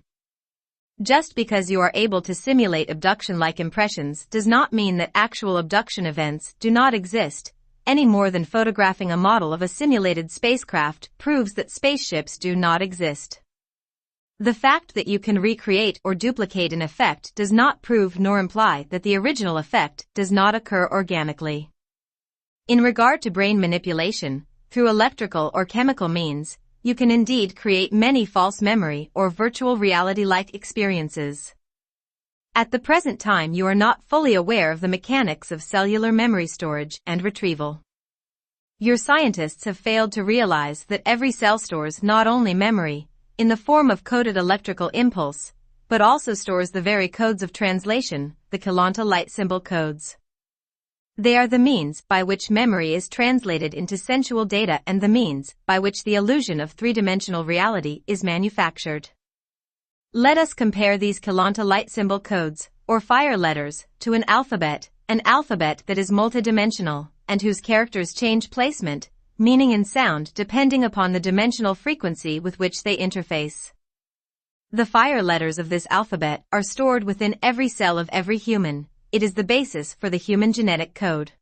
Just because you are able to simulate abduction-like impressions does not mean that actual abduction events do not exist, any more than photographing a model of a simulated spacecraft proves that spaceships do not exist. The fact that you can recreate or duplicate an effect does not prove nor imply that the original effect does not occur organically. In regard to brain manipulation, through electrical or chemical means, you can indeed create many false memory or virtual reality-like experiences. At the present time, you are not fully aware of the mechanics of cellular memory storage and retrieval. Your scientists have failed to realize that every cell stores not only memory, in the form of coded electrical impulse, but also stores the very codes of translation, the Keylonta light symbol codes. They are the means by which memory is translated into sensual data and the means by which the illusion of three-dimensional reality is manufactured. Let us compare these Keylonta light symbol codes, or fire letters, to an alphabet that is multidimensional, and whose characters change placement, meaning and sound depending upon the dimensional frequency with which they interface. The fire letters of this alphabet are stored within every cell of every human. It is the basis for the human genetic code.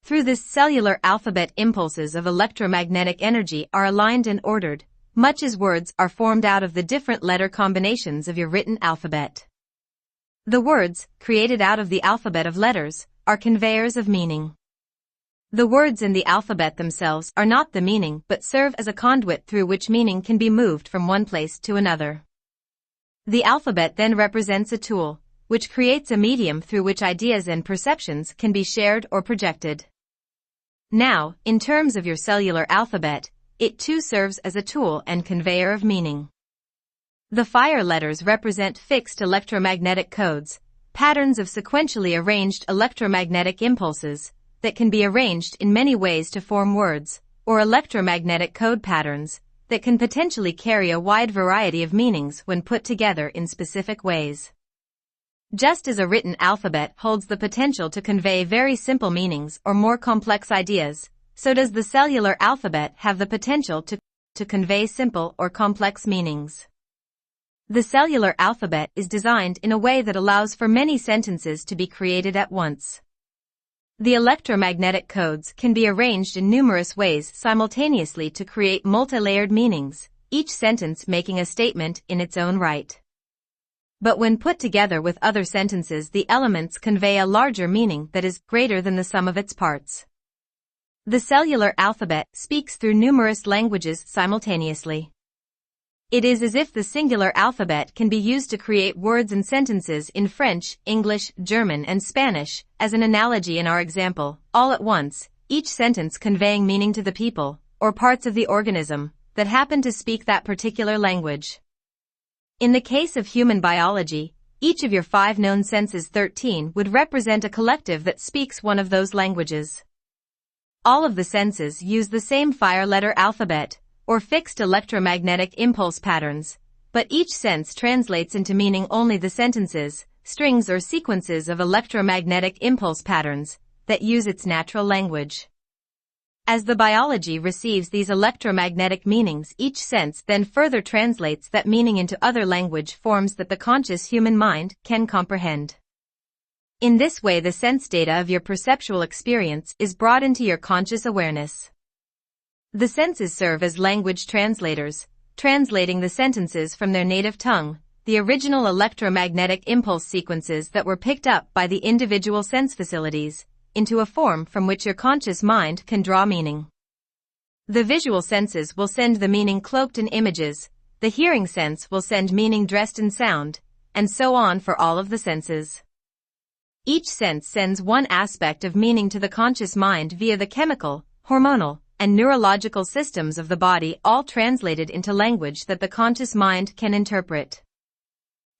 Through this cellular alphabet, impulses of electromagnetic energy are aligned and ordered, much as words are formed out of the different letter combinations of your written alphabet. The words, created out of the alphabet of letters, are conveyors of meaning. The words in the alphabet themselves are not the meaning but serve as a conduit through which meaning can be moved from one place to another. The alphabet then represents a tool, which creates a medium through which ideas and perceptions can be shared or projected. Now, in terms of your cellular alphabet, it too serves as a tool and conveyor of meaning. The fire letters represent fixed electromagnetic codes, patterns of sequentially arranged electromagnetic impulses, that can be arranged in many ways to form words, or electromagnetic code patterns, that can potentially carry a wide variety of meanings when put together in specific ways. Just as a written alphabet holds the potential to convey very simple meanings or more complex ideas, so does the cellular alphabet have the potential to convey simple or complex meanings. The cellular alphabet is designed in a way that allows for many sentences to be created at once. The electromagnetic codes can be arranged in numerous ways simultaneously to create multi-layered meanings, each sentence making a statement in its own right. But when put together with other sentences, the elements convey a larger meaning that is greater than the sum of its parts. The cellular alphabet speaks through numerous languages simultaneously. It is as if the singular alphabet can be used to create words and sentences in French, English, German, and Spanish, as an analogy in our example, all at once, each sentence conveying meaning to the people, or parts of the organism, that happen to speak that particular language. In the case of human biology, each of your 5 known senses 13 would represent a collective that speaks one of those languages. All of the senses use the same fire letter alphabet, or fixed electromagnetic impulse patterns, but each sense translates into meaning only the sentences, strings or sequences of electromagnetic impulse patterns, that use its natural language. As the biology receives these electromagnetic meanings, each sense then further translates that meaning into other language forms that the conscious human mind can comprehend. In this way, the sense data of your perceptual experience is brought into your conscious awareness. The senses serve as language translators, translating the sentences from their native tongue, the original electromagnetic impulse sequences that were picked up by the individual sense facilities, into a form from which your conscious mind can draw meaning. The visual senses will send the meaning cloaked in images, the hearing sense will send meaning dressed in sound, and so on for all of the senses. Each sense sends one aspect of meaning to the conscious mind via the chemical, hormonal, and neurological systems of the body, all translated into language that the conscious mind can interpret.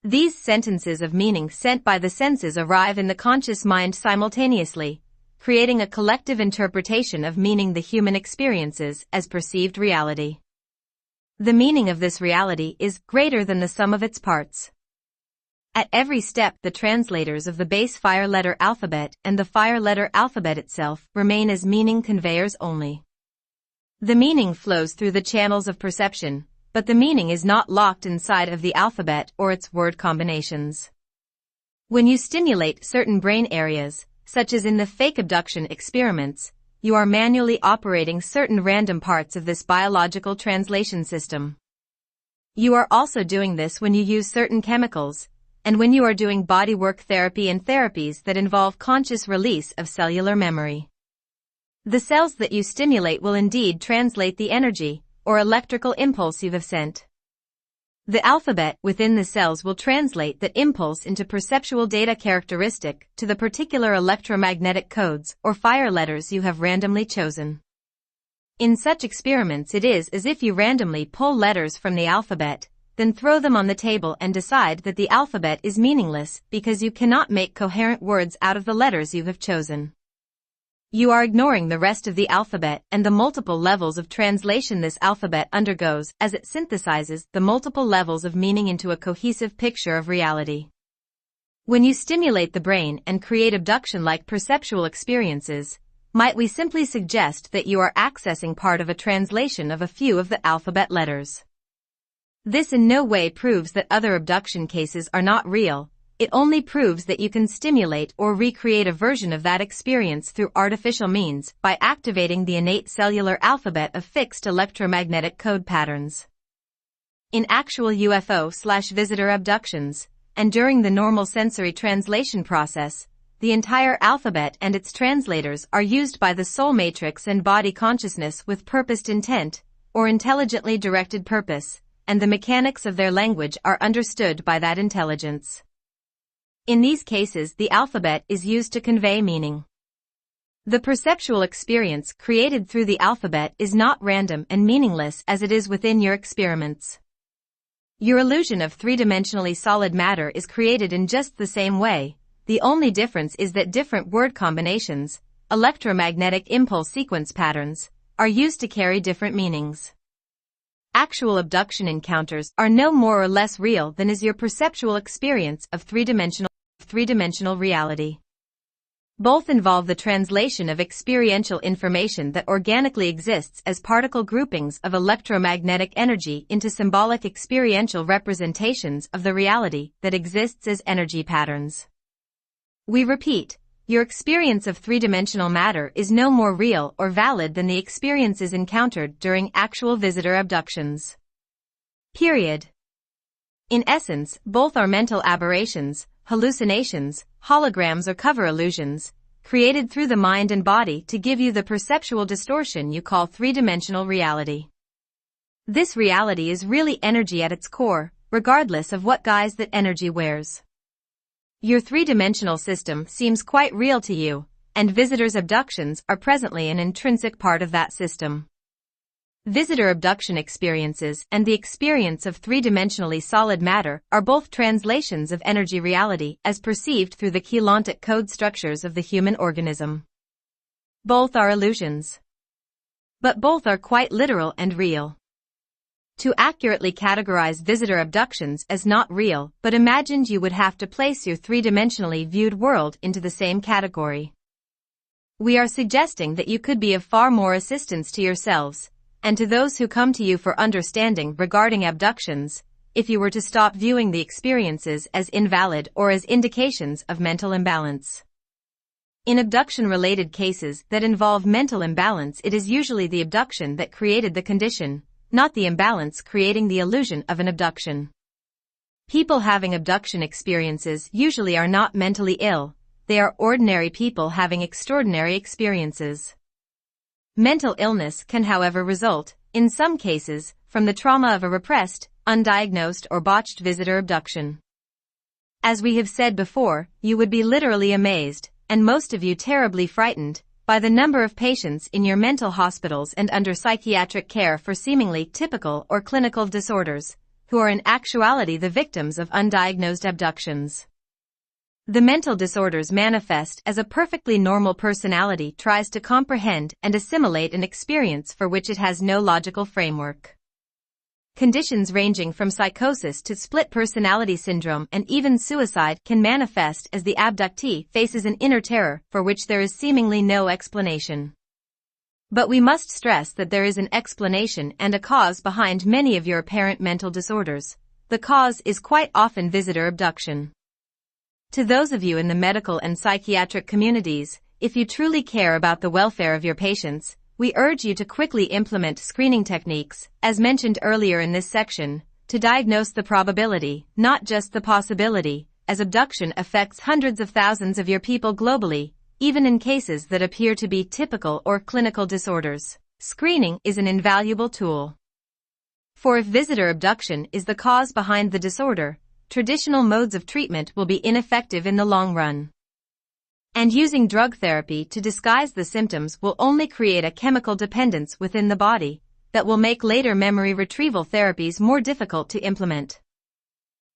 These sentences of meaning sent by the senses arrive in the conscious mind simultaneously, creating a collective interpretation of meaning the human experiences as perceived reality. The meaning of this reality is greater than the sum of its parts. At every step, the translators of the base fire letter alphabet and the fire letter alphabet itself remain as meaning conveyors only. The meaning flows through the channels of perception, but the meaning is not locked inside of the alphabet or its word combinations. When you stimulate certain brain areas, such as in the fake abduction experiments, you are manually operating certain random parts of this biological translation system. You are also doing this when you use certain chemicals, and when you are doing bodywork therapy and therapies that involve conscious release of cellular memory. The cells that you stimulate will indeed translate the energy, or electrical impulse you have sent. The alphabet within the cells will translate that impulse into perceptual data characteristic to the particular electromagnetic codes or fire letters you have randomly chosen. In such experiments, it is as if you randomly pull letters from the alphabet, then throw them on the table and decide that the alphabet is meaningless because you cannot make coherent words out of the letters you have chosen. You are ignoring the rest of the alphabet and the multiple levels of translation this alphabet undergoes as it synthesizes the multiple levels of meaning into a cohesive picture of reality. When you stimulate the brain and create abduction-like perceptual experiences, might we simply suggest that you are accessing part of a translation of a few of the alphabet letters? This in no way proves that other abduction cases are not real. It only proves that you can stimulate or recreate a version of that experience through artificial means by activating the innate cellular alphabet of fixed electromagnetic code patterns. In actual UFO/visitor abductions, and during the normal sensory translation process, the entire alphabet and its translators are used by the soul matrix and body consciousness with purposed intent, or intelligently directed purpose, and the mechanics of their language are understood by that intelligence. In these cases, the alphabet is used to convey meaning. The perceptual experience created through the alphabet is not random and meaningless as it is within your experiments. Your illusion of three-dimensionally solid matter is created in just the same way. The only difference is that different word combinations, electromagnetic impulse sequence patterns, are used to carry different meanings. Actual abduction encounters are no more or less real than is your perceptual experience of three-dimensional reality. Both involve the translation of experiential information that organically exists as particle groupings of electromagnetic energy into symbolic experiential representations of the reality that exists as energy patterns. We repeat, your experience of three-dimensional matter is no more real or valid than the experiences encountered during actual visitor abductions. Period. In essence, both are mental aberrations, hallucinations, holograms or cover illusions, created through the mind and body to give you the perceptual distortion you call three-dimensional reality. This reality is really energy at its core, regardless of what guise that energy wears. Your three-dimensional system seems quite real to you, and visitors' abductions are presently an intrinsic part of that system. Visitor abduction experiences and the experience of three-dimensionally solid matter are both translations of energy reality as perceived through the Keylontic code structures of the human organism. Both are illusions. But both are quite literal and real. To accurately categorize visitor abductions as not real but imagined, you would have to place your three-dimensionally viewed world into the same category. We are suggesting that you could be of far more assistance to yourselves, and to those who come to you for understanding regarding abductions, if you were to stop viewing the experiences as invalid or as indications of mental imbalance. In abduction-related cases that involve mental imbalance, it is usually the abduction that created the condition, not the imbalance creating the illusion of an abduction. People having abduction experiences usually are not mentally ill, they are ordinary people having extraordinary experiences. Mental illness can, however, result, in some cases, from the trauma of a repressed, undiagnosed or botched visitor abduction. As we have said before, you would be literally amazed, and most of you terribly frightened, by the number of patients in your mental hospitals and under psychiatric care for seemingly typical or clinical disorders, who are in actuality the victims of undiagnosed abductions. The mental disorders manifest as a perfectly normal personality tries to comprehend and assimilate an experience for which it has no logical framework. Conditions ranging from psychosis to split personality syndrome and even suicide can manifest as the abductee faces an inner terror for which there is seemingly no explanation. But we must stress that there is an explanation and a cause behind many of your apparent mental disorders. The cause is quite often visitor abduction. To those of you in the medical and psychiatric communities, if you truly care about the welfare of your patients, we urge you to quickly implement screening techniques, as mentioned earlier in this section, to diagnose the probability, not just the possibility, as abduction affects hundreds of thousands of your people globally, even in cases that appear to be typical or clinical disorders. Screening is an invaluable tool. For if visitor abduction is the cause behind the disorder, traditional modes of treatment will be ineffective in the long run. And using drug therapy to disguise the symptoms will only create a chemical dependence within the body that will make later memory retrieval therapies more difficult to implement.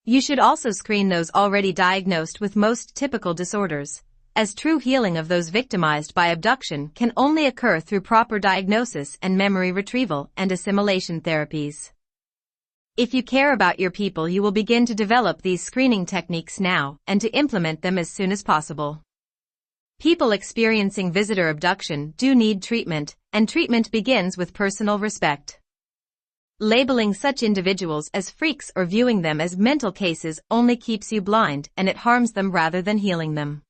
You should also screen those already diagnosed with most typical disorders, as true healing of those victimized by abduction can only occur through proper diagnosis and memory retrieval and assimilation therapies. If you care about your people, you will begin to develop these screening techniques now and to implement them as soon as possible. People experiencing visitor abduction do need treatment, and treatment begins with personal respect. Labeling such individuals as freaks or viewing them as mental cases only keeps you blind, and it harms them rather than healing them.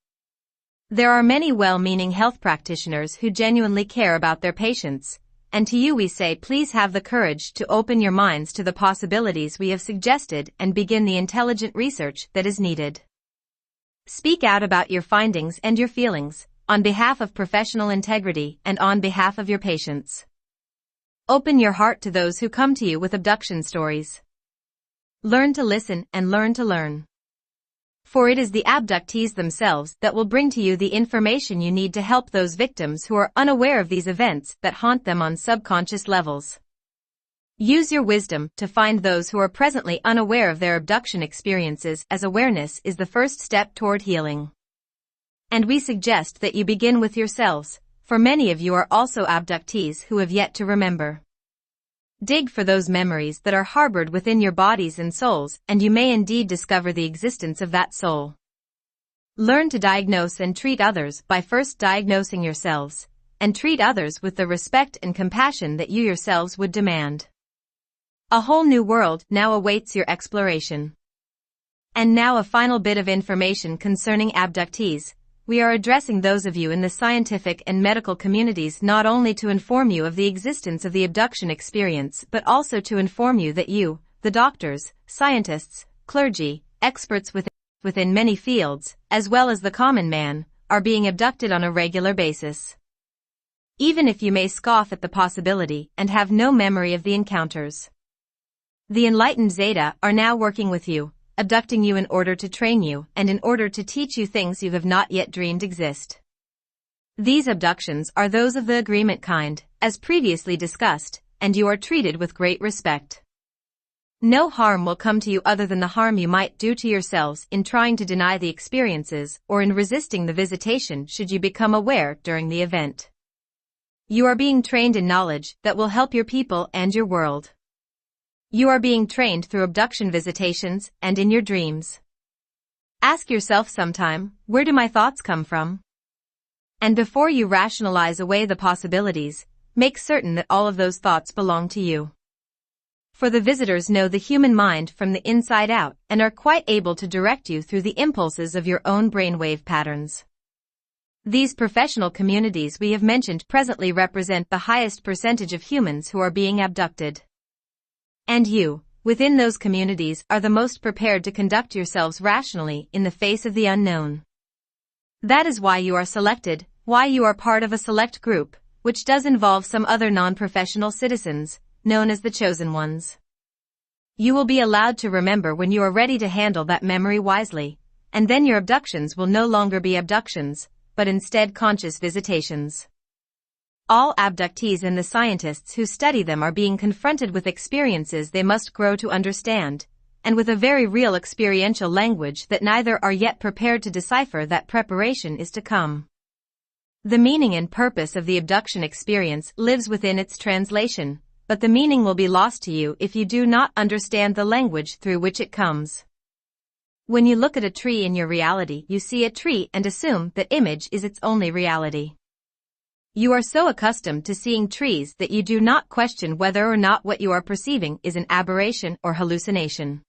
There are many well-meaning health practitioners who genuinely care about their patients, and to you we say, please have the courage to open your minds to the possibilities we have suggested and begin the intelligent research that is needed. Speak out about your findings and your feelings, on behalf of professional integrity and on behalf of your patients. Open your heart to those who come to you with abduction stories. Learn to listen and learn to learn. For it is the abductees themselves that will bring to you the information you need to help those victims who are unaware of these events that haunt them on subconscious levels. Use your wisdom to find those who are presently unaware of their abduction experiences, as awareness is the first step toward healing. And we suggest that you begin with yourselves, for many of you are also abductees who have yet to remember. Dig for those memories that are harbored within your bodies and souls, and you may indeed discover the existence of that soul. Learn to diagnose and treat others by first diagnosing yourselves, and treat others with the respect and compassion that you yourselves would demand. A whole new world now awaits your exploration. And now a final bit of information concerning abductees. We are addressing those of you in the scientific and medical communities not only to inform you of the existence of the abduction experience but also to inform you that you, the doctors, scientists, clergy, experts within many fields, as well as the common man, are being abducted on a regular basis. Even if you may scoff at the possibility and have no memory of the encounters, the enlightened Zeta are now working with you, abducting you in order to train you and in order to teach you things you have not yet dreamed exist. These abductions are those of the agreement kind, as previously discussed, and you are treated with great respect. No harm will come to you other than the harm you might do to yourselves in trying to deny the experiences or in resisting the visitation should you become aware during the event. You are being trained in knowledge that will help your people and your world. You are being trained through abduction visitations and in your dreams. Ask yourself sometime, where do my thoughts come from? And before you rationalize away the possibilities, make certain that all of those thoughts belong to you. For the visitors know the human mind from the inside out and are quite able to direct you through the impulses of your own brainwave patterns. These professional communities we have mentioned presently represent the highest percentage of humans who are being abducted. And you, within those communities, are the most prepared to conduct yourselves rationally in the face of the unknown. That is why you are selected, why you are part of a select group, which does involve some other non-professional citizens, known as the chosen ones. You will be allowed to remember when you are ready to handle that memory wisely, and then your abductions will no longer be abductions, but instead conscious visitations. All abductees and the scientists who study them are being confronted with experiences they must grow to understand, and with a very real experiential language that neither are yet prepared to decipher. That preparation is to come. The meaning and purpose of the abduction experience lives within its translation, but the meaning will be lost to you if you do not understand the language through which it comes. When you look at a tree in your reality, you see a tree and assume that image is its only reality. You are so accustomed to seeing trees that you do not question whether or not what you are perceiving is an aberration or hallucination.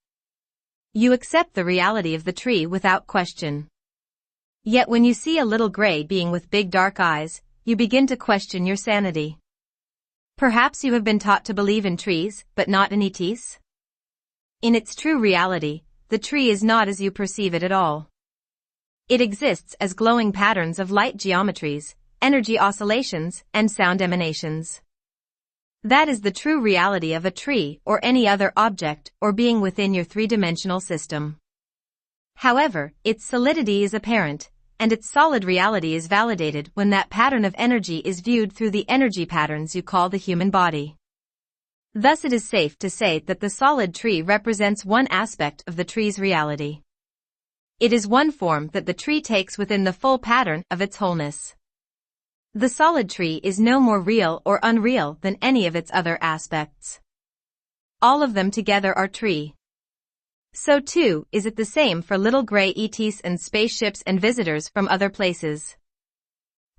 You accept the reality of the tree without question. Yet when you see a little gray being with big dark eyes, you begin to question your sanity. Perhaps you have been taught to believe in trees, but not in ETs? In its true reality, the tree is not as you perceive it at all. It exists as glowing patterns of light geometries, energy oscillations, and sound emanations. That is the true reality of a tree or any other object or being within your three-dimensional system. However, its solidity is apparent, and its solid reality is validated when that pattern of energy is viewed through the energy patterns you call the human body. Thus it is safe to say that the solid tree represents one aspect of the tree's reality. It is one form that the tree takes within the full pattern of its wholeness. The solid tree is no more real or unreal than any of its other aspects. All of them together are tree. So too is it the same for little gray ETs and spaceships and visitors from other places.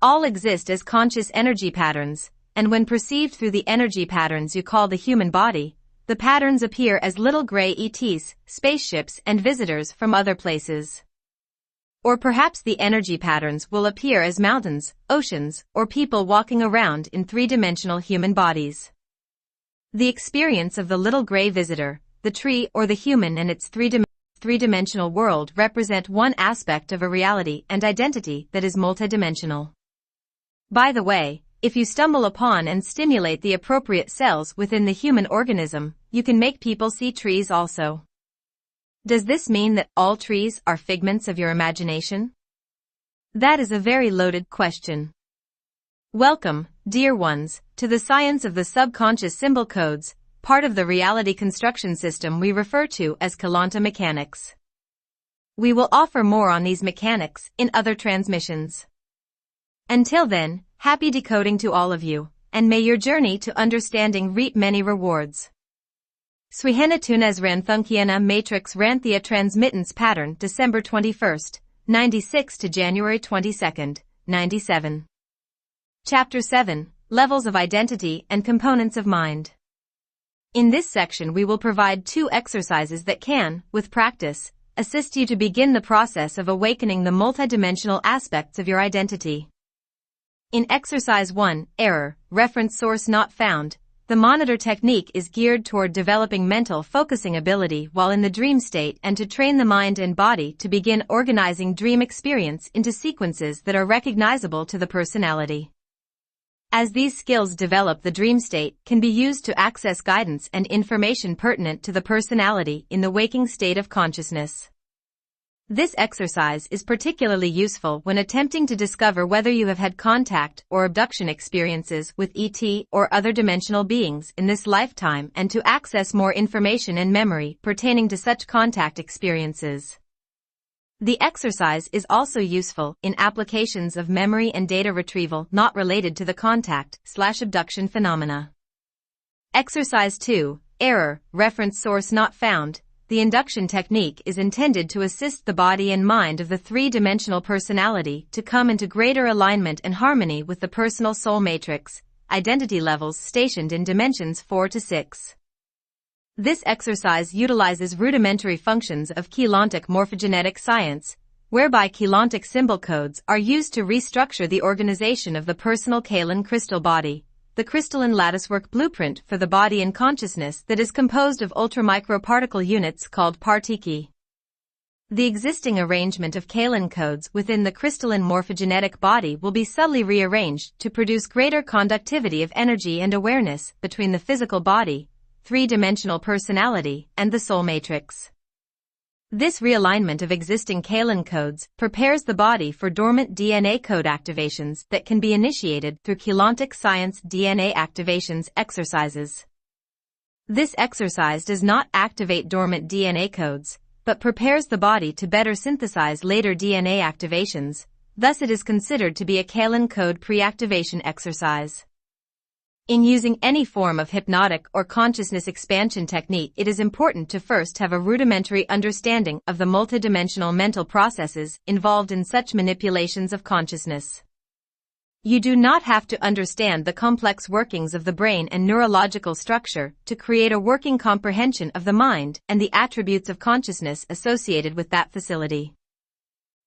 All exist as conscious energy patterns, and when perceived through the energy patterns you call the human body, the patterns appear as little gray ETs, spaceships and visitors from other places. Or perhaps the energy patterns will appear as mountains, oceans, or people walking around in three-dimensional human bodies. The experience of the little gray visitor, the tree or the human and its three-dimensional world represent one aspect of a reality and identity that is multidimensional. By the way, if you stumble upon and stimulate the appropriate cells within the human organism, you can make people see trees also. Does this mean that all trees are figments of your imagination? That is a very loaded question. Welcome, dear ones, to the science of the subconscious symbol codes, part of the reality construction system we refer to as Keylonta mechanics. We will offer more on these mechanics in other transmissions. Until then, happy decoding to all of you, and may your journey to understanding reap many rewards. Swihena Tunes Ranthunkiana Matrix Ranthia Transmittance Pattern December 21st, 96 to January 22nd, 97. Chapter 7, Levels of Identity and Components of Mind. In this section we will provide 2 exercises that can, with practice, assist you to begin the process of awakening the multidimensional aspects of your identity. In Exercise 1, Error, Reference Source Not Found, the monitor technique is geared toward developing mental focusing ability while in the dream state and to train the mind and body to begin organizing dream experience into sequences that are recognizable to the personality. As these skills develop, the dream state can be used to access guidance and information pertinent to the personality in the waking state of consciousness. This exercise is particularly useful when attempting to discover whether you have had contact or abduction experiences with ET or other dimensional beings in this lifetime and to access more information and memory pertaining to such contact experiences. The exercise is also useful in applications of memory and data retrieval not related to the contact/abduction phenomena. Exercise 2, Error, Reference Source Not Found. The induction technique is intended to assist the body and mind of the three-dimensional personality to come into greater alignment and harmony with the personal soul matrix, identity levels stationed in dimensions 4 to 6. This exercise utilizes rudimentary functions of Keylontic morphogenetic science, whereby Keylontic symbol codes are used to restructure the organization of the personal Keylon crystal body, the crystalline latticework blueprint for the body and consciousness that is composed of ultramicroparticle units called partiki. The existing arrangement of Keylon codes within the crystalline morphogenetic body will be subtly rearranged to produce greater conductivity of energy and awareness between the physical body, three-dimensional personality, and the soul matrix. This realignment of existing Keylon codes prepares the body for dormant DNA code activations that can be initiated through Keylontic Science DNA activations exercises. This exercise does not activate dormant DNA codes, but prepares the body to better synthesize later DNA activations, thus it is considered to be a Keylon code pre-activation exercise. In using any form of hypnotic or consciousness expansion technique, it is important to first have a rudimentary understanding of the multidimensional mental processes involved in such manipulations of consciousness. You do not have to understand the complex workings of the brain and neurological structure to create a working comprehension of the mind and the attributes of consciousness associated with that facility.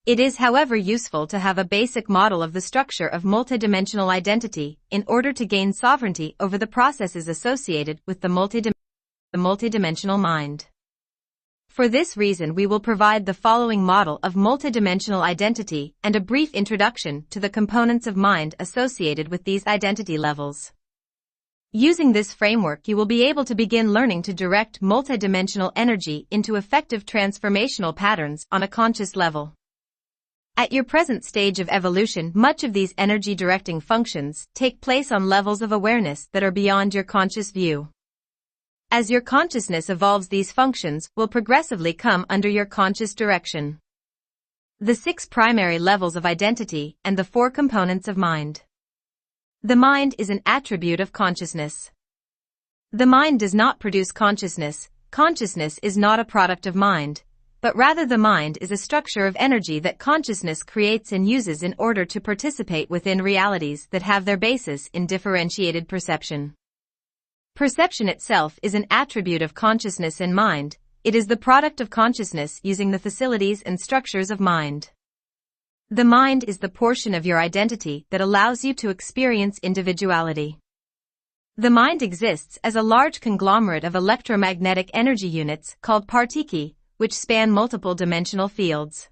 It is, however, useful to have a basic model of the structure of multidimensional identity in order to gain sovereignty over the processes associated with the multidimensional mind. For this reason, we will provide the following model of multidimensional identity and a brief introduction to the components of mind associated with these identity levels. Using this framework, you will be able to begin learning to direct multidimensional energy into effective transformational patterns on a conscious level. At your present stage of evolution, much of these energy-directing functions take place on levels of awareness that are beyond your conscious view. As your consciousness evolves, these functions will progressively come under your conscious direction. The 6 primary levels of identity and the 4 components of mind. The mind is an attribute of consciousness. The mind does not produce consciousness. Consciousness is not a product of mind, but rather the mind is a structure of energy that consciousness creates and uses in order to participate within realities that have their basis in differentiated perception. Perception itself is an attribute of consciousness and mind. It is the product of consciousness using the facilities and structures of mind. The mind is the portion of your identity that allows you to experience individuality. The mind exists as a large conglomerate of electromagnetic energy units called particuli, which span multiple dimensional fields.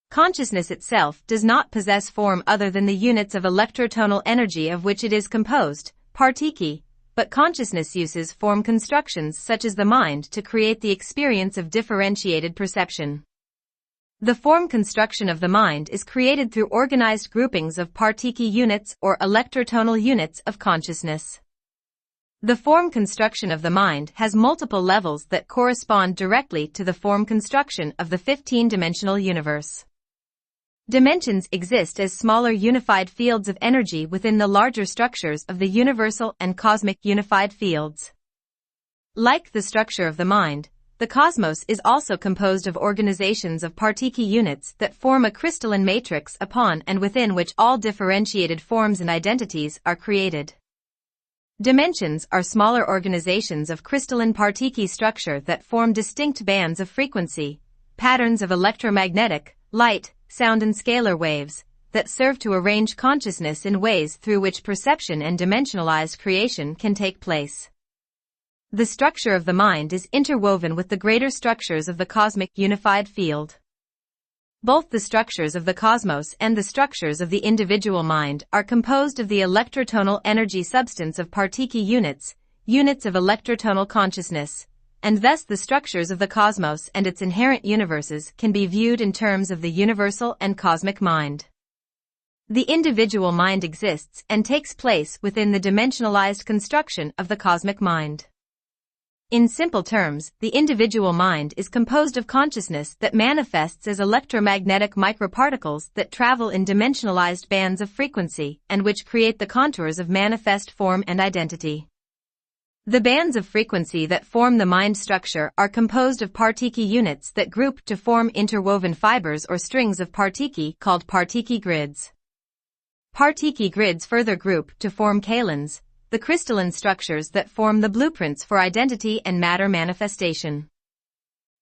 Consciousness itself does not possess form other than the units of electrotonal energy of which it is composed, particuli, but consciousness uses form constructions such as the mind to create the experience of differentiated perception. The form construction of the mind is created through organized groupings of particuli units or electrotonal units of consciousness. The form construction of the mind has multiple levels that correspond directly to the form construction of the 15-dimensional universe. Dimensions exist as smaller unified fields of energy within the larger structures of the universal and cosmic unified fields. Like the structure of the mind, the cosmos is also composed of organizations of particuli units that form a crystalline matrix upon and within which all differentiated forms and identities are created. Dimensions are smaller organizations of crystalline particuli structure that form distinct bands of frequency, patterns of electromagnetic, light, sound and scalar waves, that serve to arrange consciousness in ways through which perception and dimensionalized creation can take place. The structure of the mind is interwoven with the greater structures of the cosmic unified field. Both the structures of the cosmos and the structures of the individual mind are composed of the electrotonal energy substance of particuli units, units of electrotonal consciousness, and thus the structures of the cosmos and its inherent universes can be viewed in terms of the universal and cosmic mind. The individual mind exists and takes place within the dimensionalized construction of the cosmic mind. In simple terms, the individual mind is composed of consciousness that manifests as electromagnetic microparticles that travel in dimensionalized bands of frequency and which create the contours of manifest form and identity. The bands of frequency that form the mind structure are composed of particuli units that group to form interwoven fibers or strings of particuli called particuli grids. Particuli grids further group to form kalons, the crystalline structures that form the blueprints for identity and matter manifestation.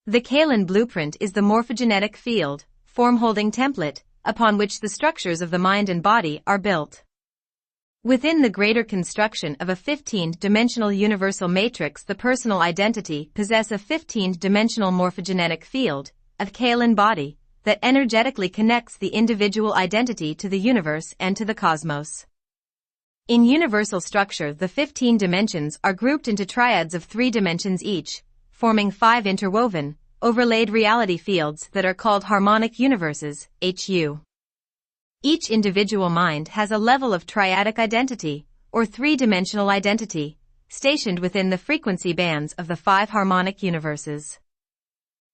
The kalon blueprint is the morphogenetic field, form-holding template, upon which the structures of the mind and body are built. Within the greater construction of a 15-dimensional universal matrix, the personal identity possess a 15-dimensional morphogenetic field, of kalon body, that energetically connects the individual identity to the universe and to the cosmos. In universal structure, the 15 dimensions are grouped into triads of 3 dimensions each, forming 5 interwoven, overlaid reality fields that are called harmonic universes, HU. Each individual mind has a level of triadic identity, or 3-dimensional identity, stationed within the frequency bands of the 5 harmonic universes.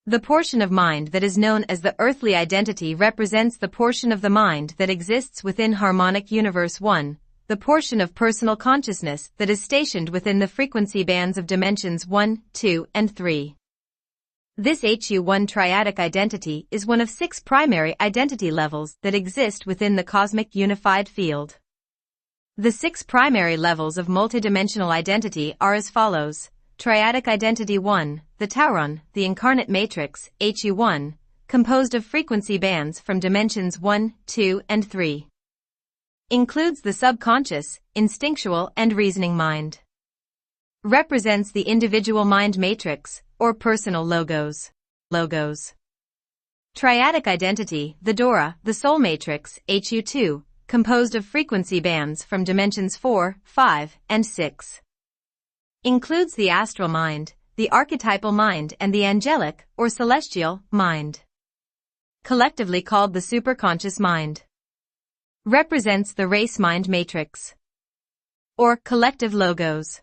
The portion of mind that is known as the earthly identity represents the portion of the mind that exists within harmonic universe 1, the portion of personal consciousness that is stationed within the frequency bands of dimensions 1, 2, and 3. This HU1 triadic identity is one of 6 primary identity levels that exist within the cosmic unified field. The 6 primary levels of multidimensional identity are as follows: Triadic Identity 1, the Tauron, the incarnate matrix, HU1, composed of frequency bands from dimensions 1, 2, and 3. Includes the subconscious, instinctual, and reasoning mind. Represents the individual mind matrix, or personal logos. Triadic Identity, the Dora, the soul matrix, HU2, composed of frequency bands from dimensions 4, 5, and 6. Includes the astral mind, the archetypal mind, and the angelic, or celestial, mind. Collectively called the superconscious mind. Represents the race mind matrix. Or collective logos.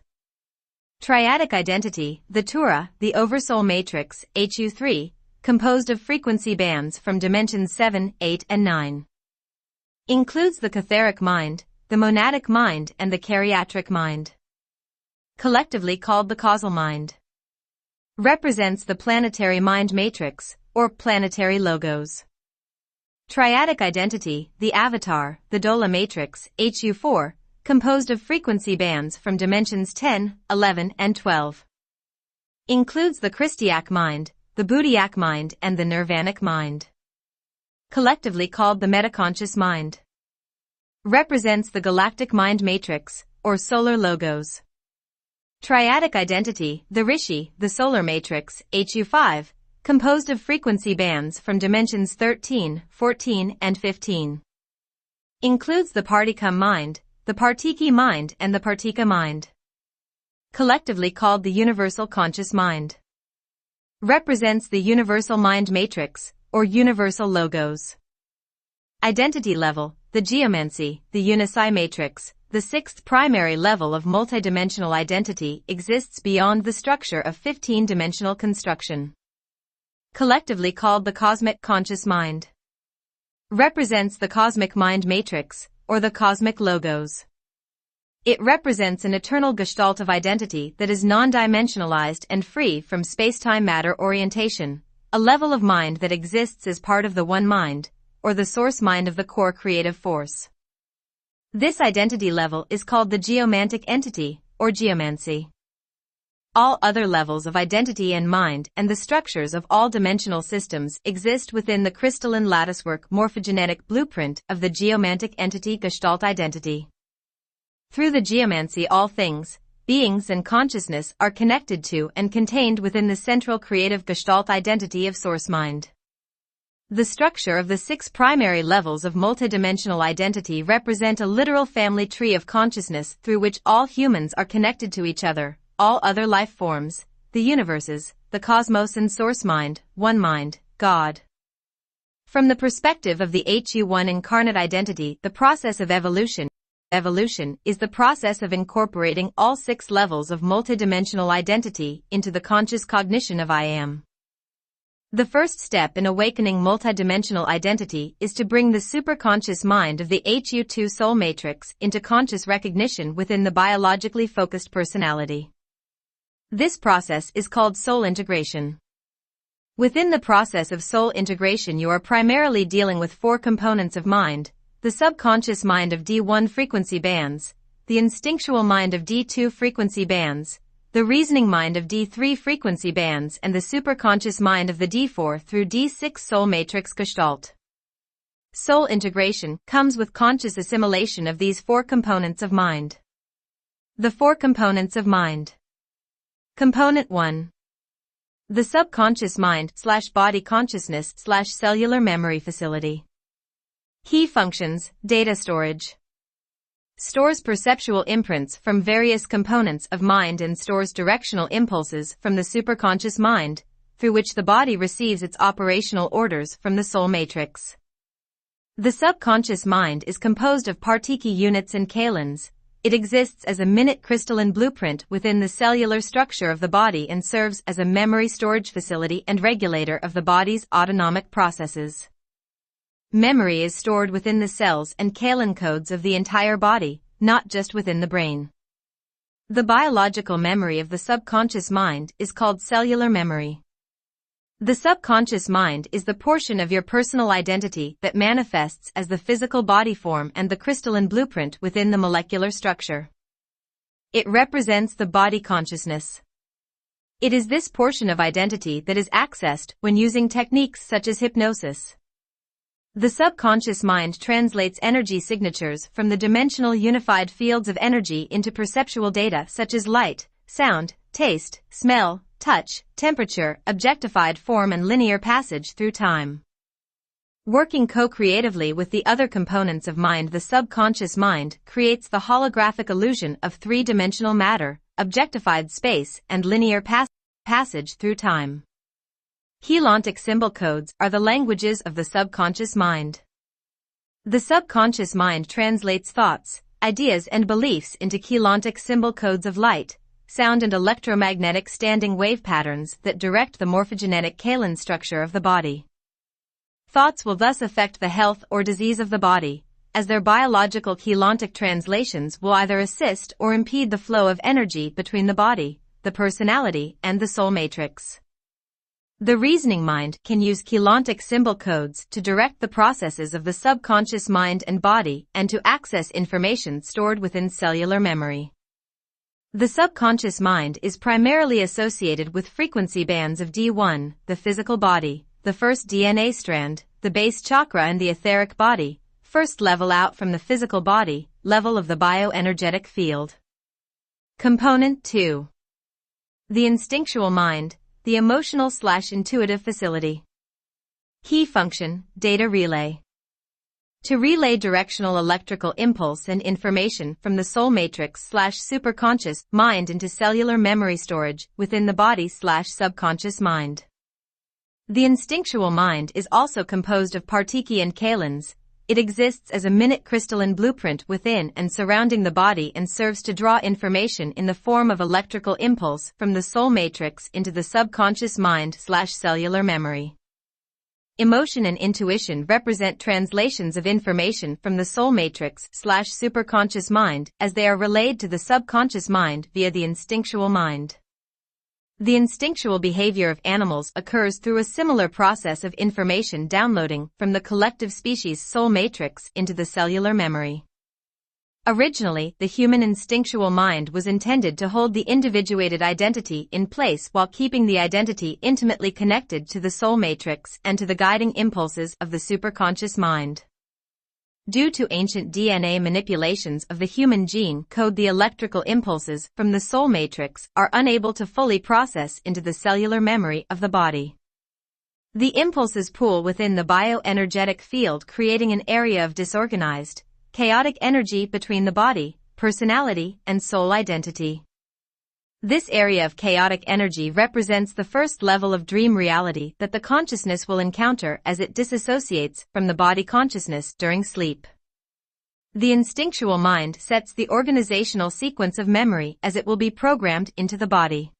Triadic identity, the Tura, the oversoul matrix, HU3, composed of frequency bands from dimensions 7, 8, and 9. Includes the catheric mind, the monadic mind, and the chariatric mind. Collectively called the causal mind. Represents the planetary mind matrix, or planetary logos. Triadic identity, the avatar, the Dola matrix, HU4, composed of frequency bands from dimensions 10, 11, and 12. Includes the Christiac mind, the Buddhiac mind, and the Nirvanic mind. Collectively called the metaconscious mind. Represents the galactic mind matrix, or solar logos. Triadic identity, the Rishi, the solar matrix, HU5, composed of frequency bands from dimensions 13, 14, and 15. Includes the Partikam mind, the Partiki mind, and the Partika mind. Collectively called the universal conscious mind. Represents the universal mind matrix, or universal logos. Identity level, the geomancy, the Unipsi matrix, the sixth primary level of multidimensional identity, exists beyond the structure of 15-dimensional construction. Collectively called the cosmic conscious mind. Represents the cosmic mind matrix, or the cosmic logos. It represents an eternal gestalt of identity that is non-dimensionalized and free from space-time matter orientation, a level of mind that exists as part of the one mind, or the source mind of the core creative force. This identity level is called the geomantic entity, or geomancy. All other levels of identity and mind and the structures of all dimensional systems exist within the crystalline latticework morphogenetic blueprint of the geomantic entity gestalt identity. Through the geomancy, all things, beings, and consciousness are connected to and contained within the central creative gestalt identity of source mind. The structure of the 6 primary levels of multidimensional identity represent a literal family tree of consciousness through which all humans are connected to each other, all other life forms, the universes, the cosmos, and source mind, one mind, God. From the perspective of the HU1 incarnate identity, the process of evolution is the process of incorporating all 6 levels of multidimensional identity into the conscious cognition of I am. The first step in awakening multidimensional identity is to bring the superconscious mind of the HU2 soul matrix into conscious recognition within the biologically focused personality. This process is called soul integration. Within the process of soul integration, you are primarily dealing with 4 components of mind: the subconscious mind of D1 frequency bands, the instinctual mind of D2 frequency bands, the reasoning mind of D3 frequency bands, and the superconscious mind of the D4 through D6 soul matrix gestalt. Soul integration comes with conscious assimilation of these 4 components of mind. The 4 components of mind. Component 1. The subconscious mind/body consciousness/cellular memory facility. Key functions: data storage. Stores perceptual imprints from various components of mind and stores directional impulses from the superconscious mind, through which the body receives its operational orders from the soul matrix. The subconscious mind is composed of Partiki units and kalons. It exists as a minute crystalline blueprint within the cellular structure of the body and serves as a memory storage facility and regulator of the body's autonomic processes. Memory is stored within the cells and kalon codes of the entire body, not just within the brain. The biological memory of the subconscious mind is called cellular memory. The subconscious mind is the portion of your personal identity that manifests as the physical body form and the crystalline blueprint within the molecular structure. It represents the body consciousness. It is this portion of identity that is accessed when using techniques such as hypnosis. The subconscious mind translates energy signatures from the dimensional unified fields of energy into perceptual data such as light, sound, taste, smell, touch, temperature, objectified form, and linear passage through time. Working co-creatively with the other components of mind, the subconscious mind creates the holographic illusion of three-dimensional matter, objectified space, and linear passage through time. Keylontic symbol codes are the languages of the subconscious mind. The subconscious mind translates thoughts, ideas, and beliefs into keylontic symbol codes of light, sound, and electromagnetic standing wave patterns that direct the morphogenetic Keylon structure of the body. Thoughts will thus affect the health or disease of the body, as their biological keylontic translations will either assist or impede the flow of energy between the body, the personality, and the soul matrix. The reasoning mind can use keylontic symbol codes to direct the processes of the subconscious mind and body and to access information stored within cellular memory. The subconscious mind is primarily associated with frequency bands of D1, the physical body, the first DNA strand, the base chakra, and the etheric body, first level out from the physical body, level of the bioenergetic field. Component 2. The instinctual mind, the emotional/intuitive facility. Key function, data relay. To relay directional electrical impulse and information from the soul matrix/superconscious mind into cellular memory storage within the body/subconscious mind. The instinctual mind is also composed of partiki and Keylons. It exists as a minute crystalline blueprint within and surrounding the body and serves to draw information in the form of electrical impulse from the soul matrix into the subconscious mind/cellular memory. Emotion and intuition represent translations of information from the soul matrix/superconscious mind as they are relayed to the subconscious mind via the instinctual mind. The instinctual behavior of animals occurs through a similar process of information downloading from the collective species soul matrix into the cellular memory. Originally, the human instinctual mind was intended to hold the individuated identity in place while keeping the identity intimately connected to the soul matrix and to the guiding impulses of the superconscious mind. Due to ancient DNA manipulations of the human gene code, the electrical impulses from the soul matrix are unable to fully process into the cellular memory of the body. The impulses pool within the bioenergetic field, creating an area of disorganized, chaotic energy between the body, personality, and soul identity. This area of chaotic energy represents the first level of dream reality that the consciousness will encounter as it disassociates from the body consciousness during sleep. The instinctual mind sets the organizational sequence of memory as it will be programmed into the body.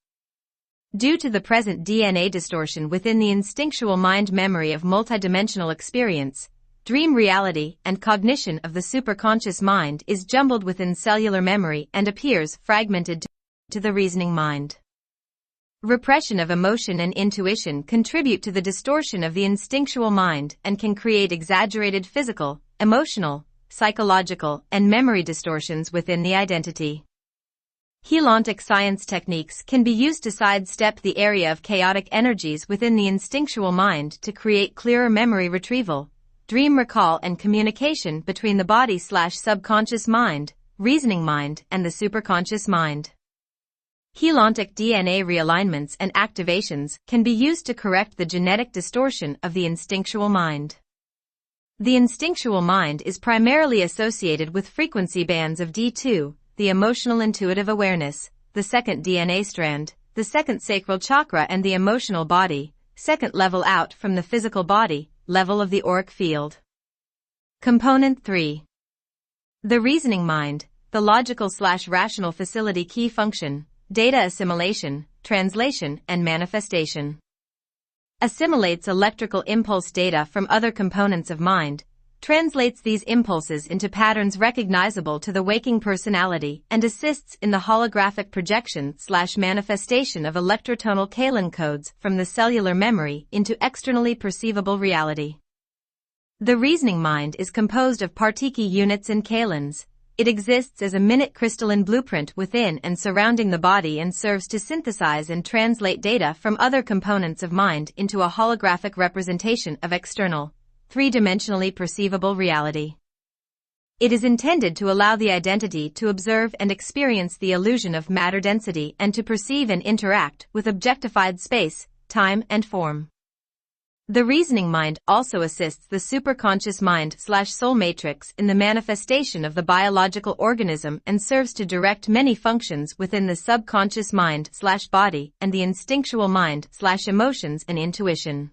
Due to the present DNA distortion within the instinctual mind memory of multidimensional experience, dream reality and cognition of the superconscious mind is jumbled within cellular memory and appears fragmented to the reasoning mind. Repression of emotion and intuition contribute to the distortion of the instinctual mind and can create exaggerated physical, emotional, psychological, and memory distortions within the identity. Keylontic science techniques can be used to sidestep the area of chaotic energies within the instinctual mind to create clearer memory retrieval, dream recall, and communication between the body/subconscious mind, reasoning mind, and the superconscious mind. Keylontic DNA realignments and activations can be used to correct the genetic distortion of the instinctual mind. The instinctual mind is primarily associated with frequency bands of D2, the emotional intuitive awareness, the second DNA strand, the second sacral chakra, and the emotional body, second level out from the physical body, level of the auric field. Component 3. The reasoning mind, the logical/rational facility. Key function, data assimilation, translation, and manifestation. Assimilates electrical impulse data from other components of mind, translates these impulses into patterns recognizable to the waking personality, and assists in the holographic projection/manifestation of electrotonal Keylon codes from the cellular memory into externally perceivable reality. The reasoning mind is composed of partiki units and Keylons. It exists as a minute crystalline blueprint within and surrounding the body and serves to synthesize and translate data from other components of mind into a holographic representation of external, three-dimensionally perceivable reality. It is intended to allow the identity to observe and experience the illusion of matter density and to perceive and interact with objectified space, time, and form. The reasoning mind also assists the superconscious mind/soul matrix in the manifestation of the biological organism and serves to direct many functions within the subconscious mind/body and the instinctual mind/emotions and intuition.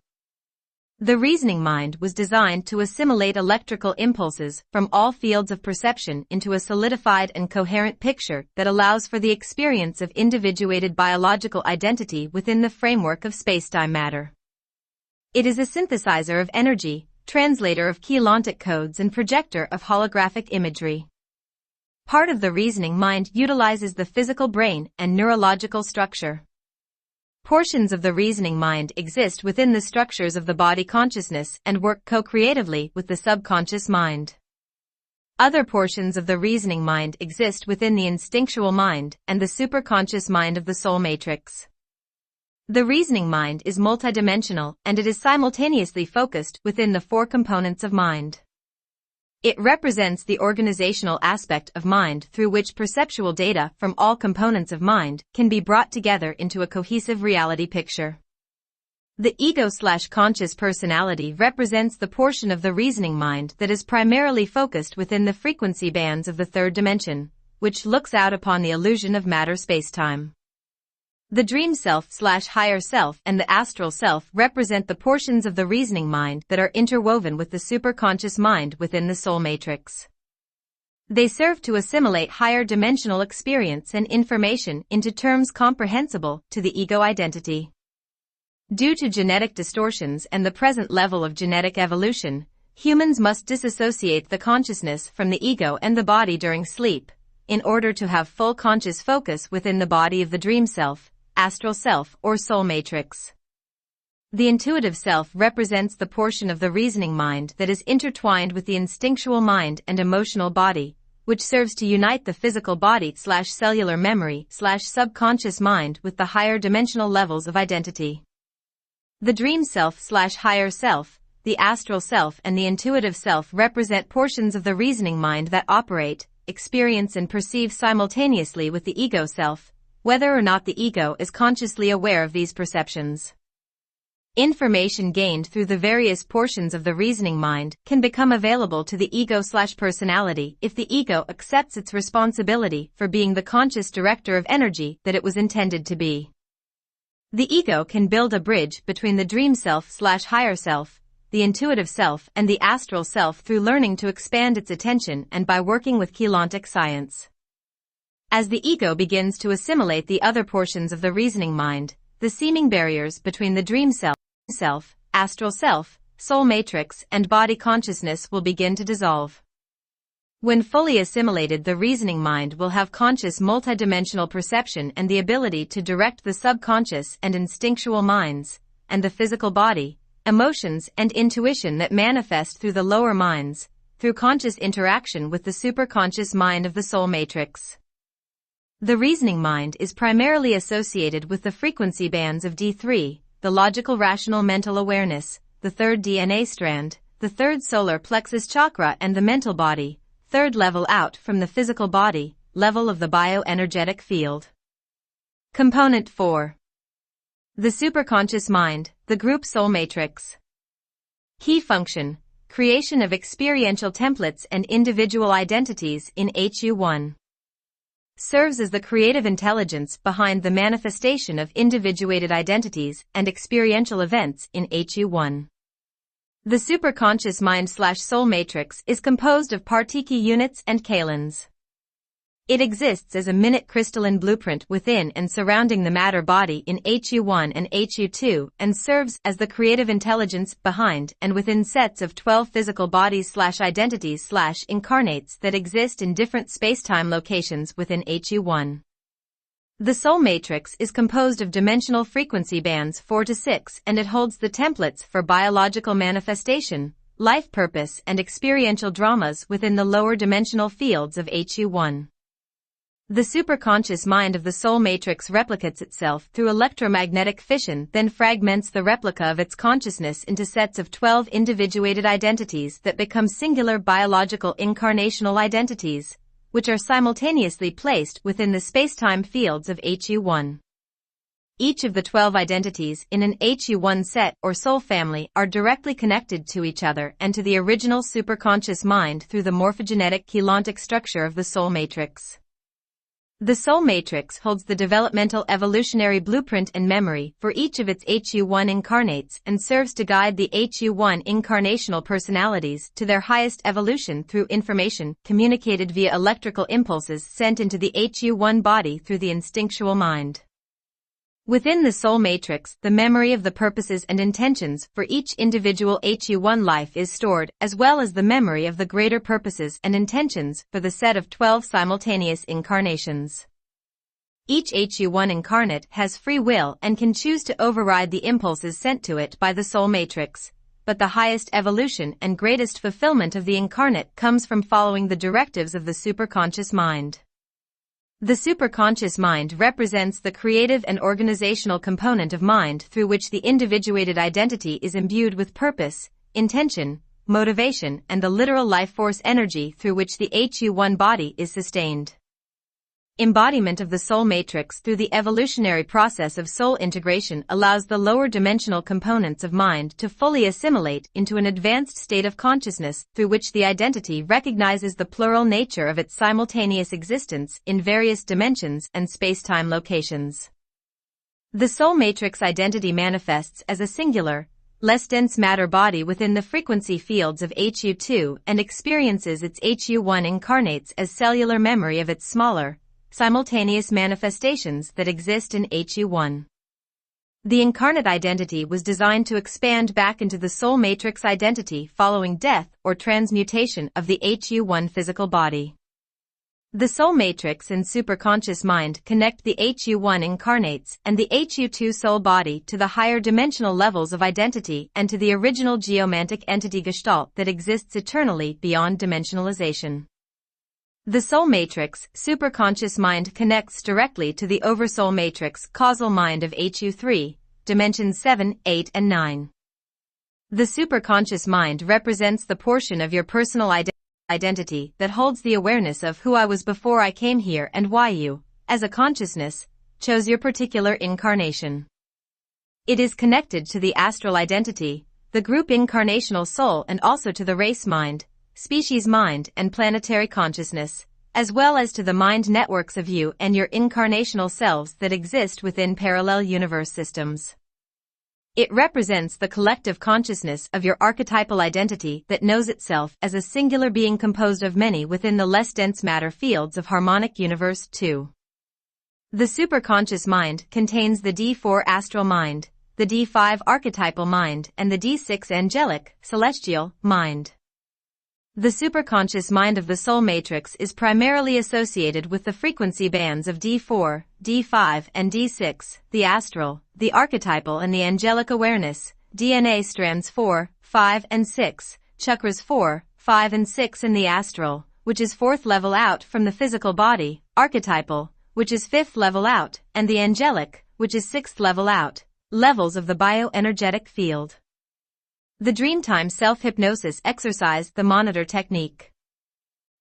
The reasoning mind was designed to assimilate electrical impulses from all fields of perception into a solidified and coherent picture that allows for the experience of individuated biological identity within the framework of spacetime matter. It is a synthesizer of energy, translator of keylontic codes and projector of holographic imagery. Part of the reasoning mind utilizes the physical brain and neurological structure. Portions of the reasoning mind exist within the structures of the body consciousness and work co-creatively with the subconscious mind. Other portions of the reasoning mind exist within the instinctual mind and the superconscious mind of the soul matrix. The reasoning mind is multidimensional and it is simultaneously focused within the four components of mind. It represents the organizational aspect of mind through which perceptual data from all components of mind can be brought together into a cohesive reality picture. The ego/conscious personality represents the portion of the reasoning mind that is primarily focused within the frequency bands of the third dimension, which looks out upon the illusion of matter spacetime. The dream self/higher self and the astral self represent the portions of the reasoning mind that are interwoven with the superconscious mind within the soul matrix. They serve to assimilate higher dimensional experience and information into terms comprehensible to the ego identity. Due to genetic distortions and the present level of genetic evolution, humans must disassociate the consciousness from the ego and the body during sleep, in order to have full conscious focus within the body of the dream self, astral self, or soul matrix. The intuitive self represents the portion of the reasoning mind that is intertwined with the instinctual mind and emotional body, which serves to unite the physical body/cellular memory/subconscious mind with the higher dimensional levels of identity. The dream self/higher self, the astral self and the intuitive self represent portions of the reasoning mind that operate, experience and perceive simultaneously with the ego self, whether or not the ego is consciously aware of these perceptions. Information gained through the various portions of the reasoning mind can become available to the ego/personality if the ego accepts its responsibility for being the conscious director of energy that it was intended to be. The ego can build a bridge between the dream self/higher self, the intuitive self and the astral self through learning to expand its attention and by working with Keylontic Science. As the ego begins to assimilate the other portions of the reasoning mind, the seeming barriers between the dream self, astral self, soul matrix, and body consciousness will begin to dissolve. When fully assimilated, the reasoning mind will have conscious multidimensional perception and the ability to direct the subconscious and instinctual minds, and the physical body, emotions and intuition that manifest through the lower minds, through conscious interaction with the superconscious mind of the soul matrix. The reasoning mind is primarily associated with the frequency bands of D3, the logical rational mental awareness, the third DNA strand, the third solar plexus chakra and the mental body, third level out from the physical body, level of the bioenergetic field. Component 4. The superconscious mind, the group soul matrix. Key function: creation of experiential templates and individual identities in HU1. Serves as the creative intelligence behind the manifestation of individuated identities and experiential events in HU1. The superconscious mind/soul matrix is composed of Partiki units and kalons. It exists as a minute crystalline blueprint within and surrounding the matter body in HU1 and HU2 and serves as the creative intelligence behind and within sets of 12 physical bodies/identities/incarnates that exist in different spacetime locations within HU1. The soul matrix is composed of dimensional frequency bands 4 to 6 and it holds the templates for biological manifestation, life purpose and experiential dramas within the lower dimensional fields of HU1. The superconscious mind of the soul matrix replicates itself through electromagnetic fission, then fragments the replica of its consciousness into sets of 12 individuated identities that become singular biological incarnational identities, which are simultaneously placed within the spacetime fields of HU1. each of the 12 identities in an HU1 set or soul family are directly connected to each other and to the original superconscious mind through the morphogenetic keylontic structure of the soul matrix. The soul matrix holds the developmental evolutionary blueprint and memory for each of its HU1 incarnates and serves to guide the HU1 incarnational personalities to their highest evolution through information communicated via electrical impulses sent into the HU1 body through the instinctual mind. Within the soul matrix, the memory of the purposes and intentions for each individual HU1 life is stored, as well as the memory of the greater purposes and intentions for the set of 12 simultaneous incarnations. Each HU1 incarnate has free will and can choose to override the impulses sent to it by the soul matrix, but the highest evolution and greatest fulfillment of the incarnate comes from following the directives of the superconscious mind. The superconscious mind represents the creative and organizational component of mind through which the individuated identity is imbued with purpose, intention, motivation, and the literal life force energy through which the HU1 body is sustained. Embodiment of the soul matrix through the evolutionary process of soul integration allows the lower dimensional components of mind to fully assimilate into an advanced state of consciousness through which the identity recognizes the plural nature of its simultaneous existence in various dimensions and space-time locations. The soul matrix identity manifests as a singular, less dense matter body within the frequency fields of HU2 and experiences its HU1 incarnates as cellular memory of its smaller, simultaneous manifestations that exist in HU1. The incarnate identity was designed to expand back into the soul matrix identity following death or transmutation of the HU1 physical body. The soul matrix and superconscious mind connect the HU1 incarnates and the HU2 soul body to the higher dimensional levels of identity and to the original geomantic entity gestalt that exists eternally beyond dimensionalization. The soul matrix, superconscious mind connects directly to the oversoul matrix causal mind of HU3, dimensions 7, 8, and 9. The superconscious mind represents the portion of your personal identity that holds the awareness of who I was before I came here and why you, as a consciousness, chose your particular incarnation. It is connected to the astral identity, the group incarnational soul, and also to the race mind, species mind, and planetary consciousness, as well as to the mind networks of you and your incarnational selves that exist within parallel universe systems. It represents the collective consciousness of your archetypal identity that knows itself as a singular being composed of many within the less dense matter fields of harmonic universe 2. The superconscious mind contains the D4 astral mind, the D5 archetypal mind, and the D6 angelic, celestial, mind. The superconscious mind of the soul matrix is primarily associated with the frequency bands of D4, D5, and D6, the astral, the archetypal, and the angelic awareness, DNA strands 4, 5, and 6, chakras 4, 5, and 6 in the astral, which is 4th level out from the physical body, archetypal, which is 5th level out, and the angelic, which is 6th level out, levels of the bioenergetic field. The Dreamtime Self-Hypnosis Exercise, the Monitor Technique.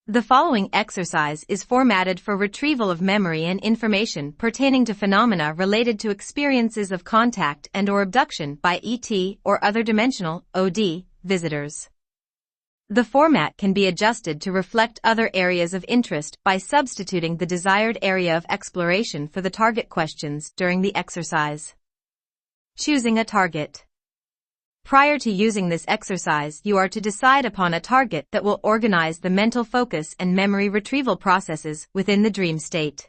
The following exercise is formatted for retrieval of memory and information pertaining to phenomena related to experiences of contact and/or abduction by ET or other dimensional, OD, visitors. The format can be adjusted to reflect other areas of interest by substituting the desired area of exploration for the target questions during the exercise. Choosing a target. Prior to using this exercise, you are to decide upon a target that will organize the mental focus and memory retrieval processes within the dream state.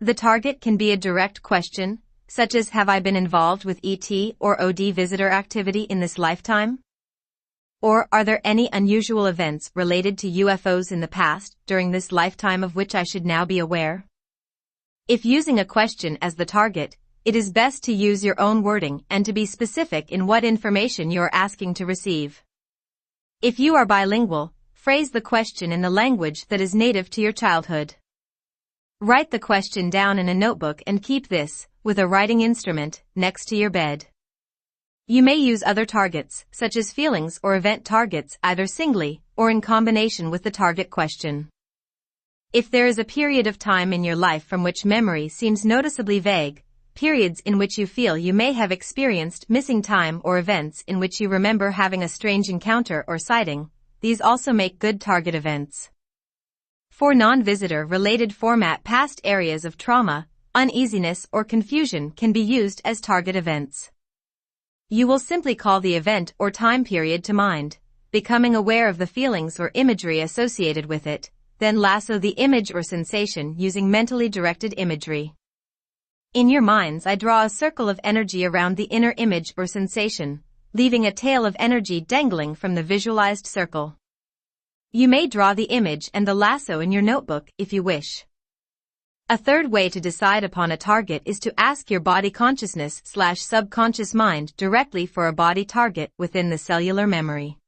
The target can be a direct question, such as "Have I been involved with ET or OD visitor activity in this lifetime?" Or "Are there any unusual events related to UFOs in the past during this lifetime of which I should now be aware?" If using a question as the target, it is best to use your own wording and to be specific in what information you are asking to receive. If you are bilingual, phrase the question in the language that is native to your childhood. Write the question down in a notebook and keep this, with a writing instrument, next to your bed. You may use other targets, such as feelings or event targets, either singly or in combination with the target question. If there is a period of time in your life from which memory seems noticeably vague, periods in which you feel you may have experienced missing time or events in which you remember having a strange encounter or sighting. These also make good target events. For non-visitor related format, past areas of trauma, uneasiness or confusion can be used as target events. You will simply call the event or time period to mind, becoming aware of the feelings or imagery associated with it, then lasso the image or sensation using mentally directed imagery. In your mind's eye, draw a circle of energy around the inner image or sensation, leaving a tail of energy dangling from the visualized circle. You may draw the image and the lasso in your notebook if you wish. A third way to decide upon a target is to ask your body consciousness/subconscious mind directly for a body target within the cellular memory.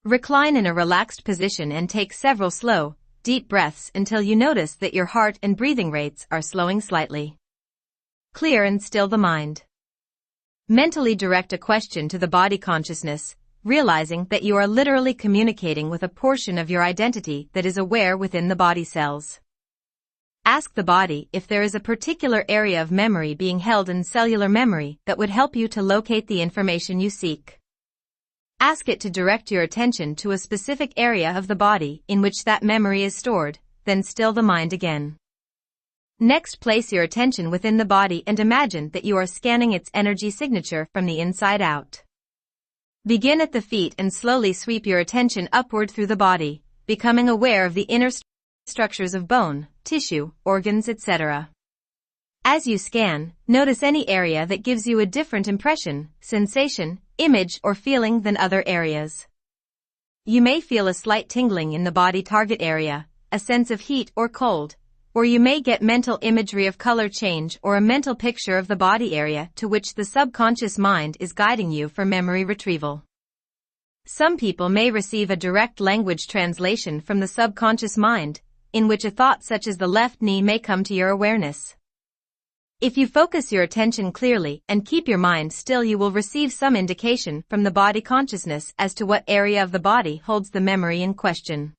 Recline in a relaxed position and take several slow, deep breaths until you notice that your heart and breathing rates are slowing slightly. Clear and still the mind. Mentally direct a question to the body consciousness, realizing that you are literally communicating with a portion of your identity that is aware within the body cells. Ask the body if there is a particular area of memory being held in cellular memory that would help you to locate the information you seek. Ask it to direct your attention to a specific area of the body in which that memory is stored, then still the mind again. Next, place your attention within the body and imagine that you are scanning its energy signature from the inside out. Begin at the feet and slowly sweep your attention upward through the body, becoming aware of the inner structures of bone, tissue, organs, etc. As you scan, notice any area that gives you a different impression, sensation, image, or feeling than other areas. You may feel a slight tingling in the body target area, a sense of heat or cold, or you may get mental imagery of color change or a mental picture of the body area to which the subconscious mind is guiding you for memory retrieval. Some people may receive a direct language translation from the subconscious mind, in which a thought such as the left knee may come to your awareness. If you focus your attention clearly and keep your mind still, you will receive some indication from the body consciousness as to what area of the body holds the memory in question.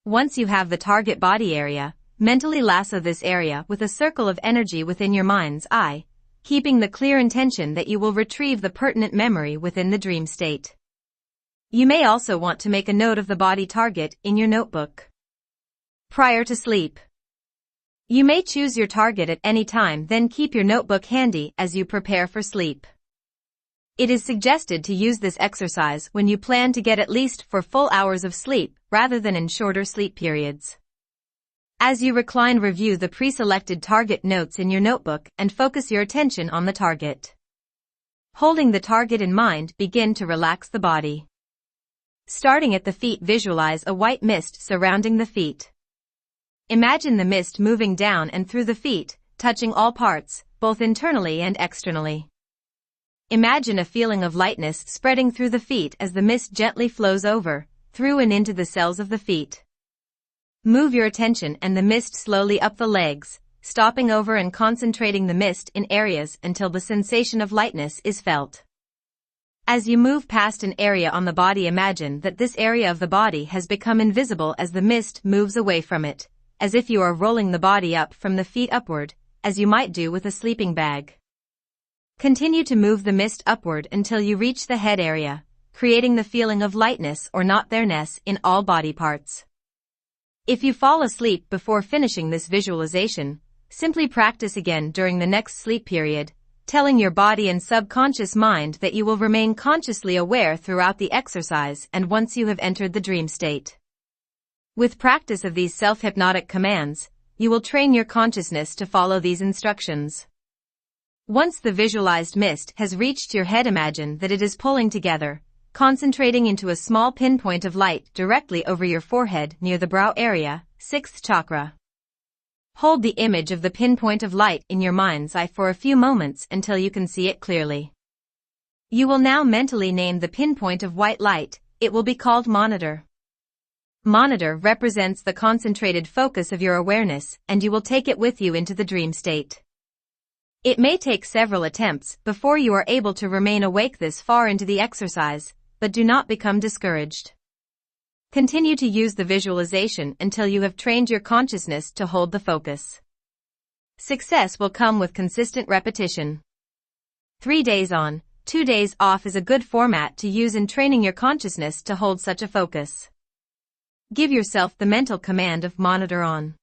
Once you have the target body area, mentally lasso this area with a circle of energy within your mind's eye, keeping the clear intention that you will retrieve the pertinent memory within the dream state. You may also want to make a note of the body target in your notebook. Prior to sleep. You may choose your target at any time, then keep your notebook handy as you prepare for sleep. It is suggested to use this exercise when you plan to get at least 4 full hours of sleep rather than in shorter sleep periods. As you recline, review the pre-selected target notes in your notebook and focus your attention on the target. Holding the target in mind, begin to relax the body. Starting at the feet, visualize a white mist surrounding the feet. Imagine the mist moving down and through the feet, touching all parts, both internally and externally. Imagine a feeling of lightness spreading through the feet as the mist gently flows over, through and into the cells of the feet. Move your attention and the mist slowly up the legs, stopping over and concentrating the mist in areas until the sensation of lightness is felt. As you move past an area on the body, imagine that this area of the body has become invisible as the mist moves away from it, as if you are rolling the body up from the feet upward, as you might do with a sleeping bag. Continue to move the mist upward until you reach the head area, creating the feeling of lightness or not there-ness in all body parts. If you fall asleep before finishing this visualization, simply practice again during the next sleep period, telling your body and subconscious mind that you will remain consciously aware throughout the exercise and once you have entered the dream state. With practice of these self-hypnotic commands, you will train your consciousness to follow these instructions. Once the visualized mist has reached your head, imagine that it is pulling together, concentrating into a small pinpoint of light directly over your forehead near the brow area, 6th chakra. Hold the image of the pinpoint of light in your mind's eye for a few moments until you can see it clearly. You will now mentally name the pinpoint of white light. It will be called Monitor. Monitor represents the concentrated focus of your awareness, and you will take it with you into the dream state. It may take several attempts before you are able to remain awake this far into the exercise, but do not become discouraged. Continue to use the visualization until you have trained your consciousness to hold the focus. Success will come with consistent repetition. 3 days on, 2 days off is a good format to use in training your consciousness to hold such a focus. Give yourself the mental command of monitor on.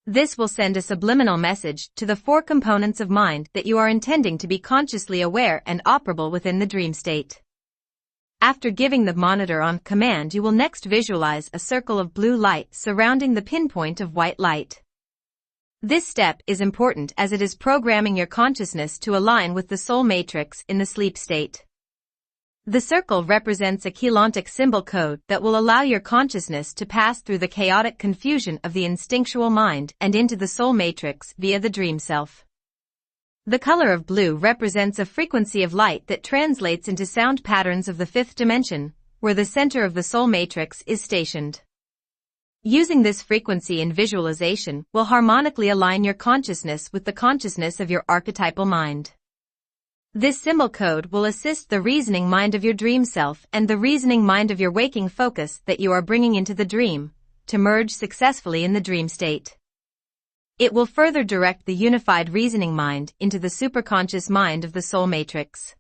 This will send a subliminal message to the 4 components of mind that you are intending to be consciously aware and operable within the dream state. After giving the monitor on command, you will next visualize a circle of blue light surrounding the pinpoint of white light. This step is important as it is programming your consciousness to align with the soul matrix in the sleep state. The circle represents a Keylontic symbol code that will allow your consciousness to pass through the chaotic confusion of the instinctual mind and into the soul matrix via the dream self. The color of blue represents a frequency of light that translates into sound patterns of the 5th dimension, where the center of the soul matrix is stationed. Using this frequency in visualization will harmonically align your consciousness with the consciousness of your archetypal mind. This symbol code will assist the reasoning mind of your dream self and the reasoning mind of your waking focus that you are bringing into the dream, to merge successfully in the dream state. It will further direct the unified reasoning mind into the superconscious mind of the soul matrix.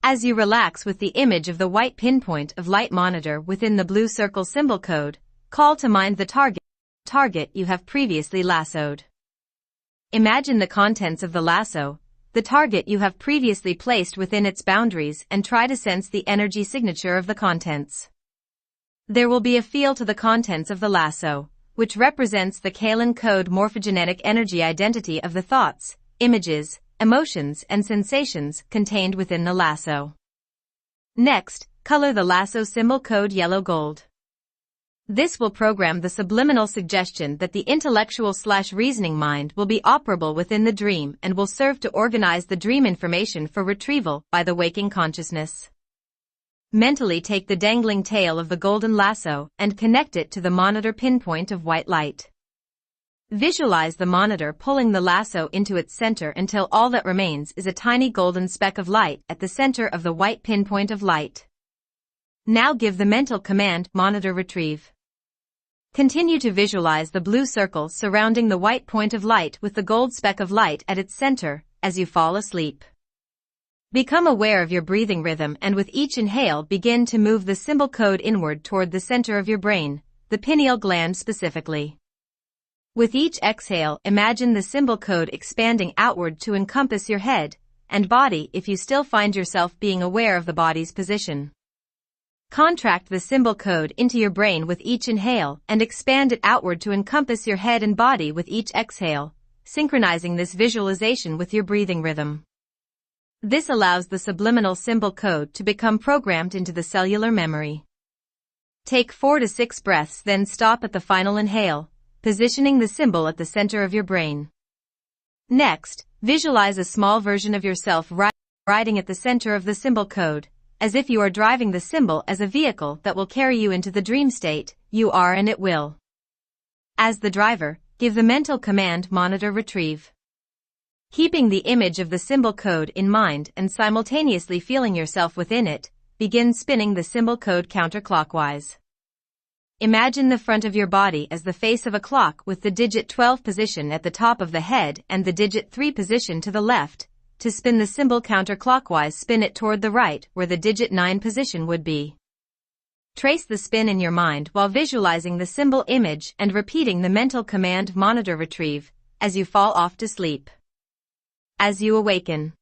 As you relax with the image of the white pinpoint of light monitor within the blue circle symbol code, call to mind the target you have previously lassoed. Imagine the contents of the lasso, the target you have previously placed within its boundaries, and try to sense the energy signature of the contents. There will be a feel to the contents of the lasso, which represents the Keylon code morphogenetic energy identity of the thoughts, images, emotions, and sensations contained within the lasso. Next, color the lasso symbol code yellow-gold. This will program the subliminal suggestion that the intellectual/reasoning mind will be operable within the dream and will serve to organize the dream information for retrieval by the waking consciousness. Mentally take the dangling tail of the golden lasso and connect it to the monitor pinpoint of white light. Visualize the monitor pulling the lasso into its center until all that remains is a tiny golden speck of light at the center of the white pinpoint of light. Now give the mental command, monitor retrieve. Continue to visualize the blue circle surrounding the white point of light with the gold speck of light at its center as you fall asleep. Become aware of your breathing rhythm and with each inhale begin to move the symbol code inward toward the center of your brain, the pineal gland specifically. With each exhale, imagine the symbol code expanding outward to encompass your head and body if you still find yourself being aware of the body's position. Contract the symbol code into your brain with each inhale and expand it outward to encompass your head and body with each exhale, synchronizing this visualization with your breathing rhythm. This allows the subliminal symbol code to become programmed into the cellular memory. Take 4 to 6 breaths, then stop at the final inhale, positioning the symbol at the center of your brain. Next, visualize a small version of yourself riding at the center of the symbol code, as if you are driving the symbol as a vehicle that will carry you into the dream state. You are and it will. As the driver, give the mental command, monitor retrieve. Keeping the image of the symbol code in mind and simultaneously feeling yourself within it, begin spinning the symbol code counterclockwise. Imagine the front of your body as the face of a clock with the digit 12 position at the top of the head and the digit 3 position to the left. To spin the symbol counterclockwise, spin it toward the right where the digit 9 position would be. Trace the spin in your mind while visualizing the symbol image and repeating the mental command, monitor retrieve, as you fall off to sleep. As you awaken,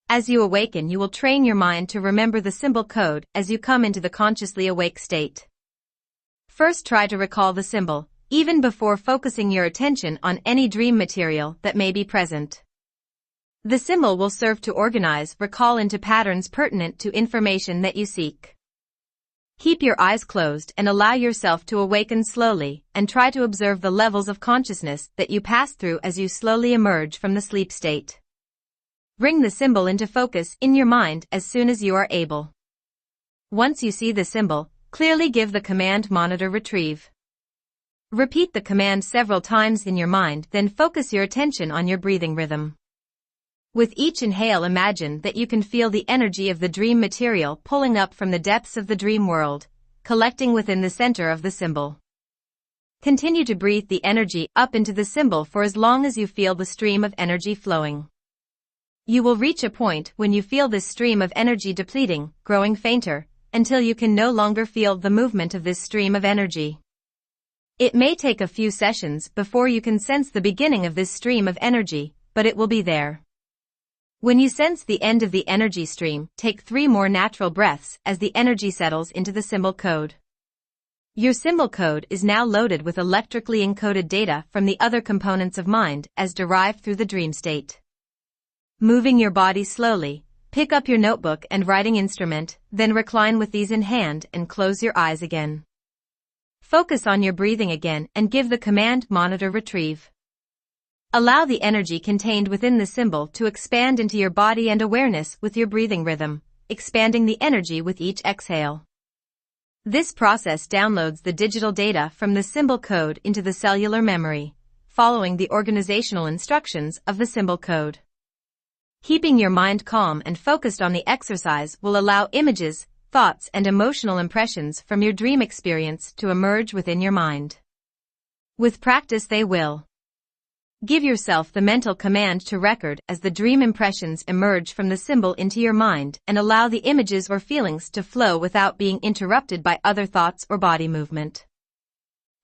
you will train your mind to remember the symbol code as you come into the consciously awake state. First, try to recall the symbol, even before focusing your attention on any dream material that may be present. The symbol will serve to organize recall into patterns pertinent to information that you seek. Keep your eyes closed and allow yourself to awaken slowly, and try to observe the levels of consciousness that you pass through as you slowly emerge from the sleep state. Bring the symbol into focus in your mind as soon as you are able. Once you see the symbol, clearly give the command, monitor retrieve. Repeat the command several times in your mind, then focus your attention on your breathing rhythm. With each inhale, imagine that you can feel the energy of the dream material pulling up from the depths of the dream world, collecting within the center of the symbol. Continue to breathe the energy up into the symbol for as long as you feel the stream of energy flowing. You will reach a point when you feel this stream of energy depleting, growing fainter, until you can no longer feel the movement of this stream of energy. It may take a few sessions before you can sense the beginning of this stream of energy, but it will be there. When you sense the end of the energy stream, take 3 more natural breaths as the energy settles into the symbol code. Your symbol code is now loaded with electrically encoded data from the other components of mind as derived through the dream state. Moving your body slowly, pick up your notebook and writing instrument, then recline with these in hand and close your eyes again. Focus on your breathing again and give the command monitor retrieve. Allow the energy contained within the symbol to expand into your body and awareness with your breathing rhythm, expanding the energy with each exhale. This process downloads the digital data from the symbol code into the cellular memory, following the organizational instructions of the symbol code. Keeping your mind calm and focused on the exercise will allow images, thoughts, and emotional impressions from your dream experience to emerge within your mind. With practice they will. Give yourself the mental command to record as the dream impressions emerge from the symbol into your mind and allow the images or feelings to flow without being interrupted by other thoughts or body movement.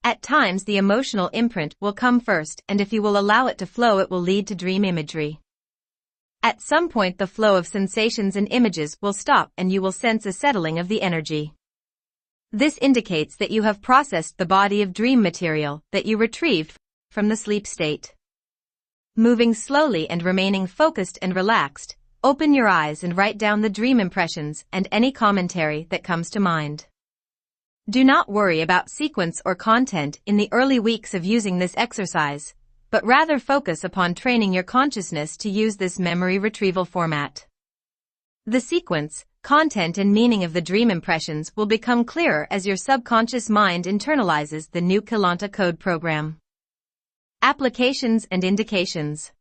At times the emotional imprint will come first, and if you will allow it to flow it will lead to dream imagery. At some point the flow of sensations and images will stop and you will sense a settling of the energy. This indicates that you have processed the body of dream material that you retrieved from the sleep state. Moving slowly and remaining focused and relaxed, open your eyes and write down the dream impressions and any commentary that comes to mind. Do not worry about sequence or content in the early weeks of using this exercise, but rather focus upon training your consciousness to use this memory retrieval format. The sequence, content and meaning of the dream impressions will become clearer as your subconscious mind internalizes the new Keylonta code program. Applications and indications.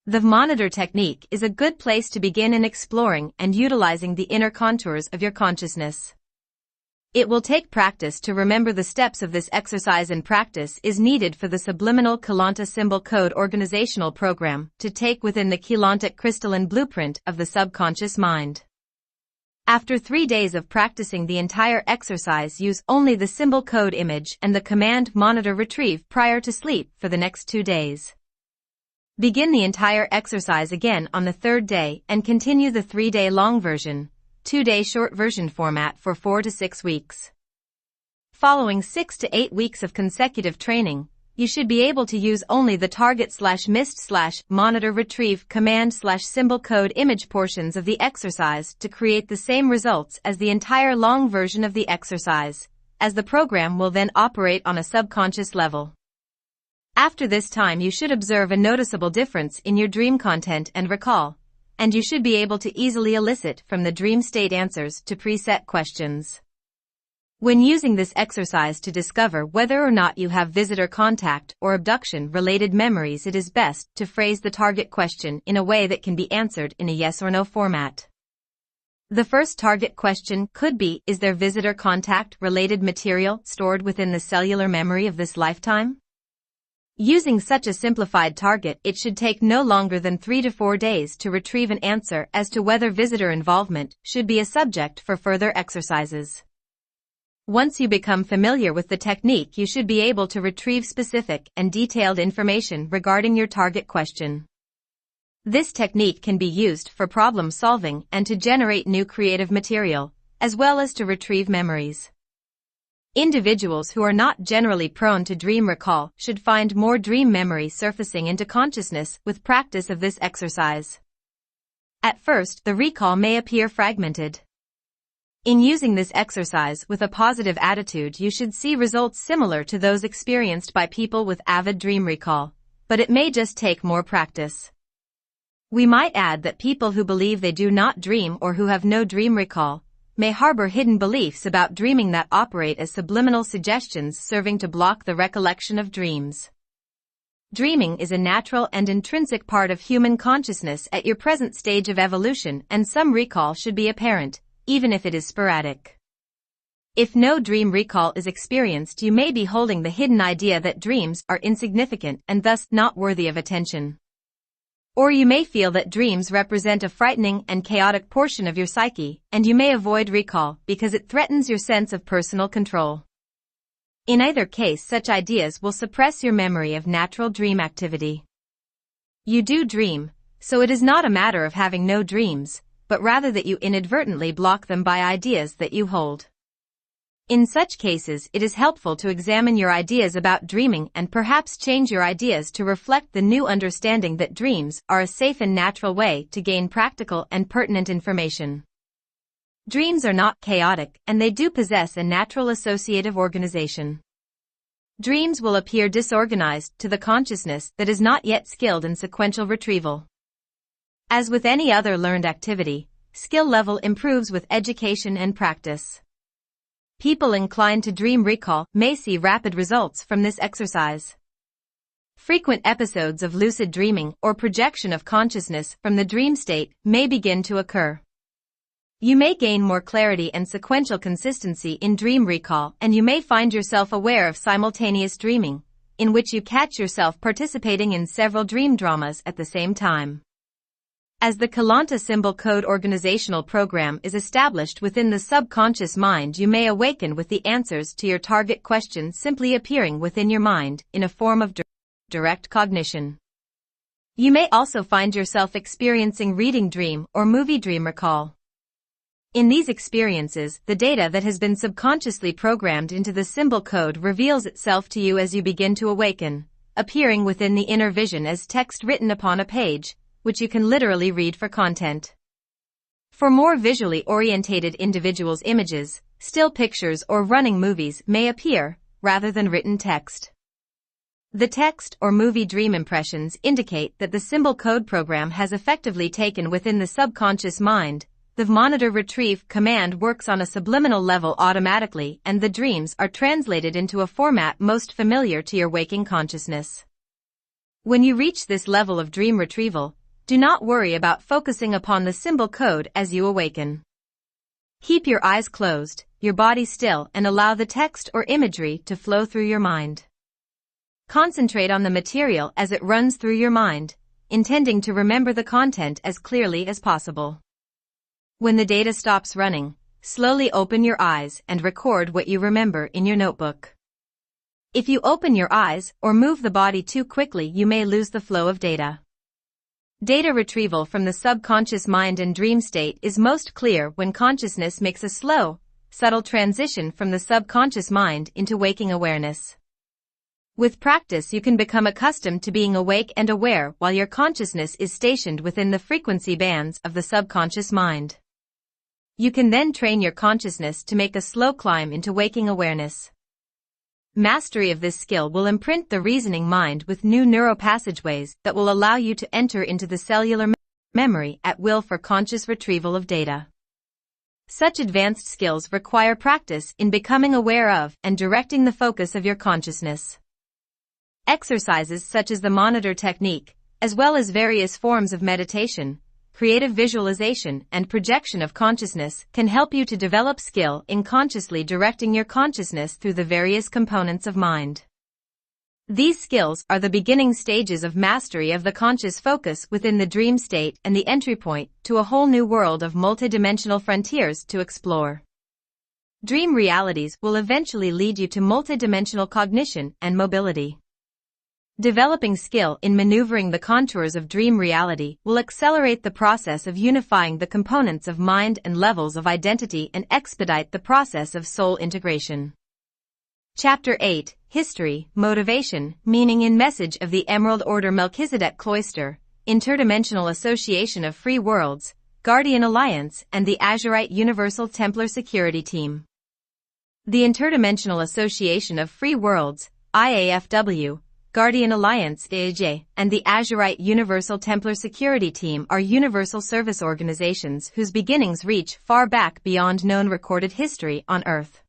The monitor technique is a good place to begin in exploring and utilizing the inner contours of your consciousness. It will take practice to remember the steps of this exercise, and practice is needed for the subliminal Keylonta symbol code organizational program to take within the Keylontic crystalline blueprint of the subconscious mind. After 3 days of practicing the entire exercise, use only the symbol code image and the command monitor retrieve prior to sleep for the next 2 days. Begin the entire exercise again on the 3rd day and continue the 3-day long version, 2-day short version format for 4 to 6 weeks. Following 6 to 8 weeks of consecutive training, you should be able to use only the target/mist/monitor retrieve command/symbol code image portions of the exercise to create the same results as the entire long version of the exercise, as the program will then operate on a subconscious level. After this time you should observe a noticeable difference in your dream content and recall, and you should be able to easily elicit from the dream state answers to preset questions. When using this exercise to discover whether or not you have visitor contact or abduction-related memories, it is best to phrase the target question in a way that can be answered in a yes or no format. The first target question could be, is there visitor contact-related material stored within the cellular memory of this lifetime? Using such a simplified target, it should take no longer than 3 to 4 days to retrieve an answer as to whether visitor involvement should be a subject for further exercises. Once you become familiar with the technique, you should be able to retrieve specific and detailed information regarding your target question. This technique can be used for problem solving and to generate new creative material, as well as to retrieve memories. Individuals who are not generally prone to dream recall should find more dream memory surfacing into consciousness with practice of this exercise. At first, the recall may appear fragmented. In using this exercise with a positive attitude, you should see results similar to those experienced by people with avid dream recall, but it may just take more practice. We might add that people who believe they do not dream or who have no dream recall may harbor hidden beliefs about dreaming that operate as subliminal suggestions serving to block the recollection of dreams. Dreaming is a natural and intrinsic part of human consciousness at your present stage of evolution, and some recall should be apparent, even if it is sporadic. If no dream recall is experienced, you may be holding the hidden idea that dreams are insignificant and thus not worthy of attention. Or you may feel that dreams represent a frightening and chaotic portion of your psyche, and you may avoid recall because it threatens your sense of personal control. In either case, such ideas will suppress your memory of natural dream activity. You do dream, so it is not a matter of having no dreams, but rather that you inadvertently block them by ideas that you hold. In such cases, it is helpful to examine your ideas about dreaming and perhaps change your ideas to reflect the new understanding that dreams are a safe and natural way to gain practical and pertinent information. Dreams are not chaotic, and they do possess a natural associative organization. Dreams will appear disorganized to the consciousness that is not yet skilled in sequential retrieval. As with any other learned activity, skill level improves with education and practice. People inclined to dream recall may see rapid results from this exercise. Frequent episodes of lucid dreaming or projection of consciousness from the dream state may begin to occur. You may gain more clarity and sequential consistency in dream recall, and you may find yourself aware of simultaneous dreaming, in which you catch yourself participating in several dream dramas at the same time. As the Keylonta symbol code organizational program is established within the subconscious mind, you may awaken with the answers to your target question simply appearing within your mind in a form of direct cognition. You may also find yourself experiencing reading dream or movie dream recall. In these experiences, the data that has been subconsciously programmed into the symbol code reveals itself to you as you begin to awaken, appearing within the inner vision as text written upon a page, which you can literally read for content. For more visually orientated individuals, images, still pictures or running movies may appear, rather than written text. The text or movie dream impressions indicate that the symbol code program has effectively taken within the subconscious mind. The monitor retrieve command works on a subliminal level automatically, and the dreams are translated into a format most familiar to your waking consciousness. When you reach this level of dream retrieval, do not worry about focusing upon the symbol code as you awaken. Keep your eyes closed, your body still, and allow the text or imagery to flow through your mind. Concentrate on the material as it runs through your mind, intending to remember the content as clearly as possible. When the data stops running, slowly open your eyes and record what you remember in your notebook. If you open your eyes or move the body too quickly, you may lose the flow of data. Data retrieval from the subconscious mind and dream state is most clear when consciousness makes a slow, subtle transition from the subconscious mind into waking awareness. With practice, you can become accustomed to being awake and aware while your consciousness is stationed within the frequency bands of the subconscious mind. You can then train your consciousness to make a slow climb into waking awareness. Mastery of this skill will imprint the reasoning mind with new neuropassageways that will allow you to enter into the cellular memory at will for conscious retrieval of data. Such advanced skills require practice in becoming aware of and directing the focus of your consciousness. Exercises such as the monitor technique, as well as various forms of meditation, creative visualization, and projection of consciousness can help you to develop skill in consciously directing your consciousness through the various components of mind. These skills are the beginning stages of mastery of the conscious focus within the dream state and the entry point to a whole new world of multidimensional frontiers to explore. Dream realities will eventually lead you to multidimensional cognition and mobility. Developing skill in maneuvering the contours of dream reality will accelerate the process of unifying the components of mind and levels of identity and expedite the process of soul integration. Chapter 8, History, Motivation, Meaning and Message of the Emerald Order Melchizedek Cloister, Interdimensional Association of Free Worlds, Guardian Alliance, and the Azurite Universal Templar Security Team. The Interdimensional Association of Free Worlds, IAFW, Guardian Alliance, IJ, and the Azurite Universal Templar Security Team are universal service organizations whose beginnings reach far back beyond known recorded history on Earth.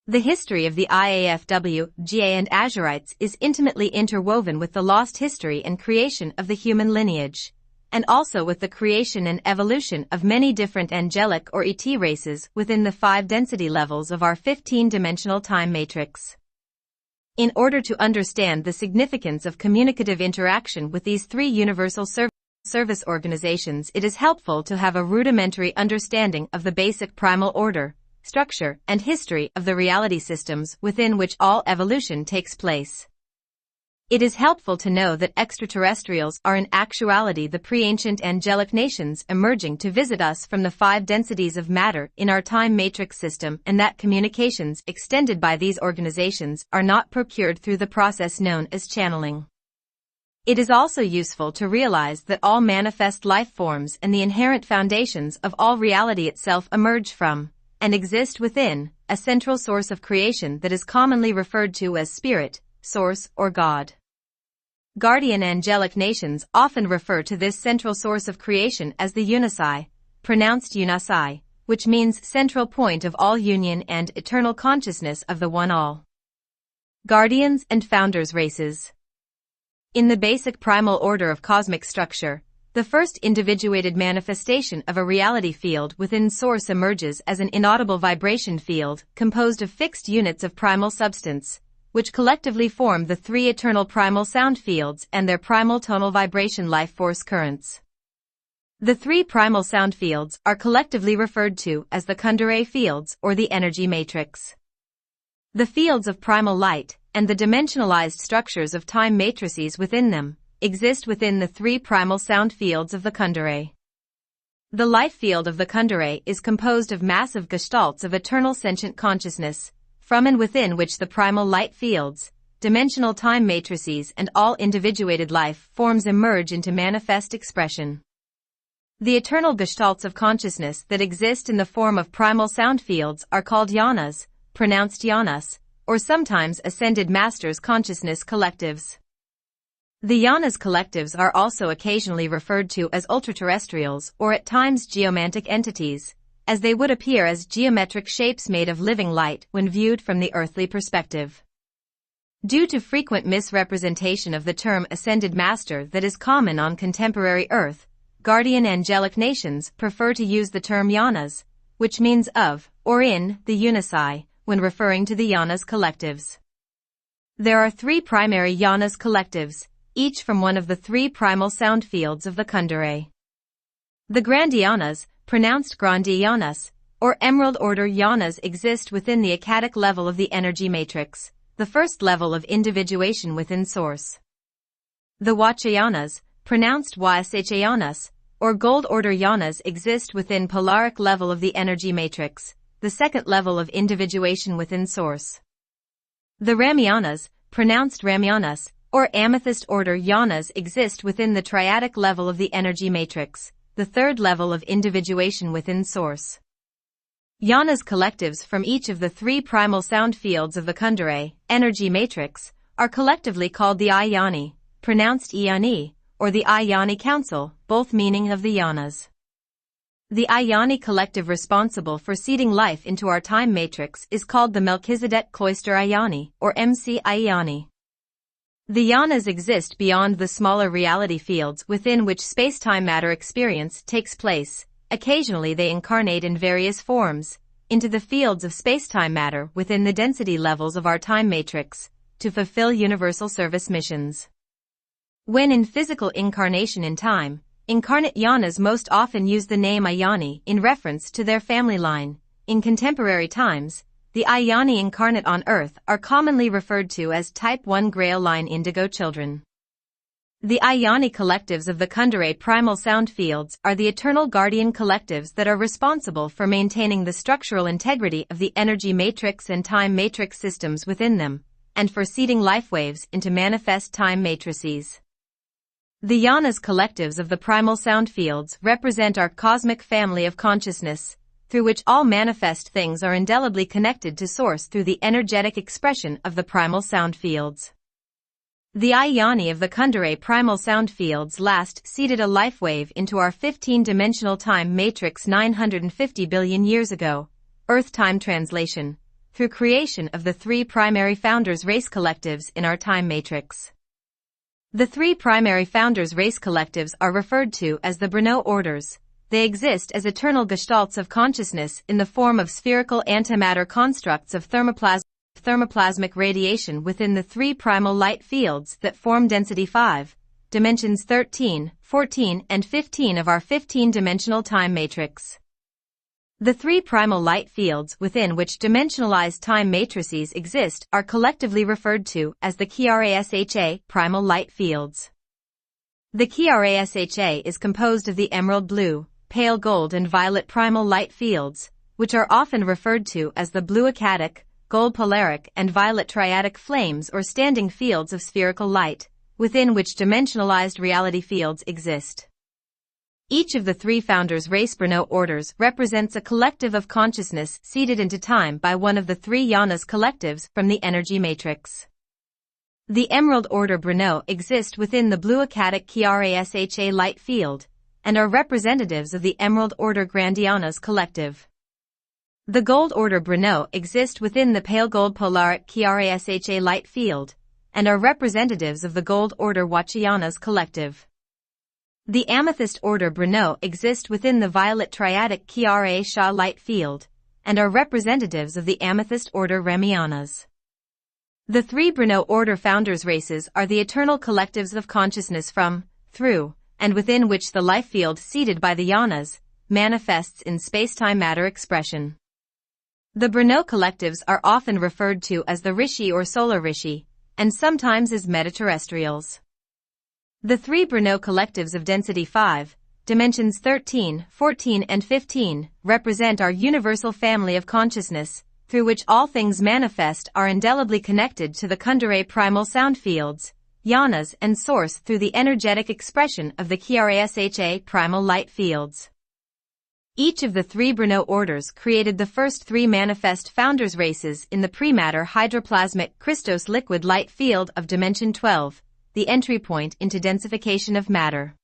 The history of the IAFW, GA and Azurites is intimately interwoven with the lost history and creation of the human lineage, and also with the creation and evolution of many different angelic or ET races within the 5 density levels of our 15-dimensional time matrix. In order to understand the significance of communicative interaction with these 3 universal service organizations, it is helpful to have a rudimentary understanding of the basic primal order, structure, and history of the reality systems within which all evolution takes place. It is helpful to know that extraterrestrials are in actuality the pre-ancient angelic nations emerging to visit us from the 5 densities of matter in our time matrix system, and that communications extended by these organizations are not procured through the process known as channeling. It is also useful to realize that all manifest life forms and the inherent foundations of all reality itself emerge from, and exist within, a central source of creation that is commonly referred to as Spirit, Source, or God. Guardian angelic nations often refer to this central source of creation as the Unisai, pronounced Unasai, which means central point of all union and eternal consciousness of the One All. Guardians and Founders races. In the basic primal order of cosmic structure, the first individuated manifestation of a reality field within Source emerges as an inaudible vibration field composed of fixed units of primal substance, which collectively form the 3 eternal primal sound fields and their primal tonal vibration life force currents. The 3 primal sound fields are collectively referred to as the Kundalini fields or the energy matrix. The fields of primal light, and the dimensionalized structures of time matrices within them, exist within the 3 primal sound fields of the Kundalini. The life field of the Kundalini is composed of massive gestalts of eternal sentient consciousness, from and within which the primal light fields, dimensional time matrices, and all individuated life forms emerge into manifest expression. The eternal gestalts of consciousness that exist in the form of primal sound fields are called yanas, pronounced yanas, or sometimes ascended masters consciousness collectives. The yanas collectives are also occasionally referred to as ultraterrestrials or at times geomantic entities, as they would appear as geometric shapes made of living light when viewed from the earthly perspective. Due to frequent misrepresentation of the term ascended master that is common on contemporary Earth, guardian angelic nations prefer to use the term yanas, which means of, or in, the Unisai, when referring to the yanas collectives. There are 3 primary yanas collectives, each from one of the 3 primal sound fields of the Kundalini. The Grand Yanas, pronounced Grandi Yanas, or Emerald Order Yanas, exist within the Akkadic level of the energy matrix, the first level of individuation within Source. The Wachayanas, pronounced Wasachayanas, or Gold Order Yanas, exist within Polaric level of the energy matrix, the second level of individuation within Source. The Ramyanas, pronounced Ramyanas, or Amethyst Order Yanas, exist within the Triadic level of the energy matrix, the third level of individuation within Source. Yanas collectives from each of the 3 primal sound fields of the Kundalini energy matrix are collectively called the Ayani, pronounced Iani, or the Ayani Council, both meaning of the Yanas. The Ayani collective responsible for seeding life into our time matrix is called the Melchizedek Cloister Ayani, or MC Ayani. The yanas exist beyond the smaller reality fields within which space-time matter experience takes place. Occasionally they incarnate in various forms into the fields of space-time matter within the density levels of our time matrix to fulfill universal service missions. When in physical incarnation in time, incarnate yanas most often use the name Ayani in reference to their family line. In contemporary times, the Ayani incarnate on Earth are commonly referred to as Type 1 Grail Line Indigo children. The Ayani collectives of the Kundalini primal sound fields are the eternal guardian collectives that are responsible for maintaining the structural integrity of the energy matrix and time matrix systems within them, and for seeding life waves into manifest time matrices. The yanas collectives of the primal sound fields represent our cosmic family of consciousness, through which all manifest things are indelibly connected to Source through the energetic expression of the primal sound fields. The Ayani of the Kundalini primal sound fields last seeded a life wave into our 15-dimensional time matrix 950 billion years ago, Earth time translation, through creation of the 3 primary founders race collectives in our time matrix. The three primary founders race collectives are referred to as the Brno orders. They exist as eternal gestalts of consciousness in the form of spherical antimatter constructs of thermoplasmic radiation within the three primal light fields that form density 5, dimensions 13, 14, and 15 of our 15-dimensional time matrix. The three primal light fields within which dimensionalized time matrices exist are collectively referred to as the KRASHA primal light fields. The KRASHA is composed of the emerald blue, pale gold and violet primal light fields, which are often referred to as the blue acadic, gold polaric and violet triadic flames or standing fields of spherical light, within which dimensionalized reality fields exist. Each of the three founders race Brno orders represents a collective of consciousness seeded into time by one of the three yanas collectives from the energy matrix. The Emerald Order Brno exist within the blue acadic KRASHA light field, and are representatives of the Emerald Order Grandianas collective. The Gold Order Brno exist within the pale gold polaric KRASHA light field, and are representatives of the Gold Order Wachayanas collective. The Amethyst Order Brno exist within the violet triadic KRA-SHA light field, and are representatives of the Amethyst Order Ramianas. The three Brno Order founders races are the eternal collectives of consciousness from, through, and within which the life field seeded by the yanas manifests in space-time matter expression. The Brno collectives are often referred to as the Rishi or Solar Rishi, and sometimes as metaterrestrials. The three Brno collectives of density 5, dimensions 13, 14, and 15, represent our universal family of consciousness, through which all things manifest are indelibly connected to the Kundalini primal sound fields, yanas and source through the energetic expression of the KRASHA primal light fields. Each of the three Brno orders created the first three manifest founders races in the prematter hydroplasmic Christos liquid light field of dimension 12, the entry point into densification of matter.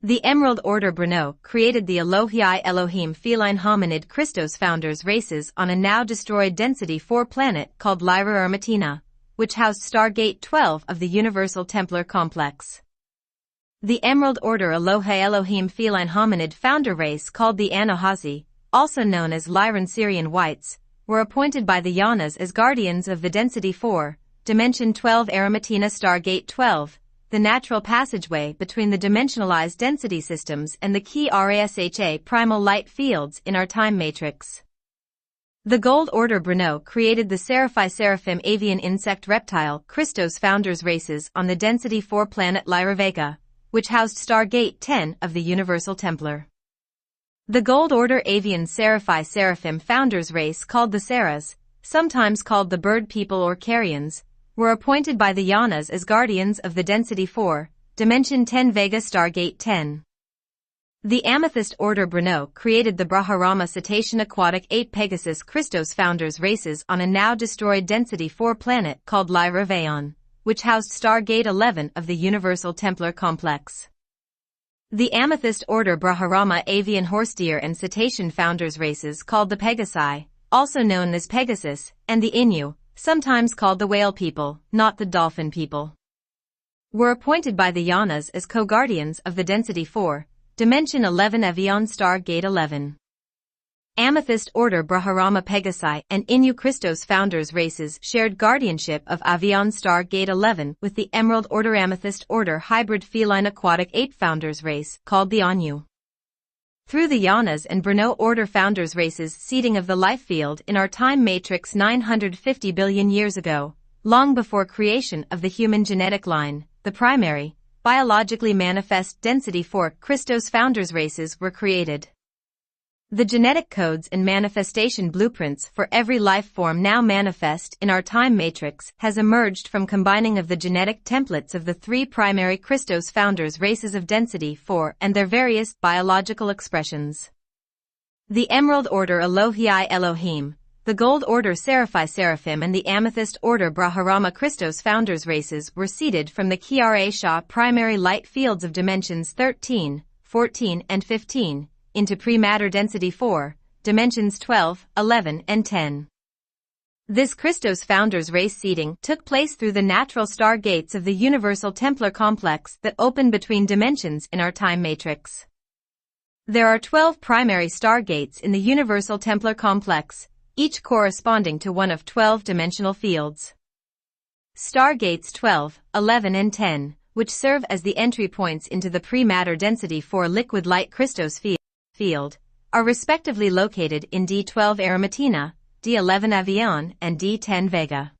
The Emerald Order Brno created the Elohai Elohim feline hominid Christos founders races on a now-destroyed density 4 planet called Lyra Ermatina, which housed Stargate 12 of the Universal Templar Complex. The Emerald Order Elohai Elohim feline hominid founder race called the Anahazi, also known as Lyran Syrian Whites, were appointed by the Yanas as guardians of the density 4, dimension 12 Erematina Stargate 12, the natural passageway between the dimensionalized density systems and the key RASHA primal light fields in our time matrix. The Gold Order Brno created the Seraphi Seraphim avian insect reptile Christos founders races on the density 4 planet Lyra Vega, which housed Stargate 10 of the Universal Templar. The Gold Order avian Seraphi Seraphim founders race called the Saras, sometimes called the Bird People or Carians, were appointed by the Yanas as guardians of the density 4, dimension 10 Vega Stargate 10. The Amethyst Order Brno created the Braharama Cetacean Aquatic 8 Pegasus Christos founders races on a now-destroyed density 4 planet called Lyra Vayon, which housed Stargate 11 of the Universal Templar Complex. The Amethyst Order Braharama avian horse deer and cetacean founders races called the Pegasi, also known as Pegasus, and the Innu, sometimes called the whale people, not the dolphin people, were appointed by the Yanas as co-guardians of the density 4, dimension 11 Avion Stargate 11. Amethyst Order Braharama Pegasi and Innu Christos founders races shared guardianship of Avion Stargate 11 with the Emerald Order Amethyst Order Hybrid Feline Aquatic 8 founders race called the Anu. Through the Yanas and Brno Order founders races seeding of the life field in our time matrix 950 billion years ago, long before creation of the human genetic line, the primary, biologically manifest density 4 Christos founders races were created. The genetic codes and manifestation blueprints for every life form now manifest in our time matrix has emerged from combining of the genetic templates of the three primary Christos founders races of density 4 and their various biological expressions. The Emerald Order Elohai Elohim, the Gold Order Seraphi Seraphim and the Amethyst Order Braharama Christos founders races were seeded from the KRA-SHA primary light fields of dimensions 13, 14 and 15, into pre-matter density 4, dimensions 12, 11 and 10. This Christos Founders race seeding took place through the natural star gates of the Universal Templar complex that open between dimensions in our time matrix. There are 12 primary star gates in the Universal Templar complex, each corresponding to one of 12 dimensional fields. Star gates 12, 11 and 10, which serve as the entry points into the pre-matter density 4 liquid light Christos field, are respectively located in D12 Arimatina, D11 Avion, and D10 Vega.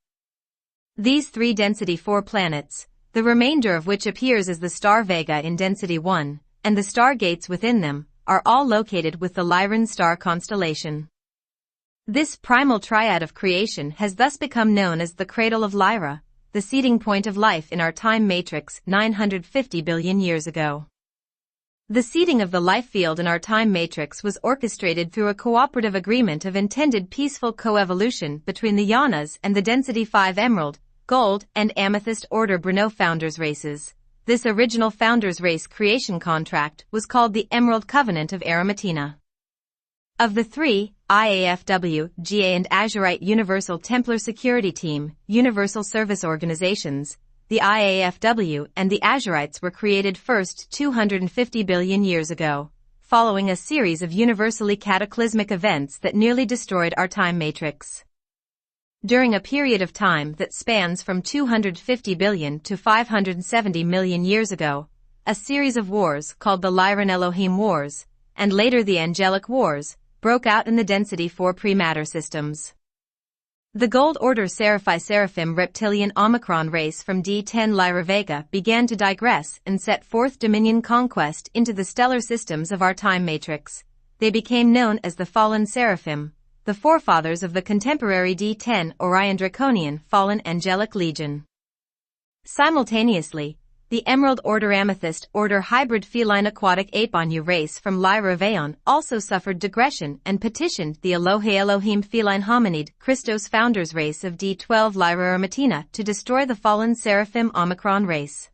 These 3 density 4 planets, the remainder of which appears as the star Vega in density 1, and the star gates within them, are all located with the Lyran star constellation. This primal triad of creation has thus become known as the cradle of Lyra, the seeding point of life in our time matrix 950 billion years ago. The seeding of the life field in our time matrix was orchestrated through a cooperative agreement of intended peaceful coevolution between the Yanas and the density 5 Emerald, Gold, and Amethyst Order Brno Founders races. This original Founders race creation contract was called the Emerald Covenant of Arimatina. Of the 3, IAFW, GA and Azurite Universal Templar Security Team, Universal Service Organizations, the IAFW and the Azurites were created first 250 billion years ago, following a series of universally cataclysmic events that nearly destroyed our time matrix. During a period of time that spans from 250 billion to 570 million years ago, a series of wars called the Lyran Elohim Wars, and later the Angelic Wars, broke out in the density 4 pre-matter systems. The Gold Order Seraphim Reptilian Omicron race from D10 Lyra Vega began to digress and set forth dominion conquest into the stellar systems of our time matrix. They became known as the Fallen Seraphim, the forefathers of the contemporary D10 Orion Draconian Fallen Angelic Legion. Simultaneously, the Emerald Order Amethyst Order Hybrid Feline Aquatic Ape-Anu race from Lyra Veon also suffered digression and petitioned the Elohe Elohim Feline Hominid Christos Founders race of D12 Lyra Ermatina to destroy the Fallen Seraphim Omicron race.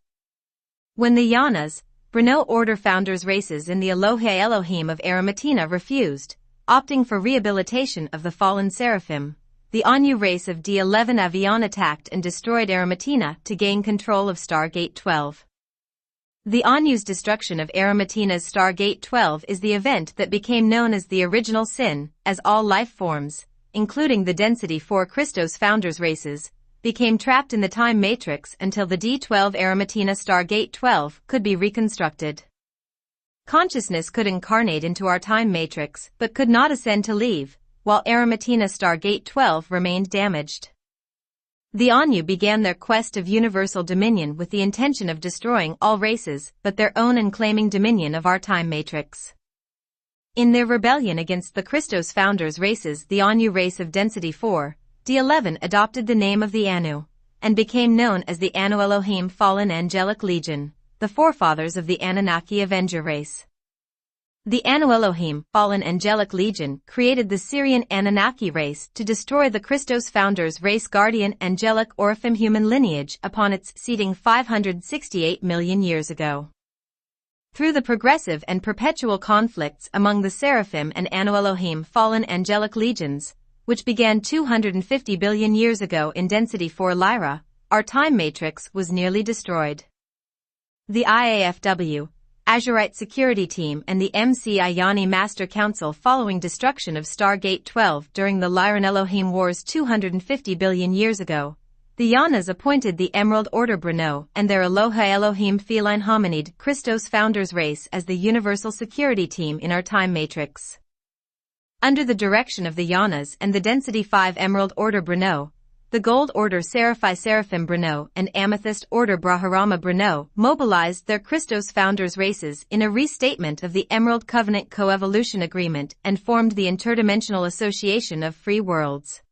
When the Yanas, Brno Order Founders races in the Elohe Elohim of Arimatina refused, opting for rehabilitation of the Fallen Seraphim, the Anu race of D11 Avion attacked and destroyed Arimatina to gain control of Stargate 12. The Anu's destruction of Arimatina's Stargate 12 is the event that became known as the original sin, as all life forms, including the density 4 Christos Founders races, became trapped in the time matrix until the D12 Arimatina Stargate 12 could be reconstructed. Consciousness could incarnate into our time matrix but could not ascend to leave, while Arimatina Stargate 12 remained damaged. The Anu began their quest of universal dominion with the intention of destroying all races but their own and claiming dominion of our time matrix. In their rebellion against the Christos Founders races, the Anu race of density 4, D11 adopted the name of the Anu, and became known as the Anu Elohim Fallen Angelic Legion, the forefathers of the Anunnaki Avenger race. The Anu Elohim Fallen Angelic Legion created the Syrian Anunnaki race to destroy the Christos Founders race Guardian Angelic Oraphim human lineage upon its seeding 568 million years ago. Through the progressive and perpetual conflicts among the Seraphim and Anu Elohim Fallen Angelic Legions, which began 250 billion years ago in density 4 Lyra, our time matrix was nearly destroyed. The IAFW, Azurite Security Team and the MC Ayani Master Council following destruction of Stargate 12 during the Lyran Elohim Wars 250 billion years ago, the Yanas appointed the Emerald Order Brno and their Aloha Elohim Feline Hominid Christos Founders race as the Universal Security Team in our time matrix. Under the direction of the Yanas and the Density 5 Emerald Order Brno, the Gold Order Seraphim Brno and Amethyst Order Brahmarama Brno mobilized their Christos Founders races in a restatement of the Emerald Covenant Coevolution Agreement and formed the Interdimensional Association of Free Worlds.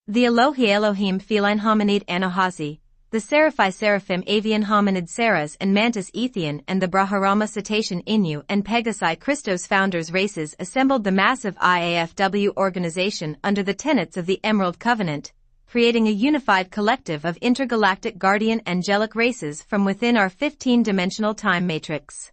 The Elohe Elohim Feline Hominid Anahazi, the Seraphim Avian Hominid Saras and Mantis Ethian and the Brahmarama Cetacean Inu and Pegasi Christos Founders races assembled the massive IAFW organization under the tenets of the Emerald Covenant, creating a unified collective of intergalactic guardian angelic races from within our 15-dimensional time matrix.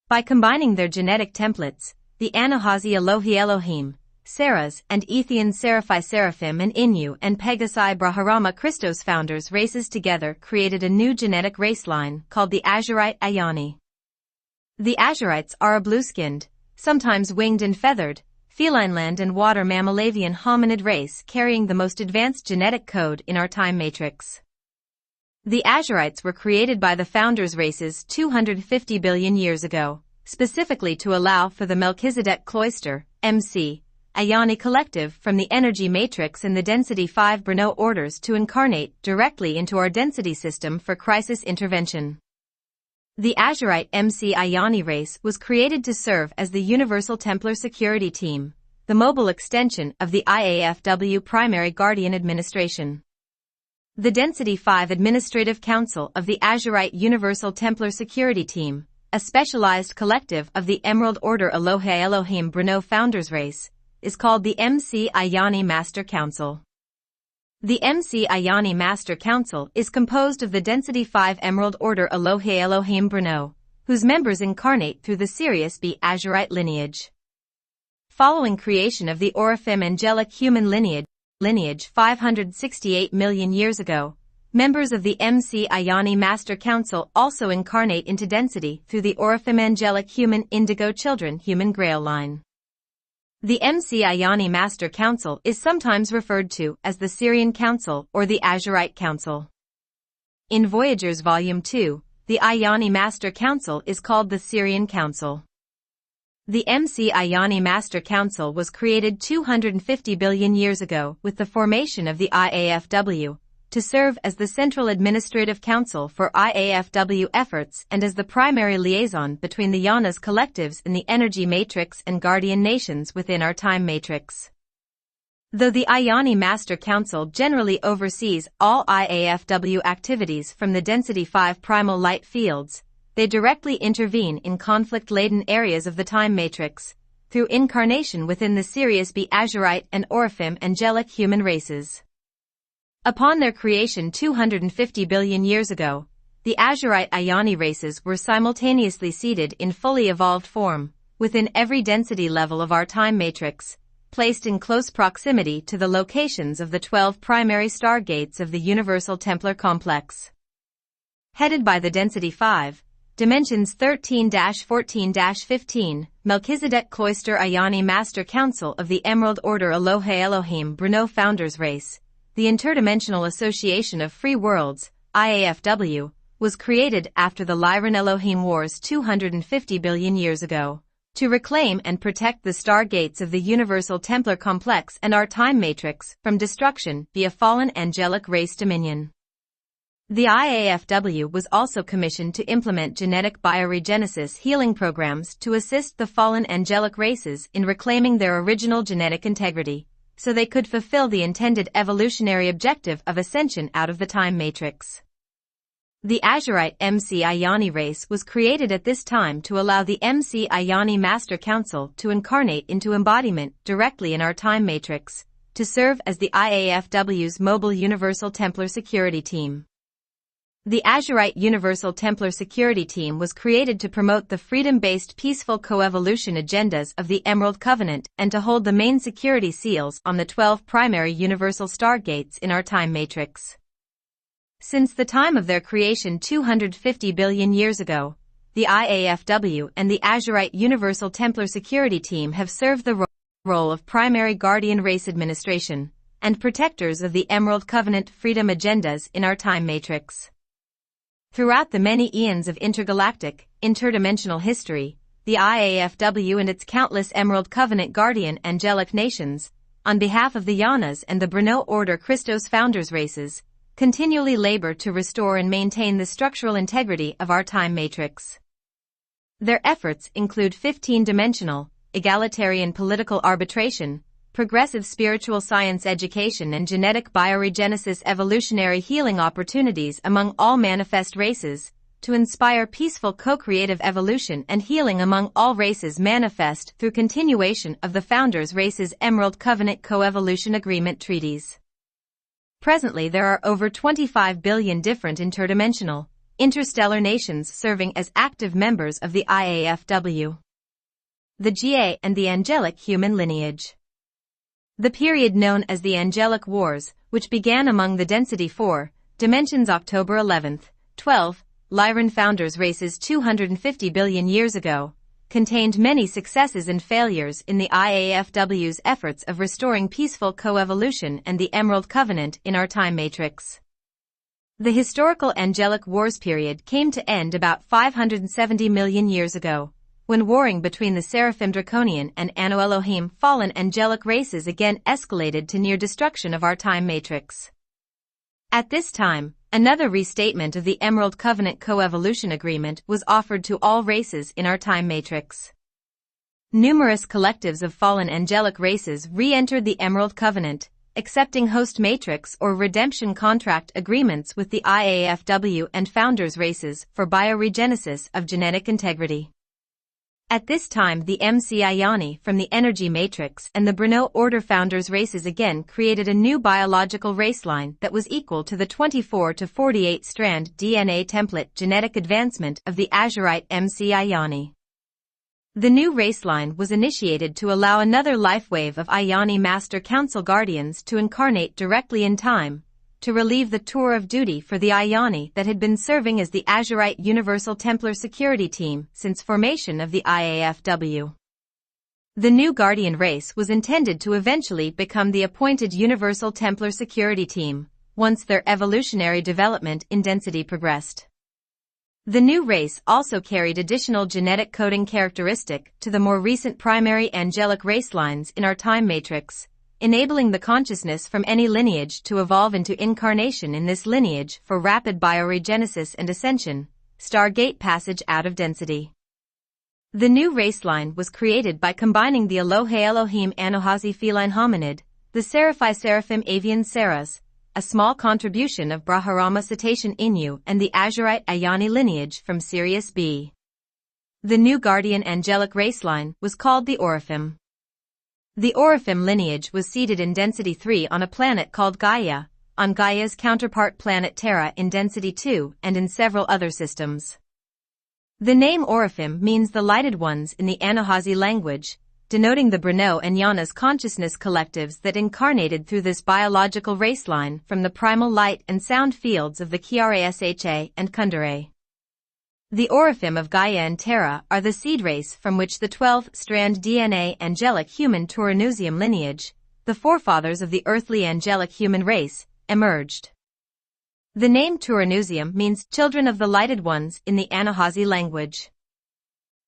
By combining their genetic templates, the Anahazi Elohe Elohim, Saras and Ethian Seraphi Seraphim and Inu and Pegasi Brahmarama Christos founders races together created a new genetic race line called the Azurite Ayani. The Azurites are a blue-skinned, sometimes winged and feathered, feline land and water mammalian hominid race carrying the most advanced genetic code in our time matrix. The Azurites were created by the founders' races 250 billion years ago, specifically to allow for the Melchizedek Cloister, MC, Ayani collective from the energy matrix and the density 5 Brno orders to incarnate directly into our density system for crisis intervention. The Azurite MC Ayani race was created to serve as the Universal Templar Security Team, the mobile extension of the IAFW Primary Guardian Administration. The Density 5 Administrative Council of the Azurite Universal Templar Security Team, a specialized collective of the Emerald Order Elohe Elohim Brno founders race, is called the MC Ayani Master Council. The MC Ayani Master Council is composed of the Density 5 Emerald Order Elohe Elohim Brno, whose members incarnate through the Sirius B Azurite lineage. Following creation of the Oraphim angelic human lineage 568 million years ago, members of the MC Ayani Master Council also incarnate into density through the Oraphim angelic human indigo children human grail line. The MC Ayani Master Council is sometimes referred to as the Syrian Council or the Azurite Council. In Voyagers Volume 2, the Ayani Master Council is called the Syrian Council. The MC Ayani Master Council was created 250 billion years ago with the formation of the IAFW, to serve as the Central Administrative Council for IAFW efforts and as the primary liaison between the Yanas collectives in the energy matrix and guardian nations within our time matrix. Though the Ayani Master Council generally oversees all IAFW activities from the Density 5 primal light fields, they directly intervene in conflict-laden areas of the time matrix, through incarnation within the Sirius B Azurite and Oraphim angelic human races. Upon their creation 250 billion years ago, the Azurite Ayani races were simultaneously seated in fully evolved form, within every density level of our time matrix, placed in close proximity to the locations of the 12 primary star gates of the Universal Templar Complex. Headed by the Density 5, Dimensions 13-14-15, Melchizedek Cloister Ayani Master Council of the Emerald Order Elohe Elohim Brno Founders Race, the Interdimensional Association of Free Worlds, IAFW, was created after the Lyran Elohim Wars 250 billion years ago, to reclaim and protect the star gates of the Universal Templar Complex and our time matrix from destruction via fallen angelic race dominion. The IAFW was also commissioned to implement genetic bioregenesis healing programs to assist the fallen angelic races in reclaiming their original genetic integrity, so they could fulfill the intended evolutionary objective of ascension out of the time matrix. The Azurite MC Ayani race was created at this time to allow the MC Ayani Master Council to incarnate into embodiment directly in our time matrix, to serve as the IAFW's mobile Universal Templar Security Team. The Azurite Universal Templar Security Team was created to promote the freedom-based peaceful coevolution agendas of the Emerald Covenant and to hold the main security seals on the 12 primary universal star gates in our time matrix. Since the time of their creation 250 billion years ago, the IAFW and the Azurite Universal Templar Security Team have served the role of primary guardian race administration and protectors of the Emerald Covenant freedom agendas in our time matrix. Throughout the many eons of intergalactic, interdimensional history, the IAFW and its countless Emerald Covenant guardian angelic nations, on behalf of the Yanas and the Brno Order Christos founders races, continually labor to restore and maintain the structural integrity of our time matrix. Their efforts include 15-dimensional, egalitarian political arbitration, progressive spiritual science education and genetic bioregenesis evolutionary healing opportunities among all manifest races, to inspire peaceful co-creative evolution and healing among all races manifest through continuation of the Founders Race's Emerald Covenant Co-Evolution Agreement treaties. Presently there are over 25 billion different interdimensional, interstellar nations serving as active members of the IAFW. The GA and the angelic human lineage. The period known as the Angelic Wars, which began among the Density 4 dimensions October 11, 12, Lyran founders races 250 billion years ago, contained many successes and failures in the IAFW's efforts of restoring peaceful coevolution and the Emerald Covenant in our time matrix. The historical Angelic Wars period came to end about 570 million years ago, when warring between the Seraphim Draconian and Anu Elohim fallen angelic races again escalated to near destruction of our time matrix. At this time, another restatement of the Emerald Covenant Coevolution Agreement was offered to all races in our time matrix. Numerous collectives of fallen angelic races re-entered the Emerald Covenant, accepting host matrix or redemption contract agreements with the IAFW and founders races for bioregenesis of genetic integrity. At this time, the MC from the Energy Matrix and the Emerald Order founders races again created a new biological race line that was equal to the 24 to 48 strand DNA template genetic advancement of the Azurite MC. The new race line was initiated to allow another life wave of Ioni Master Council Guardians to incarnate directly in time, to relieve the tour of duty for the Ioni that had been serving as the Azurite Universal Templar Security Team since formation of the IAFW. The new Guardian race was intended to eventually become the appointed Universal Templar Security Team, once their evolutionary development in density progressed. The new race also carried additional genetic coding characteristic to the more recent primary angelic race lines in our time matrix, enabling the consciousness from any lineage to evolve into incarnation in this lineage for rapid bioregenesis and ascension, Stargate passage out of density. The new race line was created by combining the Elohe Elohim Anohazi feline hominid, the Seraphi Seraphim avian Saras, a small contribution of Braharama Cetacean Inu and the Azurite Ioni lineage from Sirius B. The new guardian angelic race line was called the Oraphim. The Oraphim lineage was seated in Density 3 on a planet called Gaia, on Gaia's counterpart planet Terra in Density 2 and in several other systems. The name Oraphim means the lighted ones in the Anahazi language, denoting the Brno and Yana's consciousness collectives that incarnated through this biological race line from the primal light and sound fields of the Kiara and Kundere. The Oraphim of Gaia and Terra are the seed race from which the 12-strand DNA angelic human Turanusium lineage, the forefathers of the earthly angelic human race, emerged. The name Turanusium means children of the lighted ones in the Anahazi language.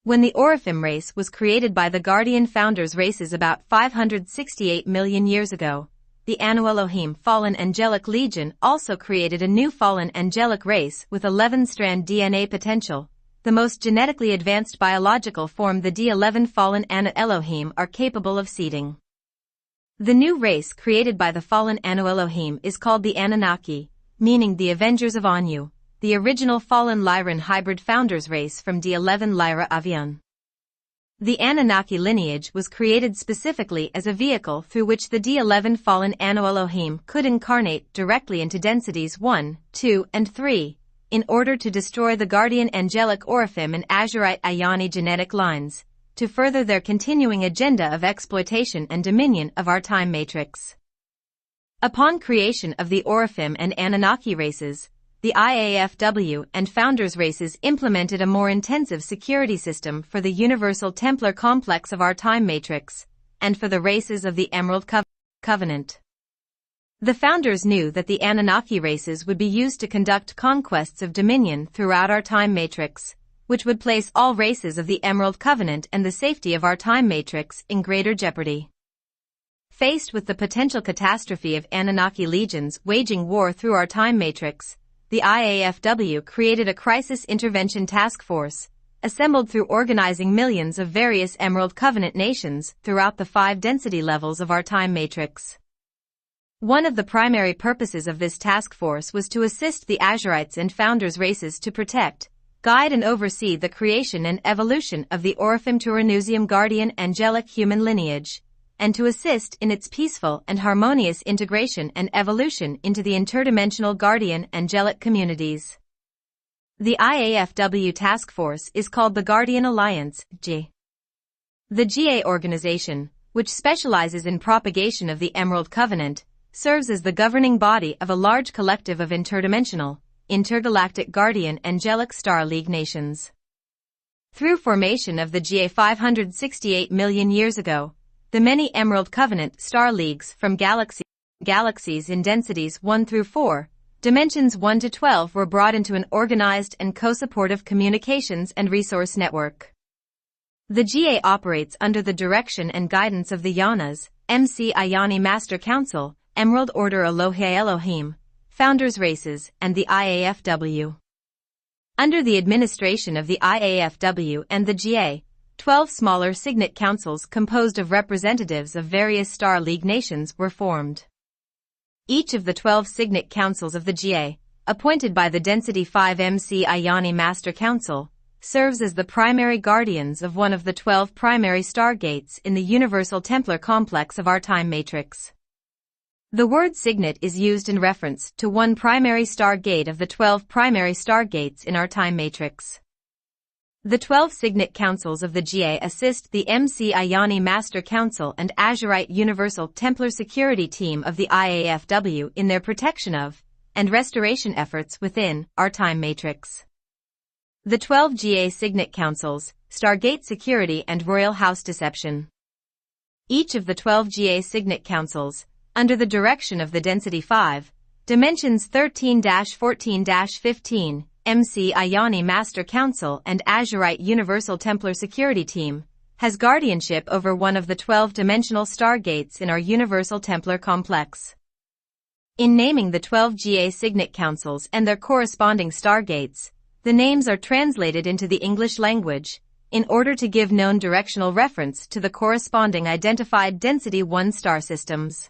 When the Oraphim race was created by the Guardian founders races about 568 million years ago, the Anu Elohim Fallen Angelic Legion also created a new fallen angelic race with 11-strand DNA potential, the most genetically advanced biological form the D11 Fallen Anu Elohim are capable of seeding. The new race created by the Fallen Anu Elohim is called the Anunnaki, meaning the Avengers of Anu, the original Fallen Lyran hybrid founders race from D11 Lyra Avian. The Anunnaki lineage was created specifically as a vehicle through which the D11 fallen Anu Elohim could incarnate directly into densities 1, 2, and 3, in order to destroy the guardian angelic Oraphim and Azurite Ioni genetic lines, to further their continuing agenda of exploitation and dominion of our time matrix. Upon creation of the Oraphim and Anunnaki races, the IAFW and founders races implemented a more intensive security system for the Universal Templar complex of our time matrix, and for the races of the Emerald Covenant. The founders knew that the Anunnaki races would be used to conduct conquests of dominion throughout our time matrix, which would place all races of the Emerald Covenant and the safety of our time matrix in greater jeopardy. Faced with the potential catastrophe of Anunnaki legions waging war through our time matrix, the IAFW created a crisis intervention task force, assembled through organizing millions of various Emerald Covenant nations throughout the 5 density levels of our time matrix. One of the primary purposes of this task force was to assist the Azurites and founders races to protect, guide and oversee the creation and evolution of the Oraphim Turanusium guardian angelic human lineage, and to assist in its peaceful and harmonious integration and evolution into the interdimensional guardian angelic communities. The IAFW task force is called the Guardian Alliance, G. The GA organization, which specializes in propagation of the Emerald Covenant, serves as the governing body of a large collective of interdimensional, intergalactic guardian angelic star league nations. Through formation of the GA 568 million years ago, the many Emerald Covenant star leagues from galaxies in densities 1 through 4, dimensions 1 to 12 were brought into an organized and co-supportive communications and resource network. The GA operates under the direction and guidance of the Yanas, MC Ayani Master Council, Emerald Order Elohei Elohim, Founders Races, and the IAFW. Under the administration of the IAFW and the GA, 12 smaller signet councils composed of representatives of various Star League nations were formed. Each of the 12 signet councils of the GA, appointed by the Density 5 MC Ayani Master Council, serves as the primary guardians of one of the 12 primary stargates in the Universal Templar complex of our time matrix. The word signet is used in reference to one primary stargate of the 12 primary stargates in our time matrix. The 12 signet councils of the GA assist the MC Ayani Master Council and Azurite Universal Templar Security Team of the IAFW in their protection of and restoration efforts within our time matrix. The 12 GA Signet Councils, Stargate Security and Royal House Deception. Each of the 12 GA Signet Councils, under the direction of the Density 5, Dimensions 13-14-15, MC Ayani Master Council and Azurite Universal Templar Security Team, has guardianship over one of the 12-dimensional stargates in our Universal Templar complex. In naming the 12 GA Signet Councils and their corresponding stargates, the names are translated into the English language, in order to give known directional reference to the corresponding identified Density 1 star systems.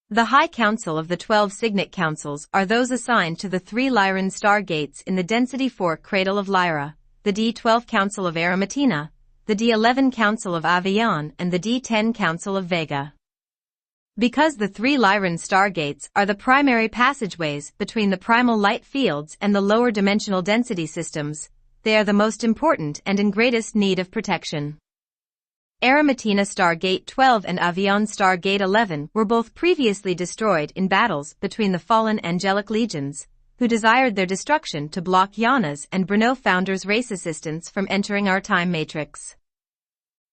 The High Council of the 12 Signet Councils are those assigned to the 3 Lyran stargates in the Density 4 Cradle of Lyra, the D12 Council of Arimatina, the D11 Council of Avion and the D10 Council of Vega. Because the 3 Lyran stargates are the primary passageways between the primal light fields and the lower dimensional density systems, they are the most important and in greatest need of protection. Arimatina Stargate 12 and Avion Stargate 11 were both previously destroyed in battles between the fallen angelic legions, who desired their destruction to block Yana's and Brno Founders' race assistance from entering our time matrix.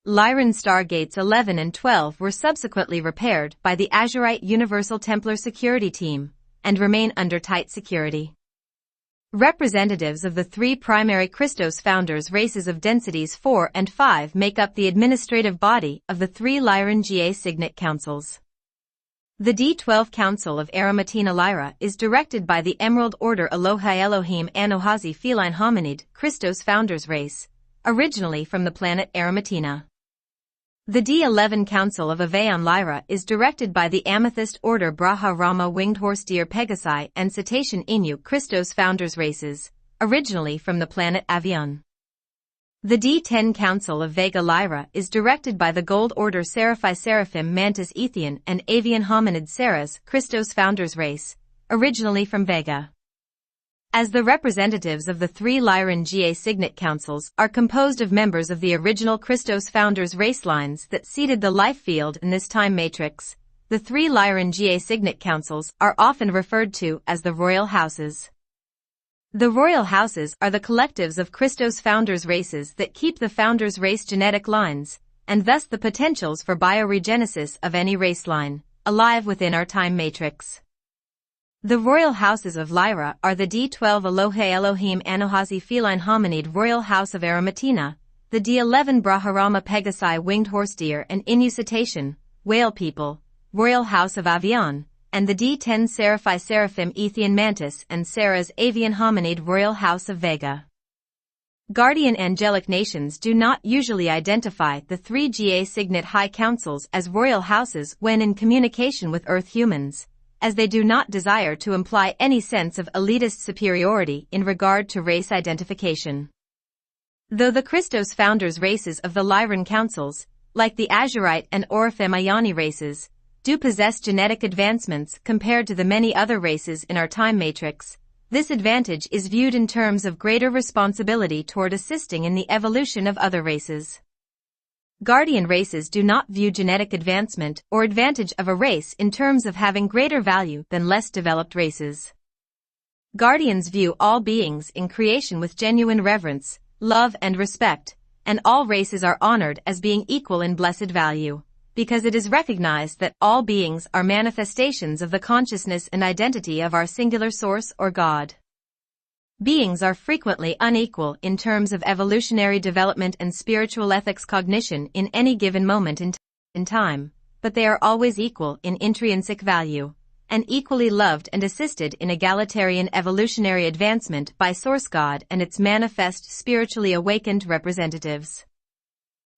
Lyran Stargates 11 and 12 were subsequently repaired by the Azurite Universal Templar Security Team, and remain under tight security. Representatives of the 3 primary Christos Founders races of densities 4 and 5 make up the administrative body of the 3 Lyran GA Signet Councils. The D12 Council of Arimatina Lyra is directed by the Emerald Order Elohei Elohim Anohazi Feline Hominid Christos Founders race, originally from the planet Arimatina. The D11 Council of Avion Lyra is directed by the Amethyst Order Braha Rama Winged Horse Deer Pegasi and Cetacean Inu Christos Founders races, originally from the planet Avion. The D10 Council of Vega Lyra is directed by the Gold Order Seraphi Seraphim Mantis Ethian and Avian Hominid Ceras Christos Founders race, originally from Vega. As the representatives of the 3 Lyran GA Signet Councils are composed of members of the original Christos Founders race lines that seeded the life field in this time matrix, the 3 Lyran GA Signet Councils are often referred to as the Royal Houses. The Royal Houses are the collectives of Christos Founders races that keep the Founders race genetic lines, and thus the potentials for bioregenesis of any race line, alive within our time matrix. The Royal Houses of Lyra are the D12 Elohei Elohim Anohazi Feline Hominid Royal House of Arimatina, the D11 Braharama Pegasi Winged Horse Deer and Inu Cetacean, Whale People, Royal House of Avion, and the D10 Seraphi Seraphim Ethian Mantis and Ceras Avian Hominid Royal House of Vega. Guardian angelic nations do not usually identify the 3 GA Signet High Councils as Royal Houses when in communication with Earth humans, as they do not desire to imply any sense of elitist superiority in regard to race identification. Though the Christos Founders races of the Lyran Councils, like the Azurite and Orifem Ayani races, do possess genetic advancements compared to the many other races in our time matrix, this advantage is viewed in terms of greater responsibility toward assisting in the evolution of other races. Guardian races do not view genetic advancement or advantage of a race in terms of having greater value than less developed races. Guardians view all beings in creation with genuine reverence, love and respect, and all races are honored as being equal in blessed value, because it is recognized that all beings are manifestations of the consciousness and identity of our singular source or God. Beings are frequently unequal in terms of evolutionary development and spiritual ethics cognition in any given moment in time, but they are always equal in intrinsic value, and equally loved and assisted in egalitarian evolutionary advancement by Source God and its manifest spiritually awakened representatives.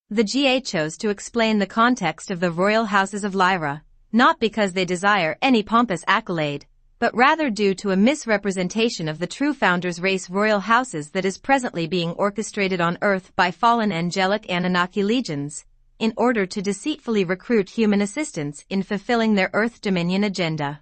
The GA chose to explain the context of the royal houses of Lyra, not because they desire any pompous accolade, but rather due to a misrepresentation of the true founders' race royal houses that is presently being orchestrated on Earth by fallen angelic Anunnaki legions, in order to deceitfully recruit human assistants in fulfilling their Earth dominion agenda.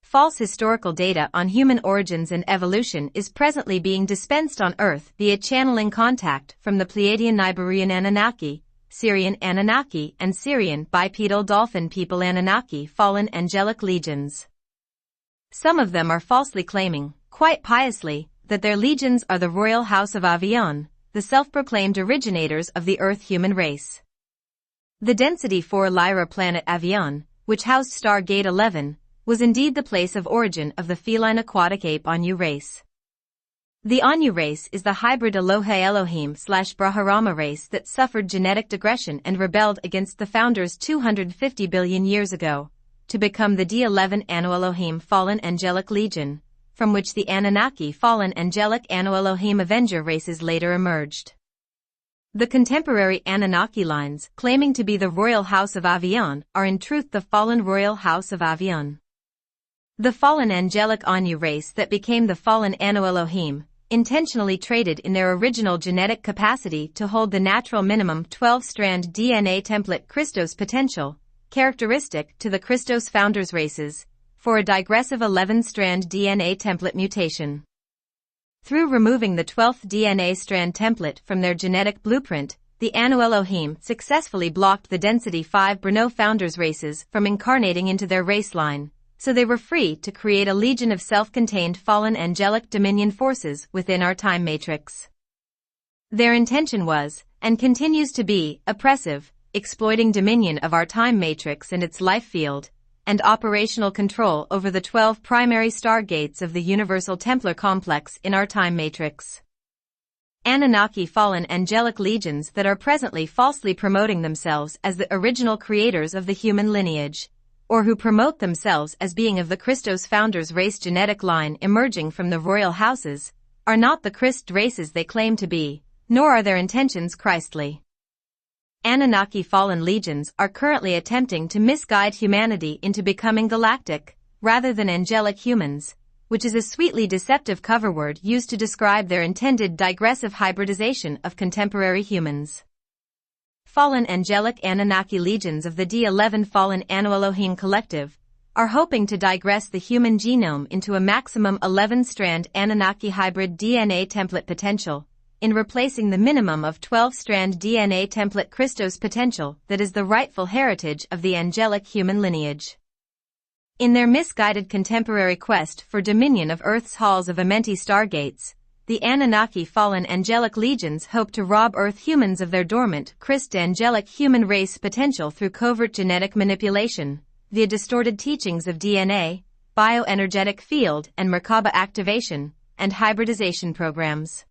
False historical data on human origins and evolution is presently being dispensed on Earth via channeling contact from the Pleiadian Niburian Anunnaki, Syrian Anunnaki and Syrian bipedal dolphin people Anunnaki fallen angelic legions. Some of them are falsely claiming, quite piously, that their legions are the royal house of Avion, the self-proclaimed originators of the Earth human race. The Density 4 Lyra planet Avion, which housed Star Gate 11, was indeed the place of origin of the feline aquatic ape Anu race. The Anu race is the hybrid Elohe Elohim/Brahmarama race that suffered genetic digression and rebelled against the founders 250 billion years ago, to become the D11 Anu Elohim fallen angelic legion, from which the Anunnaki fallen angelic Anu Elohim Avenger races later emerged. The contemporary Anunnaki lines, claiming to be the royal house of Avion, are in truth the fallen royal house of Avion. The fallen angelic Anu race that became the fallen Anu Elohim, intentionally traded in their original genetic capacity to hold the natural minimum 12-strand DNA template Christos potential, characteristic to the Christos founders races, for a digressive 11-strand DNA template mutation. Through removing the 12th DNA strand template from their genetic blueprint, the Anu Elohim successfully blocked the Density 5 Brno founders races from incarnating into their race line, so they were free to create a legion of self-contained fallen angelic dominion forces within our time matrix. Their intention was, and continues to be, oppressive, exploiting dominion of our time matrix and its life field, and operational control over the 12 primary star gates of the Universal Templar complex in our time matrix. Anunnaki fallen angelic legions that are presently falsely promoting themselves as the original creators of the human lineage, or who promote themselves as being of the Christos founders race genetic line emerging from the royal houses, are not the Christ races they claim to be, nor are their intentions Christly. Anunnaki fallen legions are currently attempting to misguide humanity into becoming galactic, rather than angelic humans, which is a sweetly deceptive cover word used to describe their intended digressive hybridization of contemporary humans. Fallen angelic Anunnaki legions of the D11 fallen Anu Elohim collective are hoping to digress the human genome into a maximum 11-strand Anunnaki hybrid DNA template potential, in replacing the minimum of 12-strand DNA template Christos potential that is the rightful heritage of the angelic human lineage. In their misguided contemporary quest for dominion of Earth's halls of Amenti stargates, the Anunnaki fallen angelic legions hope to rob Earth humans of their dormant Christ angelic human race potential through covert genetic manipulation, via distorted teachings of DNA, bioenergetic field and Merkaba activation, and hybridization programs.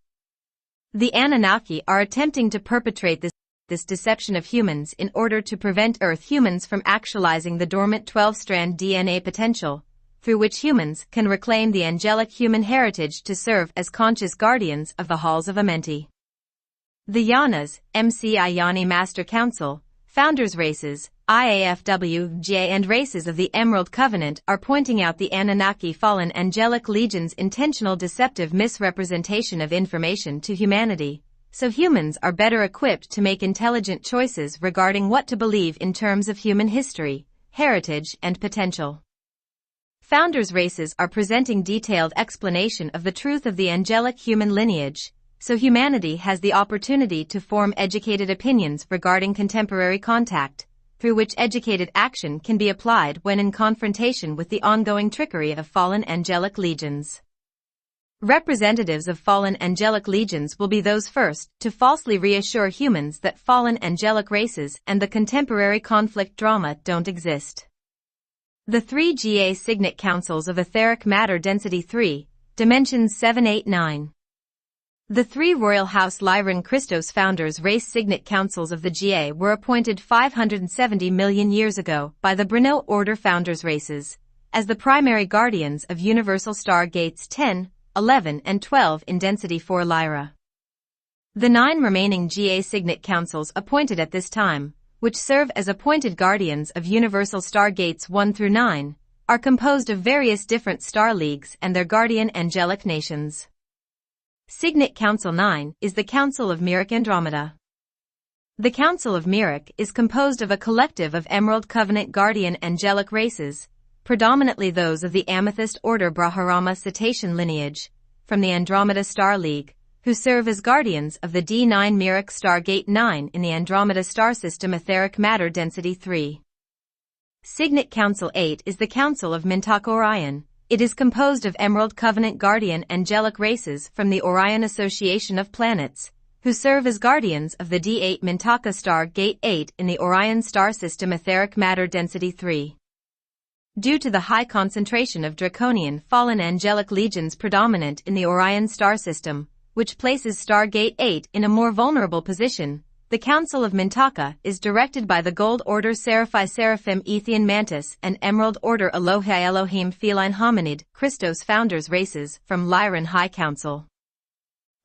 The Anunnaki are attempting to perpetrate this deception of humans in order to prevent Earth humans from actualizing the dormant 12-strand DNA potential, through which humans can reclaim the angelic human heritage to serve as conscious guardians of the halls of Amenti. The Yanas, MCI Yani Master Council, Founders Races, IAFWJ and races of the Emerald Covenant are pointing out the Anunnaki fallen angelic legion's intentional deceptive misrepresentation of information to humanity, so humans are better equipped to make intelligent choices regarding what to believe in terms of human history, heritage and potential. Founders Races are presenting detailed explanation of the truth of the angelic human lineage, so humanity has the opportunity to form educated opinions regarding contemporary contact, through which educated action can be applied when in confrontation with the ongoing trickery of fallen angelic legions. Representatives of fallen angelic legions will be those first to falsely reassure humans that fallen angelic races and the contemporary conflict drama don't exist. The 3 GA Signet Councils of Etheric Matter Density 3, Dimensions 7, 8, 9. The 3 Royal House Lyran Christos Founders Race Signet Councils of the GA were appointed 570 million years ago by the Emerald Order Founders Races, as the primary guardians of Universal Star Gates 10, 11 and 12 in Density 4 Lyra. The 9 remaining GA Signet Councils appointed at this time, which serve as appointed guardians of Universal Star Gates 1 through 9, are composed of various different star leagues and their guardian angelic nations. Signet Council 9 is the Council of Myrick Andromeda. The Council of Myrick is composed of a collective of Emerald Covenant guardian angelic races, predominantly those of the Amethyst Order Brahmarama Cetacean lineage, from the Andromeda Star League, who serve as guardians of the D9 Myrick Star Gate 9 in the Andromeda Star System Etheric Matter Density 3. Signet Council 8 is the Council of Mintaka Orion. It is composed of Emerald Covenant guardian angelic races from the Orion Association of Planets, who serve as guardians of the D8 Mintaka Star Gate 8 in the Orion Star System Etheric Matter Density 3. Due to the high concentration of draconian fallen angelic legions predominant in the Orion star system, which places Stargate 8 in a more vulnerable position, the Council of Mintaka is directed by the Gold Order Seraphi Seraphim Ethian Mantis and Emerald Order Elohai Elohim Feline Hominid Christos Founders Races from Lyran High Council.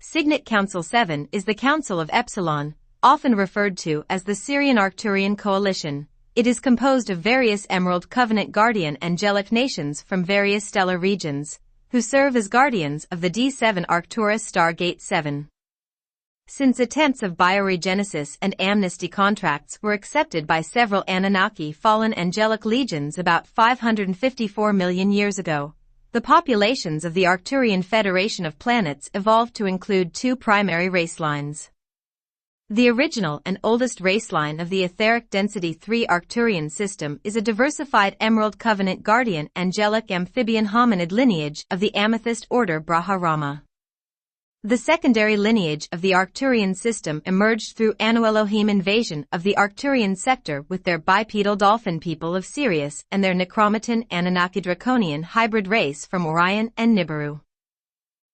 Signet Council 7 is the Council of Epsilon, often referred to as the Syrian-Arcturian Coalition. It is composed of various Emerald Covenant guardian angelic nations from various stellar regions, who serve as guardians of the D7 Arcturus Star Gate 7. Since attempts of bioregenesis and amnesty contracts were accepted by several Anunnaki fallen angelic legions about 554 million years ago, the populations of the Arcturian Federation of Planets evolved to include 2 primary race lines. The original and oldest race line of the Etheric Density 3 Arcturian system is a diversified Emerald Covenant guardian angelic amphibian hominid lineage of the Amethyst Order Brahmarama. The secondary lineage of the Arcturian system emerged through Anu Elohim invasion of the Arcturian sector with their bipedal dolphin people of Sirius and their Necromatin Anunnaki Draconian hybrid race from Orion and Nibiru.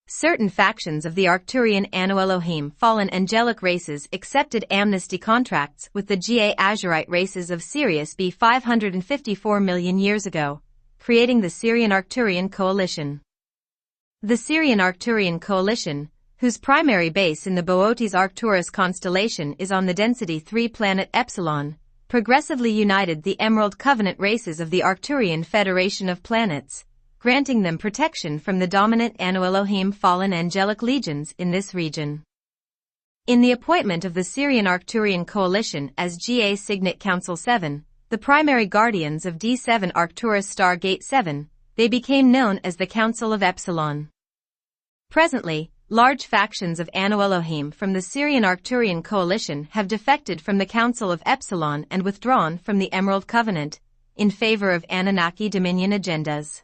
Certain factions of the Arcturian Anu Elohim fallen angelic races accepted amnesty contracts with the GA Azurite races of Sirius B 554 million years ago, creating the Syrian-Arcturian Coalition. The Syrian-Arcturian Coalition, whose primary base in the Boötes Arcturus constellation is on the Density 3 planet Epsilon, progressively united the Emerald Covenant races of the Arcturian Federation of Planets, granting them protection from the dominant Anu Elohim fallen angelic legions in this region. In the appointment of the Syrian-Arcturian Coalition as GA Signet Council 7, the primary guardians of D7 Arcturus Star Gate 7, they became known as the Council of Epsilon. Presently, large factions of Anu Elohim from the Syrian-Arcturian Coalition have defected from the Council of Epsilon and withdrawn from the Emerald Covenant, in favor of Anunnaki Dominion agendas.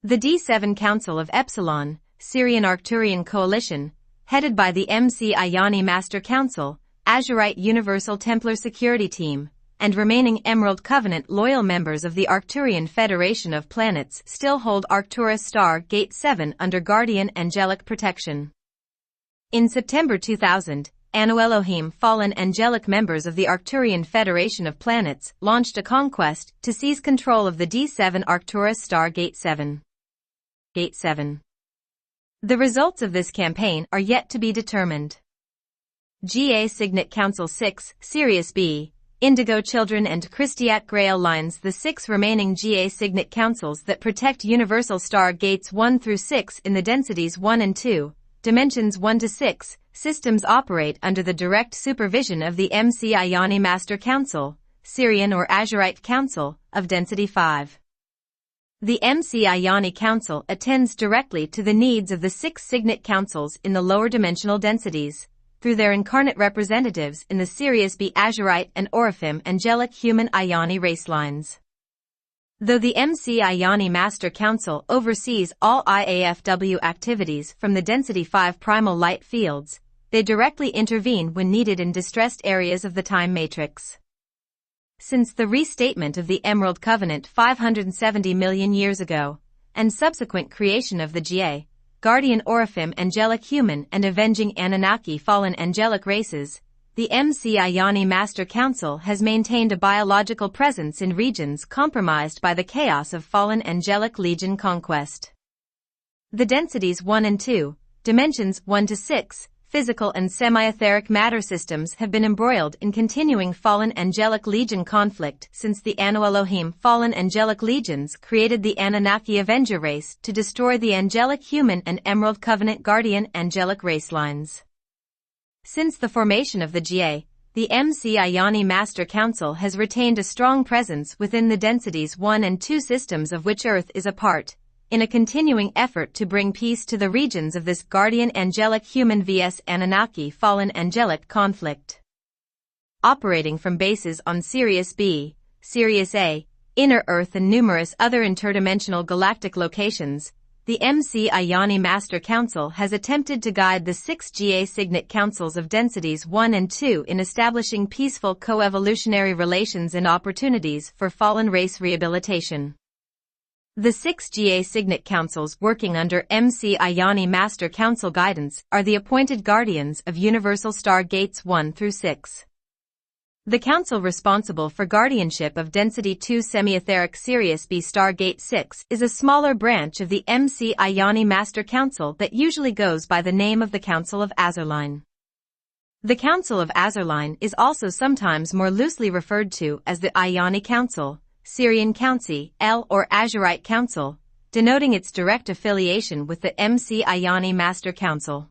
The D7 Council of Epsilon, Syrian-Arcturian Coalition, headed by the MC Ayani Master Council, Azurite Universal Templar Security Team, and remaining Emerald Covenant loyal members of the Arcturian Federation of Planets still hold Arcturus Star Gate 7 under Guardian Angelic protection. In September 2000, Anu Elohim fallen angelic members of the Arcturian Federation of Planets launched a conquest to seize control of the D7 Arcturus Star Gate 7. Gate 7. The results of this campaign are yet to be determined. GA Signet Council 6, Sirius B, Indigo Children and Christiac Grail lines the 6 remaining GA Signet Councils that protect Universal Star Gates 1 through 6 in the densities 1 and 2, dimensions 1 to 6, systems operate under the direct supervision of the MC Ayani Master Council, Syrian or Azurite Council, of Density 5. The MC-Ioni Council attends directly to the needs of the 6 Signet Councils in the lower dimensional densities, through their incarnate representatives in the Sirius B Azurite and Oraphim angelic human Ioni race lines. Though the MC-Ioni Master Council oversees all IAFW activities from the Density 5 primal light fields, they directly intervene when needed in distressed areas of the time matrix. Since the restatement of the Emerald Covenant 570 million years ago, and subsequent creation of the GA, Guardian Oraphim angelic human and avenging Anunnaki fallen angelic races, the MC-Ioni Master Council has maintained a biological presence in regions compromised by the chaos of fallen angelic legion conquest. The densities 1 and 2, dimensions 1 to 6, physical and semi-etheric matter systems have been embroiled in continuing fallen angelic legion conflict since the Anu Elohim fallen angelic legions created the Anunnaki Avenger race to destroy the angelic human and Emerald Covenant Guardian angelic race lines. Since the formation of the GA, the MC-Ioni Master Council has retained a strong presence within the densities 1 and 2 systems of which Earth is a part, in a continuing effort to bring peace to the regions of this Guardian angelic human vs Anunnaki fallen angelic conflict. Operating from bases on Sirius B, Sirius A, Inner Earth and numerous other interdimensional galactic locations, the MC-Ioni Master Council has attempted to guide the 6 GA Signet Councils of densities 1 and 2 in establishing peaceful co-evolutionary relations and opportunities for fallen race rehabilitation. The 6 GA Signet Councils working under MC-Ioni Master Council guidance are the appointed guardians of Universal Star Gates 1 through 6. The council responsible for guardianship of Density 2 Semi-Etheric Sirius B Star Gate 6 is a smaller branch of the MC-Ioni Master Council that usually goes by the name of the Council of Azurline. The Council of Azurline is also sometimes more loosely referred to as the Ioni Council, Syrian Council, or Azurite Council, denoting its direct affiliation with the MC-Ioni Master Council.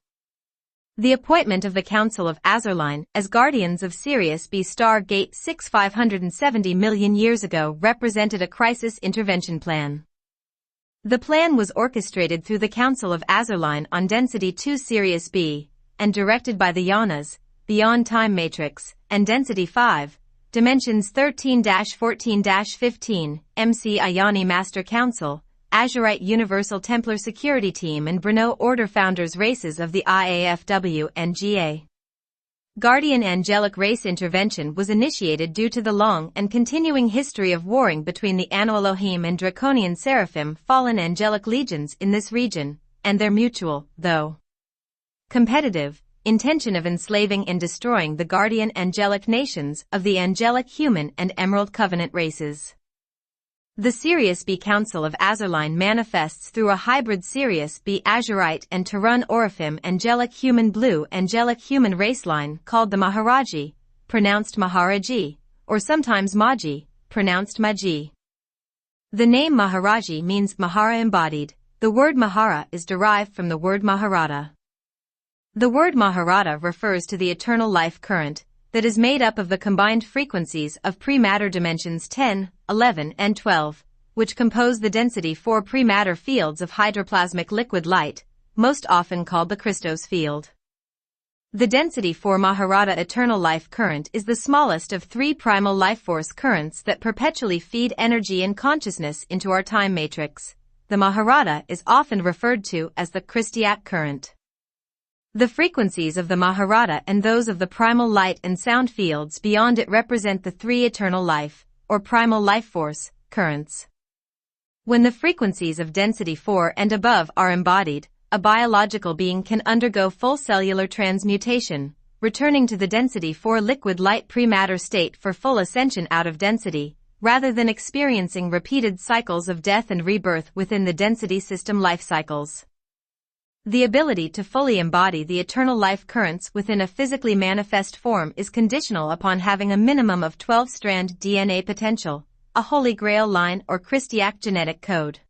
The appointment of the Council of Azurline as guardians of Sirius B Star Gate 6 570 million years ago represented a crisis intervention plan. The plan was orchestrated through the Council of Azurline on Density 2 Sirius B, and directed by the Yanas, Beyond Time Matrix, and Density 5, Dimensions 13-14-15, MC-Ioni Master Council, Azurite Universal Templar Security Team and Emerald Order Founders races of the IAFW and GA. Guardian Angelic Race intervention was initiated due to the long and continuing history of warring between the Anu Elohim and Draconian Seraphim fallen angelic legions in this region, and their mutual, though competitive, intention of enslaving and destroying the guardian angelic nations of the angelic human and Emerald Covenant races. The Sirius B Council of Azurline manifests through a hybrid Sirius B Azurite and Tarun Oraphim angelic human blue angelic human race line called the Maharaji, pronounced Maharaji, or sometimes Maji, pronounced Maji. The name Maharaji means Mahara embodied. The word Mahara is derived from the word Maharata. The word Maharata refers to the eternal life current that is made up of the combined frequencies of pre-matter dimensions 10, 11, and 12, which compose the density 4 pre-matter fields of hydroplasmic liquid light, most often called the Christos field. The density 4 Maharata eternal life current is the smallest of 3 primal life force currents that perpetually feed energy and consciousness into our time matrix. The Maharata is often referred to as the Christiac current. The frequencies of the Maharata and those of the primal light and sound fields beyond it represent the 3 eternal life, or primal life force, currents. When the frequencies of density 4 and above are embodied, a biological being can undergo full cellular transmutation, returning to the density 4 liquid light pre-matter state for full ascension out of density, rather than experiencing repeated cycles of death and rebirth within the density system life cycles. The ability to fully embody the eternal life currents within a physically manifest form is conditional upon having a minimum of 12-strand DNA potential, a Holy Grail line or Christiac genetic code.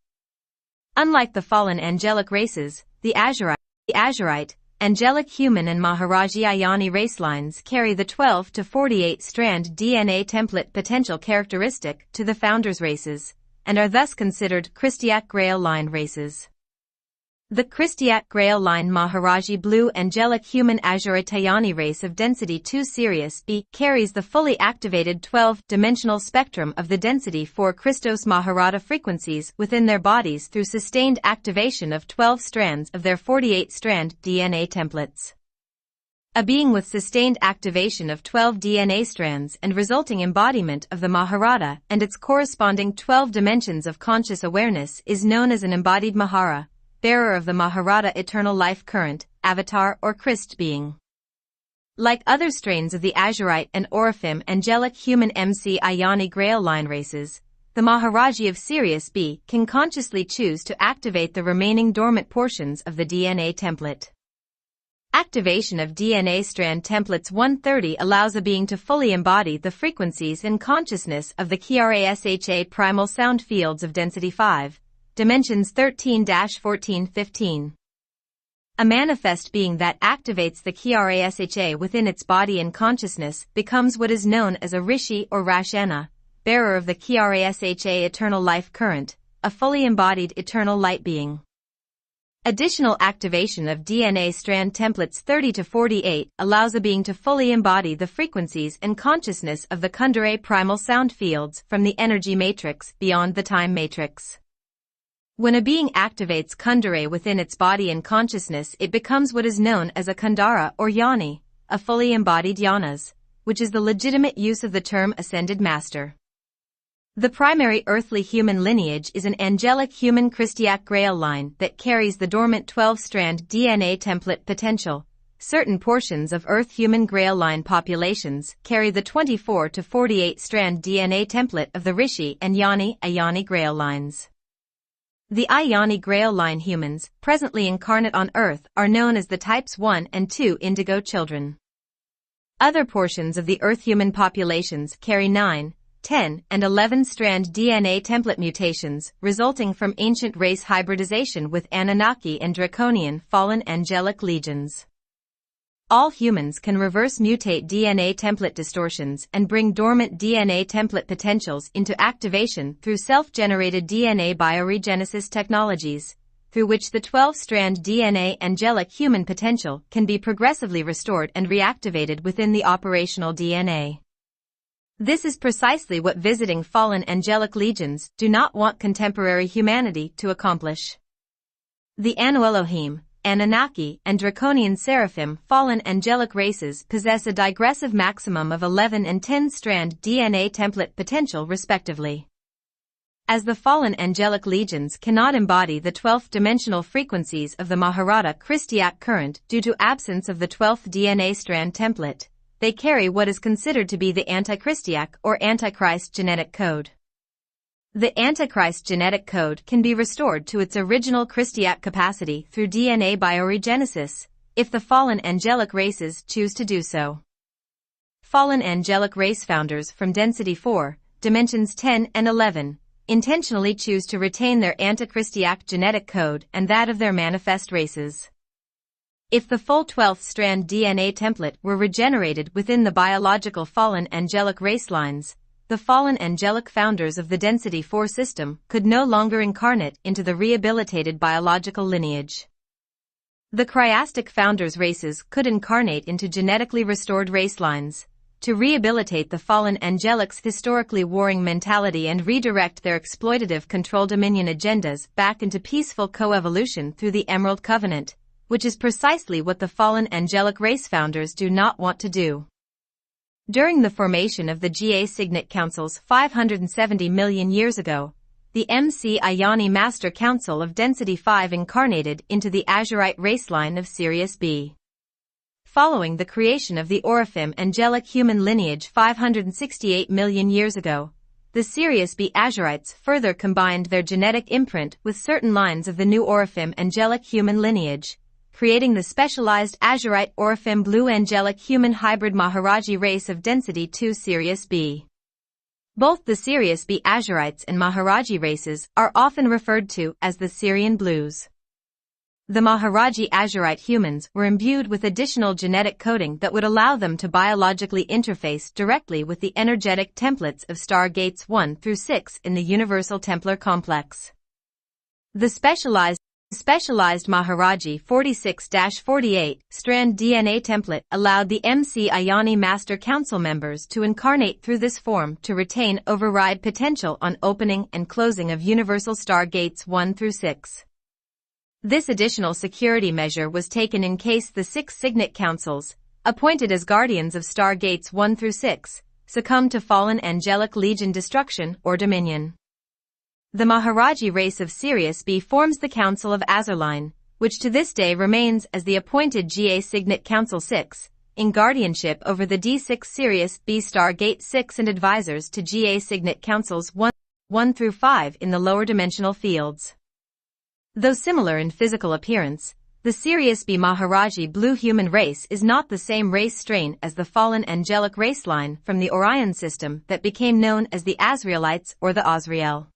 Unlike the fallen angelic races, the Azurite, angelic human and Maharaji Ioni race lines carry the 12 to 48-strand DNA template potential characteristic to the founders' races, and are thus considered Christiac Grail line races. The Christiac Grail line Maharaji Blue Angelic Human Azuritayani race of density 2 Sirius B carries the fully activated 12-dimensional spectrum of the density 4 Christos Maharata frequencies within their bodies through sustained activation of 12 strands of their 48-strand DNA templates. A being with sustained activation of 12 DNA strands and resulting embodiment of the Maharata and its corresponding 12 dimensions of conscious awareness is known as an embodied Mahara, bearer of the Maharata eternal life current, avatar or Christ being. Like other strains of the Azurite and Orifim angelic human MC Ayani Grail line races, the Maharaji of Sirius B can consciously choose to activate the remaining dormant portions of the DNA template. Activation of DNA strand templates 130 allows a being to fully embody the frequencies and consciousness of the KRASHA primal sound fields of density 5. Dimensions 13-14-15. A manifest being that activates the KRASHA within its body and consciousness becomes what is known as a Rishi or Rashana, bearer of the KRASHA eternal life current, a fully embodied eternal light being. Additional activation of DNA strand templates 30-48 allows a being to fully embody the frequencies and consciousness of the Kundalini primal sound fields from the energy matrix beyond the time matrix. When a being activates Kundalini within its body and consciousness, it becomes what is known as a Kundara or Yoni, a fully embodied Yanas, which is the legitimate use of the term ascended master. The primary earthly human lineage is an angelic human Christiac Grail line that carries the dormant 12-strand DNA template potential. Certain portions of Earth human Grail line populations carry the 24 to 48-strand DNA template of the Rishi and Ayani Grail lines. The Ayani Grail line humans, presently incarnate on Earth, are known as the types 1 and 2 indigo children. Other portions of the Earth human populations carry 9, 10, and 11-strand DNA template mutations resulting from ancient race hybridization with Anunnaki and Draconian fallen angelic legions. All humans can reverse mutate DNA template distortions and bring dormant DNA template potentials into activation through self-generated DNA bioregenesis technologies, through which the 12-strand DNA angelic human potential can be progressively restored and reactivated within the operational DNA. This is precisely what visiting fallen angelic legions do not want contemporary humanity to accomplish. The Anu Elohim, Anunnaki, and Draconian Seraphim fallen angelic races possess a digressive maximum of 11 and 10-strand DNA template potential respectively. As the fallen angelic legions cannot embody the 12th dimensional frequencies of the Maharata Christiac current due to absence of the 12th DNA strand template, they carry what is considered to be the Antichristiac or Antichrist genetic code. The Antichrist genetic code can be restored to its original Christiac capacity through DNA bioregenesis, if the fallen angelic races choose to do so. Fallen angelic race founders from density 4, dimensions 10 and 11, intentionally choose to retain their Antichristiac genetic code and that of their manifest races. If the full 12th strand DNA template were regenerated within the biological fallen angelic race lines, the fallen angelic founders of the density 4 system could no longer incarnate into the rehabilitated biological lineage. The chiastic founders' races could incarnate into genetically restored race lines, to rehabilitate the fallen angelic's historically warring mentality and redirect their exploitative control dominion agendas back into peaceful coevolution through the Emerald Covenant, which is precisely what the fallen angelic race founders do not want to do. During the formation of the GA Signet Councils 570 million years ago, the MC Ayani Master Council of Density 5 incarnated into the Azurite race line of Sirius B. Following the creation of the Orifim angelic human lineage 568 million years ago, the Sirius B Azurites further combined their genetic imprint with certain lines of the new Orifim angelic human lineage, creating the specialized Azurite Orifim Blue Angelic Human Hybrid Maharaji race of Density 2 Sirius B. Both the Sirius B Azurites and Maharaji races are often referred to as the Syrian Blues. The Maharaji Azurite humans were imbued with additional genetic coding that would allow them to biologically interface directly with the energetic templates of Stargates 1 through 6 in the Universal Templar Complex. The specialized Maharaji 46-48 strand DNA template allowed the MC Ayani Master Council members to incarnate through this form to retain override potential on opening and closing of Universal Stargates 1 through 6. This additional security measure was taken in case the 6 Signet Councils, appointed as guardians of Stargates 1 through 6, succumbed to fallen angelic legion destruction or dominion. The Maharaji race of Sirius B forms the Council of Azurline, which to this day remains as the appointed GA Signet Council 6, in guardianship over the D6 Sirius B Stargate 6 and advisors to GA Signet Councils 1 through 5 in the lower dimensional fields. Though similar in physical appearance, the Sirius B Maharaji blue human race is not the same race strain as the fallen angelic race line from the Orion system that became known as the Azraelites or the Azrael.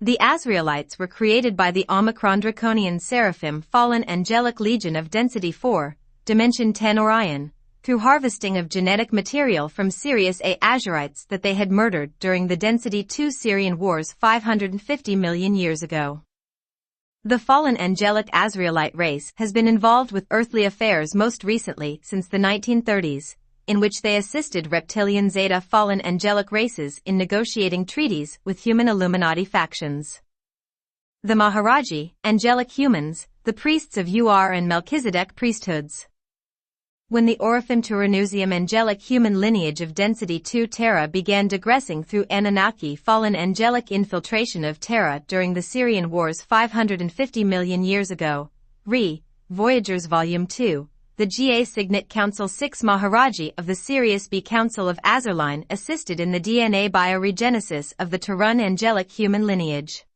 The Azraelites were created by the Omicron Draconian Seraphim Fallen Angelic Legion of Density 4, Dimension 10 Orion, through harvesting of genetic material from Sirius A Azurites that they had murdered during the Density 2 Syrian Wars 550 million years ago. The fallen angelic Azraelite race has been involved with earthly affairs most recently since the 1930s, in which they assisted reptilian Zeta fallen angelic races in negotiating treaties with human Illuminati factions. The Maharaji, angelic humans, the priests of UR and Melchizedek priesthoods. When the Orifim Turanusium angelic human lineage of Density 2 Terra began digressing through Anunnaki fallen angelic infiltration of Terra during the Syrian Wars 550 million years ago, Voyagers Volume 2, the GA Signet Council 6 Maharaji of the Sirius B Council of Azurline assisted in the DNA bioregenesis of the Turun angelic human lineage.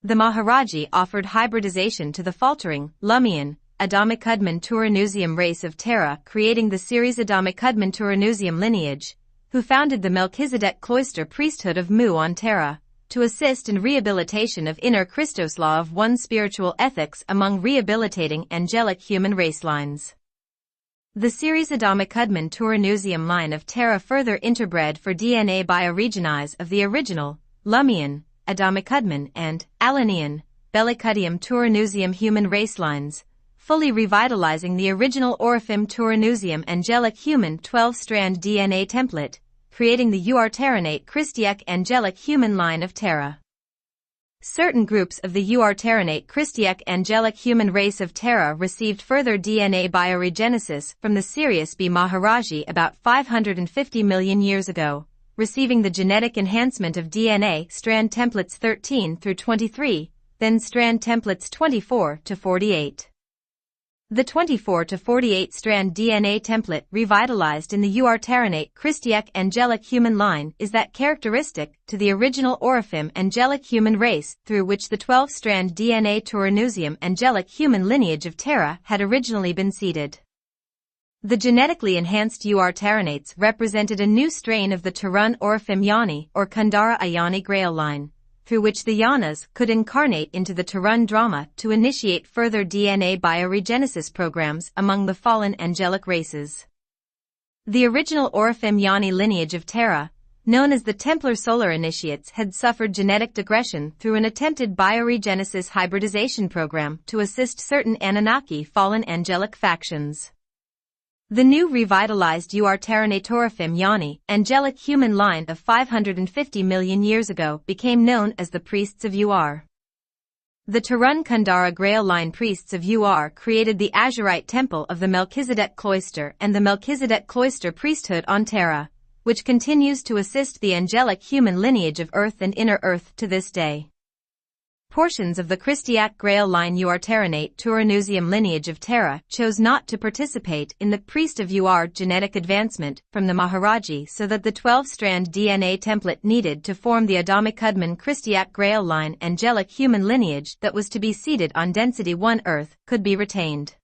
The Maharaji offered hybridization to the faltering, Lumian, Adamicudman Turanusium race of Terra, creating the series Adamicudman Turanusium lineage, who founded the Melchizedek Cloister priesthood of Mu on Terra, to assist in rehabilitation of inner Christos law of one spiritual ethics among rehabilitating angelic human race lines. The series Adamicudman Turanusium line of Terra further interbred for DNA bioregenize of the original, Lumian, Adamicudman and Alanian, Bellicudium Turanusium human race lines, fully revitalizing the original Orifim Turanusium angelic human 12-strand DNA template, creating the Uartarinate Christiac angelic human line of Terra. Certain groups of the Uartarinate Christiac angelic human race of Terra received further DNA bioregenesis from the Sirius B Maharaji about 550 million years ago, receiving the genetic enhancement of DNA strand templates 13 through 23, then strand templates 24 to 48. The 24 to 48 strand DNA template revitalized in the Uartarinate Christiac angelic human line is that characteristic to the original Orifim angelic human race through which the 12-strand DNA Turanusium angelic human lineage of Terra had originally been seeded. The genetically enhanced Uartarinates represented a new strain of the Turun Orifim Yani or Kundara Ayani Grail line, through which the Yanas could incarnate into the Turun drama to initiate further DNA bioregenesis programs among the fallen angelic races. The original Orifim Yani lineage of Terra, known as the Templar Solar Initiates, had suffered genetic digression through an attempted bioregenesis hybridization program to assist certain Anunnaki fallen angelic factions. The new revitalized Uartarinatorifim Yani, angelic human line of 550 million years ago became known as the Priests of Ur. The Turun Kundara Grail line Priests of Ur created the Azurite Temple of the Melchizedek Cloister and the Melchizedek Cloister priesthood on Terra, which continues to assist the angelic human lineage of Earth and Inner Earth to this day. Portions of the Christiac Grail line Uartarinate Turanusium lineage of Terra chose not to participate in the Priest of Ur genetic advancement from the Maharaji so that the 12-strand DNA template needed to form the Adamicudman Christiac Grail line angelic human lineage that was to be seeded on Density 1 Earth could be retained.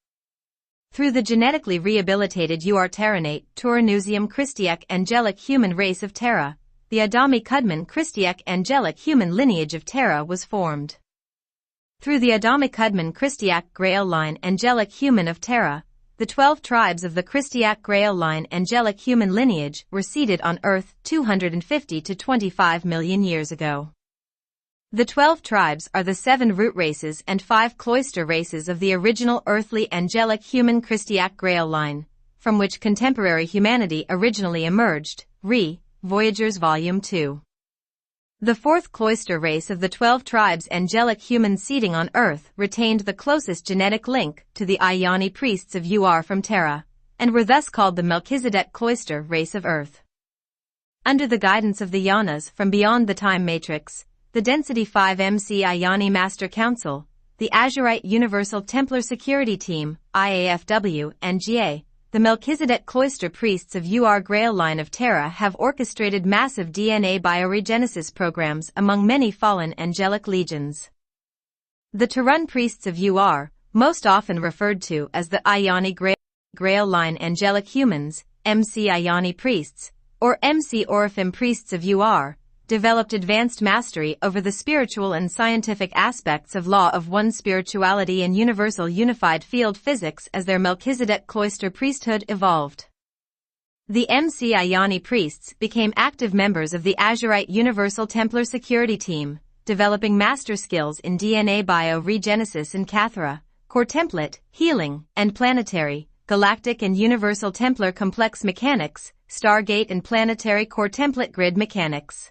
Through the genetically rehabilitated Uartarinate Turanusium Christiac angelic human race of Terra, the Adamicudman Christiac angelic human lineage of Terra was formed. Through the Adamic Hudman Christiac Grail line Angelic Human of Terra, the 12 tribes of the Christiac Grail line Angelic Human lineage were seeded on Earth 250 to 25 million years ago. The 12 tribes are the 7 root races and 5 cloister races of the original earthly Angelic Human Christiac Grail line, from which contemporary humanity originally emerged. Voyagers Volume 2. The 4th cloister race of the 12 tribes Angelic Human seeding on Earth retained the closest genetic link to the Ayani priests of UR from Terra, and were thus called the Melchizedek Cloister race of Earth. Under the guidance of the Yanas from beyond the time matrix, the Density 5 MC Ayani Master Council, the Azurite Universal Templar Security Team, IAFW, and GA, the Melchizedek Cloister priests of UR Grail line of Terra have orchestrated massive DNA bioregenesis programs among many fallen angelic legions. The Terran priests of UR, most often referred to as the Ayani Grail line Angelic Humans, MC Ayani priests, or MC Orifim priests of UR, developed advanced mastery over the spiritual and scientific aspects of law of one spirituality and universal unified field physics as their Melchizedek Cloister priesthood evolved. The MC Ayani priests became active members of the Azurite Universal Templar Security Team, developing master skills in DNA bioregenesis and Cathara, core template, healing, and planetary, galactic and universal Templar complex mechanics, Stargate and planetary core template grid mechanics.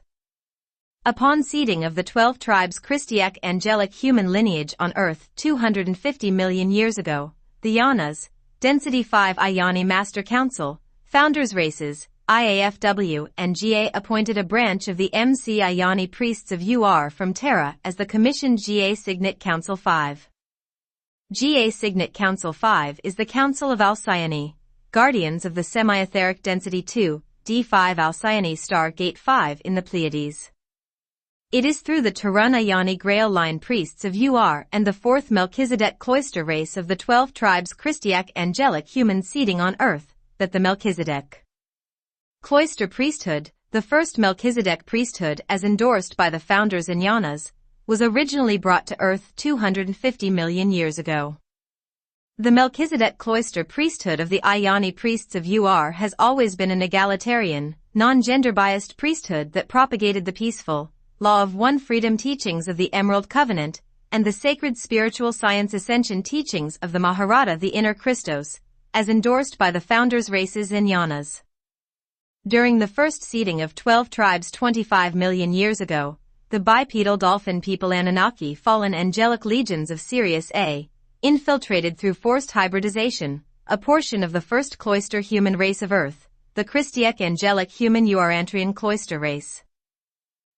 Upon seeding of the 12 tribes Christiac Angelic Human lineage on Earth 250 million years ago, the Yanas, Density 5 Ayani Master Council, Founders Races, IAFW and GA appointed a branch of the MC Ayani priests of UR from Terra as the commissioned GA Signet Council 5. GA Signet Council 5 is the Council of Alcyone, guardians of the semi-etheric Density 2, D5 Alcyone Star Gate 5 in the Pleiades. It is through the Terran Ayani Grail line priests of UR and the 4th Melchizedek Cloister race of the 12 tribes Christiac Angelic Human seeding on Earth that the Melchizedek Cloister priesthood, the first Melchizedek priesthood as endorsed by the founders and Yanas, was originally brought to Earth 250 million years ago. The Melchizedek Cloister priesthood of the Ayani priests of UR has always been an egalitarian, non-gender biased priesthood that propagated the peaceful, law of one freedom teachings of the Emerald Covenant, and the sacred spiritual science ascension teachings of the Maharata the Inner Christos, as endorsed by the founders' races and Yanas. During the first seeding of 12 tribes 25 million years ago, the bipedal dolphin people Anunnaki fallen angelic legions of Sirius A, infiltrated through forced hybridization, a portion of the first cloister human race of Earth, the Christiac Angelic Human Urantrian Cloister race.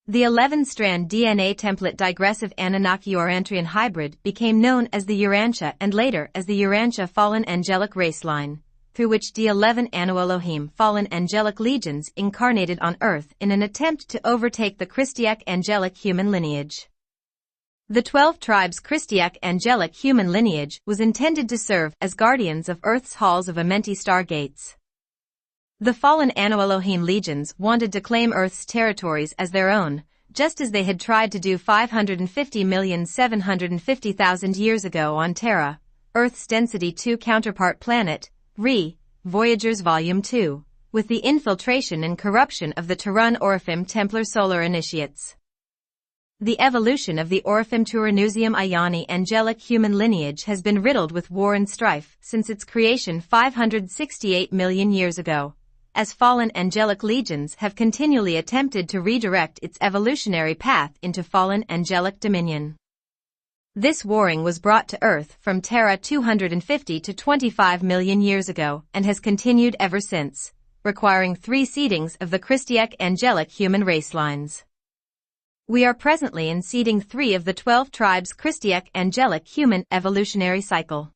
The 11-strand DNA template digressive Anunnaki-Urantrian hybrid became known as the Urantia and later as the Urantia Fallen Angelic Race Line, through which D11 Anu Elohim Fallen Angelic Legions incarnated on Earth in an attempt to overtake the Christiac Angelic Human lineage. The 12 tribes Christiac Angelic Human lineage was intended to serve as guardians of Earth's halls of Amenti stargates. The fallen Anu Elohim legions wanted to claim Earth's territories as their own, just as they had tried to do 550,750,000 years ago on Terra, Earth's Density 2 counterpart planet, Voyagers Volume 2, with the infiltration and corruption of the Terran Orifim Templar Solar Initiates. The evolution of the Orifim Turanusium Ayani angelic human lineage has been riddled with war and strife since its creation 568 million years ago, as fallen angelic legions have continually attempted to redirect its evolutionary path into fallen angelic dominion. This warring was brought to Earth from Terra 250 to 25 million years ago and has continued ever since, requiring 3 seedings of the Christiac angelic human race lines. We are presently in seeding 3 of the 12 tribes Christiac angelic human evolutionary cycle.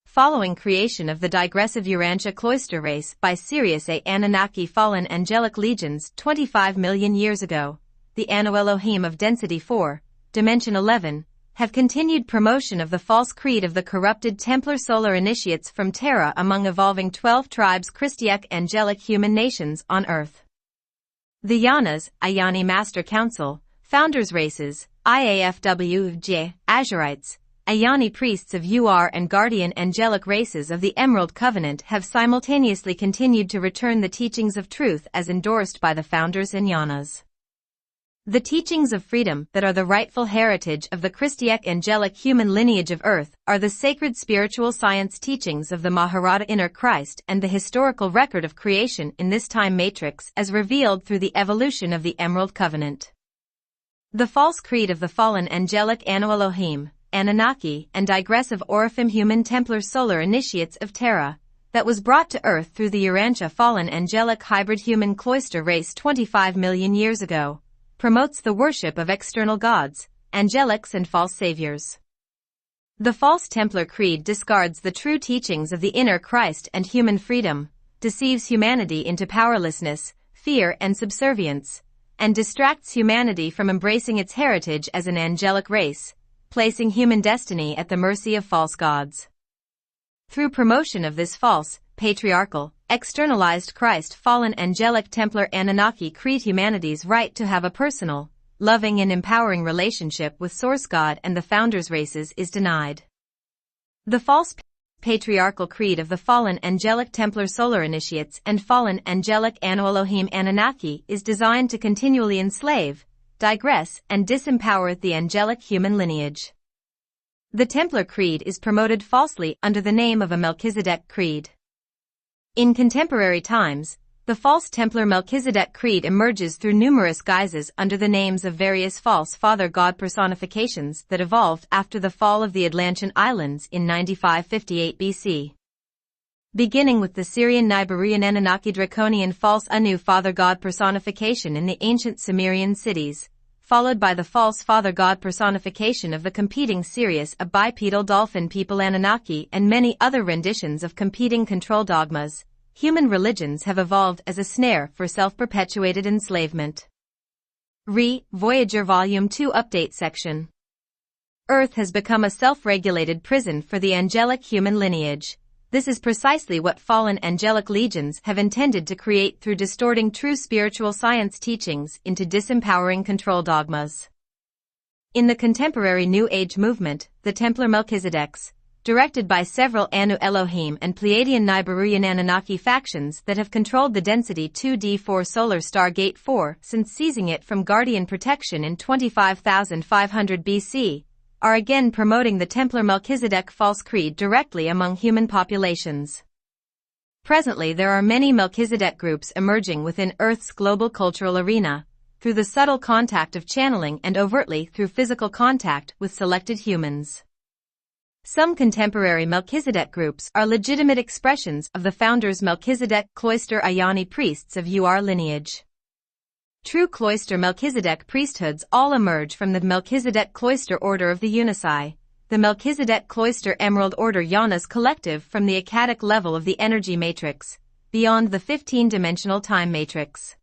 Following creation of the digressive Urantia Cloister race by Sirius A Anunnaki fallen angelic legions 25 million years ago, the Anu Elohim of Density 4, Dimension 11, have continued promotion of the false creed of the corrupted Templar Solar Initiates from Terra among evolving 12 tribes Christiac angelic human nations on Earth. The Yanas, Ayani Master Council, Founders Races, IAFWJ, Azurites, Ayani priests of UR and guardian angelic races of the Emerald Covenant have simultaneously continued to return the teachings of truth as endorsed by the founders and Yanas. The teachings of freedom that are the rightful heritage of the Christiac angelic human lineage of Earth are the sacred spiritual science teachings of the Maharaja Inner Christ and the historical record of creation in this time matrix as revealed through the evolution of the Emerald Covenant. The false creed of the fallen angelic Anu Elohim, Anunnaki, and digressive Oraphim human Templar solar initiates of Terra, that was brought to Earth through the Urantia fallen angelic hybrid human cloister race 25 million years ago, promotes the worship of external gods, angelics and false saviors. The false Templar creed discards the true teachings of the inner Christ and human freedom, deceives humanity into powerlessness, fear and subservience, and distracts humanity from embracing its heritage as an angelic race, placing human destiny at the mercy of false gods. Through promotion of this false, patriarchal, externalized Christ fallen angelic Templar Anunnaki creed humanity's right to have a personal, loving and empowering relationship with Source God and the Founders races is denied. The false patriarchal creed of the fallen angelic Templar solar initiates and fallen angelic Anu Elohim Anunnaki is designed to continually enslave, digress and disempower the angelic human lineage. The Templar creed is promoted falsely under the name of a Melchizedek creed. In contemporary times, the false Templar Melchizedek creed emerges through numerous guises under the names of various false father god personifications that evolved after the fall of the Atlantean Islands in 9558 BC. Beginning with the Syrian Nibirian Anunnaki Draconian false Anu father god personification in the ancient Sumerian cities, followed by the false father god personification of the competing Sirius a bipedal dolphin people Anunnaki and many other renditions of competing control dogmas, human religions have evolved as a snare for self-perpetuated enslavement. Voyager Volume 2 Update Section. Earth has become a self-regulated prison for the angelic human lineage. This is precisely what fallen angelic legions have intended to create through distorting true spiritual science teachings into disempowering control dogmas. In the contemporary New Age movement, the Templar Melchizedeks, directed by several Anu Elohim and Pleiadian Nibirian Anunnaki factions that have controlled the density 2D4 solar star Gate 4 since seizing it from Guardian protection in 25,500 BC, are again promoting the Templar Melchizedek false creed directly among human populations. Presently there are many Melchizedek groups emerging within Earth's global cultural arena, through the subtle contact of channeling and overtly through physical contact with selected humans. Some contemporary Melchizedek groups are legitimate expressions of the founders' Melchizedek Cloister Ayani priests of UR lineage. True cloister Melchizedek priesthoods all emerge from the Melchizedek Cloister Order of the Unisai, the Melchizedek Cloister Emerald Order Yanas collective from the Akkadic level of the energy matrix, beyond the 15-dimensional time matrix.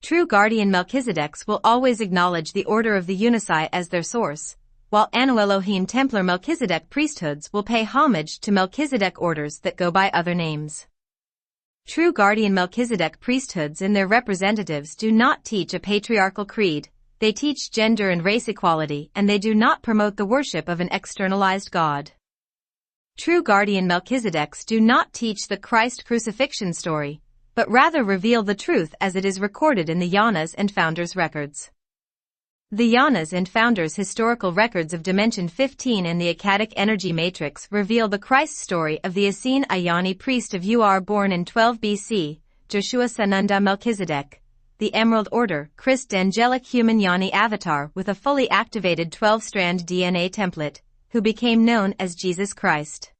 True guardian Melchizedeks will always acknowledge the Order of the Unisai as their source, while Anu Elohim Templar Melchizedek priesthoods will pay homage to Melchizedek orders that go by other names. True guardian Melchizedek priesthoods and their representatives do not teach a patriarchal creed, they teach gender and race equality, and they do not promote the worship of an externalized god. True guardian Melchizedeks do not teach the Christ crucifixion story, but rather reveal the truth as it is recorded in the Yanas and Founders records. The Yanas and Founders historical records of Dimension 15 and the Akkadic energy matrix reveal the Christ story of the Essene Ayani priest of UR born in 12 BC, Joshua Sanunda Melchizedek, the Emerald Order Christ angelic human Yoni avatar with a fully activated 12-strand DNA template, who became known as Jesus Christ.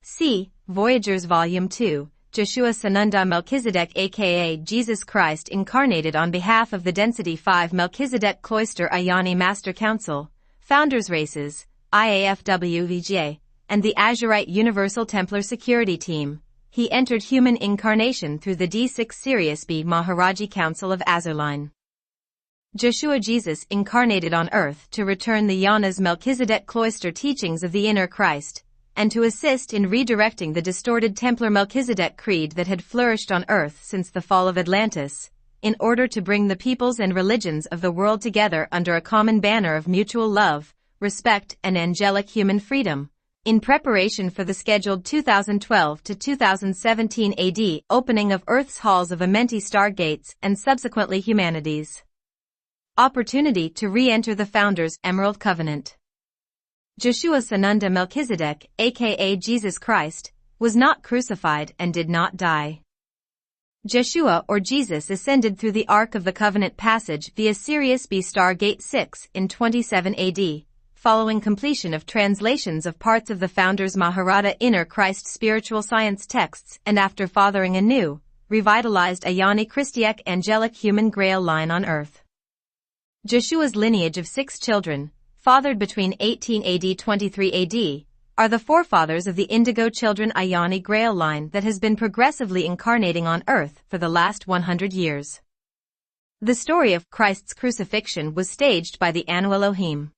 See Voyagers Volume 2. Joshua Sanunda Melchizedek aka Jesus Christ incarnated on behalf of the Density 5 Melchizedek Cloister Ayani Master Council, Founders Races, IAFWVJ, and the Azurite Universal Templar Security Team. He entered human incarnation through the D6 Sirius B Maharaji Council of Azurline. Joshua Jesus incarnated on earth to return the Yanas Melchizedek Cloister teachings of the inner Christ, and to assist in redirecting the distorted Templar Melchizedek creed that had flourished on Earth since the fall of Atlantis, in order to bring the peoples and religions of the world together under a common banner of mutual love, respect, and angelic human freedom, in preparation for the scheduled 2012 to 2017 AD opening of Earth's halls of Amenti stargates and subsequently humanity's opportunity to re-enter the Founders' Emerald Covenant. Joshua Sananda Melchizedek, aka Jesus Christ, was not crucified and did not die. Joshua or Jesus ascended through the Ark of the Covenant passage via Sirius B Stargate 6 in 27 AD, following completion of translations of parts of the Founders' Maharata Inner Christ spiritual science texts and after fathering a new, revitalized Ayani Christiac angelic human grail line on Earth. Joshua's lineage of 6 children, fathered between 18 AD 23 AD, are the forefathers of the Indigo Children Ayani Grail line that has been progressively incarnating on Earth for the last 100 years. The story of Christ's crucifixion was staged by the Anu Elohim.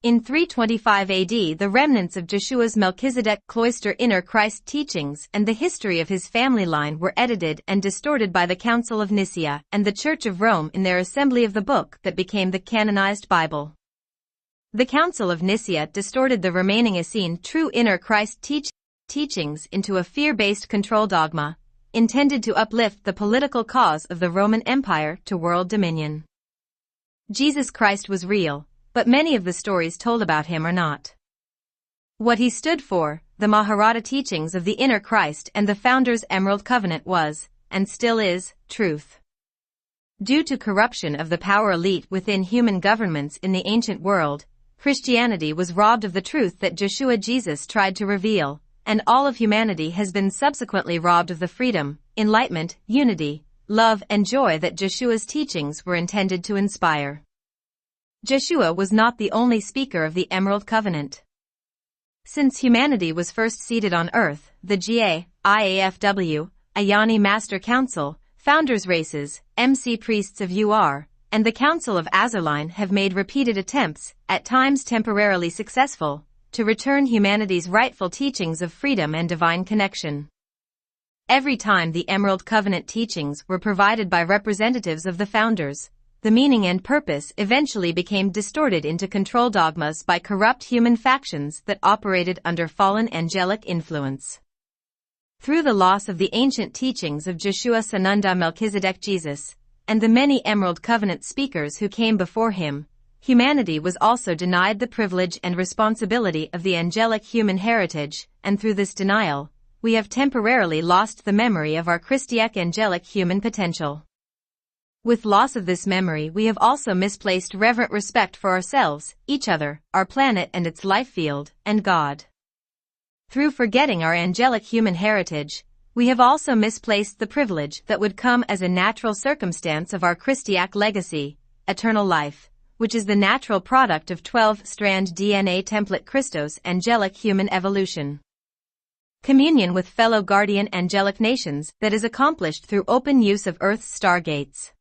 In 325 AD, the remnants of Joshua's Melchizedek Cloister Inner Christ teachings and the history of his family line were edited and distorted by the Council of Nicaea and the Church of Rome in their assembly of the book that became the canonized Bible. The Council of Nicaea distorted the remaining Essene true Inner Christ teachings into a fear-based control dogma, intended to uplift the political cause of the Roman Empire to world dominion. Jesus Christ was real, but many of the stories told about him are not. What he stood for, the Maharata teachings of the Inner Christ and the Founders' Emerald Covenant was, and still is, truth. Due to corruption of the power elite within human governments in the ancient world, Christianity was robbed of the truth that Joshua Jesus tried to reveal, and all of humanity has been subsequently robbed of the freedom, enlightenment, unity, love, and joy that Joshua's teachings were intended to inspire. Joshua was not the only speaker of the Emerald Covenant. Since humanity was first seated on Earth, the IAFW, Ayani Master Council, Founders Races, MC Priests of UR, and the Council of Azurline have made repeated attempts, at times temporarily successful, to return humanity's rightful teachings of freedom and divine connection. Every time the Emerald Covenant teachings were provided by representatives of the Founders, the meaning and purpose eventually became distorted into control dogmas by corrupt human factions that operated under fallen angelic influence. Through the loss of the ancient teachings of Joshua Sananda Melchizedek Jesus, and the many Emerald Covenant speakers who came before him, humanity was also denied the privilege and responsibility of the angelic human heritage, and through this denial, we have temporarily lost the memory of our Christiac angelic human potential. With loss of this memory, we have also misplaced reverent respect for ourselves, each other, our planet and its life field, and God. Through forgetting our angelic human heritage, we have also misplaced the privilege that would come as a natural circumstance of our Christiac legacy, eternal life, which is the natural product of 12-strand DNA template Christos angelic human evolution. Communion with fellow guardian angelic nations that is accomplished through open use of Earth's stargates.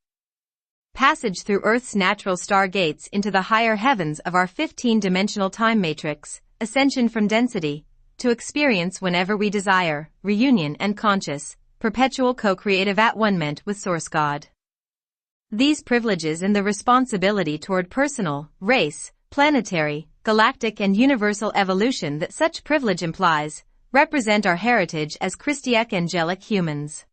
Passage through Earth's natural stargates into the higher heavens of our 15-dimensional time matrix, ascension from density, to experience whenever we desire, reunion and conscious, perpetual co-creative at-one-ment with Source God. These privileges and the responsibility toward personal, race, planetary, galactic and universal evolution that such privilege implies, represent our heritage as Christiac angelic humans.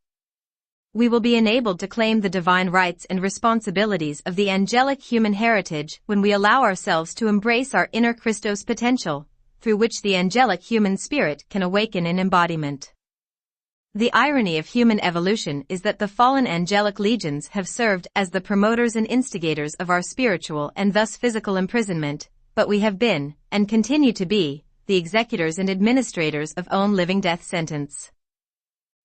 We will be enabled to claim the divine rights and responsibilities of the angelic human heritage when we allow ourselves to embrace our inner Christos potential, through which the angelic human spirit can awaken in embodiment. The irony of human evolution is that the fallen angelic legions have served as the promoters and instigators of our spiritual and thus physical imprisonment, but we have been, and continue to be, the executors and administrators of own living death sentence.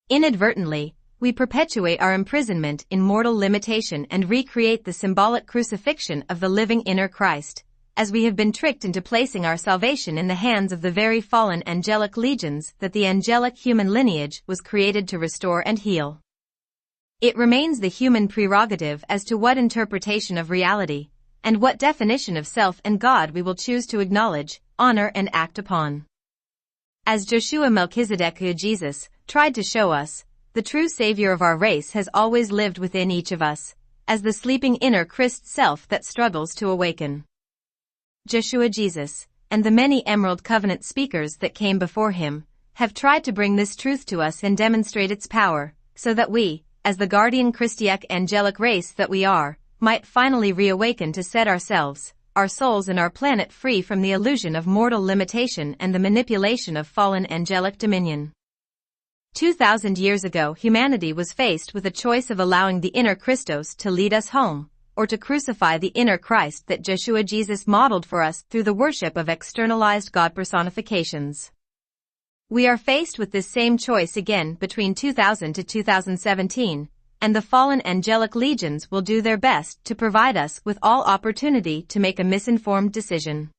Inadvertently, we perpetuate our imprisonment in mortal limitation and recreate the symbolic crucifixion of the living inner Christ, as we have been tricked into placing our salvation in the hands of the very fallen angelic legions that the angelic human lineage was created to restore and heal. It remains the human prerogative as to what interpretation of reality, and what definition of self and God we will choose to acknowledge, honor and act upon. As Joshua Melchizedek Jesus tried to show us, the true savior of our race has always lived within each of us, as the sleeping inner Christ self that struggles to awaken. Joshua Jesus, and the many Emerald Covenant speakers that came before him, have tried to bring this truth to us and demonstrate its power, so that we, as the guardian Christiac angelic race that we are, might finally reawaken to set ourselves, our souls and our planet free from the illusion of mortal limitation and the manipulation of fallen angelic dominion. 2,000 years ago, humanity was faced with a choice of allowing the inner Christos to lead us home, or to crucify the inner Christ that Joshua Jesus modeled for us through the worship of externalized God personifications. We are faced with this same choice again between 2000 to 2017, and the fallen angelic legions will do their best to provide us with all opportunity to make a misinformed decision.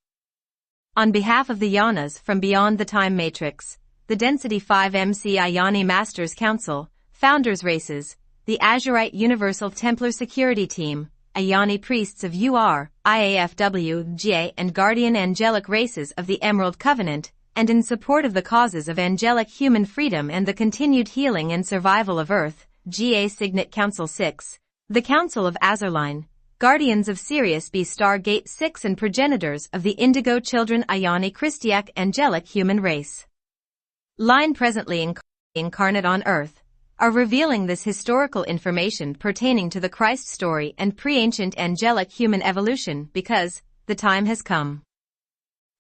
On behalf of the Yanas from beyond the time matrix, the Density 5 MC Ayani Masters Council, Founders Races, the Azurite Universal Templar Security Team, Ayani Priests of UR, IAFW, GA and Guardian Angelic Races of the Emerald Covenant, and in support of the causes of angelic human freedom and the continued healing and survival of Earth, GA Signet Council 6, the Council of Azurline, Guardians of Sirius B Stargate 6 and progenitors of the Indigo Children Ayani Christiac Angelic Human Race line presently incarnate on Earth, are revealing this historical information pertaining to the Christ story and pre-ancient angelic human evolution because the time has come.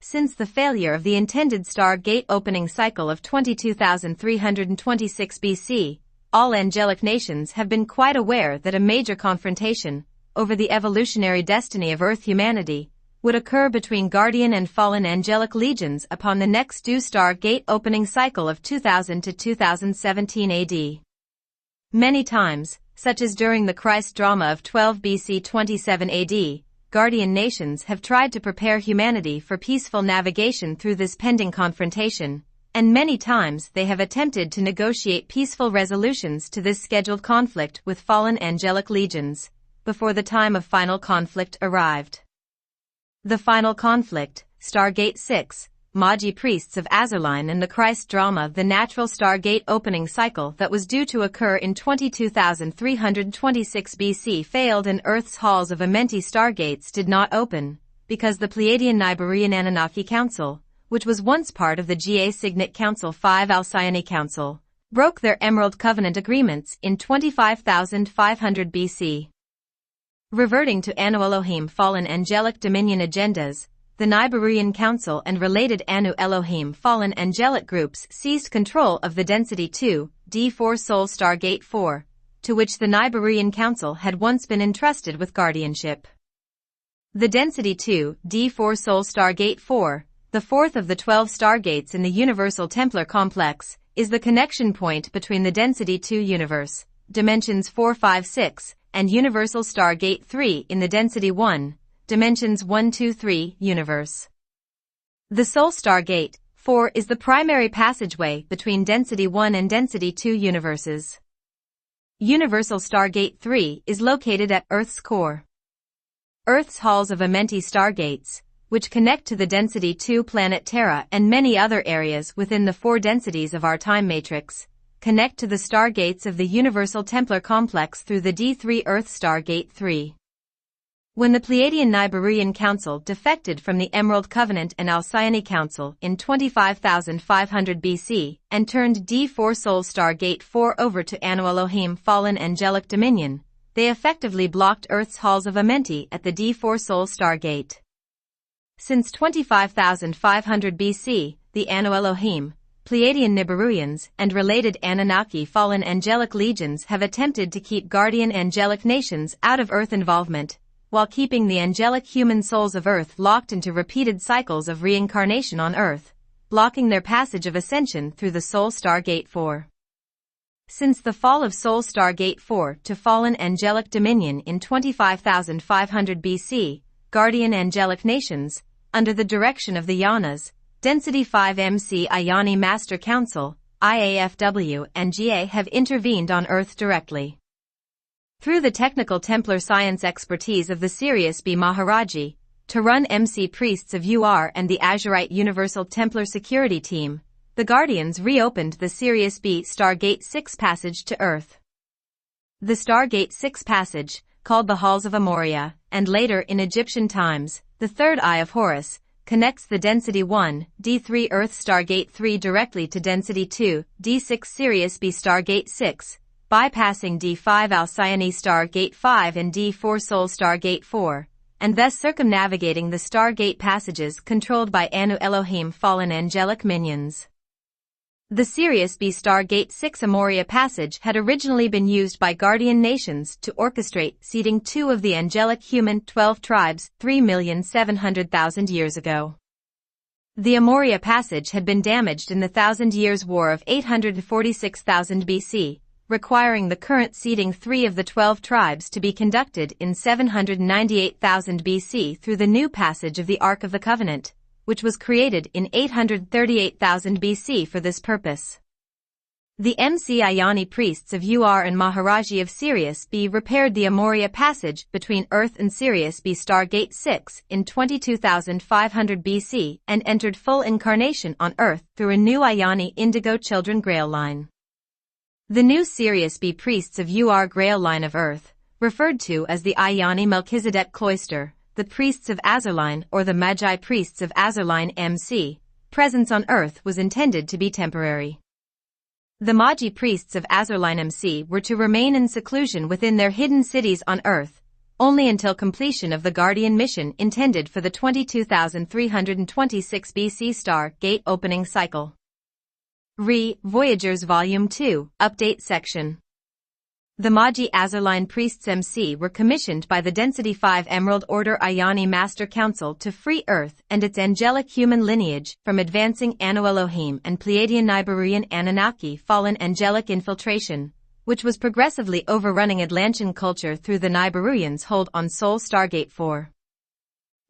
Since the failure of the intended Stargate opening cycle of 22,326 BC, all angelic nations have been quite aware that a major confrontation over the evolutionary destiny of Earth humanity would occur between guardian and fallen angelic legions upon the next due Stargate opening cycle of 2000 to 2017 AD. Many times, such as during the Christ drama of 12 BC 27 AD, guardian nations have tried to prepare humanity for peaceful navigation through this pending confrontation, and many times they have attempted to negotiate peaceful resolutions to this scheduled conflict with fallen angelic legions, before the time of final conflict arrived. The final conflict, Stargate 6, Magi Priests of Azurline and the Christ drama, the natural Stargate opening cycle that was due to occur in 22,326 BC failed and Earth's halls of Amenti Stargates did not open, because the Pleiadian Niburian Anunnaki Council, which was once part of the GA Signet Council 5 Alcyone Council, broke their Emerald Covenant agreements in 25,500 BC. Reverting to Anu Elohim fallen angelic dominion agendas, the Niburian Council and related Anu Elohim fallen angelic groups seized control of the Density 2, D4 Soul Stargate 4, to which the Niburian Council had once been entrusted with guardianship. The Density 2, D4 Soul Stargate 4, the fourth of the 12 Stargates in the Universal Templar Complex, is the connection point between the Density 2 universe, dimensions 4, 5, 6, and Universal Stargate 3 in the Density 1, dimensions 1, 2, 3 universe. The Soul Stargate 4 is the primary passageway between Density 1 and Density 2 universes. Universal Stargate 3 is located at Earth's core. Earth's halls of Amenti Stargates, which connect to the Density 2 planet Terra and many other areas within the four densities of our time matrix, connect to the Stargates of the Universal Templar Complex through the D3 Earth Stargate 3. When the Pleiadian Niburian Council defected from the Emerald Covenant and Alcyone Council in 25,500 BC and turned D4 Soul Stargate 4 over to Anu Elohim Fallen Angelic Dominion, they effectively blocked Earth's halls of Amenti at the D4 Soul Stargate. Since 25,500 BC, the Anu Elohim, Pleiadian Nibiruians, and related Anunnaki fallen angelic legions have attempted to keep guardian angelic nations out of Earth involvement, while keeping the angelic human souls of Earth locked into repeated cycles of reincarnation on Earth, blocking their passage of ascension through the Soul Stargate 4. Since the fall of Soul Stargate 4 to fallen angelic dominion in 25,500 BC, guardian angelic nations, under the direction of the Yanas, Density 5 MC Ayani Master Council, IAFW and GA have intervened on Earth directly. Through the technical Templar science expertise of the Sirius B Maharaji, to run MC Priests of UR and the Azurite Universal Templar Security Team, the Guardians reopened the Sirius B Stargate 6 passage to Earth. The Stargate 6 passage, called the Halls of Amoria, and later in Egyptian times, the Third Eye of Horus, connects the Density 1, D3 Earth Stargate 3 directly to Density 2, D6 Sirius B Stargate 6, bypassing D5 Alcyone Stargate 5 and D4 Sol Stargate 4, and thus circumnavigating the Stargate passages controlled by Anu Elohim fallen angelic minions. The Sirius B Stargate 6 Amoria passage had originally been used by Guardian nations to orchestrate seeding 2 of the angelic human 12 tribes 3,700,000 years ago. The Amoria passage had been damaged in the Thousand Years' War of 846,000 BC, requiring the current seeding 3 of the 12 tribes to be conducted in 798,000 BC through the new passage of the Ark of the Covenant, which was created in 838,000 BC for this purpose. The MC Ayani priests of Ur and Maharaji of Sirius B repaired the Amoria passage between Earth and Sirius B Stargate 6 in 22,500 BC and entered full incarnation on Earth through a new Ayani Indigo Children Grail line. The new Sirius B priests of Ur Grail line of Earth, referred to as the Ayani Melchizedek Cloister, the priests of Azurline or the Magi priests of Azurline MC, presence on Earth was intended to be temporary. The Magi priests of Azurline MC were to remain in seclusion within their hidden cities on Earth, only until completion of the Guardian mission intended for the 22,326 BC Star-Gate opening cycle. Voyagers Volume 2, Update Section. The Magi Azurline Priests MC were commissioned by the Density 5 Emerald Order Ayani Master Council to free Earth and its angelic human lineage from advancing Anu Elohim and Pleiadian Nibiruyan Anunnaki fallen angelic infiltration, which was progressively overrunning Atlantean culture through the Nibiruyan's hold on Sol Stargate 4.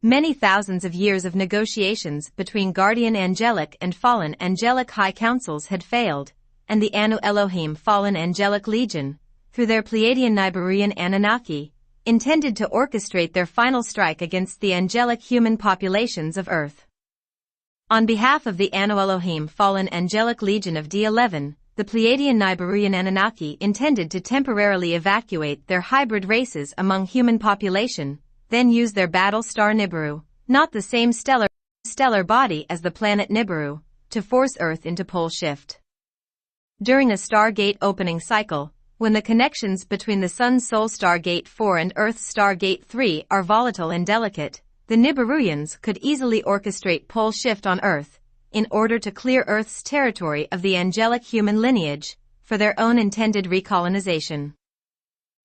Many thousands of years of negotiations between Guardian Angelic and Fallen Angelic High Councils had failed, and the Anu Elohim Fallen Angelic Legion, through their Pleiadian Nibiruyan Anunnaki, intended to orchestrate their final strike against the angelic human populations of Earth. On behalf of the Anu Elohim Fallen Angelic Legion of D11, the Pleiadian Nibiruyan Anunnaki intended to temporarily evacuate their hybrid races among human population, then use their battle star Nibiru, not the same stellar body as the planet Nibiru, to force Earth into pole shift. During a Stargate opening cycle, when the connections between the Sun's Sol Stargate 4 and Earth's Stargate 3 are volatile and delicate, the Nibiruyans could easily orchestrate pole shift on Earth, in order to clear Earth's territory of the angelic human lineage, for their own intended recolonization.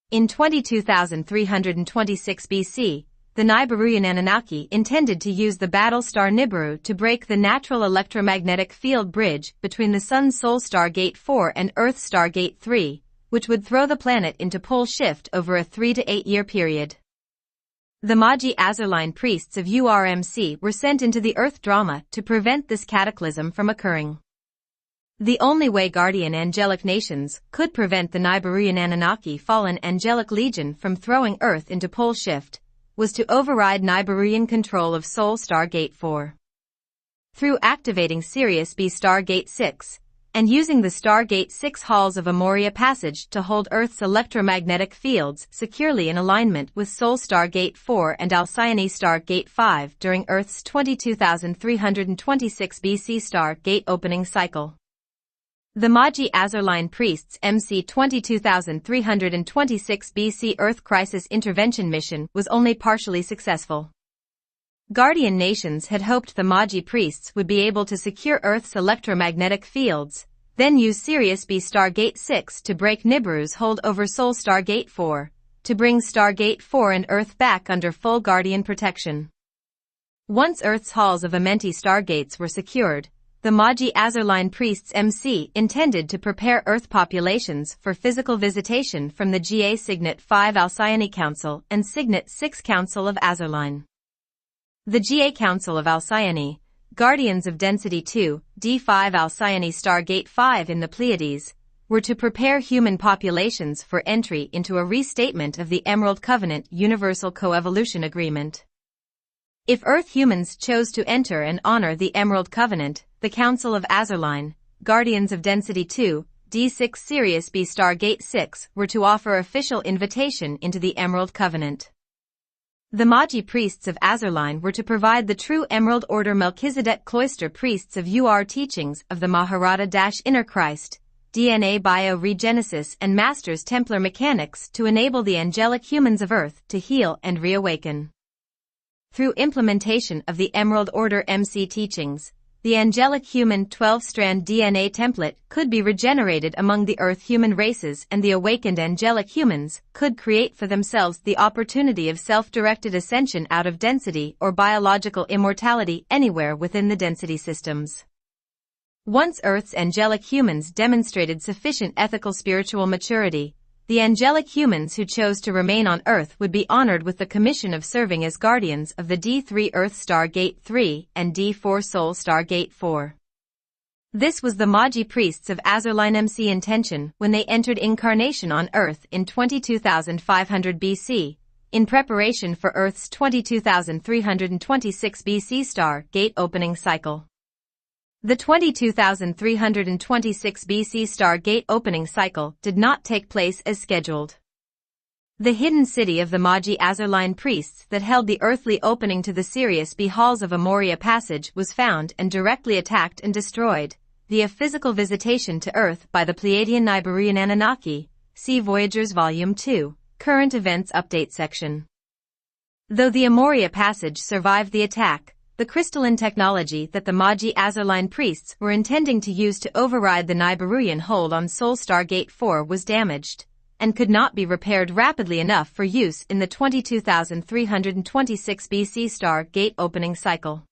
In 22,326 BC, the Nibiruyan Anunnaki intended to use the battle star Nibiru to break the natural electromagnetic field bridge between the Sun's Sol Stargate 4 and Earth's Stargate 3, which would throw the planet into pole shift over a 3 to 8 year period. The Magi Azurline priests of URMC were sent into the Earth drama to prevent this cataclysm from occurring. The only way Guardian Angelic nations could prevent the Nibiruyan Anunnaki Fallen Angelic Legion from throwing Earth into pole shift was to override Nibiruyan control of Sol Stargate 4. Through activating Sirius B Stargate 6, and using the Stargate 6 halls of Amoria passage to hold Earth's electromagnetic fields securely in alignment with Sol Stargate 4 and Alcyone Stargate 5 during Earth's 22,326 BC Stargate opening cycle. The Magi Azurline Priests MC 22,326 BC Earth Crisis Intervention Mission was only partially successful. Guardian nations had hoped the Magi priests would be able to secure Earth's electromagnetic fields, then use Sirius B Stargate 6 to break Nibiru's hold over Sol Stargate 4, to bring Stargate 4 and Earth back under full Guardian protection. Once Earth's halls of Amenti Stargates were secured, the Magi Azurline Priests MC intended to prepare Earth populations for physical visitation from the GA Signet 5 Alcyone Council and Signet 6 Council of Azurline. The GA Council of Alcyone, Guardians of Density 2, D5 Alcyone Stargate 5 in the Pleiades, were to prepare human populations for entry into a restatement of the Emerald Covenant Universal Coevolution Agreement. If Earth humans chose to enter and honor the Emerald Covenant, the Council of Azurline, Guardians of Density 2, D6 Sirius B Stargate 6 were to offer official invitation into the Emerald Covenant. The Magi priests of Azurline were to provide the true Emerald Order Melchizedek Cloister priests of UR teachings of the Maharata-Inner Christ, DNA bioregenesis and Masters Templar mechanics to enable the angelic humans of Earth to heal and reawaken. Through implementation of the Emerald Order MC teachings, the angelic human 12-strand DNA template could be regenerated among the Earth human races, and the awakened angelic humans could create for themselves the opportunity of self-directed ascension out of density or biological immortality anywhere within the density systems. Once Earth's angelic humans demonstrated sufficient ethical spiritual maturity, the angelic humans who chose to remain on Earth would be honored with the commission of serving as guardians of the D3 Earth Stargate 3 and D4 Soul Stargate 4. This was the Magi priests of Azurline MC intention when they entered incarnation on Earth in 22,500 BC, in preparation for Earth's 22,326 BC Stargate opening cycle. The 22,326 BC Stargate opening cycle did not take place as scheduled. The hidden city of the Magi Azurline priests that held the earthly opening to the Sirius B halls of Amoria Passage was found and directly attacked and destroyed, via physical visitation to Earth by the Pleiadian Niburian Anunnaki, see Voyagers Volume 2, Current Events Update section. Though the Amoria Passage survived the attack, the crystalline technology that the Magi Azurline priests were intending to use to override the Niburian hold on Soul Stargate 4 was damaged, and could not be repaired rapidly enough for use in the 22,326 BC Stargate opening cycle.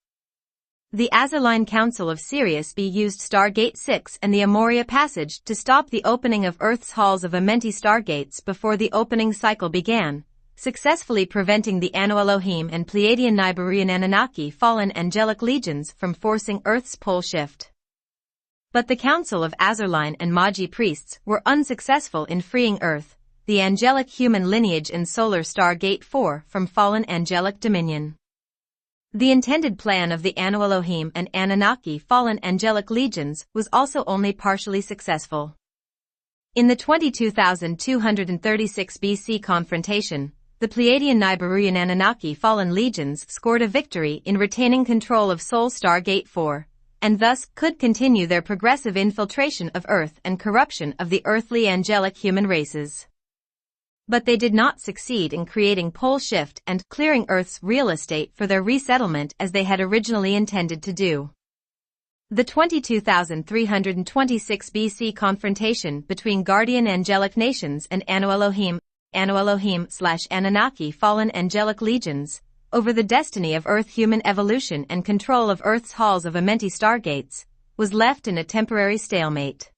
The Azurline Council of Sirius B used Stargate 6 and the Amoria Passage to stop the opening of Earth's halls of Amenti Stargates before the opening cycle began, successfully preventing the Anu Elohim and Pleiadian Niburian Anunnaki fallen angelic legions from forcing Earth's pole shift. But the Council of Azurline and Magi priests were unsuccessful in freeing Earth, the angelic human lineage and Solar Stargate 4 from fallen angelic dominion. The intended plan of the Anu Elohim and Anunnaki fallen angelic legions was also only partially successful. In the 22,236 BC confrontation, the Pleiadian Niburian Anunnaki fallen legions scored a victory in retaining control of Soul Stargate 4, and thus could continue their progressive infiltration of Earth and corruption of the earthly angelic human races. But they did not succeed in creating pole shift and clearing Earth's real estate for their resettlement as they had originally intended to do. The 22,326 BC confrontation between guardian angelic nations and Anu Elohim/Anunnaki fallen angelic legions, over the destiny of Earth human evolution and control of Earth's halls of Amenti Stargates, was left in a temporary stalemate.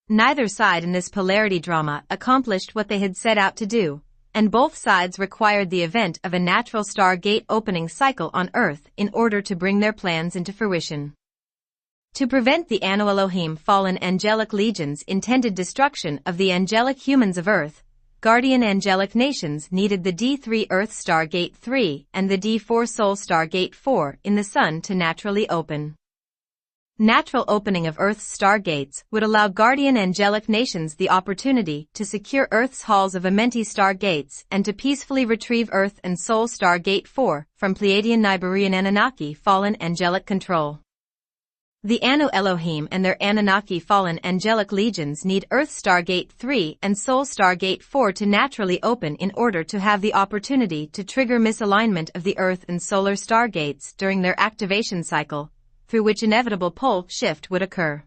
Neither side in this polarity drama accomplished what they had set out to do, and both sides required the event of a natural Stargate opening cycle on Earth in order to bring their plans into fruition. To prevent the Anu Elohim fallen angelic legions' intended destruction of the angelic humans of Earth, guardian angelic nations needed the D3 Earth Stargate 3 and the D4 Soul Stargate 4 in the Sun to naturally open. Natural opening of Earth's stargates would allow guardian angelic nations the opportunity to secure Earth's halls of Amenti Stargates and to peacefully retrieve Earth and Soul Stargate 4 from Pleiadian Niburian Anunnaki fallen angelic control. The Anu Elohim and their Anunnaki fallen angelic legions need Earth Stargate 3 and Soul Stargate 4 to naturally open in order to have the opportunity to trigger misalignment of the Earth and Solar Stargates during their activation cycle, through which inevitable pole shift would occur.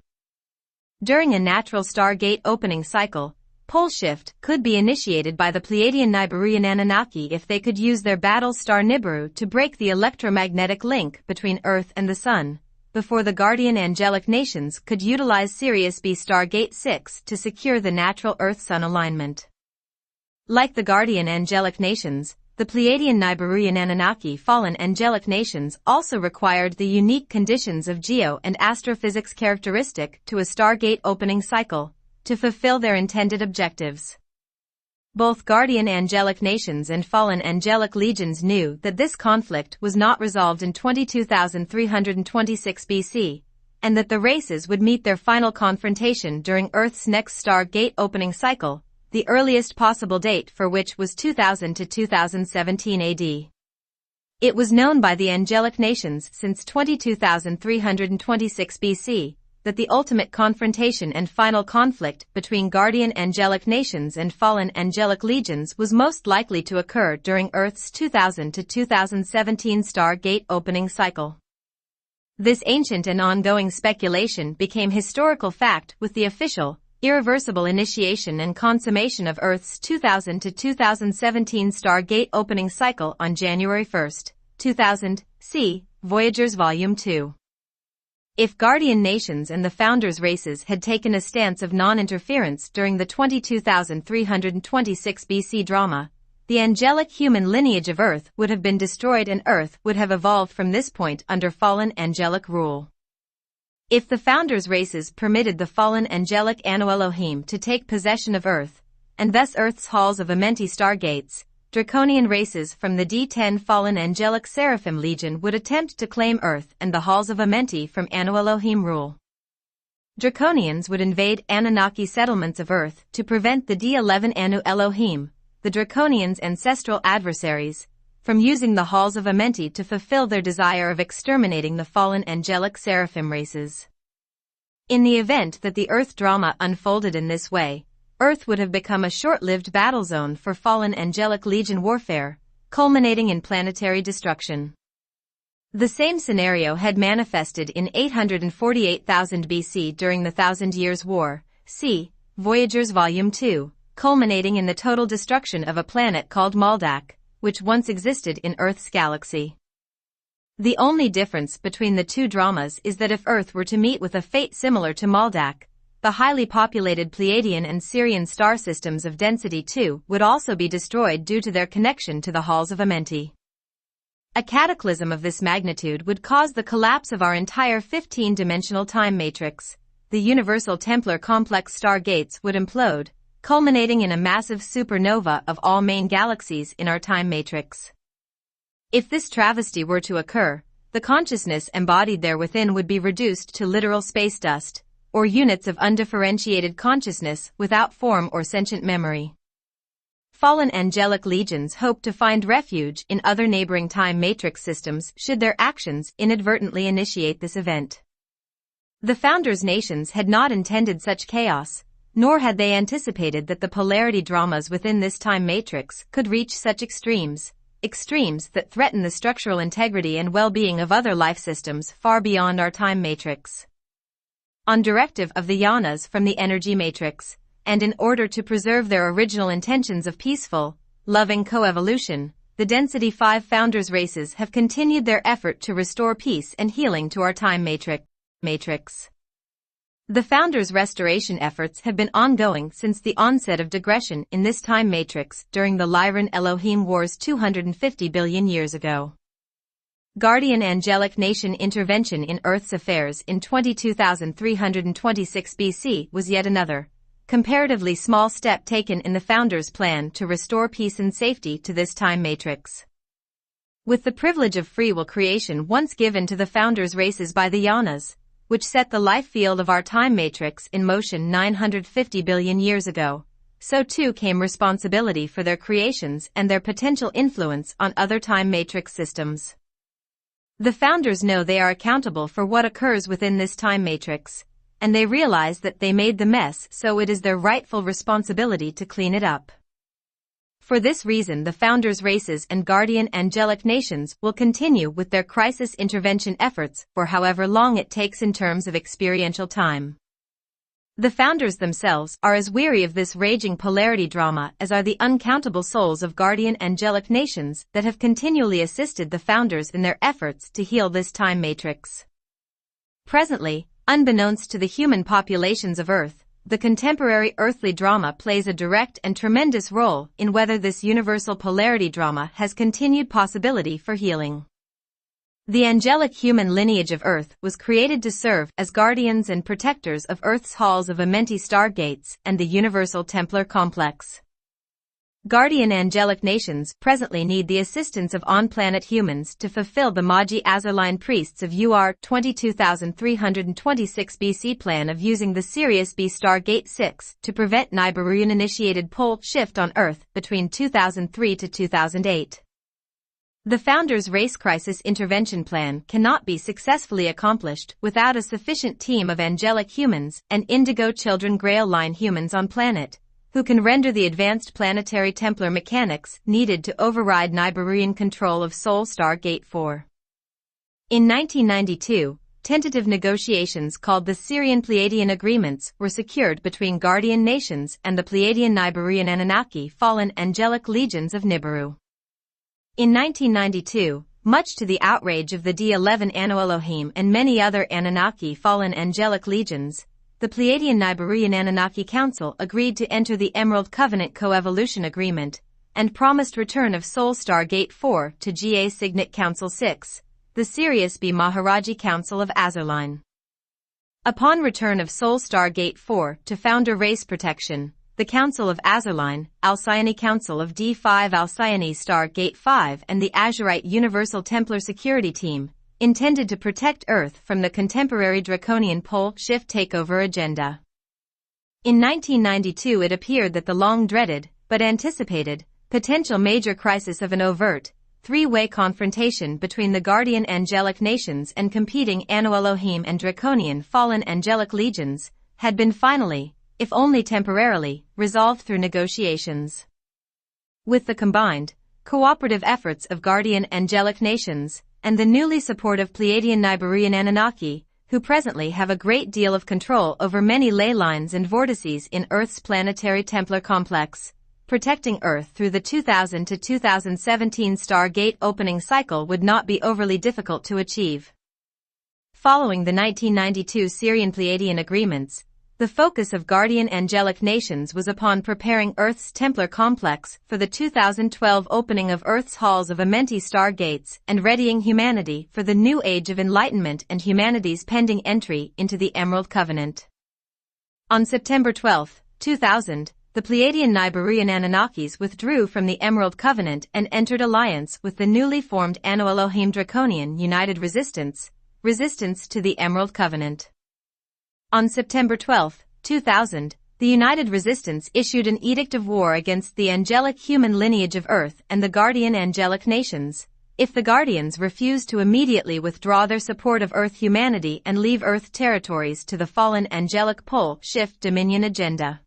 During a natural Stargate opening cycle, pole shift could be initiated by the Pleiadian Niburian Anunnaki if they could use their battle star Nibiru to break the electromagnetic link between Earth and the Sun, before the guardian angelic nations could utilize Sirius B Stargate 6 to secure the natural Earth-Sun alignment. Like the guardian angelic nations, the Pleiadian Niburian Anunnaki fallen angelic nations also required the unique conditions of geo and astrophysics characteristic to a Stargate opening cycle, to fulfill their intended objectives. Both guardian angelic nations and fallen angelic legions knew that this conflict was not resolved in 22,326 BC, and that the races would meet their final confrontation during Earth's next star gate opening cycle, the earliest possible date for which was 2000 to 2017 AD. It was known by the angelic nations since 22,326 BC that the ultimate confrontation and final conflict between guardian angelic nations and fallen angelic legions was most likely to occur during Earth's 2000 to 2017 star gate opening cycle. This ancient and ongoing speculation became historical fact with the official, irreversible initiation and consummation of Earth's 2000 to 2017 star gate opening cycle on January 1, 2000, c. Voyagers Volume 2. If guardian nations and the founders' races had taken a stance of non-interference during the 22,326 BC drama, the angelic human lineage of Earth would have been destroyed and Earth would have evolved from this point under fallen angelic rule. If the founders' races permitted the fallen angelic Anu Elohim to take possession of Earth, and thus Earth's halls of Amenti stargates, draconian races from the D10 fallen angelic Seraphim Legion would attempt to claim Earth and the halls of Amenti from Anu Elohim rule. Draconians would invade Anunnaki settlements of Earth to prevent the D11 Anu Elohim, the Draconians' ancestral adversaries, from using the halls of Amenti to fulfill their desire of exterminating the fallen angelic Seraphim races. In the event that the Earth drama unfolded in this way, Earth would have become a short-lived battle zone for fallen angelic legion warfare, culminating in planetary destruction. The same scenario had manifested in 848,000 BC during the Thousand Years' War, c. Voyagers Volume 2, culminating in the total destruction of a planet called Maldak, which once existed in Earth's galaxy. The only difference between the two dramas is that if Earth were to meet with a fate similar to Maldak, the highly populated Pleiadian and Sirian star systems of density 2 would also be destroyed due to their connection to the halls of Amenti. A cataclysm of this magnitude would cause the collapse of our entire 15-dimensional time matrix. The universal Templar complex star gates would implode, culminating in a massive supernova of all main galaxies in our time matrix. If this travesty were to occur, the consciousness embodied there within would be reduced to literal space dust, or units of undifferentiated consciousness without form or sentient memory. Fallen angelic legions hope to find refuge in other neighboring time matrix systems should their actions inadvertently initiate this event. The founders' nations had not intended such chaos, nor had they anticipated that the polarity dramas within this time matrix could reach such extremes that threaten the structural integrity and well-being of other life systems far beyond our time matrix. On directive of the Yanas from the energy matrix, and in order to preserve their original intentions of peaceful, loving coevolution, the Density 5 founders' races have continued their effort to restore peace and healing to our time matrix. The founders' restoration efforts have been ongoing since the onset of digression in this time matrix during the Lyran Elohim Wars 250 billion years ago. Guardian angelic nation intervention in Earth's affairs in 22,326 BC was yet another, comparatively small step taken in the founders' plan to restore peace and safety to this time matrix. With the privilege of free will creation once given to the founders' races by the Yanas, which set the life field of our time matrix in motion 950 billion years ago, so too came responsibility for their creations and their potential influence on other time matrix systems. The founders know they are accountable for what occurs within this time matrix, and they realize that they made the mess, so it is their rightful responsibility to clean it up. For this reason, the founders' races and guardian angelic nations will continue with their crisis intervention efforts for however long it takes in terms of experiential time. The founders themselves are as weary of this raging polarity drama as are the uncountable souls of guardian angelic nations that have continually assisted the founders in their efforts to heal this time matrix. Presently, unbeknownst to the human populations of Earth, the contemporary earthly drama plays a direct and tremendous role in whether this universal polarity drama has continued possibility for healing. The angelic human lineage of Earth was created to serve as guardians and protectors of Earth's halls of Amenti stargates and the universal Templar complex. Guardian angelic nations presently need the assistance of on-planet humans to fulfill the Magi Azerline priests of UR 22326 BC plan of using the Sirius B star Gate 6 to prevent Nibiruan-initiated pole shift on Earth between 2003 to 2008. The Founders' Race Crisis Intervention Plan cannot be successfully accomplished without a sufficient team of angelic humans and Indigo Children Grail Line humans on planet, who can render the advanced planetary Templar mechanics needed to override Nibiruan control of Sol Star Gate 4. In 1992, tentative negotiations called the Syrian-Pleiadian Agreements were secured between Guardian nations and the Pleiadian Nibiruan Anunnaki fallen angelic legions of Nibiru. In 1992, much to the outrage of the D11 Anu Elohim and many other Anunnaki fallen angelic legions, the Pleiadian Nibiruan Anunnaki Council agreed to enter the Emerald Covenant Coevolution Agreement, and promised return of Sol Star Gate 4 to GA Signet Council 6, the Sirius B Maharaji Council of Azerline. Upon return of Sol Star Gate 4 to Founder Race Protection, the Council of Azerline, Alcyone Council of D5 Alcyone Star Gate 5 and the Azurite Universal Templar Security Team, intended to protect Earth from the contemporary draconian pole shift takeover agenda. In 1992 it appeared that the long-dreaded, but anticipated, potential major crisis of an overt, three-way confrontation between the Guardian angelic nations and competing Anu Elohim and draconian fallen angelic legions, had been finally, if only temporarily, resolved through negotiations. With the combined, cooperative efforts of Guardian angelic nations, and the newly supportive Pleiadian Nibiruan Anunnaki, who presently have a great deal of control over many ley lines and vortices in Earth's planetary Templar complex, protecting Earth through the 2000 to 2017 Star Gate opening cycle would not be overly difficult to achieve. Following the 1992 Syrian-Pleiadian agreements, the focus of Guardian angelic nations was upon preparing Earth's Templar complex for the 2012 opening of Earth's halls of Amenti star gates and readying humanity for the new age of enlightenment and humanity's pending entry into the Emerald Covenant. On September 12, 2000, the Pleiadian Nibiruan Anunnakis withdrew from the Emerald Covenant and entered alliance with the newly formed Anu Elohim Draconian United Resistance to the Emerald Covenant. On September 12, 2000, the United Resistance issued an edict of war against the angelic human lineage of Earth and the Guardian angelic nations, if the Guardians refused to immediately withdraw their support of Earth humanity and leave Earth territories to the fallen angelic pole shift dominion agenda.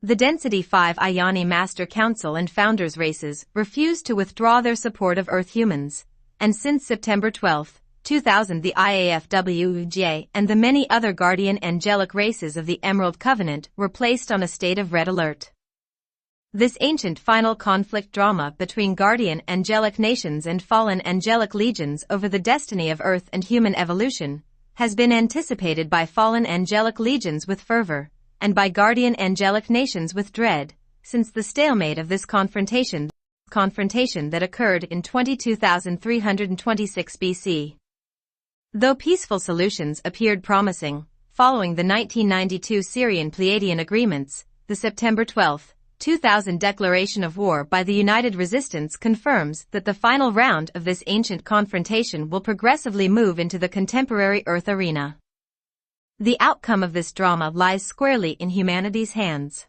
The Density 5 Ioni Master Council and Founders Races refused to withdraw their support of Earth humans, and since September 12, 2000 the IAFWJ and the many other Guardian angelic races of the Emerald Covenant were placed on a state of red alert. This ancient final conflict drama between Guardian angelic nations and fallen angelic legions over the destiny of Earth and human evolution has been anticipated by fallen angelic legions with fervor, and by Guardian angelic nations with dread, since the stalemate of this confrontation that occurred in 22,326 BC. Though peaceful solutions appeared promising, following the 1992 Syrian-Pleiadian agreements, the September 12, 2000 declaration of war by the United Resistance confirms that the final round of this ancient confrontation will progressively move into the contemporary Earth arena. The outcome of this drama lies squarely in humanity's hands.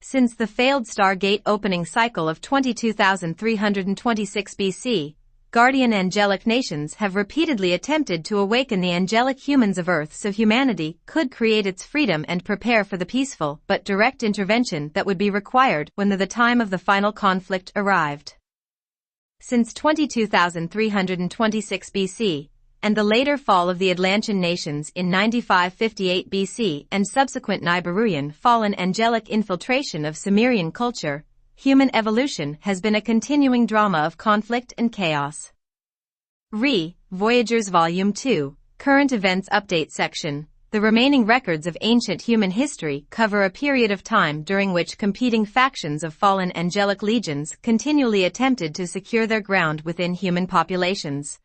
Since the failed Stargate opening cycle of 22,326 BC, Guardian angelic nations have repeatedly attempted to awaken the angelic humans of Earth so humanity could create its freedom and prepare for the peaceful but direct intervention that would be required when the time of the final conflict arrived. Since 22,326 BC, and the later fall of the Atlantean nations in 9558 BC and subsequent Nibiruan fallen angelic infiltration of Sumerian culture, human evolution has been a continuing drama of conflict and chaos. Voyagers Volume 2, Current Events Update Section. The remaining records of ancient human history cover a period of time during which competing factions of fallen angelic legions continually attempted to secure their ground within human populations.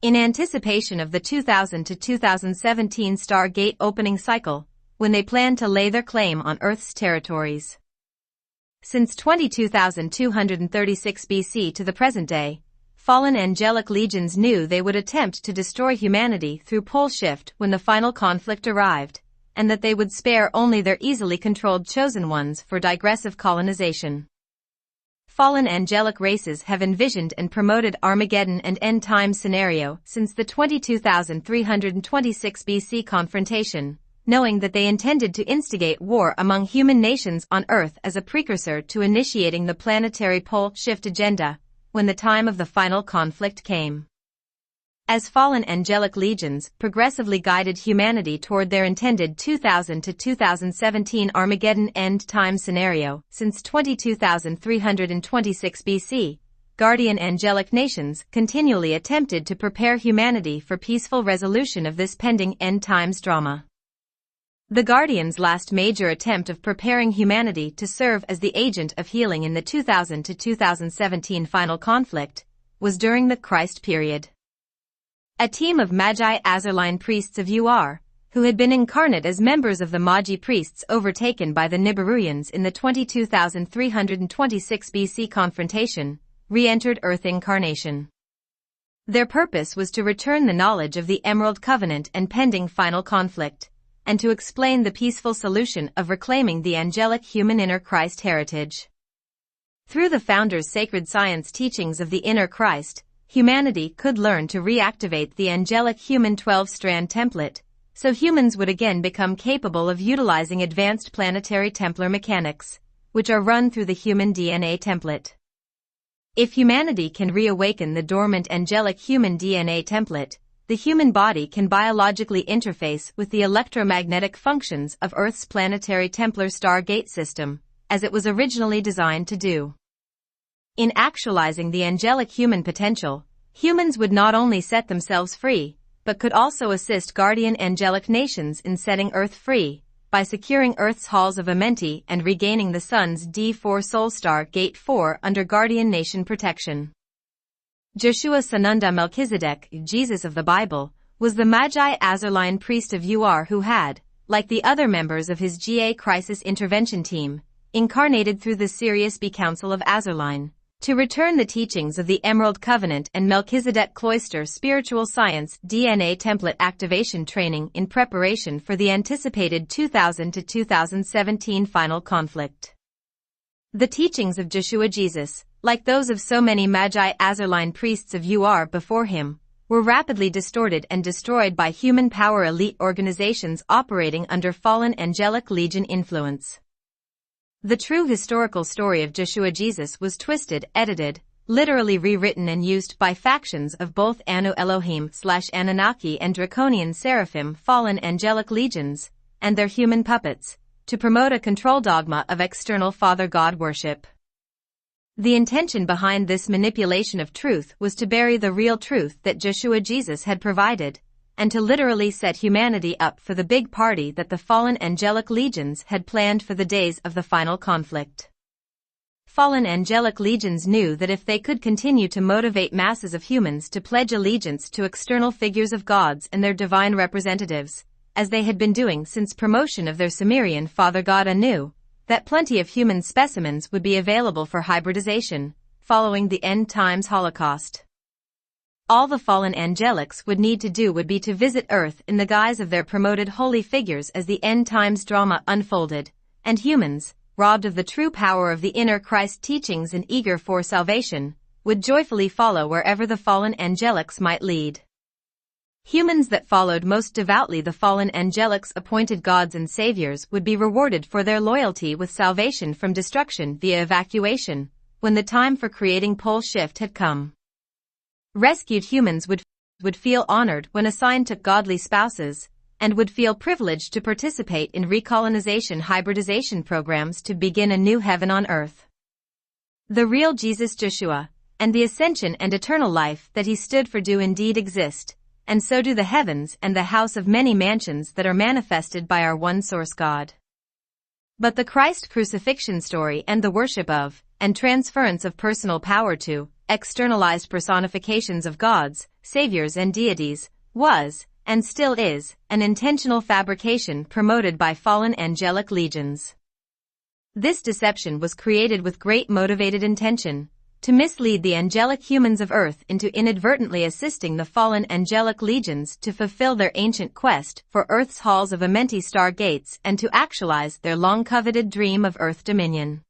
In anticipation of the 2000 to 2017 Stargate opening cycle, when they planned to lay their claim on Earth's territories. since 22,236 BC to the present day, fallen angelic legions knew they would attempt to destroy humanity through pole shift when the final conflict arrived, and that they would spare only their easily controlled chosen ones for digressive colonization. Fallen angelic races have envisioned and promoted Armageddon and end-time scenario since the 22,326 BC confrontation, knowing that they intended to instigate war among human nations on Earth as a precursor to initiating the planetary pole shift agenda, when the time of the final conflict came. As fallen angelic legions progressively guided humanity toward their intended 2000 to 2017 Armageddon end-time scenario since 22,326 BC, guardian angelic nations continually attempted to prepare humanity for peaceful resolution of this pending end-times drama. The Guardians' last major attempt of preparing humanity to serve as the agent of healing in the 2000 to 2017 final conflict was during the Christ period. A team of Magi Azurline priests of UR, who had been incarnate as members of the Magi priests overtaken by the Nibiruians in the 22,326 BC confrontation, re-entered Earth incarnation. Their purpose was to return the knowledge of the Emerald Covenant and pending final conflict, and to explain the peaceful solution of reclaiming the angelic human inner Christ heritage. Through the Founders' sacred science teachings of the inner Christ, humanity could learn to reactivate the angelic human 12-strand template, so humans would again become capable of utilizing advanced planetary Templar mechanics, which are run through the human DNA template. If humanity can reawaken the dormant angelic human DNA template, the human body can biologically interface with the electromagnetic functions of Earth's planetary Templar Stargate system, as it was originally designed to do. In actualizing the angelic human potential, humans would not only set themselves free, but could also assist guardian angelic nations in setting Earth free, by securing Earth's halls of Amenti and regaining the Sun's D4 Soul Star Gate 4 under guardian nation protection. Joshua Sananda Melchizedek, Jesus of the Bible, was the Magi Azurline priest of UR who had, like the other members of his GA crisis intervention team, incarnated through the Sirius B Council of Azurline, to return the teachings of the Emerald Covenant and Melchizedek Cloister spiritual science DNA template activation training in preparation for the anticipated 2000 to 2017 final conflict. The teachings of Joshua Jesus, like those of so many Magi Azurline priests of UR before him, were rapidly distorted and destroyed by human power elite organizations operating under fallen angelic legion influence. The true historical story of Joshua Jesus was twisted, edited, literally rewritten and used by factions of both Anu Elohim/Anunnaki and Draconian Seraphim fallen angelic legions, and their human puppets, to promote a control dogma of external Father God worship. The intention behind this manipulation of truth was to bury the real truth that Joshua Jesus had provided, and to literally set humanity up for the big party that the fallen angelic legions had planned for the days of the final conflict. Fallen angelic legions knew that if they could continue to motivate masses of humans to pledge allegiance to external figures of gods and their divine representatives, as they had been doing since promotion of their Sumerian father god Anu, that plenty of human specimens would be available for hybridization, following the end times Holocaust. All the fallen angelics would need to do would be to visit Earth in the guise of their promoted holy figures as the end times drama unfolded, and humans, robbed of the true power of the inner Christ teachings and eager for salvation, would joyfully follow wherever the fallen angelics might lead. Humans that followed most devoutly the fallen angelics' appointed gods and saviors would be rewarded for their loyalty with salvation from destruction via evacuation, when the time for creating pole shift had come. Rescued humans would feel honored when assigned to godly spouses, and would feel privileged to participate in recolonization hybridization programs to begin a new heaven on earth. The real Jesus Joshua, and the ascension and eternal life that he stood for do indeed exist, and so do the heavens and the house of many mansions that are manifested by our one source God. But the Christ crucifixion story and the worship of, and transference of personal power to, externalized personifications of gods, saviors and deities, was, and still is, an intentional fabrication promoted by fallen angelic legions. This deception was created with great motivated intention, to mislead the angelic humans of Earth into inadvertently assisting the fallen angelic legions to fulfill their ancient quest for Earth's halls of Amenti star gates and to actualize their long-coveted dream of Earth dominion.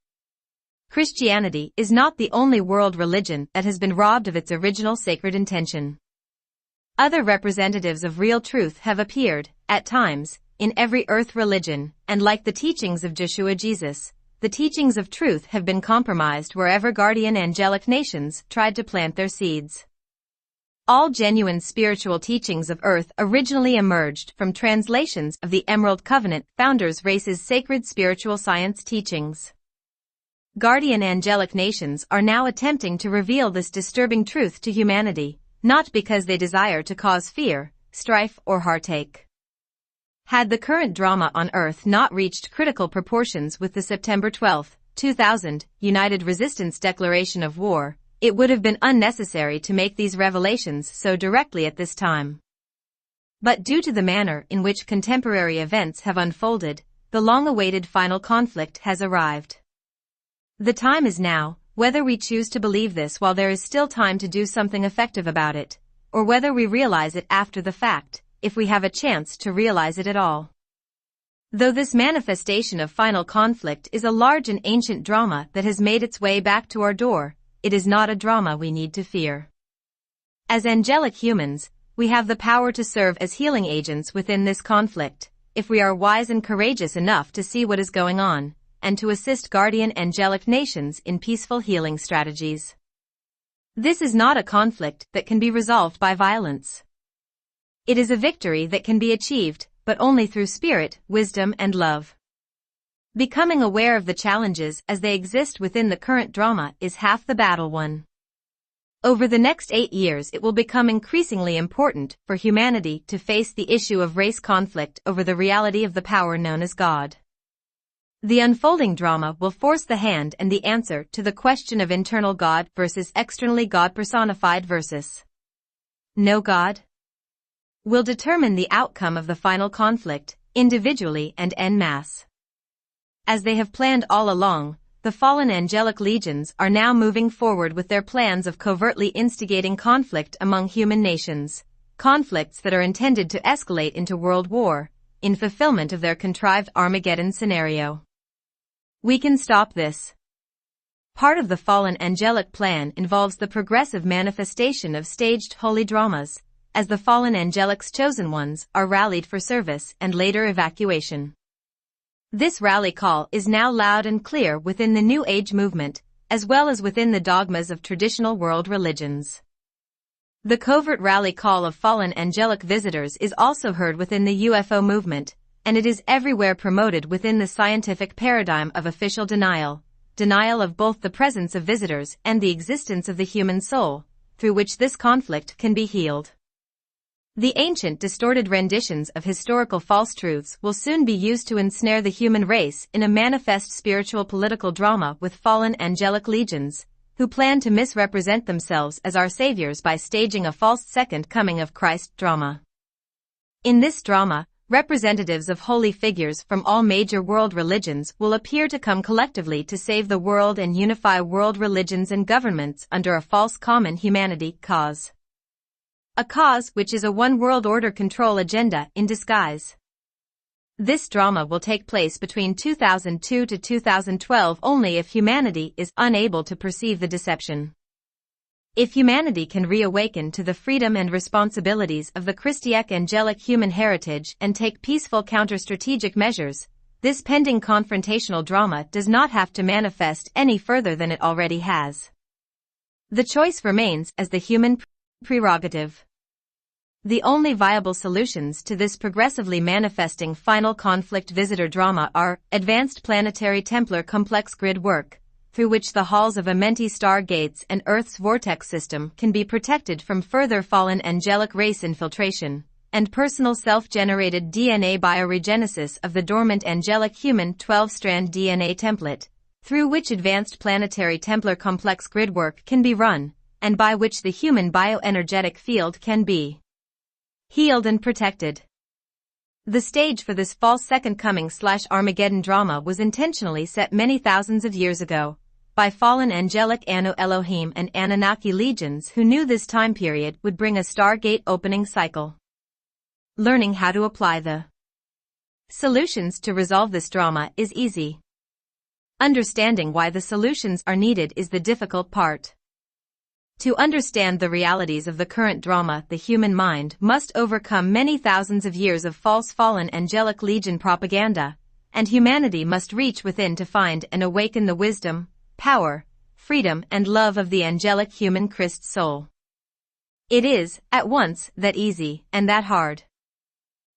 Christianity is not the only world religion that has been robbed of its original sacred intention. Other representatives of real truth have appeared, at times, in every Earth religion, and like the teachings of Joshua Jesus, the teachings of truth have been compromised wherever guardian angelic nations tried to plant their seeds. All genuine spiritual teachings of Earth originally emerged from translations of the Emerald Covenant Founders Race's sacred spiritual science teachings. Guardian angelic nations are now attempting to reveal this disturbing truth to humanity, not because they desire to cause fear, strife, or heartache. Had the current drama on Earth not reached critical proportions with the September 12, 2000, United Resistance Declaration of War, it would have been unnecessary to make these revelations so directly at this time. But due to the manner in which contemporary events have unfolded, the long-awaited final conflict has arrived. The time is now, whether we choose to believe this while there is still time to do something effective about it, or whether we realize it after the fact, if we have a chance to realize it at all. Though this manifestation of final conflict is a large and ancient drama that has made its way back to our door, it is not a drama we need to fear. As angelic humans, we have the power to serve as healing agents within this conflict, if we are wise and courageous enough to see what is going on, and to assist guardian angelic nations in peaceful healing strategies. This is not a conflict that can be resolved by violence. It is a victory that can be achieved, but only through spirit, wisdom, and love. Becoming aware of the challenges as they exist within the current drama is half the battle won. Over the next 8 years it will become increasingly important for humanity to face the issue of race conflict over the reality of the power known as God. The unfolding drama will force the hand and the answer to the question of internal God versus externally God personified versus no God will determine the outcome of the final conflict, individually and en masse. As they have planned all along, the fallen angelic legions are now moving forward with their plans of covertly instigating conflict among human nations, conflicts that are intended to escalate into world war, in fulfillment of their contrived Armageddon scenario. We can stop this. Part of the fallen angelic plan involves the progressive manifestation of staged holy dramas, as the fallen angelic's chosen ones are rallied for service and later evacuation. This rally call is now loud and clear within the New Age movement, as well as within the dogmas of traditional world religions. The covert rally call of fallen angelic visitors is also heard within the UFO movement, and it is everywhere promoted within the scientific paradigm of official denial of both the presence of visitors and the existence of the human soul, through which this conflict can be healed. The ancient distorted renditions of historical false truths will soon be used to ensnare the human race in a manifest spiritual political drama with fallen angelic legions, who plan to misrepresent themselves as our saviors by staging a false second coming of Christ drama. In this drama, representatives of holy figures from all major world religions will appear to come collectively to save the world and unify world religions and governments under a false common humanity cause. A cause which is a one world order control agenda in disguise. This drama will take place between 2002 to 2012 only if humanity is unable to perceive the deception. If humanity can reawaken to the freedom and responsibilities of the Christiac angelic human heritage and take peaceful counter-strategic measures, this pending confrontational drama does not have to manifest any further than it already has. The choice remains as the human prerogative. The only viable solutions to this progressively manifesting final conflict visitor drama are advanced planetary Templar complex grid work, through which the halls of Amenti star gates and Earth's vortex system can be protected from further fallen angelic race infiltration, and personal self-generated DNA bioregenesis of the dormant angelic human 12-strand DNA template, through which advanced planetary Templar complex grid work can be run, and by which the human bioenergetic field can be healed and protected. The stage for this false second coming/Armageddon drama was intentionally set many thousands of years ago by fallen angelic Anu Elohim and Anunnaki legions who knew this time period would bring a Stargate opening cycle. Learning how to apply the solutions to resolve this drama is easy. Understanding why the solutions are needed is the difficult part. To understand the realities of the current drama, the human mind must overcome many thousands of years of false fallen angelic legion propaganda, and humanity must reach within to find and awaken the wisdom, power, freedom and love of the angelic human Christ soul. It is, at once, that easy and that hard.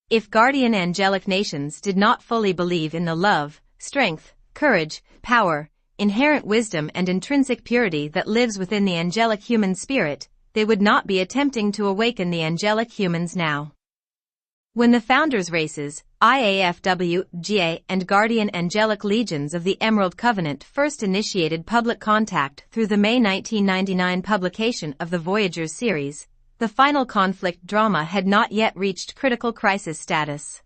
If guardian angelic nations did not fully believe in the love, strength, courage, power, inherent wisdom and intrinsic purity that lives within the angelic human spirit, they would not be attempting to awaken the angelic humans now. When the founders' races, IAFWGA and guardian angelic legions of the Emerald Covenant first initiated public contact through the May 1999 publication of the Voyagers series, the final conflict drama had not yet reached critical crisis status.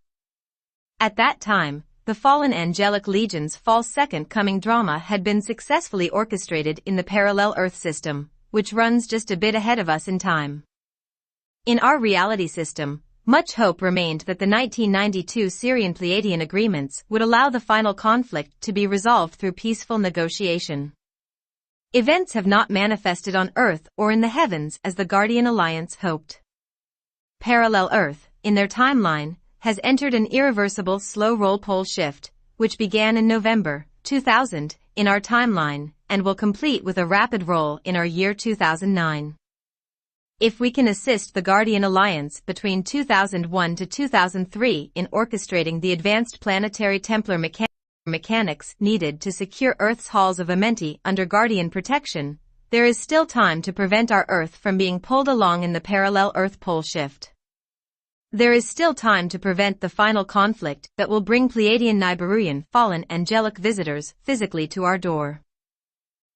At that time, the fallen angelic legion's false second coming drama had been successfully orchestrated in the parallel Earth system, which runs just a bit ahead of us in time. In our reality system, much hope remained that the 1992 Syrian-Pleiadian agreements would allow the final conflict to be resolved through peaceful negotiation. Events have not manifested on Earth or in the heavens as the Guardian Alliance hoped. Parallel Earth, in their timeline, has entered an irreversible slow roll pole shift, which began in November 2000 in our timeline and will complete with a rapid roll in our year 2009. If we can assist the Guardian Alliance between 2001 to 2003 in orchestrating the advanced planetary Templar mechanics needed to secure Earth's halls of Amenti under Guardian protection, there is still time to prevent our Earth from being pulled along in the parallel Earth pole shift. There is still time to prevent the final conflict that will bring Pleiadian Nibiruyan fallen angelic visitors physically to our door.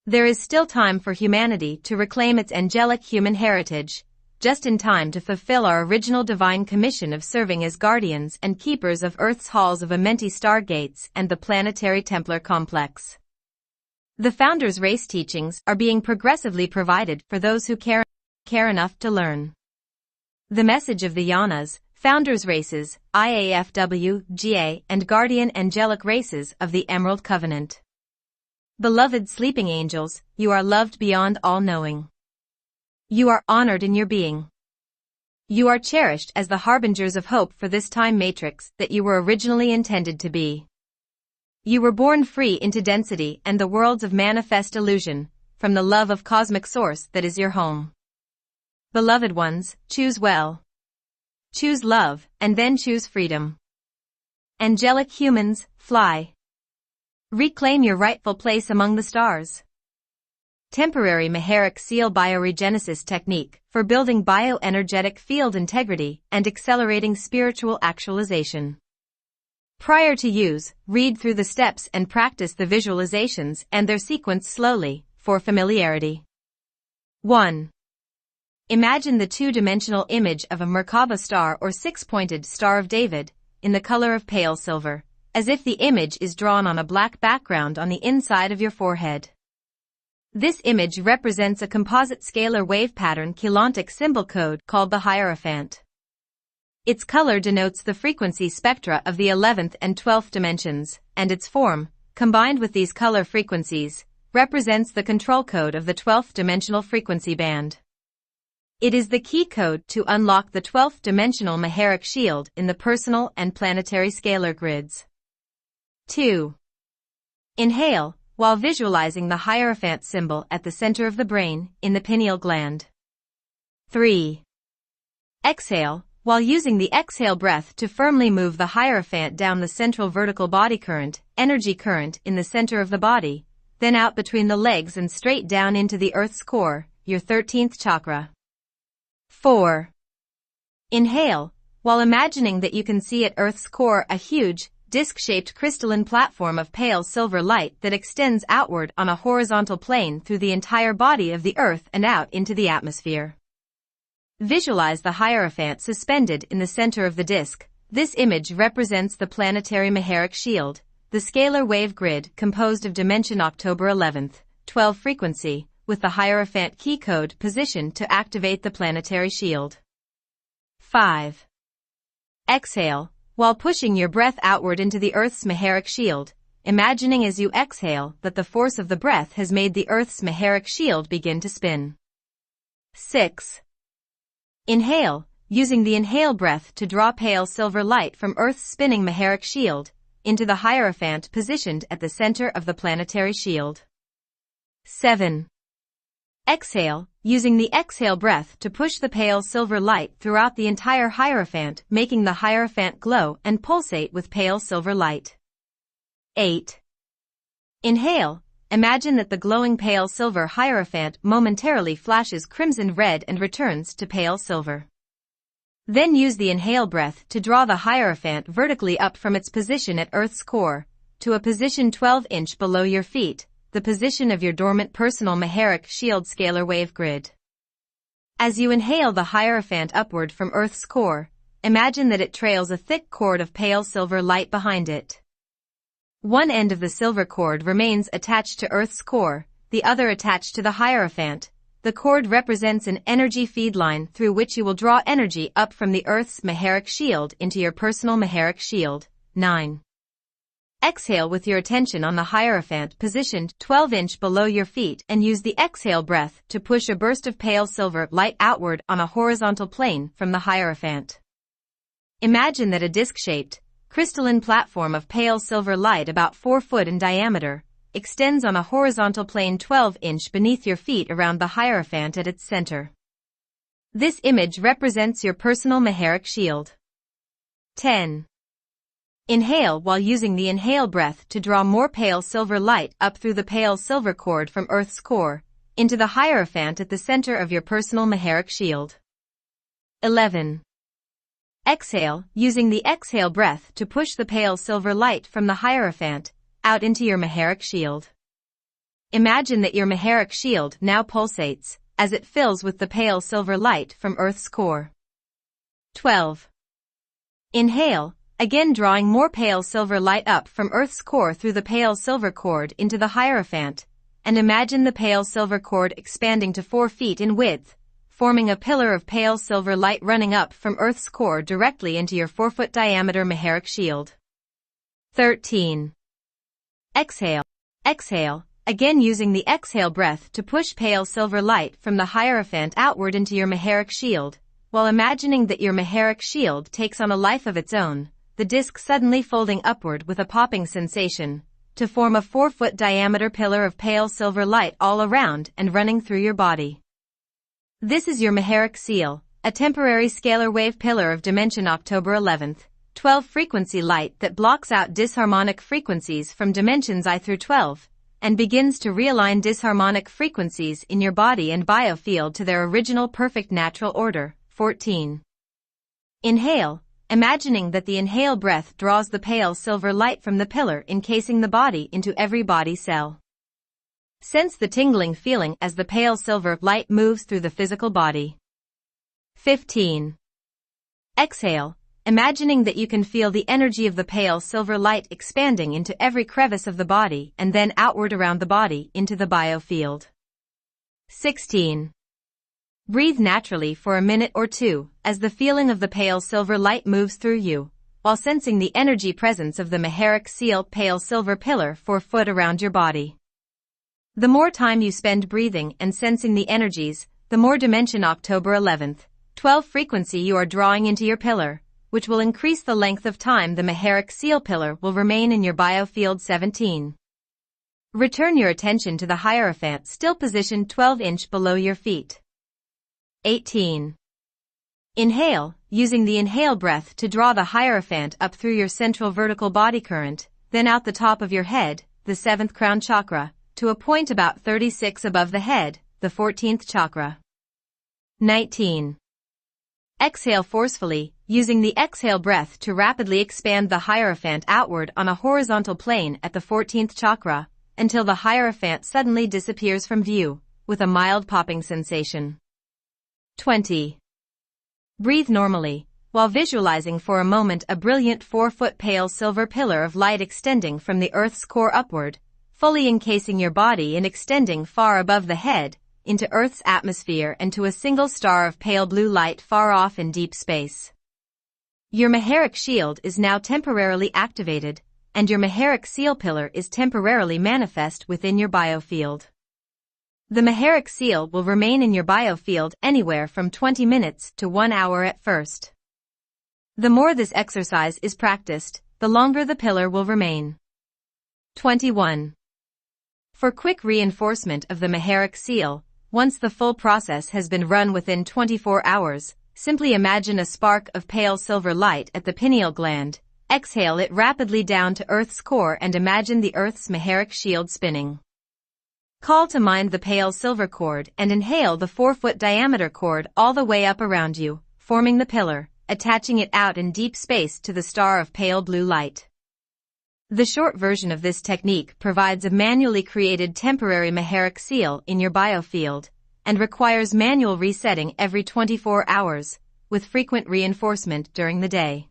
There is still time for humanity to reclaim its angelic human heritage, just in time to fulfill our original divine commission of serving as guardians and keepers of Earth's halls of Amenti stargates and the planetary Templar complex. The Founders' Race teachings are being progressively provided for those who care enough to learn. The message of the Yanas, Founders' Races, IAFWGA and Guardian Angelic Races of the Emerald Covenant. Beloved sleeping angels, you are loved beyond all knowing. You are honored in your being. You are cherished as the harbingers of hope for this time matrix that you were originally intended to be. You were born free into density and the worlds of manifest illusion, from the love of cosmic source that is your home. Beloved ones, choose well. Choose love, and then choose freedom. Angelic humans, fly. Reclaim your rightful place among the stars. Temporary Maharic Seal Bioregenesis Technique for building bioenergetic field integrity and accelerating spiritual actualization. Prior to use, read through the steps and practice the visualizations and their sequence slowly, for familiarity. 1. Imagine the two-dimensional image of a Merkaba star or six-pointed Star of David, in the color of pale silver, as if the image is drawn on a black background on the inside of your forehead. This image represents a composite scalar wave pattern Keylontic symbol code called the Hierophant. Its color denotes the frequency spectra of the 11th and 12th dimensions, and its form, combined with these color frequencies, represents the control code of the 12th dimensional frequency band. It is the key code to unlock the 12th dimensional Maharic shield in the personal and planetary scalar grids. 2. Inhale, while visualizing the Hierophant symbol at the center of the brain, in the pineal gland. 3. Exhale, while using the exhale breath to firmly move the Hierophant down the central vertical body current, energy current in the center of the body, then out between the legs and straight down into the Earth's core, your 13th chakra. 4. Inhale, while imagining that you can see at Earth's core a huge, disc-shaped crystalline platform of pale silver light that extends outward on a horizontal plane through the entire body of the Earth and out into the atmosphere. Visualize the Hierophant suspended in the center of the disc, This image represents the planetary Maharic shield, the scalar wave grid composed of dimension October 11th, 12 frequency, with the Hierophant key code positioned to activate the planetary shield. 5. Exhale. While pushing your breath outward into the Earth's Maharic shield, imagining as you exhale that the force of the breath has made the Earth's Maharic shield begin to spin. 6. Inhale, using the inhale breath to draw pale silver light from Earth's spinning Maharic shield into the Hierophant positioned at the center of the planetary shield. 7. Exhale, using the exhale breath to push the pale silver light throughout the entire Hierophant, making the Hierophant glow and pulsate with pale silver light. 8. Inhale, imagine that the glowing pale silver Hierophant momentarily flashes crimson red and returns to pale silver. Then use the inhale breath to draw the Hierophant vertically up from its position at Earth's core, to a position 12" below your feet, the position of your dormant personal Maharic shield scalar wave grid. As you inhale the Hierophant upward from Earth's core, imagine that it trails a thick cord of pale silver light behind it. One end of the silver cord remains attached to Earth's core, the other attached to the Hierophant. The cord represents an energy feed line through which you will draw energy up from the Earth's Maharic shield into your personal Maharic shield. 9. Exhale with your attention on the Hierophant positioned 12" below your feet and use the exhale breath to push a burst of pale silver light outward on a horizontal plane from the Hierophant. Imagine that a disc-shaped, crystalline platform of pale silver light about 4 foot in diameter extends on a horizontal plane 12" beneath your feet around the Hierophant at its center. This image represents your personal Maharic shield. 10. Inhale while using the inhale breath to draw more pale silver light up through the pale silver cord from Earth's core, into the Hierophant at the center of your personal Maharic shield. 11. Exhale, using the exhale breath to push the pale silver light from the Hierophant out into your Maharic shield. Imagine that your Maharic shield now pulsates as it fills with the pale silver light from Earth's core. 12. Inhale, again drawing more pale silver light up from Earth's core through the pale silver cord into the Hierophant, and imagine the pale silver cord expanding to 4 feet in width, forming a pillar of pale silver light running up from Earth's core directly into your 4-foot diameter Maharic shield. 13. Exhale. Exhale, again using the exhale breath to push pale silver light from the Hierophant outward into your Maharic shield, while imagining that your Maharic shield takes on a life of its own, the disc suddenly folding upward with a popping sensation, to form a 4-foot diameter pillar of pale silver light all around and running through your body. This is your Maharic seal, a temporary scalar wave pillar of dimension October 11th, 12 frequency light that blocks out disharmonic frequencies from dimensions I through 12, and begins to realign disharmonic frequencies in your body and biofield to their original perfect natural order. 14. Inhale, imagining that the inhale breath draws the pale silver light from the pillar encasing the body into every body cell. Sense the tingling feeling as the pale silver light moves through the physical body. 15. Exhale, imagining that you can feel the energy of the pale silver light expanding into every crevice of the body and then outward around the body into the biofield. 16. Breathe naturally for a minute or two as the feeling of the pale silver light moves through you, while sensing the energy presence of the Maharic seal pale silver pillar 4 foot around your body. The more time you spend breathing and sensing the energies, the more dimension October 11th, 12 frequency you are drawing into your pillar, which will increase the length of time the Maharic seal pillar will remain in your biofield. 17. Return your attention to the Hierophant still positioned 12" below your feet. 18. Inhale, using the inhale breath to draw the Hierophant up through your central vertical body current, then out the top of your head, the 7th crown chakra, to a point about 36 above the head, the 14th chakra. 19. Exhale forcefully, using the exhale breath to rapidly expand the Hierophant outward on a horizontal plane at the 14th chakra, until the Hierophant suddenly disappears from view, with a mild popping sensation. 20. Breathe normally, while visualizing for a moment a brilliant 4-foot pale silver pillar of light extending from the Earth's core upward, fully encasing your body and extending far above the head, into Earth's atmosphere and to a single star of pale blue light far off in deep space. Your Maharic shield is now temporarily activated, and your Maharic seal pillar is temporarily manifest within your biofield. The Maharic seal will remain in your biofield anywhere from 20 minutes to 1 hour at first. The more this exercise is practiced, the longer the pillar will remain. 21. For quick reinforcement of the Maharic seal, once the full process has been run within 24 hours, simply imagine a spark of pale silver light at the pineal gland, exhale it rapidly down to Earth's core and imagine the Earth's Maharic shield spinning. Call to mind the pale silver cord and inhale the 4-foot diameter cord all the way up around you, forming the pillar, attaching it out in deep space to the star of pale blue light. The short version of this technique provides a manually created temporary Maharic seal in your biofield, and requires manual resetting every 24 hours, with frequent reinforcement during the day.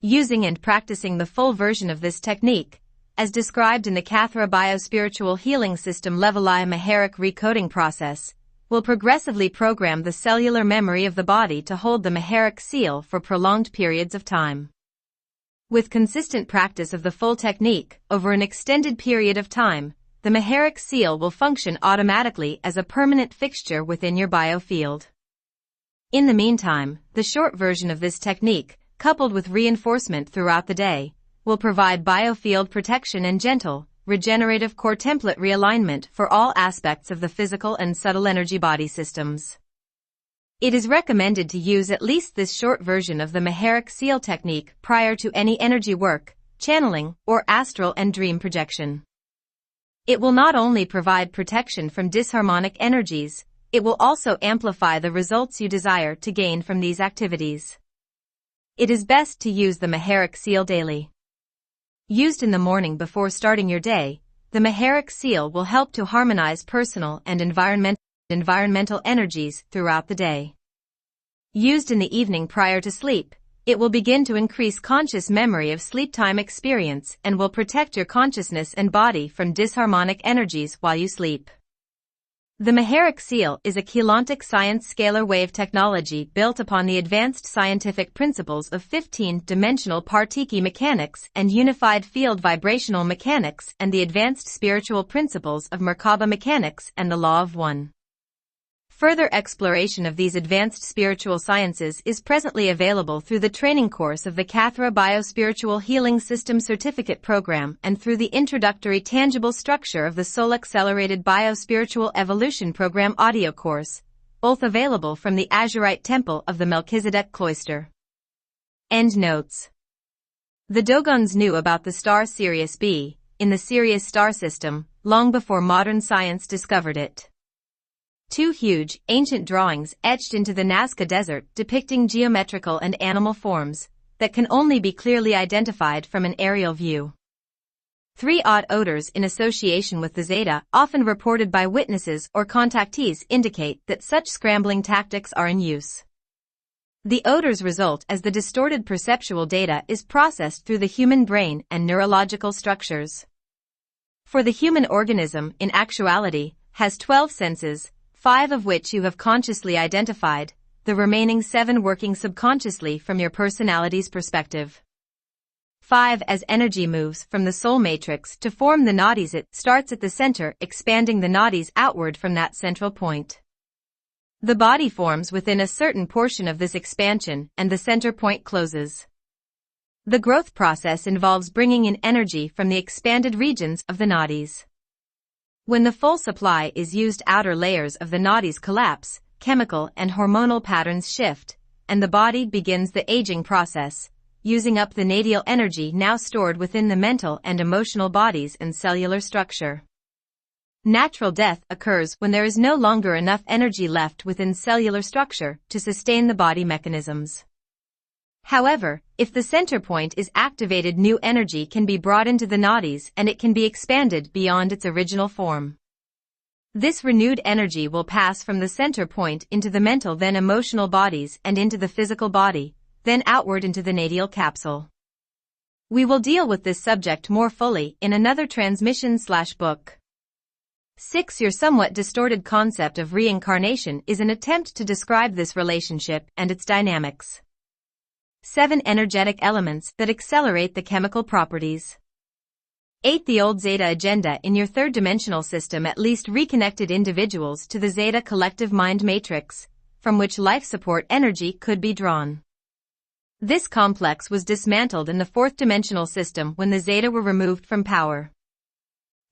Using and practicing the full version of this technique, as described in the Kathra Biospiritual Healing System Level I Maharic recoding process, will progressively program the cellular memory of the body to hold the Maharic seal for prolonged periods of time. With consistent practice of the full technique over an extended period of time, the Maharic seal will function automatically as a permanent fixture within your biofield. In the meantime, the short version of this technique, coupled with reinforcement throughout the day, will provide biofield protection and gentle, regenerative core template realignment for all aspects of the physical and subtle energy body systems. It is recommended to use at least this short version of the Maharic seal technique prior to any energy work, channeling, or astral and dream projection. It will not only provide protection from disharmonic energies, it will also amplify the results you desire to gain from these activities. It is best to use the Maharic seal daily. Used in the morning before starting your day, the Maharic seal will help to harmonize personal and environmental energies throughout the day. Used in the evening prior to sleep, it will begin to increase conscious memory of sleep time experience and will protect your consciousness and body from disharmonic energies while you sleep. The Maharic seal is a Keylontic Science scalar wave technology built upon the advanced scientific principles of 15-dimensional Partiki mechanics and unified field vibrational mechanics and the advanced spiritual principles of Merkaba mechanics and the law of one. Further exploration of these advanced spiritual sciences is presently available through the training course of the Kathra Biospiritual Healing System Certificate Program and through the introductory tangible structure of the Soul Accelerated Biospiritual Evolution Program audio course, both available from the Azurite Temple of the Melchizedek Cloister. End notes. The Dogons knew about the star Sirius B, in the Sirius star system, long before modern science discovered it. 2 huge, ancient drawings etched into the Nazca Desert depicting geometrical and animal forms that can only be clearly identified from an aerial view. 3 odd odors in association with the Zeta, often reported by witnesses or contactees, indicate that such scrambling tactics are in use. The odors result as the distorted perceptual data is processed through the human brain and neurological structures. For the human organism, in actuality, has 12 senses, 5 of which you have consciously identified, the remaining 7 working subconsciously from your personality's perspective. 5 As energy moves from the soul matrix to form the nadis, it starts at the center, expanding the nadis outward from that central point. The body forms within a certain portion of this expansion and the center point closes. The growth process involves bringing in energy from the expanded regions of the nadis. When the full supply is used, outer layers of the nadis collapse, chemical and hormonal patterns shift, and the body begins the aging process, using up the nadial energy now stored within the mental and emotional bodies and cellular structure. Natural death occurs when there is no longer enough energy left within cellular structure to sustain the body mechanisms. However, if the center point is activated, new energy can be brought into the nadis and it can be expanded beyond its original form. This renewed energy will pass from the center point into the mental then emotional bodies and into the physical body, then outward into the natal capsule. We will deal with this subject more fully in another transmission/book. 6. Your somewhat distorted concept of reincarnation is an attempt to describe this relationship and its dynamics. 7. Energetic elements that accelerate the chemical properties. 8. The old Zeta agenda in your third-dimensional system at least reconnected individuals to the Zeta collective mind matrix, from which life support energy could be drawn. This complex was dismantled in the fourth-dimensional system when the Zeta were removed from power.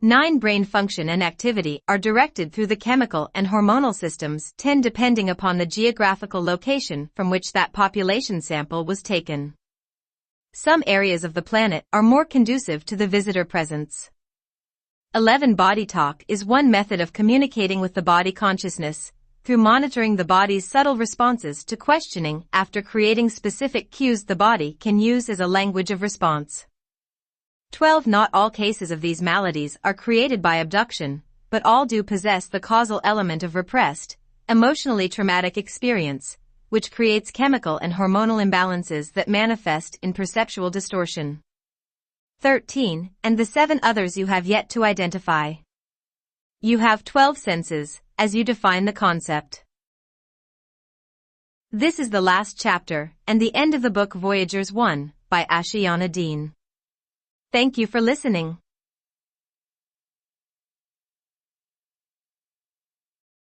9. Brain function and activity are directed through the chemical and hormonal systems, 10. Depending upon the geographical location from which that population sample was taken. Some areas of the planet are more conducive to the visitor presence. 11. Body talk is one method of communicating with the body consciousness, through monitoring the body's subtle responses to questioning after creating specific cues the body can use as a language of response. 12. Not all cases of these maladies are created by abduction, but all do possess the causal element of repressed, emotionally traumatic experience, which creates chemical and hormonal imbalances that manifest in perceptual distortion. 13. And the 7 others you have yet to identify. You have 12 senses, as you define the concept. This is the last chapter, and the end of the book Voyagers 1, by Ashayana Deane. Thank you for listening.